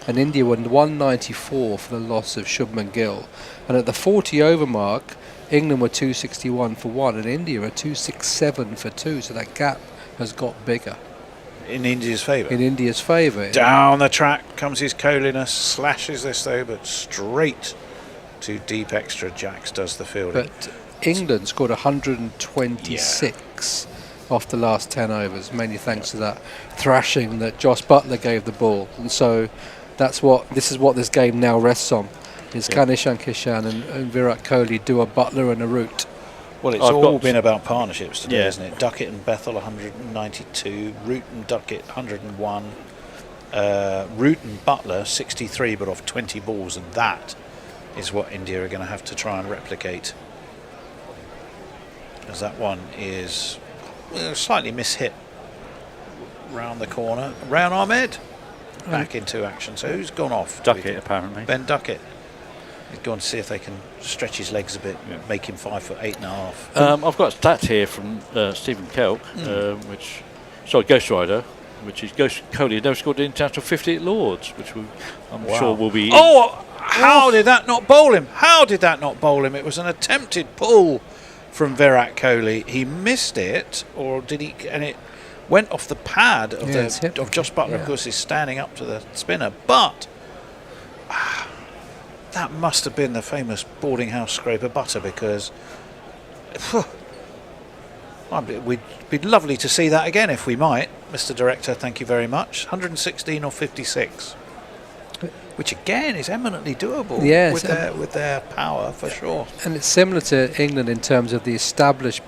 and India were 194 for the loss of Shubman Gill. And at the 40 over mark, England were 261 for 1, and India are 267 for 2. So that gap has got bigger. In India's favour? In India's favour. Down the track comes his Kohli, slashes this though, but straight to deep extra. Jacks does the fielding. But England scored 126 off the last 10 overs, mainly thanks to that thrashing that Joss Buttler gave the ball. And so this is what this game now rests on. Is can Ishan Kishan and Virat Kohli do a Buttler and a Root? Well, it's all been about partnerships today, isn't it? Duckett and Bethel 192, Root and Duckett 101, Root and Buttler 63, but off 20 balls, and that is what India are going to have to try and replicate. As that one is slightly mishit round the corner. Rayan Ahmed back into action. So who's gone off? Duckett, apparently. Ben Duckett. He's gone to see if they can stretch his legs a bit, make him 5'8.5". I've got a stat here from Stephen Kelk, Ghost Rider, which is Kohli never scored an international 50 at Lords, which I'm sure will be. How did that not bowl him? How did that not bowl him? It was an attempted pull from Virat Kohli. He missed it, or did he? And it went off the pad of of Josh Buttler. Of course, he's standing up to the spinner, but. That must have been the famous boarding house scraper butter, because we'd be lovely to see that again if we might. Mr. Director, thank you very much. 116 or 56, which again is eminently doable with their power for sure. And it's similar to England in terms of the established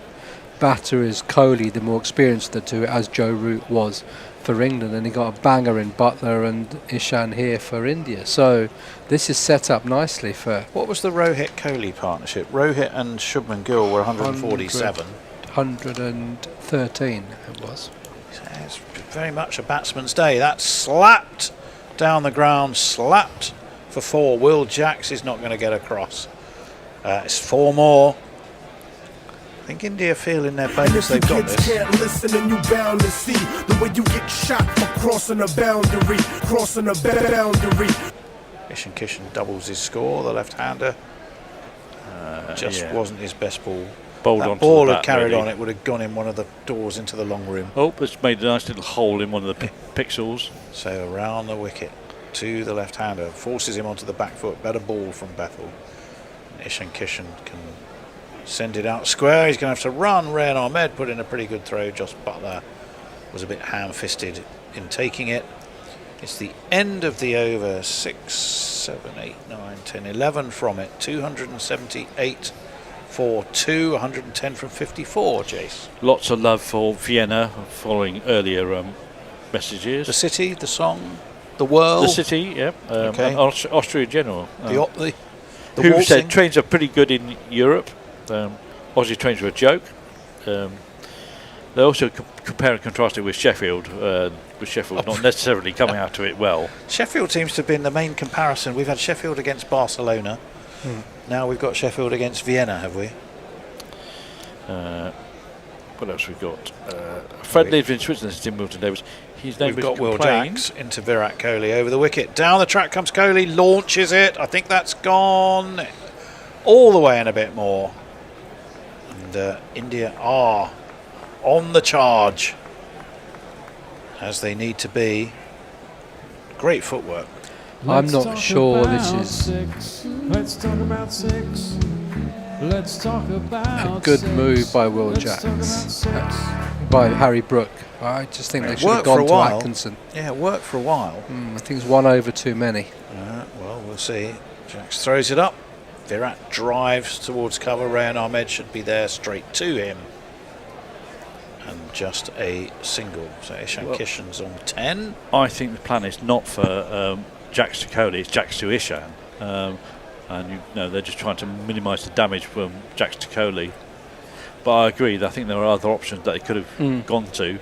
batter is Kohli, the more experienced of the two, as Joe Root was for England, and he got a banger in Buttler and Ishan here for India. So this is set up nicely for. What was the Rohit Kohli partnership? Rohit and Shubman Gill were 147. 113 it was. It's very much a batsman's day. That slapped down the ground, slapped for 4. Will Jacks is not going to get across. It's 4 more. I think India feel in their bones they've got this. Can't listen and you bound to see the way you get shot for crossing a boundary, crossing a boundary. Ishan Kishan doubles his score. The left-hander wasn't his best ball. That ball had carried on. It would have gone in one of the doors into the long room. Oh, it's made a nice little hole in one of the pixels. So around the wicket to the left-hander, forces him onto the back foot. Better ball from Bethel. Ishan Kishan can send it out square. He's going to have to run. Rayan Ahmed put in a pretty good throw. Joss Buttler was a bit ham-fisted in taking it. It's the end of the over. 6, 7, 8, 9, 10, 11 from it. 278 for 2, 110 from 54, Jace. Lots of love for Vienna following earlier messages. The city, the song, the world. The city, yeah. And Austria in general. The who waltzing. said trains are pretty good in Europe. Aussie trains were a joke. They also compare and contrast it with Sheffield not necessarily coming out to it well. Sheffield seems to have been the main comparison. We've had Sheffield against Barcelona. Now we've got Sheffield against Vienna, have we? What else we've got? Fred lives in Switzerland, Tim Milton Davis. His name We've got Will Jacks into Virat Kohli over the wicket. Down the track comes Kohli, launches it. I think that's gone all the way and a bit more. And India are on the charge, as they need to be. Great footwork. I'm not sure this is Let's talk about 6. Let's talk about a good move by Will Jacks, by Harry Brook. I just think they should have gone to Atkinson. Yeah, it worked for a while. I think it's 1 over too many. Well, we'll see. Jacks throws it up. Virat drives towards cover. Rayan Ahmed should be there straight to him. And just a single. So Ishan Kishan's on 10. I think the plan is not for Jacks to Kohli, it's Jacks to Ishan. And they're just trying to minimise the damage from Jacks to Kohli. But I agree, I think there are other options that they could have gone to,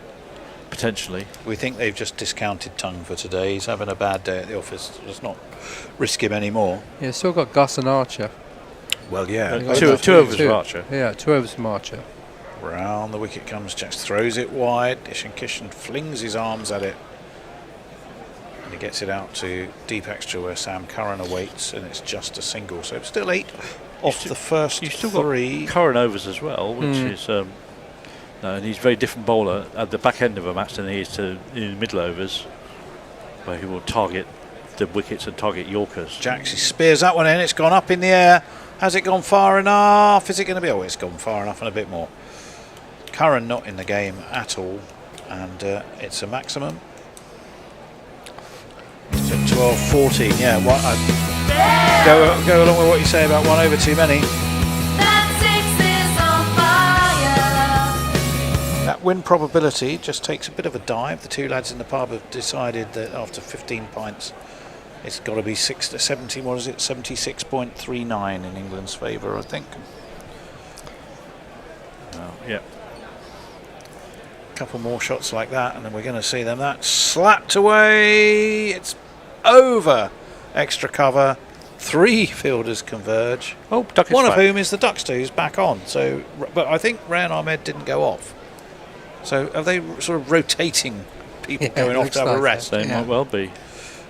potentially. We think they've just discounted Tongue for today. He's having a bad day at the office. Let's not risk him anymore. Yeah, still got Gus and Archer. Well, yeah. Two overs from Archer. Yeah, 2 overs from Archer. Round the wicket comes Jax, throws it wide. Ishan Kishan flings his arms at it. And he gets it out to deep extra where Sam Curran awaits, and it's just a single. So it's still 8 off the first You've still 3. got Curran overs as well, which is... no, and he's a very different bowler at the back end of a match than he is to in the middle overs, where he will target the wickets and target Yorkers. Jax, he spears that one in. It's gone up in the air. Has it gone far enough? Is it going to be? Oh, it's gone far enough and a bit more. Curran not in the game at all, and it's a maximum. It's at 12-14. Yeah, go along with what you say about 1 over too many. That win probability just takes a bit of a dive. The two lads in the pub have decided that after 15 pints, it's got to be 6 to 70. What is it? 76.39 in England's favour, I think. Yeah. A couple more shots like that, and then we're going to see them. That slapped away. It's over. Extra cover. 3 fielders converge. Oh, Duckett's one of back. whom is the Duckster, who's back on. So, but I think Rayan Ahmed didn't go off. So are they sort of rotating people going off to have a rest? They might well be.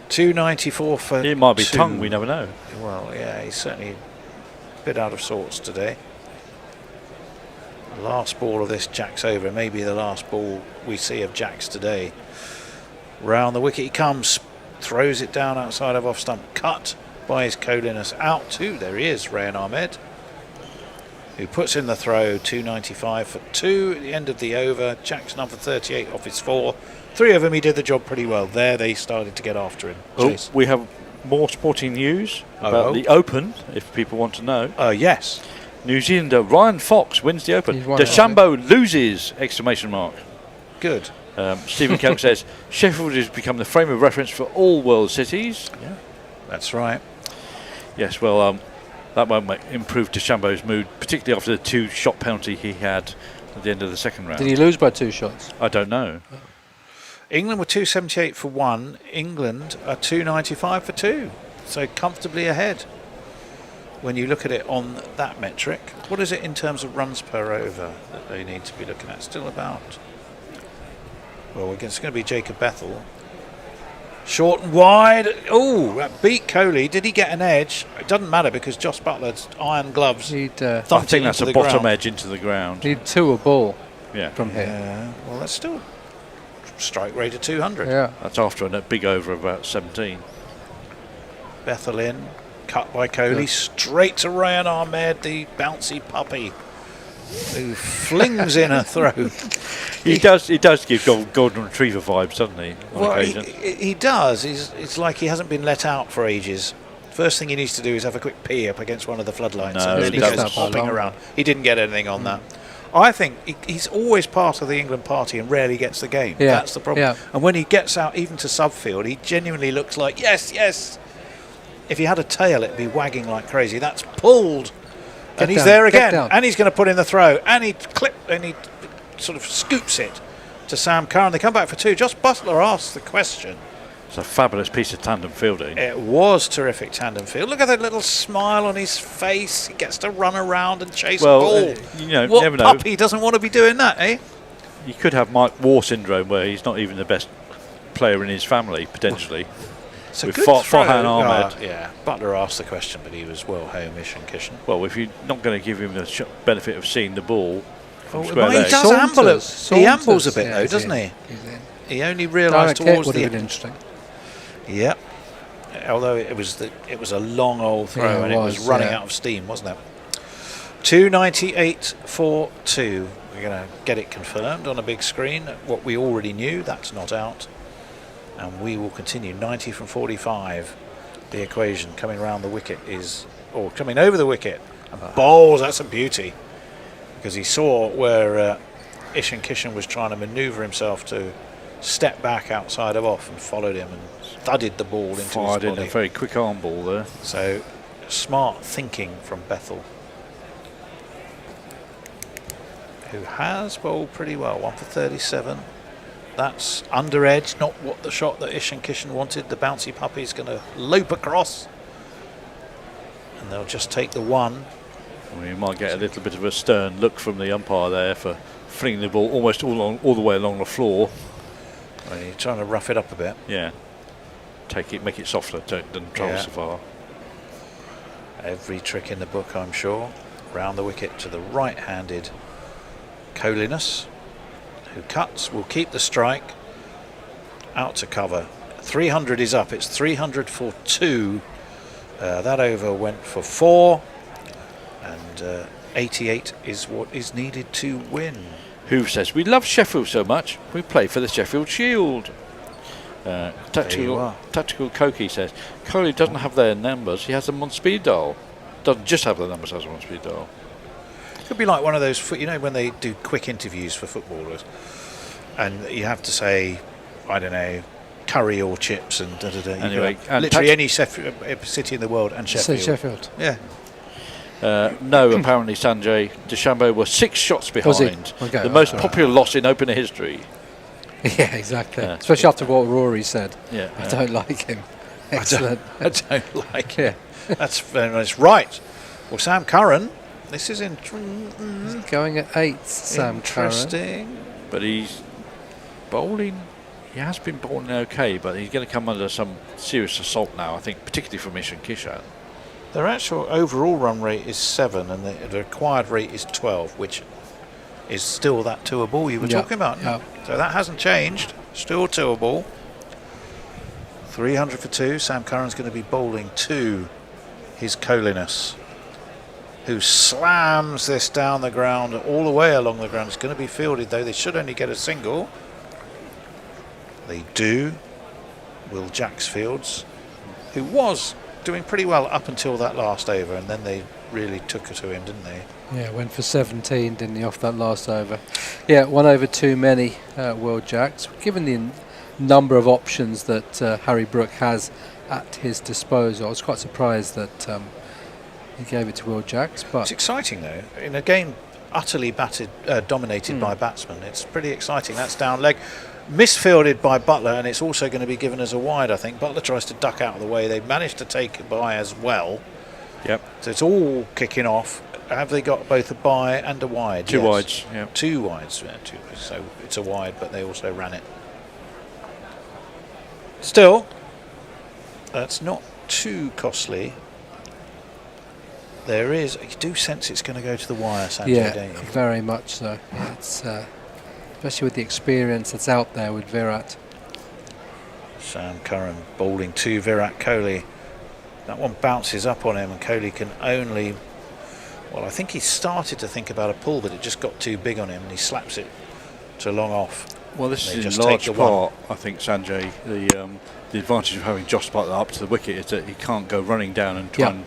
294 for. It might be 2. Tongue. We never know. Well, yeah, he's certainly a bit out of sorts today. Last ball of this Jack's over, maybe the last ball we see of Jack's today. Round the wicket he comes, throws it down outside of off stump, cut by his Colinus out to, there he is, Rayan Ahmed, who puts in the throw. 295 for 2 at the end of the over. Jack's number 38 off his 4. 3 of them he did the job pretty well. There they started to get after him. Oh, we have more sporting news about the Open, if people want to know. Yes. New Zealander Ryan Fox wins the Open. DeChambeau loses! Exclamation mark. Good. Stephen Kelk says Sheffield has become the frame of reference for all world cities. Yeah, that's right. Yes, well, that won't improve DeChambeau's mood, particularly after the 2-shot penalty he had at the end of the second round. Did he lose by 2 shots? I don't know. England were 278 for 1. England are 295 for 2. So comfortably ahead. When you look at it on that metric, what is it in terms of runs per over that they need to be looking at? Still about. Well, it's going to be Jacob Bethel. Short and wide. Oh, that beat Kohli. Did he get an edge? It doesn't matter because Josh Butler's iron gloves. I think that's a bottom edge into the ground. He'd 2 a ball from here. Yeah, well, that's still strike rate of 200. Yeah. That's after a big over of about 17. Bethel in. Cut by Kohli, straight to Rayan Ahmed, the bouncy puppy, who flings in a throw. He does give golden retriever vibes, doesn't he? On occasion. He does. It's like he hasn't been let out for ages. First thing he needs to do is have a quick pee up against one of the floodlights, and then he goes hopping around. He didn't get anything on that. I think he's always part of the England party and rarely gets the game. Yeah. That's the problem. Yeah. And when he gets out, even to subfield, he genuinely looks like, yes. If he had a tail, it'd be wagging like crazy. That's pulled. And he's there again. And he's going to put in the throw. And he sort of scoops it to Sam Curran. They come back for 2. Josh Butler asks the question. It's a fabulous piece of tandem fielding. It was terrific tandem field. Look at that little smile on his face. He gets to run around and chase a ball. What never know. puppy doesn't want to be doing that, eh? You could have Mike Waugh syndrome where he's not even the best player in his family, potentially. It's a with good throw. Farhan Ahmed. Yeah, Butler asked the question, but he was well homish and Kishan. Well, if you're not going to give him the benefit of seeing the ball from square he legs. does amble it. He ambles a bit though, doesn't he? He only realised towards the end. Interesting. Yep. Although it was a long old throw and it was running out of steam, wasn't it? 298 for 2. We're going to get it confirmed on a big screen. What we already knew, that's not out. And we will continue. 90 from 45. The equation coming round the wicket or coming over the wicket. And bowls, that's a beauty. Because he saw where Ishan Kishan was trying to manoeuvre himself to step back outside of off and followed him and thudded the ball into his body. Fired in a very quick arm ball there. So, smart thinking from Bethel, who has bowled pretty well. 1 for 37. That's under edge, not what the shot that Ishan Kishan wanted. The bouncy puppy's going to lope across. And they'll just take the 1. We might get a little bit of a stern look from the umpire there for flinging the ball almost all the way along the floor. Well, you're trying to rough it up a bit. Yeah. Make it softer, than travel so far. Every trick in the book, I'm sure. Round the wicket to the right-handed Coliness, who cuts, will keep the strike. Out to cover. 300 is up. It's 300 for 2. That over went for 4. And 88 is what is needed to win. Who says, we love Sheffield so much, we play for the Sheffield Shield. Tactical Koki says, Coley doesn't have their numbers, he has them on speed dial. Doesn't just have the numbers, has them on speed dial. Could be like one of those, you know, when they do quick interviews for footballers, and you have to say, I don't know, curry or chips and da da da. Anyway, literally any city in the world and Sheffield. Say Sheffield. Yeah. No, apparently Sanjay DeChambeau was 6 shots behind. Okay, the most popular loss in opener history. Yeah, exactly. Especially after what Rory said. Yeah, I don't like him. Excellent. I don't like him. That's very nice. Right. Well, Sam Curran. This is He's going at 8, Sam Curran. Interesting. But he's bowling. He has been bowling okay, but he's going to come under some serious assault now, I think, particularly from Ishan Kishan. Their actual overall run rate is 7, and the required rate is 12, which is still that tour ball you were talking about. So that hasn't changed. Still tour ball. 300 for 2. Sam Curran's going to be bowling to his Coliness, who slams this down the ground, all the way along the ground. It's going to be fielded, though. They should only get a single. They do. Will Jacksfields, who was doing pretty well up until that last over, and then they really took it to him, didn't they? Yeah, went for 17, didn't he, off that last over. Yeah, 1 over too many, Will Jacks. Given the number of options that Harry Brook has at his disposal, I was quite surprised that he gave it to Will Jacks. But it's exciting, though. In a game utterly dominated by batsmen, it's pretty exciting. That's down leg. Misfielded by Butler, and it's also going to be given as a wide, I think. Butler tries to duck out of the way. They managed to take a bye as well. Yep. So it's all kicking off. Have they got both a bye and a wide? Two wides. Yep. 2 wides. So it's a wide, but they also ran it. Still, that's not too costly. There is. You do sense it's going to go to the wire, Sanjay, don't you? Very much so. Yeah, it's especially with the experience that's out there with Virat. Sam Curran bowling to Virat Kohli. That one bounces up on him, and Kohli can only... Well, I think he started to think about a pull, but it just got too big on him, and he slaps it to long off. Well, this is in large part, I think, Sanjay, the advantage of having Josh Butler up to the wicket is that he can't go running down and try and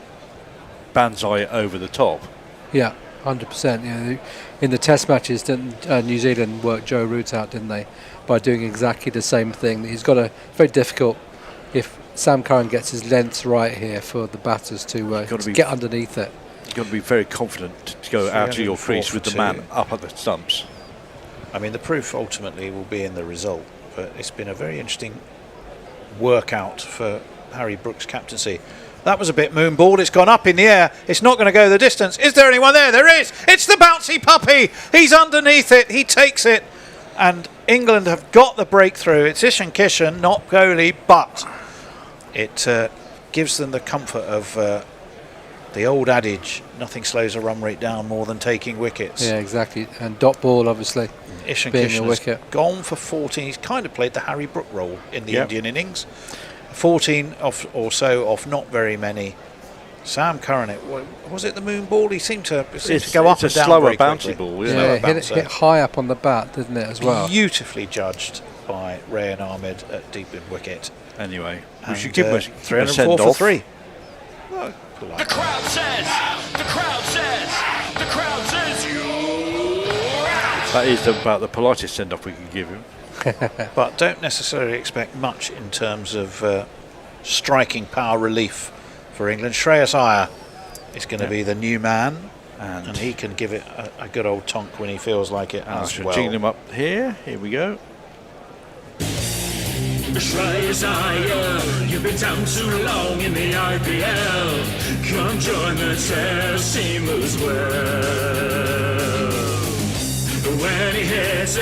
banzai it over the top. Yeah, 100%. Yeah, in the Test matches, didn't New Zealand work Joe Root out, didn't they, by doing exactly the same thing? He's got a very difficult. If Sam Curran gets his lengths right here for the batters to get underneath it. You've got to be very confident to go out to your crease with the man up at the stumps. I mean, the proof ultimately will be in the result, but it's been a very interesting workout for Harry Brook's captaincy. That was a bit moonballed. It's gone up in the air. It's not going to go the distance. Is there anyone there? There is. It's the bouncy puppy. He's underneath it. He takes it. And England have got the breakthrough. It's Ishan Kishan, not Kohli, but it gives them the comfort of the old adage, nothing slows a run rate down more than taking wickets. Yeah, exactly. And dot ball, obviously, Ishan being Kishan a wicket. has gone for 14. He's kind of played the Harry Brook role in the Indian innings. 14 off or so off, not very many. Sam Curran, was it the moon ball? He seemed to go up and down. It's a slower bouncy quickly. ball. Yeah, hit high up on the bat, didn't it, as well? Beautifully judged by Rayan Ahmed at deep in wicket. Anyway, and we should give him a 304 for 3. Well, the crowd says, the crowd says, the crowd says you. That is about the politest send-off we can give him. But don't necessarily expect much in terms of striking power relief for England. Shreyas Iyer is going to be the new man, and he can give it a good old tonk when he feels like it as well. Jiggle him up here. Here we go. Shreyas, you've been down too long in the IPL. Come join the team as well. When he hits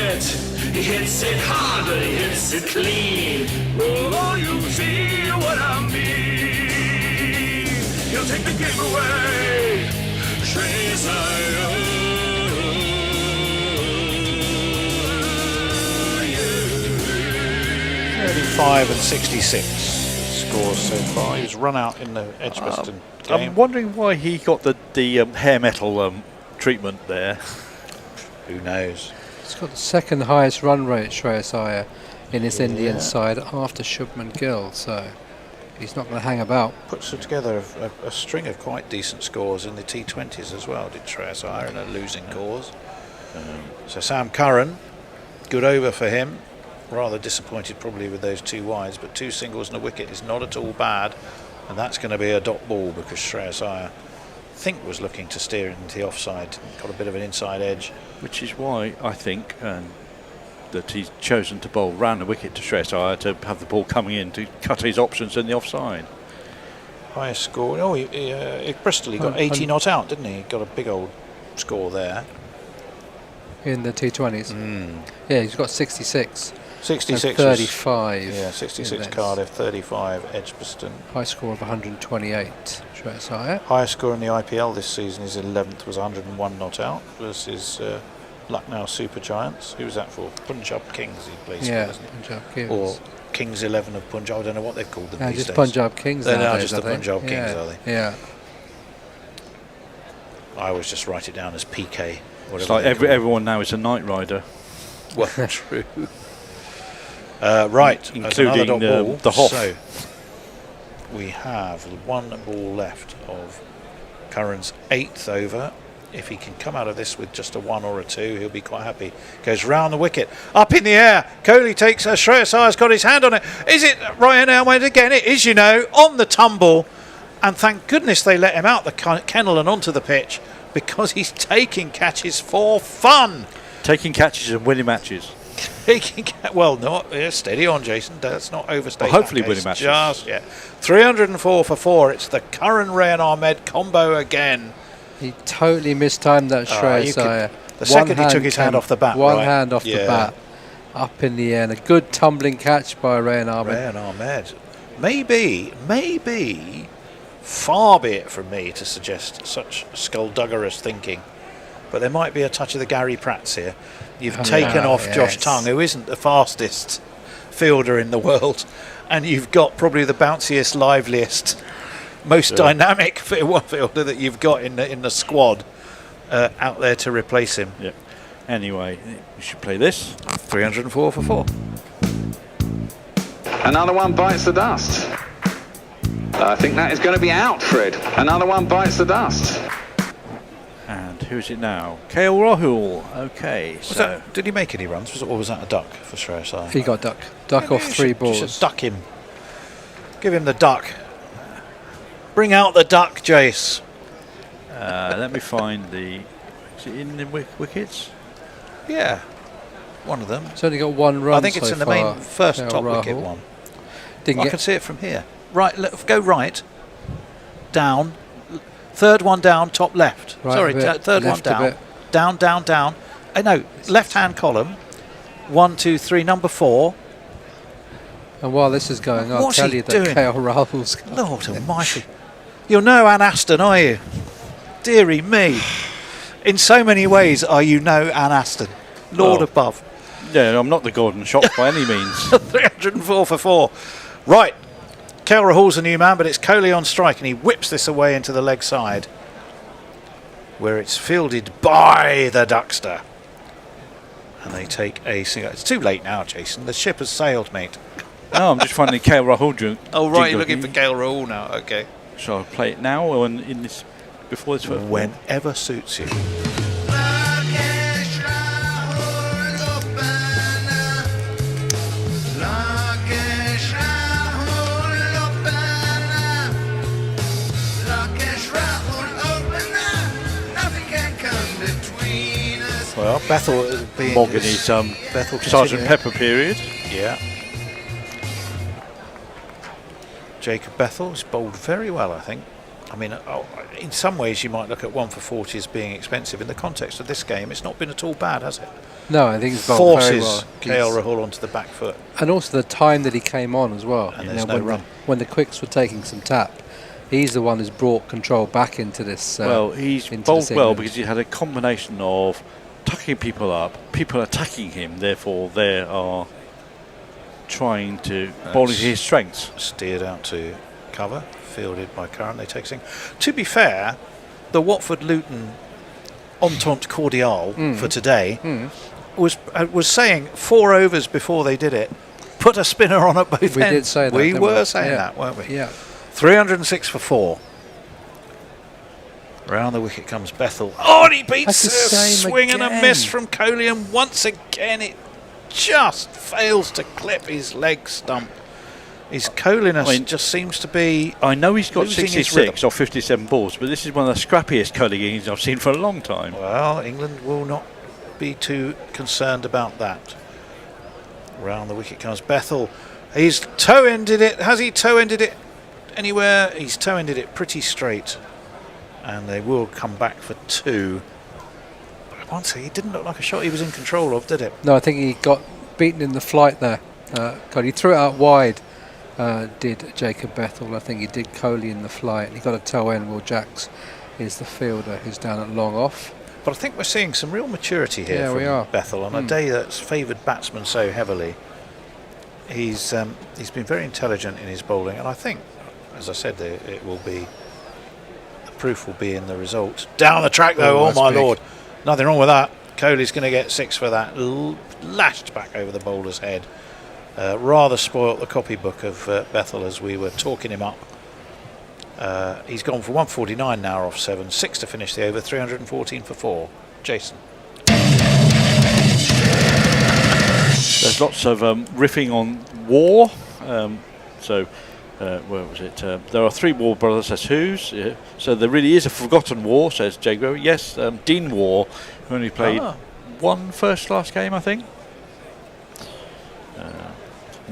it hard, but he hits it clean. Oh, you see what I mean? He'll take the game away. Shreyas, 35 and 66 scores so far. He was run out in the Edgbaston game. I'm wondering why he got the hair metal treatment there. Who knows? He's got the second highest run rate, Shreyas Iyer, in his Indian side after Shubman Gill, so he's not going to hang about. Puts together a string of quite decent scores in the T20s as well, did Shreyas Iyer, in a losing cause. So Sam Curran, good over for him. Rather disappointed probably with those 2 wides, but 2 singles and a wicket is not at all bad, and that's going to be a dot ball because Shreyas Iyer, I think, was looking to steer into the offside, got a bit of an inside edge. Which is why I think that he's chosen to bowl round the wicket to Shreyas Iyer to have the ball coming in to cut his options in the offside. Highest score, Bristol, he got 80 not out, didn't he? He got a big old score there. In the T20s? Yeah, he's got 66. 66 and 35. Yeah, 66 Cardiff, 35 Edgbaston. High score of 128, Shreyas Iyer. Highest score in the IPL this season, his 11th, was 101 not out versus Lucknow Super Giants. Who was that for? Punjab Kings he plays for, isn't he? Punjab Kings. Or Kings 11 of Punjab, I don't know what they've called them these just days. Punjab Kings They're nowadays, just the Punjab Kings, yeah. are they? Yeah. I always just write it down as PK. It's like everyone now is a Knight Rider. Well, true. Right, including ball. the Hoff. So we have 1 ball left of Curran's 8th over. If he can come out of this with just a 1 or a 2, he'll be quite happy. Goes round the wicket, up in the air. Kohli takes Shreyas Iyer's got his hand on it. Is it Ryan Elway again? It is, on the tumble. And thank goodness they let him out the kennel and onto the pitch, because he's taking catches for fun. Taking catches and winning matches. Well, not steady on, Jason. Let's not overstate. Well, hopefully that winning matches. Just 304 for 4. It's the Curran Rayan Ahmed combo again. He totally mistimed that Shreyas Iyer. The second he took his hand off the bat. One hand off the bat, up in the air, and a good tumbling catch by Rayan Ahmed. Rayan Ahmed. Maybe, far be it from me to suggest such skullduggerous thinking, but there might be a touch of the Gary Pratts here. You've taken off Josh Tongue, who isn't the fastest fielder in the world, and you've got probably the bounciest, liveliest, most dynamic fielder that you've got in the squad out there to replace him. Yep. Anyway, we should play this. 304 for 4. Another one bites the dust. I think that is going to be out, Fred. Another one bites the dust. And who's it now? KL Rahul. Okay. Did he make any runs, or was that a duck for Shreyas Iyer? He got duck off 3 balls. You should duck him. Give him the duck. Bring out the duck, Jace. Let me find the... Is it in the wickets? Yeah. One of them. It's only got 1 run. I think it's in the main first top wicket one. I can see it from here. Right, go right. Down. Third one down, top left. Right, Sorry, third one down. Down. No, left-hand column. 1, 2, 3, number 4. And while this is going on, I'll tell you that KL Rahul's... Lord almighty. You're no Ann Aston, are you? Dearie me. In so many ways are you no Ann Aston. Lord above. Yeah, I'm not the Gordon Shop by any means. 304 for 4. Right. KL Rahul's a new man, but it's Kohli on strike, and he whips this away into the leg side, where it's fielded by the Duckster. And they take a single. It's too late now, Jason. The ship has sailed, mate. No, I'm just finding KL Rahul. Oh, right, you're looking for KL Rahul now. Okay. Shall I play it now or in this before this? Whenever suits you. Well, Bethel being Morgan is Sergeant Pepper period. Yeah. Jacob Bethel has bowled very well, I think. I mean, in some ways you might look at 1 for 40 as being expensive. In the context of this game, it's not been at all bad, has it? No, I think he's bowled very well. Forces KL Rahul onto the back foot. And also the time that he came on as well. And there's no run. When the quicks were taking some tap, he's the one who's brought control back into this. Well, he's bowled well because he had a combination of tucking people up, people attacking him, therefore they are trying to bowl into his strengths. Steered out to cover, fielded by Curran. They take Singh. To be fair, the Watford-Luton entente cordiale for today was saying 4 overs before they did it, put a spinner on at both ends. We did say that. We were saying that, weren't we? Yeah. 306 for 4. Round the wicket comes Bethel. Oh, and he beats a swing and a miss from Kohli, and once again it just fails to clip his leg stump. His Kohliness just seems to be. I know he's got losing his 66 or 57 balls, but this is one of the scrappiest Kohli innings I've seen for a long time. Well, England will not be too concerned about that. Round the wicket comes Bethel. He's toe-ended it. Has he toe-ended it anywhere? He's toe-ended it pretty straight. And they will come back for 2. But once he didn't look like a shot he was in control of, did it? No, I think he got beaten in the flight there. He threw it out wide, did Jacob Bethel. I think he did Kohli in the flight. He got a toe end. Will Jacks is the fielder who's down at long off. But I think we're seeing some real maturity here from Bethel on a day that's favoured batsmen so heavily. He's been very intelligent in his bowling, and I think, as I said, it will be. Proof will be in the result. Down the track though, oh my lord. Nothing wrong with that. Kohli's going to get 6 for that. Lashed back over the bowler's head. Rather spoilt the copybook of Bethel as we were talking him up. He's gone for 149 now off 7. 6 to finish the over. 314 for 4. Jason. There's lots of riffing on war. Where was it? There are 3 war brothers, says Who's. So there really is a forgotten war, says Jago. Yes, Dean War, who only played 1 first-class game, I think.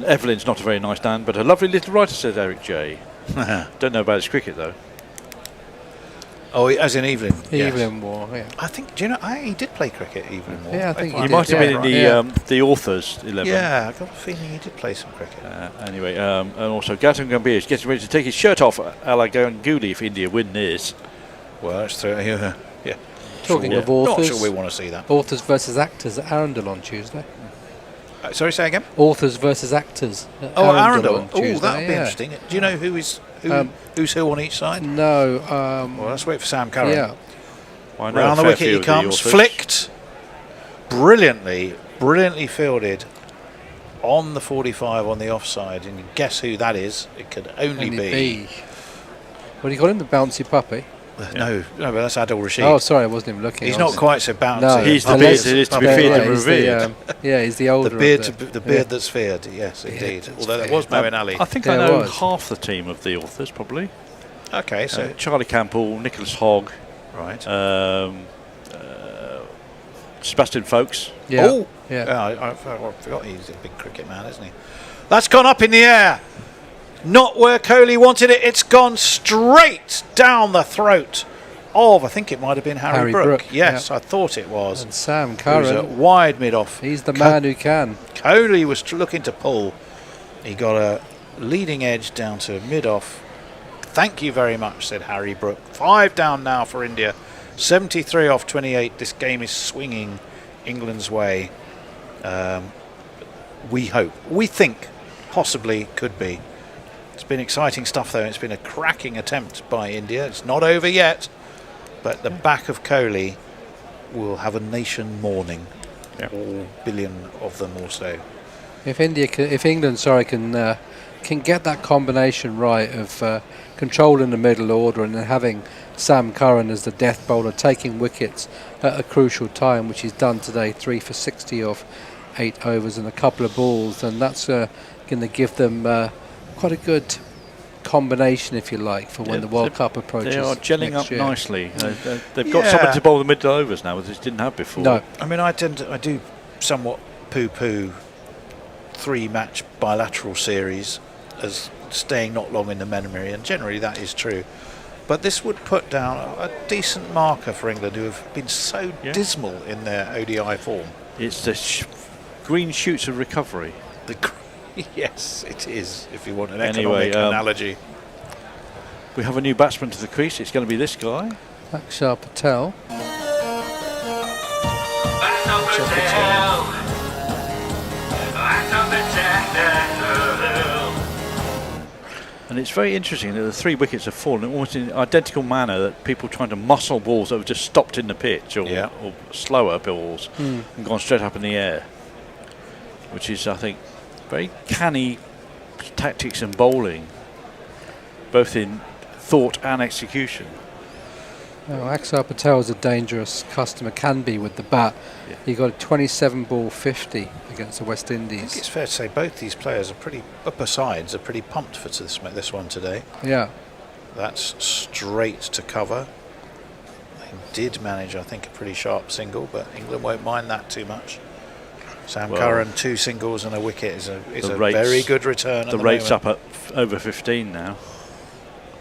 Evelyn's not a very nice Dan, but a lovely little writer, says Eric J. Don't know about his cricket, though. Oh, as in Evelyn. Evelyn War, yeah. I think, do you know, he did play cricket, Evelyn War. Yeah, I think he might have been in the authors 11. Yeah, I've got a feeling he did play some cricket. Anyway, and also Gautam Gambhir is getting ready to take his shirt off a la Ganguly if India win this. Well, that's true. Yeah. Talking of authors, not sure we want to see that. Authors versus actors at Arundel on Tuesday. Sorry, say again? Authors versus actors at Arundel. Oh, that would be interesting. Do you know who's who on each side? No. Well, let's wait for Sam Curran. Yeah. Round the wicket he comes, flicked. Brilliantly fielded on the 45 on the offside. And guess who that is? It could only be. Well, he got him the bouncy puppy. No, but that's Adil Rashid. Oh, sorry, I wasn't even looking. He's not quite so bouncy. No, he's the beard that is to be feared and revered. He's the older. The beard that's feared, yes, indeed. Although that was Moeen Ali. I think I know half the team of the authors, probably. Okay, so Charlie Campbell, Nicholas Hogg, right, Sebastian Folkes. Yeah. Oh, I forgot he's a big cricket man, isn't he? That's gone up in the air. Not where Kohli wanted it. It's gone straight down the throat of, I think it might have been Harry Brook. Yes, I thought it was. And Sam Curran, wide mid-off. He's the man who can. Kohli was looking to pull. He got a leading edge down to mid-off. Thank you very much, said Harry Brook. 5 down now for India. 73 off 28. This game is swinging England's way. We hope. We think possibly could be. It's been exciting stuff, though. It's been a cracking attempt by India. It's not over yet, but the back of Kohli will have a nation mourning. All billion of them or so. If England can get that combination right of controlling the middle order and then having Sam Curran as the death bowler taking wickets at a crucial time, which he's done today, 3 for 60 off 8 overs and a couple of balls, then that's going to give them quite a good combination, if you like, for when the World Cup approaches. They are gelling up year. nicely. They've got someone to bowl the middle overs now, which they didn't have before. No, I mean, I do somewhat poo-poo 3-match bilateral series. as staying not long in the memory, and generally that is true. But this would put down a decent marker for England, who have been so dismal in their ODI form. It's the green shoots of recovery. Yes, it is, if you want an economic analogy. We have a new batsman to the crease. It's going to be this guy. Akshar Patel. And it's very interesting that the 3 wickets have fallen almost in an identical manner, that people trying to muscle balls that have just stopped in the pitch, or slower balls and gone straight up in the air, which is, I think, very canny tactics and bowling, both in thought and execution. Akshar Patel is a dangerous customer, can be, with the bat. He got a 27 ball 50 against the West Indies. I think it's fair to say both these players are pretty, upper sides are pretty pumped for this one today. Yeah. That's straight to cover. They did manage, I think, a pretty sharp single, but England won't mind that too much. Sam Curran, 2 singles and a wicket is a very good return. The rate's up at over 15 now.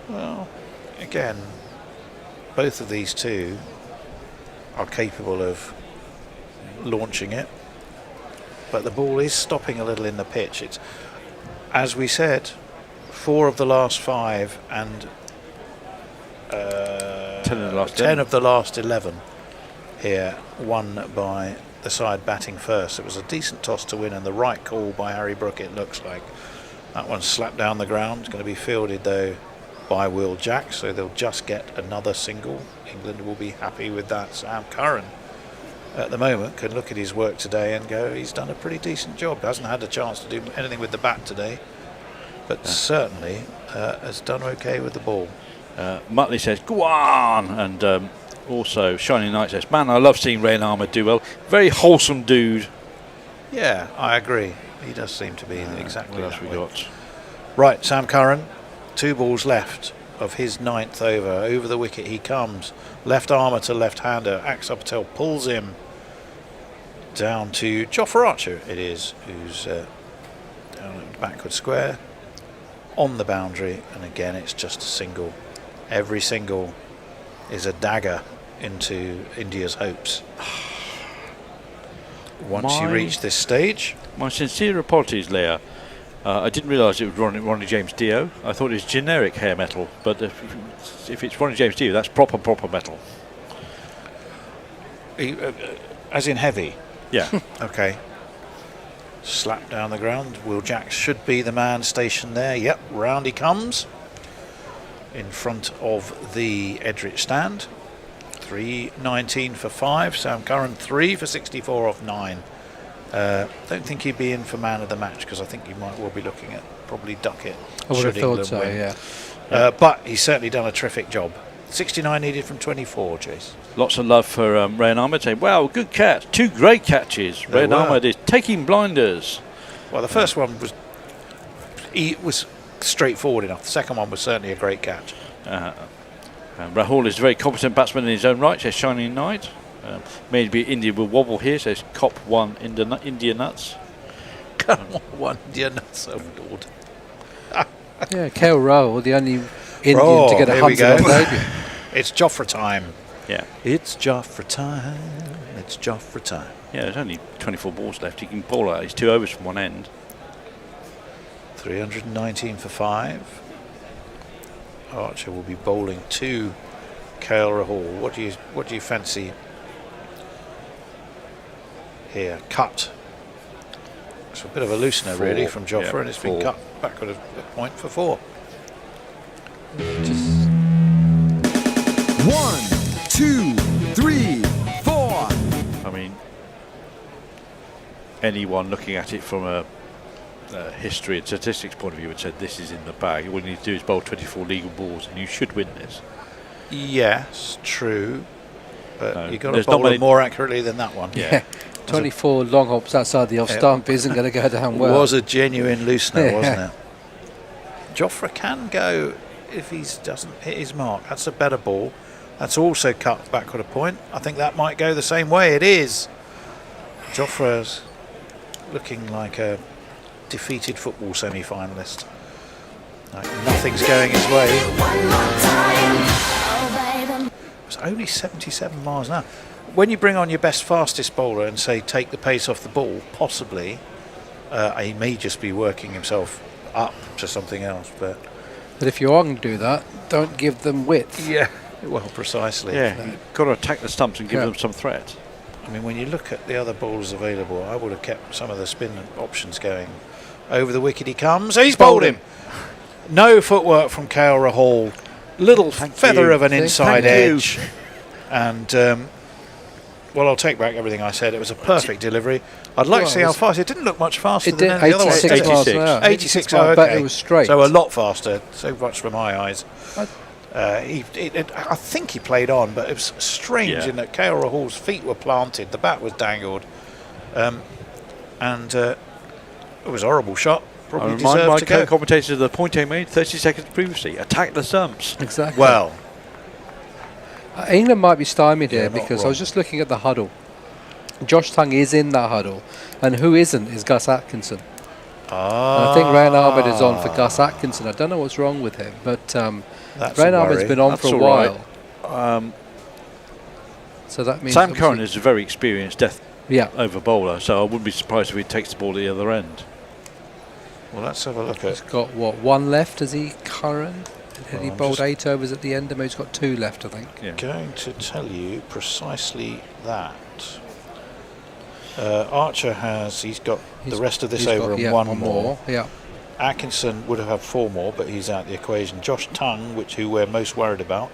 Well, again, both of these two are capable of launching it, but the ball is stopping a little in the pitch. It's, as we said, 4 of the last 5 and 10 of the last 11 here, won by the side batting first. It was a decent toss to win and the right call by Harry Brook, it looks like. That one slapped down the ground. It's going to be fielded though by Will Jack, so they'll just get another single. England will be happy with that. Sam Curran at the moment can look at his work today and go, he's done a pretty decent job. Hasn't had a chance to do anything with the bat today, but certainly has done okay with the ball. Muttley says, go on! And also Shining Knight says, man, I love seeing Rain Ahmed do well. Very wholesome dude. Yeah, I agree. He does seem to be exactly what else we got? Right, Sam Curran, 2 balls left of his 9th over. Over the wicket he comes. Left armour to left-hander. Akshar Patel pulls him down to Jofra Archer, it is, who's down at the backward square on the boundary. And again, it's just a single. Every single is a dagger into India's hopes. Once you reach this stage. My sincere apologies, Leah. I didn't realise it was Ronnie James Dio. I thought it was generic hair metal, but if it's Ronnie James Dio, that's proper metal. As in heavy? Yeah. Okay. Slap down the ground. Will Jack should be the man stationed there. Yep, round he comes. In front of the Edrich stand. 319 for 5. Sam Curran 3 for 64 off 9. Don't think he'd be in for man of the match, because I think you might well be looking at probably Duckett. I would have thought so, yeah. But he's certainly done a terrific job. 69 needed from 24, Chase. Lots of love for Rain Ahmed saying, wow, good catch. 2 great catches. Rain Ahmed is taking blinders. Well, the first one was straightforward enough. The second one was certainly a great catch. Rahul is a very competent batsman in his own right, says Shining Knight. Maybe India will wobble here, says Cop 1 India Nuts. Come on, India Nuts, oh Lord. Yeah, KL Rahul, the only Indian to get 100 on debut. It's Jofra time. Yeah. It's Jofra time. It's Jofra time. Yeah, there's only 24 balls left. He can bowl out his 2 overs from one end. 319 for 5. Archer will be bowling to KL Rahul. What do you fancy here? Cut. It's a bit of a loosener really from Jofra, and it's been cut backward a point for 4. 1, 2, 3, 4. I mean, anyone looking at it from a history and statistics point of view would say this is in the bag. All you need to do is bowl 24 legal balls and you should win this. Yes, true. But you've got to bowl it more accurately than that one. Yeah. 24 long hops outside the off stump isn't going to go down well. It was a genuine loosener, wasn't it? Jofra can go if he doesn't hit his mark. That's a better ball. That's also cut backward a point. I think that might go the same way. It is. Jofra's looking like a defeated football semi-finalist. Nothing's going his way. It's only 77 miles an hour. When you bring on your best, fastest bowler and say take the pace off the ball, possibly he may just be working himself up to something else. But if you are going to do that, don't give them width. Yeah, well, precisely. Yeah, you've got to attack the stumps and give them some threat. I mean, when you look at the other bowlers available, I would have kept some of the spin options going. Over the wicket he comes. He's bowled him. No footwork from KL Rahul. Little feather of an inside edge. And, well, I'll take back everything I said. It was a perfect delivery. I'd like to see how fast. It didn't look much faster than any other one. 86 miles an hour. 86, I okay. bet it was straight. So a lot faster. So much for my eyes. I think he played on, but it was strange in that KL Rahul's feet were planted, the bat was dangled, and it was a horrible shot. Probably I remind deserved my to go. co-commentators of the point I made 30 seconds previously. Attack the stumps. Exactly. Well, England might be stymied here not because I wrong. was just looking at the huddle. Josh Tongue is in that huddle, and who isn't is Gus Atkinson. And I think Rayan Ahmed is on for Gus Atkinson. I don't know what's wrong with him, but Rayan Ahmed's been on for a while. So that means Sam Curran is a very experienced death over bowler, so I wouldn't be surprised if he takes the ball at the other end. Well, let's have a look He's at. got what, one left? Has he, Curran? Had he I'm bowled just 8 overs at the end? He's got 2 left, I think. Going to tell you precisely that. Archer he's got the rest of this over and one more. Yeah. Atkinson would have had 4 more, but he's out the equation. Josh Tongue, who we're most worried about,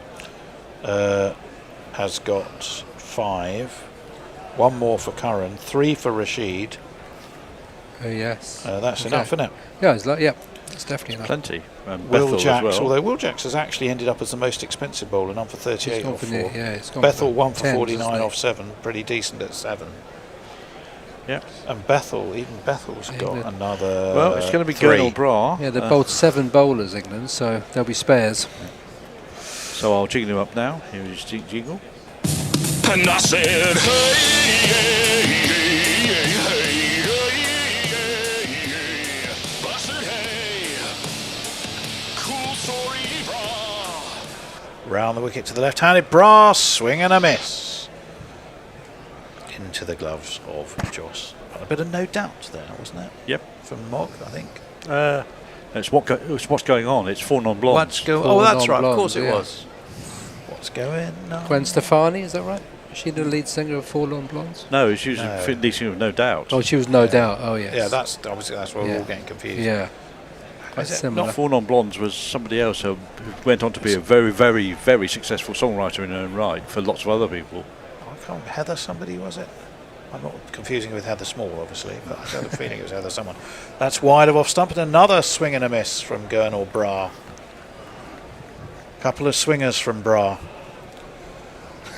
has got 5. 1 more for Curran, 3 for Rashid. Oh yes. That's enough, isn't it? Yeah, it's definitely enough. Plenty. Will Bethel Jacks, as well. although Will Jacks has actually ended up as the most expensive bowler, none for 38 gone off for 4. it's gone Bethel for 1 for 10s, 49 isn't off it? 7, pretty decent at 7. Yeah. And even Bethel's got another. Well, it's going to be 3. Gernal Bra. Yeah, they're both 7 bowlers, England, so there'll be spares. So I'll jiggle him up now. Here is jingle. And I said, Round the wicket to the left-handed brass, swing and a miss. Into the gloves of Joss. A bit of no doubt there, wasn't it? Yep. From Mog, I think. It's what's going on. It's 4 non-blondes. Oh, that's right. Of course it yeah. was. What's going on? Gwen Stefani, is that right? Is she the lead singer of Forlorn Blondes? No, she was lead singer of No Doubt. Oh, she was No Doubt. Oh, yes. Yeah, that's where we're all getting confused. Yeah. Is it similar. Not 4 non-blondes was somebody else who went on to be a very, very, very successful songwriter in her own right for lots of other people. I can't remember. Heather somebody, was it? I'm not confusing it with Heather Small, obviously, but I got a feeling it was Heather someone. That's wide of off stump, and another swing and a miss from Gernal Bra. Couple of swingers from Bra.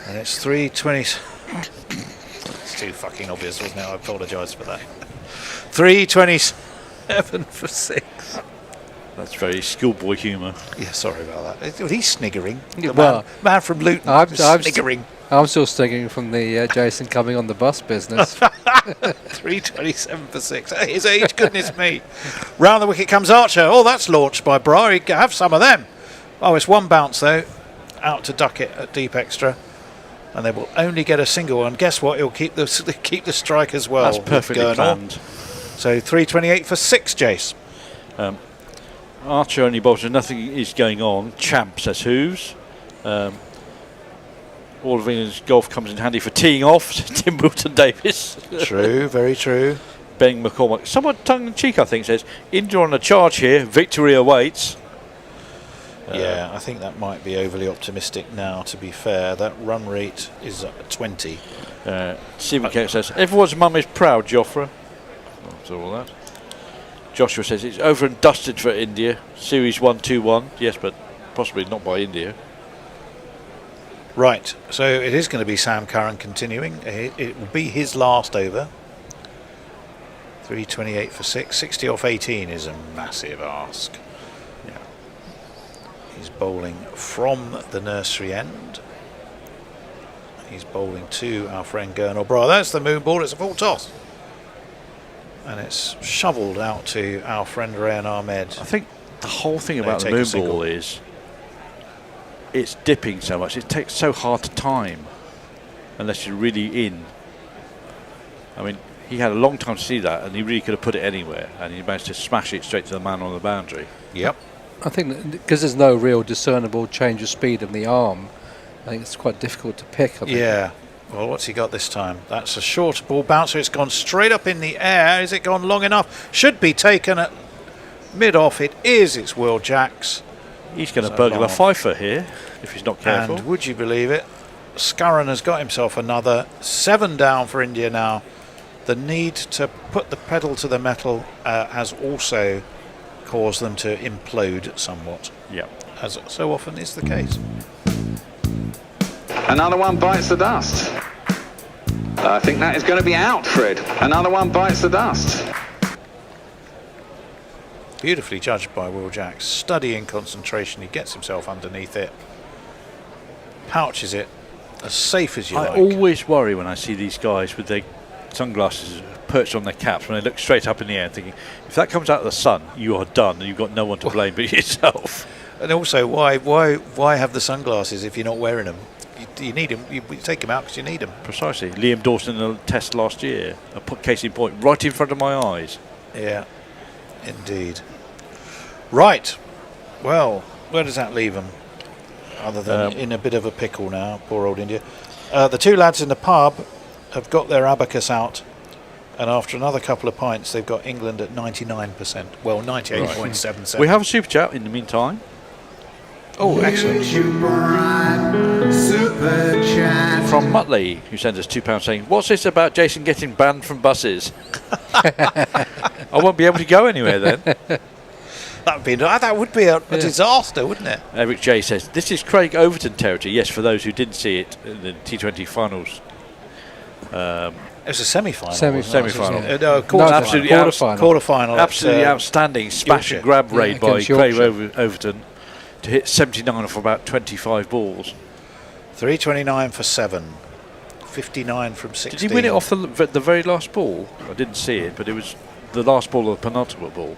And it's 3:20. It's too fucking obvious, wasn't it? I apologise for that. 3:27 for 6. That's very schoolboy humour. Yeah, sorry about that. He's sniggering. The Well, man from Luton I'm sniggering. I'm still sniggering from the Jason coming on the bus business. 3:27 for 6. At his age, goodness me. Round the wicket comes Archer. Oh, that's launched by Bra. He can have some of them. Oh, it's 1 bounce though. Out to Duckett at deep extra. And they will only get a single. And guess what? He'll keep the strike as well. That's perfectly planned. So 3:28 for 6, Jace. Archer only bowls, nothing is going on. Champ, says Hooves. All of England's golf comes in handy for teeing off. Tim Wilton Davis. True, very true. Ben McCormack, somewhat tongue-in-cheek, I think, says, India on a charge here, victory awaits. Yeah, I think that might be overly optimistic now, to be fair. That run rate is at 20. Stephen Kent says, everyone's mum is proud, Joffre. After all that. Joshua says, it's over and dusted for India. Series 1-2-1. Yes, but possibly not by India. Right, so it is going to be Sam Curran continuing. It will be his last over. 3:28 for 6. 60 off 18 is a massive ask. Yeah. He's bowling from the nursery end. He's bowling to our friend Gernal Bra. That's the moon ball. It's a full toss. And it's shovelled out to our friend Rayan Ahmed. I think The whole thing They about the take a moon single. ball is it's dipping so much. It takes so hard to time unless you're really in. I mean, he had a long time to see that, and he really could have put it anywhere, and he managed to smash it straight to the man on the boundary. Yep. I think because there's no real discernible change of speed of the arm, I think it's quite difficult to pick. I think. Yeah. Well, what's he got this time? That's a short ball bouncer. It's gone straight up in the air. Is it gone long enough? Should be taken at mid-off. It is. It's Will Jacks. He's going to So burgle long a fifer here if he's not careful. And would you believe it? Scurran has got himself another 7 down for India now. The need to put the pedal to the metal has also caused them to implode somewhat. Yeah. As so often is the case. Another one bites the dust. I think that is going to be out, Fred. Another one bites the dust. Beautifully judged by Will Jacks. Studying concentration. He gets himself underneath it. Pouches it. As safe as you I like. always worry when I see these guys with their sunglasses perched on their caps when they look straight up in the air, thinking, if that comes out of the sun, you are done and you've got no one to blame but yourself. And also, why have the sunglasses if you're not wearing them? You need them. You take them out because you need them. Precisely. Liam Dawson in the test last year, a case in point, right in front of my eyes. Yeah, indeed. Right. Well, where does that leave them? Other than in a bit of a pickle now, poor old India. The two lads in the pub have got their abacus out, and after another couple of pints, they've got England at 99%. Well, 98.77. We have a super chat in the meantime. Oh, excellent. Super chat. From Muttley, who sent us £2 saying, what's this about Jason getting banned from buses? I won't be able to go anywhere then. That would be a disaster, wouldn't it? Eric J says, this is Craig Overton territory. Yes, for those who didn't see it in the T20 finals. It was a semi-final. Semi-final. No, quarter-final. Absolutely outstanding smash and grab raid by Craig Overton to hit 79 off about 25 balls. 329 for 7. 59 from 16. Did he win it off the very last ball? I didn't see it, but it was the last ball of the penultimate ball.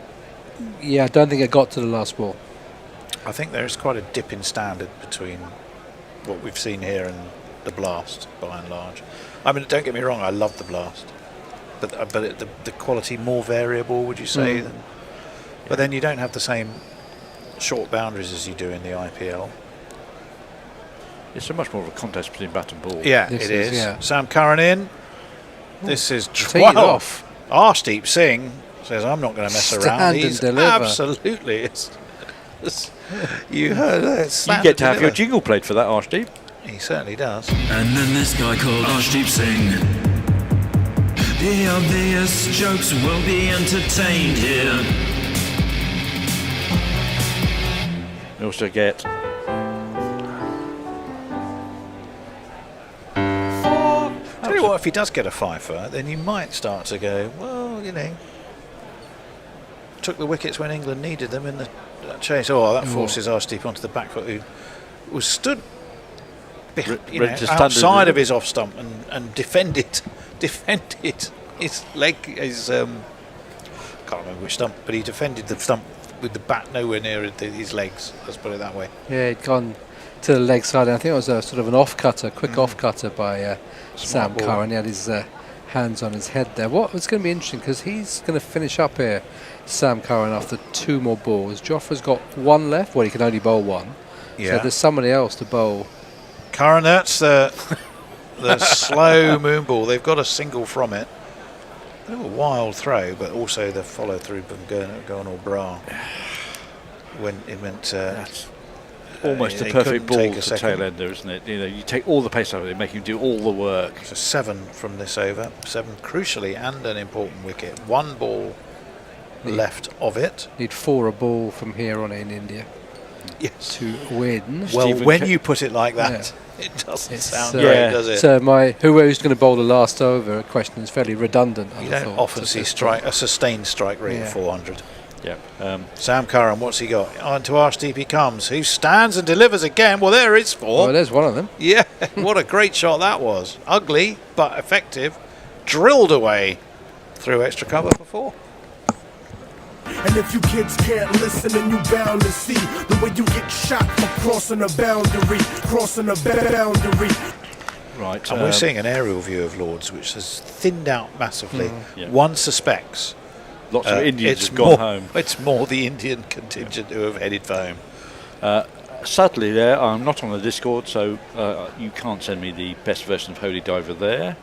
Yeah, I don't think it got to the last ball. I think there is quite a dip in standard between what we've seen here and the Blast, by and large. I mean, don't get me wrong, I love the Blast, but the quality more variable, would you say? But then you don't have the same short boundaries as you do in the IPL. It's so much more of a contest between bat and ball. Yeah, it is. Yeah. Sam Curran in. This is Tee it off. Arshdeep Singh says, I'm not going to mess around. Stand He's and deliver. absolutely. You heard it. You get to have your jingle played for that, Arshdeep. He certainly does. And then this guy called Arshdeep Singh. The obvious jokes will be entertained here. You also get Tell you what, if he does get a fifer, then you might start to go, well, you know, took the wickets when England needed them in the chase. Oh, that forces Arshdeep onto the back foot, who was stood outside of his off stump and defended his leg. His can't remember which stump, but he defended the stump with the bat nowhere near his legs. Let's put it that way. Yeah, he'd gone to the leg side. I think it was a sort of an quick off cutter by Sam ball. Curran. He had his hands on his head there. What was going to be interesting, because he's going to finish up here, Sam Curran, after 2 more balls. Joffre's got 1 left. Well, he can only bowl 1. Yeah. So there's somebody else to bowl. Curran, that's the slow moon ball. They've got a single from it. A little wild throw, but also the follow through from Gurnal Bra when it meant almost a perfect ball to tail ender, isn't it? You know, you take all the pace out of it, make him do all the work. So 7 from this over, 7 crucially, and an important wicket. 1 ball left of it. Need 4 a ball from here on in India. Yes. To win. Well, Stephen when you put it like that, it doesn't sound great, does it? So who's going to bowl the last over question is fairly redundant. You don't often see a sustained strike rate of 400. Yeah. Sam Curran, what's he got? On to Arshdeep he comes, who stands and delivers again. Well, there is 4. Oh, there's one of them. Yeah, what a great shot that was. Ugly, but effective. Drilled away through extra cover for 4. And if you kids can't listen, then you bound to see the way you get shot for crossing a boundary, crossing a boundary. Right. And we're seeing an aerial view of Lords, which has thinned out massively. Yeah. One suspects. Lots of Indians it's have gone more, home. It's more the Indian contingent who have headed for home. Sadly, there I'm not on the Discord, so you can't send me the best version of Holy Diver there.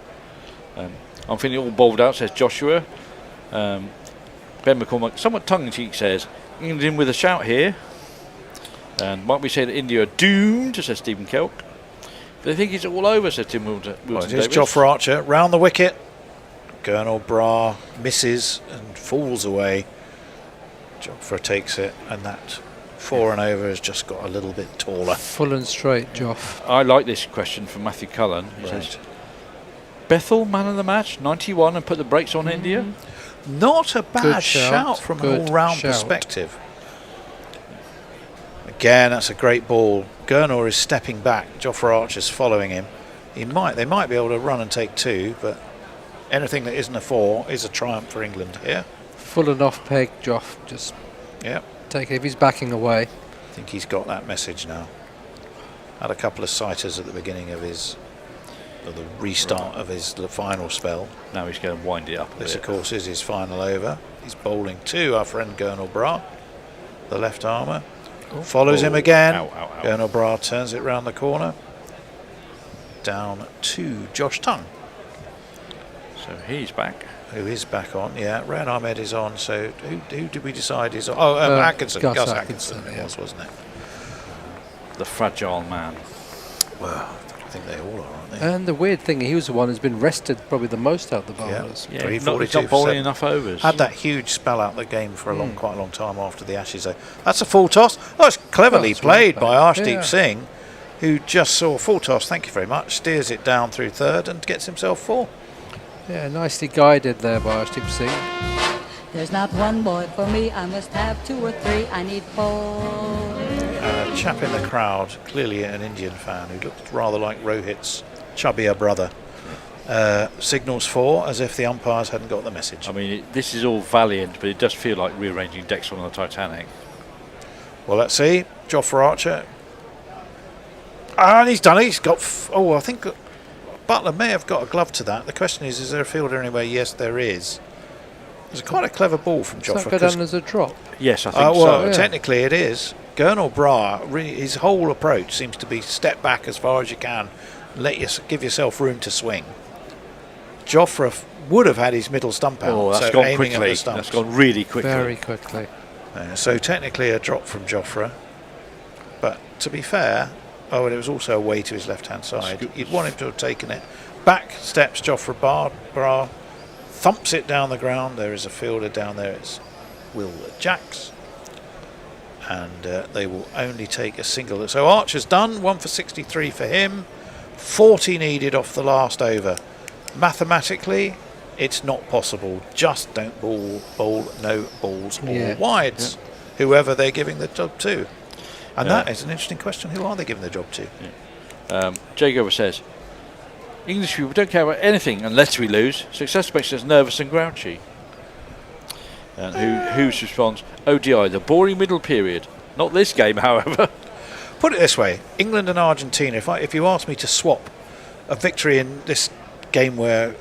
I'm feeling all bowled out, says Joshua. Ben McCormack, somewhat tongue-in-cheek, says England in with a shout here. And might we say that India are doomed, says Stephen Kelk. They think it's all over, says Tim Wilton. Here's Jofra Archer round the wicket. Gurnall Bra misses and falls away. Jofra takes it, and that 4 and over has just got a little bit taller. Full and straight, Joff. I like this question from Matthew Cullen. He says, Bethel, man of the match, 91, and put the brakes on India. Not a bad Good shout from an Good all-round shout. perspective. Again, that's a great ball. Gurnall is stepping back. Jofra Archer's following him. They might be able to run and take 2, but anything that isn't a 4 is a triumph for England here. Full and off peg, Joff. Just take it if he's backing away. I think he's got that message now. Had a couple of sighters at the beginning of the restart of his final spell. Now he's going to wind it up a This, bit. of course, is his final over. He's bowling to our friend Gurnall Bra, the left armour. Follows him again. Gurnall Bra turns it round the corner. Down to Josh Tongue. So he's back. Who is back on, yeah. Rayan Ahmed is on, so who did we decide is on? Oh, Atkinson. Gus Atkinson it was, wasn't it? The fragile man. Well, I think they all are, aren't they? And the weird thing, he was the one who's been rested probably the most out of the bowlers. Yeah, he's not bowling enough overs. Had that huge spell out the game for quite a long time after the Ashes. That's a full toss. Oh, it's cleverly played by Arshdeep Singh, who just saw full toss, thank you very much, steers it down through third and gets himself 4. Yeah, nicely guided there by Arshdeep Singh. There's not one boy for me, I must have 2 or 3, I need 4. A chap in the crowd, clearly an Indian fan, who looked rather like Rohit's chubbier brother, signals 4 as if the umpires hadn't got the message. I mean, this is all valiant, but it does feel like rearranging decks on the Titanic. Well, let's see. Jofra Archer. And he's done it. He's got... I think Butler may have got a glove to that. The question is there a fielder anywhere? Yes, there is. It's quite a clever ball from Jofra. Does that go down as a drop? Yes, I think so. Well, Yeah. technically it is. Gurnall Bra, his whole approach seems to be step back as far as you can, give yourself room to swing. Jofra would have had his middle stump out. Oh, that's so gone aiming quickly. At the stumps. That's gone really quickly. Very quickly. So technically a drop from Jofra. But to be fair, and it was also away to his left-hand side. You'd want him to have taken it. Back steps Jofra Bra, thumps it down the ground. There is a fielder down there. It's Will Jacks. And they will only take a single. So Archer's done. 1 for 63 for him. 40 needed off the last over. Mathematically, it's not possible. Just don't bowl no balls or wides. Yeah. Whoever they're giving the job to. And that is an interesting question. Who are they giving the job to? Yeah. Jagover says, English people don't care about anything unless we lose. Success makes us nervous and grouchy. And who responds, ODI, the boring middle period. Not this game, however. Put it this way, England and Argentina, if you asked me to swap a victory in this game we're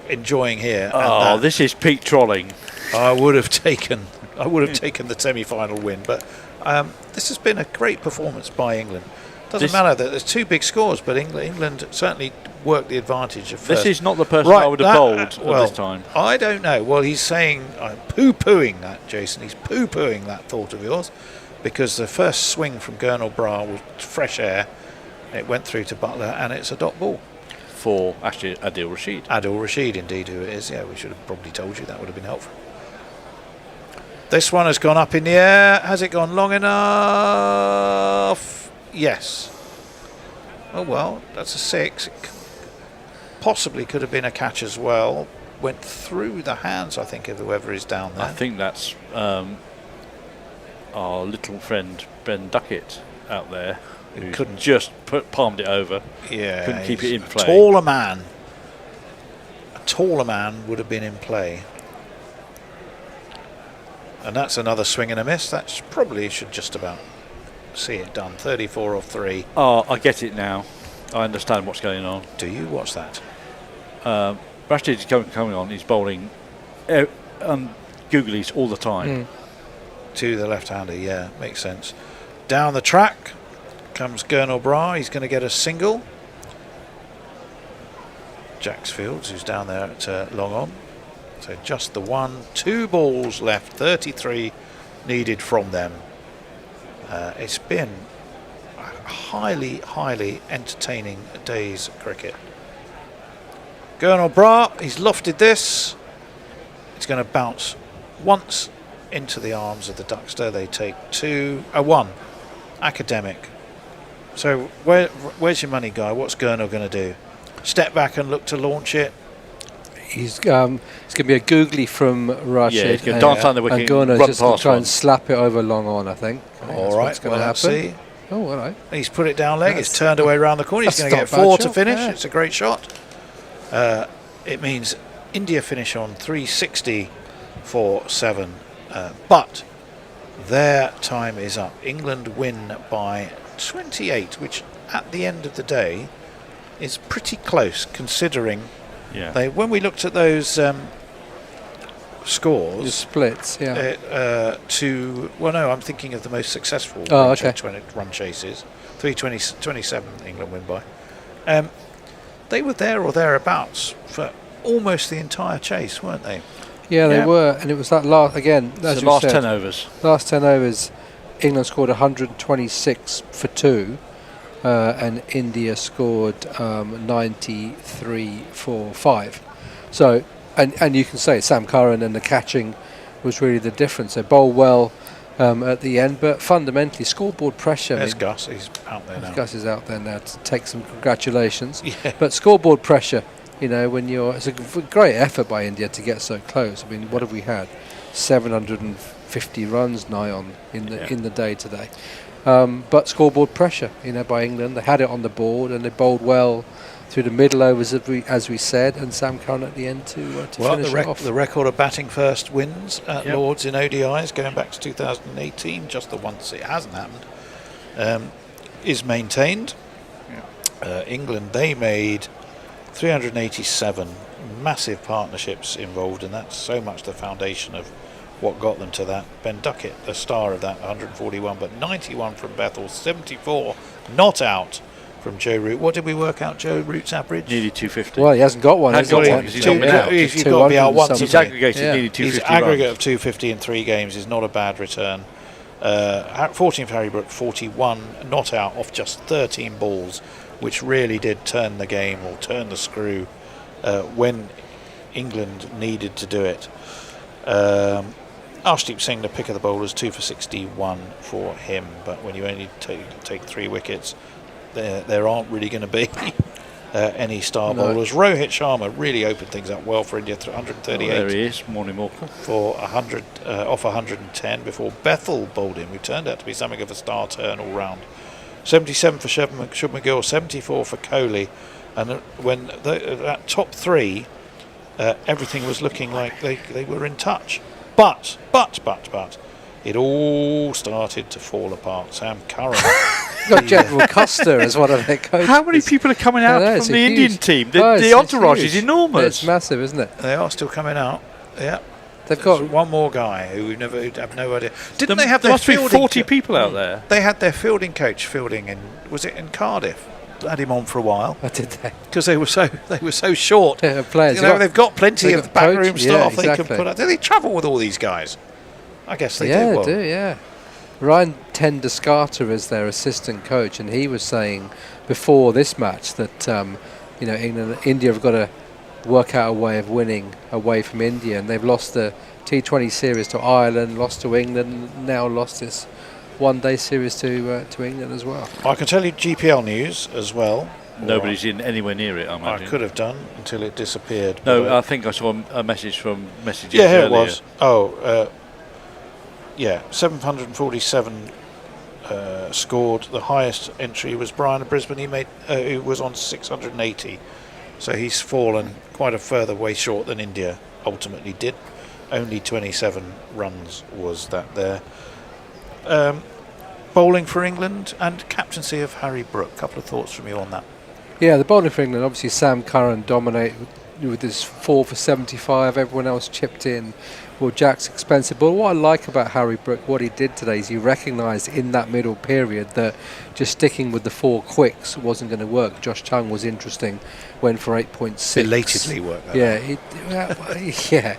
enjoying here... this is peak trolling. I would have taken the semi-final win, but this has been a great performance by England. Doesn't matter that there's 2 big scores, but England certainly worked the advantage of first. This is not the person I would have bowled at this time. I don't know. Well, he's saying, I'm poo-pooing that, Jason. He's poo-pooing that thought of yours, because the first swing from Gurnall Bra was fresh air. It went through to Butler, and it's a dot ball. For actually Adil Rashid. Adil Rashid, indeed, who it is. Yeah, we should have probably told you. That would have been helpful. This one has gone up in the air. Has it gone long enough? Yes. Oh, well, that's a 6. It possibly could have been a catch as well. Went through the hands, I think, of whoever is down there. I think that's our little friend Ben Duckett out there, who couldn't just palmed it over. Yeah, couldn't keep it in play. A taller man would have been in play. And that's another swing and a miss. That probably should just about see it done. 34 off 3. Oh, I get it now. I understand what's going on. Do you? What's that? Rashid's coming on. He's bowling googlies all the time. To the left-hander, yeah, makes sense. Down the track comes Gernal Bra. He's going to get a single. Jax Fields, who's down there at long on. So just the 1. 2 balls left. 33 needed from them. It's been a highly entertaining day's cricket. Gernal Bra, he's lofted this. It's going to bounce once into the arms of the Duckster. They take 1. Academic. So where's your money, Guy? What's Gernal going to do? Step back and look to launch it. It's going to be a googly from Rashid. Yeah, he's going to dance down the wicket and Gernal run just going to past try one. and slap it over long on, I think. All right, what's going to let's happen. see. Oh, all right. He's put it down leg. It's turned away around the corner. He's going to get 4 to finish. It's a great shot. It means India finish on 360 for 7. But their time is up. England win by 28, which at the end of the day is pretty close, considering when we looked at those scores, the splits, I'm thinking of the most successful run chases. 327 England win by. They were there or thereabouts for almost the entire chase, weren't they? Yeah, they were, and it was that last again. As the you last said, 10 overs. Last 10 overs, England scored 126 for 2, and India scored 93 for 5. So, and you can say Sam Curran and the catching was really the difference. They bowled well at the end, but fundamentally scoreboard pressure. There's Gus. He's out there now. Gus is out there now to take some congratulations. Yeah. But scoreboard pressure. When it's a great effort by India to get so close. I mean, what have we had? 750 runs nigh on in the day today. But scoreboard pressure, by England. They had it on the board and they bowled well through the middle overs, as we said, and Sam Curran at the end to finish it off. The record of batting first wins at Lords in ODIs going back to 2018, just the once it hasn't happened, is maintained. England, they made 387 massive partnerships involved, and that's so much the foundation of what got them to that. Ben Duckett, the star of that, 141, but 91 from Bethel, 74 not out from Joe Root. What did we work out Joe Root's average? Nearly 250. Well, he hasn't got one. He's not been out. He's got to be out once. He's aggregated nearly 250 His aggregate of 250 in 3 games is not a bad return. 14 for Harry Brook, 41 not out off just 13 balls, which really did turn the game or turn the screw when England needed to do it. Arshdeep Singh, the pick of the bowlers, 2 for 61 for him, but when you only take 3 wickets, there aren't really going to be any star bowlers. Rohit Sharma really opened things up well for India, 138. There he is, Morning Walker. For 100 off 110 before Bethel bowled him, who turned out to be something of a star turn all round. 77 for Shubman Gill, 74 for Kohli, and when that top 3, everything was looking like they were in touch. But it all started to fall apart. Sam Curran. Got General Custer as one of their coaches. How many people are coming out from the Indian team? The entourage is enormous. It's massive, isn't it? They are still coming out. Yeah. They've got one more guy who'd have no idea. Didn't they have there their must be fielding 40 people out there. They had their fielding coach fielding in, was it in Cardiff? Had him on for a while. What did they? Because they were so short. Players. They've got plenty of backroom staff exactly. they can put out. Do they travel with all these guys? I guess they do. Yeah, Well, they do. Yeah. Ryan Tenduscarter is their assistant coach, and he was saying before this match that India have got to work out a way of winning away from India, and they've lost the T20 series to Ireland, lost to England, now lost this one-day series to England as well. I can tell you GPL news as well. Nobody's in anywhere near it, I imagine. I could have done until it disappeared. No, I think I saw a message from Messages Yeah, here earlier. it was. 747 scored. The highest entry was Brian of Brisbane. He made who was on 680, so he's fallen quite a further way short than India ultimately did. only 27 runs was that there. Bowling for England and captaincy of Harry Brook. A couple of thoughts from you on that. Yeah, the bowling for England, obviously Sam Curran dominated with his 4 for 75. Everyone else chipped in. Well, Jack's expensive. But what I like about Harry Brook, what he did today is he recognised in that middle period that just sticking with the 4 quicks wasn't going to work. Josh Chung was interesting, went for 8.6. Belatedly worked that Yeah,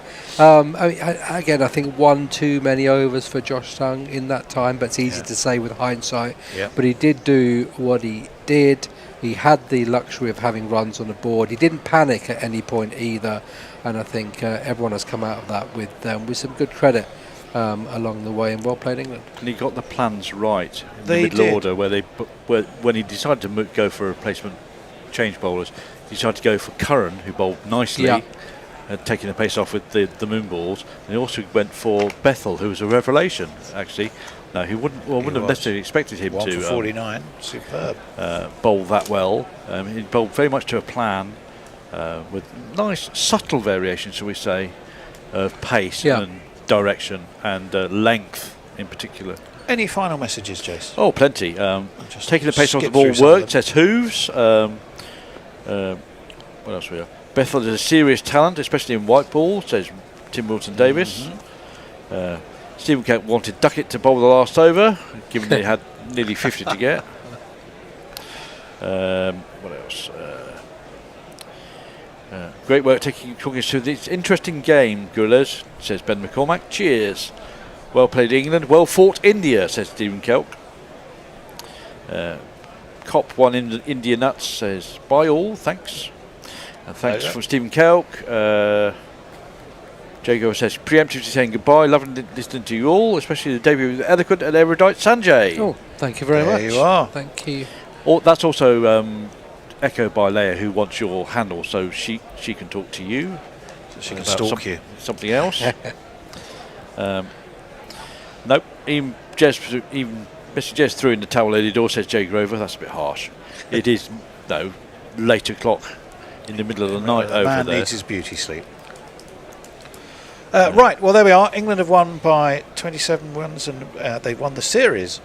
again, I think 1 too many overs for Josh Chung in that time, but it's easy to say with hindsight. Yeah. But he did do what he did. He had the luxury of having runs on the board. He didn't panic at any point either, and I think everyone has come out of that with some good credit along the way, and well played England. And he got the plans right in They the middle did. order, when he decided to go for replacement change bowlers, he decided to go for Curran, who bowled nicely, taking the pace off with the moon balls, and he also went for Bethel, who was a revelation actually. No, he wouldn't have necessarily expected him 1 to for 49, superb. bowl that well. He bowled very much to a plan, with nice subtle variations, shall we say, of pace and direction and length in particular. Any final messages, Jace? Oh, plenty. Taking the pace off the skip ball through some of worked, says Hooves. What else we have? Bethel is a serious talent, especially in white ball, says Tim Wilson-Davis. Stephen Kemp wanted Duckett to bowl the last over, given that he had nearly 50 to get. What else? Great work talking us through this interesting game, Guerrillas, says Ben McCormack. Cheers. Well played England. Well fought India, says Stephen Kelk. Cop one in India nuts, says bye all, thanks. And thanks from Stephen Kelk. Jago says preemptively saying goodbye, loving listening to you all, especially the debut of the eloquent and erudite Sanjay. Oh, thank you very much. There you are. Thank you. That's also echoed by Leia, who wants your handle, so she can talk to you. So she can stalk you. Something else. Nope. Even Mr. Jez threw in the towel early door, says Jay Grover. That's a bit harsh. It is, though, late o'clock in the middle of the night over man there. needs his beauty sleep. Right, well, there we are. England have won by 27 runs, and they've won the series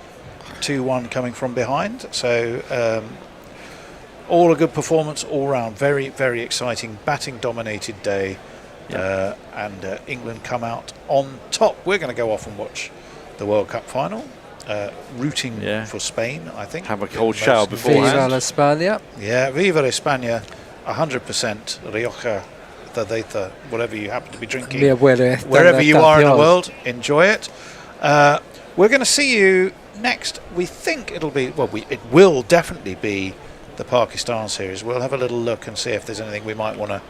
2-1 coming from behind. So all a good performance all round. Very, very exciting, batting-dominated day. And England come out on top. We're going to go off and watch the World Cup final. Rooting for Spain, I think. Have a cold shower beforehand. Viva la España. Yeah, Viva España, 100%. Rioja, Tadeta, whatever you happen to be drinking. Wherever you are in the world, enjoy it. We're going to see you next. We think it'll be, it will definitely be the Pakistan series. We'll have a little look and see if there's anything we might want to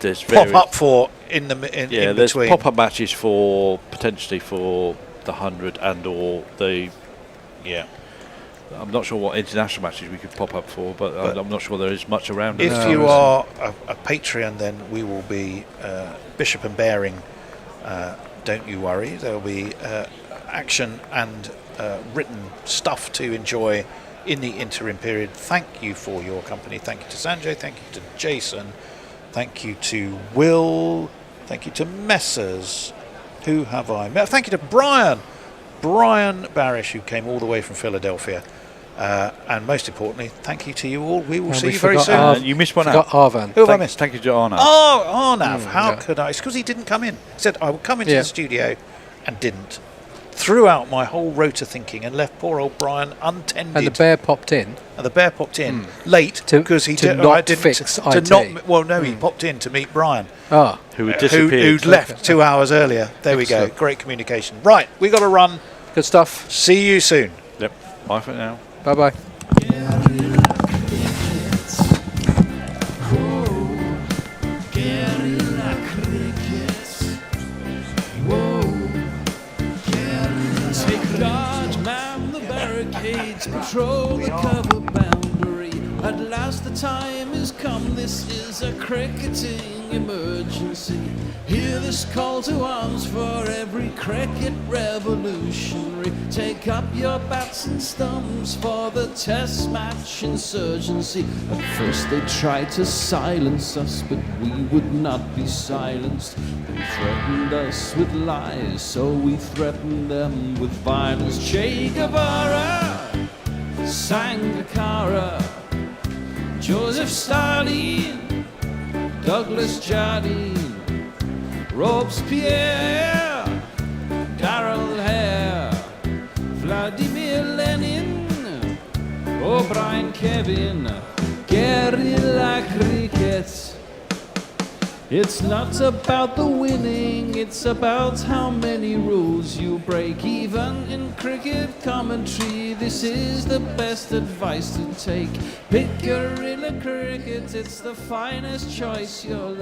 there's pop up for in there's between. pop-up matches for potentially for the 100 and or the I'm not sure what international matches we could pop up for, but I'm not sure there is much around. If you are a Patreon, then we will be Bishop and Baring. Don't you worry. There will be action and written stuff to enjoy in the interim period. Thank you for your company. Thank you to Sanjay. Thank you to Jason. Thank you to Will. Thank you to Messrs. Who have I met? Thank you to Brian Barish, who came all the way from Philadelphia. And most importantly, thank you to you all. We will see you very soon. You missed one out. Arvan. Who have I missed? Thank you to Arnav. Oh, Arnav. How could I? It's because he didn't come in. He said, I will come into the studio and didn't. Threw out my whole rota thinking and left poor old Brian untended. And the bear popped in. Late because he didn't fix IT. He popped in to meet Brian. Who had disappeared. Who'd left 2 hours earlier. There we go. Great communication. Right, we got to run. Good stuff. See you soon. Yep. Bye for now. Bye-bye. Guerrilla Cricket. Whoa. Take guard, man the barricades, patrol the cover boundary. At last the time has come, this is a cricketing emergency. Hear this call to arms for every cricket revolutionary. Take up your bats and stumps for the test match insurgency. At first they tried to silence us, but we would not be silenced. They threatened us with lies, so we threatened them with violence. Che Guevara, Sangakkara, Joseph Stalin, Douglas Jardine, Robespierre, Darrell Hare, Vladimir Lenin, O'Brien Kevin, Guerrilla Cricket. It's not about the winning, it's about how many rules you break. Even in cricket commentary, this is the best advice to take. Pick Guerrilla Cricket, it's the finest choice you'll